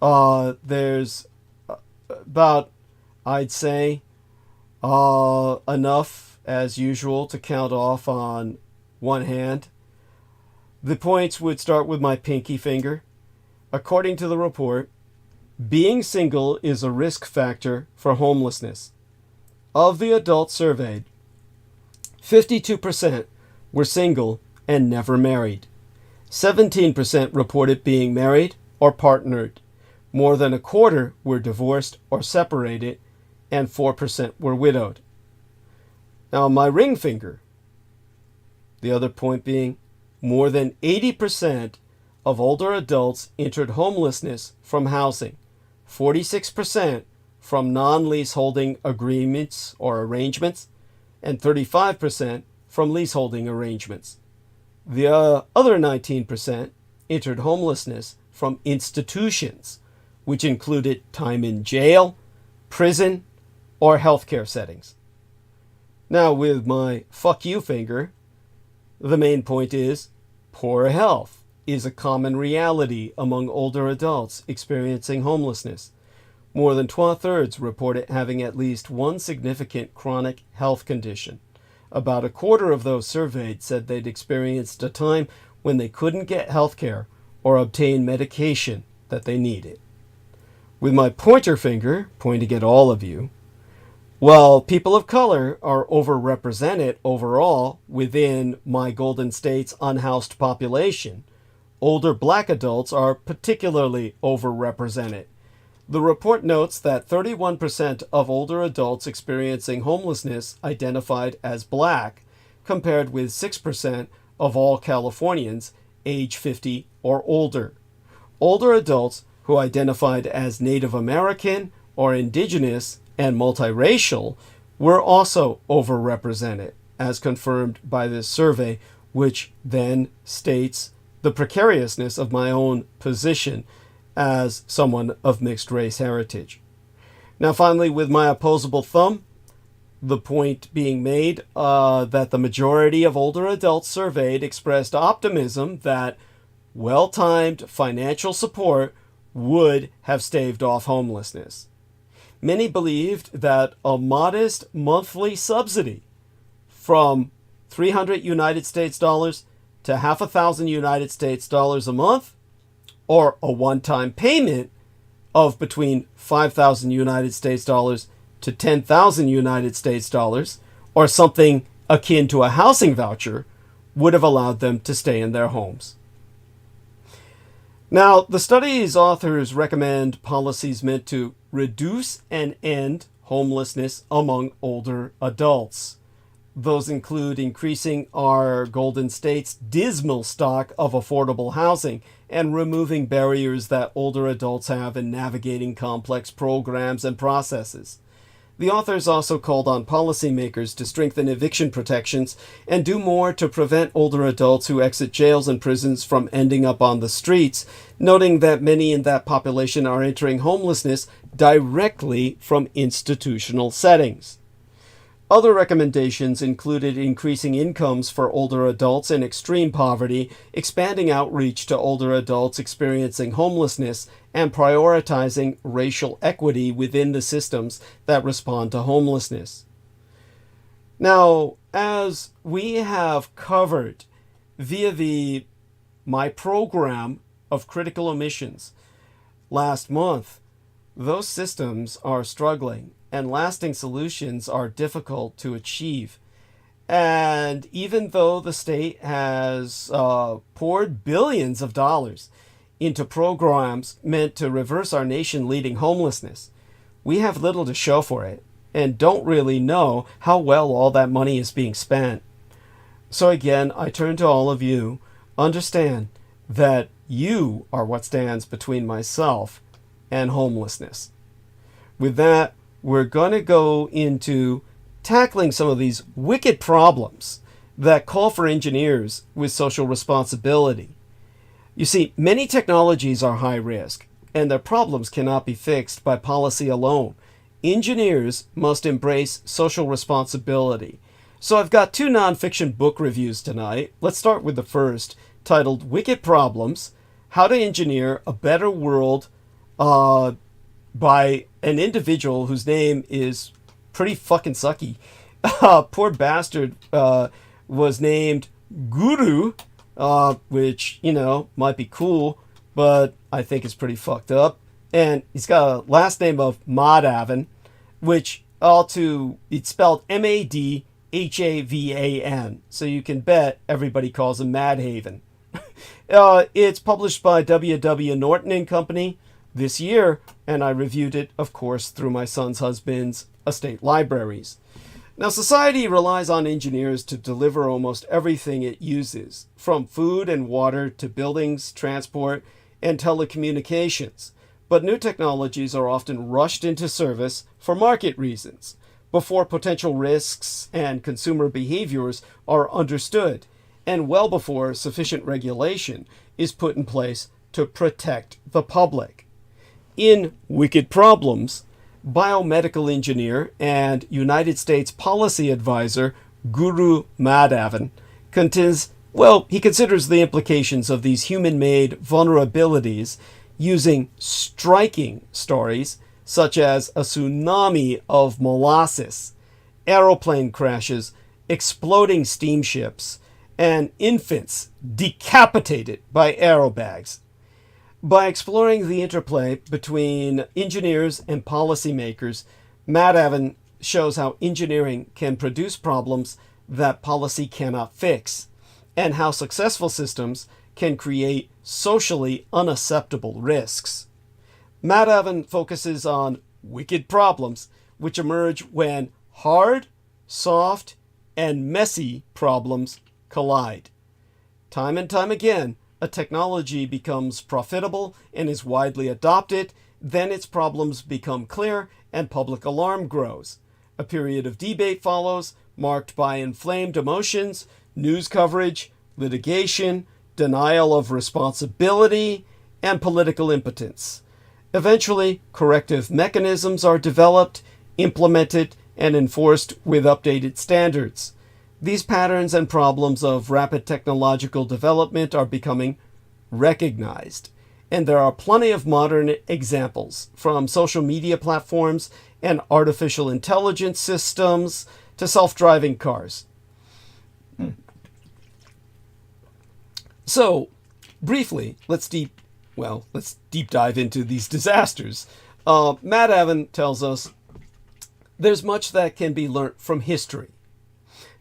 There's about, I'd say, enough as usual to count off on one hand. The points would start with my pinky finger. According to the report, being single is a risk factor for homelessness. Of the adults surveyed, 52% were single and never married. 17% reported being married or partnered. More than a quarter were divorced or separated, and 4% were widowed. Now, my ring finger, the other point being, more than 80% of older adults entered homelessness from housing. 46% from non-leaseholding agreements or arrangements, and 35% from leaseholding arrangements. The other 19% entered homelessness from institutions, which included time in jail, prison, or healthcare settings. Now, with my fuck you finger, the main point is poor health is a common reality among older adults experiencing homelessness. More than 2/3 reported having at least one significant chronic health condition. About a quarter of those surveyed said they'd experienced a time when they couldn't get health care or obtain medication that they needed. With my pointer finger pointing at all of you, while people of color are overrepresented overall within my Golden State's unhoused population, older black adults are particularly overrepresented. The report notes that 31% of older adults experiencing homelessness identified as black, compared with 6% of all Californians age 50 or older. Older adults who identified as Native American or indigenous and multiracial were also overrepresented, as confirmed by this survey, which then states the precariousness of my own position as someone of mixed race heritage. Now, finally, with my opposable thumb, the point being made that the majority of older adults surveyed expressed optimism that well-timed financial support would have staved off homelessness. Many believed that a modest monthly subsidy from 300 United States dollars to half a thousand United States dollars a month, or a one-time payment of between 5,000 United States dollars to 10,000 United States dollars, or something akin to a housing voucher, would have allowed them to stay in their homes. Now, the study's authors recommend policies meant to reduce and end homelessness among older adults. Those include increasing our Golden State's dismal stock of affordable housing and removing barriers that older adults have in navigating complex programs and processes. The authors also called on policymakers to strengthen eviction protections and do more to prevent older adults who exit jails and prisons from ending up on the streets, noting that many in that population are entering homelessness directly from institutional settings. Other recommendations included increasing incomes for older adults in extreme poverty, expanding outreach to older adults experiencing homelessness, and prioritizing racial equity within the systems that respond to homelessness. Now, as we have covered via my program of critical omissions last month, those systems are struggling and lasting solutions are difficult to achieve. And even though the state has poured billions of dollars into programs meant to reverse our nation-leading homelessness, we have little to show for it and don't really know how well all that money is being spent. So again, I turn to all of you. Understand that you are what stands between myself and homelessness. With that, we're going to go into tackling some of these wicked problems that call for engineers with social responsibility. You see, many technologies are high risk, and their problems cannot be fixed by policy alone. Engineers must embrace social responsibility. So I've got 2 nonfiction book reviews tonight. Let's start with the first, titled Wicked Problems: How to Engineer a Better World, by an individual whose name is pretty fucking sucky. Poor bastard was named Guru, which, you know, might be cool, but I think it's pretty fucked up. And he's got a last name of Madhavan, which it's spelled Madhavan, so you can bet everybody calls him Madhaven. It's published by W.W. Norton and Company this year, and I reviewed it, of course, through my son's husband's estate libraries. Now, society relies on engineers to deliver almost everything it uses, from food and water to buildings, transport, and telecommunications. but new technologies are often rushed into service for market reasons, before potential risks and consumer behaviors are understood, and well before sufficient regulation is put in place to protect the public. In Wicked Problems, biomedical engineer and United States policy advisor Guru Madhavan he considers the implications of these human-made vulnerabilities using striking stories such as a tsunami of molasses, aeroplane crashes, exploding steamships, and infants decapitated by aerobags. By exploring the interplay between engineers and policymakers, Madhavan shows how engineering can produce problems that policy cannot fix, and how successful systems can create socially unacceptable risks. Madhavan focuses on wicked problems, which emerge when hard, soft, and messy problems collide. Time and time again, a technology becomes profitable and is widely adopted, then its problems become clear and public alarm grows. A period of debate follows, marked by inflamed emotions, news coverage, litigation, denial of responsibility, and political impotence. Eventually, corrective mechanisms are developed, implemented, and enforced with updated standards. These patterns and problems of rapid technological development are becoming recognized, and there are plenty of modern examples, from social media platforms and artificial intelligence systems to self-driving cars. So, briefly, let's deep dive into these disasters. Madhavan tells us there's much that can be learnt from history.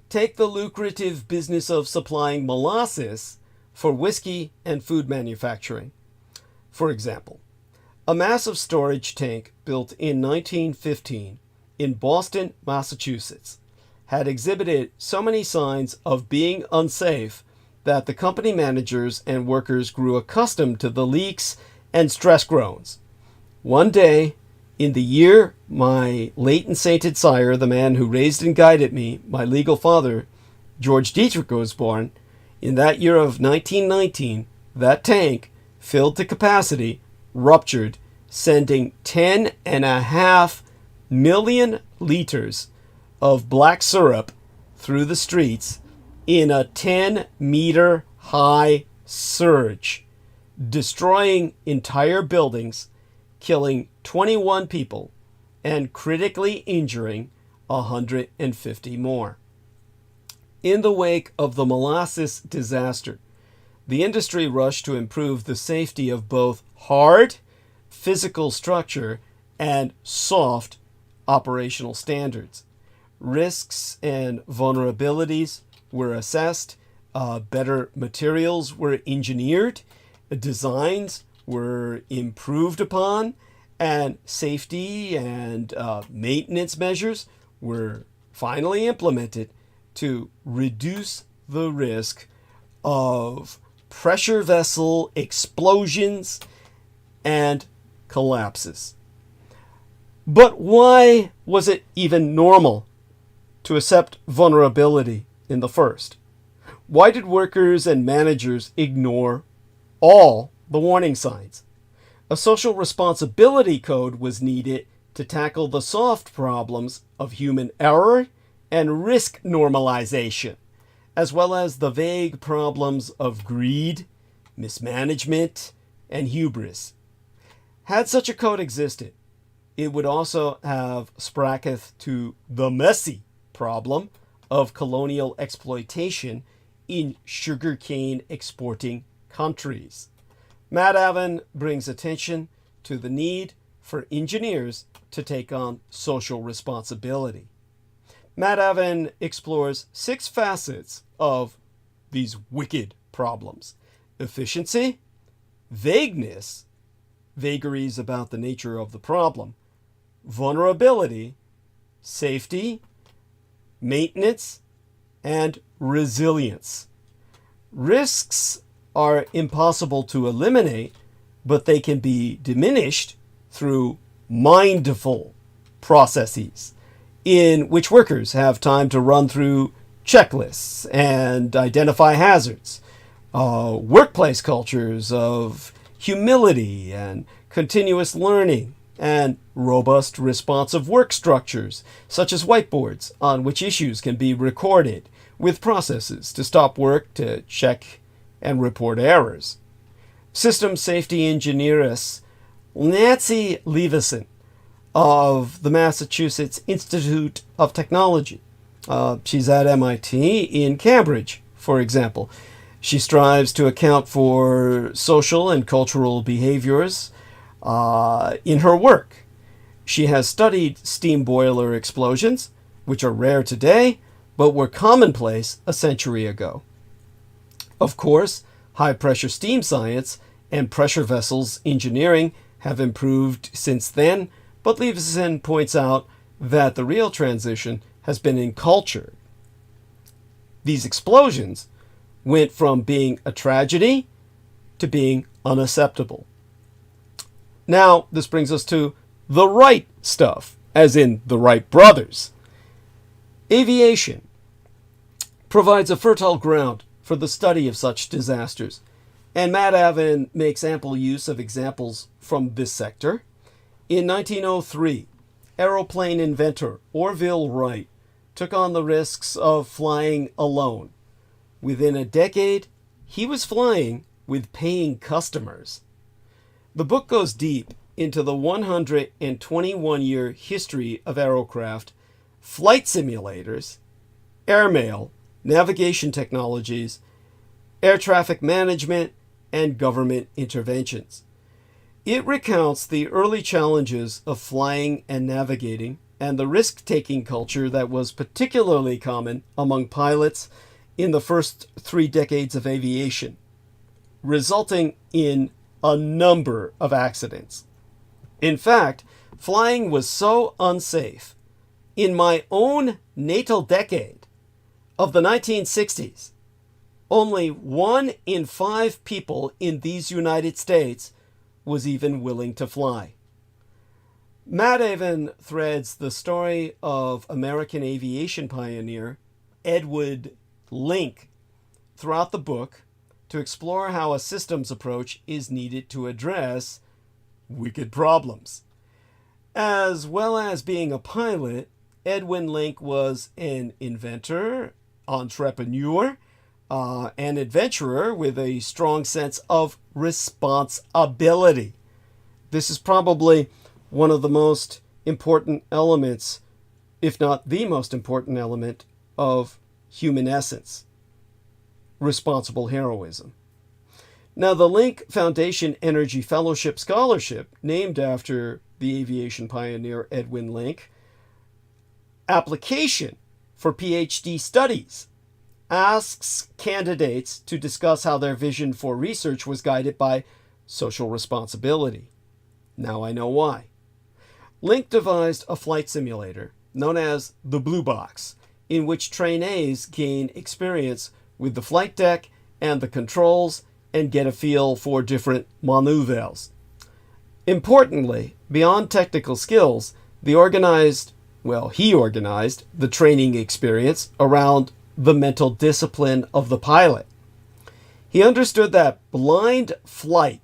Take the lucrative business of supplying molasses for whiskey and food manufacturing. For example, a massive storage tank built in 1915 in Boston, Massachusetts, had exhibited so many signs of being unsafe that the company managers and workers grew accustomed to the leaks and stress groans. One day, in the year my late and sainted sire, the man who raised and guided me, my legal father, George Dietrich, was born, in that year of 1919, that tank, filled to capacity, ruptured, sending 10.5 million liters of black syrup through the streets in a 10-meter high surge, destroying entire buildings, killing 21 people, and critically injuring 150 more. In the wake of the molasses disaster, the industry rushed to improve the safety of both hard physical structure and soft operational standards. Risks and vulnerabilities were assessed, better materials were engineered, designs were improved upon, and safety and maintenance measures were finally implemented to reduce the risk of pressure vessel explosions and collapses. But why was it even normal to accept vulnerability in the first? Why did workers and managers ignore all the warning signs? A social responsibility code was needed to tackle the soft problems of human error and risk normalization, as well as the vague problems of greed, mismanagement, and hubris. Had such a code existed, it would also have spracketh to the messy problem of colonial exploitation in sugarcane exporting countries. Madhavan brings attention to the need for engineers to take on social responsibility. Madhavan explores 6 facets of these wicked problems: efficiency, vagueness, vagaries about the nature of the problem, vulnerability, safety, maintenance, and resilience. Risks are impossible to eliminate, but they can be diminished through mindful processes in which workers have time to run through checklists and identify hazards, workplace cultures of humility and continuous learning, and robust responsive work structures, such as whiteboards on which issues can be recorded, with processes to stop work to check and report errors. System safety engineeress Nancy Leveson of the Massachusetts Institute of Technology. She's at MIT in Cambridge, for example. She strives to account for social and cultural behaviors in her work. She has studied steam boiler explosions, which are rare today, but were commonplace a century ago. Of course, high-pressure steam science and pressure vessels engineering have improved since then, but Leveson points out that the real transition has been in culture. These explosions went from being a tragedy to being unacceptable. Now, this brings us to the right stuff, as in the Wright brothers. Aviation provides a fertile ground for the study of such disasters, and Matt Avon makes ample use of examples from this sector. In 1903, aeroplane inventor Orville Wright took on the risks of flying alone. Within a decade, he was flying with paying customers. The book goes deep into the 121-year history of aerocraft, flight simulators, airmail, navigation technologies, air traffic management, and government interventions. It recounts the early challenges of flying and navigating and the risk-taking culture that was particularly common among pilots in the first 3 decades of aviation, resulting in a number of accidents. In fact, flying was so unsafe in my own natal decade of the 1960s, only 1 in 5 people in these United States was even willing to fly. Matt Avon threads the story of American aviation pioneer Edward Link throughout the book to explore how a systems approach is needed to address wicked problems. As well as being a pilot, Edwin Link was an inventor, entrepreneur, an adventurer with a strong sense of responsibility. This is probably one of the most important elements, if not the most important element, of human essence: responsible heroism. Now, the Link Foundation Energy Fellowship Scholarship, named after the aviation pioneer Edwin Link, application for PhD studies, asks candidates to discuss how their vision for research was guided by social responsibility. Now I know why. Link devised a flight simulator known as the Blue Box, in which trainees gain experience with the flight deck and the controls and get a feel for different maneuvers. Importantly, beyond technical skills, he organized the training experience around the mental discipline of the pilot. He understood that blind flight,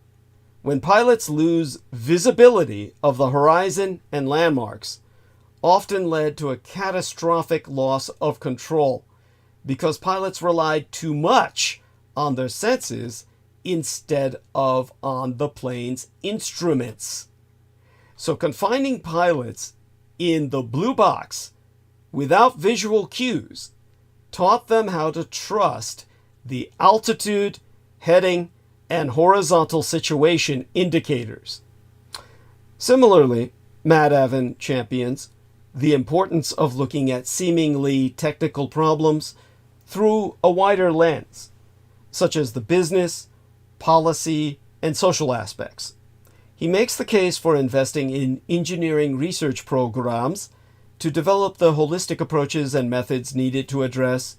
when pilots lose visibility of the horizon and landmarks, often led to a catastrophic loss of control because pilots relied too much on their senses instead of on the plane's instruments. So confining pilots in the blue box without visual cues taught them how to trust the altitude, heading, and horizontal situation indicators. Similarly, Matt Avon champions the importance of looking at seemingly technical problems through a wider lens, such as the business, policy, and social aspects. He makes the case for investing in engineering research programs to develop the holistic approaches and methods needed to address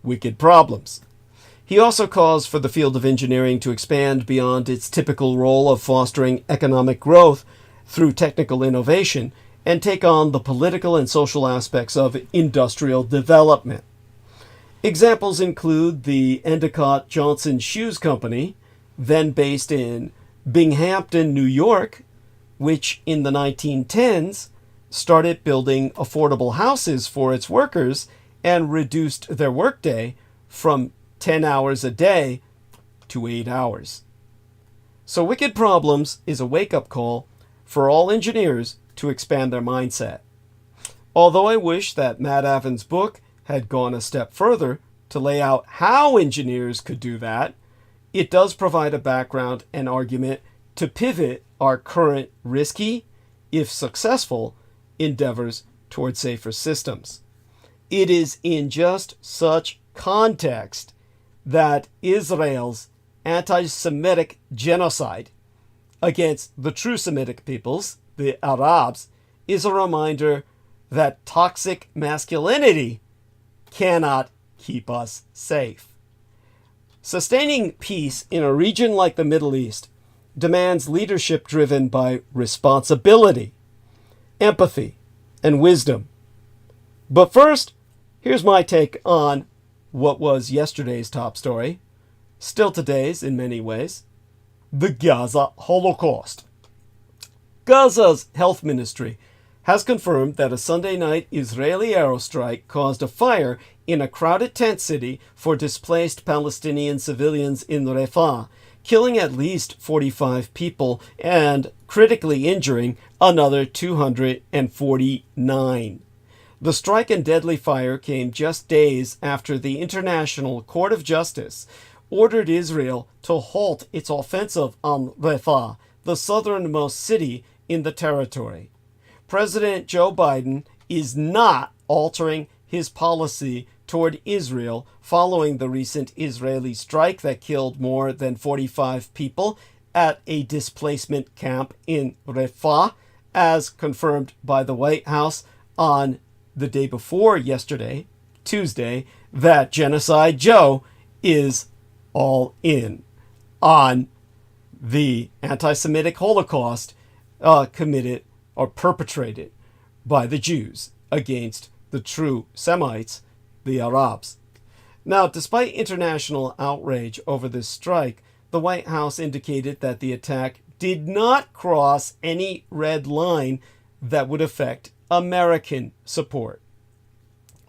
wicked problems. He also calls for the field of engineering to expand beyond its typical role of fostering economic growth through technical innovation and take on the political and social aspects of industrial development. Examples include the Endicott Johnson Shoes Company, then based in Binghamton, New York, which in the 1910s started building affordable houses for its workers and reduced their workday from 10 hours a day to 8 hours. So Wicked Problems is a wake-up call for all engineers to expand their mindset. Although I wish that Matt Avon's book had gone a step further to lay out how engineers could do that, it does provide a background and argument to pivot our current risky, if successful, endeavors toward safer systems. It is in just such context that Israel's anti-Semitic genocide against the true Semitic peoples, the Arabs, is a reminder that toxic masculinity cannot keep us safe. Sustaining peace in a region like the Middle East demands leadership driven by responsibility, empathy, and wisdom. But first, here's my take on what was yesterday's top story, still today's in many ways, the Gaza Holocaust. Gaza's health ministry has confirmed that a Sunday night Israeli aerostrike caused a fire in a crowded tent city for displaced Palestinian civilians in Rafah, killing at least 45 people and critically injuring another 249. The strike and deadly fire came just days after the International Court of Justice ordered Israel to halt its offensive on Rafah, the southernmost city in the territory. President Joe Biden is not altering his policy toward Israel following the recent Israeli strike that killed more than 45 people at a displacement camp in Rafah, as confirmed by the White House on the day before yesterday, Tuesday, that Genocide Joe is all in on the anti-Semitic Holocaust committed or perpetrated by the Jews against the true Semites, the Arabs. Now, despite international outrage over this strike, the White House indicated that the attack did not cross any red line that would affect American support.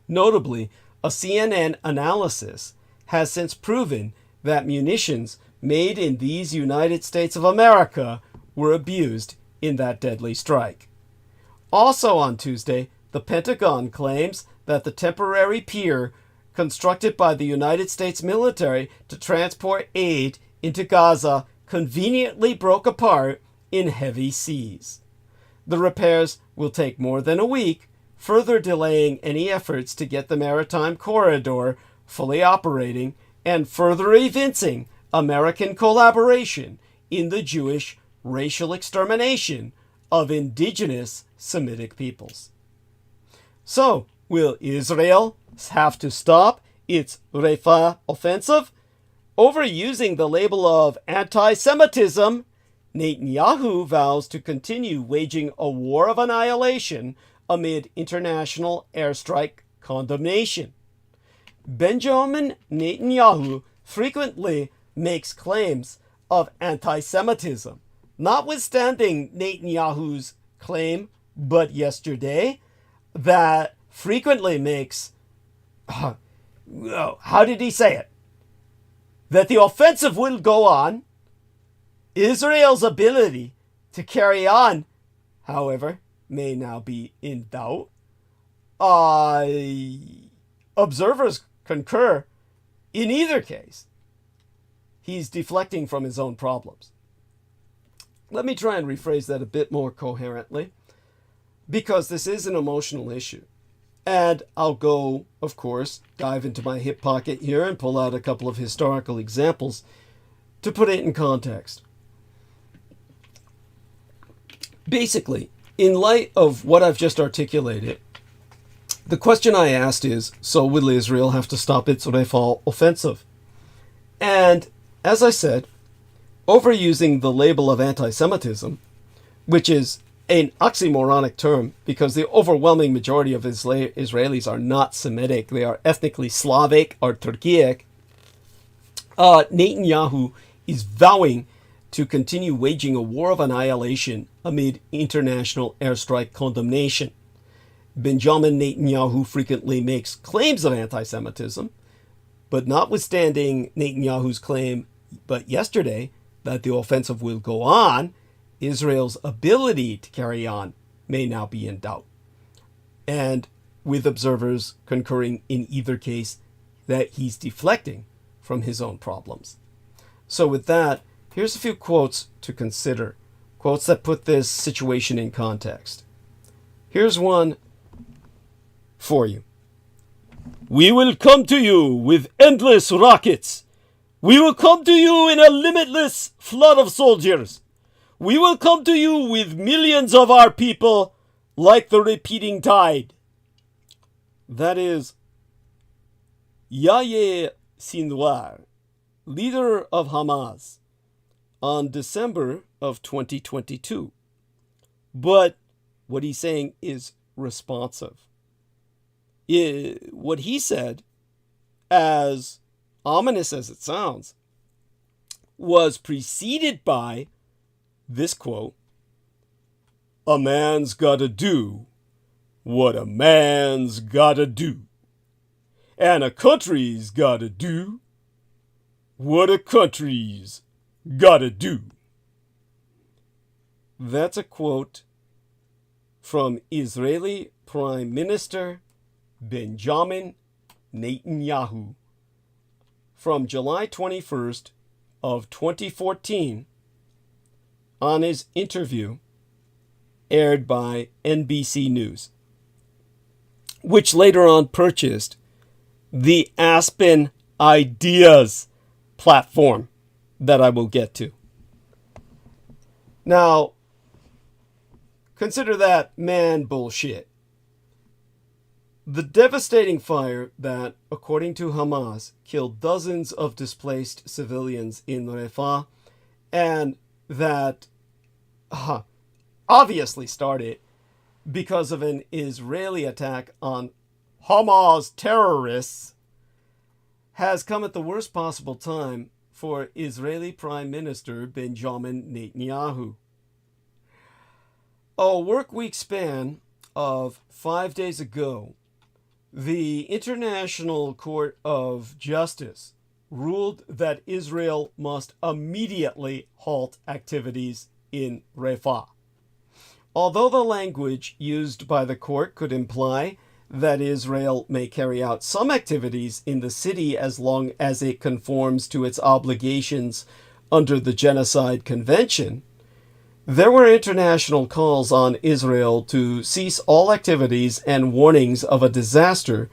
Notably, a CNN analysis has since proven that munitions made in these United States of America were abused in that deadly strike. Also on Tuesday, the Pentagon claims that the temporary pier constructed by the United States military to transport aid into Gaza conveniently broke apart in heavy seas. The repairs will take more than a week, further delaying any efforts to get the maritime corridor fully operating and further evincing American collaboration in the Jewish racial extermination of indigenous Semitic peoples. So, will Israel have to stop its Rafah offensive? Overusing the label of anti-Semitism, Netanyahu vows to continue waging a war of annihilation amid international airstrike condemnation. Benjamin Netanyahu frequently makes claims of anti-Semitism, notwithstanding Netanyahu's claim but yesterday that frequently makes, how did he say it? That the offensive will go on. Israel's ability to carry on, however, may now be in doubt. Observers concur. In either case, he's deflecting from his own problems. Let me try and rephrase that a bit more coherently, because this is an emotional issue. And I'll go, of course, dive into my hip pocket here and pull out a couple of historical examples to put it in context. Basically, in light of what I've just articulated, the question I asked is, so will Israel have to stop its Rafah offensive? And as I said, overusing the label of anti-Semitism, which is an oxymoronic term because the overwhelming majority of Israelis are not Semitic. They are ethnically Slavic or Turkic. Netanyahu is vowing to continue waging a war of annihilation amid international airstrike condemnation. Benjamin Netanyahu frequently makes claims of anti-Semitism, but notwithstanding Netanyahu's claim but yesterday that the offensive will go on, Israel's ability to carry on may now be in doubt. And with observers concurring in either case that he's deflecting from his own problems. So with that, here's a few quotes to consider. Quotes that put this situation in context. Here's one for you. We will come to you with endless rockets. We will come to you in a limitless flood of soldiers. We will come to you with millions of our people like the repeating tide. That is Yahya Sinwar, leader of Hamas, on December of 2022. But what he's saying is responsive. What he said, as ominous as it sounds, was preceded by this quote: "A man's gotta do what a man's gotta do. And a country's gotta do what a country's gotta do." That's a quote from Israeli Prime Minister Benjamin Netanyahu from July 21st of 2014 on his interview aired by NBC News, which later on purchased the Aspen Ideas platform that I will get to. Now, consider that man bullshit. The devastating fire that, according to Hamas, killed dozens of displaced civilians in Rafah, and that obviously started because of an Israeli attack on Hamas terrorists, has come at the worst possible time for Israeli Prime Minister Benjamin Netanyahu. A work week span of 5 days ago, the International Court of Justice ruled that Israel must immediately halt activities in Rafah. Although the language used by the court could imply that Israel may carry out some activities in the city as long as it conforms to its obligations under the Genocide Convention, there were international calls on Israel to cease all activities and warnings of a disaster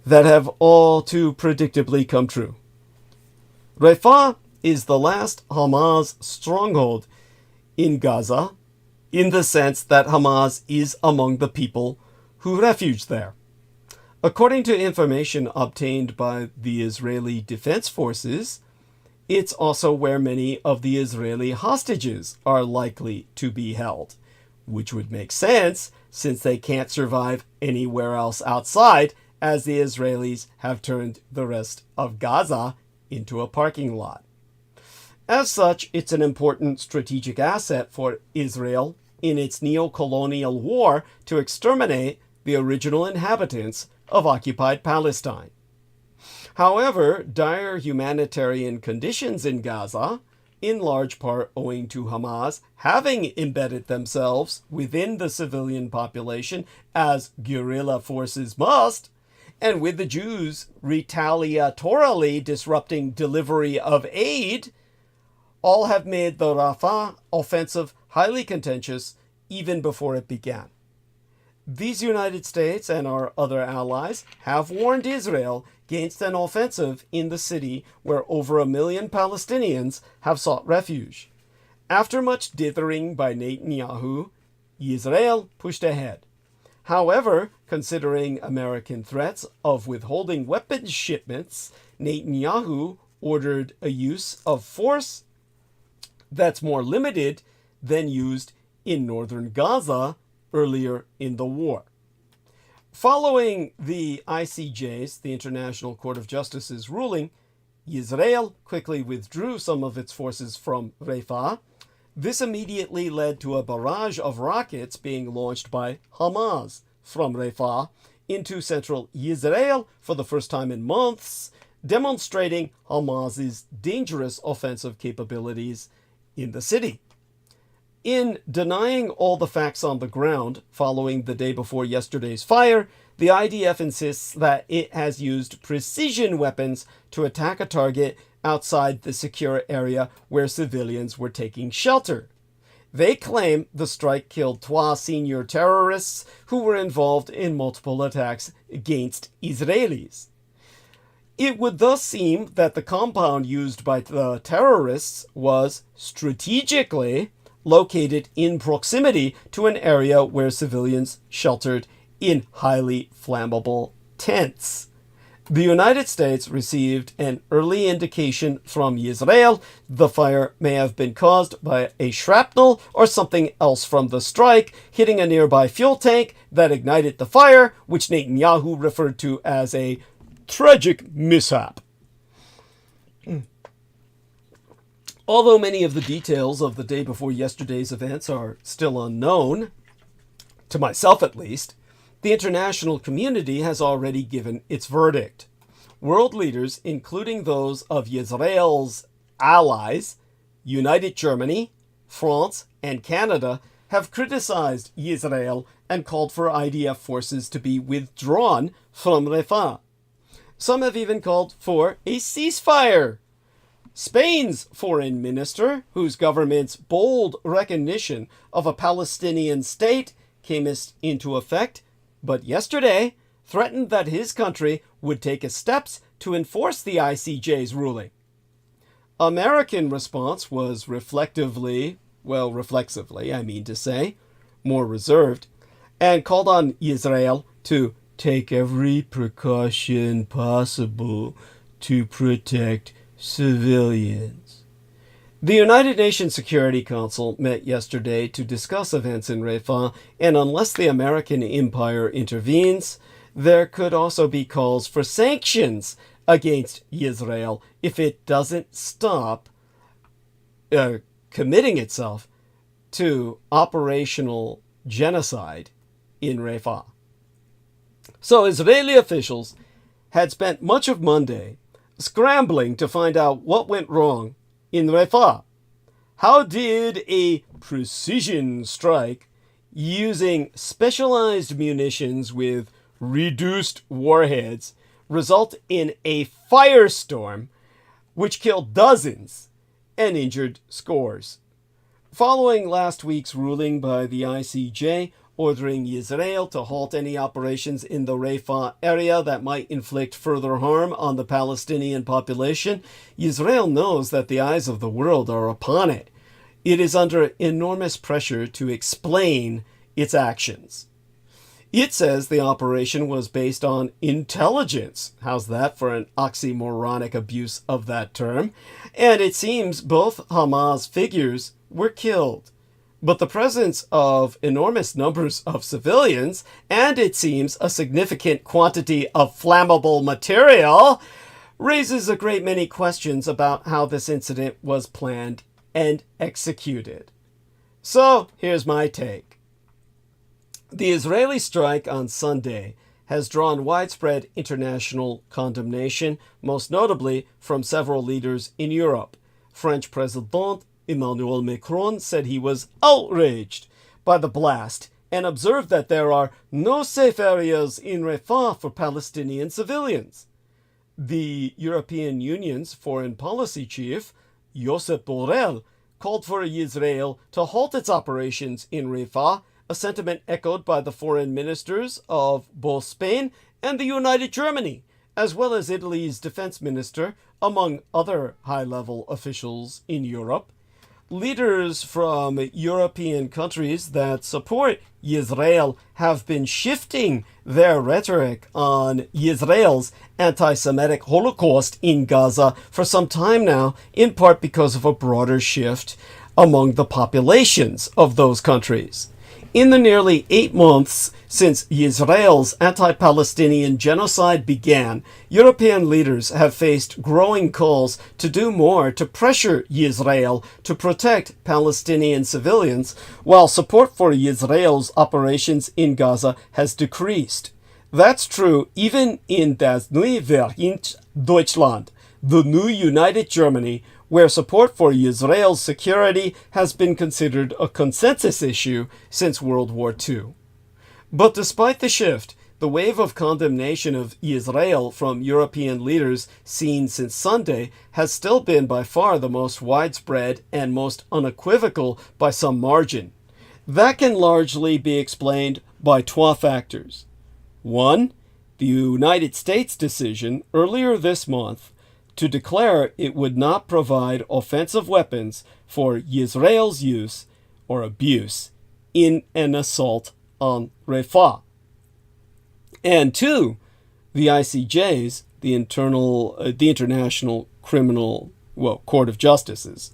that have all too predictably come true. Rafah is the last Hamas stronghold in Gaza, in the sense that Hamas is among the people who refuged there. According to information obtained by the Israeli Defense Forces, it's also where many of the Israeli hostages are likely to be held, which would make sense since they can't survive anywhere else outside, as the Israelis have turned the rest of Gaza into a parking lot. As such, it's an important strategic asset for Israel in its neo-colonial war to exterminate the original inhabitants of occupied Palestine. However, dire humanitarian conditions in Gaza, in large part owing to Hamas having embedded themselves within the civilian population as guerrilla forces must, and with the Jews retaliatorily disrupting delivery of aid, all have made the Rafah offensive highly contentious even before it began. These United States and our other allies have warned Israel against an offensive in the city where over 1 million Palestinians have sought refuge. After much dithering by Netanyahu, Israel pushed ahead. However, considering American threats of withholding weapons shipments, Netanyahu ordered a use of force that's more limited than used in northern Gaza earlier in the war. Following the ICJ's, the International Court of Justice's ruling, Israel quickly withdrew some of its forces from Rafah. This immediately led to a barrage of rockets being launched by Hamas from Rafah into central Israel for the first time in months, demonstrating Hamas's dangerous offensive capabilities in the city. In denying all the facts on the ground following the day before yesterday's fire, the IDF insists that it has used precision weapons to attack a target outside the secure area where civilians were taking shelter. They claim the strike killed 3 senior terrorists who were involved in multiple attacks against Israelis. It would thus seem that the compound used by the terrorists was strategically located in proximity to an area where civilians sheltered in highly flammable tents. The United States received an early indication from Israel the fire may have been caused by a shrapnel or something else from the strike hitting a nearby fuel tank that ignited the fire, which Netanyahu referred to as a tragic mishap. Although many of the details of the day before yesterday's events are still unknown, to myself at least, the international community has already given its verdict. World leaders, including those of Israel's allies, United Germany, France, and Canada, have criticized Israel and called for IDF forces to be withdrawn from Rafah. Some have even called for a ceasefire. Spain's foreign minister, whose government's bold recognition of a Palestinian state came into effect, but yesterday threatened that his country would take steps to enforce the ICJ's ruling. American response was reflexively, more reserved, and called on Israel to take every precaution possible to protect civilians. The United Nations Security Council met yesterday to discuss events in Rafah, and unless the American empire intervenes, there could also be calls for sanctions against Israel if it doesn't stop committing itself to operational genocide in Rafah. So Israeli officials had spent much of Monday scrambling to find out what went wrong in Rafah. How did a precision strike using specialized munitions with reduced warheads result in a firestorm which killed dozens and injured scores? Following last week's ruling by the ICJ ordering Israel to halt any operations in the Rafah area that might inflict further harm on the Palestinian population, Israel knows that the eyes of the world are upon it. It is under enormous pressure to explain its actions. It says the operation was based on intelligence. How's that for an oxymoronic abuse of that term? And it seems both Hamas figures were killed. But the presence of enormous numbers of civilians, and it seems a significant quantity of flammable material, raises a great many questions about how this incident was planned and executed. So here's my take. The Israeli strike on Sunday has drawn widespread international condemnation, most notably from several leaders in Europe. French President Emmanuel Macron said he was outraged by the blast and observed that there are no safe areas in Rafah for Palestinian civilians. The European Union's foreign policy chief, Josep Borrell, called for Israel to halt its operations in Rafah, a sentiment echoed by the foreign ministers of both Spain and the United Germany, as well as Italy's defense minister, among other high-level officials in Europe. leaders from European countries that support Israel have been shifting their rhetoric on Israel's anti-Semitic Holocaust in Gaza for some time now, in part because of a broader shift among the populations of those countries. In the nearly 8 months since Israel's anti-Palestinian genocide began, European leaders have faced growing calls to do more to pressure Israel to protect Palestinian civilians, while support for Israel's operations in Gaza has decreased. That's true even in das neue Vereinigte Deutschland, the new United Germany, where support for Israel's security has been considered a consensus issue since World War II. But despite the shift, the wave of condemnation of Israel from European leaders seen since Sunday has still been by far the most widespread and most unequivocal by some margin. That can largely be explained by two factors. One, the United States decision earlier this month to declare it would not provide offensive weapons for Israel's use or abuse in an assault on Rafah. And two, the ICJ's, the International Criminal Court of Justice's,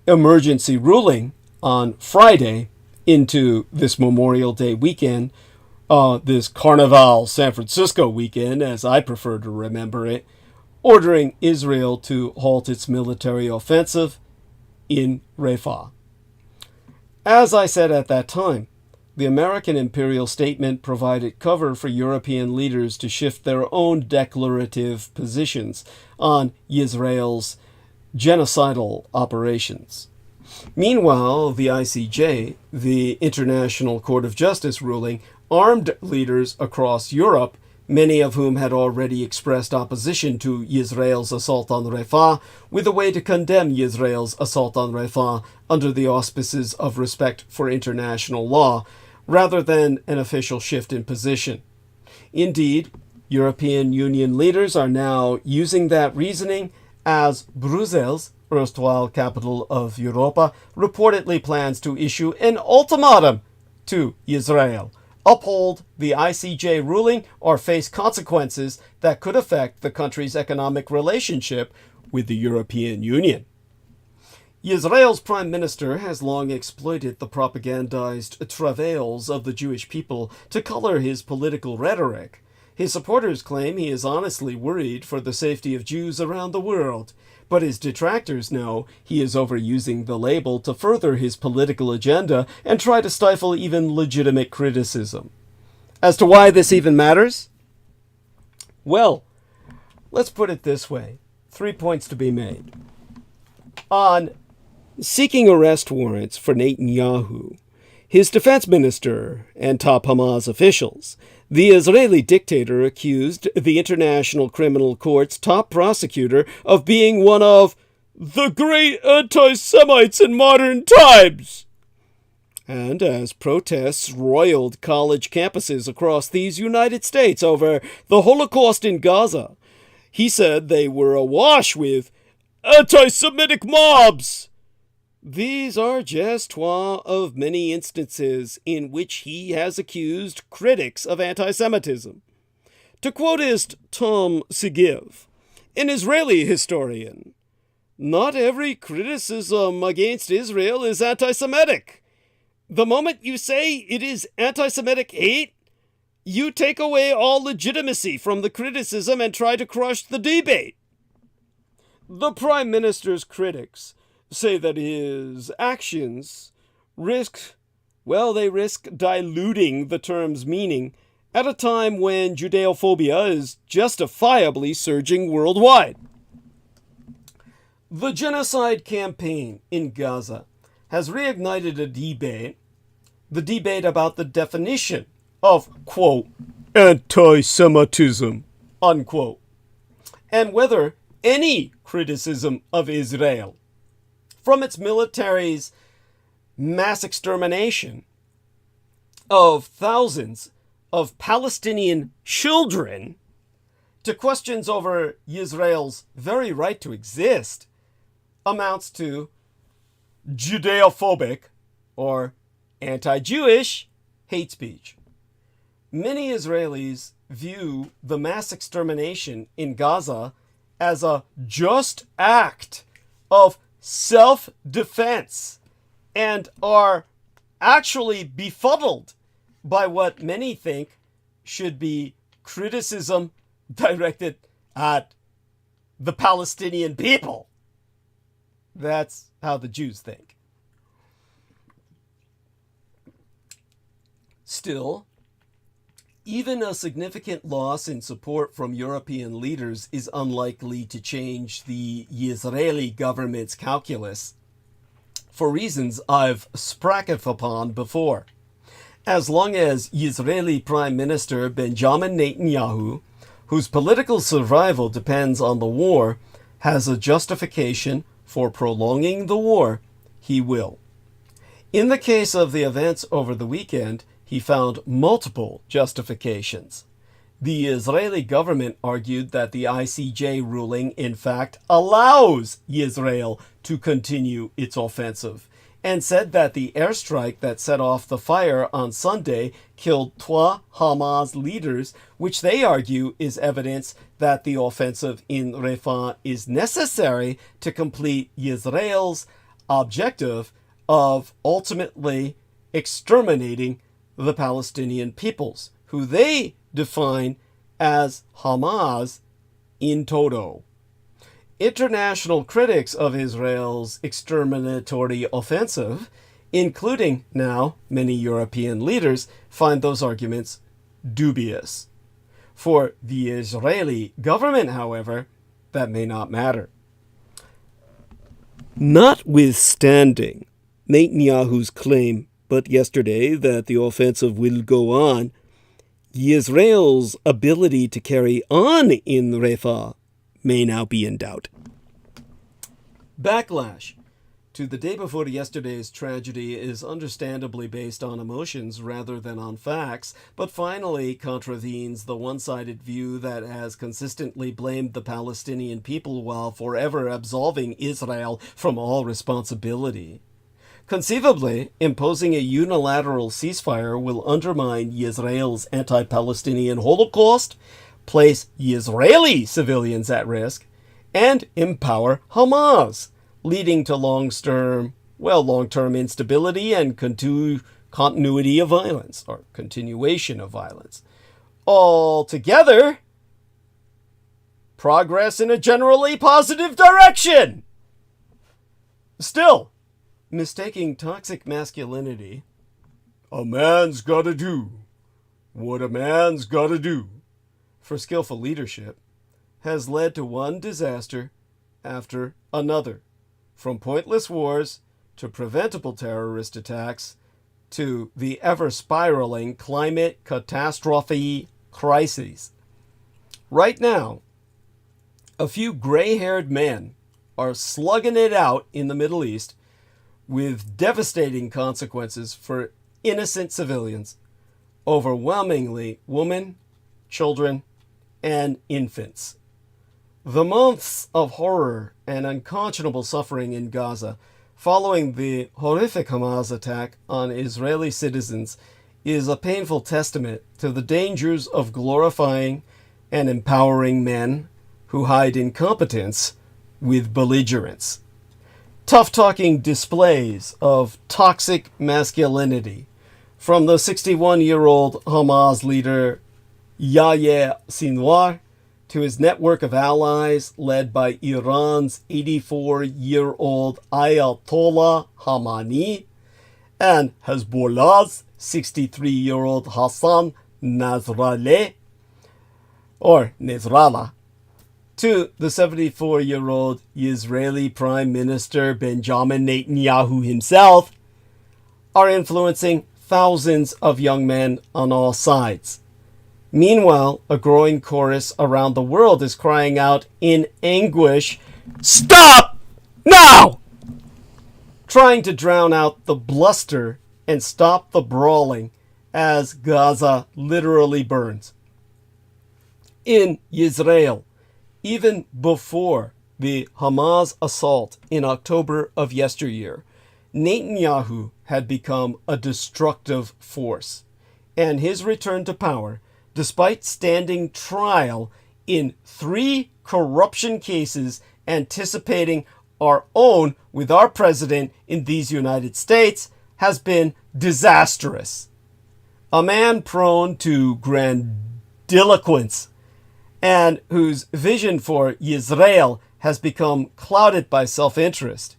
emergency ruling on Friday into this Memorial Day weekend, this Carnival San Francisco weekend, as I prefer to remember it, ordering Israel to halt its military offensive in Rafah. As I said at that time, the American imperial statement provided cover for European leaders to shift their own declarative positions on Israel's genocidal operations. Meanwhile, the ICJ, the International Court of Justice ruling, armed leaders across Europe, many of whom had already expressed opposition to Israel's assault on Rafah, with a way to condemn Israel's assault on Rafah under the auspices of respect for international law, rather than an official shift in position. Indeed, European Union leaders are now using that reasoning as Brussels, erstwhile capital of Europa, reportedly plans to issue an ultimatum to Israel: uphold the ICJ ruling or face consequences that could affect the country's economic relationship with the European Union. Israel's prime minister has long exploited the propagandized travails of the Jewish people to color his political rhetoric. His supporters claim he is honestly worried for the safety of Jews around the world, but his detractors know he is overusing the label to further his political agenda and try to stifle even legitimate criticism. As to why this even matters? Well, let's put it this way. 3 points to be made. On seeking arrest warrants for Netanyahu, his defense minister, and top Hamas officials, the Israeli dictator accused the International Criminal Court's top prosecutor of being one of the great anti-Semites in modern times. And as protests roiled college campuses across these United States over the Holocaust in Gaza, he said they were awash with anti-Semitic mobs. These are just one of many instances in which he has accused critics of anti-Semitism. To quoteist Tom Sigiv, an Israeli historian, not every criticism against Israel is anti-Semitic. The moment you say it is anti-Semitic hate, you take away all legitimacy from the criticism and try to crush the debate. The Prime Minister's critics say that his actions risk diluting the term's meaning at a time when Judeophobia is justifiably surging worldwide. The genocide campaign in Gaza has reignited a debate, the debate about the definition of, quote, anti-Semitism, unquote, and whether any criticism of Israel from its military's mass extermination of thousands of Palestinian children to questions over Israel's very right to exist amounts to Judeophobic or anti-Jewish hate speech. Many Israelis view the mass extermination in Gaza as a just act of self-defense and are actually befuddled by what many think should be criticism directed at the Palestinian people. That's how the Jews think. Still, even a significant loss in support from European leaders is unlikely to change the Israeli government's calculus for reasons I've spoken upon before. As long as Israeli Prime Minister Benjamin Netanyahu, whose political survival depends on the war, has a justification for prolonging the war, he will. In the case of the events over the weekend, he found multiple justifications. The Israeli government argued that the ICJ ruling, in fact, allows Israel to continue its offensive, and said that the airstrike that set off the fire on Sunday killed 2 Hamas leaders, which they argue is evidence that the offensive in Rafah is necessary to complete Israel's objective of ultimately exterminating the Palestinian peoples, who they define as Hamas in toto. International critics of Israel's exterminatory offensive, including now many European leaders, find those arguments dubious. For the Israeli government, however, that may not matter. Notwithstanding Netanyahu's claim but yesterday that the offensive will go on, Israel's ability to carry on in Rafah may now be in doubt. Backlash to the day before yesterday's tragedy is understandably based on emotions rather than on facts, but finally contravenes the one-sided view that has consistently blamed the Palestinian people while forever absolving Israel from all responsibility. Conceivably, imposing a unilateral ceasefire will undermine Israel's anti-Palestinian Holocaust, place Israeli civilians at risk, and empower Hamas, leading to long-term instability and continuity of violence, or continuation of violence. Altogether, progress in a generally positive direction. Still, mistaking toxic masculinity, a man's gotta do what a man's gotta do, for skillful leadership, has led to one disaster after another, from pointless wars to preventable terrorist attacks to the ever-spiraling climate catastrophe crises. Right now, a few gray-haired men are slugging it out in the Middle East with devastating consequences for innocent civilians, overwhelmingly women, children, and infants. The months of horror and unconscionable suffering in Gaza following the horrific Hamas attack on Israeli citizens is a painful testament to the dangers of glorifying and empowering men who hide incompetence with belligerence. Tough-talking displays of toxic masculinity from the 61-year-old Hamas leader Yahya Sinwar to his network of allies led by Iran's 84-year-old Ayatollah Khamenei and Hezbollah's 63-year-old Hassan Nasrallah, to the 74-year-old Israeli Prime Minister Benjamin Netanyahu himself, are influencing thousands of young men on all sides. Meanwhile, a growing chorus around the world is crying out in anguish, "Stop! Now!" trying to drown out the bluster and stop the brawling as Gaza literally burns. In Israel, even before the Hamas assault in October of yesteryear, Netanyahu had become a destructive force, and his return to power, despite standing trial in 3 corruption cases anticipating our own with our president in these United States, has been disastrous. A man prone to grandiloquence and whose vision for Israel has become clouded by self-interest.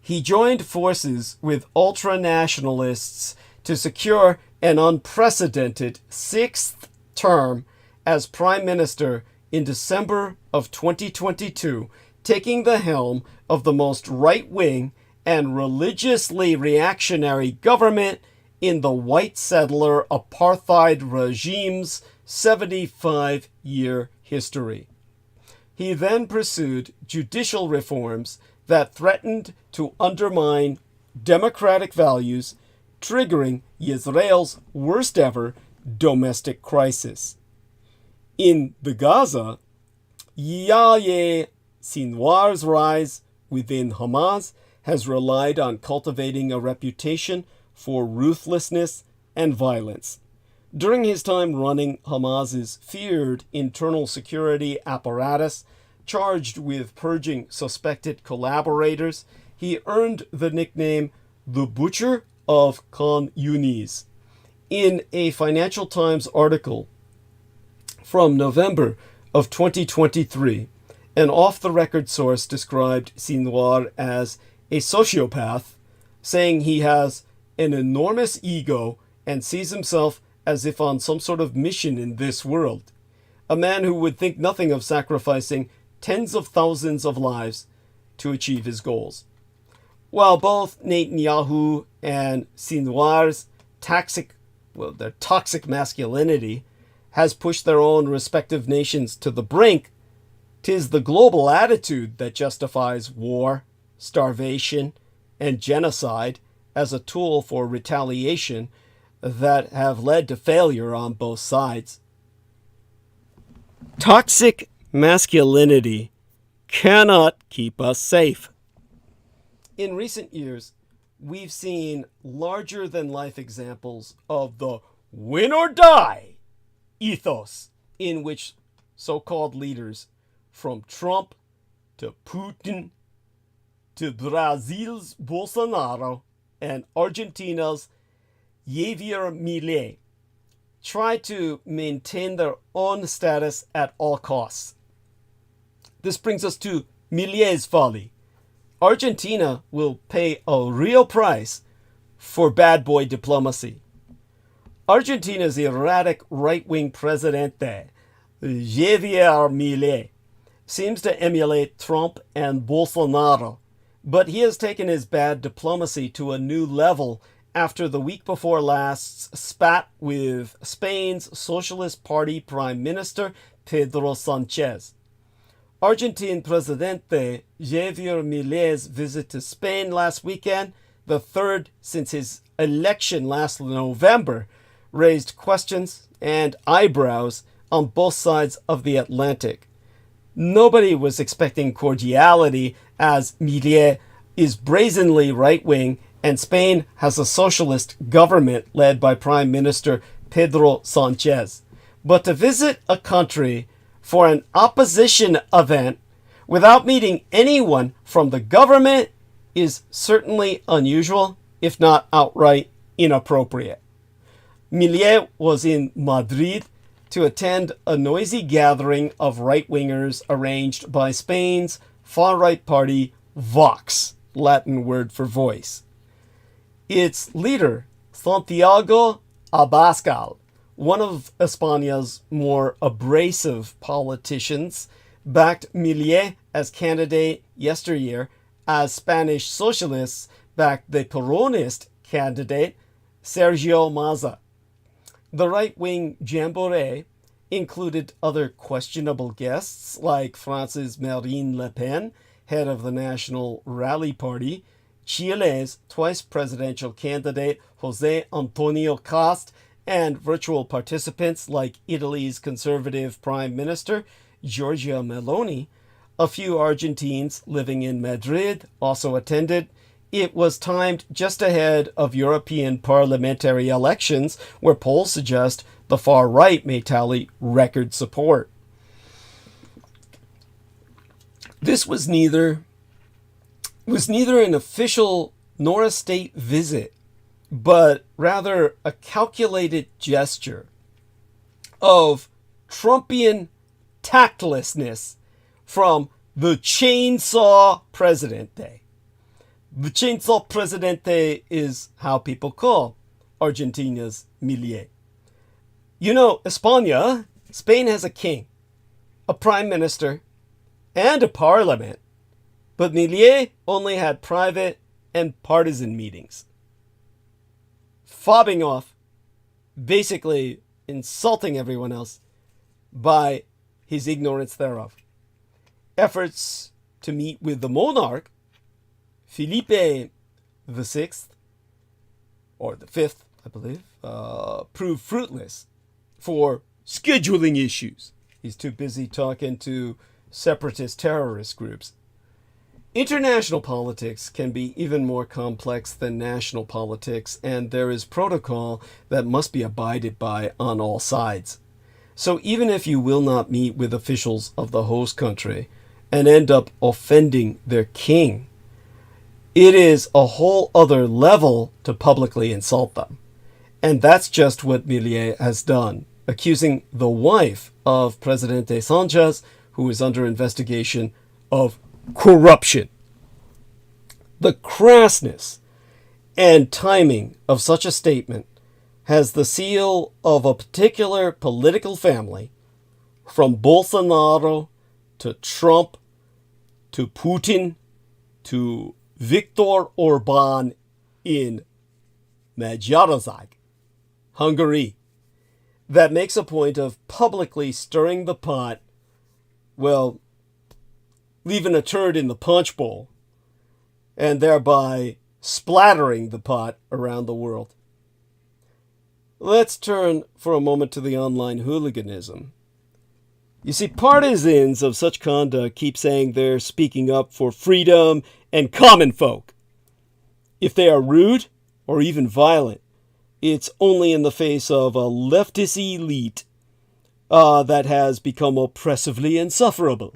He joined forces with ultra-nationalists to secure an unprecedented 6th term as prime minister in December of 2022, taking the helm of the most right-wing and religiously reactionary government in the white settler apartheid regime's 75-year history. He then pursued judicial reforms that threatened to undermine democratic values, triggering Israel's worst ever domestic crisis. In the Gaza, Yahya Sinwar's rise within Hamas has relied on cultivating a reputation for ruthlessness and violence. During his time running Hamas's feared internal security apparatus, charged with purging suspected collaborators, he earned the nickname the Butcher of Khan Yunis. In a Financial Times article from November of 2023, an off-the-record source described Sinwar as a sociopath, saying he has an enormous ego and sees himself as if on some sort of mission in this world. A man who would think nothing of sacrificing tens of thousands of lives to achieve his goals. While both Netanyahu and Sinwar's toxic masculinity has pushed their own respective nations to the brink, 'tis the global attitude that justifies war, starvation, and genocide as a tool for retaliation that have led to failure on both sides. Toxic masculinity cannot keep us safe. In recent years, we've seen larger-than-life examples of the win or die ethos in which so-called leaders from Trump to Putin to Brazil's Bolsonaro and Argentina's Javier Milei try to maintain their own status at all costs. This brings us to Milei's folly. Argentina will pay a real price for bad boy diplomacy. Argentina's erratic right-wing presidente, Javier Milei, seems to emulate Trump and Bolsonaro, but he has taken his bad diplomacy to a new level after the week before last's spat with Spain's Socialist Party Prime Minister Pedro Sánchez. Argentine Presidente Javier Milei's visit to Spain last weekend, the third since his election last November, raised questions and eyebrows on both sides of the Atlantic. Nobody was expecting cordiality, as Milei is brazenly right-wing and Spain has a socialist government led by Prime Minister Pedro Sánchez. But to visit a country for an opposition event without meeting anyone from the government is certainly unusual, if not outright inappropriate. Milei was in Madrid to attend a noisy gathering of right-wingers arranged by Spain's far-right party Vox, Latin word for voice. Its leader, Santiago Abascal, one of España's more abrasive politicians, backed Milei as candidate yesteryear, as Spanish socialists backed the Peronist candidate, Sergio Massa. The right-wing jamboree included other questionable guests like France's Marine Le Pen, head of the National Rally Party, Chile's twice presidential candidate José Antonio Cast, and virtual participants like Italy's conservative Prime Minister Giorgia Meloni. A few Argentines living in Madrid also attended, it was timed just ahead of European parliamentary elections, where polls suggest the far right may tally record support. This was neither an official nor a state visit, but rather a calculated gesture of Trumpian tactlessness from the Chainsaw Presidente. The Chainsaw Presidente is how people call Argentina's Milei. You know, Spain has a king, a prime minister, and a parliament, but Milei only had private and partisan meetings. Fobbing off, basically insulting everyone else by his ignorance thereof. Efforts to meet with the monarch, Felipe VI, or the fifth, I believe, proved fruitless for scheduling issues. He's too busy talking to separatist terrorist groups. International politics can be even more complex than national politics, and there is protocol that must be abided by on all sides. So even if you will not meet with officials of the host country and end up offending their king, it is a whole other level to publicly insult them. And that's just what Milei has done, accusing the wife of Presidente Sanchez, who is under investigation, of corruption. The crassness and timing of such a statement has the seal of a particular political family, from Bolsonaro to Trump to Putin to Viktor Orbán in MEMŻRIAL, Hungary, that makes a point of publicly stirring the pot, well, leaving a turd in the punch bowl, and thereby splattering the pot around the world. Let's turn for a moment to the online hooliganism. You see, partisans of such conduct keep saying they're speaking up for freedom and common folk. If they are rude or even violent, it's only in the face of a leftist elite that has become oppressively insufferable.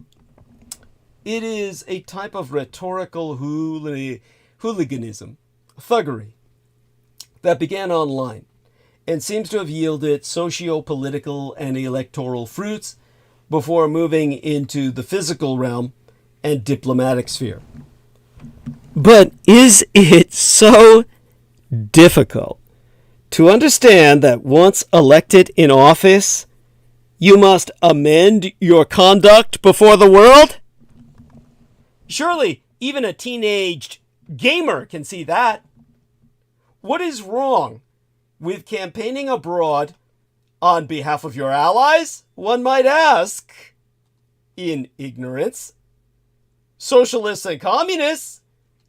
It is a type of rhetorical hooliganism, thuggery, that began online and seems to have yielded socio-political and electoral fruits before moving into the physical realm and diplomatic sphere. But is it so difficult to understand that once elected in office, you must amend your conduct before the world? Surely, even a teenaged gamer can see that. What is wrong with campaigning abroad on behalf of your allies, one might ask, in ignorance? Socialists and communists,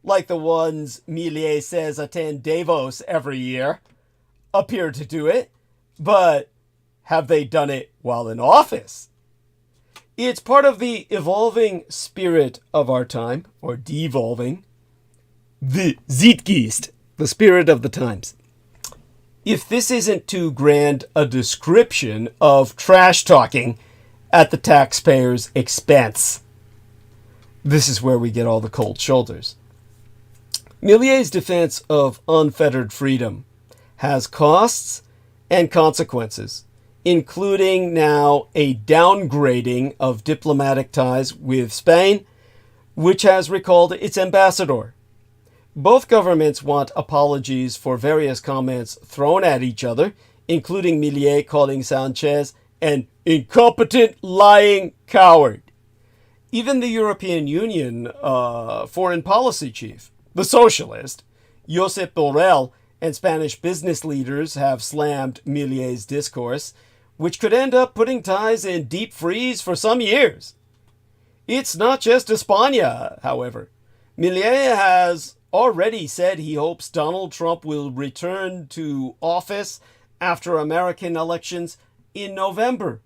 like the ones Milei says attend Davos every year, appear to do it, but have they done it while in office? It's part of the evolving spirit of our time, or devolving, the Zeitgeist, the spirit of the times. If this isn't too grand a description of trash talking at the taxpayer's expense, this is where we get all the cold shoulders. Milei's defense of unfettered freedom has costs and consequences, including now a downgrading of diplomatic ties with Spain, which has recalled its ambassador. Both governments want apologies for various comments thrown at each other, including Milei calling Sanchez an incompetent, lying coward. Even the European Union foreign policy chief, the Socialist, Josep Borrell, and Spanish business leaders have slammed Milei's discourse, which could end up putting ties in deep freeze for some years. It's not just España, however. Milei has already said he hopes Donald Trump will return to office after American elections in November.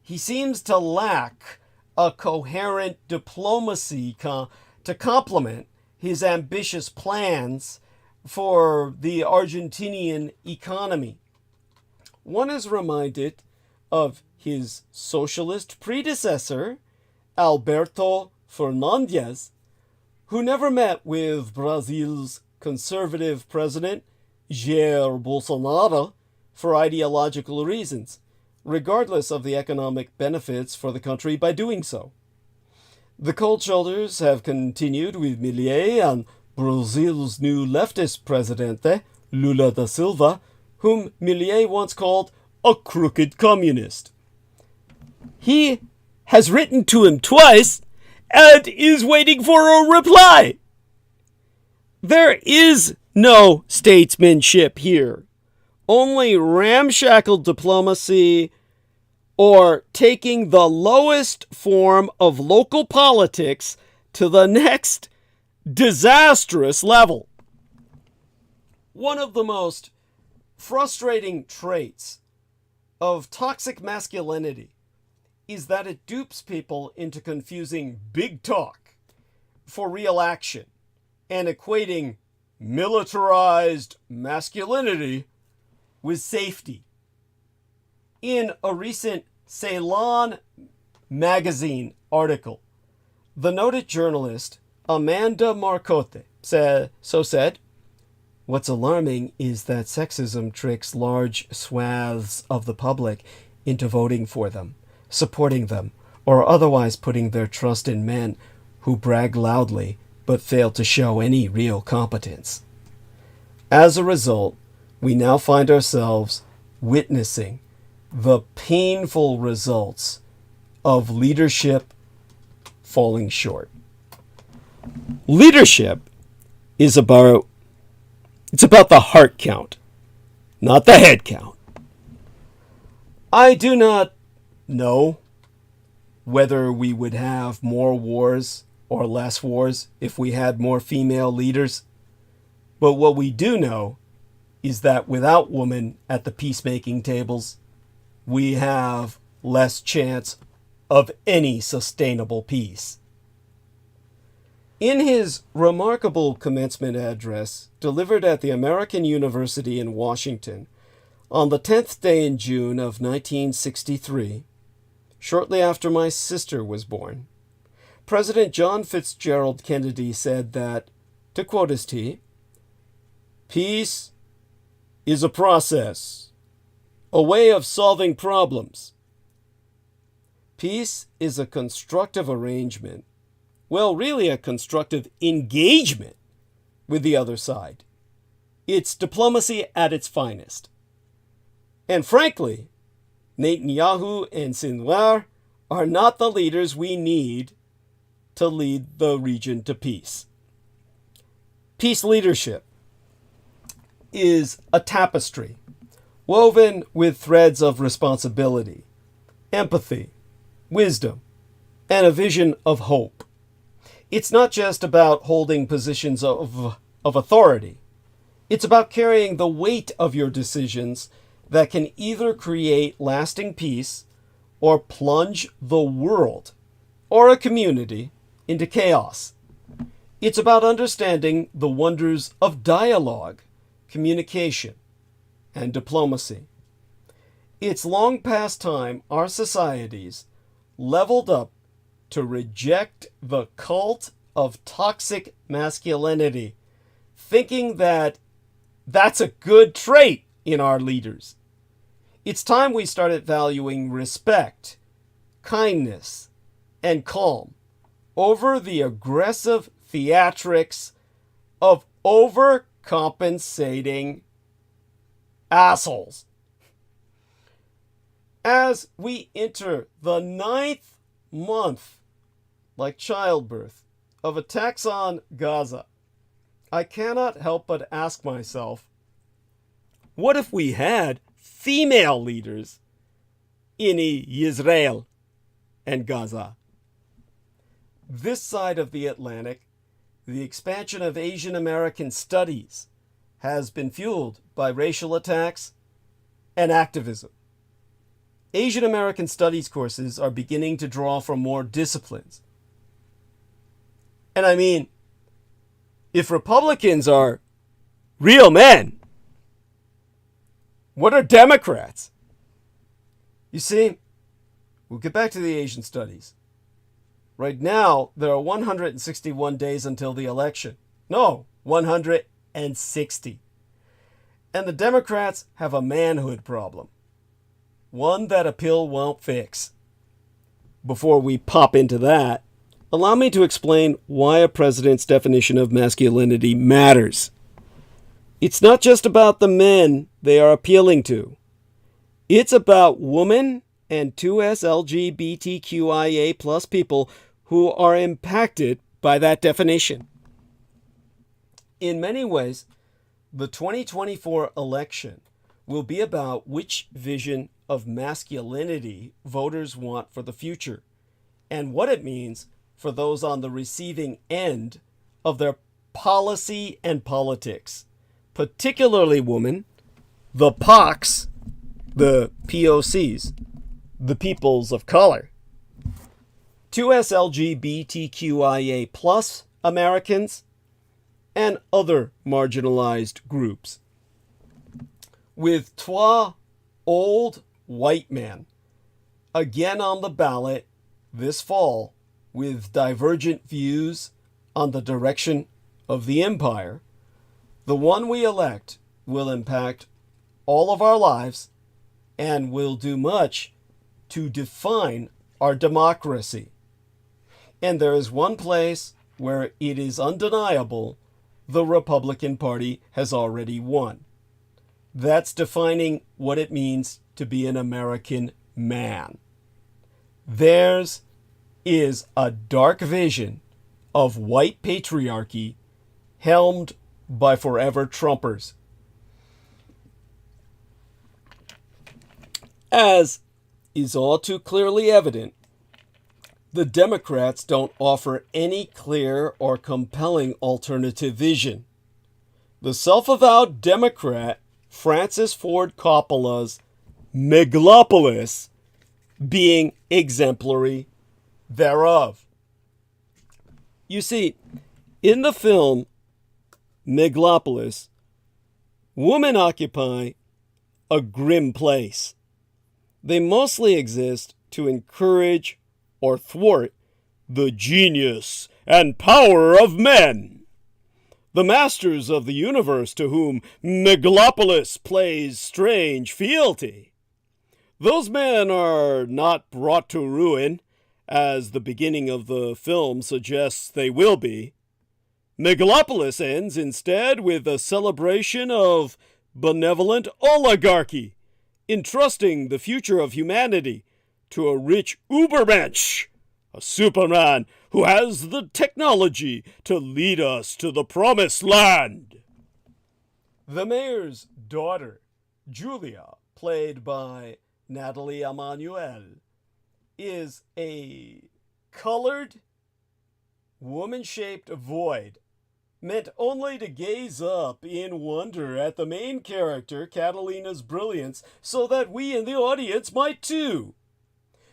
He seems to lack a coherent diplomacy to complement his ambitious plans for the Argentinian economy. One is reminded of his socialist predecessor, Alberto Fernandez, who never met with Brazil's conservative president, Jair Bolsonaro, for ideological reasons, regardless of the economic benefits for the country by doing so. The cold shoulders have continued with Milei and Brazil's new leftist presidente, Lula da Silva, whom Milei once called a crooked communist. He has written to him twice and is waiting for a reply. There is no statesmanship here. Only ramshackle diplomacy or taking the lowest form of local politics to the next disastrous level. One of the most frustrating traits of toxic masculinity is that it dupes people into confusing big talk for real action and equating militarized masculinity with safety. In a recent Ceylon magazine article, the noted journalist Amanda Marcotte said, "What's alarming is that sexism tricks large swaths of the public into voting for them, supporting them, or otherwise putting their trust in men who brag loudly but fail to show any real competence. As a result, we now find ourselves witnessing the painful results of leadership falling short." Leadership is about the heart count, not the head count. I do not know whether we would have more wars or less wars if we had more female leaders. But what we do know is that without women at the peacemaking tables, we have less chance of any sustainable peace. In his remarkable commencement address delivered at the American University in Washington on the 10th day in June of 1963, shortly after my sister was born, President John Fitzgerald Kennedy said that, to quote his T, "Peace is a process, a way of solving problems. Peace is a constructive arrangement, well, really a constructive engagement with the other side. It's diplomacy at its finest. And frankly, Netanyahu and Sinwar are not the leaders we need to lead the region to peace." Peace leadership is a tapestry woven with threads of responsibility, empathy, wisdom, and a vision of hope. It's not just about holding positions of authority. It's about carrying the weight of your decisions that can either create lasting peace or plunge the world or a community into chaos. It's about understanding the wonders of dialogue, communication, and diplomacy. It's long past time our societies leveled up to reject the cult of toxic masculinity, thinking that that's a good trait in our leaders. It's time we started valuing respect, kindness, and calm over the aggressive theatrics of overcompensating assholes. As we enter the 9th month, like childbirth, of attacks on Gaza, I cannot help but ask myself, what if we had female leaders in Israel and Gaza? This side of the Atlantic, the expansion of Asian American studies has been fueled by racial attacks and activism. Asian American studies courses are beginning to draw from more disciplines. And I mean, If Republicans are real men, what are Democrats? You see, we'll get back to the Asian studies. Right now, there are 161 days until the election. No, 160. And the Democrats have a manhood problem. One that a pill won't fix. Before we pop into that, allow me to explain why a president's definition of masculinity matters. It's not just about the men they are appealing to. It's about women and 2S LGBTQIA plus people who are impacted by that definition. In many ways, the 2024 election will be about which vision of masculinity voters want for the future and what it means for those on the receiving end of their policy and politics, particularly women, the POCs, the POCs, the peoples of color, 2S LGBTQIA plus Americans, and other marginalized groups. With trois old white men again on the ballot this fall with divergent views on the direction of the empire, the one we elect will impact all of our lives and will do much to define our democracy. And there is one place where it is undeniable the Republican Party has already won. That's defining what it means to be an American man. Theirs is a dark vision of white patriarchy helmed by forever Trumpers. As is all too clearly evident, the Democrats don't offer any clear or compelling alternative vision. The self-avowed Democrat Francis Ford Coppola's megalopolis being exemplary thereof. You see, in the film Megalopolis, women occupy a grim place. They mostly exist to encourage or thwart the genius and power of men, the masters of the universe to whom Megalopolis plays strange fealty. Those men are not brought to ruin, as the beginning of the film suggests they will be. Megalopolis ends instead with a celebration of benevolent oligarchy, entrusting the future of humanity to a rich Ubermensch, a Superman who has the technology to lead us to the promised land. The mayor's daughter, Julia, played by Nathalie Emmanuel, is a colored, woman-shaped void meant only to gaze up in wonder at the main character, Catalina's brilliance, so that we in the audience might too.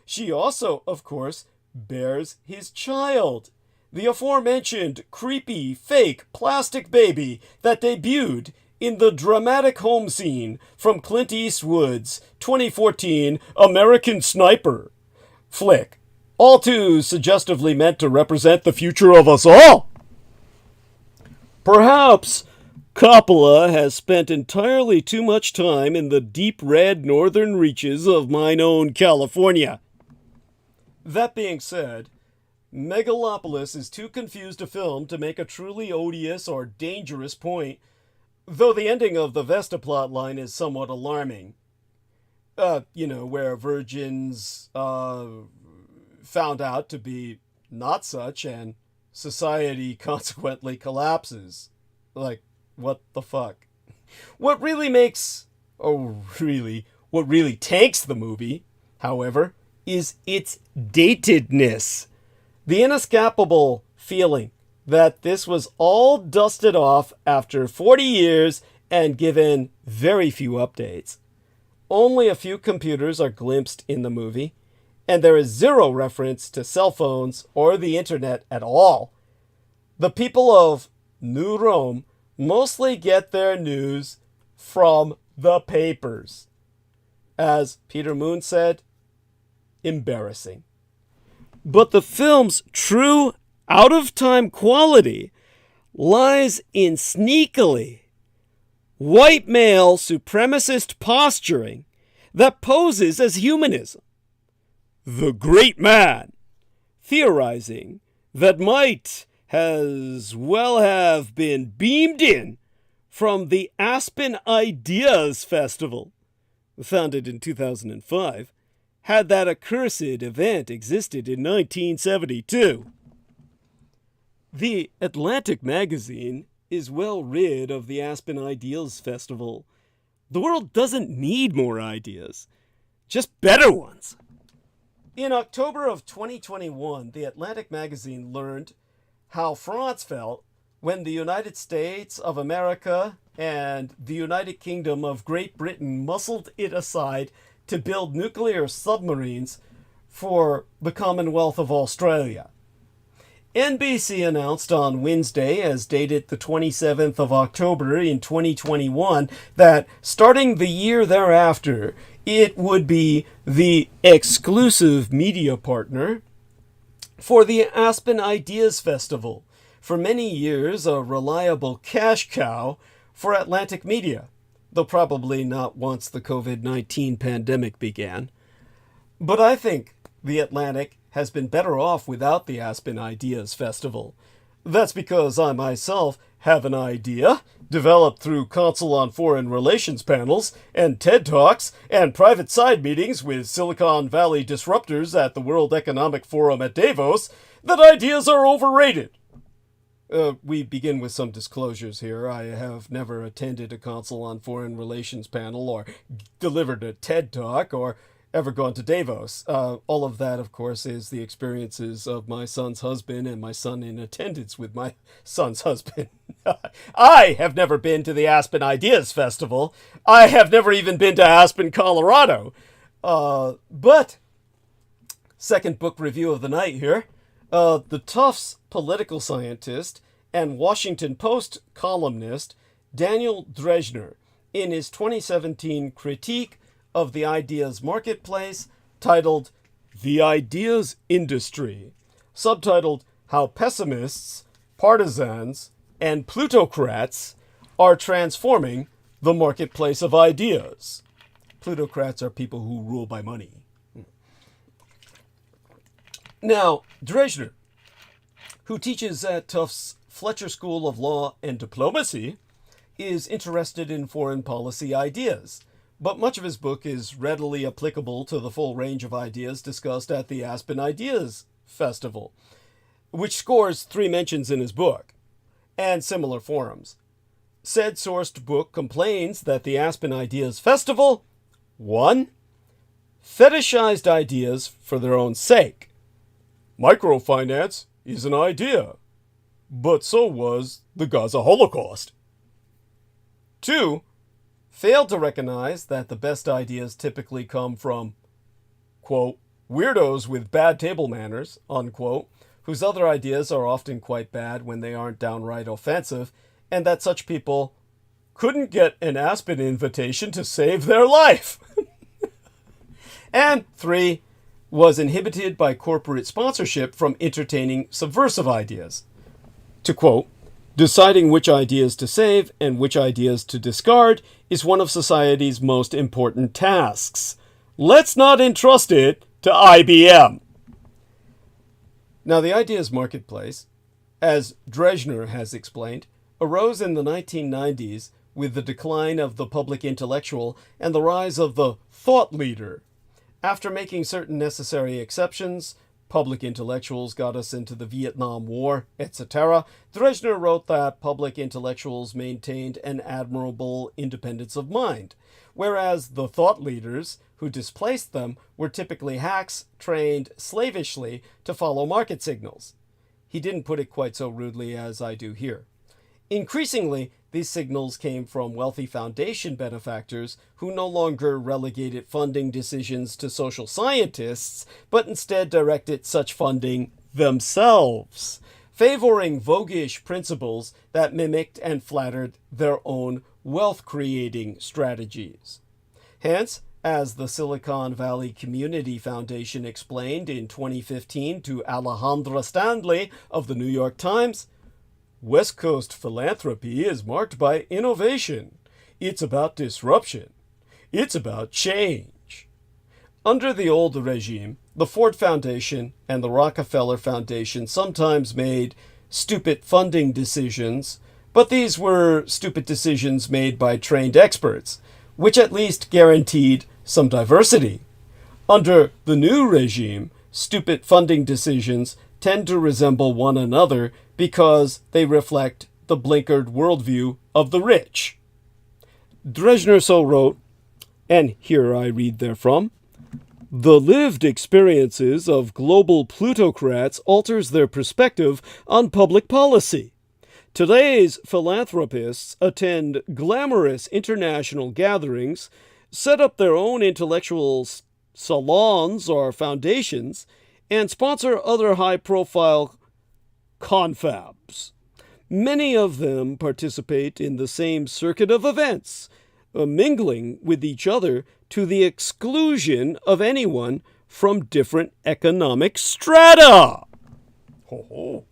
She also, of course, bears his child, the aforementioned creepy, fake, plastic baby that debuted in the dramatic home scene from Clint Eastwood's 2014 American Sniper flick, all too suggestively meant to represent the future of us all. Perhaps Coppola has spent entirely too much time in the deep red northern reaches of mine own California. That being said, Megalopolis is too confused a film to make a truly odious or dangerous point, though the ending of the Vesta plotline is somewhat alarming. Where virgins found out to be not such, and society consequently collapses. Like, what the fuck? What really tanks the movie, however, is its datedness. The inescapable feeling that this was all dusted off after 40 years and given very few updates. Only a few computers are glimpsed in the movie, and there is zero reference to cell phones or the internet at all. The people of New Rome mostly get their news from the papers. As Peter Moon said, embarrassing. But the film's true out-of-time quality lies in sneakily white male supremacist posturing that poses as humanism. The great man theorizing that might as well have been beamed in from the Aspen Ideas Festival, founded in 2005, had that accursed event existed in 1972. The Atlantic magazine is well rid of the Aspen Ideas Festival. The world doesn't need more ideas, just better ones. In October of 2021, the Atlantic magazine learned how France felt when the United States of America and the United Kingdom of Great Britain muscled it aside to build nuclear submarines for the Commonwealth of Australia. NBC announced on Wednesday, as dated the 27th of October in 2021, that starting the year thereafter, it would be the exclusive media partner for the Aspen Ideas Festival, for many years a reliable cash cow for Atlantic media, though probably not once the COVID-19 pandemic began. But I think the Atlantic has been better off without the Aspen Ideas Festival. That's because I myself have an idea, developed through Council on Foreign Relations panels, and TED Talks, and private side meetings with Silicon Valley disruptors at the World Economic Forum at Davos, that ideas are overrated. We begin with some disclosures here. I have never attended a Council on Foreign Relations panel, or delivered a TED Talk, or ever gone to Davos. All of that, of course, is the experiences of my son's husband and my son in attendance with my son's husband. I have never been to the Aspen Ideas Festival. I have never even been to Aspen, Colorado. But, second book review of the night here. The Tufts political scientist and Washington Post columnist Daniel Drezhner, in his 2017 critique of the ideas marketplace, titled The Ideas Industry, subtitled How Pessimists, Partisans, and Plutocrats Are Transforming the Marketplace of Ideas. Plutocrats are people who rule by money. Now, Drezhner, who teaches at Tufts Fletcher School of Law and Diplomacy, is interested in foreign policy ideas, but much of his book is readily applicable to the full range of ideas discussed at the Aspen Ideas Festival, which scores 3 mentions in his book, and similar forums. Said sourced book complains that the Aspen Ideas Festival, 1. Fetishized ideas for their own sake. Microfinance is an idea, but so was the Gaza Holocaust. 2. Failed to recognize that the best ideas typically come from, quote, weirdos with bad table manners, unquote, whose other ideas are often quite bad when they aren't downright offensive, and that such people couldn't get an Aspen invitation to save their life. And 3, was inhibited by corporate sponsorship from entertaining subversive ideas. To quote, deciding which ideas to save and which ideas to discard is one of society's most important tasks. Let's not entrust it to IBM. Now, the ideas marketplace, as Drezhner has explained, arose in the 1990s with the decline of the public intellectual and the rise of the thought leader. After making certain necessary exceptions, public intellectuals got us into the Vietnam War, etc., Drezhner wrote that public intellectuals maintained an admirable independence of mind, whereas the thought leaders who displaced them were typically hacks trained slavishly to follow market signals. He didn't put it quite so rudely as I do here. Increasingly, these signals came from wealthy foundation benefactors who no longer relegated funding decisions to social scientists, but instead directed such funding themselves. favoring voguish principles that mimicked and flattered their own wealth-creating strategies. Hence, as the Silicon Valley Community Foundation explained in 2015 to Alejandra Stanley of the New York Times, West Coast philanthropy is marked by innovation. It's about disruption. It's about change. Under the old regime, the Ford Foundation and the Rockefeller Foundation sometimes made stupid funding decisions, but these were stupid decisions made by trained experts, which at least guaranteed some diversity. Under the new regime, stupid funding decisions tend to resemble one another because they reflect the blinkered worldview of the rich. Dresner so wrote, and here I read therefrom, "The lived experiences of global plutocrats alters their perspective on public policy. Today's philanthropists attend glamorous international gatherings, set up their own intellectual salons or foundations, and sponsor other high-profile confabs. Many of them participate in the same circuit of events, mingling with each other to the exclusion of anyone from different economic strata." Ho-ho.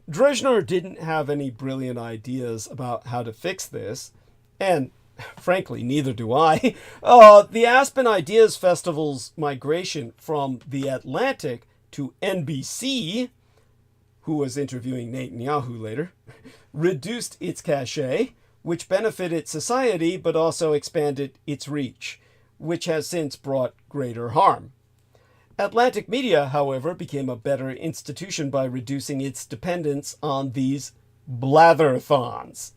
Dresner didn't have any brilliant ideas about how to fix this, and frankly, neither do I. The Aspen Ideas Festival's migration from The Atlantic to NBC, who was interviewing Netanyahu later, reduced its cachet, which benefited society but also expanded its reach, which has since brought greater harm. Atlantic Media, however, became a better institution by reducing its dependence on these blatherthons.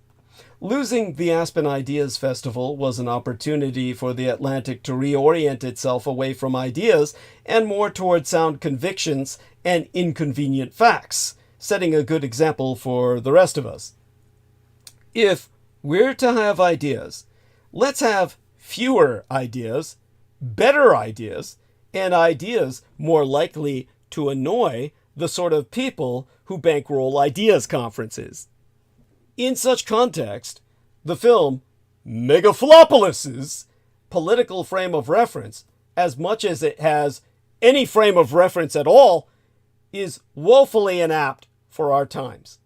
Losing the Aspen Ideas Festival was an opportunity for the Atlantic to reorient itself away from ideas and more toward sound convictions and inconvenient facts, setting a good example for the rest of us. If we're to have ideas, let's have fewer ideas, better ideas, and ideas more likely to annoy the sort of people who bankroll ideas conferences. In such context, the film Megaflopolis's political frame of reference, as much as it has any frame of reference at all, is woefully inapt for our times.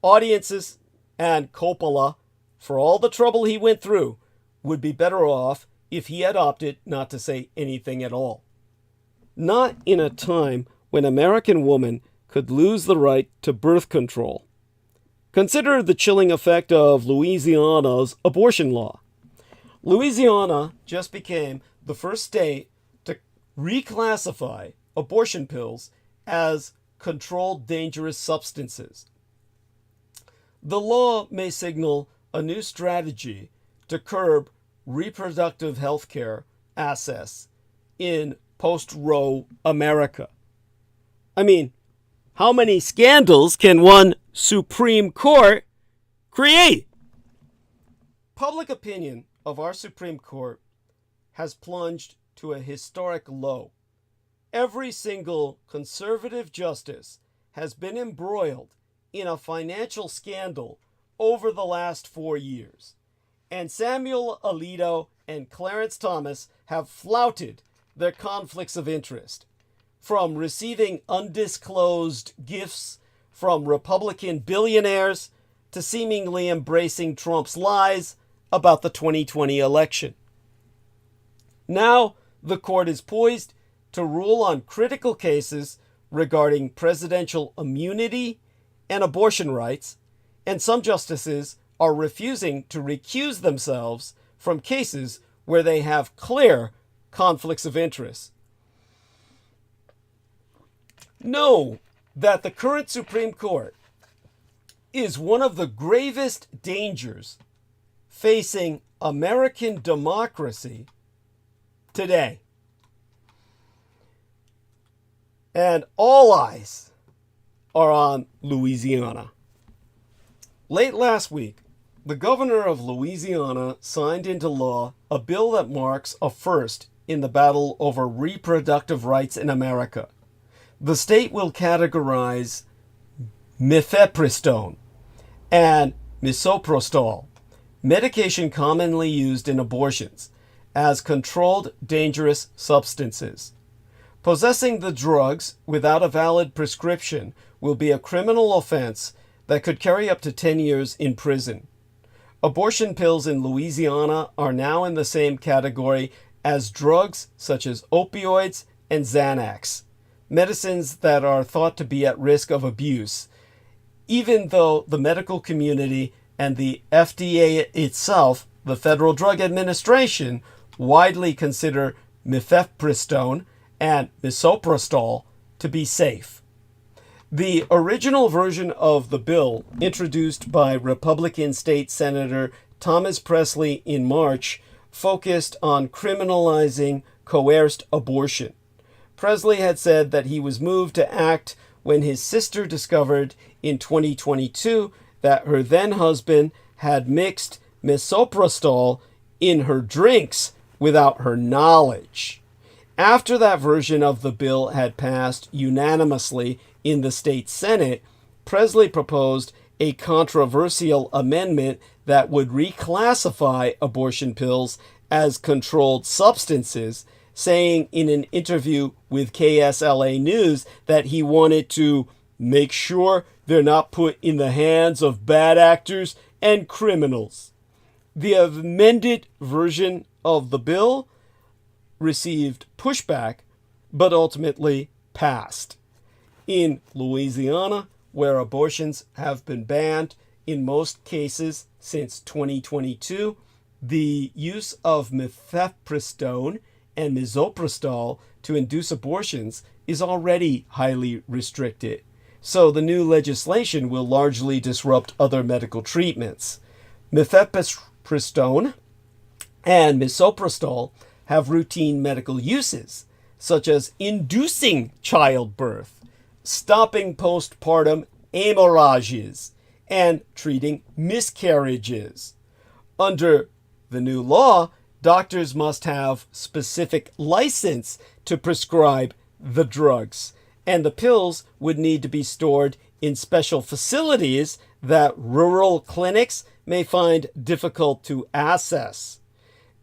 Audiences and Coppola, for all the trouble he went through, would be better off if he had opted not to say anything at all. Not in a time when American women could lose the right to birth control. Consider the chilling effect of Louisiana's abortion law. Louisiana just became the first state to reclassify abortion pills as controlled dangerous substances. The law may signal a new strategy to curb reproductive health care access in post-Roe America. I mean, how many scandals can one Supreme Court create? Public opinion of our Supreme Court has plunged to a historic low. Every single conservative justice has been embroiled in a financial scandal over the last 4 years. And Samuel Alito and Clarence Thomas have flouted their conflicts of interest, from receiving undisclosed gifts from Republican billionaires to seemingly embracing Trump's lies about the 2020 election. Now, the court is poised to rule on critical cases regarding presidential immunity and abortion rights, and some justices are refusing to recuse themselves from cases where they have clear conflicts of interest. Know that the current Supreme Court is one of the gravest dangers facing American democracy today. And all eyes are on Louisiana. Late last week, the governor of Louisiana signed into law a bill that marks a first in the battle over reproductive rights in America. The state will categorize mifepristone, and misoprostol, medication commonly used in abortions, as controlled dangerous substances. Possessing the drugs without a valid prescription will be a criminal offense that could carry up to 10 years in prison. Abortion pills in Louisiana are now in the same category as drugs such as opioids and Xanax, medicines that are thought to be at risk of abuse, even though the medical community and the FDA itself, the Federal Drug Administration, widely consider mifepristone and misoprostol to be safe. The original version of the bill, introduced by Republican State Senator Thomas Presley in March, focused on criminalizing coerced abortion. Presley had said that he was moved to act when his sister discovered in 2022 that her then-husband had mixed misoprostol in her drinks without her knowledge. After that version of the bill had passed unanimously in the state Senate, Presley proposed a controversial amendment that would reclassify abortion pills as controlled substances, saying in an interview with KSLA News that he wanted to make sure they're not put in the hands of bad actors and criminals. The amended version of the bill received pushback, but ultimately passed. In Louisiana, where abortions have been banned in most cases since 2022, the use of mifepristone and misoprostol to induce abortions is already highly restricted. So the new legislation will largely disrupt other medical treatments. Mifepristone and misoprostol have routine medical uses, such as inducing childbirth, stopping postpartum hemorrhages, and treating miscarriages. Under the new law, doctors must have specific license to prescribe the drugs, and the pills would need to be stored in special facilities that rural clinics may find difficult to access.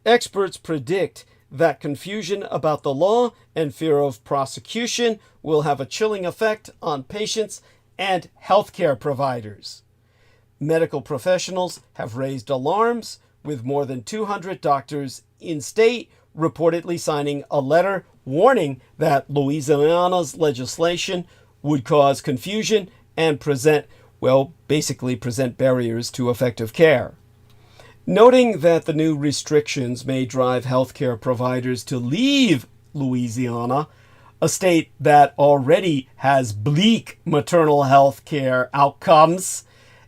Experts predict that confusion about the law and fear of prosecution will have a chilling effect on patients and healthcare providers. Medical professionals have raised alarms, with more than 200 doctors in state reportedly signing a letter warning that Louisiana's legislation would cause confusion and present barriers to effective care. Noting that the new restrictions may drive healthcare providers to leave Louisiana, a state that already has bleak maternal health care outcomes,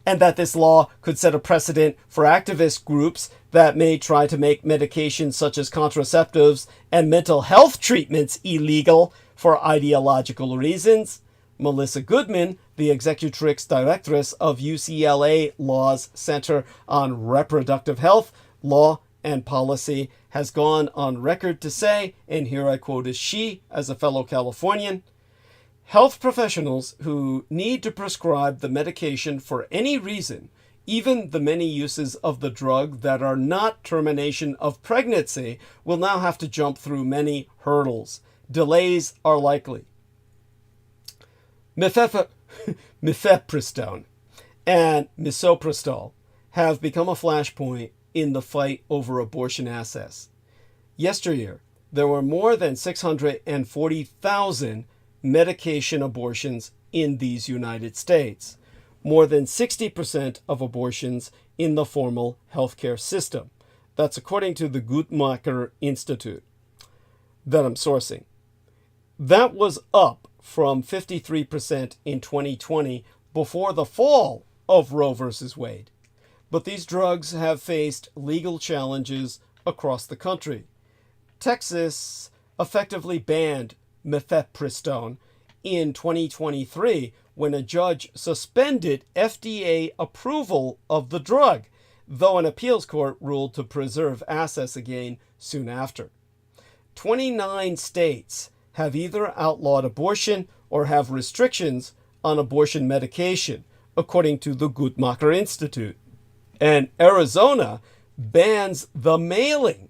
and that this law could set a precedent for activist groups that may try to make medications such as contraceptives and mental health treatments illegal for ideological reasons, Melissa Goodman, the Executrix Directress of UCLA Law's Center on Reproductive Health, Law, and Policy, has gone on record to say, and here I quote as she, as a fellow Californian, "Health professionals who need to prescribe the medication for any reason, even the many uses of the drug that are not termination of pregnancy, will now have to jump through many hurdles. Delays are likely." Mifepristone and misoprostol have become a flashpoint in the fight over abortion access. Yesteryear, there were more than 640,000 medication abortions in these United States, more than 60% of abortions in the formal healthcare system. That's according to the Guttmacher Institute that I'm sourcing. That was up from 53% in 2020 before the fall of Roe versus Wade. But these drugs have faced legal challenges across the country. Texas effectively banned mifepristone in 2023 when a judge suspended FDA approval of the drug, though an appeals court ruled to preserve access again soon after. 29 states have either outlawed abortion or have restrictions on abortion medication, according to the Guttmacher Institute. And Arizona bans the mailing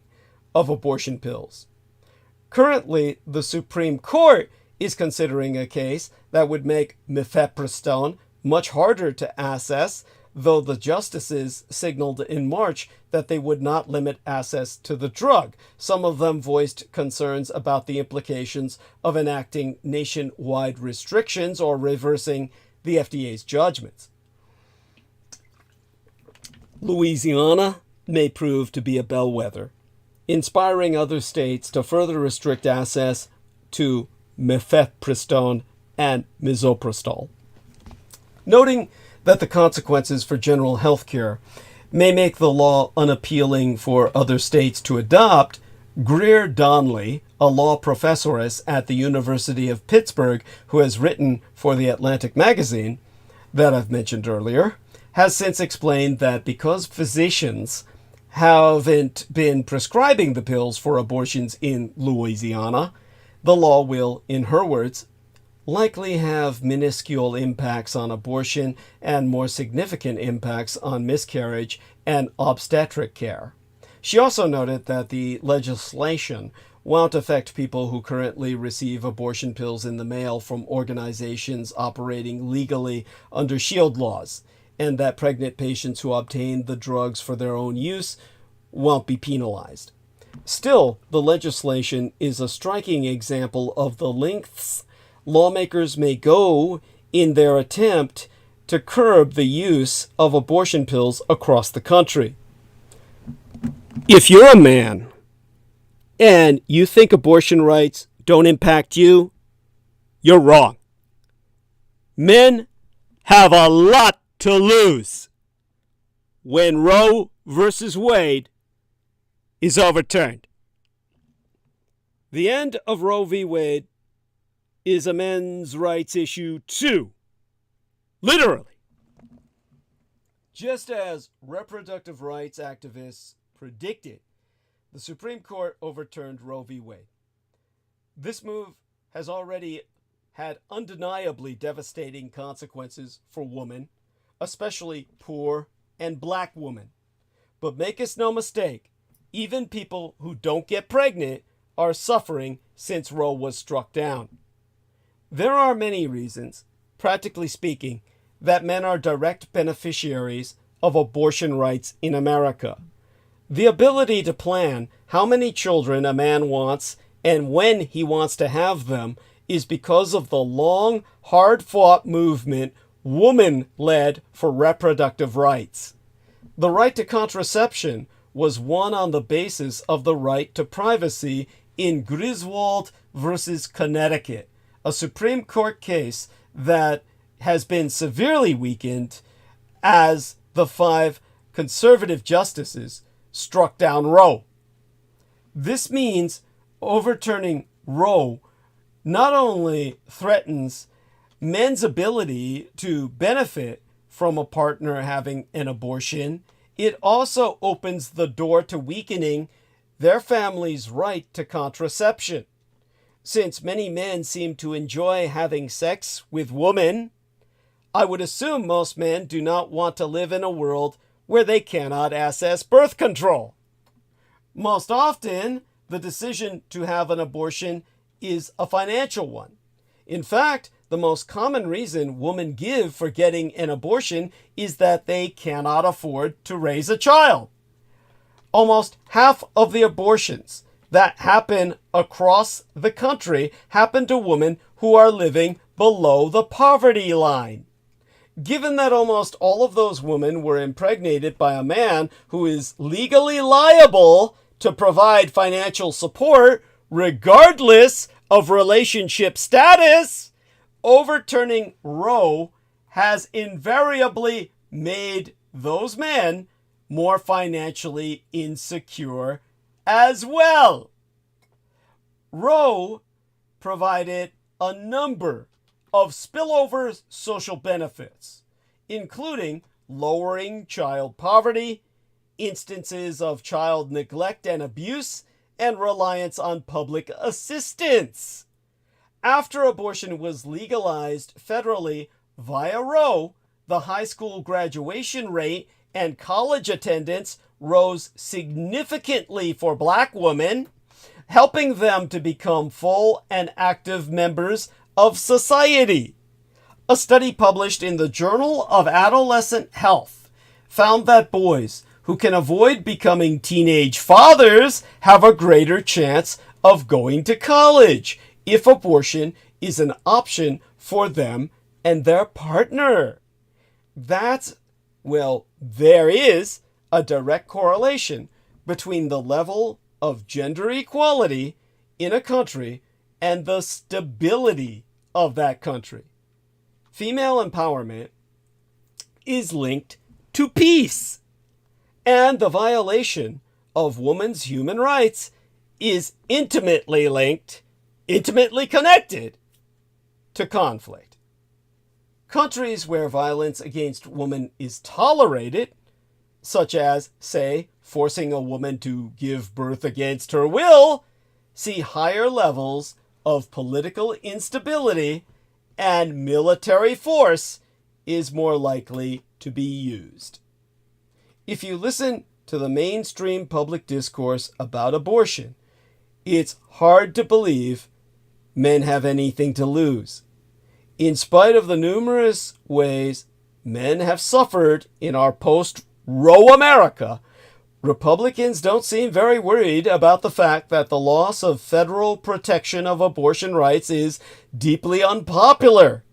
of abortion pills. Currently, the Supreme Court is considering a case that would make mifepristone much harder to access, though the justices signaled in March that they would not limit access to the drug. Some of them voiced concerns about the implications of enacting nationwide restrictions or reversing the FDA's judgments. Louisiana may prove to be a bellwether, inspiring other states to further restrict access to mifepristone and misoprostol. Noting that the consequences for general health care may make the law unappealing for other states to adopt, Greer Donnelly, a law professoress at the University of Pittsburgh who has written for the Atlantic magazine that I've mentioned earlier, has since explained that because physicians haven't been prescribing the pills for abortions in Louisiana, the law will, in her words, likely have minuscule impacts on abortion and more significant impacts on miscarriage and obstetric care. She also noted that the legislation won't affect people who currently receive abortion pills in the mail from organizations operating legally under SHIELD laws, and that pregnant patients who obtain the drugs for their own use won't be penalized. Still, the legislation is a striking example of the lengths lawmakers may go in their attempt to curb the use of abortion pills across the country. If you're a man and you think abortion rights don't impact you, you're wrong. Men have a lot to lose when Roe versus Wade is overturned. The end of Roe v. Wade is a men's rights issue too. Literally. Just as reproductive rights activists predicted, the Supreme Court overturned Roe v. Wade. This move has already had undeniably devastating consequences for women, especially poor and black women. But make us no mistake, even people who don't get pregnant are suffering since Roe was struck down. There are many reasons, practically speaking, that men are direct beneficiaries of abortion rights in America. The ability to plan how many children a man wants and when he wants to have them is because of the long, hard-fought movement woman led for reproductive rights. The right to contraception was won on the basis of the right to privacy in Griswold versus Connecticut, a Supreme Court case that has been severely weakened as the 5 conservative justices struck down Roe. This means overturning Roe not only threatens men's ability to benefit from a partner having an abortion, it also opens the door to weakening their family's right to contraception. Since many men seem to enjoy having sex with women, I would assume most men do not want to live in a world where they cannot access birth control. Most often, the decision to have an abortion is a financial one. In fact, the most common reason women give for getting an abortion is that they cannot afford to raise a child. Almost half of the abortions that happen across the country happen to women who are living below the poverty line. Given that almost all of those women were impregnated by a man who is legally liable to provide financial support regardless of relationship status, overturning Roe has invariably made those men more financially insecure as well. Roe provided a number of spillover social benefits, including lowering child poverty, instances of child neglect and abuse, and reliance on public assistance. After abortion was legalized federally via Roe, the high school graduation rate and college attendance rose significantly for black women, helping them to become full and active members of society. A study published in the Journal of Adolescent Health found that boys who can avoid becoming teenage fathers have a greater chance of going to college if abortion is an option for them and their partner. There is a direct correlation between the level of gender equality in a country and the stability of that country. Female empowerment is linked to peace, and the violation of women's human rights is intimately connected to conflict. Countries where violence against women is tolerated, such as, say, forcing a woman to give birth against her will, see higher levels of political instability, and military force is more likely to be used. If you listen to the mainstream public discourse about abortion, it's hard to believe men have anything to lose. In spite of the numerous ways men have suffered in our post-Roe America, Republicans don't seem very worried about the fact that the loss of federal protection of abortion rights is deeply unpopular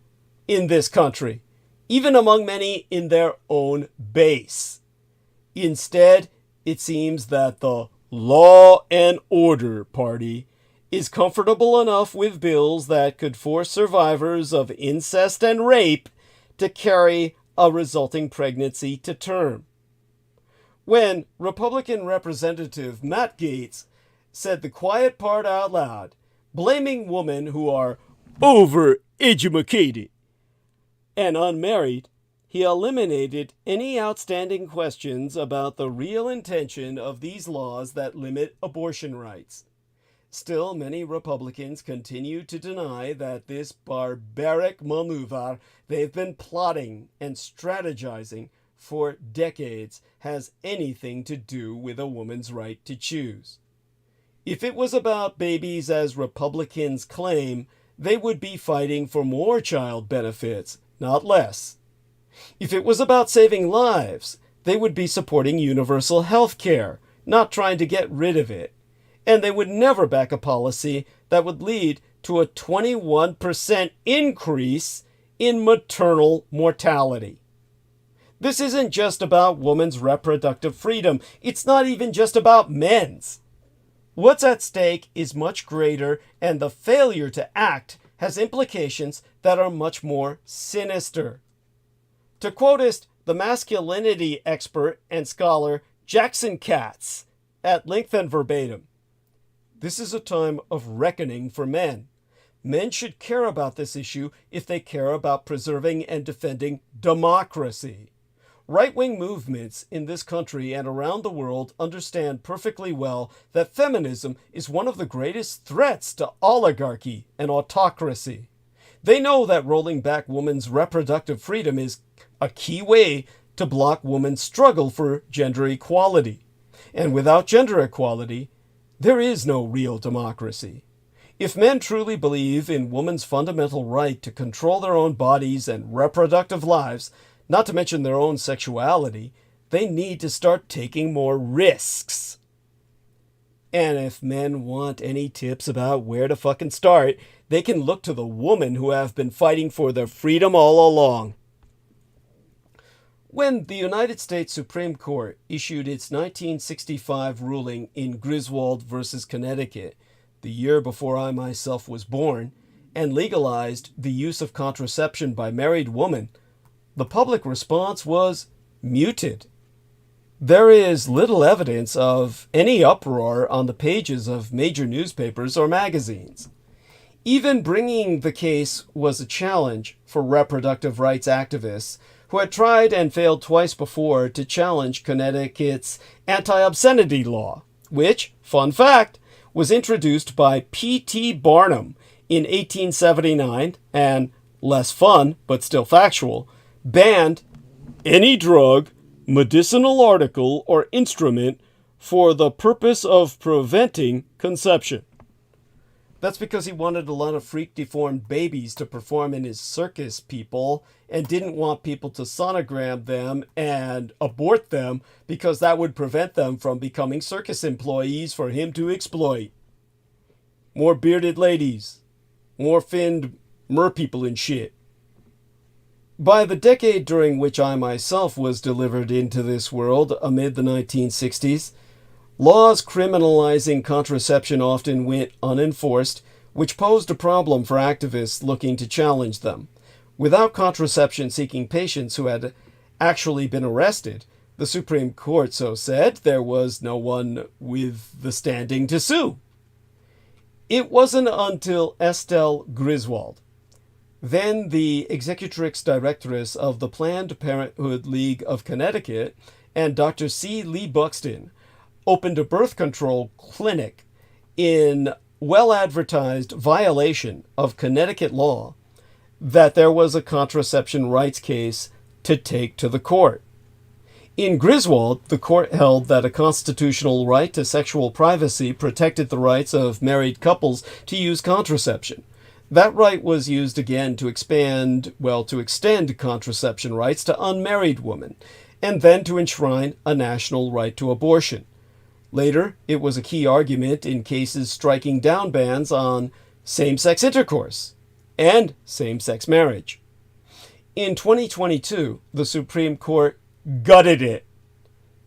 in this country, even among many in their own base. Instead, it seems that the Law and Order Party is comfortable enough with bills that could force survivors of incest and rape to carry a resulting pregnancy to term. When Republican Representative Matt Gaetz said the quiet part out loud, blaming women who are over-educated and unmarried, he eliminated any outstanding questions about the real intention of these laws that limit abortion rights. Still, many Republicans continue to deny that this barbaric maneuver they've been plotting and strategizing for decades has anything to do with a woman's right to choose. If it was about babies as Republicans claim, they would be fighting for more child benefits, not less. If it was about saving lives, they would be supporting universal health care, not trying to get rid of it. And they would never back a policy that would lead to a 21% increase in maternal mortality. This isn't just about women's reproductive freedom. It's not even just about men's. What's at stake is much greater, and the failure to act has implications that are much more sinister. To quote the masculinity expert and scholar Jackson Katz at length and verbatim, "This is a time of reckoning for men. Men should care about this issue if they care about preserving and defending democracy. Right-wing movements in this country and around the world understand perfectly well that feminism is one of the greatest threats to oligarchy and autocracy. They know that rolling back women's reproductive freedom is a key way to block women's struggle for gender equality. And without gender equality, there is no real democracy. If men truly believe in women's fundamental right to control their own bodies and reproductive lives, not to mention their own sexuality, they need to start taking more risks." And if men want any tips about where to fucking start, they can look to the women who have been fighting for their freedom all along. When the United States Supreme Court issued its 1965 ruling in Griswold versus Connecticut, the year before I myself was born, and legalized the use of contraception by married women, the public response was muted. There is little evidence of any uproar on the pages of major newspapers or magazines. Even bringing the case was a challenge for reproductive rights activists who had tried and failed twice before to challenge Connecticut's anti-obscenity law, which, fun fact, was introduced by P.T. Barnum in 1879 and less fun, but still factual, banned any drug, medicinal article, or instrument for the purpose of preventing conception. That's because he wanted a lot of freak-deformed babies to perform in his circus, people, and didn't want people to sonogram them and abort them because that would prevent them from becoming circus employees for him to exploit. More bearded ladies. More finned mer-people and shit. By the decade during which I myself was delivered into this world, amid the 1960s, laws criminalizing contraception often went unenforced, which posed a problem for activists looking to challenge them. Without contraception-seeking patients who had actually been arrested, the Supreme Court so said, there was no one with the standing to sue. It wasn't until Estelle Griswold, then the executrix directress of the Planned Parenthood League of Connecticut, and Dr. C. Lee Buxton, opened a birth control clinic in well-advertised violation of Connecticut law that there was a contraception rights case to take to the court. In Griswold, the court held that a constitutional right to sexual privacy protected the rights of married couples to use contraception. That right was used again to extend contraception rights to unmarried women, and then to enshrine a national right to abortion. Later, it was a key argument in cases striking down bans on same-sex intercourse and same-sex marriage. In 2022, the Supreme Court gutted it.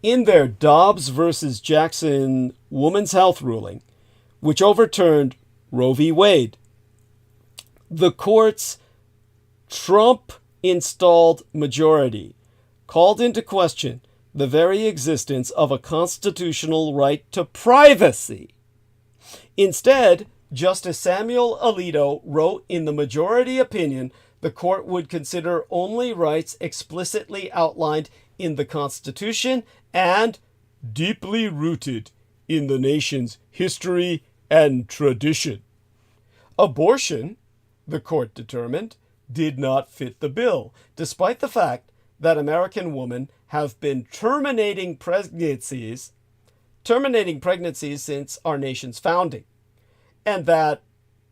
In their Dobbs versus Jackson Women's Health ruling, which overturned Roe v. Wade, the court's Trump-installed majority called into question the very existence of a constitutional right to privacy. Instead, Justice Samuel Alito wrote in the majority opinion the court would consider only rights explicitly outlined in the Constitution and deeply rooted in the nation's history and tradition. Abortion, the court determined, did not fit the bill, despite the fact that American women have been terminating pregnancies since our nation's founding, and that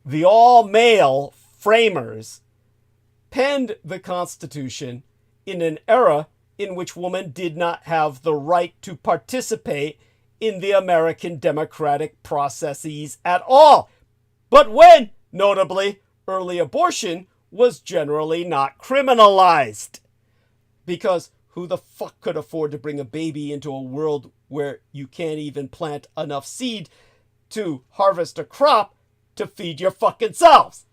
the all-male framers penned the Constitution in an era in which women did not have the right to participate in the American democratic processes at all, but when, notably, early abortion was generally not criminalized. Because who the fuck could afford to bring a baby into a world where you can't even plant enough seed to harvest a crop to feed your fucking selves?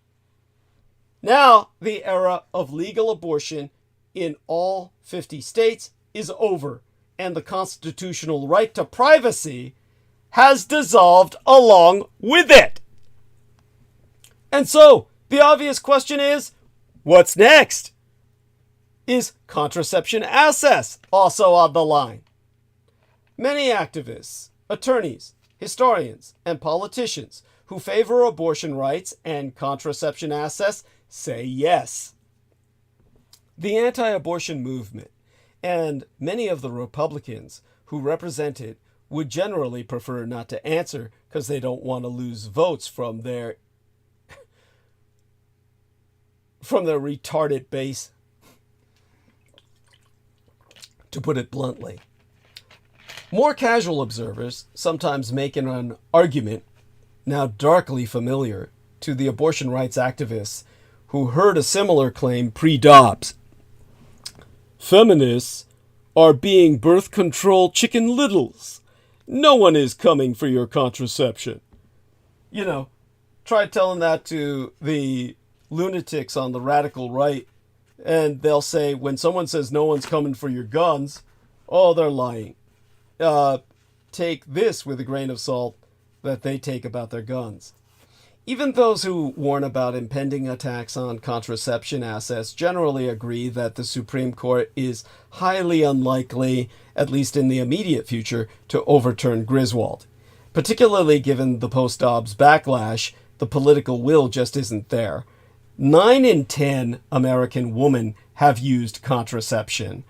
Now, the era of legal abortion in all 50 states is over, and the constitutional right to privacy has dissolved along with it. And so, the obvious question is, what's next? Is contraception access also on the line? Many activists, attorneys, historians, and politicians who favor abortion rights and contraception access say yes. The anti-abortion movement and many of the Republicans who represent it would generally prefer not to answer because they don't want to lose votes from their retarded base, to put it bluntly. More casual observers sometimes make an argument, now darkly familiar, to the abortion rights activists who heard a similar claim pre-Dobbs. Feminists are being birth control chicken littles. No one is coming for your contraception. You know, try telling that to the lunatics on the radical right, and they'll say, when someone says no one's coming for your guns, oh, they're lying. Take this with a grain of salt that they take about their guns. Even those who warn about impending attacks on contraception access generally agree that the Supreme Court is highly unlikely, at least in the immediate future, to overturn Griswold. Particularly given the post-Dobbs backlash, the political will just isn't there. 9 in 10 American women have used contraception,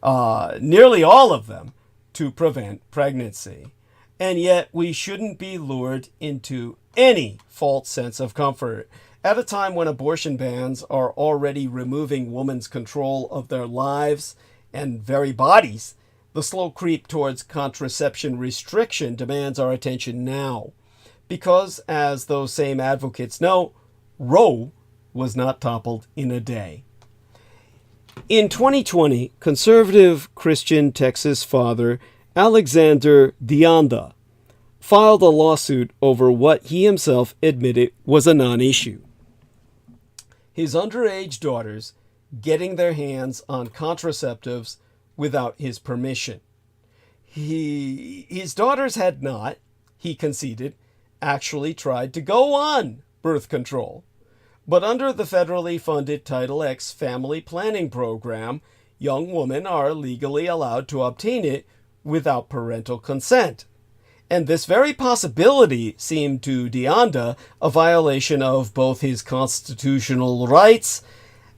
nearly all of them, to prevent pregnancy. And yet we shouldn't be lured into any false sense of comfort. At a time when abortion bans are already removing women's control of their lives and very bodies, the slow creep towards contraception restriction demands our attention now. Because, as those same advocates know, Roe was not toppled in a day. In 2020, conservative Christian Texas father Alexander Deanda filed a lawsuit over what he himself admitted was a non-issue. His underage daughters getting their hands on contraceptives without his permission. His daughters had not, he conceded, actually tried to go on birth control. But under the federally funded Title X family planning program, young women are legally allowed to obtain it without parental consent. And this very possibility seemed to Deanda a violation of both his constitutional rights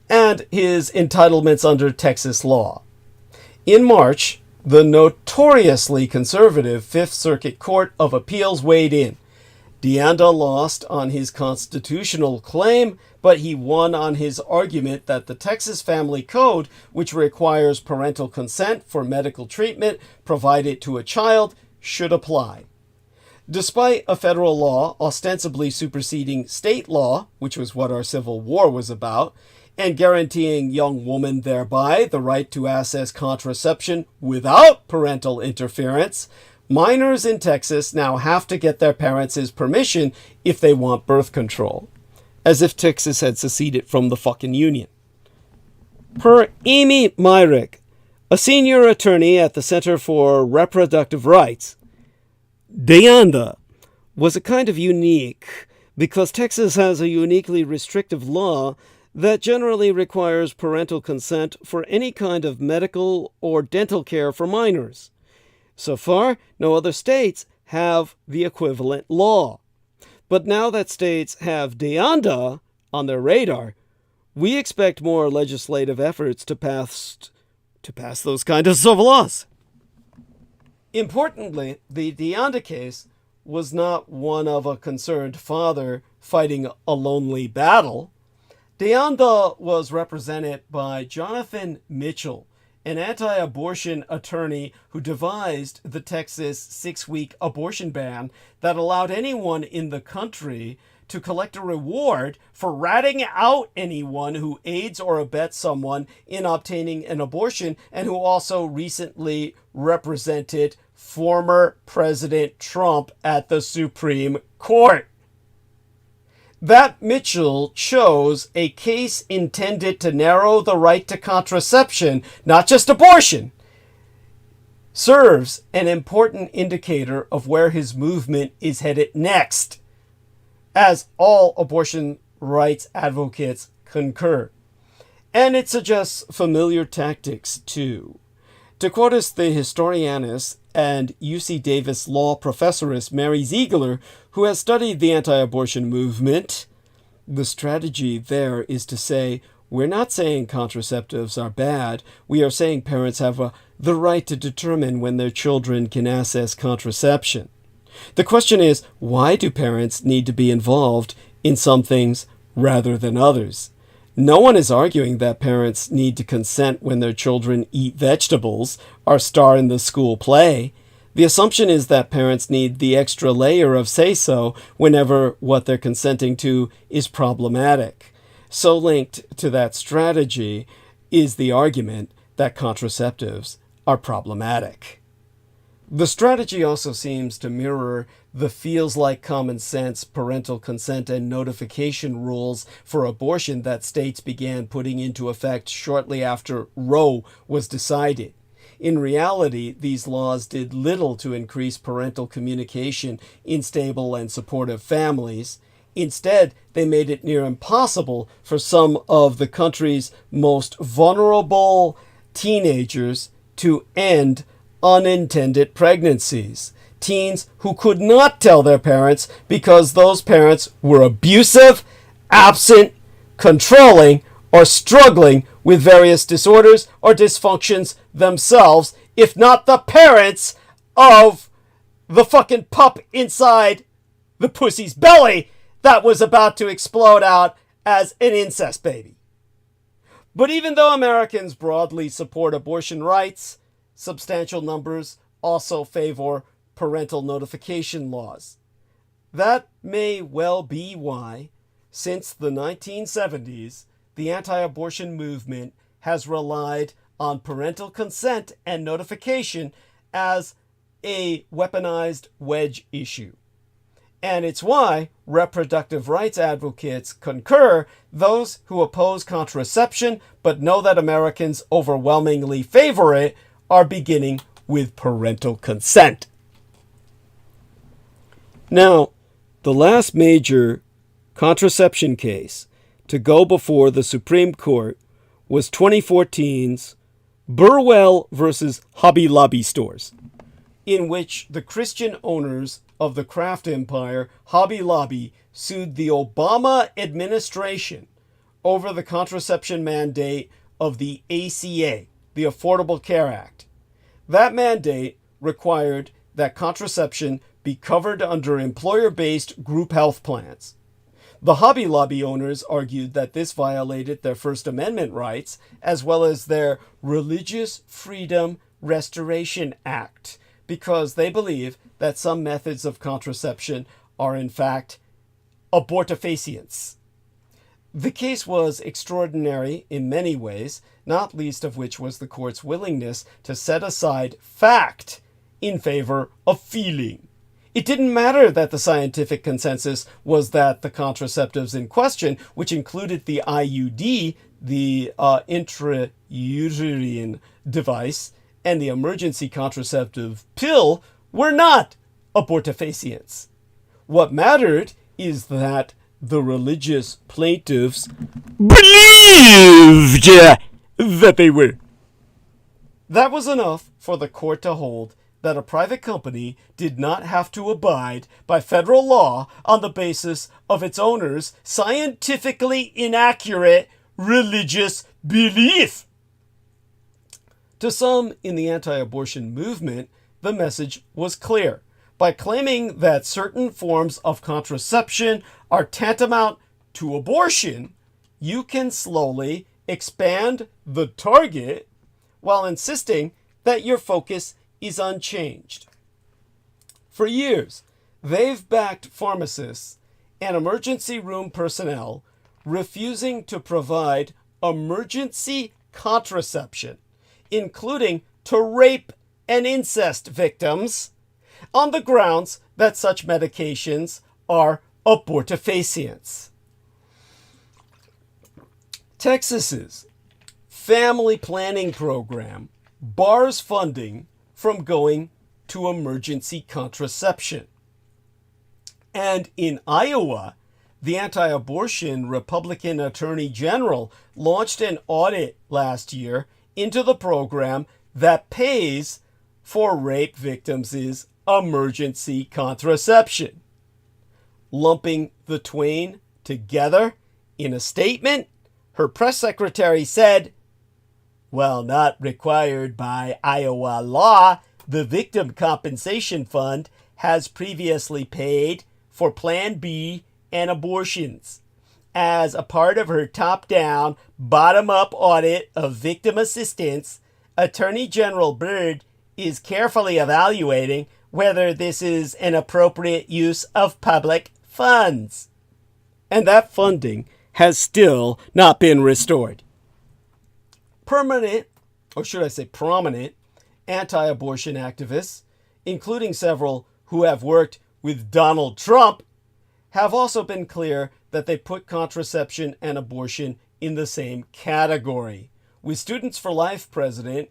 and his entitlements under Texas law. In March, the notoriously conservative Fifth Circuit Court of Appeals weighed in. Deanda lost on his constitutional claim, but he won on his argument that the Texas Family Code, which requires parental consent for medical treatment provided to a child, should apply. Despite a federal law ostensibly superseding state law, which was what our Civil War was about, and guaranteeing young women thereby the right to access contraception without parental interference, minors in Texas now have to get their parents' permission if they want birth control. As if Texas had seceded from the fucking Union. Per Amy Myrick, a senior attorney at the Center for Reproductive Rights, Deanda was a kind of unique because Texas has a uniquely restrictive law that generally requires parental consent for any kind of medical or dental care for minors. So far, no other states have the equivalent law. But now that states have Deanda on their radar, we expect more legislative efforts to pass those kinds of laws. Importantly, the Deanda case was not one of a concerned father fighting a lonely battle. Deanda was represented by Jonathan Mitchell, an anti-abortion attorney who devised the Texas 6-week abortion ban that allowed anyone in the country to collect a reward for ratting out anyone who aids or abets someone in obtaining an abortion, and who also recently represented former President Trump at the Supreme Court. That Mitchell chose a case intended to narrow the right to contraception, not just abortion, serves an important indicator of where his movement is headed next, as all abortion rights advocates concur. And it suggests familiar tactics, too. To quote us the historianist and UC Davis law professoress Mary Ziegler, who has studied the anti-abortion movement, the strategy there is to say, we're not saying contraceptives are bad. We are saying parents have the right to determine when their children can access contraception. The question is, why do parents need to be involved in some things rather than others? No one is arguing that parents need to consent when their children eat vegetables or star in the school play. The assumption is that parents need the extra layer of say-so whenever what they're consenting to is problematic. So linked to that strategy is the argument that contraceptives are problematic. The strategy also seems to mirror the feels like common sense parental consent and notification rules for abortion that states began putting into effect shortly after Roe was decided. In reality, these laws did little to increase parental communication in stable and supportive families. Instead, they made it near impossible for some of the country's most vulnerable teenagers to end unintended pregnancies. Teens who could not tell their parents because those parents were abusive, absent, controlling, or struggling with various disorders or dysfunctions themselves, if not the parents of the fucking pup inside the pussy's belly that was about to explode out as an incest baby. But even though Americans broadly support abortion rights, substantial numbers also favor parental notification laws. That may well be why, since the 1970s, the anti-abortion movement has relied on parental consent and notification as a weaponized wedge issue. And it's why reproductive rights advocates concur, those who oppose contraception but know that Americans overwhelmingly favor it are beginning with parental consent. Now, the last major contraception case to go before the Supreme Court was 2014's Burwell versus Hobby Lobby stores, in which the Christian owners of the craft empire Hobby Lobby sued the Obama administration over the contraception mandate of the ACA, the Affordable Care Act. That mandate required that contraception be covered under employer-based group health plans. The Hobby Lobby owners argued that this violated their First Amendment rights as well as their Religious Freedom Restoration Act, because they believe that some methods of contraception are in fact abortifacients. The case was extraordinary in many ways, not least of which was the court's willingness to set aside fact in favor of feeling. It didn't matter that the scientific consensus was that the contraceptives in question, which included the IUD, the intrauterine device, and the emergency contraceptive pill, were not abortifacients. What mattered is that the religious plaintiffs believed that they were. That was enough for the court to hold that a private company did not have to abide by federal law on the basis of its owners' scientifically inaccurate religious belief. To some in the anti-abortion movement, the message was clear. By claiming that certain forms of contraception are tantamount to abortion, you can slowly expand the target while insisting that your focus is unchanged. For years, they've backed pharmacists and emergency room personnel refusing to provide emergency contraception, including to rape and incest victims, on the grounds that such medications are abortifacients. Texas's family planning program bars funding from going to emergency contraception. And in Iowa, the anti-abortion Republican Attorney General launched an audit last year into the program that pays for rape victims' emergency contraception. Lumping the twain together in a statement, her press secretary said, "While not required by Iowa law, the Victim Compensation Fund has previously paid for Plan B and abortions. As a part of her top-down, bottom-up audit of victim assistance, Attorney General Byrd is carefully evaluating whether this is an appropriate use of public funds." And that funding has still not been restored. Prominent anti-abortion activists, including several who have worked with Donald Trump, have also been clear that they put contraception and abortion in the same category, with Students for Life Presidentess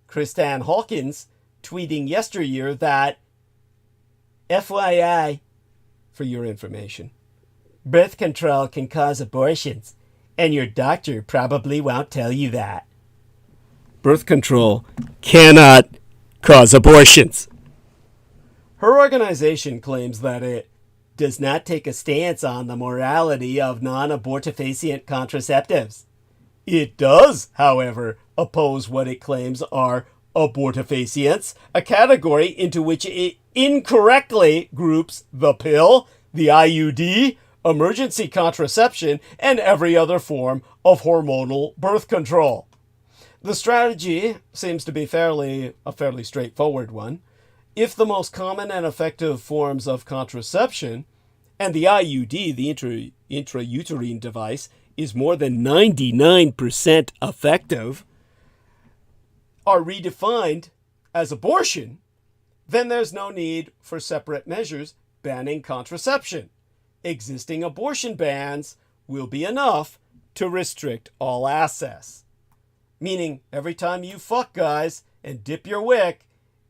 Kristan Hawkins tweeting yesteryear that, FYI, for your information, birth control can cause abortions, and your doctor probably won't tell you that. Birth control cannot cause abortions. Her organization claims that it does not take a stance on the morality of non-abortifacient contraceptives. It does, however, oppose what it claims are abortifacients, a category into which it incorrectly groups the pill, the IUD, emergency contraception, and every other form of hormonal birth control. The strategy seems to be a fairly straightforward one. If the most common and effective forms of contraception, and the IUD, the intrauterine device, is more than 99% effective, are redefined as abortion, then there's no need for separate measures banning contraception. Existing abortion bans will be enough to restrict all access. Meaning, every time you fuck, guys, and dip your wick,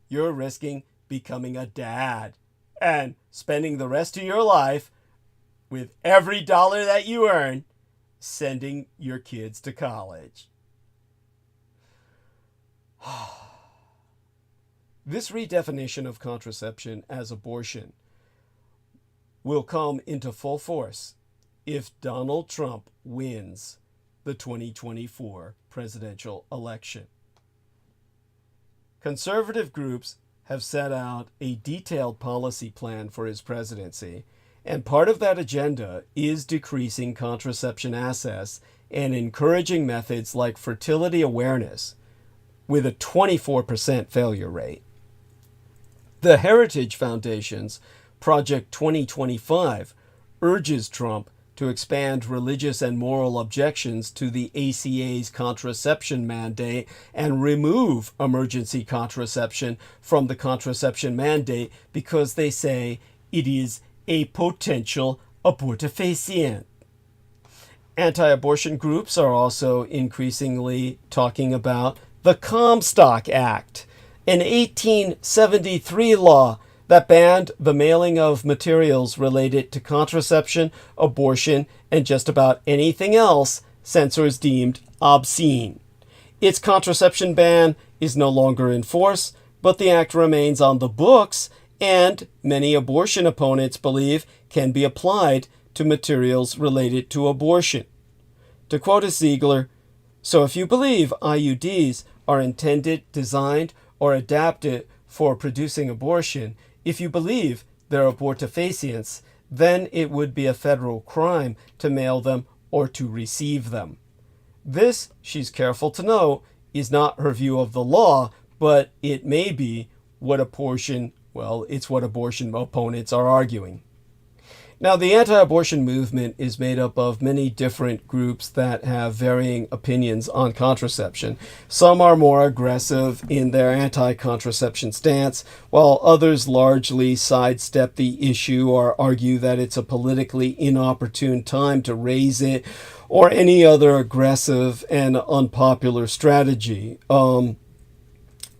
you're risking becoming a dad and spending the rest of your life with every dollar that you earn sending your kids to college. This redefinition of contraception as abortion will come into full force if Donald Trump wins the 2024 presidential election. Conservative groups have set out a detailed policy plan for his presidency, and part of that agenda is decreasing contraception access and encouraging methods like fertility awareness, with a 24% failure rate. The Heritage Foundation's Project 2025 urges Trump to expand religious and moral objections to the ACA's contraception mandate and remove emergency contraception from the contraception mandate because they say it is a potential abortifacient. Anti-abortion groups are also increasingly talking about the Comstock Act, an 1873 law that banned the mailing of materials related to contraception, abortion, and just about anything else censors deemed obscene. Its contraception ban is no longer in force, but the act remains on the books, and many abortion opponents believe can be applied to materials related to abortion. To quote a Ziegler, "So if you believe IUDs are intended, designed, or adapted for producing abortion, if you believe they're abortifacients, then it would be a federal crime to mail them or to receive them." This, she's careful to note, is not her view of the law, but it may be it's what abortion opponents are arguing. Now, the anti-abortion movement is made up of many different groups that have varying opinions on contraception. Some are more aggressive in their anti-contraception stance, while others largely sidestep the issue or argue that it's a politically inopportune time to raise it, or any other aggressive and unpopular strategy.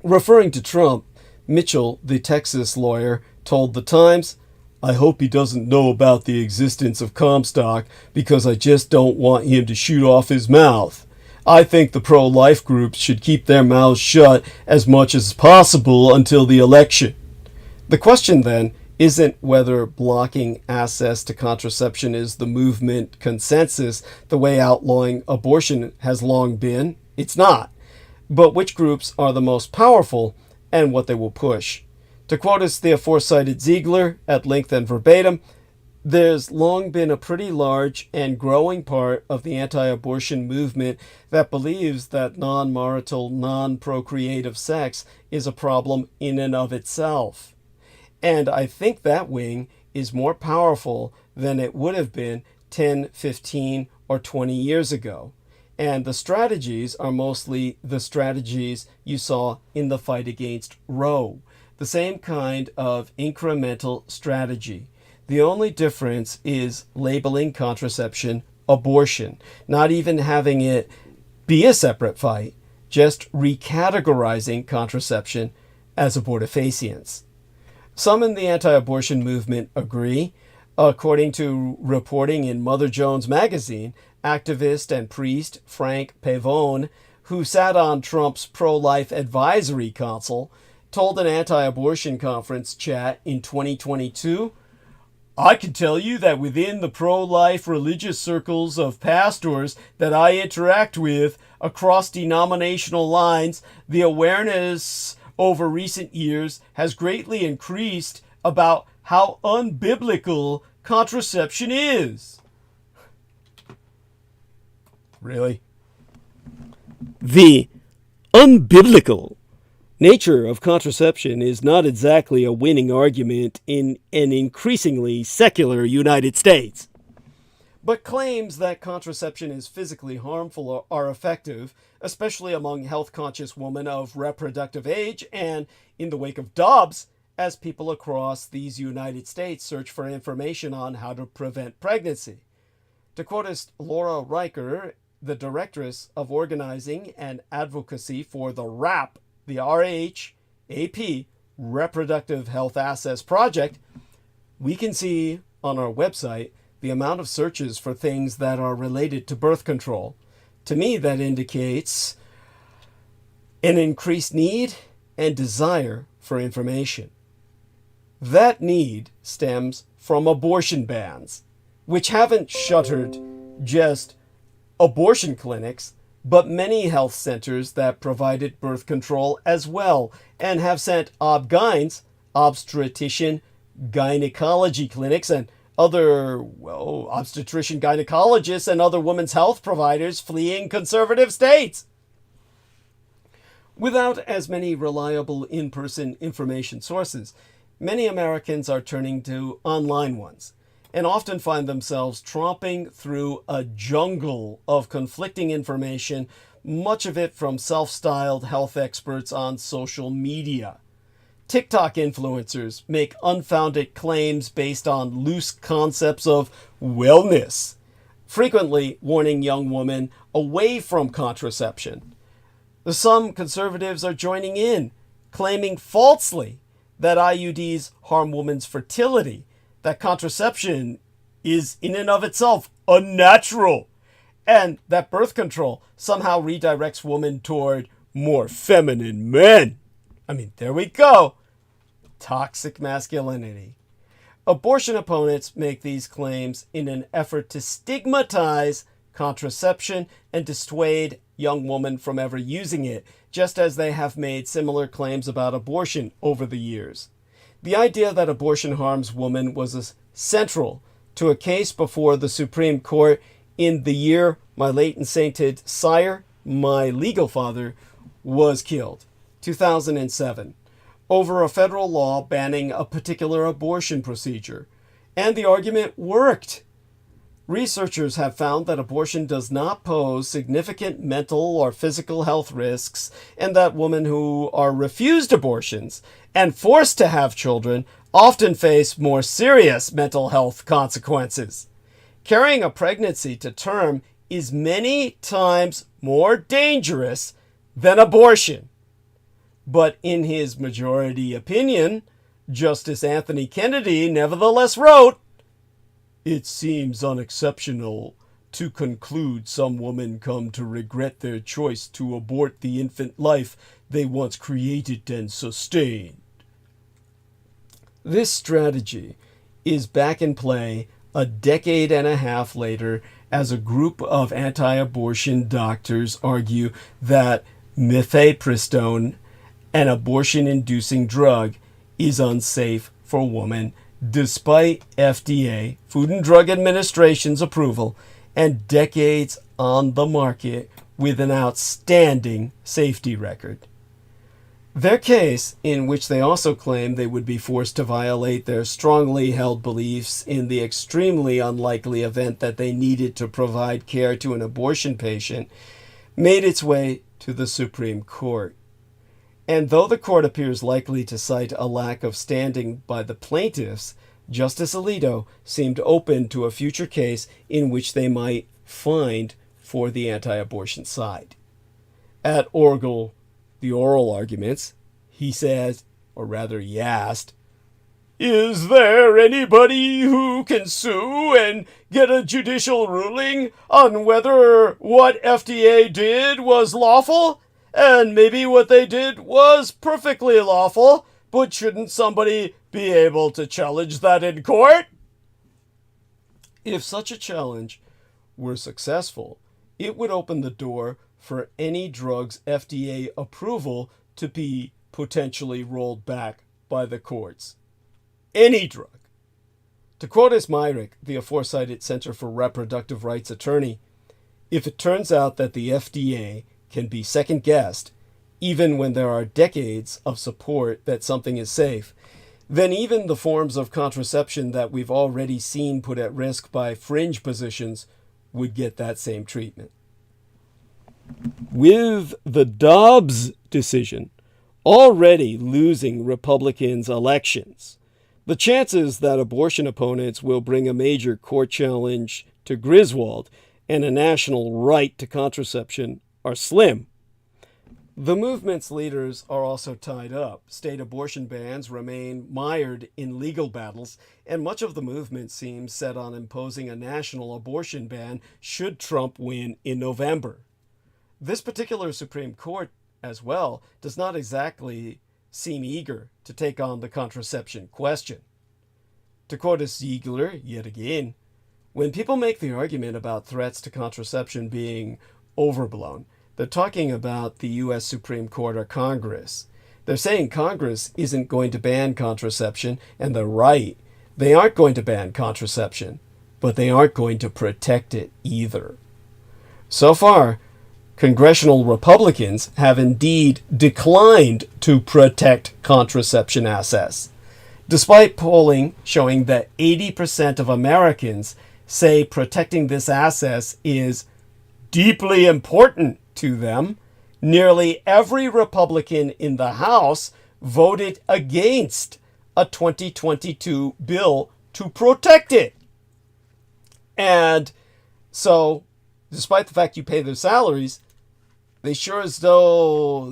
Referring to Trump, Mitchell, the Texas lawyer, told The Times, "I hope he doesn't know about the existence of Comstock because I just don't want him to shoot off his mouth. I think the pro-life groups should keep their mouths shut as much as possible until the election." The question then isn't whether blocking access to contraception is the movement consensus the way outlawing abortion has long been. It's not. But which groups are the most powerful and what they will push. To quote us the aforecited Ziegler at length and verbatim, "There's long been a pretty large and growing part of the anti-abortion movement that believes that non-marital, non-procreative sex is a problem in and of itself. And I think that wing is more powerful than it would have been 10, 15, or 20 years ago. And the strategies are mostly the strategies you saw in the fight against Roe. The same kind of incremental strategy. The only difference is labeling contraception abortion, not even having it be a separate fight, just recategorizing contraception as abortifacients." Some in the anti-abortion movement agree. According to reporting in Mother Jones magazine, activist and priest Frank Pavone, who sat on Trump's pro-life advisory council, told an anti-abortion conference chat in 2022, I can tell you that within the pro-life religious circles of pastors that I interact with across denominational lines, the awareness over recent years has greatly increased about how unbiblical contraception is. Really? The unbiblical nature of contraception is not exactly a winning argument in an increasingly secular United States. But claims that contraception is physically harmful are effective, especially among health-conscious women of reproductive age and, in the wake of Dobbs, as people across these United States search for information on how to prevent pregnancy. To quote Laura Riker, the Directress of Organizing and Advocacy for the RAP, the RHAP, Reproductive Health Access Project, we can see on our website the amount of searches for things that are related to birth control. To me, that indicates an increased need and desire for information. That need stems from abortion bans, which haven't shuttered just abortion clinics, but many health centers that provided birth control as well, and have sent OB-GYNs, obstetrician gynecology clinics, and other obstetrician gynecologists and other women's health providers fleeing conservative states. Without as many reliable in-person information sources, many Americans are turning to online ones, and often find themselves tromping through a jungle of conflicting information, much of it from self-styled health experts on social media. TikTok influencers make unfounded claims based on loose concepts of wellness, frequently warning young women away from contraception. Some conservatives are joining in, claiming falsely that IUDs harm women's fertility, that contraception is in and of itself unnatural, and that birth control somehow redirects women toward more feminine men. I mean, there we go. Toxic masculinity. Abortion opponents make these claims in an effort to stigmatize contraception and dissuade young women from ever using it, just as they have made similar claims about abortion over the years. The idea that abortion harms women was central to a case before the Supreme Court in the year my late and sainted sire, my legal father, was killed, 2007, over a federal law banning a particular abortion procedure. And the argument worked. Researchers have found that abortion does not pose significant mental or physical health risks, and that women who are refused abortions and forced to have children often face more serious mental health consequences. Carrying a pregnancy to term is many times more dangerous than abortion. But in his majority opinion, Justice Anthony Kennedy nevertheless wrote, "It seems unexceptional to conclude some women come to regret their choice to abort the infant life they once created and sustained." This strategy is back in play a decade and a half later as a group of anti-abortion doctors argue that mifepristone, an abortion-inducing drug, is unsafe for women despite FDA, Food and Drug Administration's approval, and decades on the market with an outstanding safety record. Their case, in which they also claim they would be forced to violate their strongly held beliefs in the extremely unlikely event that they needed to provide care to an abortion patient, made its way to the Supreme Court. And though the court appears likely to cite a lack of standing by the plaintiffs, Justice Alito seemed open to a future case in which they might find for the anti-abortion side. At the oral arguments, he says, or rather he asked, "Is there anybody who can sue and get a judicial ruling on whether what FDA did was lawful? And maybe what they did was perfectly lawful, but shouldn't somebody be able to challenge that in court?" If such a challenge were successful, it would open the door for any drug's FDA approval to be potentially rolled back by the courts. Any drug. To quote Ismairik, the aforecited Center for Reproductive Rights attorney, if it turns out that the FDA can be second-guessed, even when there are decades of support that something is safe, then even the forms of contraception that we've already seen put at risk by fringe positions would get that same treatment. With the Dobbs decision already losing Republicans' elections, the chances that abortion opponents will bring a major court challenge to Griswold and a national right to contraception are slim. The movement's leaders are also tied up. State abortion bans remain mired in legal battles, and much of the movement seems set on imposing a national abortion ban should Trump win in November. This particular Supreme Court, as well, does not exactly seem eager to take on the contraception question. To quote a Ziegler, yet again, when people make the argument about threats to contraception being overblown, they're talking about the U.S. Supreme Court or Congress. They're saying Congress isn't going to ban contraception, and they're right. They aren't going to ban contraception, but they aren't going to protect it either. So far, congressional Republicans have indeed declined to protect contraception access, despite polling showing that 80% of Americans say protecting this access is deeply important to them. Nearly every Republican in the House voted against a 2022 bill to protect it. And so, despite the fact you pay their salaries, they sure as hell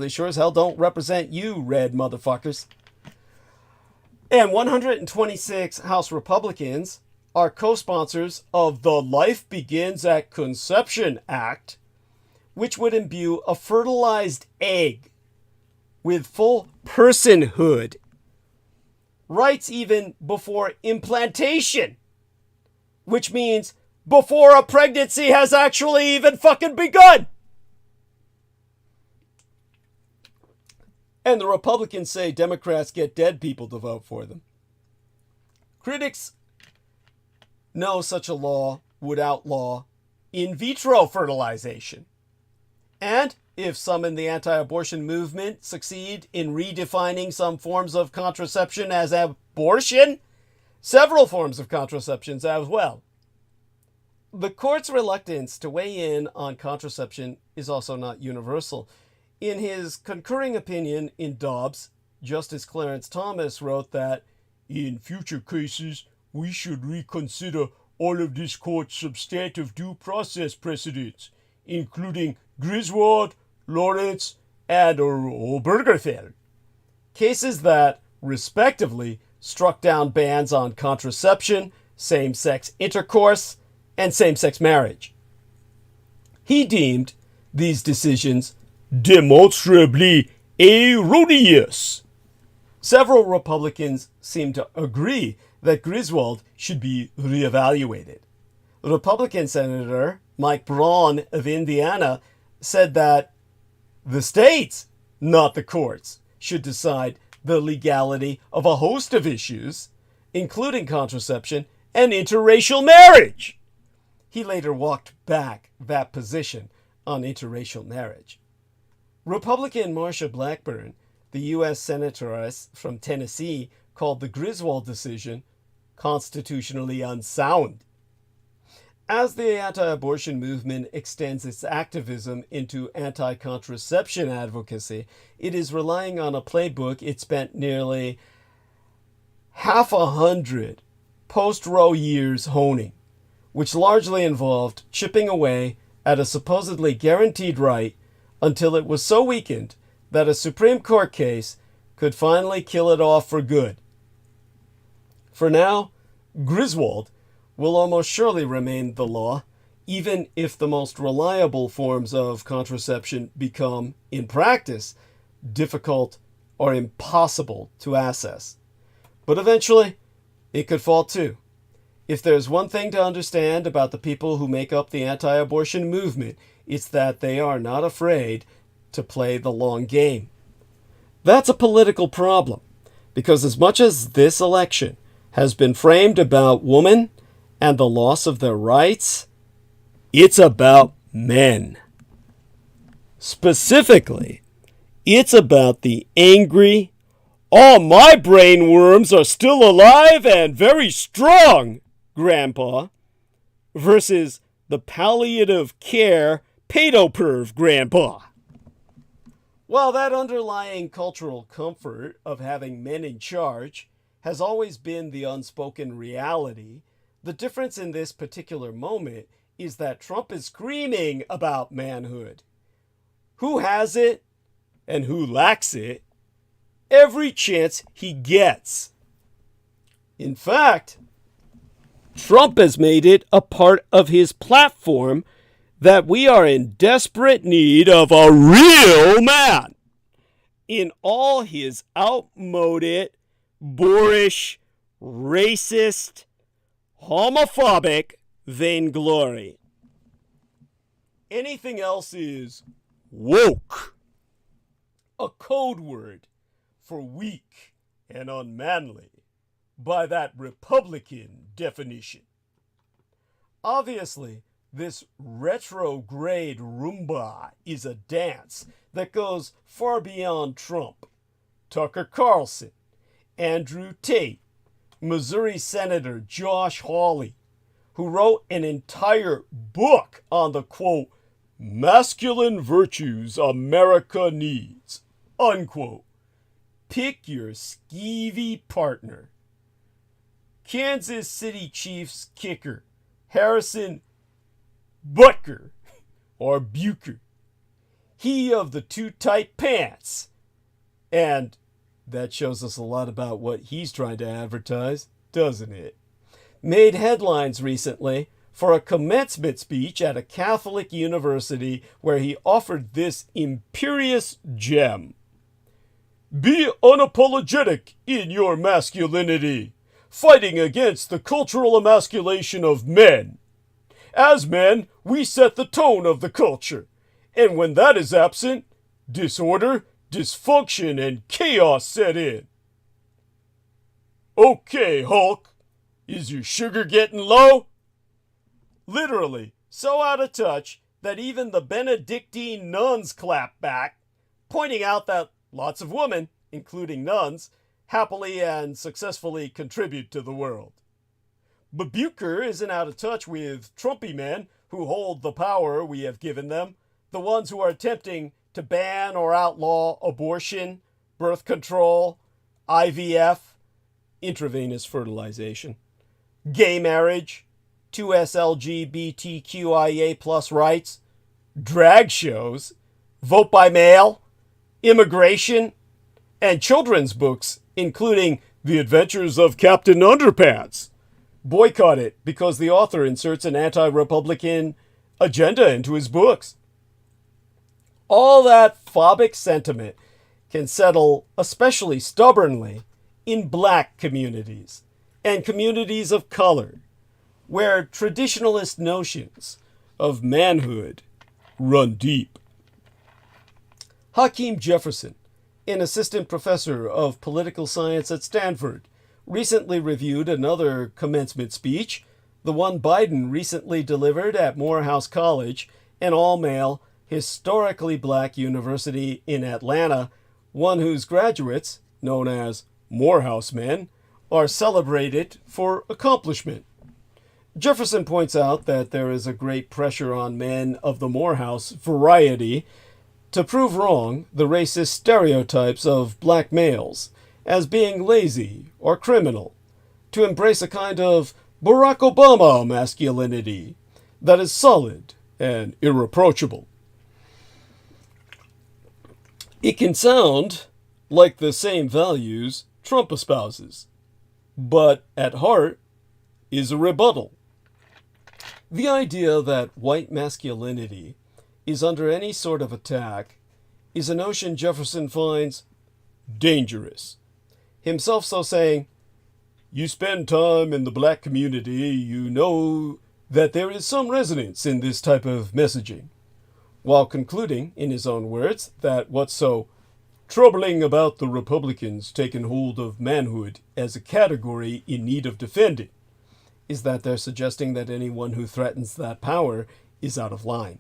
don't represent you, red motherfuckers. And 126 House Republicans are co-sponsors of the Life Begins at Conception Act, which would imbue a fertilized egg with full personhood, rights even before implantation, which means before a pregnancy has actually even fucking begun. And the Republicans say Democrats get dead people to vote for them. Critics know such a law would outlaw in vitro fertilization. And if some in the anti-abortion movement succeed in redefining some forms of contraception as abortion, several forms of contraceptions as well. The court's reluctance to weigh in on contraception is also not universal. In his concurring opinion in Dobbs, Justice Clarence Thomas wrote that, in future cases, we should reconsider all of this court's substantive due process precedents, including Griswold, Lawrence, and Obergefell. Cases that, respectively, struck down bans on contraception, same-sex intercourse, and same-sex marriage. He deemed these decisions demonstrably erroneous. Several Republicans seem to agree that Griswold should be reevaluated. Republican Senator Mike Braun of Indiana said that the states, not the courts, should decide the legality of a host of issues, including contraception and interracial marriage. He later walked back that position on interracial marriage. Republican Marsha Blackburn, the U.S. senatoress from Tennessee, called the Griswold decision constitutionally unsound. As the anti-abortion movement extends its activism into anti-contraception advocacy, it is relying on a playbook it spent nearly 100 post-Roe years honing, which largely involved chipping away at a supposedly guaranteed right until it was so weakened that a Supreme Court case could finally kill it off for good. For now, Griswold will almost surely remain the law, even if the most reliable forms of contraception become, in practice, difficult or impossible to access. But eventually, it could fall too. If there's one thing to understand about the people who make up the anti-abortion movement, it's that they are not afraid to play the long game. That's a political problem, because as much as this election has been framed about women and the loss of their rights, it's about men. Specifically, it's about the angry, "All my brainworms are still alive and very strong," grandpa, versus the palliative care pedo-perv grandpa. While that underlying cultural comfort of having men in charge has always been the unspoken reality, the difference in this particular moment is that Trump is screaming about manhood. Who has it and who lacks it every chance he gets. In fact, Trump has made it a part of his platform that we are in desperate need of a real man in all his outmoded, boorish, racist, homophobic vainglory. Anything else is woke, a code word for weak and unmanly by that Republican definition. Obviously, this retrograde Roomba is a dance that goes far beyond Trump, Tucker Carlson, Andrew Tate, Missouri Senator Josh Hawley, who wrote an entire book on the, quote, masculine virtues America needs, unquote. Pick your skeevy partner. Kansas City Chiefs kicker Harrison Butker, or Bucher. He of the two tight pants. And that shows us a lot about what he's trying to advertise, doesn't it? Made headlines recently for a commencement speech at a Catholic university where he offered this imperious gem. Be unapologetic in your masculinity, fighting against the cultural emasculation of men. As men, we set the tone of the culture, and when that is absent, disorder, dysfunction, and chaos set in. Okay, Hulk, is your sugar getting low? Literally, so out of touch that even the Benedictine nuns clap back, pointing out that lots of women, including nuns, happily and successfully contribute to the world. But Bucher isn't out of touch with Trumpy men who hold the power we have given them, the ones who are attempting to ban or outlaw abortion, birth control, IVF, intravenous fertilization, gay marriage, 2SLGBTQIA plus rights, drag shows, vote by mail, immigration, and children's books, including The Adventures of Captain Underpants. Boycott it because the author inserts an anti-Republican agenda into his books. All that phobic sentiment can settle especially stubbornly in black communities and communities of color, where traditionalist notions of manhood run deep. Hakeem Jefferson, an assistant professor of political science at Stanford, recently reviewed another commencement speech, the one Biden recently delivered at Morehouse College, an all-male, historically black university in Atlanta, one whose graduates, known as Morehouse men, are celebrated for accomplishment. Jefferson points out that there is a great pressure on men of the Morehouse variety to prove wrong the racist stereotypes of black males as being lazy or criminal, to embrace a kind of Barack Obama masculinity that is solid and irreproachable. It can sound like the same values Trump espouses, but at heart is a rebuttal. The idea that white masculinity is under any sort of attack is a notion Jefferson finds dangerous, himself so saying, you spend time in the black community, you know that there is some resonance in this type of messaging, while concluding, in his own words, that what's so troubling about the Republicans taking hold of manhood as a category in need of defending is that they're suggesting that anyone who threatens that power is out of line.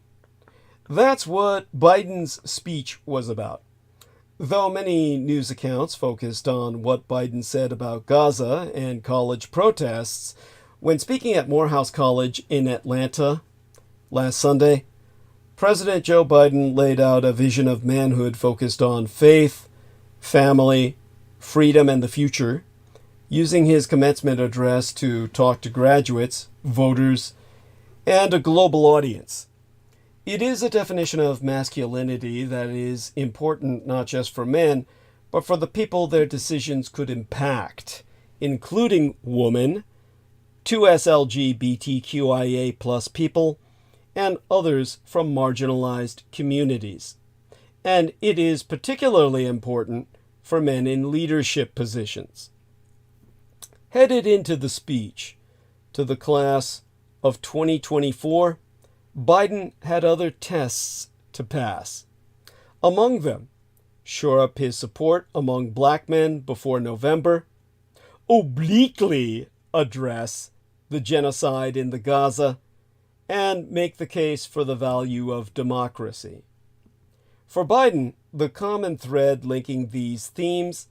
That's what Biden's speech was about. Though many news accounts focused on what Biden said about Gaza and college protests, when speaking at Morehouse College in Atlanta last Sunday, President Joe Biden laid out a vision of manhood focused on faith, family, freedom, and the future, using his commencement address to talk to graduates, voters, and a global audience. It is a definition of masculinity that is important not just for men, but for the people their decisions could impact, including women, 2SLGBTQIA plus people, and others from marginalized communities. And it is particularly important for men in leadership positions. Headed into the speech to the class of 2024, Biden had other tests to pass. Among them, shore up his support among black men before November, obliquely address the genocide in the Gaza, and make the case for the value of democracy. For Biden, the common thread linking these themes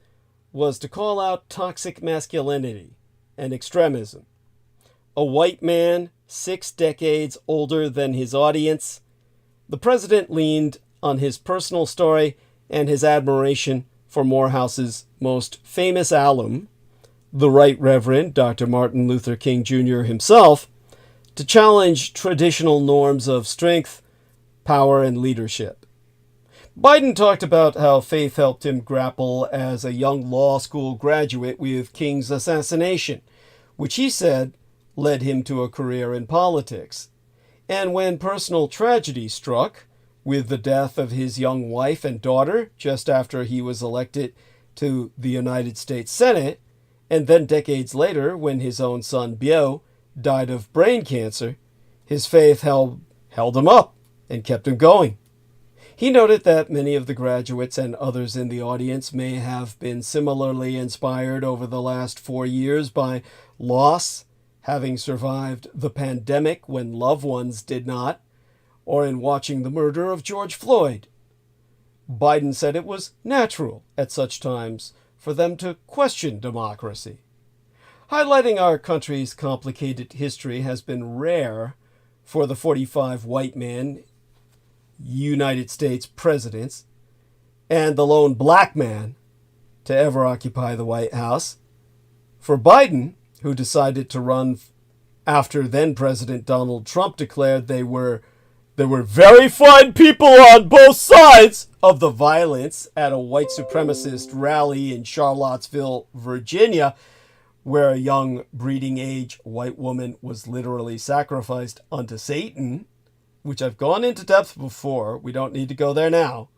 was to call out toxic masculinity and extremism. A white man 6 decades older than his audience, the president leaned on his personal story and his admiration for Morehouse's most famous alum, the Right Reverend Dr. Martin Luther King Jr. himself, to challenge traditional norms of strength, power, and leadership. Biden talked about how faith helped him grapple as a young law school graduate with King's assassination, which he said led him to a career in politics. And when personal tragedy struck, with the death of his young wife and daughter just after he was elected to the United States Senate, and then decades later when his own son Beau died of brain cancer, his faith held him up and kept him going. He noted that many of the graduates and others in the audience may have been similarly inspired over the last 4 years by loss, having survived the pandemic when loved ones did not, or in watching the murder of George Floyd. Biden said it was natural at such times for them to question democracy. Highlighting our country's complicated history has been rare for the 45 white men United States presidents and the lone black man to ever occupy the White House. For Biden, who decided to run after then-President Donald Trump declared there were very fine people on both sides of the violence at a white supremacist rally in Charlottesville, Virginia, where a young breeding-age white woman was literally sacrificed unto Satan, which I've gone into depth before. We don't need to go there now.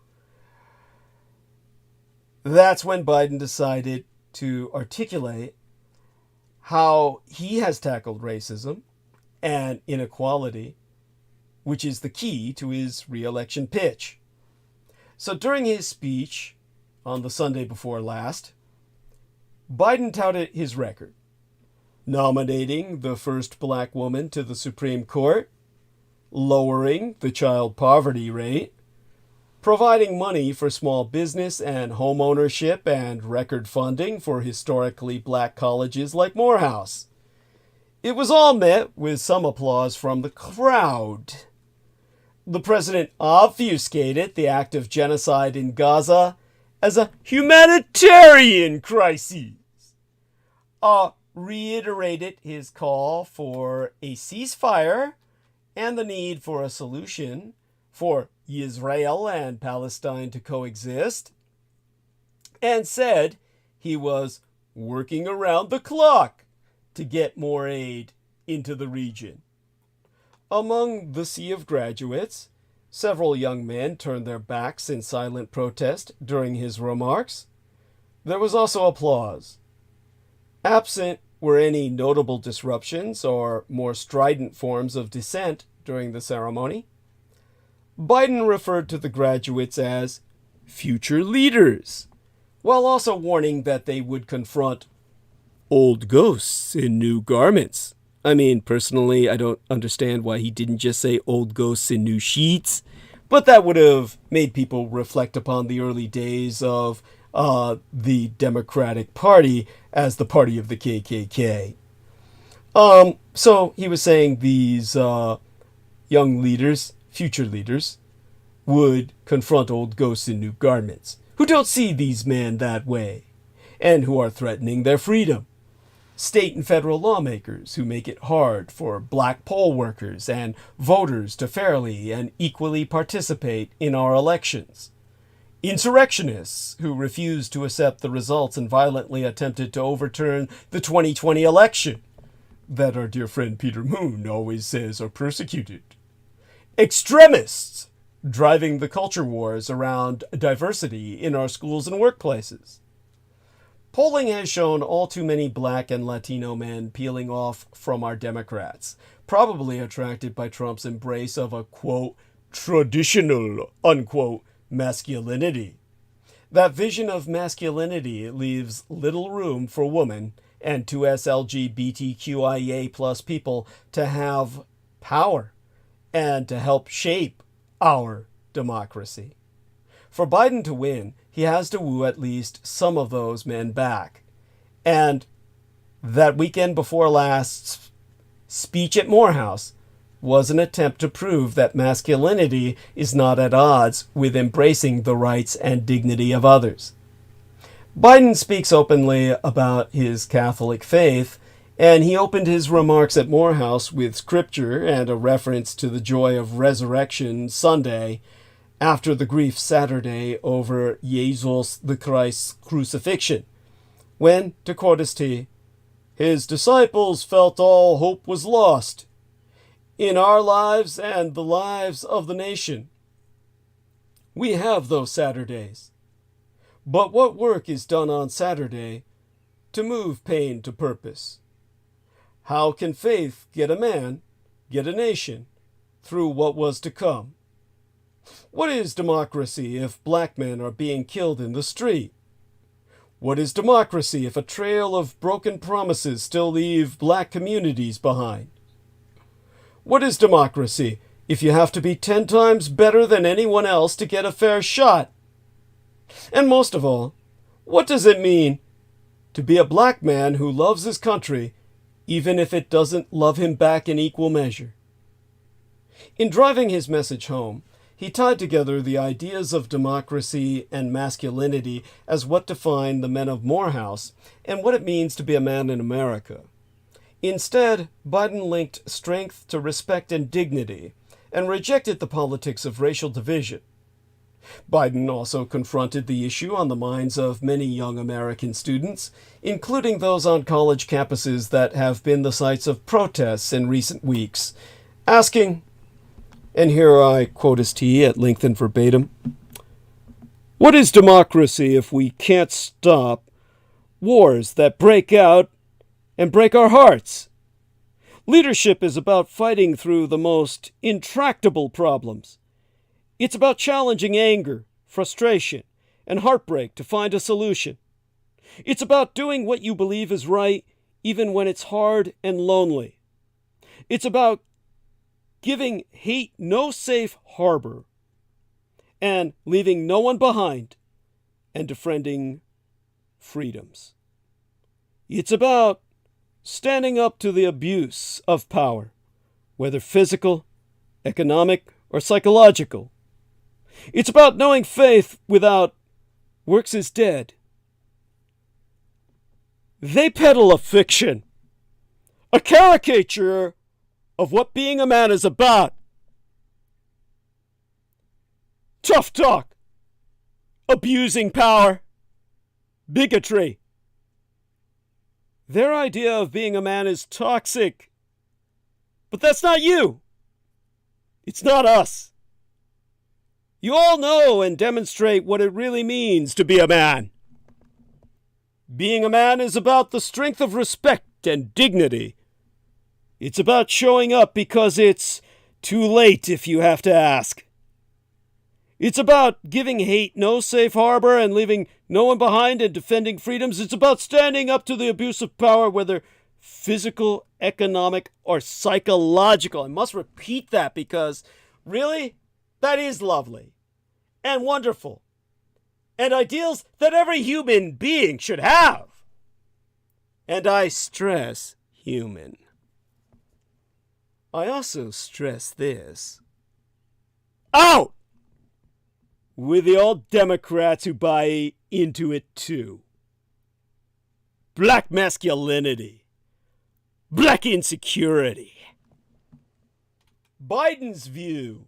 That's when Biden decided to articulate how he has tackled racism and inequality, which is the key to his re-election pitch. So during his speech on the Sunday before last, Biden touted his record, nominating the first black woman to the Supreme Court, lowering the child poverty rate, providing money for small business and home ownership, and record funding for historically black colleges like Morehouse. It was all met with some applause from the crowd. The president obfuscated the act of genocide in Gaza as a humanitarian crisis, reiterated his call for a ceasefire and the need for a solution for Israel and Palestine to coexist, and said he was working around the clock to get more aid into the region. Among the sea of graduates, several young men turned their backs in silent protest during his remarks. There was also applause. Absent were any notable disruptions or more strident forms of dissent during the ceremony. Biden referred to the graduates as future leaders, while also warning that they would confront old ghosts in new garments. I mean, personally, I don't understand why he didn't just say old ghosts in new sheets, but that would have made people reflect upon the early days of the Democratic Party as the party of the KKK. So he was saying these young leaders, future leaders, would confront old ghosts in new garments, who don't see these men that way, and who are threatening their freedom. State and federal lawmakers who make it hard for black poll workers and voters to fairly and equally participate in our elections. Insurrectionists who refused to accept the results and violently attempted to overturn the 2020 election that our dear friend Peter Moon always says are persecuted. Extremists driving the culture wars around diversity in our schools and workplaces. Polling has shown all too many black and Latino men peeling off from our Democrats, probably attracted by Trump's embrace of a, quote, traditional, unquote, masculinity. That vision of masculinity leaves little room for women and 2S LGBTQIA plus people to have power and to help shape our democracy. For Biden to win, he has to woo at least some of those men back. And that weekend before last's speech at Morehouse was an attempt to prove that masculinity is not at odds with embracing the rights and dignity of others. Biden speaks openly about his Catholic faith, and he opened his remarks at Morehouse with scripture and a reference to the joy of Resurrection Sunday after the grief Saturday over Jesus the Christ's crucifixion, when, to quote St., his disciples felt all hope was lost in our lives and the lives of the nation. We have those Saturdays. But what work is done on Saturday to move pain to purpose? How can faith get a man, get a nation, through what was to come? What is democracy if black men are being killed in the street? What is democracy if a trail of broken promises still leave black communities behind? What is democracy if you have to be 10 times better than anyone else to get a fair shot? And most of all, what does it mean to be a black man who loves his country even if it doesn't love him back in equal measure? In driving his message home, he tied together the ideas of democracy and masculinity as what define the men of Morehouse and what it means to be a man in America. Instead, Biden linked strength to respect and dignity and rejected the politics of racial division. Biden also confronted the issue on the minds of many young American students, including those on college campuses that have been the sites of protests in recent weeks, asking, and here I quote his T at length and verbatim, "What is democracy if we can't stop wars that break out and break our hearts? Leadership is about fighting through the most intractable problems. It's about challenging anger, frustration, and heartbreak to find a solution. It's about doing what you believe is right, even when it's hard and lonely. It's about giving hate no safe harbor and leaving no one behind and defending freedoms. It's about standing up to the abuse of power, whether physical, economic, or psychological. It's about knowing faith without works is dead. They peddle a fiction, a caricature of what being a man is about. Tough talk, abusing power, bigotry. Their idea of being a man is toxic. But that's not you. It's not us. You all know and demonstrate what it really means to be a man. Being a man is about the strength of respect and dignity. It's about showing up because it's too late if you have to ask. It's about giving hate no safe harbor and leaving no one behind and defending freedoms. It's about standing up to the abuse of power, whether physical, economic, or psychological. I must repeat that because, really, that is lovely and wonderful and ideals that every human being should have. And I stress human. I also stress this. Out with the old Democrats who buy into it too. Black masculinity. Black insecurity. Biden's view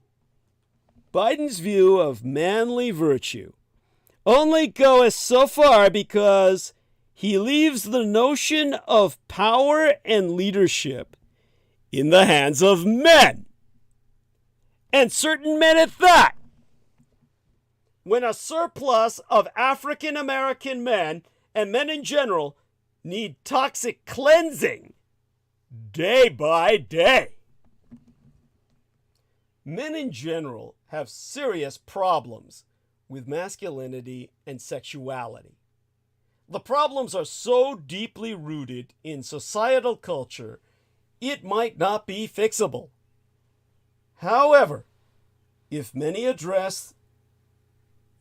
of manly virtue only goes so far because he leaves the notion of power and leadership in the hands of men, and certain men at that. When a surplus of African American men and men in general need toxic cleansing day by day. Men in general have serious problems with masculinity and sexuality. The problems are so deeply rooted in societal culture, it might not be fixable. However, if many address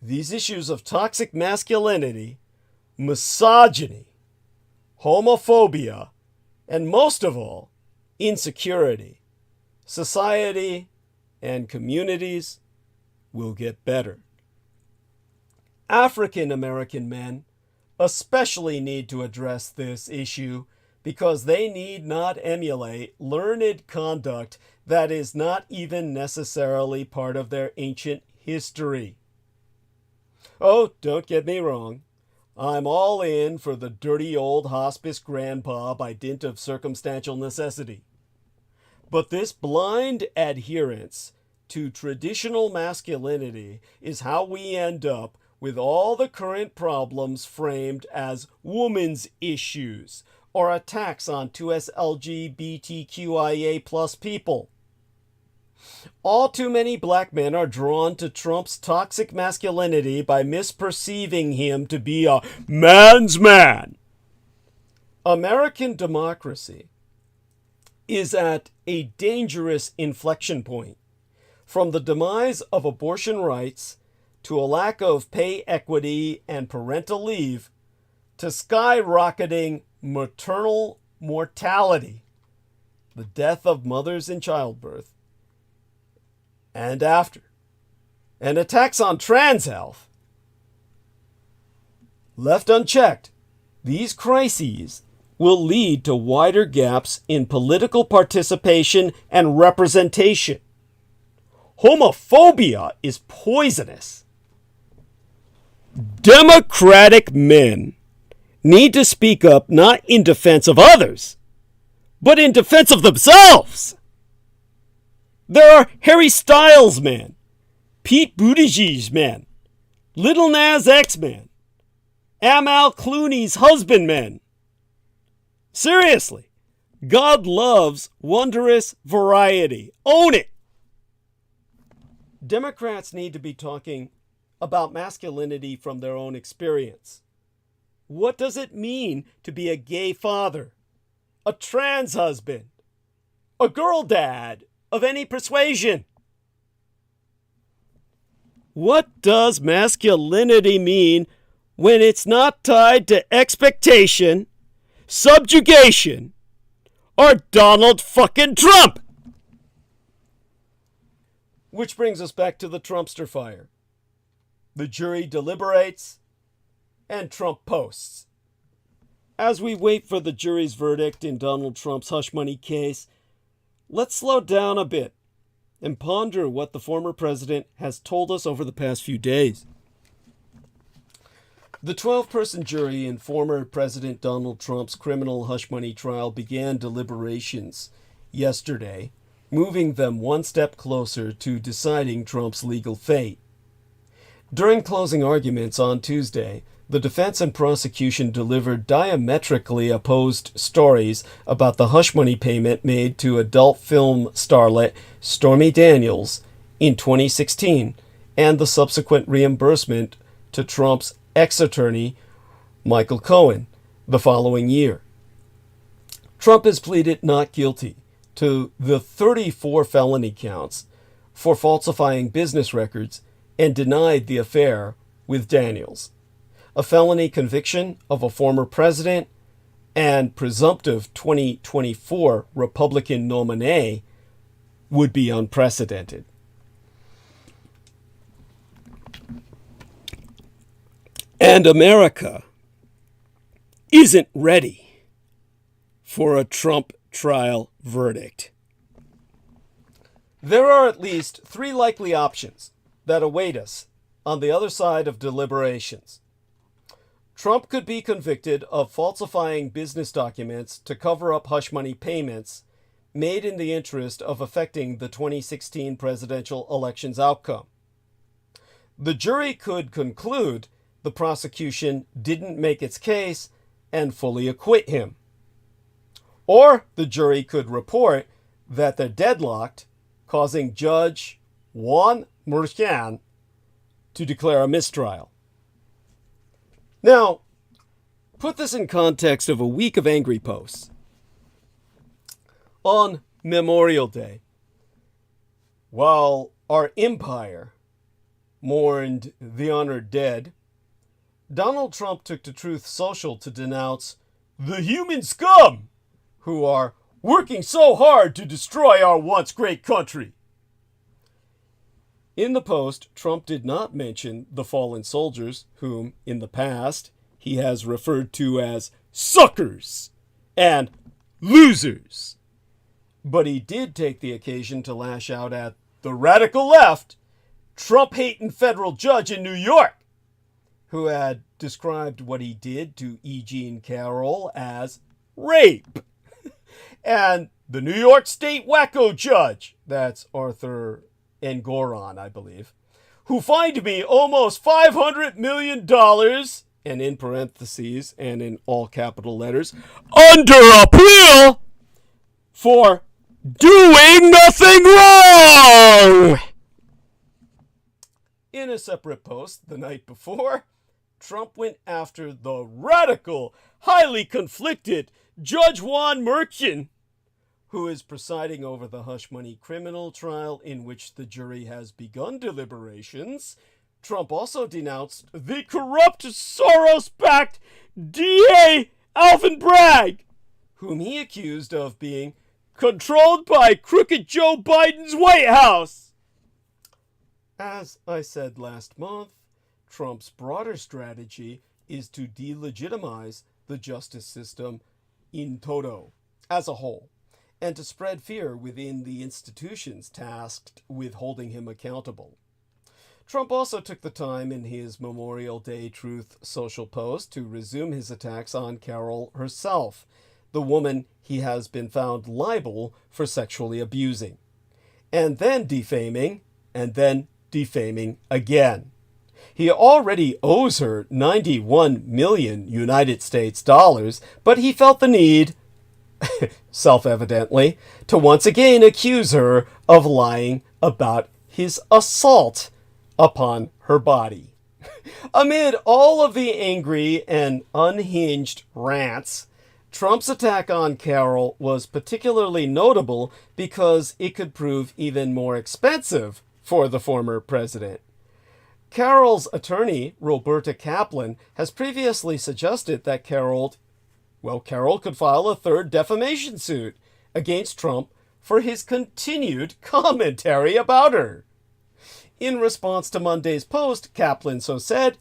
these issues of toxic masculinity, misogyny, homophobia, and most of all, insecurity, society and communities will get better. African American men especially need to address this issue because they need not emulate learned conduct that is not even necessarily part of their ancient history. Oh, don't get me wrong. I'm all in for the dirty old hospice grandpa by dint of circumstantial necessity. But this blind adherence to traditional masculinity is how we end up with all the current problems framed as women's issues or attacks on 2S LGBTQIA plus people. All too many black men are drawn to Trump's toxic masculinity by misperceiving him to be a man's man. American democracy is at a dangerous inflection point, from the demise of abortion rights to a lack of pay equity and parental leave to skyrocketing maternal mortality, the death of mothers in childbirth and after, and attacks on trans health. Left unchecked, these crises will lead to wider gaps in political participation and representation. Homophobia is poisonous. Democratic men need to speak up not in defense of others, but in defense of themselves. There are Harry Styles men, Pete Buttigieg men, Little Nas X men, Amal Clooney's husband men. Seriously, God loves wondrous variety. Own it. Democrats need to be talking about masculinity from their own experience. What does it mean to be a gay father, a trans husband, a girl dad of any persuasion? What does masculinity mean when it's not tied to expectation, subjugation, or Donald fucking Trump? Which brings us back to the Trumpster fire. The jury deliberates and Trump posts. As we wait for the jury's verdict in Donald Trump's hush money case, let's slow down a bit and ponder what the former president has told us over the past few days. The 12-person jury in former President Donald Trump's criminal hush money trial began deliberations yesterday, moving them one step closer to deciding Trump's legal fate. During closing arguments on Tuesday, the defense and prosecution delivered diametrically opposed stories about the hush money payment made to adult film starlet Stormy Daniels in 2016 and the subsequent reimbursement to Trump's ex-attorney Michael Cohen the following year. Trump has pleaded not guilty to the 34 felony counts for falsifying business records and denied the affair with Daniels. A felony conviction of a former president and presumptive 2024 Republican nominee would be unprecedented. And America isn't ready for a Trump trial verdict. There are at least 3 likely options that await us on the other side of deliberations. Trump could be convicted of falsifying business documents to cover up hush money payments made in the interest of affecting the 2016 presidential election's outcome. The jury could conclude the prosecution didn't make its case and fully acquit him. Or the jury could report that they're deadlocked, causing Judge Juan Murcian to declare a mistrial. Now, put this in context of a week of angry posts. On Memorial Day, while our empire mourned the honored dead, Donald Trump took to Truth Social to denounce the human scum who are working so hard to destroy our once great country. In the post, Trump did not mention the fallen soldiers, whom, in the past, he has referred to as suckers and losers. But he did take the occasion to lash out at the radical left, Trump-hating federal judge in New York, who had described what he did to E. Jean Carroll as rape. And the New York State wacko judge, that's Arthur Engoron, I believe, who fined me almost $500 million, and in parentheses and in all capital letters, under appeal for doing nothing wrong. In a separate post the night before, Trump went after the radical, highly conflicted Judge Juan Murcian, who is presiding over the hush money criminal trial in which the jury has begun deliberations. Trump also denounced the corrupt Soros-backed DA Alvin Bragg, whom he accused of being controlled by crooked Joe Biden's White House. As I said last month, Trump's broader strategy is to delegitimize the justice system in toto, as a whole, and to spread fear within the institutions tasked with holding him accountable. Trump also took the time in his Memorial Day Truth Social post to resume his attacks on Carroll herself, the woman he has been found liable for sexually abusing, and then defaming, again. He already owes her 91 million United States dollars, but he felt the need, self-evidently, to once again accuse her of lying about his assault upon her body. Amid all of the angry and unhinged rants, Trump's attack on Carroll was particularly notable because it could prove even more expensive for the former president. Carroll's attorney, Roberta Kaplan, has previously suggested that Carroll could file a third defamation suit against Trump for his continued commentary about her. In response to Monday's post, Kaplan so said,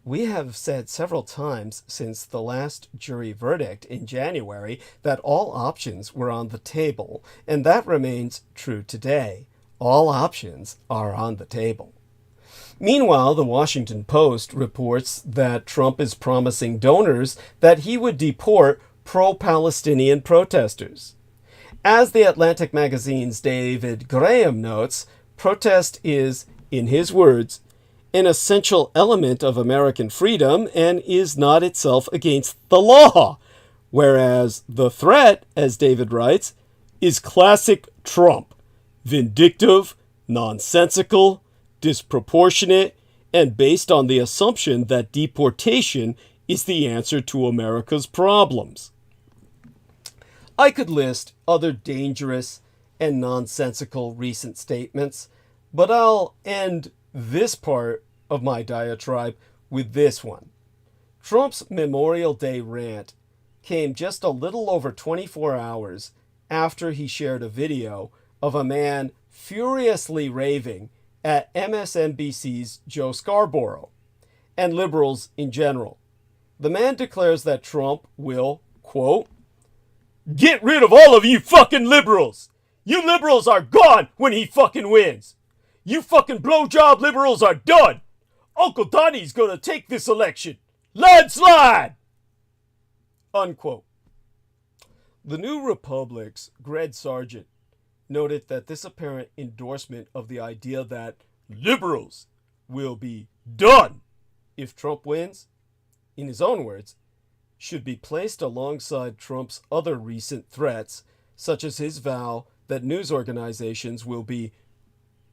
"We have said several times since the last jury verdict in January that all options were on the table, and that remains true today. All options are on the table." Meanwhile, the Washington Post reports that Trump is promising donors that he would deport pro-Palestinian protesters. As the Atlantic magazine's David Graham notes, protest is, in his words, an essential element of American freedom and is not itself against the law. Whereas the threat, as David writes, is classic Trump, vindictive, nonsensical, disproportionate, and based on the assumption that deportation is the answer to America's problems. I could list other dangerous and nonsensical recent statements, but I'll end this part of my diatribe with this one. Trump's Memorial Day rant came just a little over 24 hours after he shared a video of a man furiously raving at MSNBC's Joe Scarborough and liberals in general. The man declares that Trump will, quote, "Get rid of all of you fucking liberals! You liberals are gone when he fucking wins! You fucking blowjob liberals are done! Uncle Donnie's gonna take this election! Landslide!" Unquote. The New Republic's Greg Sargent noted that this apparent endorsement of the idea that liberals will be done if Trump wins, in his own words, should be placed alongside Trump's other recent threats, such as his vow that news organizations will be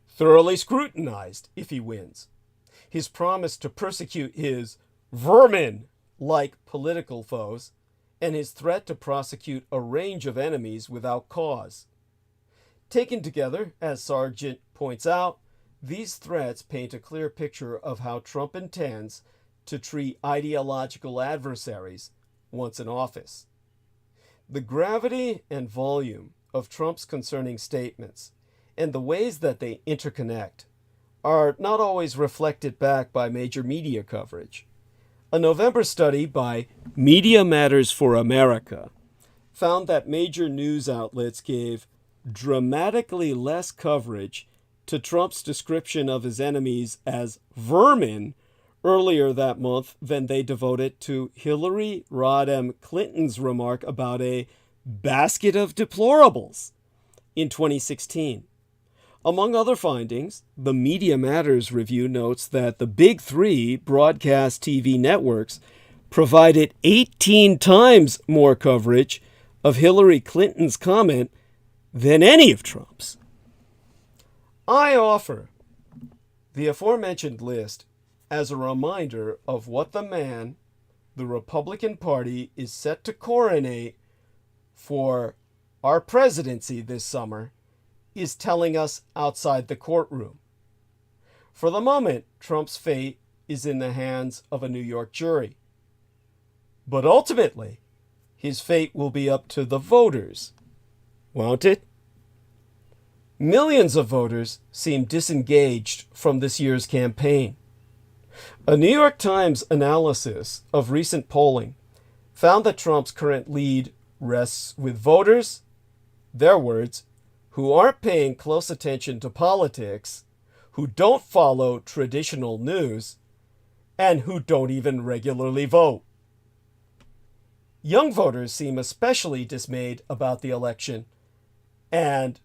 thoroughly scrutinized if he wins, his promise to persecute his vermin-like political foes, and his threat to prosecute a range of enemies without cause. Taken together, as Sargent points out, these threats paint a clear picture of how Trump intends to treat ideological adversaries once in office. The gravity and volume of Trump's concerning statements and the ways that they interconnect are not always reflected back by major media coverage. A November study by Media Matters for America found that major news outlets gave dramatically less coverage to Trump's description of his enemies as vermin earlier that month than they devoted to Hillary Rodham Clinton's remark about a basket of deplorables in 2016. Among other findings, the Media Matters review notes that the big three broadcast TV networks provided 18 times more coverage of Hillary Clinton's comment than any of Trump's. I offer the aforementioned list as a reminder of what the man the Republican Party is set to coronate for our presidency this summer is telling us outside the courtroom. For the moment, Trump's fate is in the hands of a New York jury. But ultimately, his fate will be up to the voters, won't it? Millions of voters seem disengaged from this year's campaign. A New York Times analysis of recent polling found that Trump's current lead rests with voters, their words, who aren't paying close attention to politics, who don't follow traditional news, and who don't even regularly vote. Young voters seem especially dismayed about the election and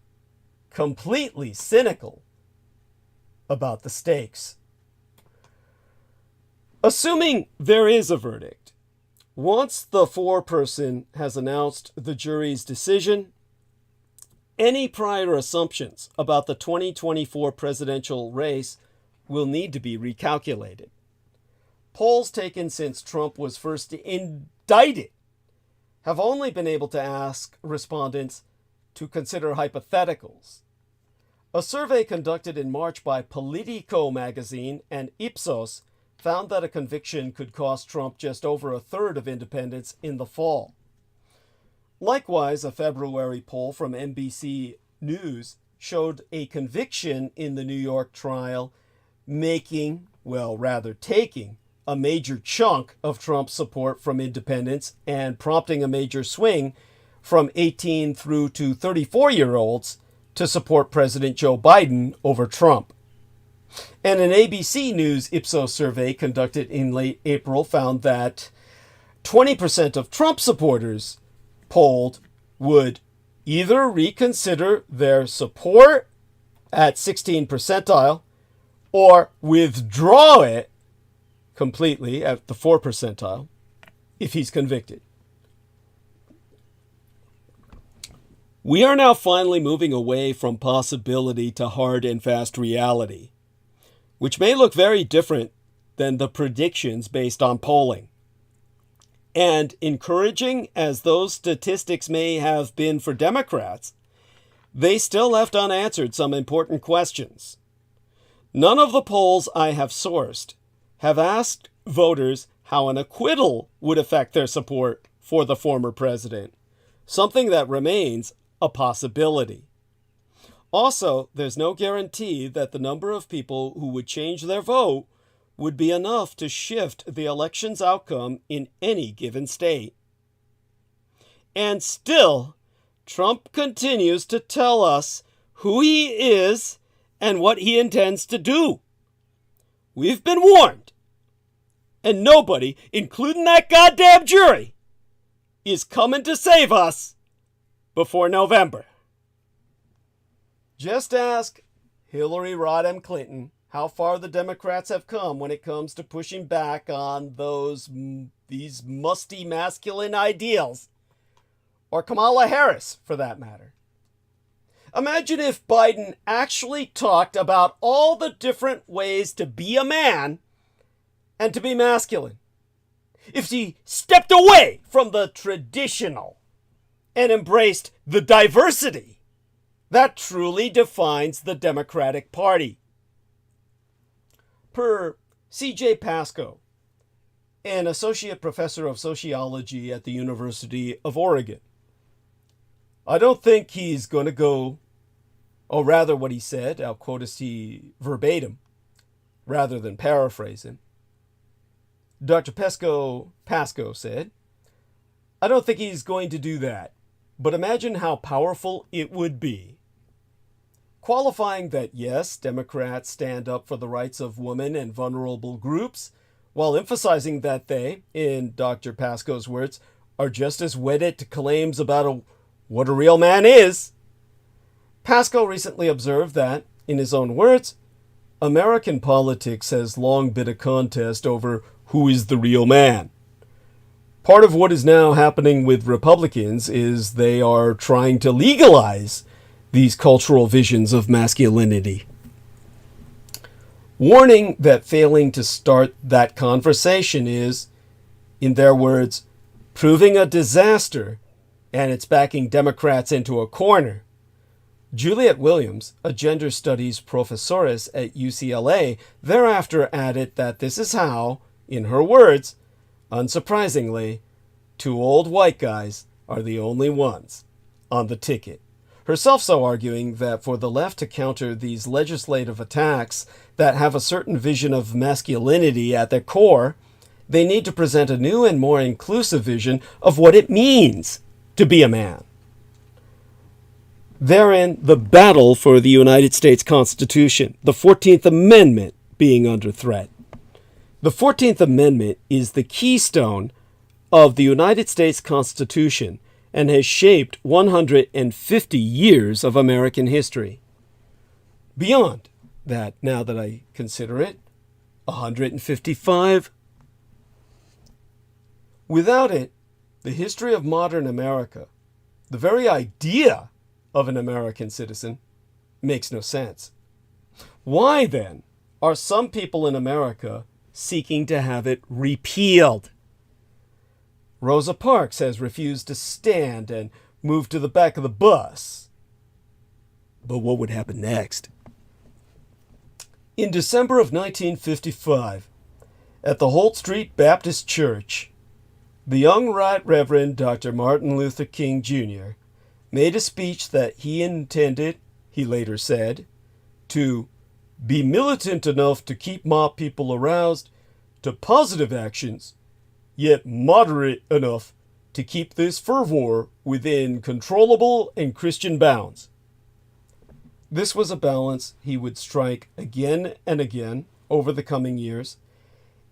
completely cynical about the stakes. Assuming there is a verdict, once the foreperson has announced the jury's decision, any prior assumptions about the 2024 presidential race will need to be recalculated. Polls taken since Trump was first indicted have only been able to ask respondents to consider hypotheticals. A survey conducted in March by Politico magazine and Ipsos found that a conviction could cost Trump just over a third of independents in the fall. Likewise, a February poll from NBC News showed a conviction in the New York trial taking a major chunk of Trump's support from independents and prompting a major swing from 18 through to 34-year-olds to support President Joe Biden over Trump. And an ABC News Ipsos survey conducted in late April found that 20% of Trump supporters polled would either reconsider their support at 16th percentile or withdraw it completely at the 4th percentile if he's convicted. We are now finally moving away from possibility to hard and fast reality, which may look very different than the predictions based on polling. And encouraging as those statistics may have been for Democrats, they still left unanswered some important questions. None of the polls I have sourced have asked voters how an acquittal would affect their support for the former president, something that remains a possibility. Also, there's no guarantee that the number of people who would change their vote would be enough to shift the election's outcome in any given state. And still, Trump continues to tell us who he is and what he intends to do. We've been warned, and nobody, including that goddamn jury, is coming to save us before November. Just ask Hillary Rodham Clinton how far the Democrats have come when it comes to pushing back on these musty masculine ideals. Or Kamala Harris, for that matter. Imagine if Biden actually talked about all the different ways to be a man and to be masculine. If he stepped away from the traditional and embraced the diversity that truly defines the Democratic Party. Per C.J. Pascoe, an associate professor of sociology at the University of Oregon, I don't think he's going to go, or rather what he said, I'll quote it verbatim, rather than paraphrase him. Dr. Pascoe said, I don't think he's going to do that, but imagine how powerful it would be. Qualifying that, yes, Democrats stand up for the rights of women and vulnerable groups, while emphasizing that they, in Dr. Pascoe's words, are just as wedded to claims about what a real man is. Pascoe recently observed that, in his own words, American politics has long been a contest over who is the real man. Part of what is now happening with Republicans is they are trying to legalize these cultural visions of masculinity. Warning that failing to start that conversation is, in their words, proving a disaster, and it's backing Democrats into a corner. Juliet Williams, a gender studies professores at UCLA, thereafter added that this is how, in her words, unsurprisingly, 2 old white guys are the only ones on the ticket. Herself so arguing that for the left to counter these legislative attacks that have a certain vision of masculinity at their core, they need to present a new and more inclusive vision of what it means to be a man. Therein, the battle for the United States Constitution, the 14th Amendment being under threat. The 14th Amendment is the keystone of the United States Constitution and has shaped 150 years of American history. Beyond that, now that I consider it, 155. Without it, the history of modern America, the very idea of an American citizen, makes no sense. Why, then, are some people in America seeking to have it repealed? Rosa Parks has refused to stand and moved to the back of the bus. But what would happen next? In December of 1955, at the Holt Street Baptist Church, the young Right Reverend Dr. Martin Luther King Jr. made a speech that he intended, he later said, to be militant enough to keep mob people aroused to positive actions, yet moderate enough to keep this fervor within controllable and Christian bounds. This was a balance he would strike again and again over the coming years,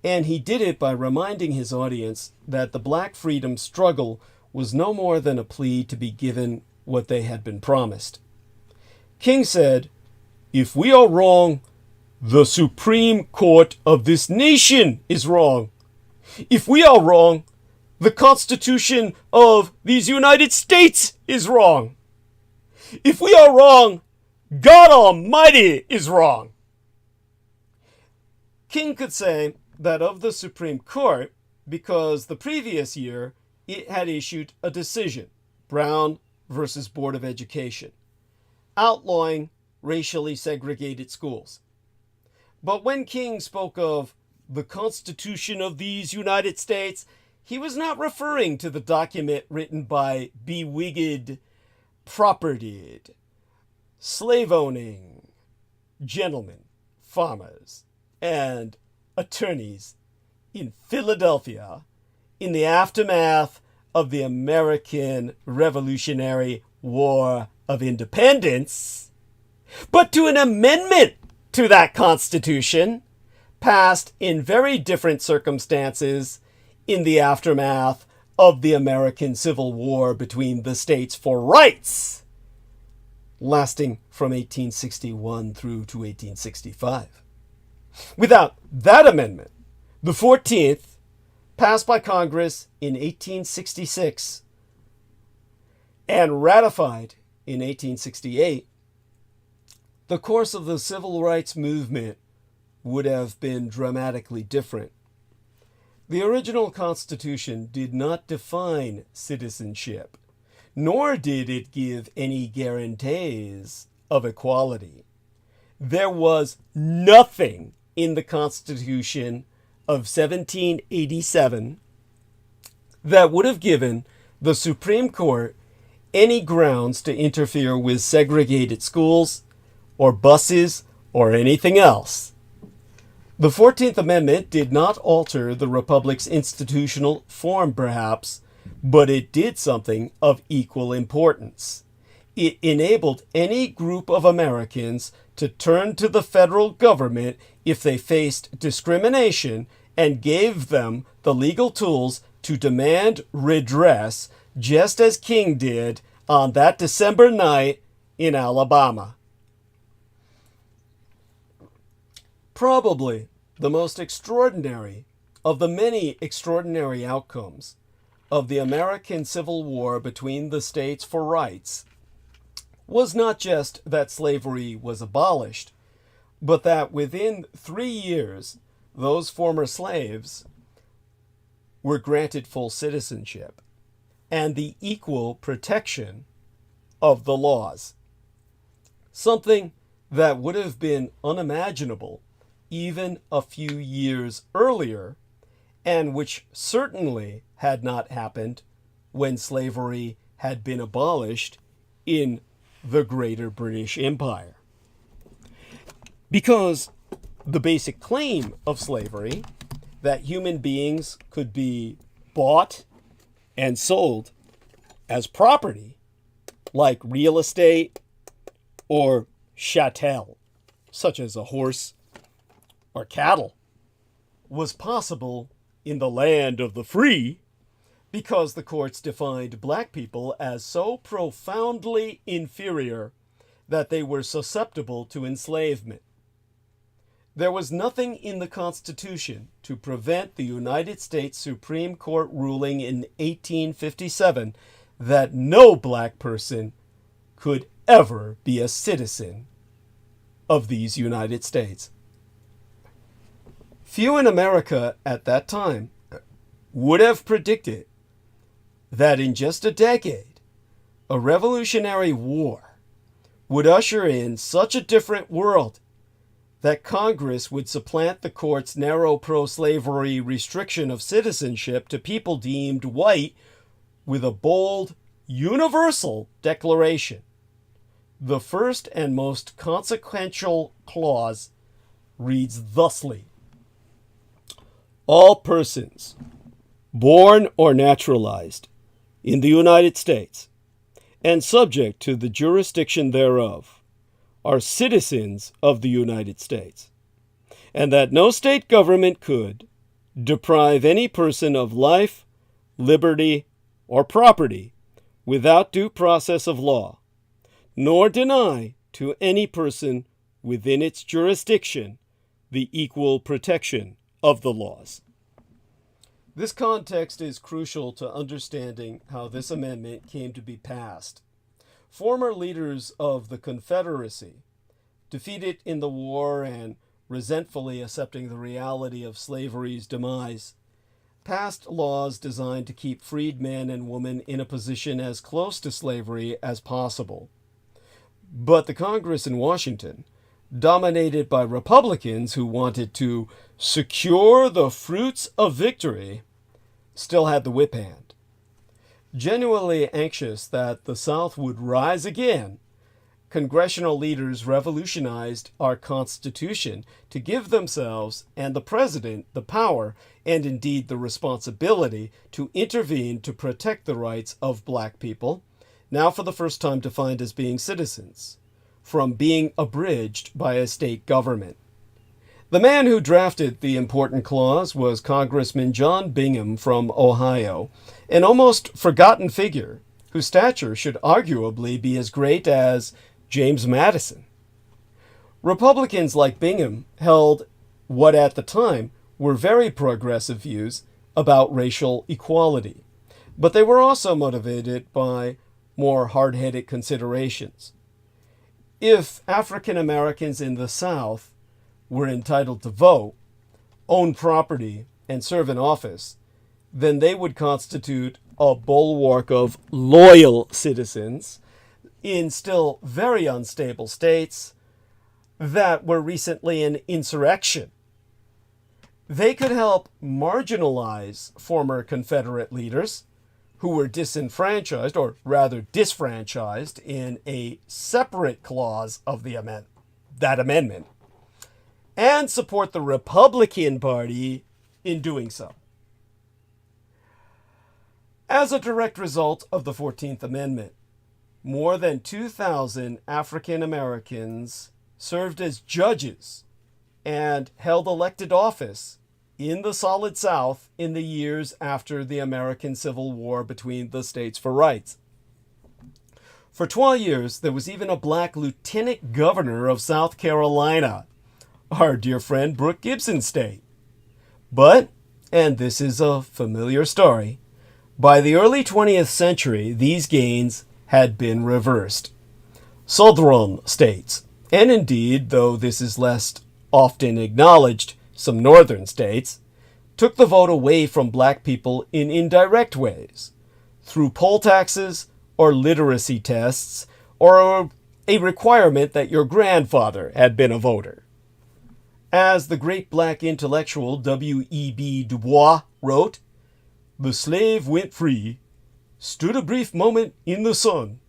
and he did it by reminding his audience that the black freedom struggle was no more than a plea to be given what they had been promised. King said, "If we are wrong, the Supreme Court of this nation is wrong. If we are wrong, the Constitution of these United States is wrong. If we are wrong, God Almighty is wrong. King could say that of the Supreme Court, because the previous year it had issued a decision, Brown versus Board of Education, outlawing racially segregated schools. But when King spoke of the Constitution of these United States, he was not referring to the document written by bewigged, propertied, slave-owning gentlemen, farmers, and attorneys in Philadelphia in the aftermath of the American Revolutionary War of Independence, but to an amendment to that Constitution passed in very different circumstances in the aftermath of the American Civil War between the states for rights, lasting from 1861 through to 1865. Without that amendment, the 14th, passed by Congress in 1866 and ratified in 1868, the course of the civil rights movement would have been dramatically different. The original Constitution did not define citizenship, nor did it give any guarantees of equality. There was nothing in the Constitution of 1787 that would have given the Supreme Court any grounds to interfere with segregated schools or buses or anything else. The 14th Amendment did not alter the Republic's institutional form, perhaps, but it did something of equal importance. It enabled any group of Americans to turn to the federal government if they faced discrimination and gave them the legal tools to demand redress, just as King did on that December night in Alabama. Probably the most extraordinary of the many extraordinary outcomes of the American Civil War between the states for rights was not just that slavery was abolished, but that within 3 years, those former slaves were granted full citizenship and the equal protection of the laws. Something that would have been unimaginable even a few years earlier, and which certainly had not happened when slavery had been abolished in the Greater British Empire. Because the basic claim of slavery, that human beings could be bought and sold as property, like real estate or chattel, such as a horse or cattle, was possible in the land of the free because the courts defined black people as so profoundly inferior that they were susceptible to enslavement. There was nothing in the Constitution to prevent the United States Supreme Court ruling in 1857 that no black person could ever be a citizen of these United States. Few in America at that time would have predicted that in just a decade, a revolutionary war would usher in such a different world that Congress would supplant the court's narrow pro-slavery restriction of citizenship to people deemed white with a bold, universal declaration. The first and most consequential clause reads thusly: all persons born or naturalized in the United States and subject to the jurisdiction thereof are citizens of the United States, and that no state government could deprive any person of life, liberty, or property without due process of law, nor deny to any person within its jurisdiction the equal protection of the laws. This context is crucial to understanding how this amendment came to be passed. Former leaders of the Confederacy, defeated in the war and resentfully accepting the reality of slavery's demise, passed laws designed to keep freed men and women in a position as close to slavery as possible. But the Congress in Washington, dominated by Republicans who wanted to secure the fruits of victory, still had the whip hand. Genuinely anxious that the South would rise again, congressional leaders revolutionized our Constitution to give themselves and the President the power and indeed the responsibility to intervene to protect the rights of black people, now for the first time defined as being citizens, from being abridged by a state government. The man who drafted the important clause was Congressman John Bingham from Ohio, an almost forgotten figure whose stature should arguably be as great as James Madison. Republicans like Bingham held what at the time were very progressive views about racial equality, but they were also motivated by more hard-headed considerations. If African Americans in the South were entitled to vote, own property, and serve in office, then they would constitute a bulwark of loyal citizens in still very unstable states that were recently in insurrection. They could help marginalize former Confederate leaders who were disenfranchised, or rather disfranchised, in a separate clause of that amendment, and support the Republican Party in doing so. As a direct result of the 14th Amendment, more than 2,000 African Americans served as judges and held elected office in the Solid South in the years after the American Civil War between the states for rights. For 12 years, there was even a black lieutenant governor of South Carolina, our dear friend Brooke Gibson's state. But, and this is a familiar story, by the early 20th century, these gains had been reversed. Southern states, and indeed, though this is less often acknowledged, some northern states, took the vote away from black people in indirect ways, through poll taxes or literacy tests, or a requirement that your grandfather had been a voter. As the great black intellectual W.E.B. Du Bois wrote, "The slave went free, stood a brief moment in the sun,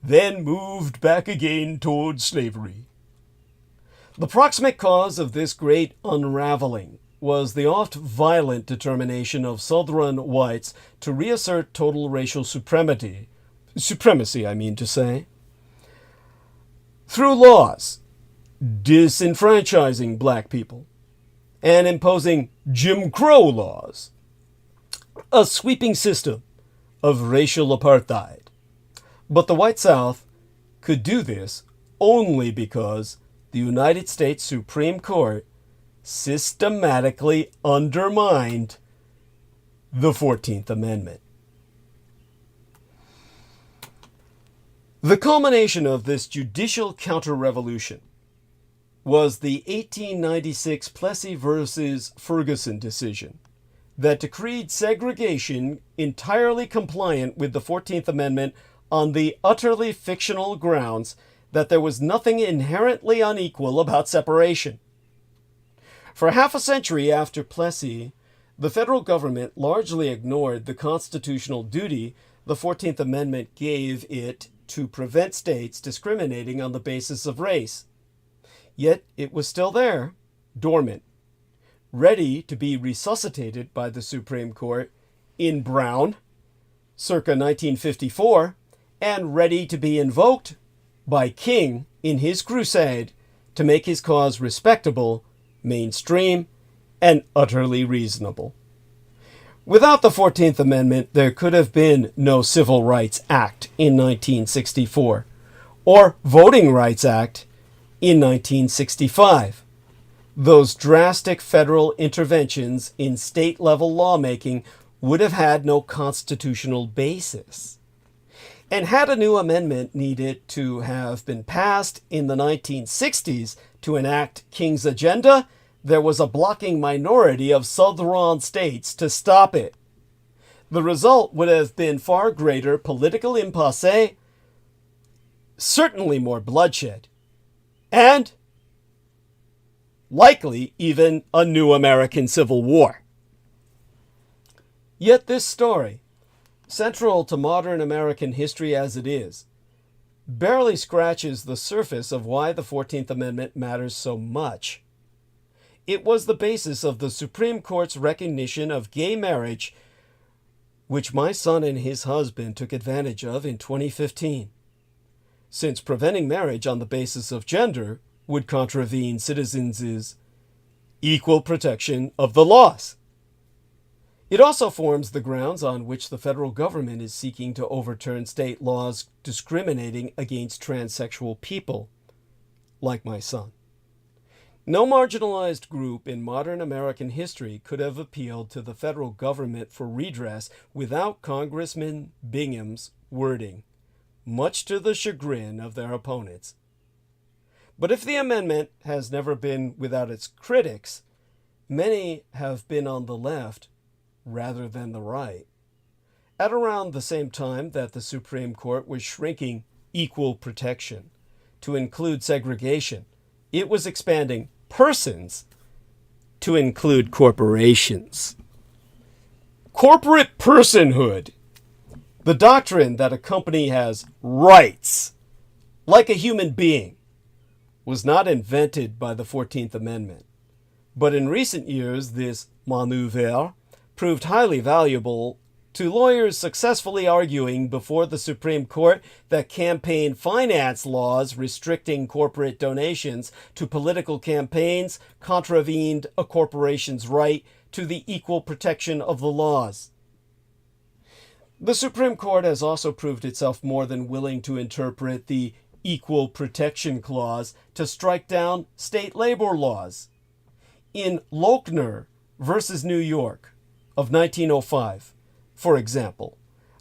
then moved back again towards slavery." The proximate cause of this great unraveling was the oft violent determination of Southern whites to reassert total racial supremacy, through laws disenfranchising black people and imposing Jim Crow laws, a sweeping system of racial apartheid. But the White South could do this only because the United States Supreme Court systematically undermined the 14th Amendment. The culmination of this judicial counter-revolution was the 1896 Plessy versus Ferguson decision that decreed segregation entirely compliant with the 14th Amendment on the utterly fictional grounds that there was nothing inherently unequal about separation. For half a century after Plessy, the federal government largely ignored the constitutional duty the 14th Amendment gave it to prevent states discriminating on the basis of race. Yet it was still there, dormant, ready to be resuscitated by the Supreme Court in Brown, circa 1954, and ready to be invoked by King in his crusade to make his cause respectable, mainstream, and utterly reasonable. Without the 14th Amendment, there could have been no Civil Rights Act in 1964, or Voting Rights Act in 1965. those drastic federal interventions in state-level lawmaking would have had no constitutional basis. And had a new amendment needed to have been passed in the 1960s to enact King's agenda, there was a blocking minority of southern states to stop it. The result would have been far greater political impasse, certainly more bloodshed, and likely even a new American Civil War. Yet this story, central to modern American history as it is, barely scratches the surface of why the 14th Amendment matters so much. It was the basis of the Supreme Court's recognition of gay marriage, which my son and his husband took advantage of in 2015, since preventing marriage on the basis of gender would contravene citizens' equal protection of the laws. It also forms the grounds on which the federal government is seeking to overturn state laws discriminating against transsexual people, like my son. No marginalized group in modern American history could have appealed to the federal government for redress without Congressman Bingham's wording, much to the chagrin of their opponents. But if the amendment has never been without its critics, many have been on the left rather than the right. At around the same time that the Supreme Court was shrinking equal protection to include segregation, it was expanding persons to include corporations. Corporate personhood, the doctrine that a company has rights, like a human being, was not invented by the 14th Amendment. But in recent years, this maneuver proved highly valuable to lawyers successfully arguing before the Supreme Court that campaign finance laws restricting corporate donations to political campaigns contravened a corporation's right to the equal protection of the laws. The Supreme Court has also proved itself more than willing to interpret the Equal Protection Clause to strike down state labor laws. In Lochner versus New York of 1905, for example,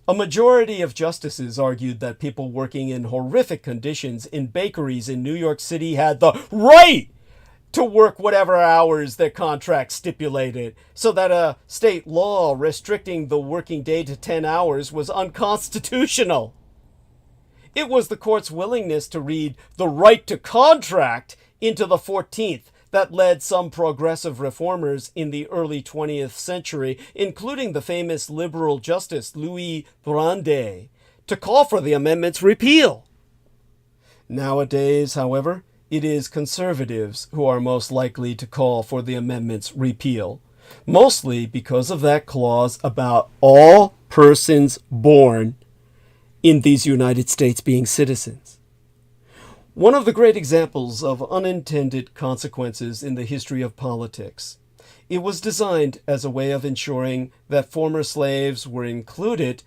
a majority of justices argued that people working in horrific conditions in bakeries in New York City had the right to work whatever hours their contract stipulated, so that a state law restricting the working day to 10 hours was unconstitutional. It was the court's willingness to read the right to contract into the 14th that led some progressive reformers in the early 20th century, including the famous liberal justice Louis Brandeis, to call for the amendment's repeal. Nowadays, however, it is conservatives who are most likely to call for the amendment's repeal, mostly because of that clause about all persons born in these United States being citizens. One of the great examples of unintended consequences in the history of politics. It was designed as a way of ensuring that former slaves were included,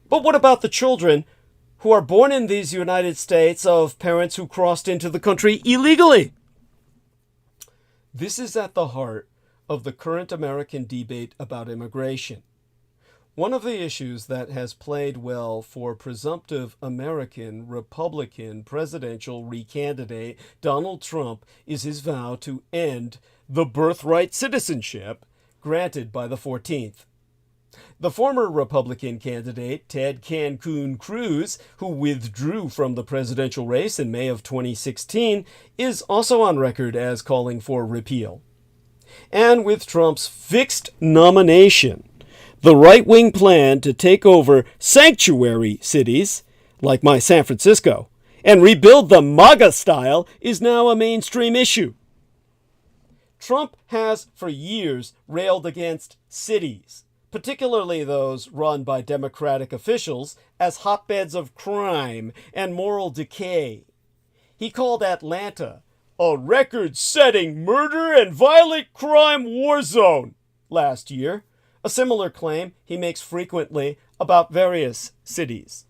but what about the children who are born in these United States of parents who crossed into the country illegally? This is at the heart of the current American debate about immigration. One of the issues that has played well for presumptive American Republican presidential recandidate Donald Trump is his vow to end the birthright citizenship granted by the 14th. The former Republican candidate, Ted Cancun Cruz, who withdrew from the presidential race in May of 2016, is also on record as calling for repeal. And with Trump's fixed nomination, the right-wing plan to take over sanctuary cities, like my San Francisco, and rebuild the MAGA style is now a mainstream issue. Trump has for years railed against cities, particularly those run by Democratic officials, as hotbeds of crime and moral decay. He called Atlanta a record-setting murder and violent crime war zone last year, a similar claim he makes frequently about various cities.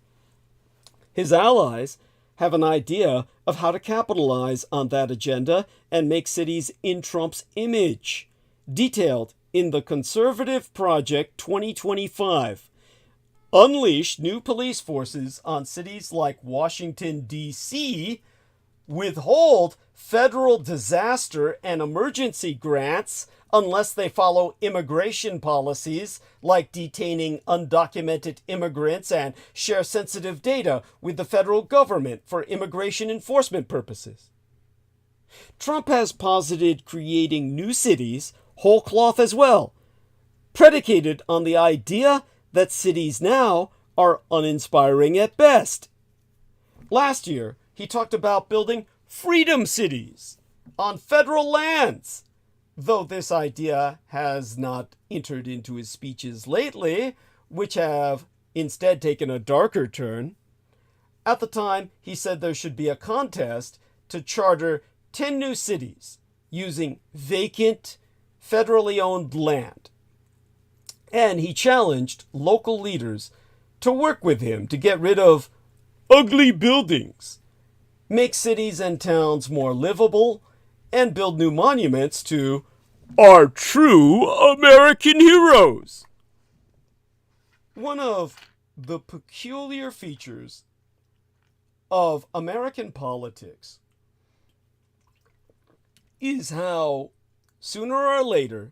His allies have an idea of how to capitalize on that agenda and make cities in Trump's image, detailed in the Conservative Project 2025. Unleash new police forces on cities like Washington, D.C., withhold federal disaster and emergency grants unless they follow immigration policies like detaining undocumented immigrants and share sensitive data with the federal government for immigration enforcement purposes. Trump has posited creating new cities whole cloth as well, predicated on the idea that cities now are uninspiring at best. Last year, he talked about building freedom cities on federal lands, though this idea has not entered into his speeches lately, which have instead taken a darker turn. At the time, he said there should be a contest to charter 10 new cities using vacant, federally owned land. And he challenged local leaders to work with him to get rid of ugly buildings, make cities and towns more livable, and build new monuments to our true American heroes. One of the peculiar features of American politics is how, sooner or later,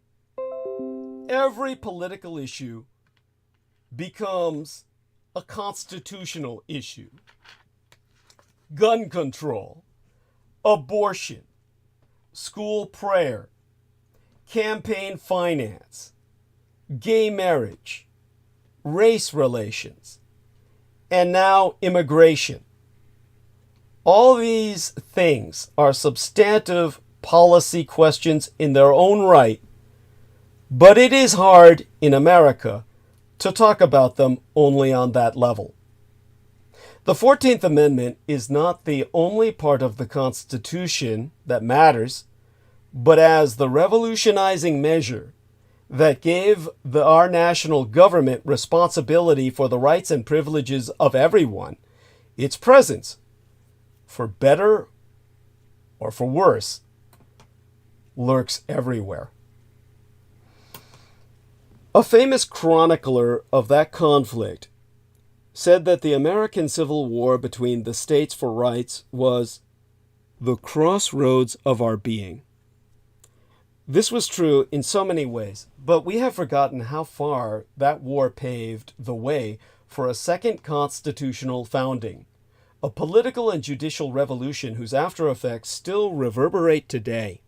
every political issue becomes a constitutional issue. Gun control, abortion, school prayer, campaign finance, gay marriage, race relations, and now immigration. All these things are substantive policy questions in their own right, but it is hard in America to talk about them only on that level. The 14th Amendment is not the only part of the Constitution that matters, but as the revolutionizing measure that gave our national government responsibility for the rights and privileges of everyone, its presence, for better or for worse, lurks everywhere. A famous chronicler of that conflict said that the American Civil War between the states for rights was the crossroads of our being. This was true in so many ways, but we have forgotten how far that war paved the way for a second constitutional founding, a political and judicial revolution whose after effects still reverberate today.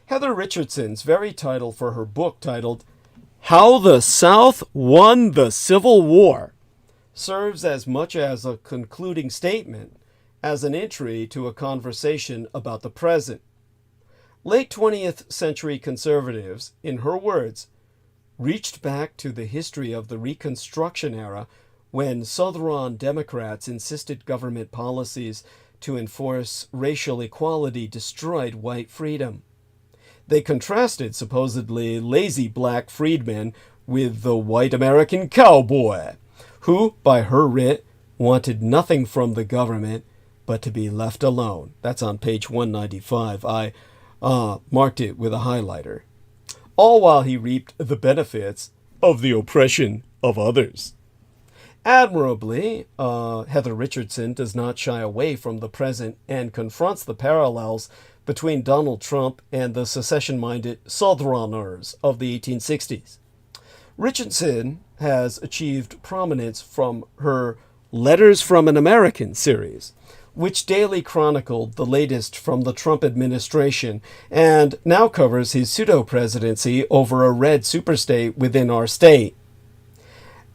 Heather Richardson's very title for her book, titled How the South Won the Civil War, serves as much as a concluding statement as an entry to a conversation about the present. Late 20th century conservatives, in her words, reached back to the history of the Reconstruction era when Southern Democrats insisted government policies to enforce racial equality destroyed white freedom. They contrasted supposedly lazy black freedmen with the white American cowboy, who, by her writ, wanted nothing from the government but to be left alone. That's on page 195. I marked it with a highlighter. All while he reaped the benefits of the oppression of others. Admirably, Heather Richardson does not shy away from the present and confronts the parallels between Donald Trump and the secession-minded Southerners of the 1860s. Richardson has achieved prominence from her Letters from an American series, which daily chronicled the latest from the Trump administration and now covers his pseudo-presidency over a red superstate within our state.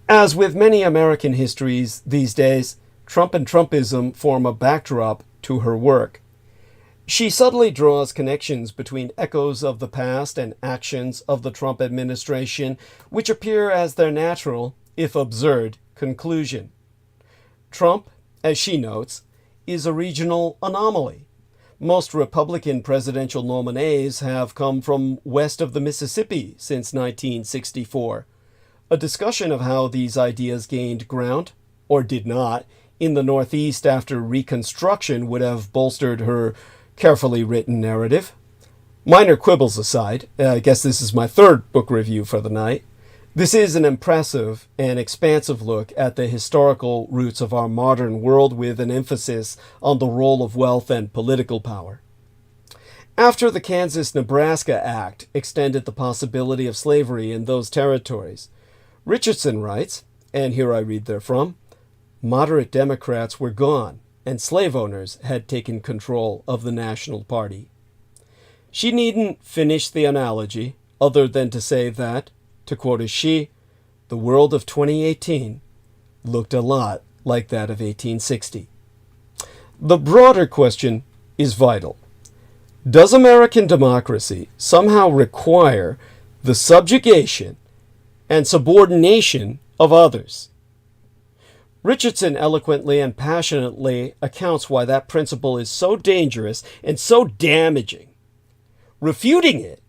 As with many American histories these days, Trump and Trumpism form a backdrop to her work. She subtly draws connections between echoes of the past and actions of the Trump administration, which appear as their natural, if absurd, conclusion. Trump, as she notes, is a regional anomaly. Most Republican presidential nominees have come from west of the Mississippi since 1964. A discussion of how these ideas gained ground, or did not, in the Northeast after Reconstruction would have bolstered her carefully written narrative. Minor quibbles aside, I guess this is my third book review for the night. This is an impressive and expansive look at the historical roots of our modern world with an emphasis on the role of wealth and political power. After the Kansas-Nebraska Act extended the possibility of slavery in those territories, Richardson writes, and here I read therefrom, moderate Democrats were gone and slave owners had taken control of the National Party. She needn't finish the analogy other than to say that, to quote as she, the world of 2018 looked a lot like that of 1860. The broader question is vital. Does American democracy somehow require the subjugation and subordination of others? Richardson eloquently and passionately accounts why that principle is so dangerous and so damaging, refuting it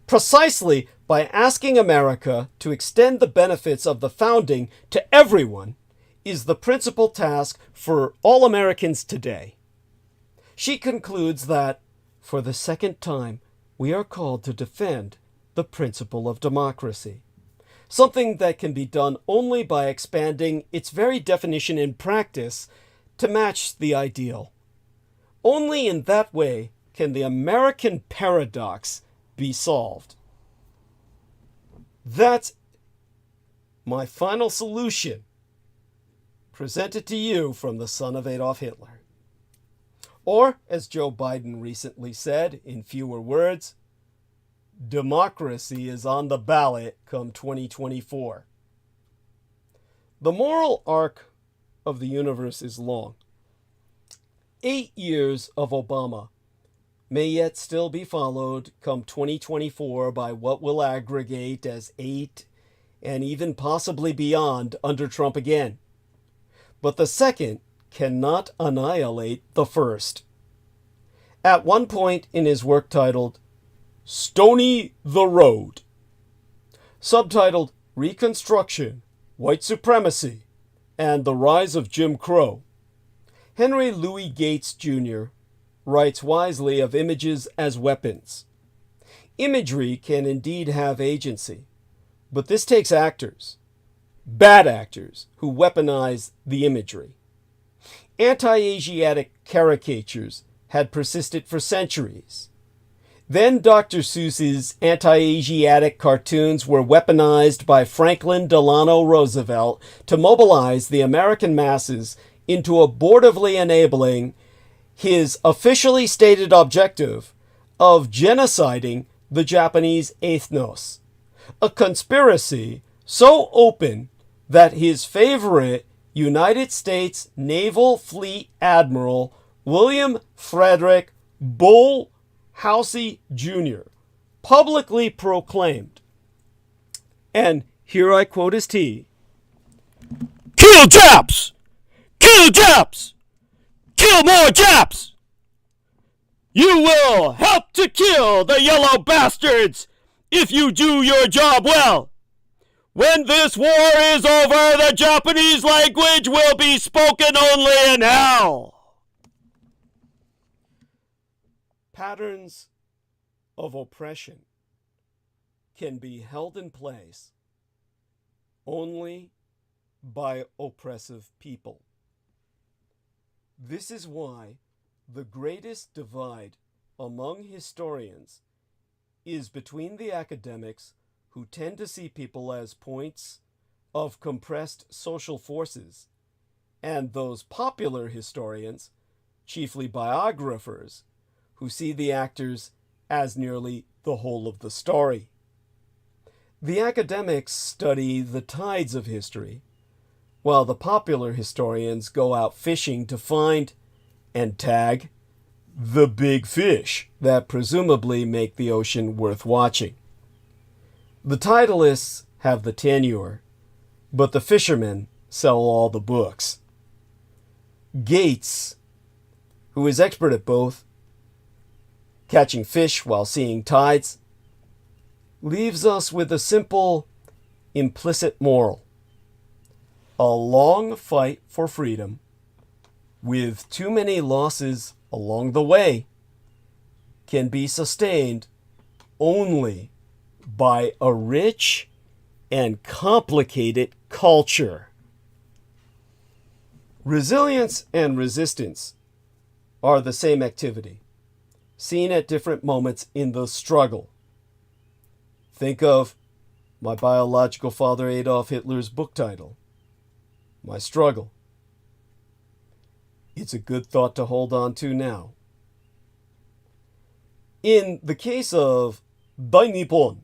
precisely by asking America to extend the benefits of the founding to everyone is the principal task for all Americans today. She concludes that, for the second time, we are called to defend the principle of democracy, something that can be done only by expanding its very definition in practice to match the ideal. Only in that way can the American paradox be solved. That's my final solution, presented to you from the son of Adolf Hitler. Or, as Joe Biden recently said in fewer words, democracy is on the ballot come 2024. The moral arc of the universe is long. 8 years of Obama may yet still be followed come 2024 by what will aggregate as 8 and even possibly beyond under Trump again. But the second cannot annihilate the first. At one point in his work titled Stony the Road, subtitled Reconstruction, White Supremacy, and the Rise of Jim Crow, Henry Louis Gates Jr. writes wisely of images as weapons. Imagery can indeed have agency, but this takes actors, bad actors, who weaponize the imagery. Anti-Asiatic caricatures had persisted for centuries. Then Dr. Seuss's anti-Asiatic cartoons were weaponized by Franklin Delano Roosevelt to mobilize the American masses into abortively enabling his officially stated objective of genociding the Japanese ethnos, a conspiracy so open that his favorite United States Naval Fleet Admiral William Frederick Bull Housey Jr. publicly proclaimed, and here I quote his T, "Kill Japs! Kill Japs! Kill more Japs! You will help to kill the yellow bastards if you do your job well. When this war is over, the Japanese language will be spoken only in hell." Patterns of oppression can be held in place only by oppressive people. This is why the greatest divide among historians is between the academics who tend to see people as points of compressed social forces and those popular historians, chiefly biographers, who see the actors as nearly the whole of the story. The academics study the tides of history, while the popular historians go out fishing to find and tag the big fish that presumably make the ocean worth watching. The titleists have the tenure, but the fishermen sell all the books. Gates, who is expert at both, catching fish while seeing tides, leaves us with a simple, implicit moral. A long fight for freedom with too many losses along the way, can be sustained only by a rich and complicated culture. Resilience and resistance are the same activity, seen at different moments in the struggle. Think of my biological father Adolf Hitler's book title, My Struggle. It's a good thought to hold on to now. In the case of Dainippon,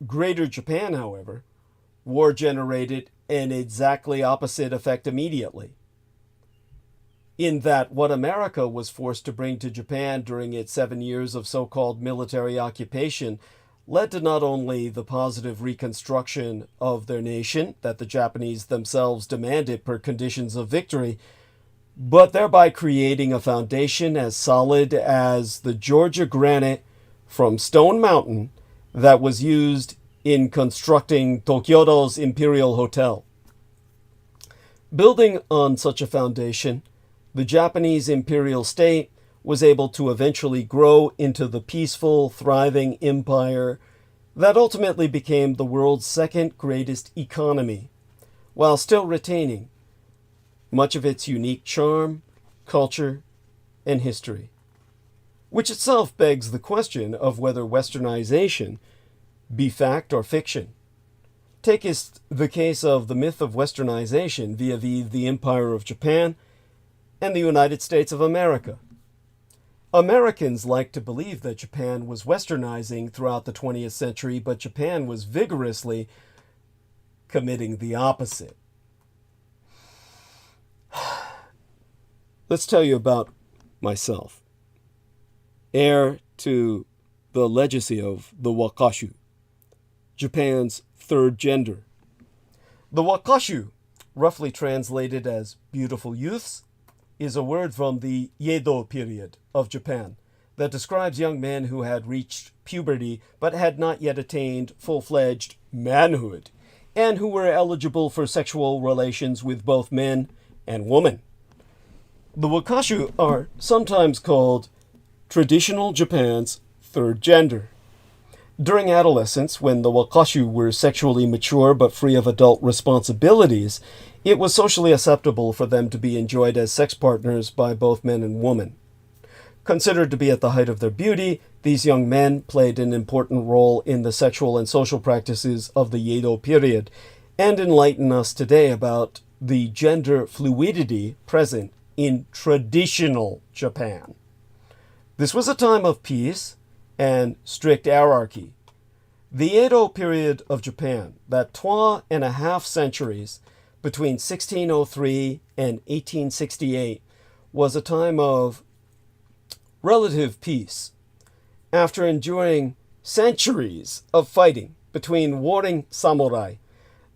Greater Japan, however, war generated an exactly opposite effect immediately. In that what America was forced to bring to Japan during its 7 years of so-called military occupation led to not only the positive reconstruction of their nation that the Japanese themselves demanded per conditions of victory, but thereby creating a foundation as solid as the Georgia granite from Stone Mountain that was used in constructing Tokyo's Imperial Hotel. Building on such a foundation, the Japanese imperial state was able to eventually grow into the peaceful, thriving empire that ultimately became the world's second greatest economy, while still retaining much of its unique charm, culture, and history, which itself begs the question of whether Westernization be fact or fiction. Take the case of the myth of Westernization vis-a-vis the Empire of Japan and the United States of America. Americans like to believe that Japan was Westernizing throughout the 20th century, but Japan was vigorously committing the opposite. Let's tell you about myself. Heir to the legacy of the Wakashu, Japan's third gender. The Wakashu, roughly translated as beautiful youths, is a word from the Edo period of Japan that describes young men who had reached puberty but had not yet attained full-fledged manhood, and who were eligible for sexual relations with both men and women. The Wakashu are sometimes called traditional Japan's third gender. During adolescence, when the Wakashu were sexually mature but free of adult responsibilities, it was socially acceptable for them to be enjoyed as sex partners by both men and women. Considered to be at the height of their beauty, these young men played an important role in the sexual and social practices of the Edo period, and enlighten us today about the gender fluidity present in traditional Japan. This was a time of peace and strict hierarchy. The Edo period of Japan, that 2.5 centuries between 1603 and 1868, was a time of relative peace. After enduring centuries of fighting between warring samurai,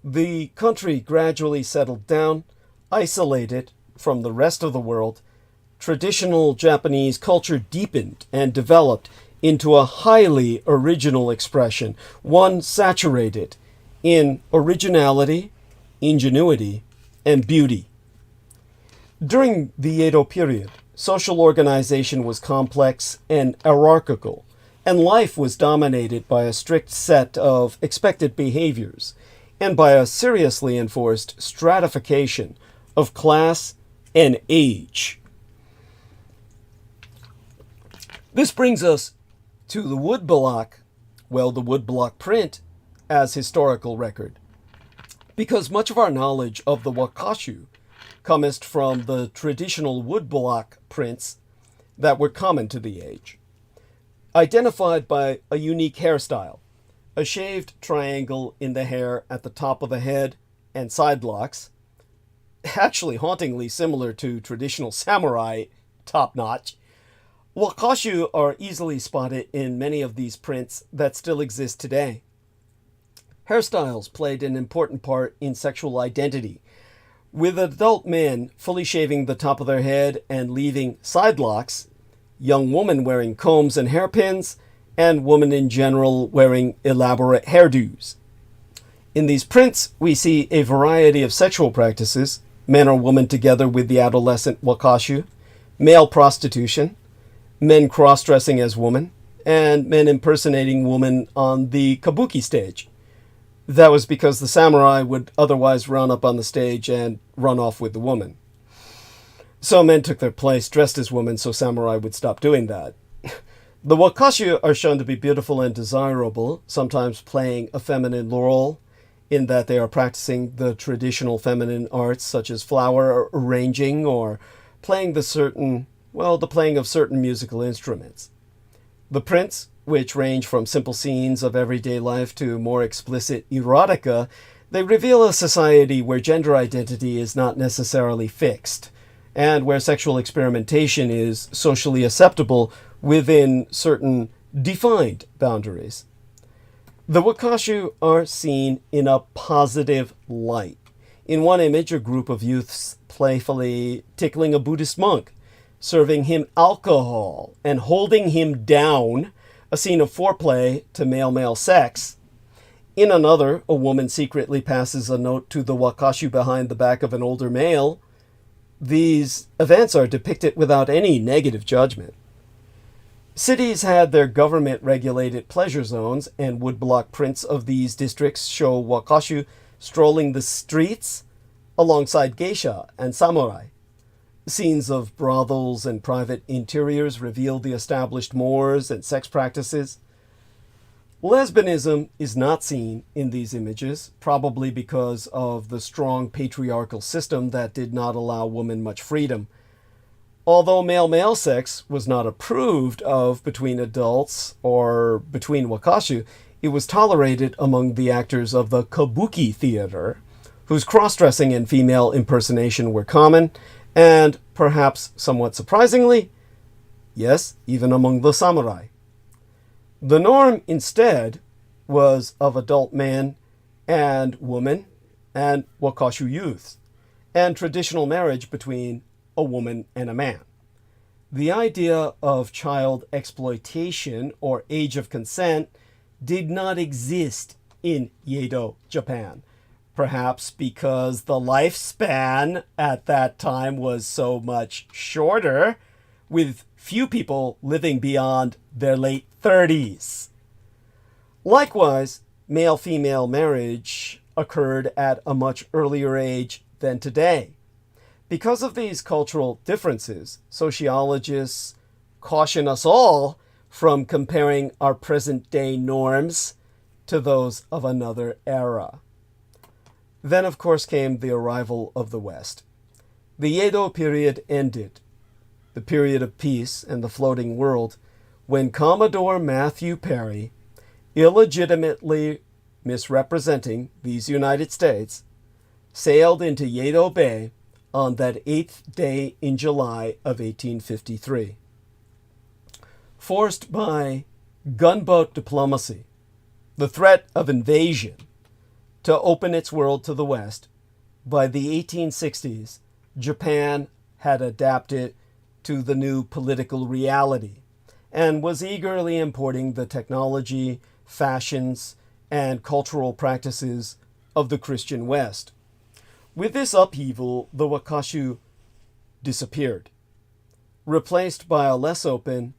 the country gradually settled down, isolated from the rest of the world. Traditional Japanese culture deepened and developed into a highly original expression, one saturated in originality, ingenuity, and beauty. During the Edo period, social organization was complex and hierarchical, and life was dominated by a strict set of expected behaviors and by a seriously enforced stratification of class and age. This brings us to the woodblock print as historical record, because much of our knowledge of the Wakashu cometh from the traditional woodblock prints that were common to the age, identified by a unique hairstyle, a shaved triangle in the hair at the top of the head and side locks, actually hauntingly similar to traditional samurai top notch. Wakashu are easily spotted in many of these prints that still exist today. Hairstyles played an important part in sexual identity, with adult men fully shaving the top of their head and leaving side locks, young women wearing combs and hairpins, and women in general wearing elaborate hairdos. In these prints, we see a variety of sexual practices, men or women together with the adolescent wakashu, male prostitution, men cross-dressing as women, and men impersonating women on the kabuki stage. That was because the samurai would otherwise run up on the stage and run off with the woman. So men took their place dressed as women so samurai would stop doing that. The wakashu are shown to be beautiful and desirable, sometimes playing a feminine role in that they are practicing the traditional feminine arts such as flower arranging or playing the playing of certain musical instruments. The prints, which range from simple scenes of everyday life to more explicit erotica, they reveal a society where gender identity is not necessarily fixed, and where sexual experimentation is socially acceptable within certain defined boundaries. The wakashu are seen in a positive light. In one image, a group of youths playfully tickling a Buddhist monk, serving him alcohol and holding him down, a scene of foreplay to male-male sex. In another, a woman secretly passes a note to the wakashu behind the back of an older male. These events are depicted without any negative judgment. Cities had their government-regulated pleasure zones, and woodblock prints of these districts show wakashu strolling the streets alongside geisha and samurai. Scenes of brothels and private interiors reveal the established mores and sex practices. Lesbianism is not seen in these images, probably because of the strong patriarchal system that did not allow women much freedom. Although male-male sex was not approved of between adults or between wakashu, it was tolerated among the actors of the kabuki theater, whose cross-dressing and female impersonation were common, and, perhaps somewhat surprisingly, yes, even among the samurai. The norm, instead, was of adult man and woman and wakashu youths, and traditional marriage between a woman and a man. The idea of child exploitation or age of consent did not exist in Edo, Japan, perhaps because the lifespan at that time was so much shorter, with few people living beyond their late 30s. Likewise, male-female marriage occurred at a much earlier age than today. Because of these cultural differences, sociologists caution us all from comparing our present-day norms to those of another era. Then, of course, came the arrival of the West. The Edo period ended, the period of peace and the floating world, when Commodore Matthew Perry, illegitimately misrepresenting these United States, sailed into Yedo Bay on that 8th day in July of 1853. Forced by gunboat diplomacy, the threat of invasion, to open its world to the West, by the 1860s, Japan had adapted to the new political reality and was eagerly importing the technology, fashions, and cultural practices of the Christian West. With this upheaval, the wakashu disappeared, replaced by a less open,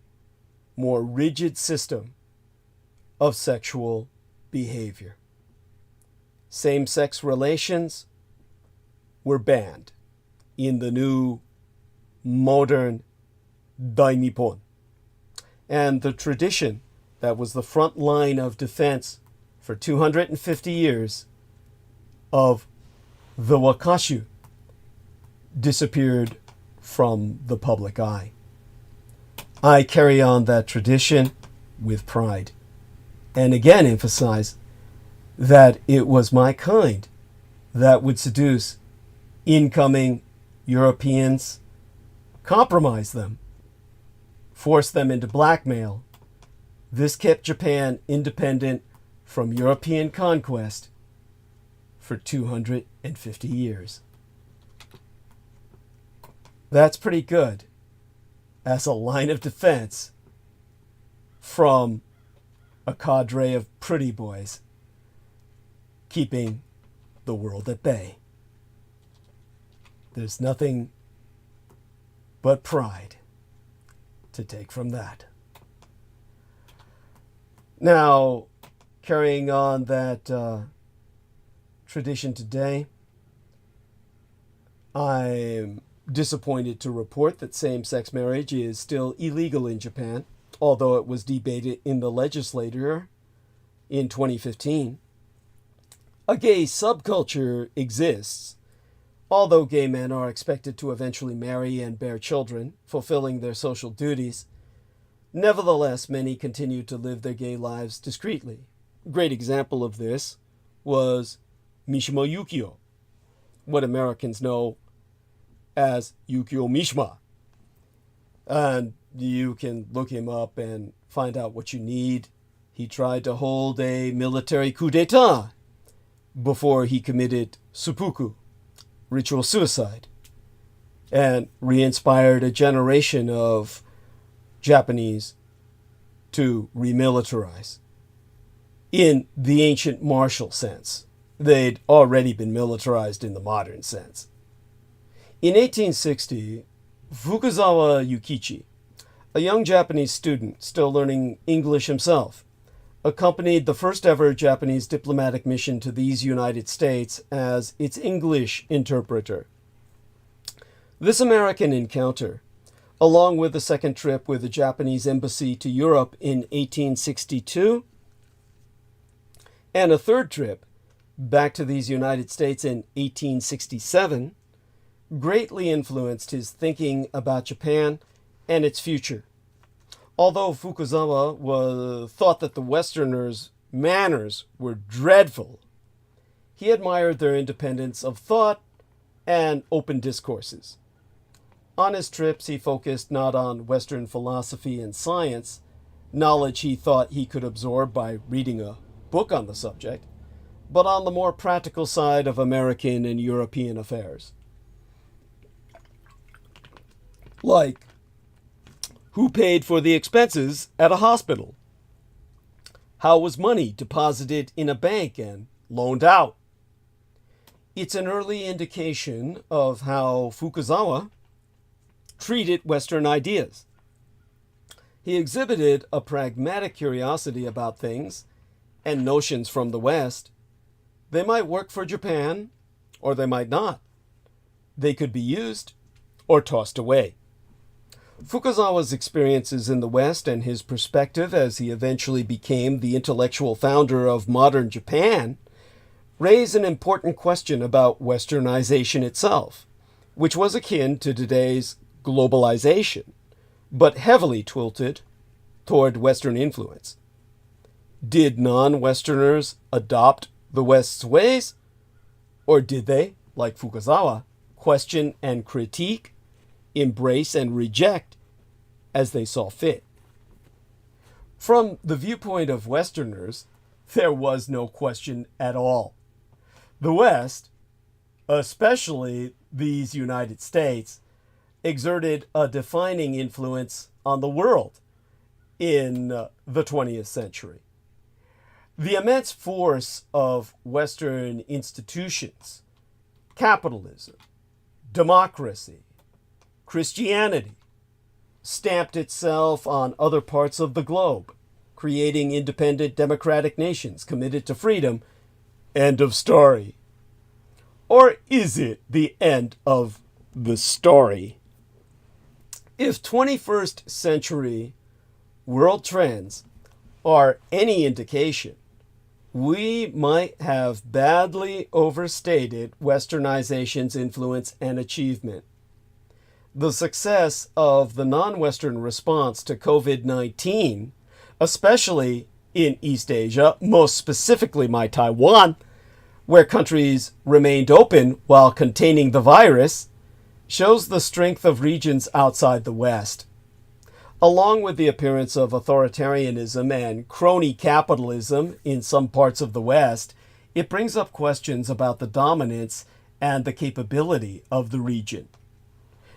more rigid system of sexual behavior. Same-sex relations were banned in the new modern Dainippon. And the tradition that was the front line of defense for 250 years of the wakashu disappeared from the public eye. I carry on that tradition with pride, and again emphasize that it was my kind that would seduce incoming Europeans, compromise them, force them into blackmail. This kept Japan independent from European conquest for 250 years. That's pretty good as a line of defense from a cadre of pretty boys keeping the world at bay. There's nothing but pride to take from that. Now, carrying on that tradition today, I'm disappointed to report that same-sex marriage is still illegal in Japan, although it was debated in the legislature in 2015. A gay subculture exists, although gay men are expected to eventually marry and bear children, fulfilling their social duties. Nevertheless, many continue to live their gay lives discreetly. A great example of this was Mishima Yukio, what Americans know as Yukio Mishima. And you can look him up and find out what you need. He tried to hold a military coup d'etat before he committed seppuku, ritual suicide, and re-inspired a generation of Japanese to remilitarize. In the ancient martial sense, they'd already been militarized in the modern sense. In 1860, Fukuzawa Yukichi, a young Japanese student still learning English himself, accompanied the first ever Japanese diplomatic mission to these United States as its English interpreter. This American encounter, along with a second trip with the Japanese embassy to Europe in 1862, and a third trip back to these United States in 1867, greatly influenced his thinking about Japan and its future. Although Fukuzawa thought that the Westerners' manners were dreadful, he admired their independence of thought and open discourses. On his trips, he focused not on Western philosophy and science, knowledge he thought he could absorb by reading a book on the subject, but on the more practical side of American and European affairs. Like, who paid for the expenses at a hospital? How was money deposited in a bank and loaned out? It's an early indication of how Fukuzawa treated Western ideas. He exhibited a pragmatic curiosity about things and notions from the West. They might work for Japan, or they might not. They could be used or tossed away. Fukuzawa's experiences in the West and his perspective as he eventually became the intellectual founder of modern Japan raise an important question about Westernization itself, which was akin to today's globalization, but heavily tilted toward Western influence. Did non-Westerners adopt the West's ways? Or did they, like Fukuzawa, question and critique, embrace and reject as they saw fit? From the viewpoint of Westerners, there was no question at all. The West, especially these United States, exerted a defining influence on the world in the 20th century. The immense force of Western institutions, capitalism, democracy, Christianity, stamped itself on other parts of the globe, creating independent democratic nations committed to freedom. End of story. Or is it the end of the story? If 21st century world trends are any indication, we might have badly overstated Westernization's influence and achievement. The success of the non-Western response to COVID-19, especially in East Asia, most specifically my Taiwan, where countries remained open while containing the virus, shows the strength of regions outside the West. Along with the appearance of authoritarianism and crony capitalism in some parts of the West, it brings up questions about the dominance and the capability of the region.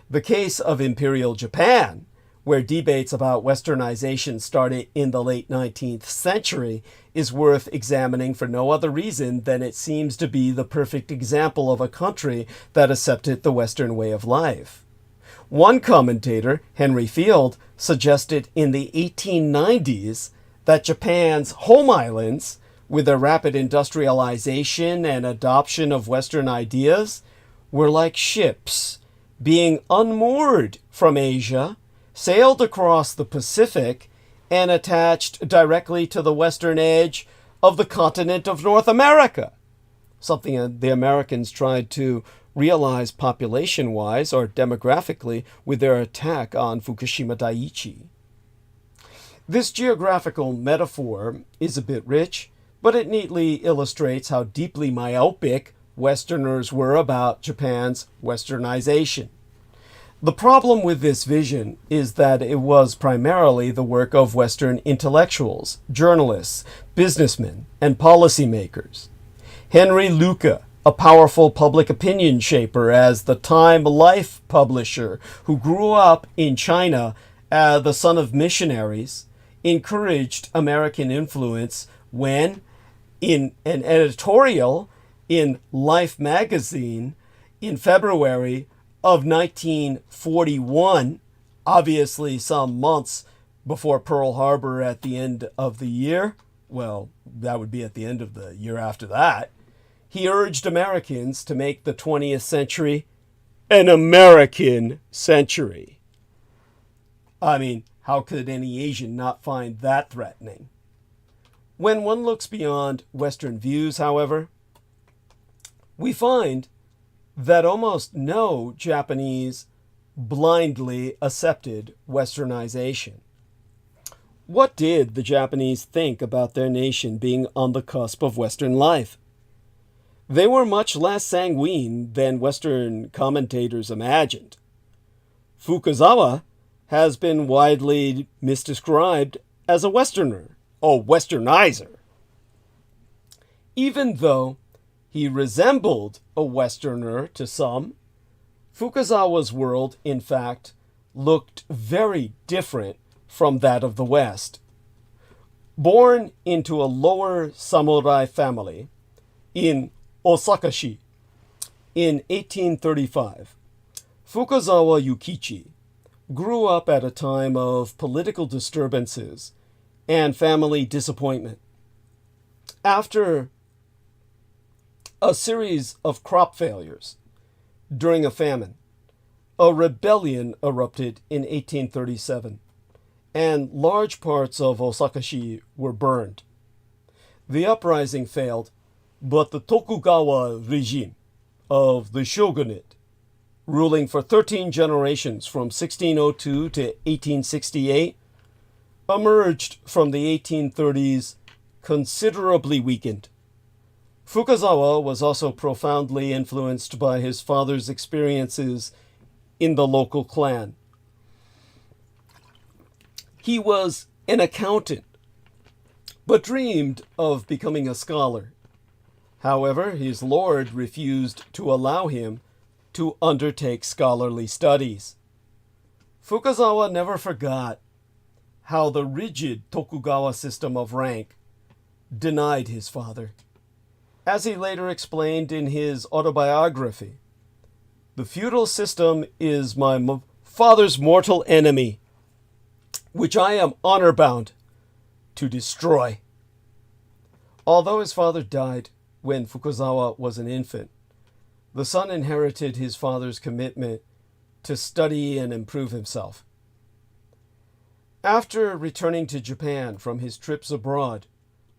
The case of Imperial Japan, where debates about westernization started in the late 19th century, is worth examining for no other reason than it seems to be the perfect example of a country that accepted the Western way of life. One commentator, Henry Field, suggested in the 1890s that Japan's home islands, with their rapid industrialization and adoption of Western ideas, were like ships being unmoored from Asia, sailed across the Pacific, and attached directly to the western edge of the continent of North America, something the Americans tried to realize population-wise or demographically with their attack on Fukushima Daiichi. This geographical metaphor is a bit rich, but it neatly illustrates how deeply myopic Westerners were about Japan's westernization. The problem with this vision is that it was primarily the work of Western intellectuals, journalists, businessmen, and policymakers. Henry Luca, a powerful public opinion shaper as the Time Life publisher who grew up in China, the son of missionaries, encouraged American influence when, in an editorial in Life magazine in February of 1941, obviously some months before Pearl Harbor at the end of the year, well, that would be at the end of the year after that, he urged Americans to make the 20th century an American century. I mean, how could any Asian not find that threatening? When one looks beyond Western views, however, we find that almost no Japanese blindly accepted westernization. What did the Japanese think about their nation being on the cusp of Western life? They were much less sanguine than Western commentators imagined. Fukuzawa has been widely misdescribed as a Westerner, a Westernizer. Even though he resembled a Westerner to some, Fukuzawa's world, in fact, looked very different from that of the West. Born into a lower samurai family in Osaka-shi in 1835, Fukuzawa Yukichi grew up at a time of political disturbances and family disappointment. After a series of crop failures during a famine, a rebellion erupted in 1837, and large parts of Osaka-shi were burned. The uprising failed, but the Tokugawa regime of the shogunate, ruling for 13 generations from 1602 to 1868, emerged from the 1830s considerably weakened. Fukuzawa was also profoundly influenced by his father's experiences in the local clan. He was an accountant, but dreamed of becoming a scholar. However, his lord refused to allow him to undertake scholarly studies. Fukuzawa never forgot how the rigid Tokugawa system of rank denied his father. As he later explained in his autobiography, "The feudal system is my father's mortal enemy, which I am honor-bound to destroy." Although his father died when Fukuzawa was an infant, the son inherited his father's commitment to study and improve himself. After returning to Japan from his trips abroad,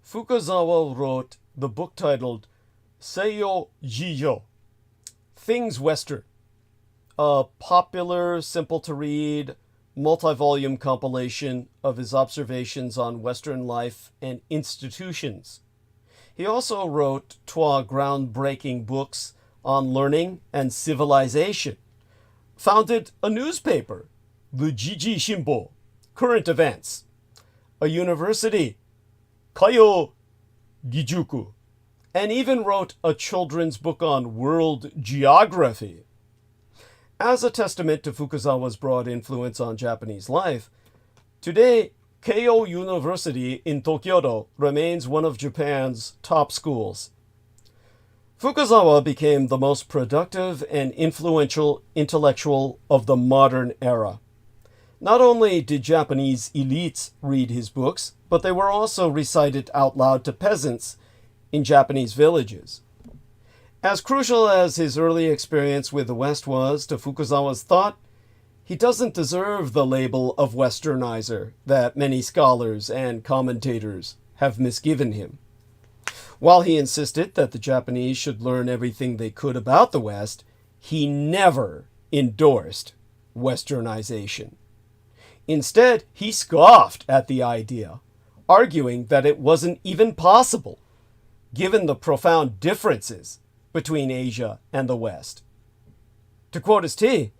Fukuzawa wrote the book titled Seiyo Jijo, Things Western, a popular, simple-to-read, multi-volume compilation of his observations on Western life and institutions. He also wrote 2 groundbreaking books on learning and civilization, founded a newspaper, the Jiji Shimbo, Current Events, a university, Kayo Gijuku, and even wrote a children's book on world geography. As a testament to Fukuzawa's broad influence on Japanese life, today Keio University in Tokyo remains one of Japan's top schools. Fukuzawa became the most productive and influential intellectual of the modern era. Not only did Japanese elites read his books, but they were also recited out loud to peasants in Japanese villages. As crucial as his early experience with the West was to Fukuzawa's thought, he doesn't deserve the label of Westernizer that many scholars and commentators have misgiven him. While he insisted that the Japanese should learn everything they could about the West, he never endorsed Westernization. Instead, he scoffed at the idea, arguing that it wasn't even possible, given the profound differences between Asia and the West. To quote his T,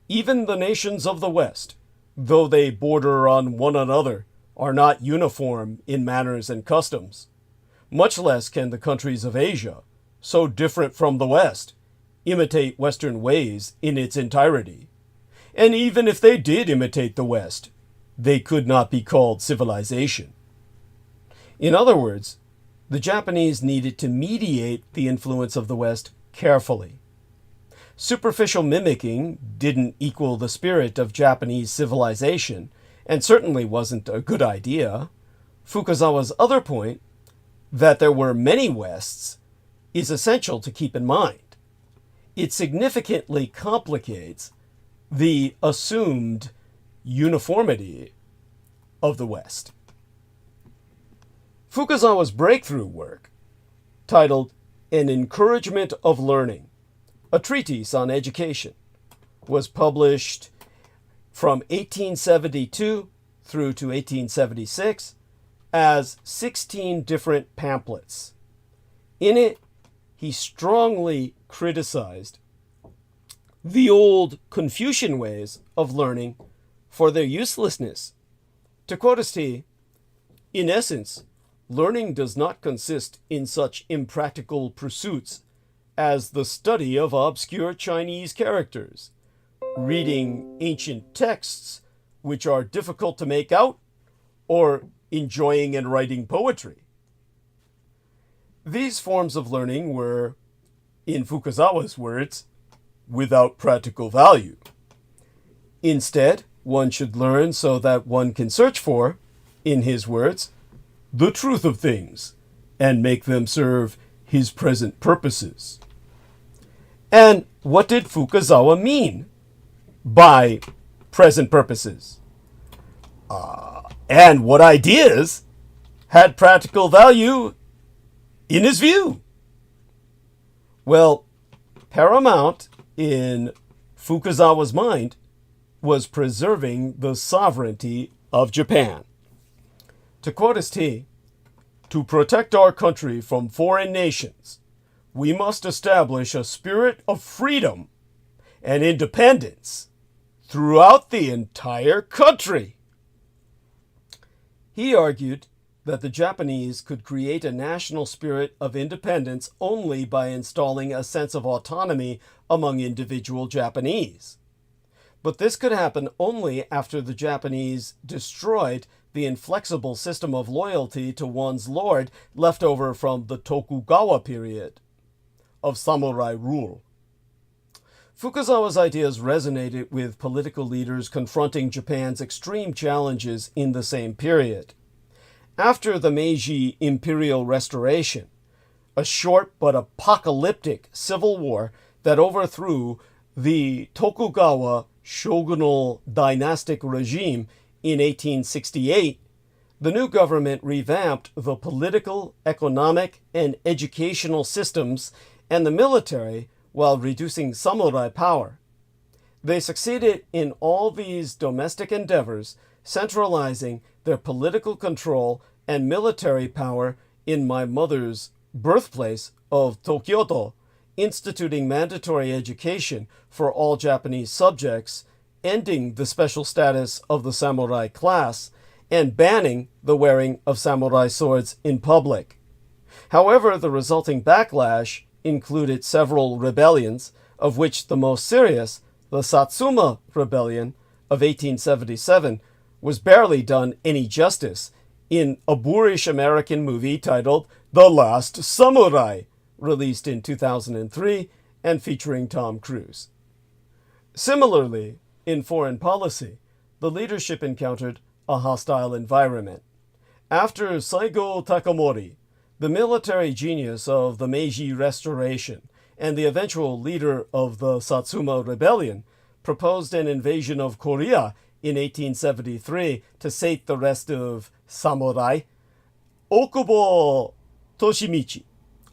even the nations of the West, though they border on one another, are not uniform in manners and customs. Much less can the countries of Asia, so different from the West, imitate Western ways in its entirety. And even if they did imitate the West, they could not be called civilization. In other words, the Japanese needed to mediate the influence of the West carefully. Superficial mimicking didn't equal the spirit of Japanese civilization, and certainly wasn't a good idea. Fukuzawa's other point, that there were many Wests, is essential to keep in mind. It significantly complicates the assumed uniformity of the West. Fukuzawa's breakthrough work, titled An Encouragement of Learning, a treatise on education, was published from 1872 through to 1876 as 16 different pamphlets. In it, he strongly criticized the old Confucian ways of learning for their uselessness. To quote his T, in essence, learning does not consist in such impractical pursuits as the study of obscure Chinese characters, reading ancient texts which are difficult to make out, or enjoying and writing poetry. These forms of learning were, in Fukuzawa's words, without practical value. Instead, one should learn so that one can search for, in his words, the truth of things, and make them serve his present purposes. And what did Fukuzawa mean by present purposes? And what ideas had practical value in his view? Well, paramount in Fukuzawa's mind was preserving the sovereignty of Japan. To quote his T, to protect our country from foreign nations, we must establish a spirit of freedom and independence throughout the entire country. He argued that the Japanese could create a national spirit of independence only by installing a sense of autonomy among individual Japanese. But this could happen only after the Japanese destroyed the inflexible system of loyalty to one's lord left over from the Tokugawa period of samurai rule. Fukuzawa's ideas resonated with political leaders confronting Japan's extreme challenges in the same period. After the Meiji Imperial Restoration, a short but apocalyptic civil war that overthrew the Tokugawa shogunal dynastic regime in 1868, the new government revamped the political, economic, and educational systems and the military while reducing samurai power. They succeeded in all these domestic endeavors, centralizing their political control and military power in my mother's birthplace of Tokyo, instituting mandatory education for all Japanese subjects, ending the special status of the samurai class, and banning the wearing of samurai swords in public. However, the resulting backlash included several rebellions, of which the most serious, the Satsuma Rebellion of 1877 was barely done any justice in a boorish American movie titled The Last Samurai, released in 2003 and featuring Tom Cruise. Similarly, in foreign policy, the leadership encountered a hostile environment. After Saigo Takamori, the military genius of the Meiji Restoration and the eventual leader of the Satsuma Rebellion, proposed an invasion of Korea in 1873 to sate the rest of samurai, Okubo Toshimichi,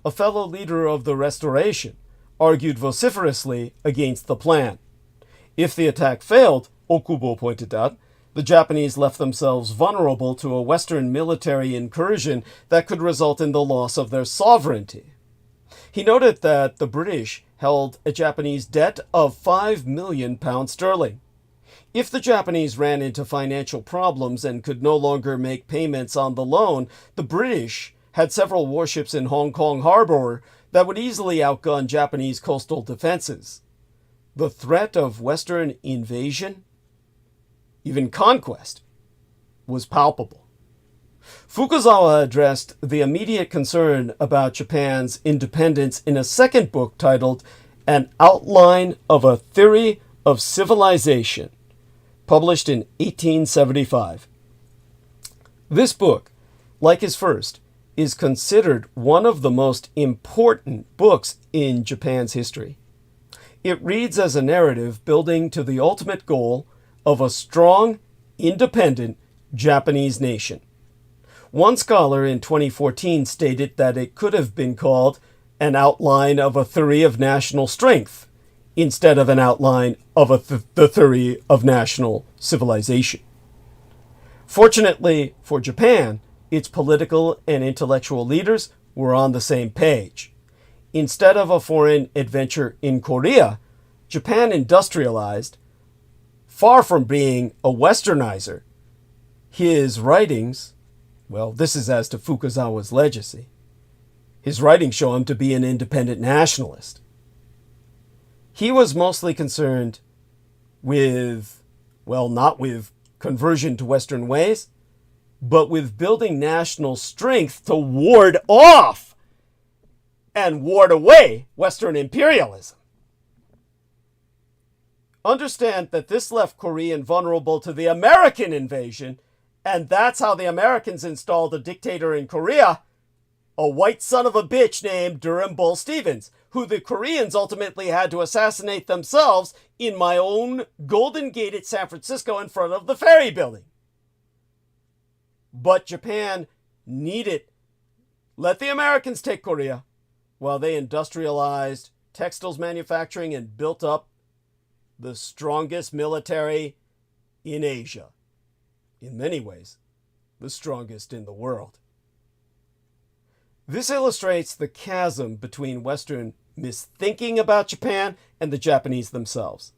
a fellow leader of the Restoration, argued vociferously against the plan. If the attack failed, Okubo pointed out, the Japanese left themselves vulnerable to a Western military incursion that could result in the loss of their sovereignty. He noted that the British held a Japanese debt of £5 million. If the Japanese ran into financial problems and could no longer make payments on the loan, the British had several warships in Hong Kong harbor that would easily outgun Japanese coastal defenses. The threat of Western invasion, even conquest, was palpable. Fukuzawa addressed the immediate concern about Japan's independence in a second book titled An Outline of a Theory of Civilization, published in 1875. This book, like his first, is considered one of the most important books in Japan's history. It reads as a narrative building to the ultimate goal of a strong, independent Japanese nation. One scholar in 2014 stated that it could have been called an outline of a theory of national strength instead of an outline of the theory of national civilization. Fortunately for Japan, its political and intellectual leaders were on the same page. Instead of a foreign adventure in Korea, Japan industrialized. Far from being a westernizer, his writings, well, this is as to Fukuzawa's legacy. His writings show him to be an independent nationalist. He was mostly concerned with, well, not with conversion to Western ways, but with building national strength to ward off and ward away Western imperialism. Understand that this left Korea vulnerable to the American invasion, and that's how the Americans installed a dictator in Korea, a white son of a bitch named Durham Bull Stevens, who the Koreans ultimately had to assassinate themselves in my own Golden Gate at San Francisco in front of the ferry building. But Japan let the Americans take Korea while they industrialized textiles manufacturing and built up the strongest military in Asia. In many ways, the strongest in the world. This illustrates the chasm between Western misthinking about Japan and the Japanese themselves.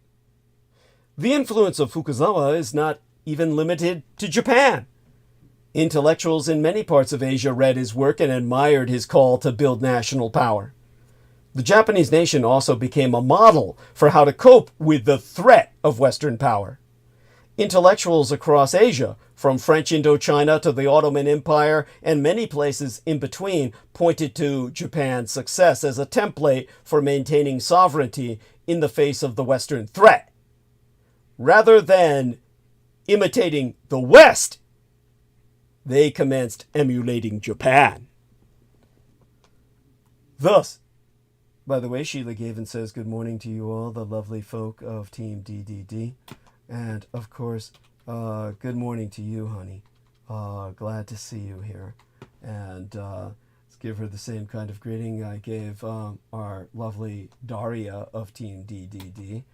The influence of Fukuzawa is not even limited to Japan. Intellectuals in many parts of Asia read his work and admired his call to build national power. The Japanese nation also became a model for how to cope with the threat of Western power. Intellectuals across Asia, from French Indochina to the Ottoman Empire and many places in between, pointed to Japan's success as a template for maintaining sovereignty in the face of the Western threat. Rather than imitating the West, they commenced emulating Japan. Thus, by the way, Sheila Gavin says, good morning to you all, the lovely folk of Team DDD. And, of course, good morning to you, honey. Glad to see you here. And let's give her the same kind of greeting I gave our lovely Daria of Team DDD,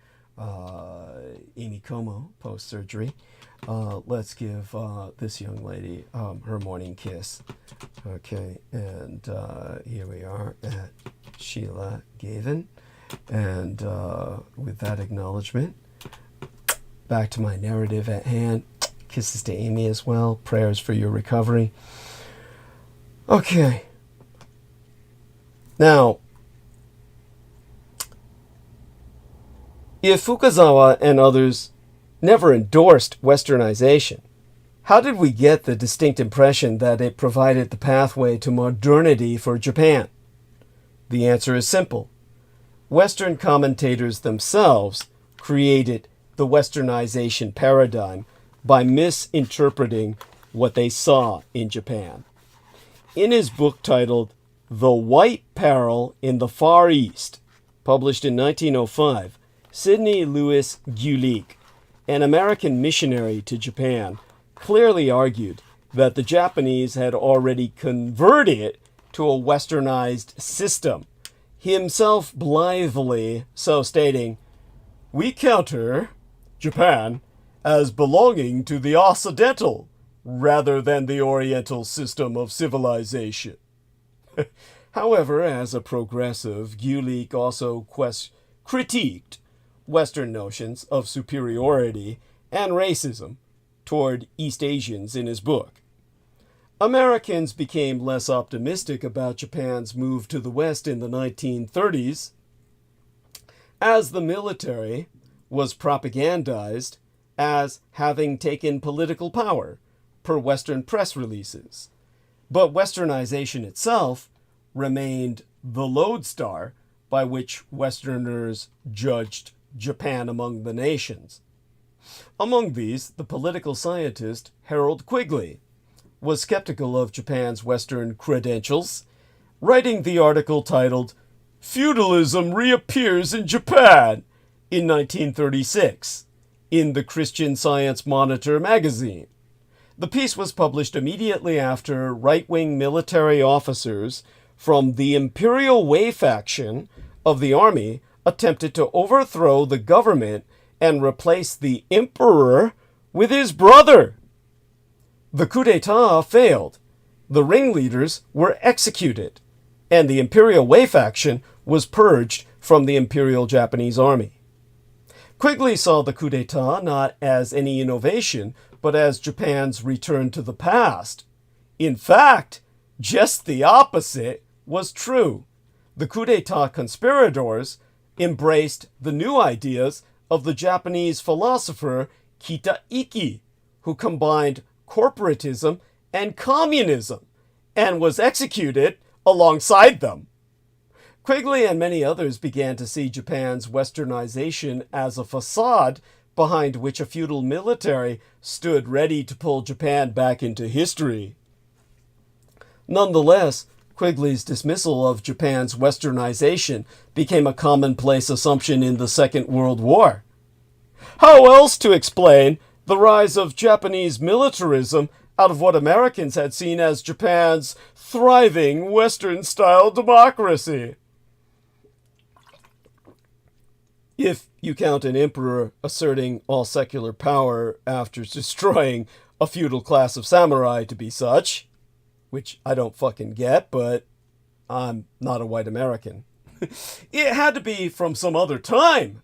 Amy Como, post-surgery. Let's give this young lady her morning kiss. Okay, and here we are at Sheila Gavin. And with that acknowledgement, back to my narrative at hand. Kisses to Amy as well. Prayers for your recovery. Okay. Now, If Fukuzawa and others never endorsed Westernization, how did we get the distinct impression that it provided the pathway to modernity for Japan? The answer is simple. Western commentators themselves created the Westernization paradigm by misinterpreting what they saw in Japan. In his book titled The White Peril in the Far East, published in 1905, Sidney Lewis Gulick, an American missionary to Japan, clearly argued that the Japanese had already converted to a westernized system, himself blithely so stating, "We counter Japan as belonging to the Occidental rather than the Oriental system of civilization." However, as a progressive, Gulick also critiqued Western notions of superiority and racism toward East Asians in his book. Americans became less optimistic about Japan's move to the West in the 1930s, as the military was propagandized as having taken political power per Western press releases. But Westernization itself remained the lodestar by which Westerners judged Japan among the nations. Among these, the political scientist Harold Quigley was skeptical of Japan's Western credentials, writing the article titled "Feudalism Reappears in Japan" in 1936 in the Christian Science Monitor magazine. The piece was published immediately after right-wing military officers from the Imperial Way faction of the army attempted to overthrow the government and replace the emperor with his brother. The coup d'etat failed. The ringleaders were executed, and the Imperial Way faction was purged from the Imperial Japanese Army. Quigley saw the coup d'etat not as any innovation, but as Japan's return to the past. In fact, just the opposite was true. The coup d'etat conspirators embraced the new ideas of the Japanese philosopher Kita Iki, who combined corporatism and communism, and was executed alongside them. Quigley and many others began to see Japan's westernization as a facade behind which a feudal military stood ready to pull Japan back into history. Nonetheless, Quigley's dismissal of Japan's westernization became a commonplace assumption in the Second World War. How else to explain the rise of Japanese militarism out of what Americans had seen as Japan's thriving Western-style democracy? If you count an emperor asserting all secular power after destroying a feudal class of samurai to be such, which I don't fucking get, but I'm not a white American. It had to be from some other time.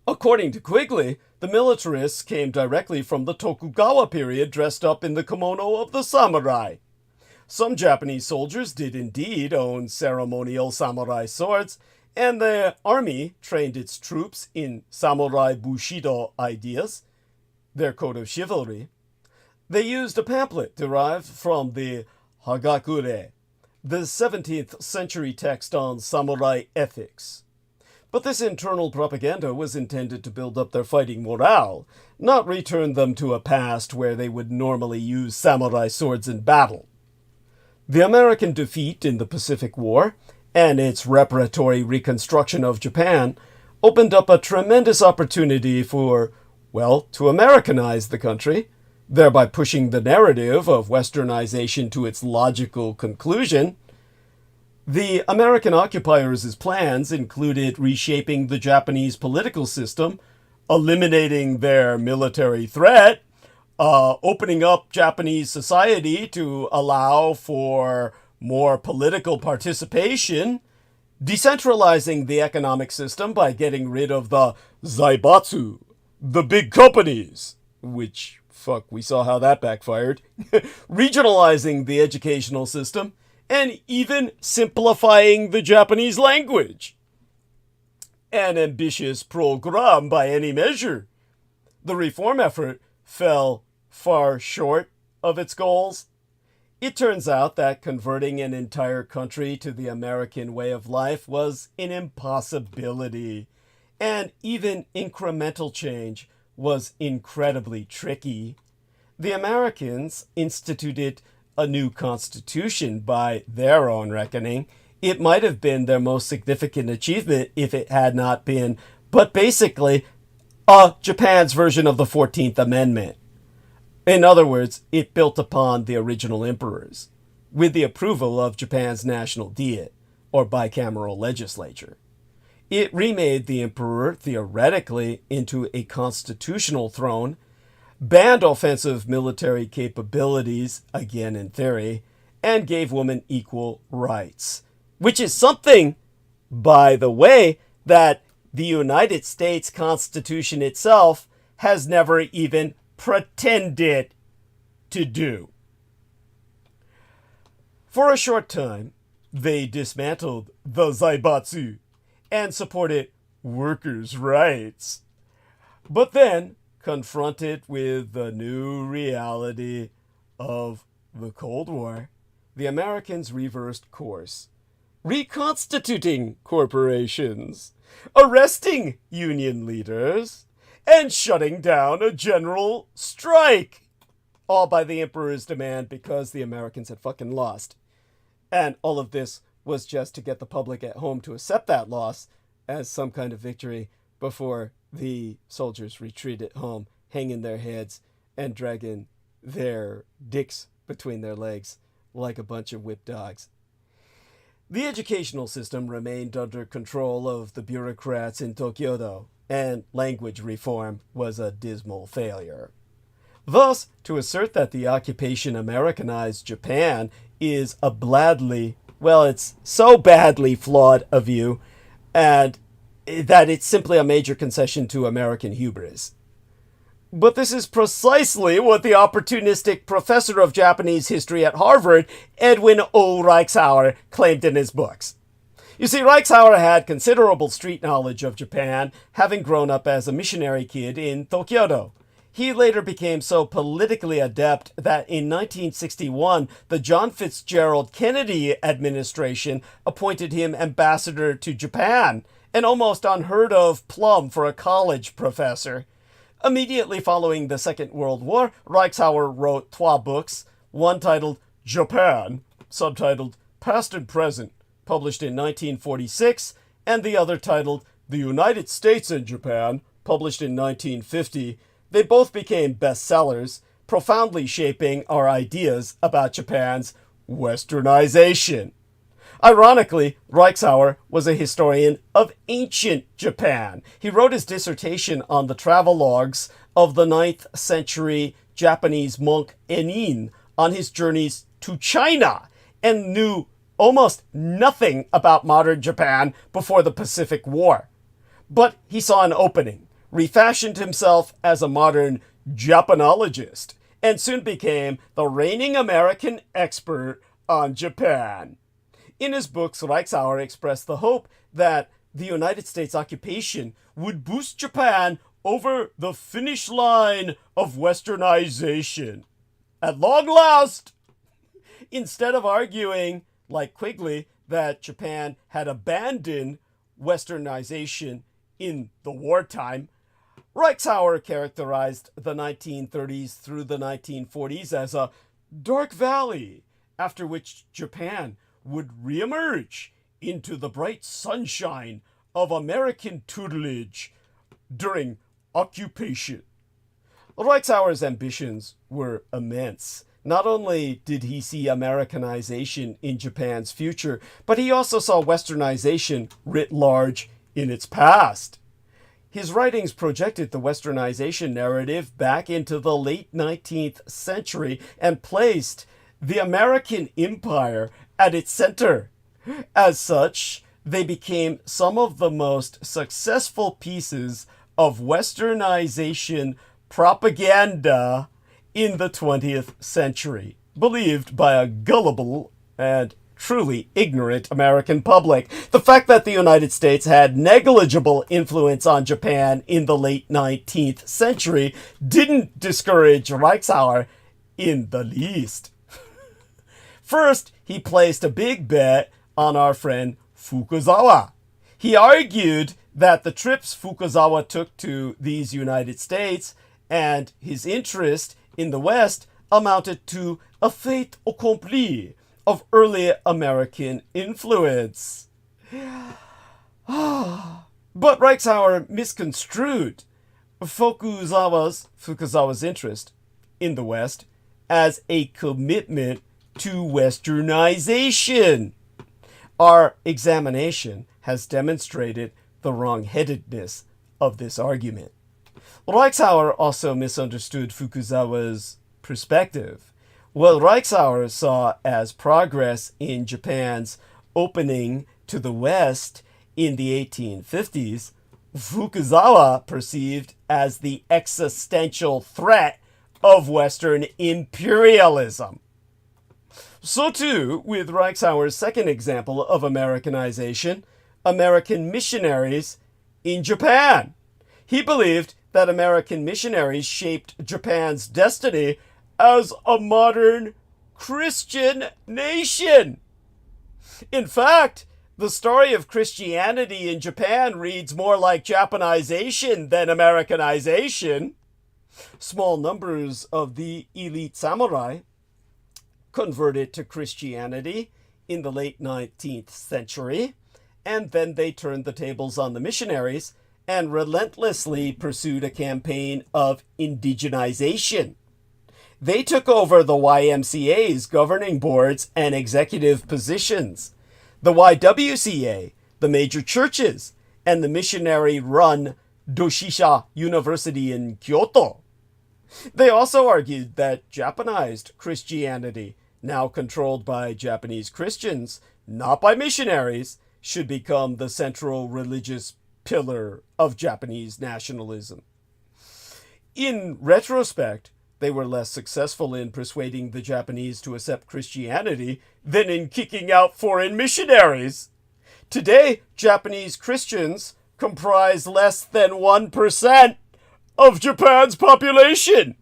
According to Quigley, the militarists came directly from the Tokugawa period dressed up in the kimono of the samurai. Some Japanese soldiers did indeed own ceremonial samurai swords, and the army trained its troops in samurai bushido ideas, their code of chivalry. They used a pamphlet derived from the Hagakure, the 17th century text on samurai ethics. But this internal propaganda was intended to build up their fighting morale, not return them to a past where they would normally use samurai swords in battle. The American defeat in the Pacific War and its reparatory reconstruction of Japan opened up a tremendous opportunity for, to Americanize the country, thereby pushing the narrative of westernization to its logical conclusion. The American occupiers' plans included reshaping the Japanese political system, eliminating their military threat, opening up Japanese society to allow for more political participation, decentralizing the economic system by getting rid of the zaibatsu, the big companies, which, we saw how that backfired, regionalizing the educational system, and even simplifying the Japanese language. an ambitious program by any measure. The reform effort fell far short of its goals. It turns out that converting an entire country to the American way of life was an impossibility, and even incremental change was incredibly tricky. The Americans instituted a new constitution by their own reckoning. It might have been their most significant achievement if it had not been, but basically, Japan's version of the 14th Amendment. In other words, it built upon the original emperors, with the approval of Japan's national diet, or bicameral legislature. It remade the emperor, theoretically, into a constitutional throne, banned offensive military capabilities, again in theory, and gave women equal rights. Which is something, by the way, that the United States Constitution itself has never even pretended to do. For a short time, they dismantled the zaibatsu and supported workers' rights. But then, confronted with the new reality of the Cold War, the Americans reversed course, reconstituting corporations, arresting union leaders, and shutting down a general strike. All by the emperor's demand because the Americans had fucking lost. And all of this was just to get the public at home to accept that loss as some kind of victory before the soldiers retreated home, hanging their heads and dragging their dicks between their legs like a bunch of whipped dogs. The educational system remained under control of the bureaucrats in Tokyo, though, and language reform was a dismal failure. Thus, to assert that the occupation Americanized Japan is a it's so badly flawed a view, and that it's simply a major concession to American hubris. But this is precisely what the opportunistic professor of Japanese history at Harvard, Edwin O. Reichshauer, claimed in his books. You see, Reichshauer had considerable street knowledge of Japan, having grown up as a missionary kid in Tokyo. He later became so politically adept that in 1961, the John Fitzgerald Kennedy administration appointed him ambassador to Japan, an almost unheard of plum for a college professor. Immediately following the Second World War, Reichshauer wrote 3 books, one titled Japan, subtitled Past and Present, published in 1946, and the other titled The United States and Japan, published in 1950. They both became bestsellers, profoundly shaping our ideas about Japan's westernization. Ironically, Reichshauer was a historian of ancient Japan. He wrote his dissertation on the travelogues of the 9th century Japanese monk Enin on his journeys to China, and knew almost nothing about modern Japan before the Pacific War. But he saw an opening, refashioned himself as a modern Japanologist, and soon became the reigning American expert on Japan. In his books, Reichshauer expressed the hope that the United States occupation would boost Japan over the finish line of westernization. At long last! Instead of arguing, like Quigley, that Japan had abandoned westernization in the wartime, Reichshauer characterized the 1930s through the 1940s as a dark valley, after which Japan would reemerge into the bright sunshine of American tutelage during occupation. Reichshauer's ambitions were immense. Not only did he see Americanization in Japan's future, but he also saw westernization writ large in its past. His writings projected the westernization narrative back into the late 19th century and placed the American empire at its center. As such, they became some of the most successful pieces of westernization propaganda in the 20th century, believed by a gullible and truly ignorant American public. The fact that the United States had negligible influence on Japan in the late 19th century didn't discourage Reichsauer in the least. First, he placed a big bet on our friend Fukuzawa. He argued that the trips Fukuzawa took to these United States and his interest in the West amounted to a fait accompli of early American influence. But Reichsauer misconstrued Fukuzawa's interest in the West as a commitment to Westernization. Our examination has demonstrated the wrong-headedness of this argument. Reichsauer also misunderstood Fukuzawa's perspective. What Reichsauer saw as progress in Japan's opening to the West in the 1850s, Fukuzawa perceived as the existential threat of Western imperialism. So too with Reichsauer's second example of Americanization, American missionaries in Japan. He believed that American missionaries shaped Japan's destiny as a modern Christian nation. In fact, the story of Christianity in Japan reads more like Japanization than Americanization. Small numbers of the elite samurai converted to Christianity in the late 19th century, and then they turned the tables on the missionaries and relentlessly pursued a campaign of indigenization. They took over the YMCA's governing boards and executive positions, the YWCA, the major churches, and the missionary-run Doshisha University in Kyoto. They also argued that Japanized Christianity, now controlled by Japanese Christians, not by missionaries, should become the central religious pillar of Japanese nationalism. In retrospect, they were less successful in persuading the Japanese to accept Christianity than in kicking out foreign missionaries. Today, Japanese Christians comprise less than 1% of Japan's population.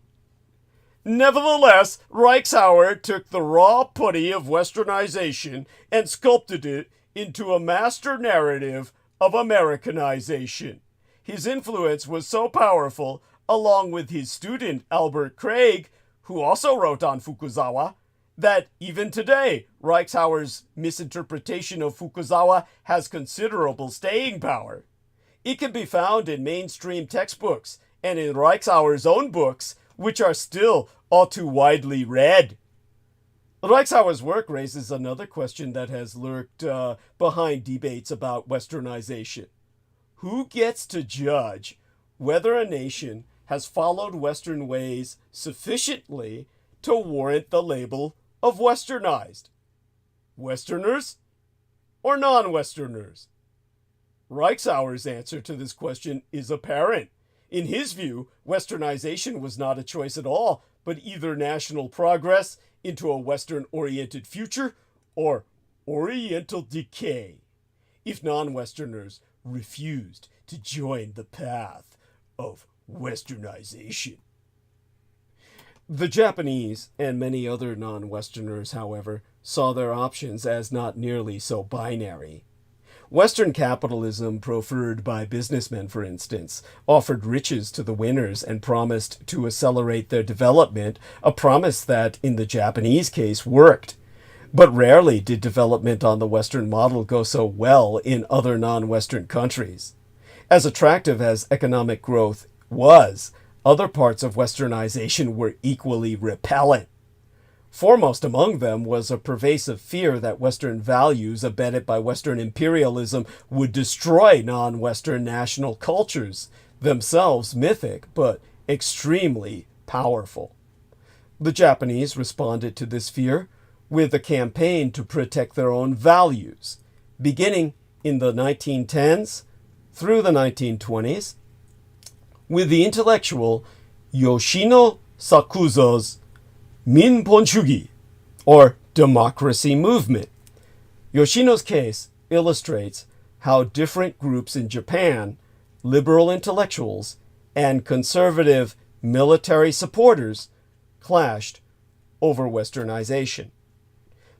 Nevertheless, Reichsauer took the raw putty of Westernization and sculpted it into a master narrative of Americanization. His influence was so powerful, along with his student Albert Craig, who also wrote on Fukuzawa, that even today, Reichsauer's misinterpretation of Fukuzawa has considerable staying power. It can be found in mainstream textbooks and in Reichsauer's own books, which are still all too widely read. Reichsauer's work raises another question that has lurked behind debates about Westernization. Who gets to judge whether a nation has followed Western ways sufficiently to warrant the label of Westernized? Westerners or non-Westerners? Reichsauer's answer to this question is apparent. In his view, Westernization was not a choice at all, but either national progress into a Western-oriented future or Oriental decay, if non-Westerners refused to join the path of Westernization. The Japanese and many other non-Westerners, however, saw their options as not nearly so binary. Western capitalism, proffered by businessmen, for instance, offered riches to the winners and promised to accelerate their development, a promise that, in the Japanese case, worked. But rarely did development on the Western model go so well in other non-Western countries. As attractive as economic growth was, other parts of Westernization were equally repellent. Foremost among them was a pervasive fear that Western values abetted by Western imperialism would destroy non-Western national cultures, themselves mythic but extremely powerful. The Japanese responded to this fear with a campaign to protect their own values, beginning in the 1910s through the 1920s, with the intellectual Yoshino Sakuzo's Minponshugi, or democracy movement, Yoshino's case illustrates how different groups in Japan, liberal intellectuals and conservative military supporters, clashed over westernization.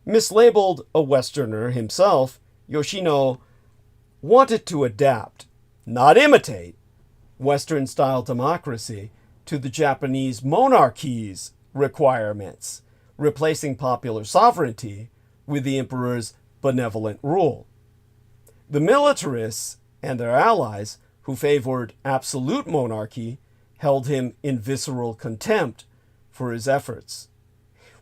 Mislabeled a Westerner himself, Yoshino wanted to adapt, not imitate, Western-style democracy to the Japanese monarchy's requirements, replacing popular sovereignty with the emperor's benevolent rule. The militarists and their allies, who favored absolute monarchy, held him in visceral contempt for his efforts.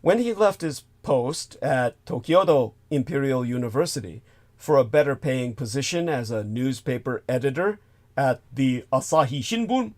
When he left his post at Tokyodo Imperial University for a better paying position as a newspaper editor at the Asahi Shinbun,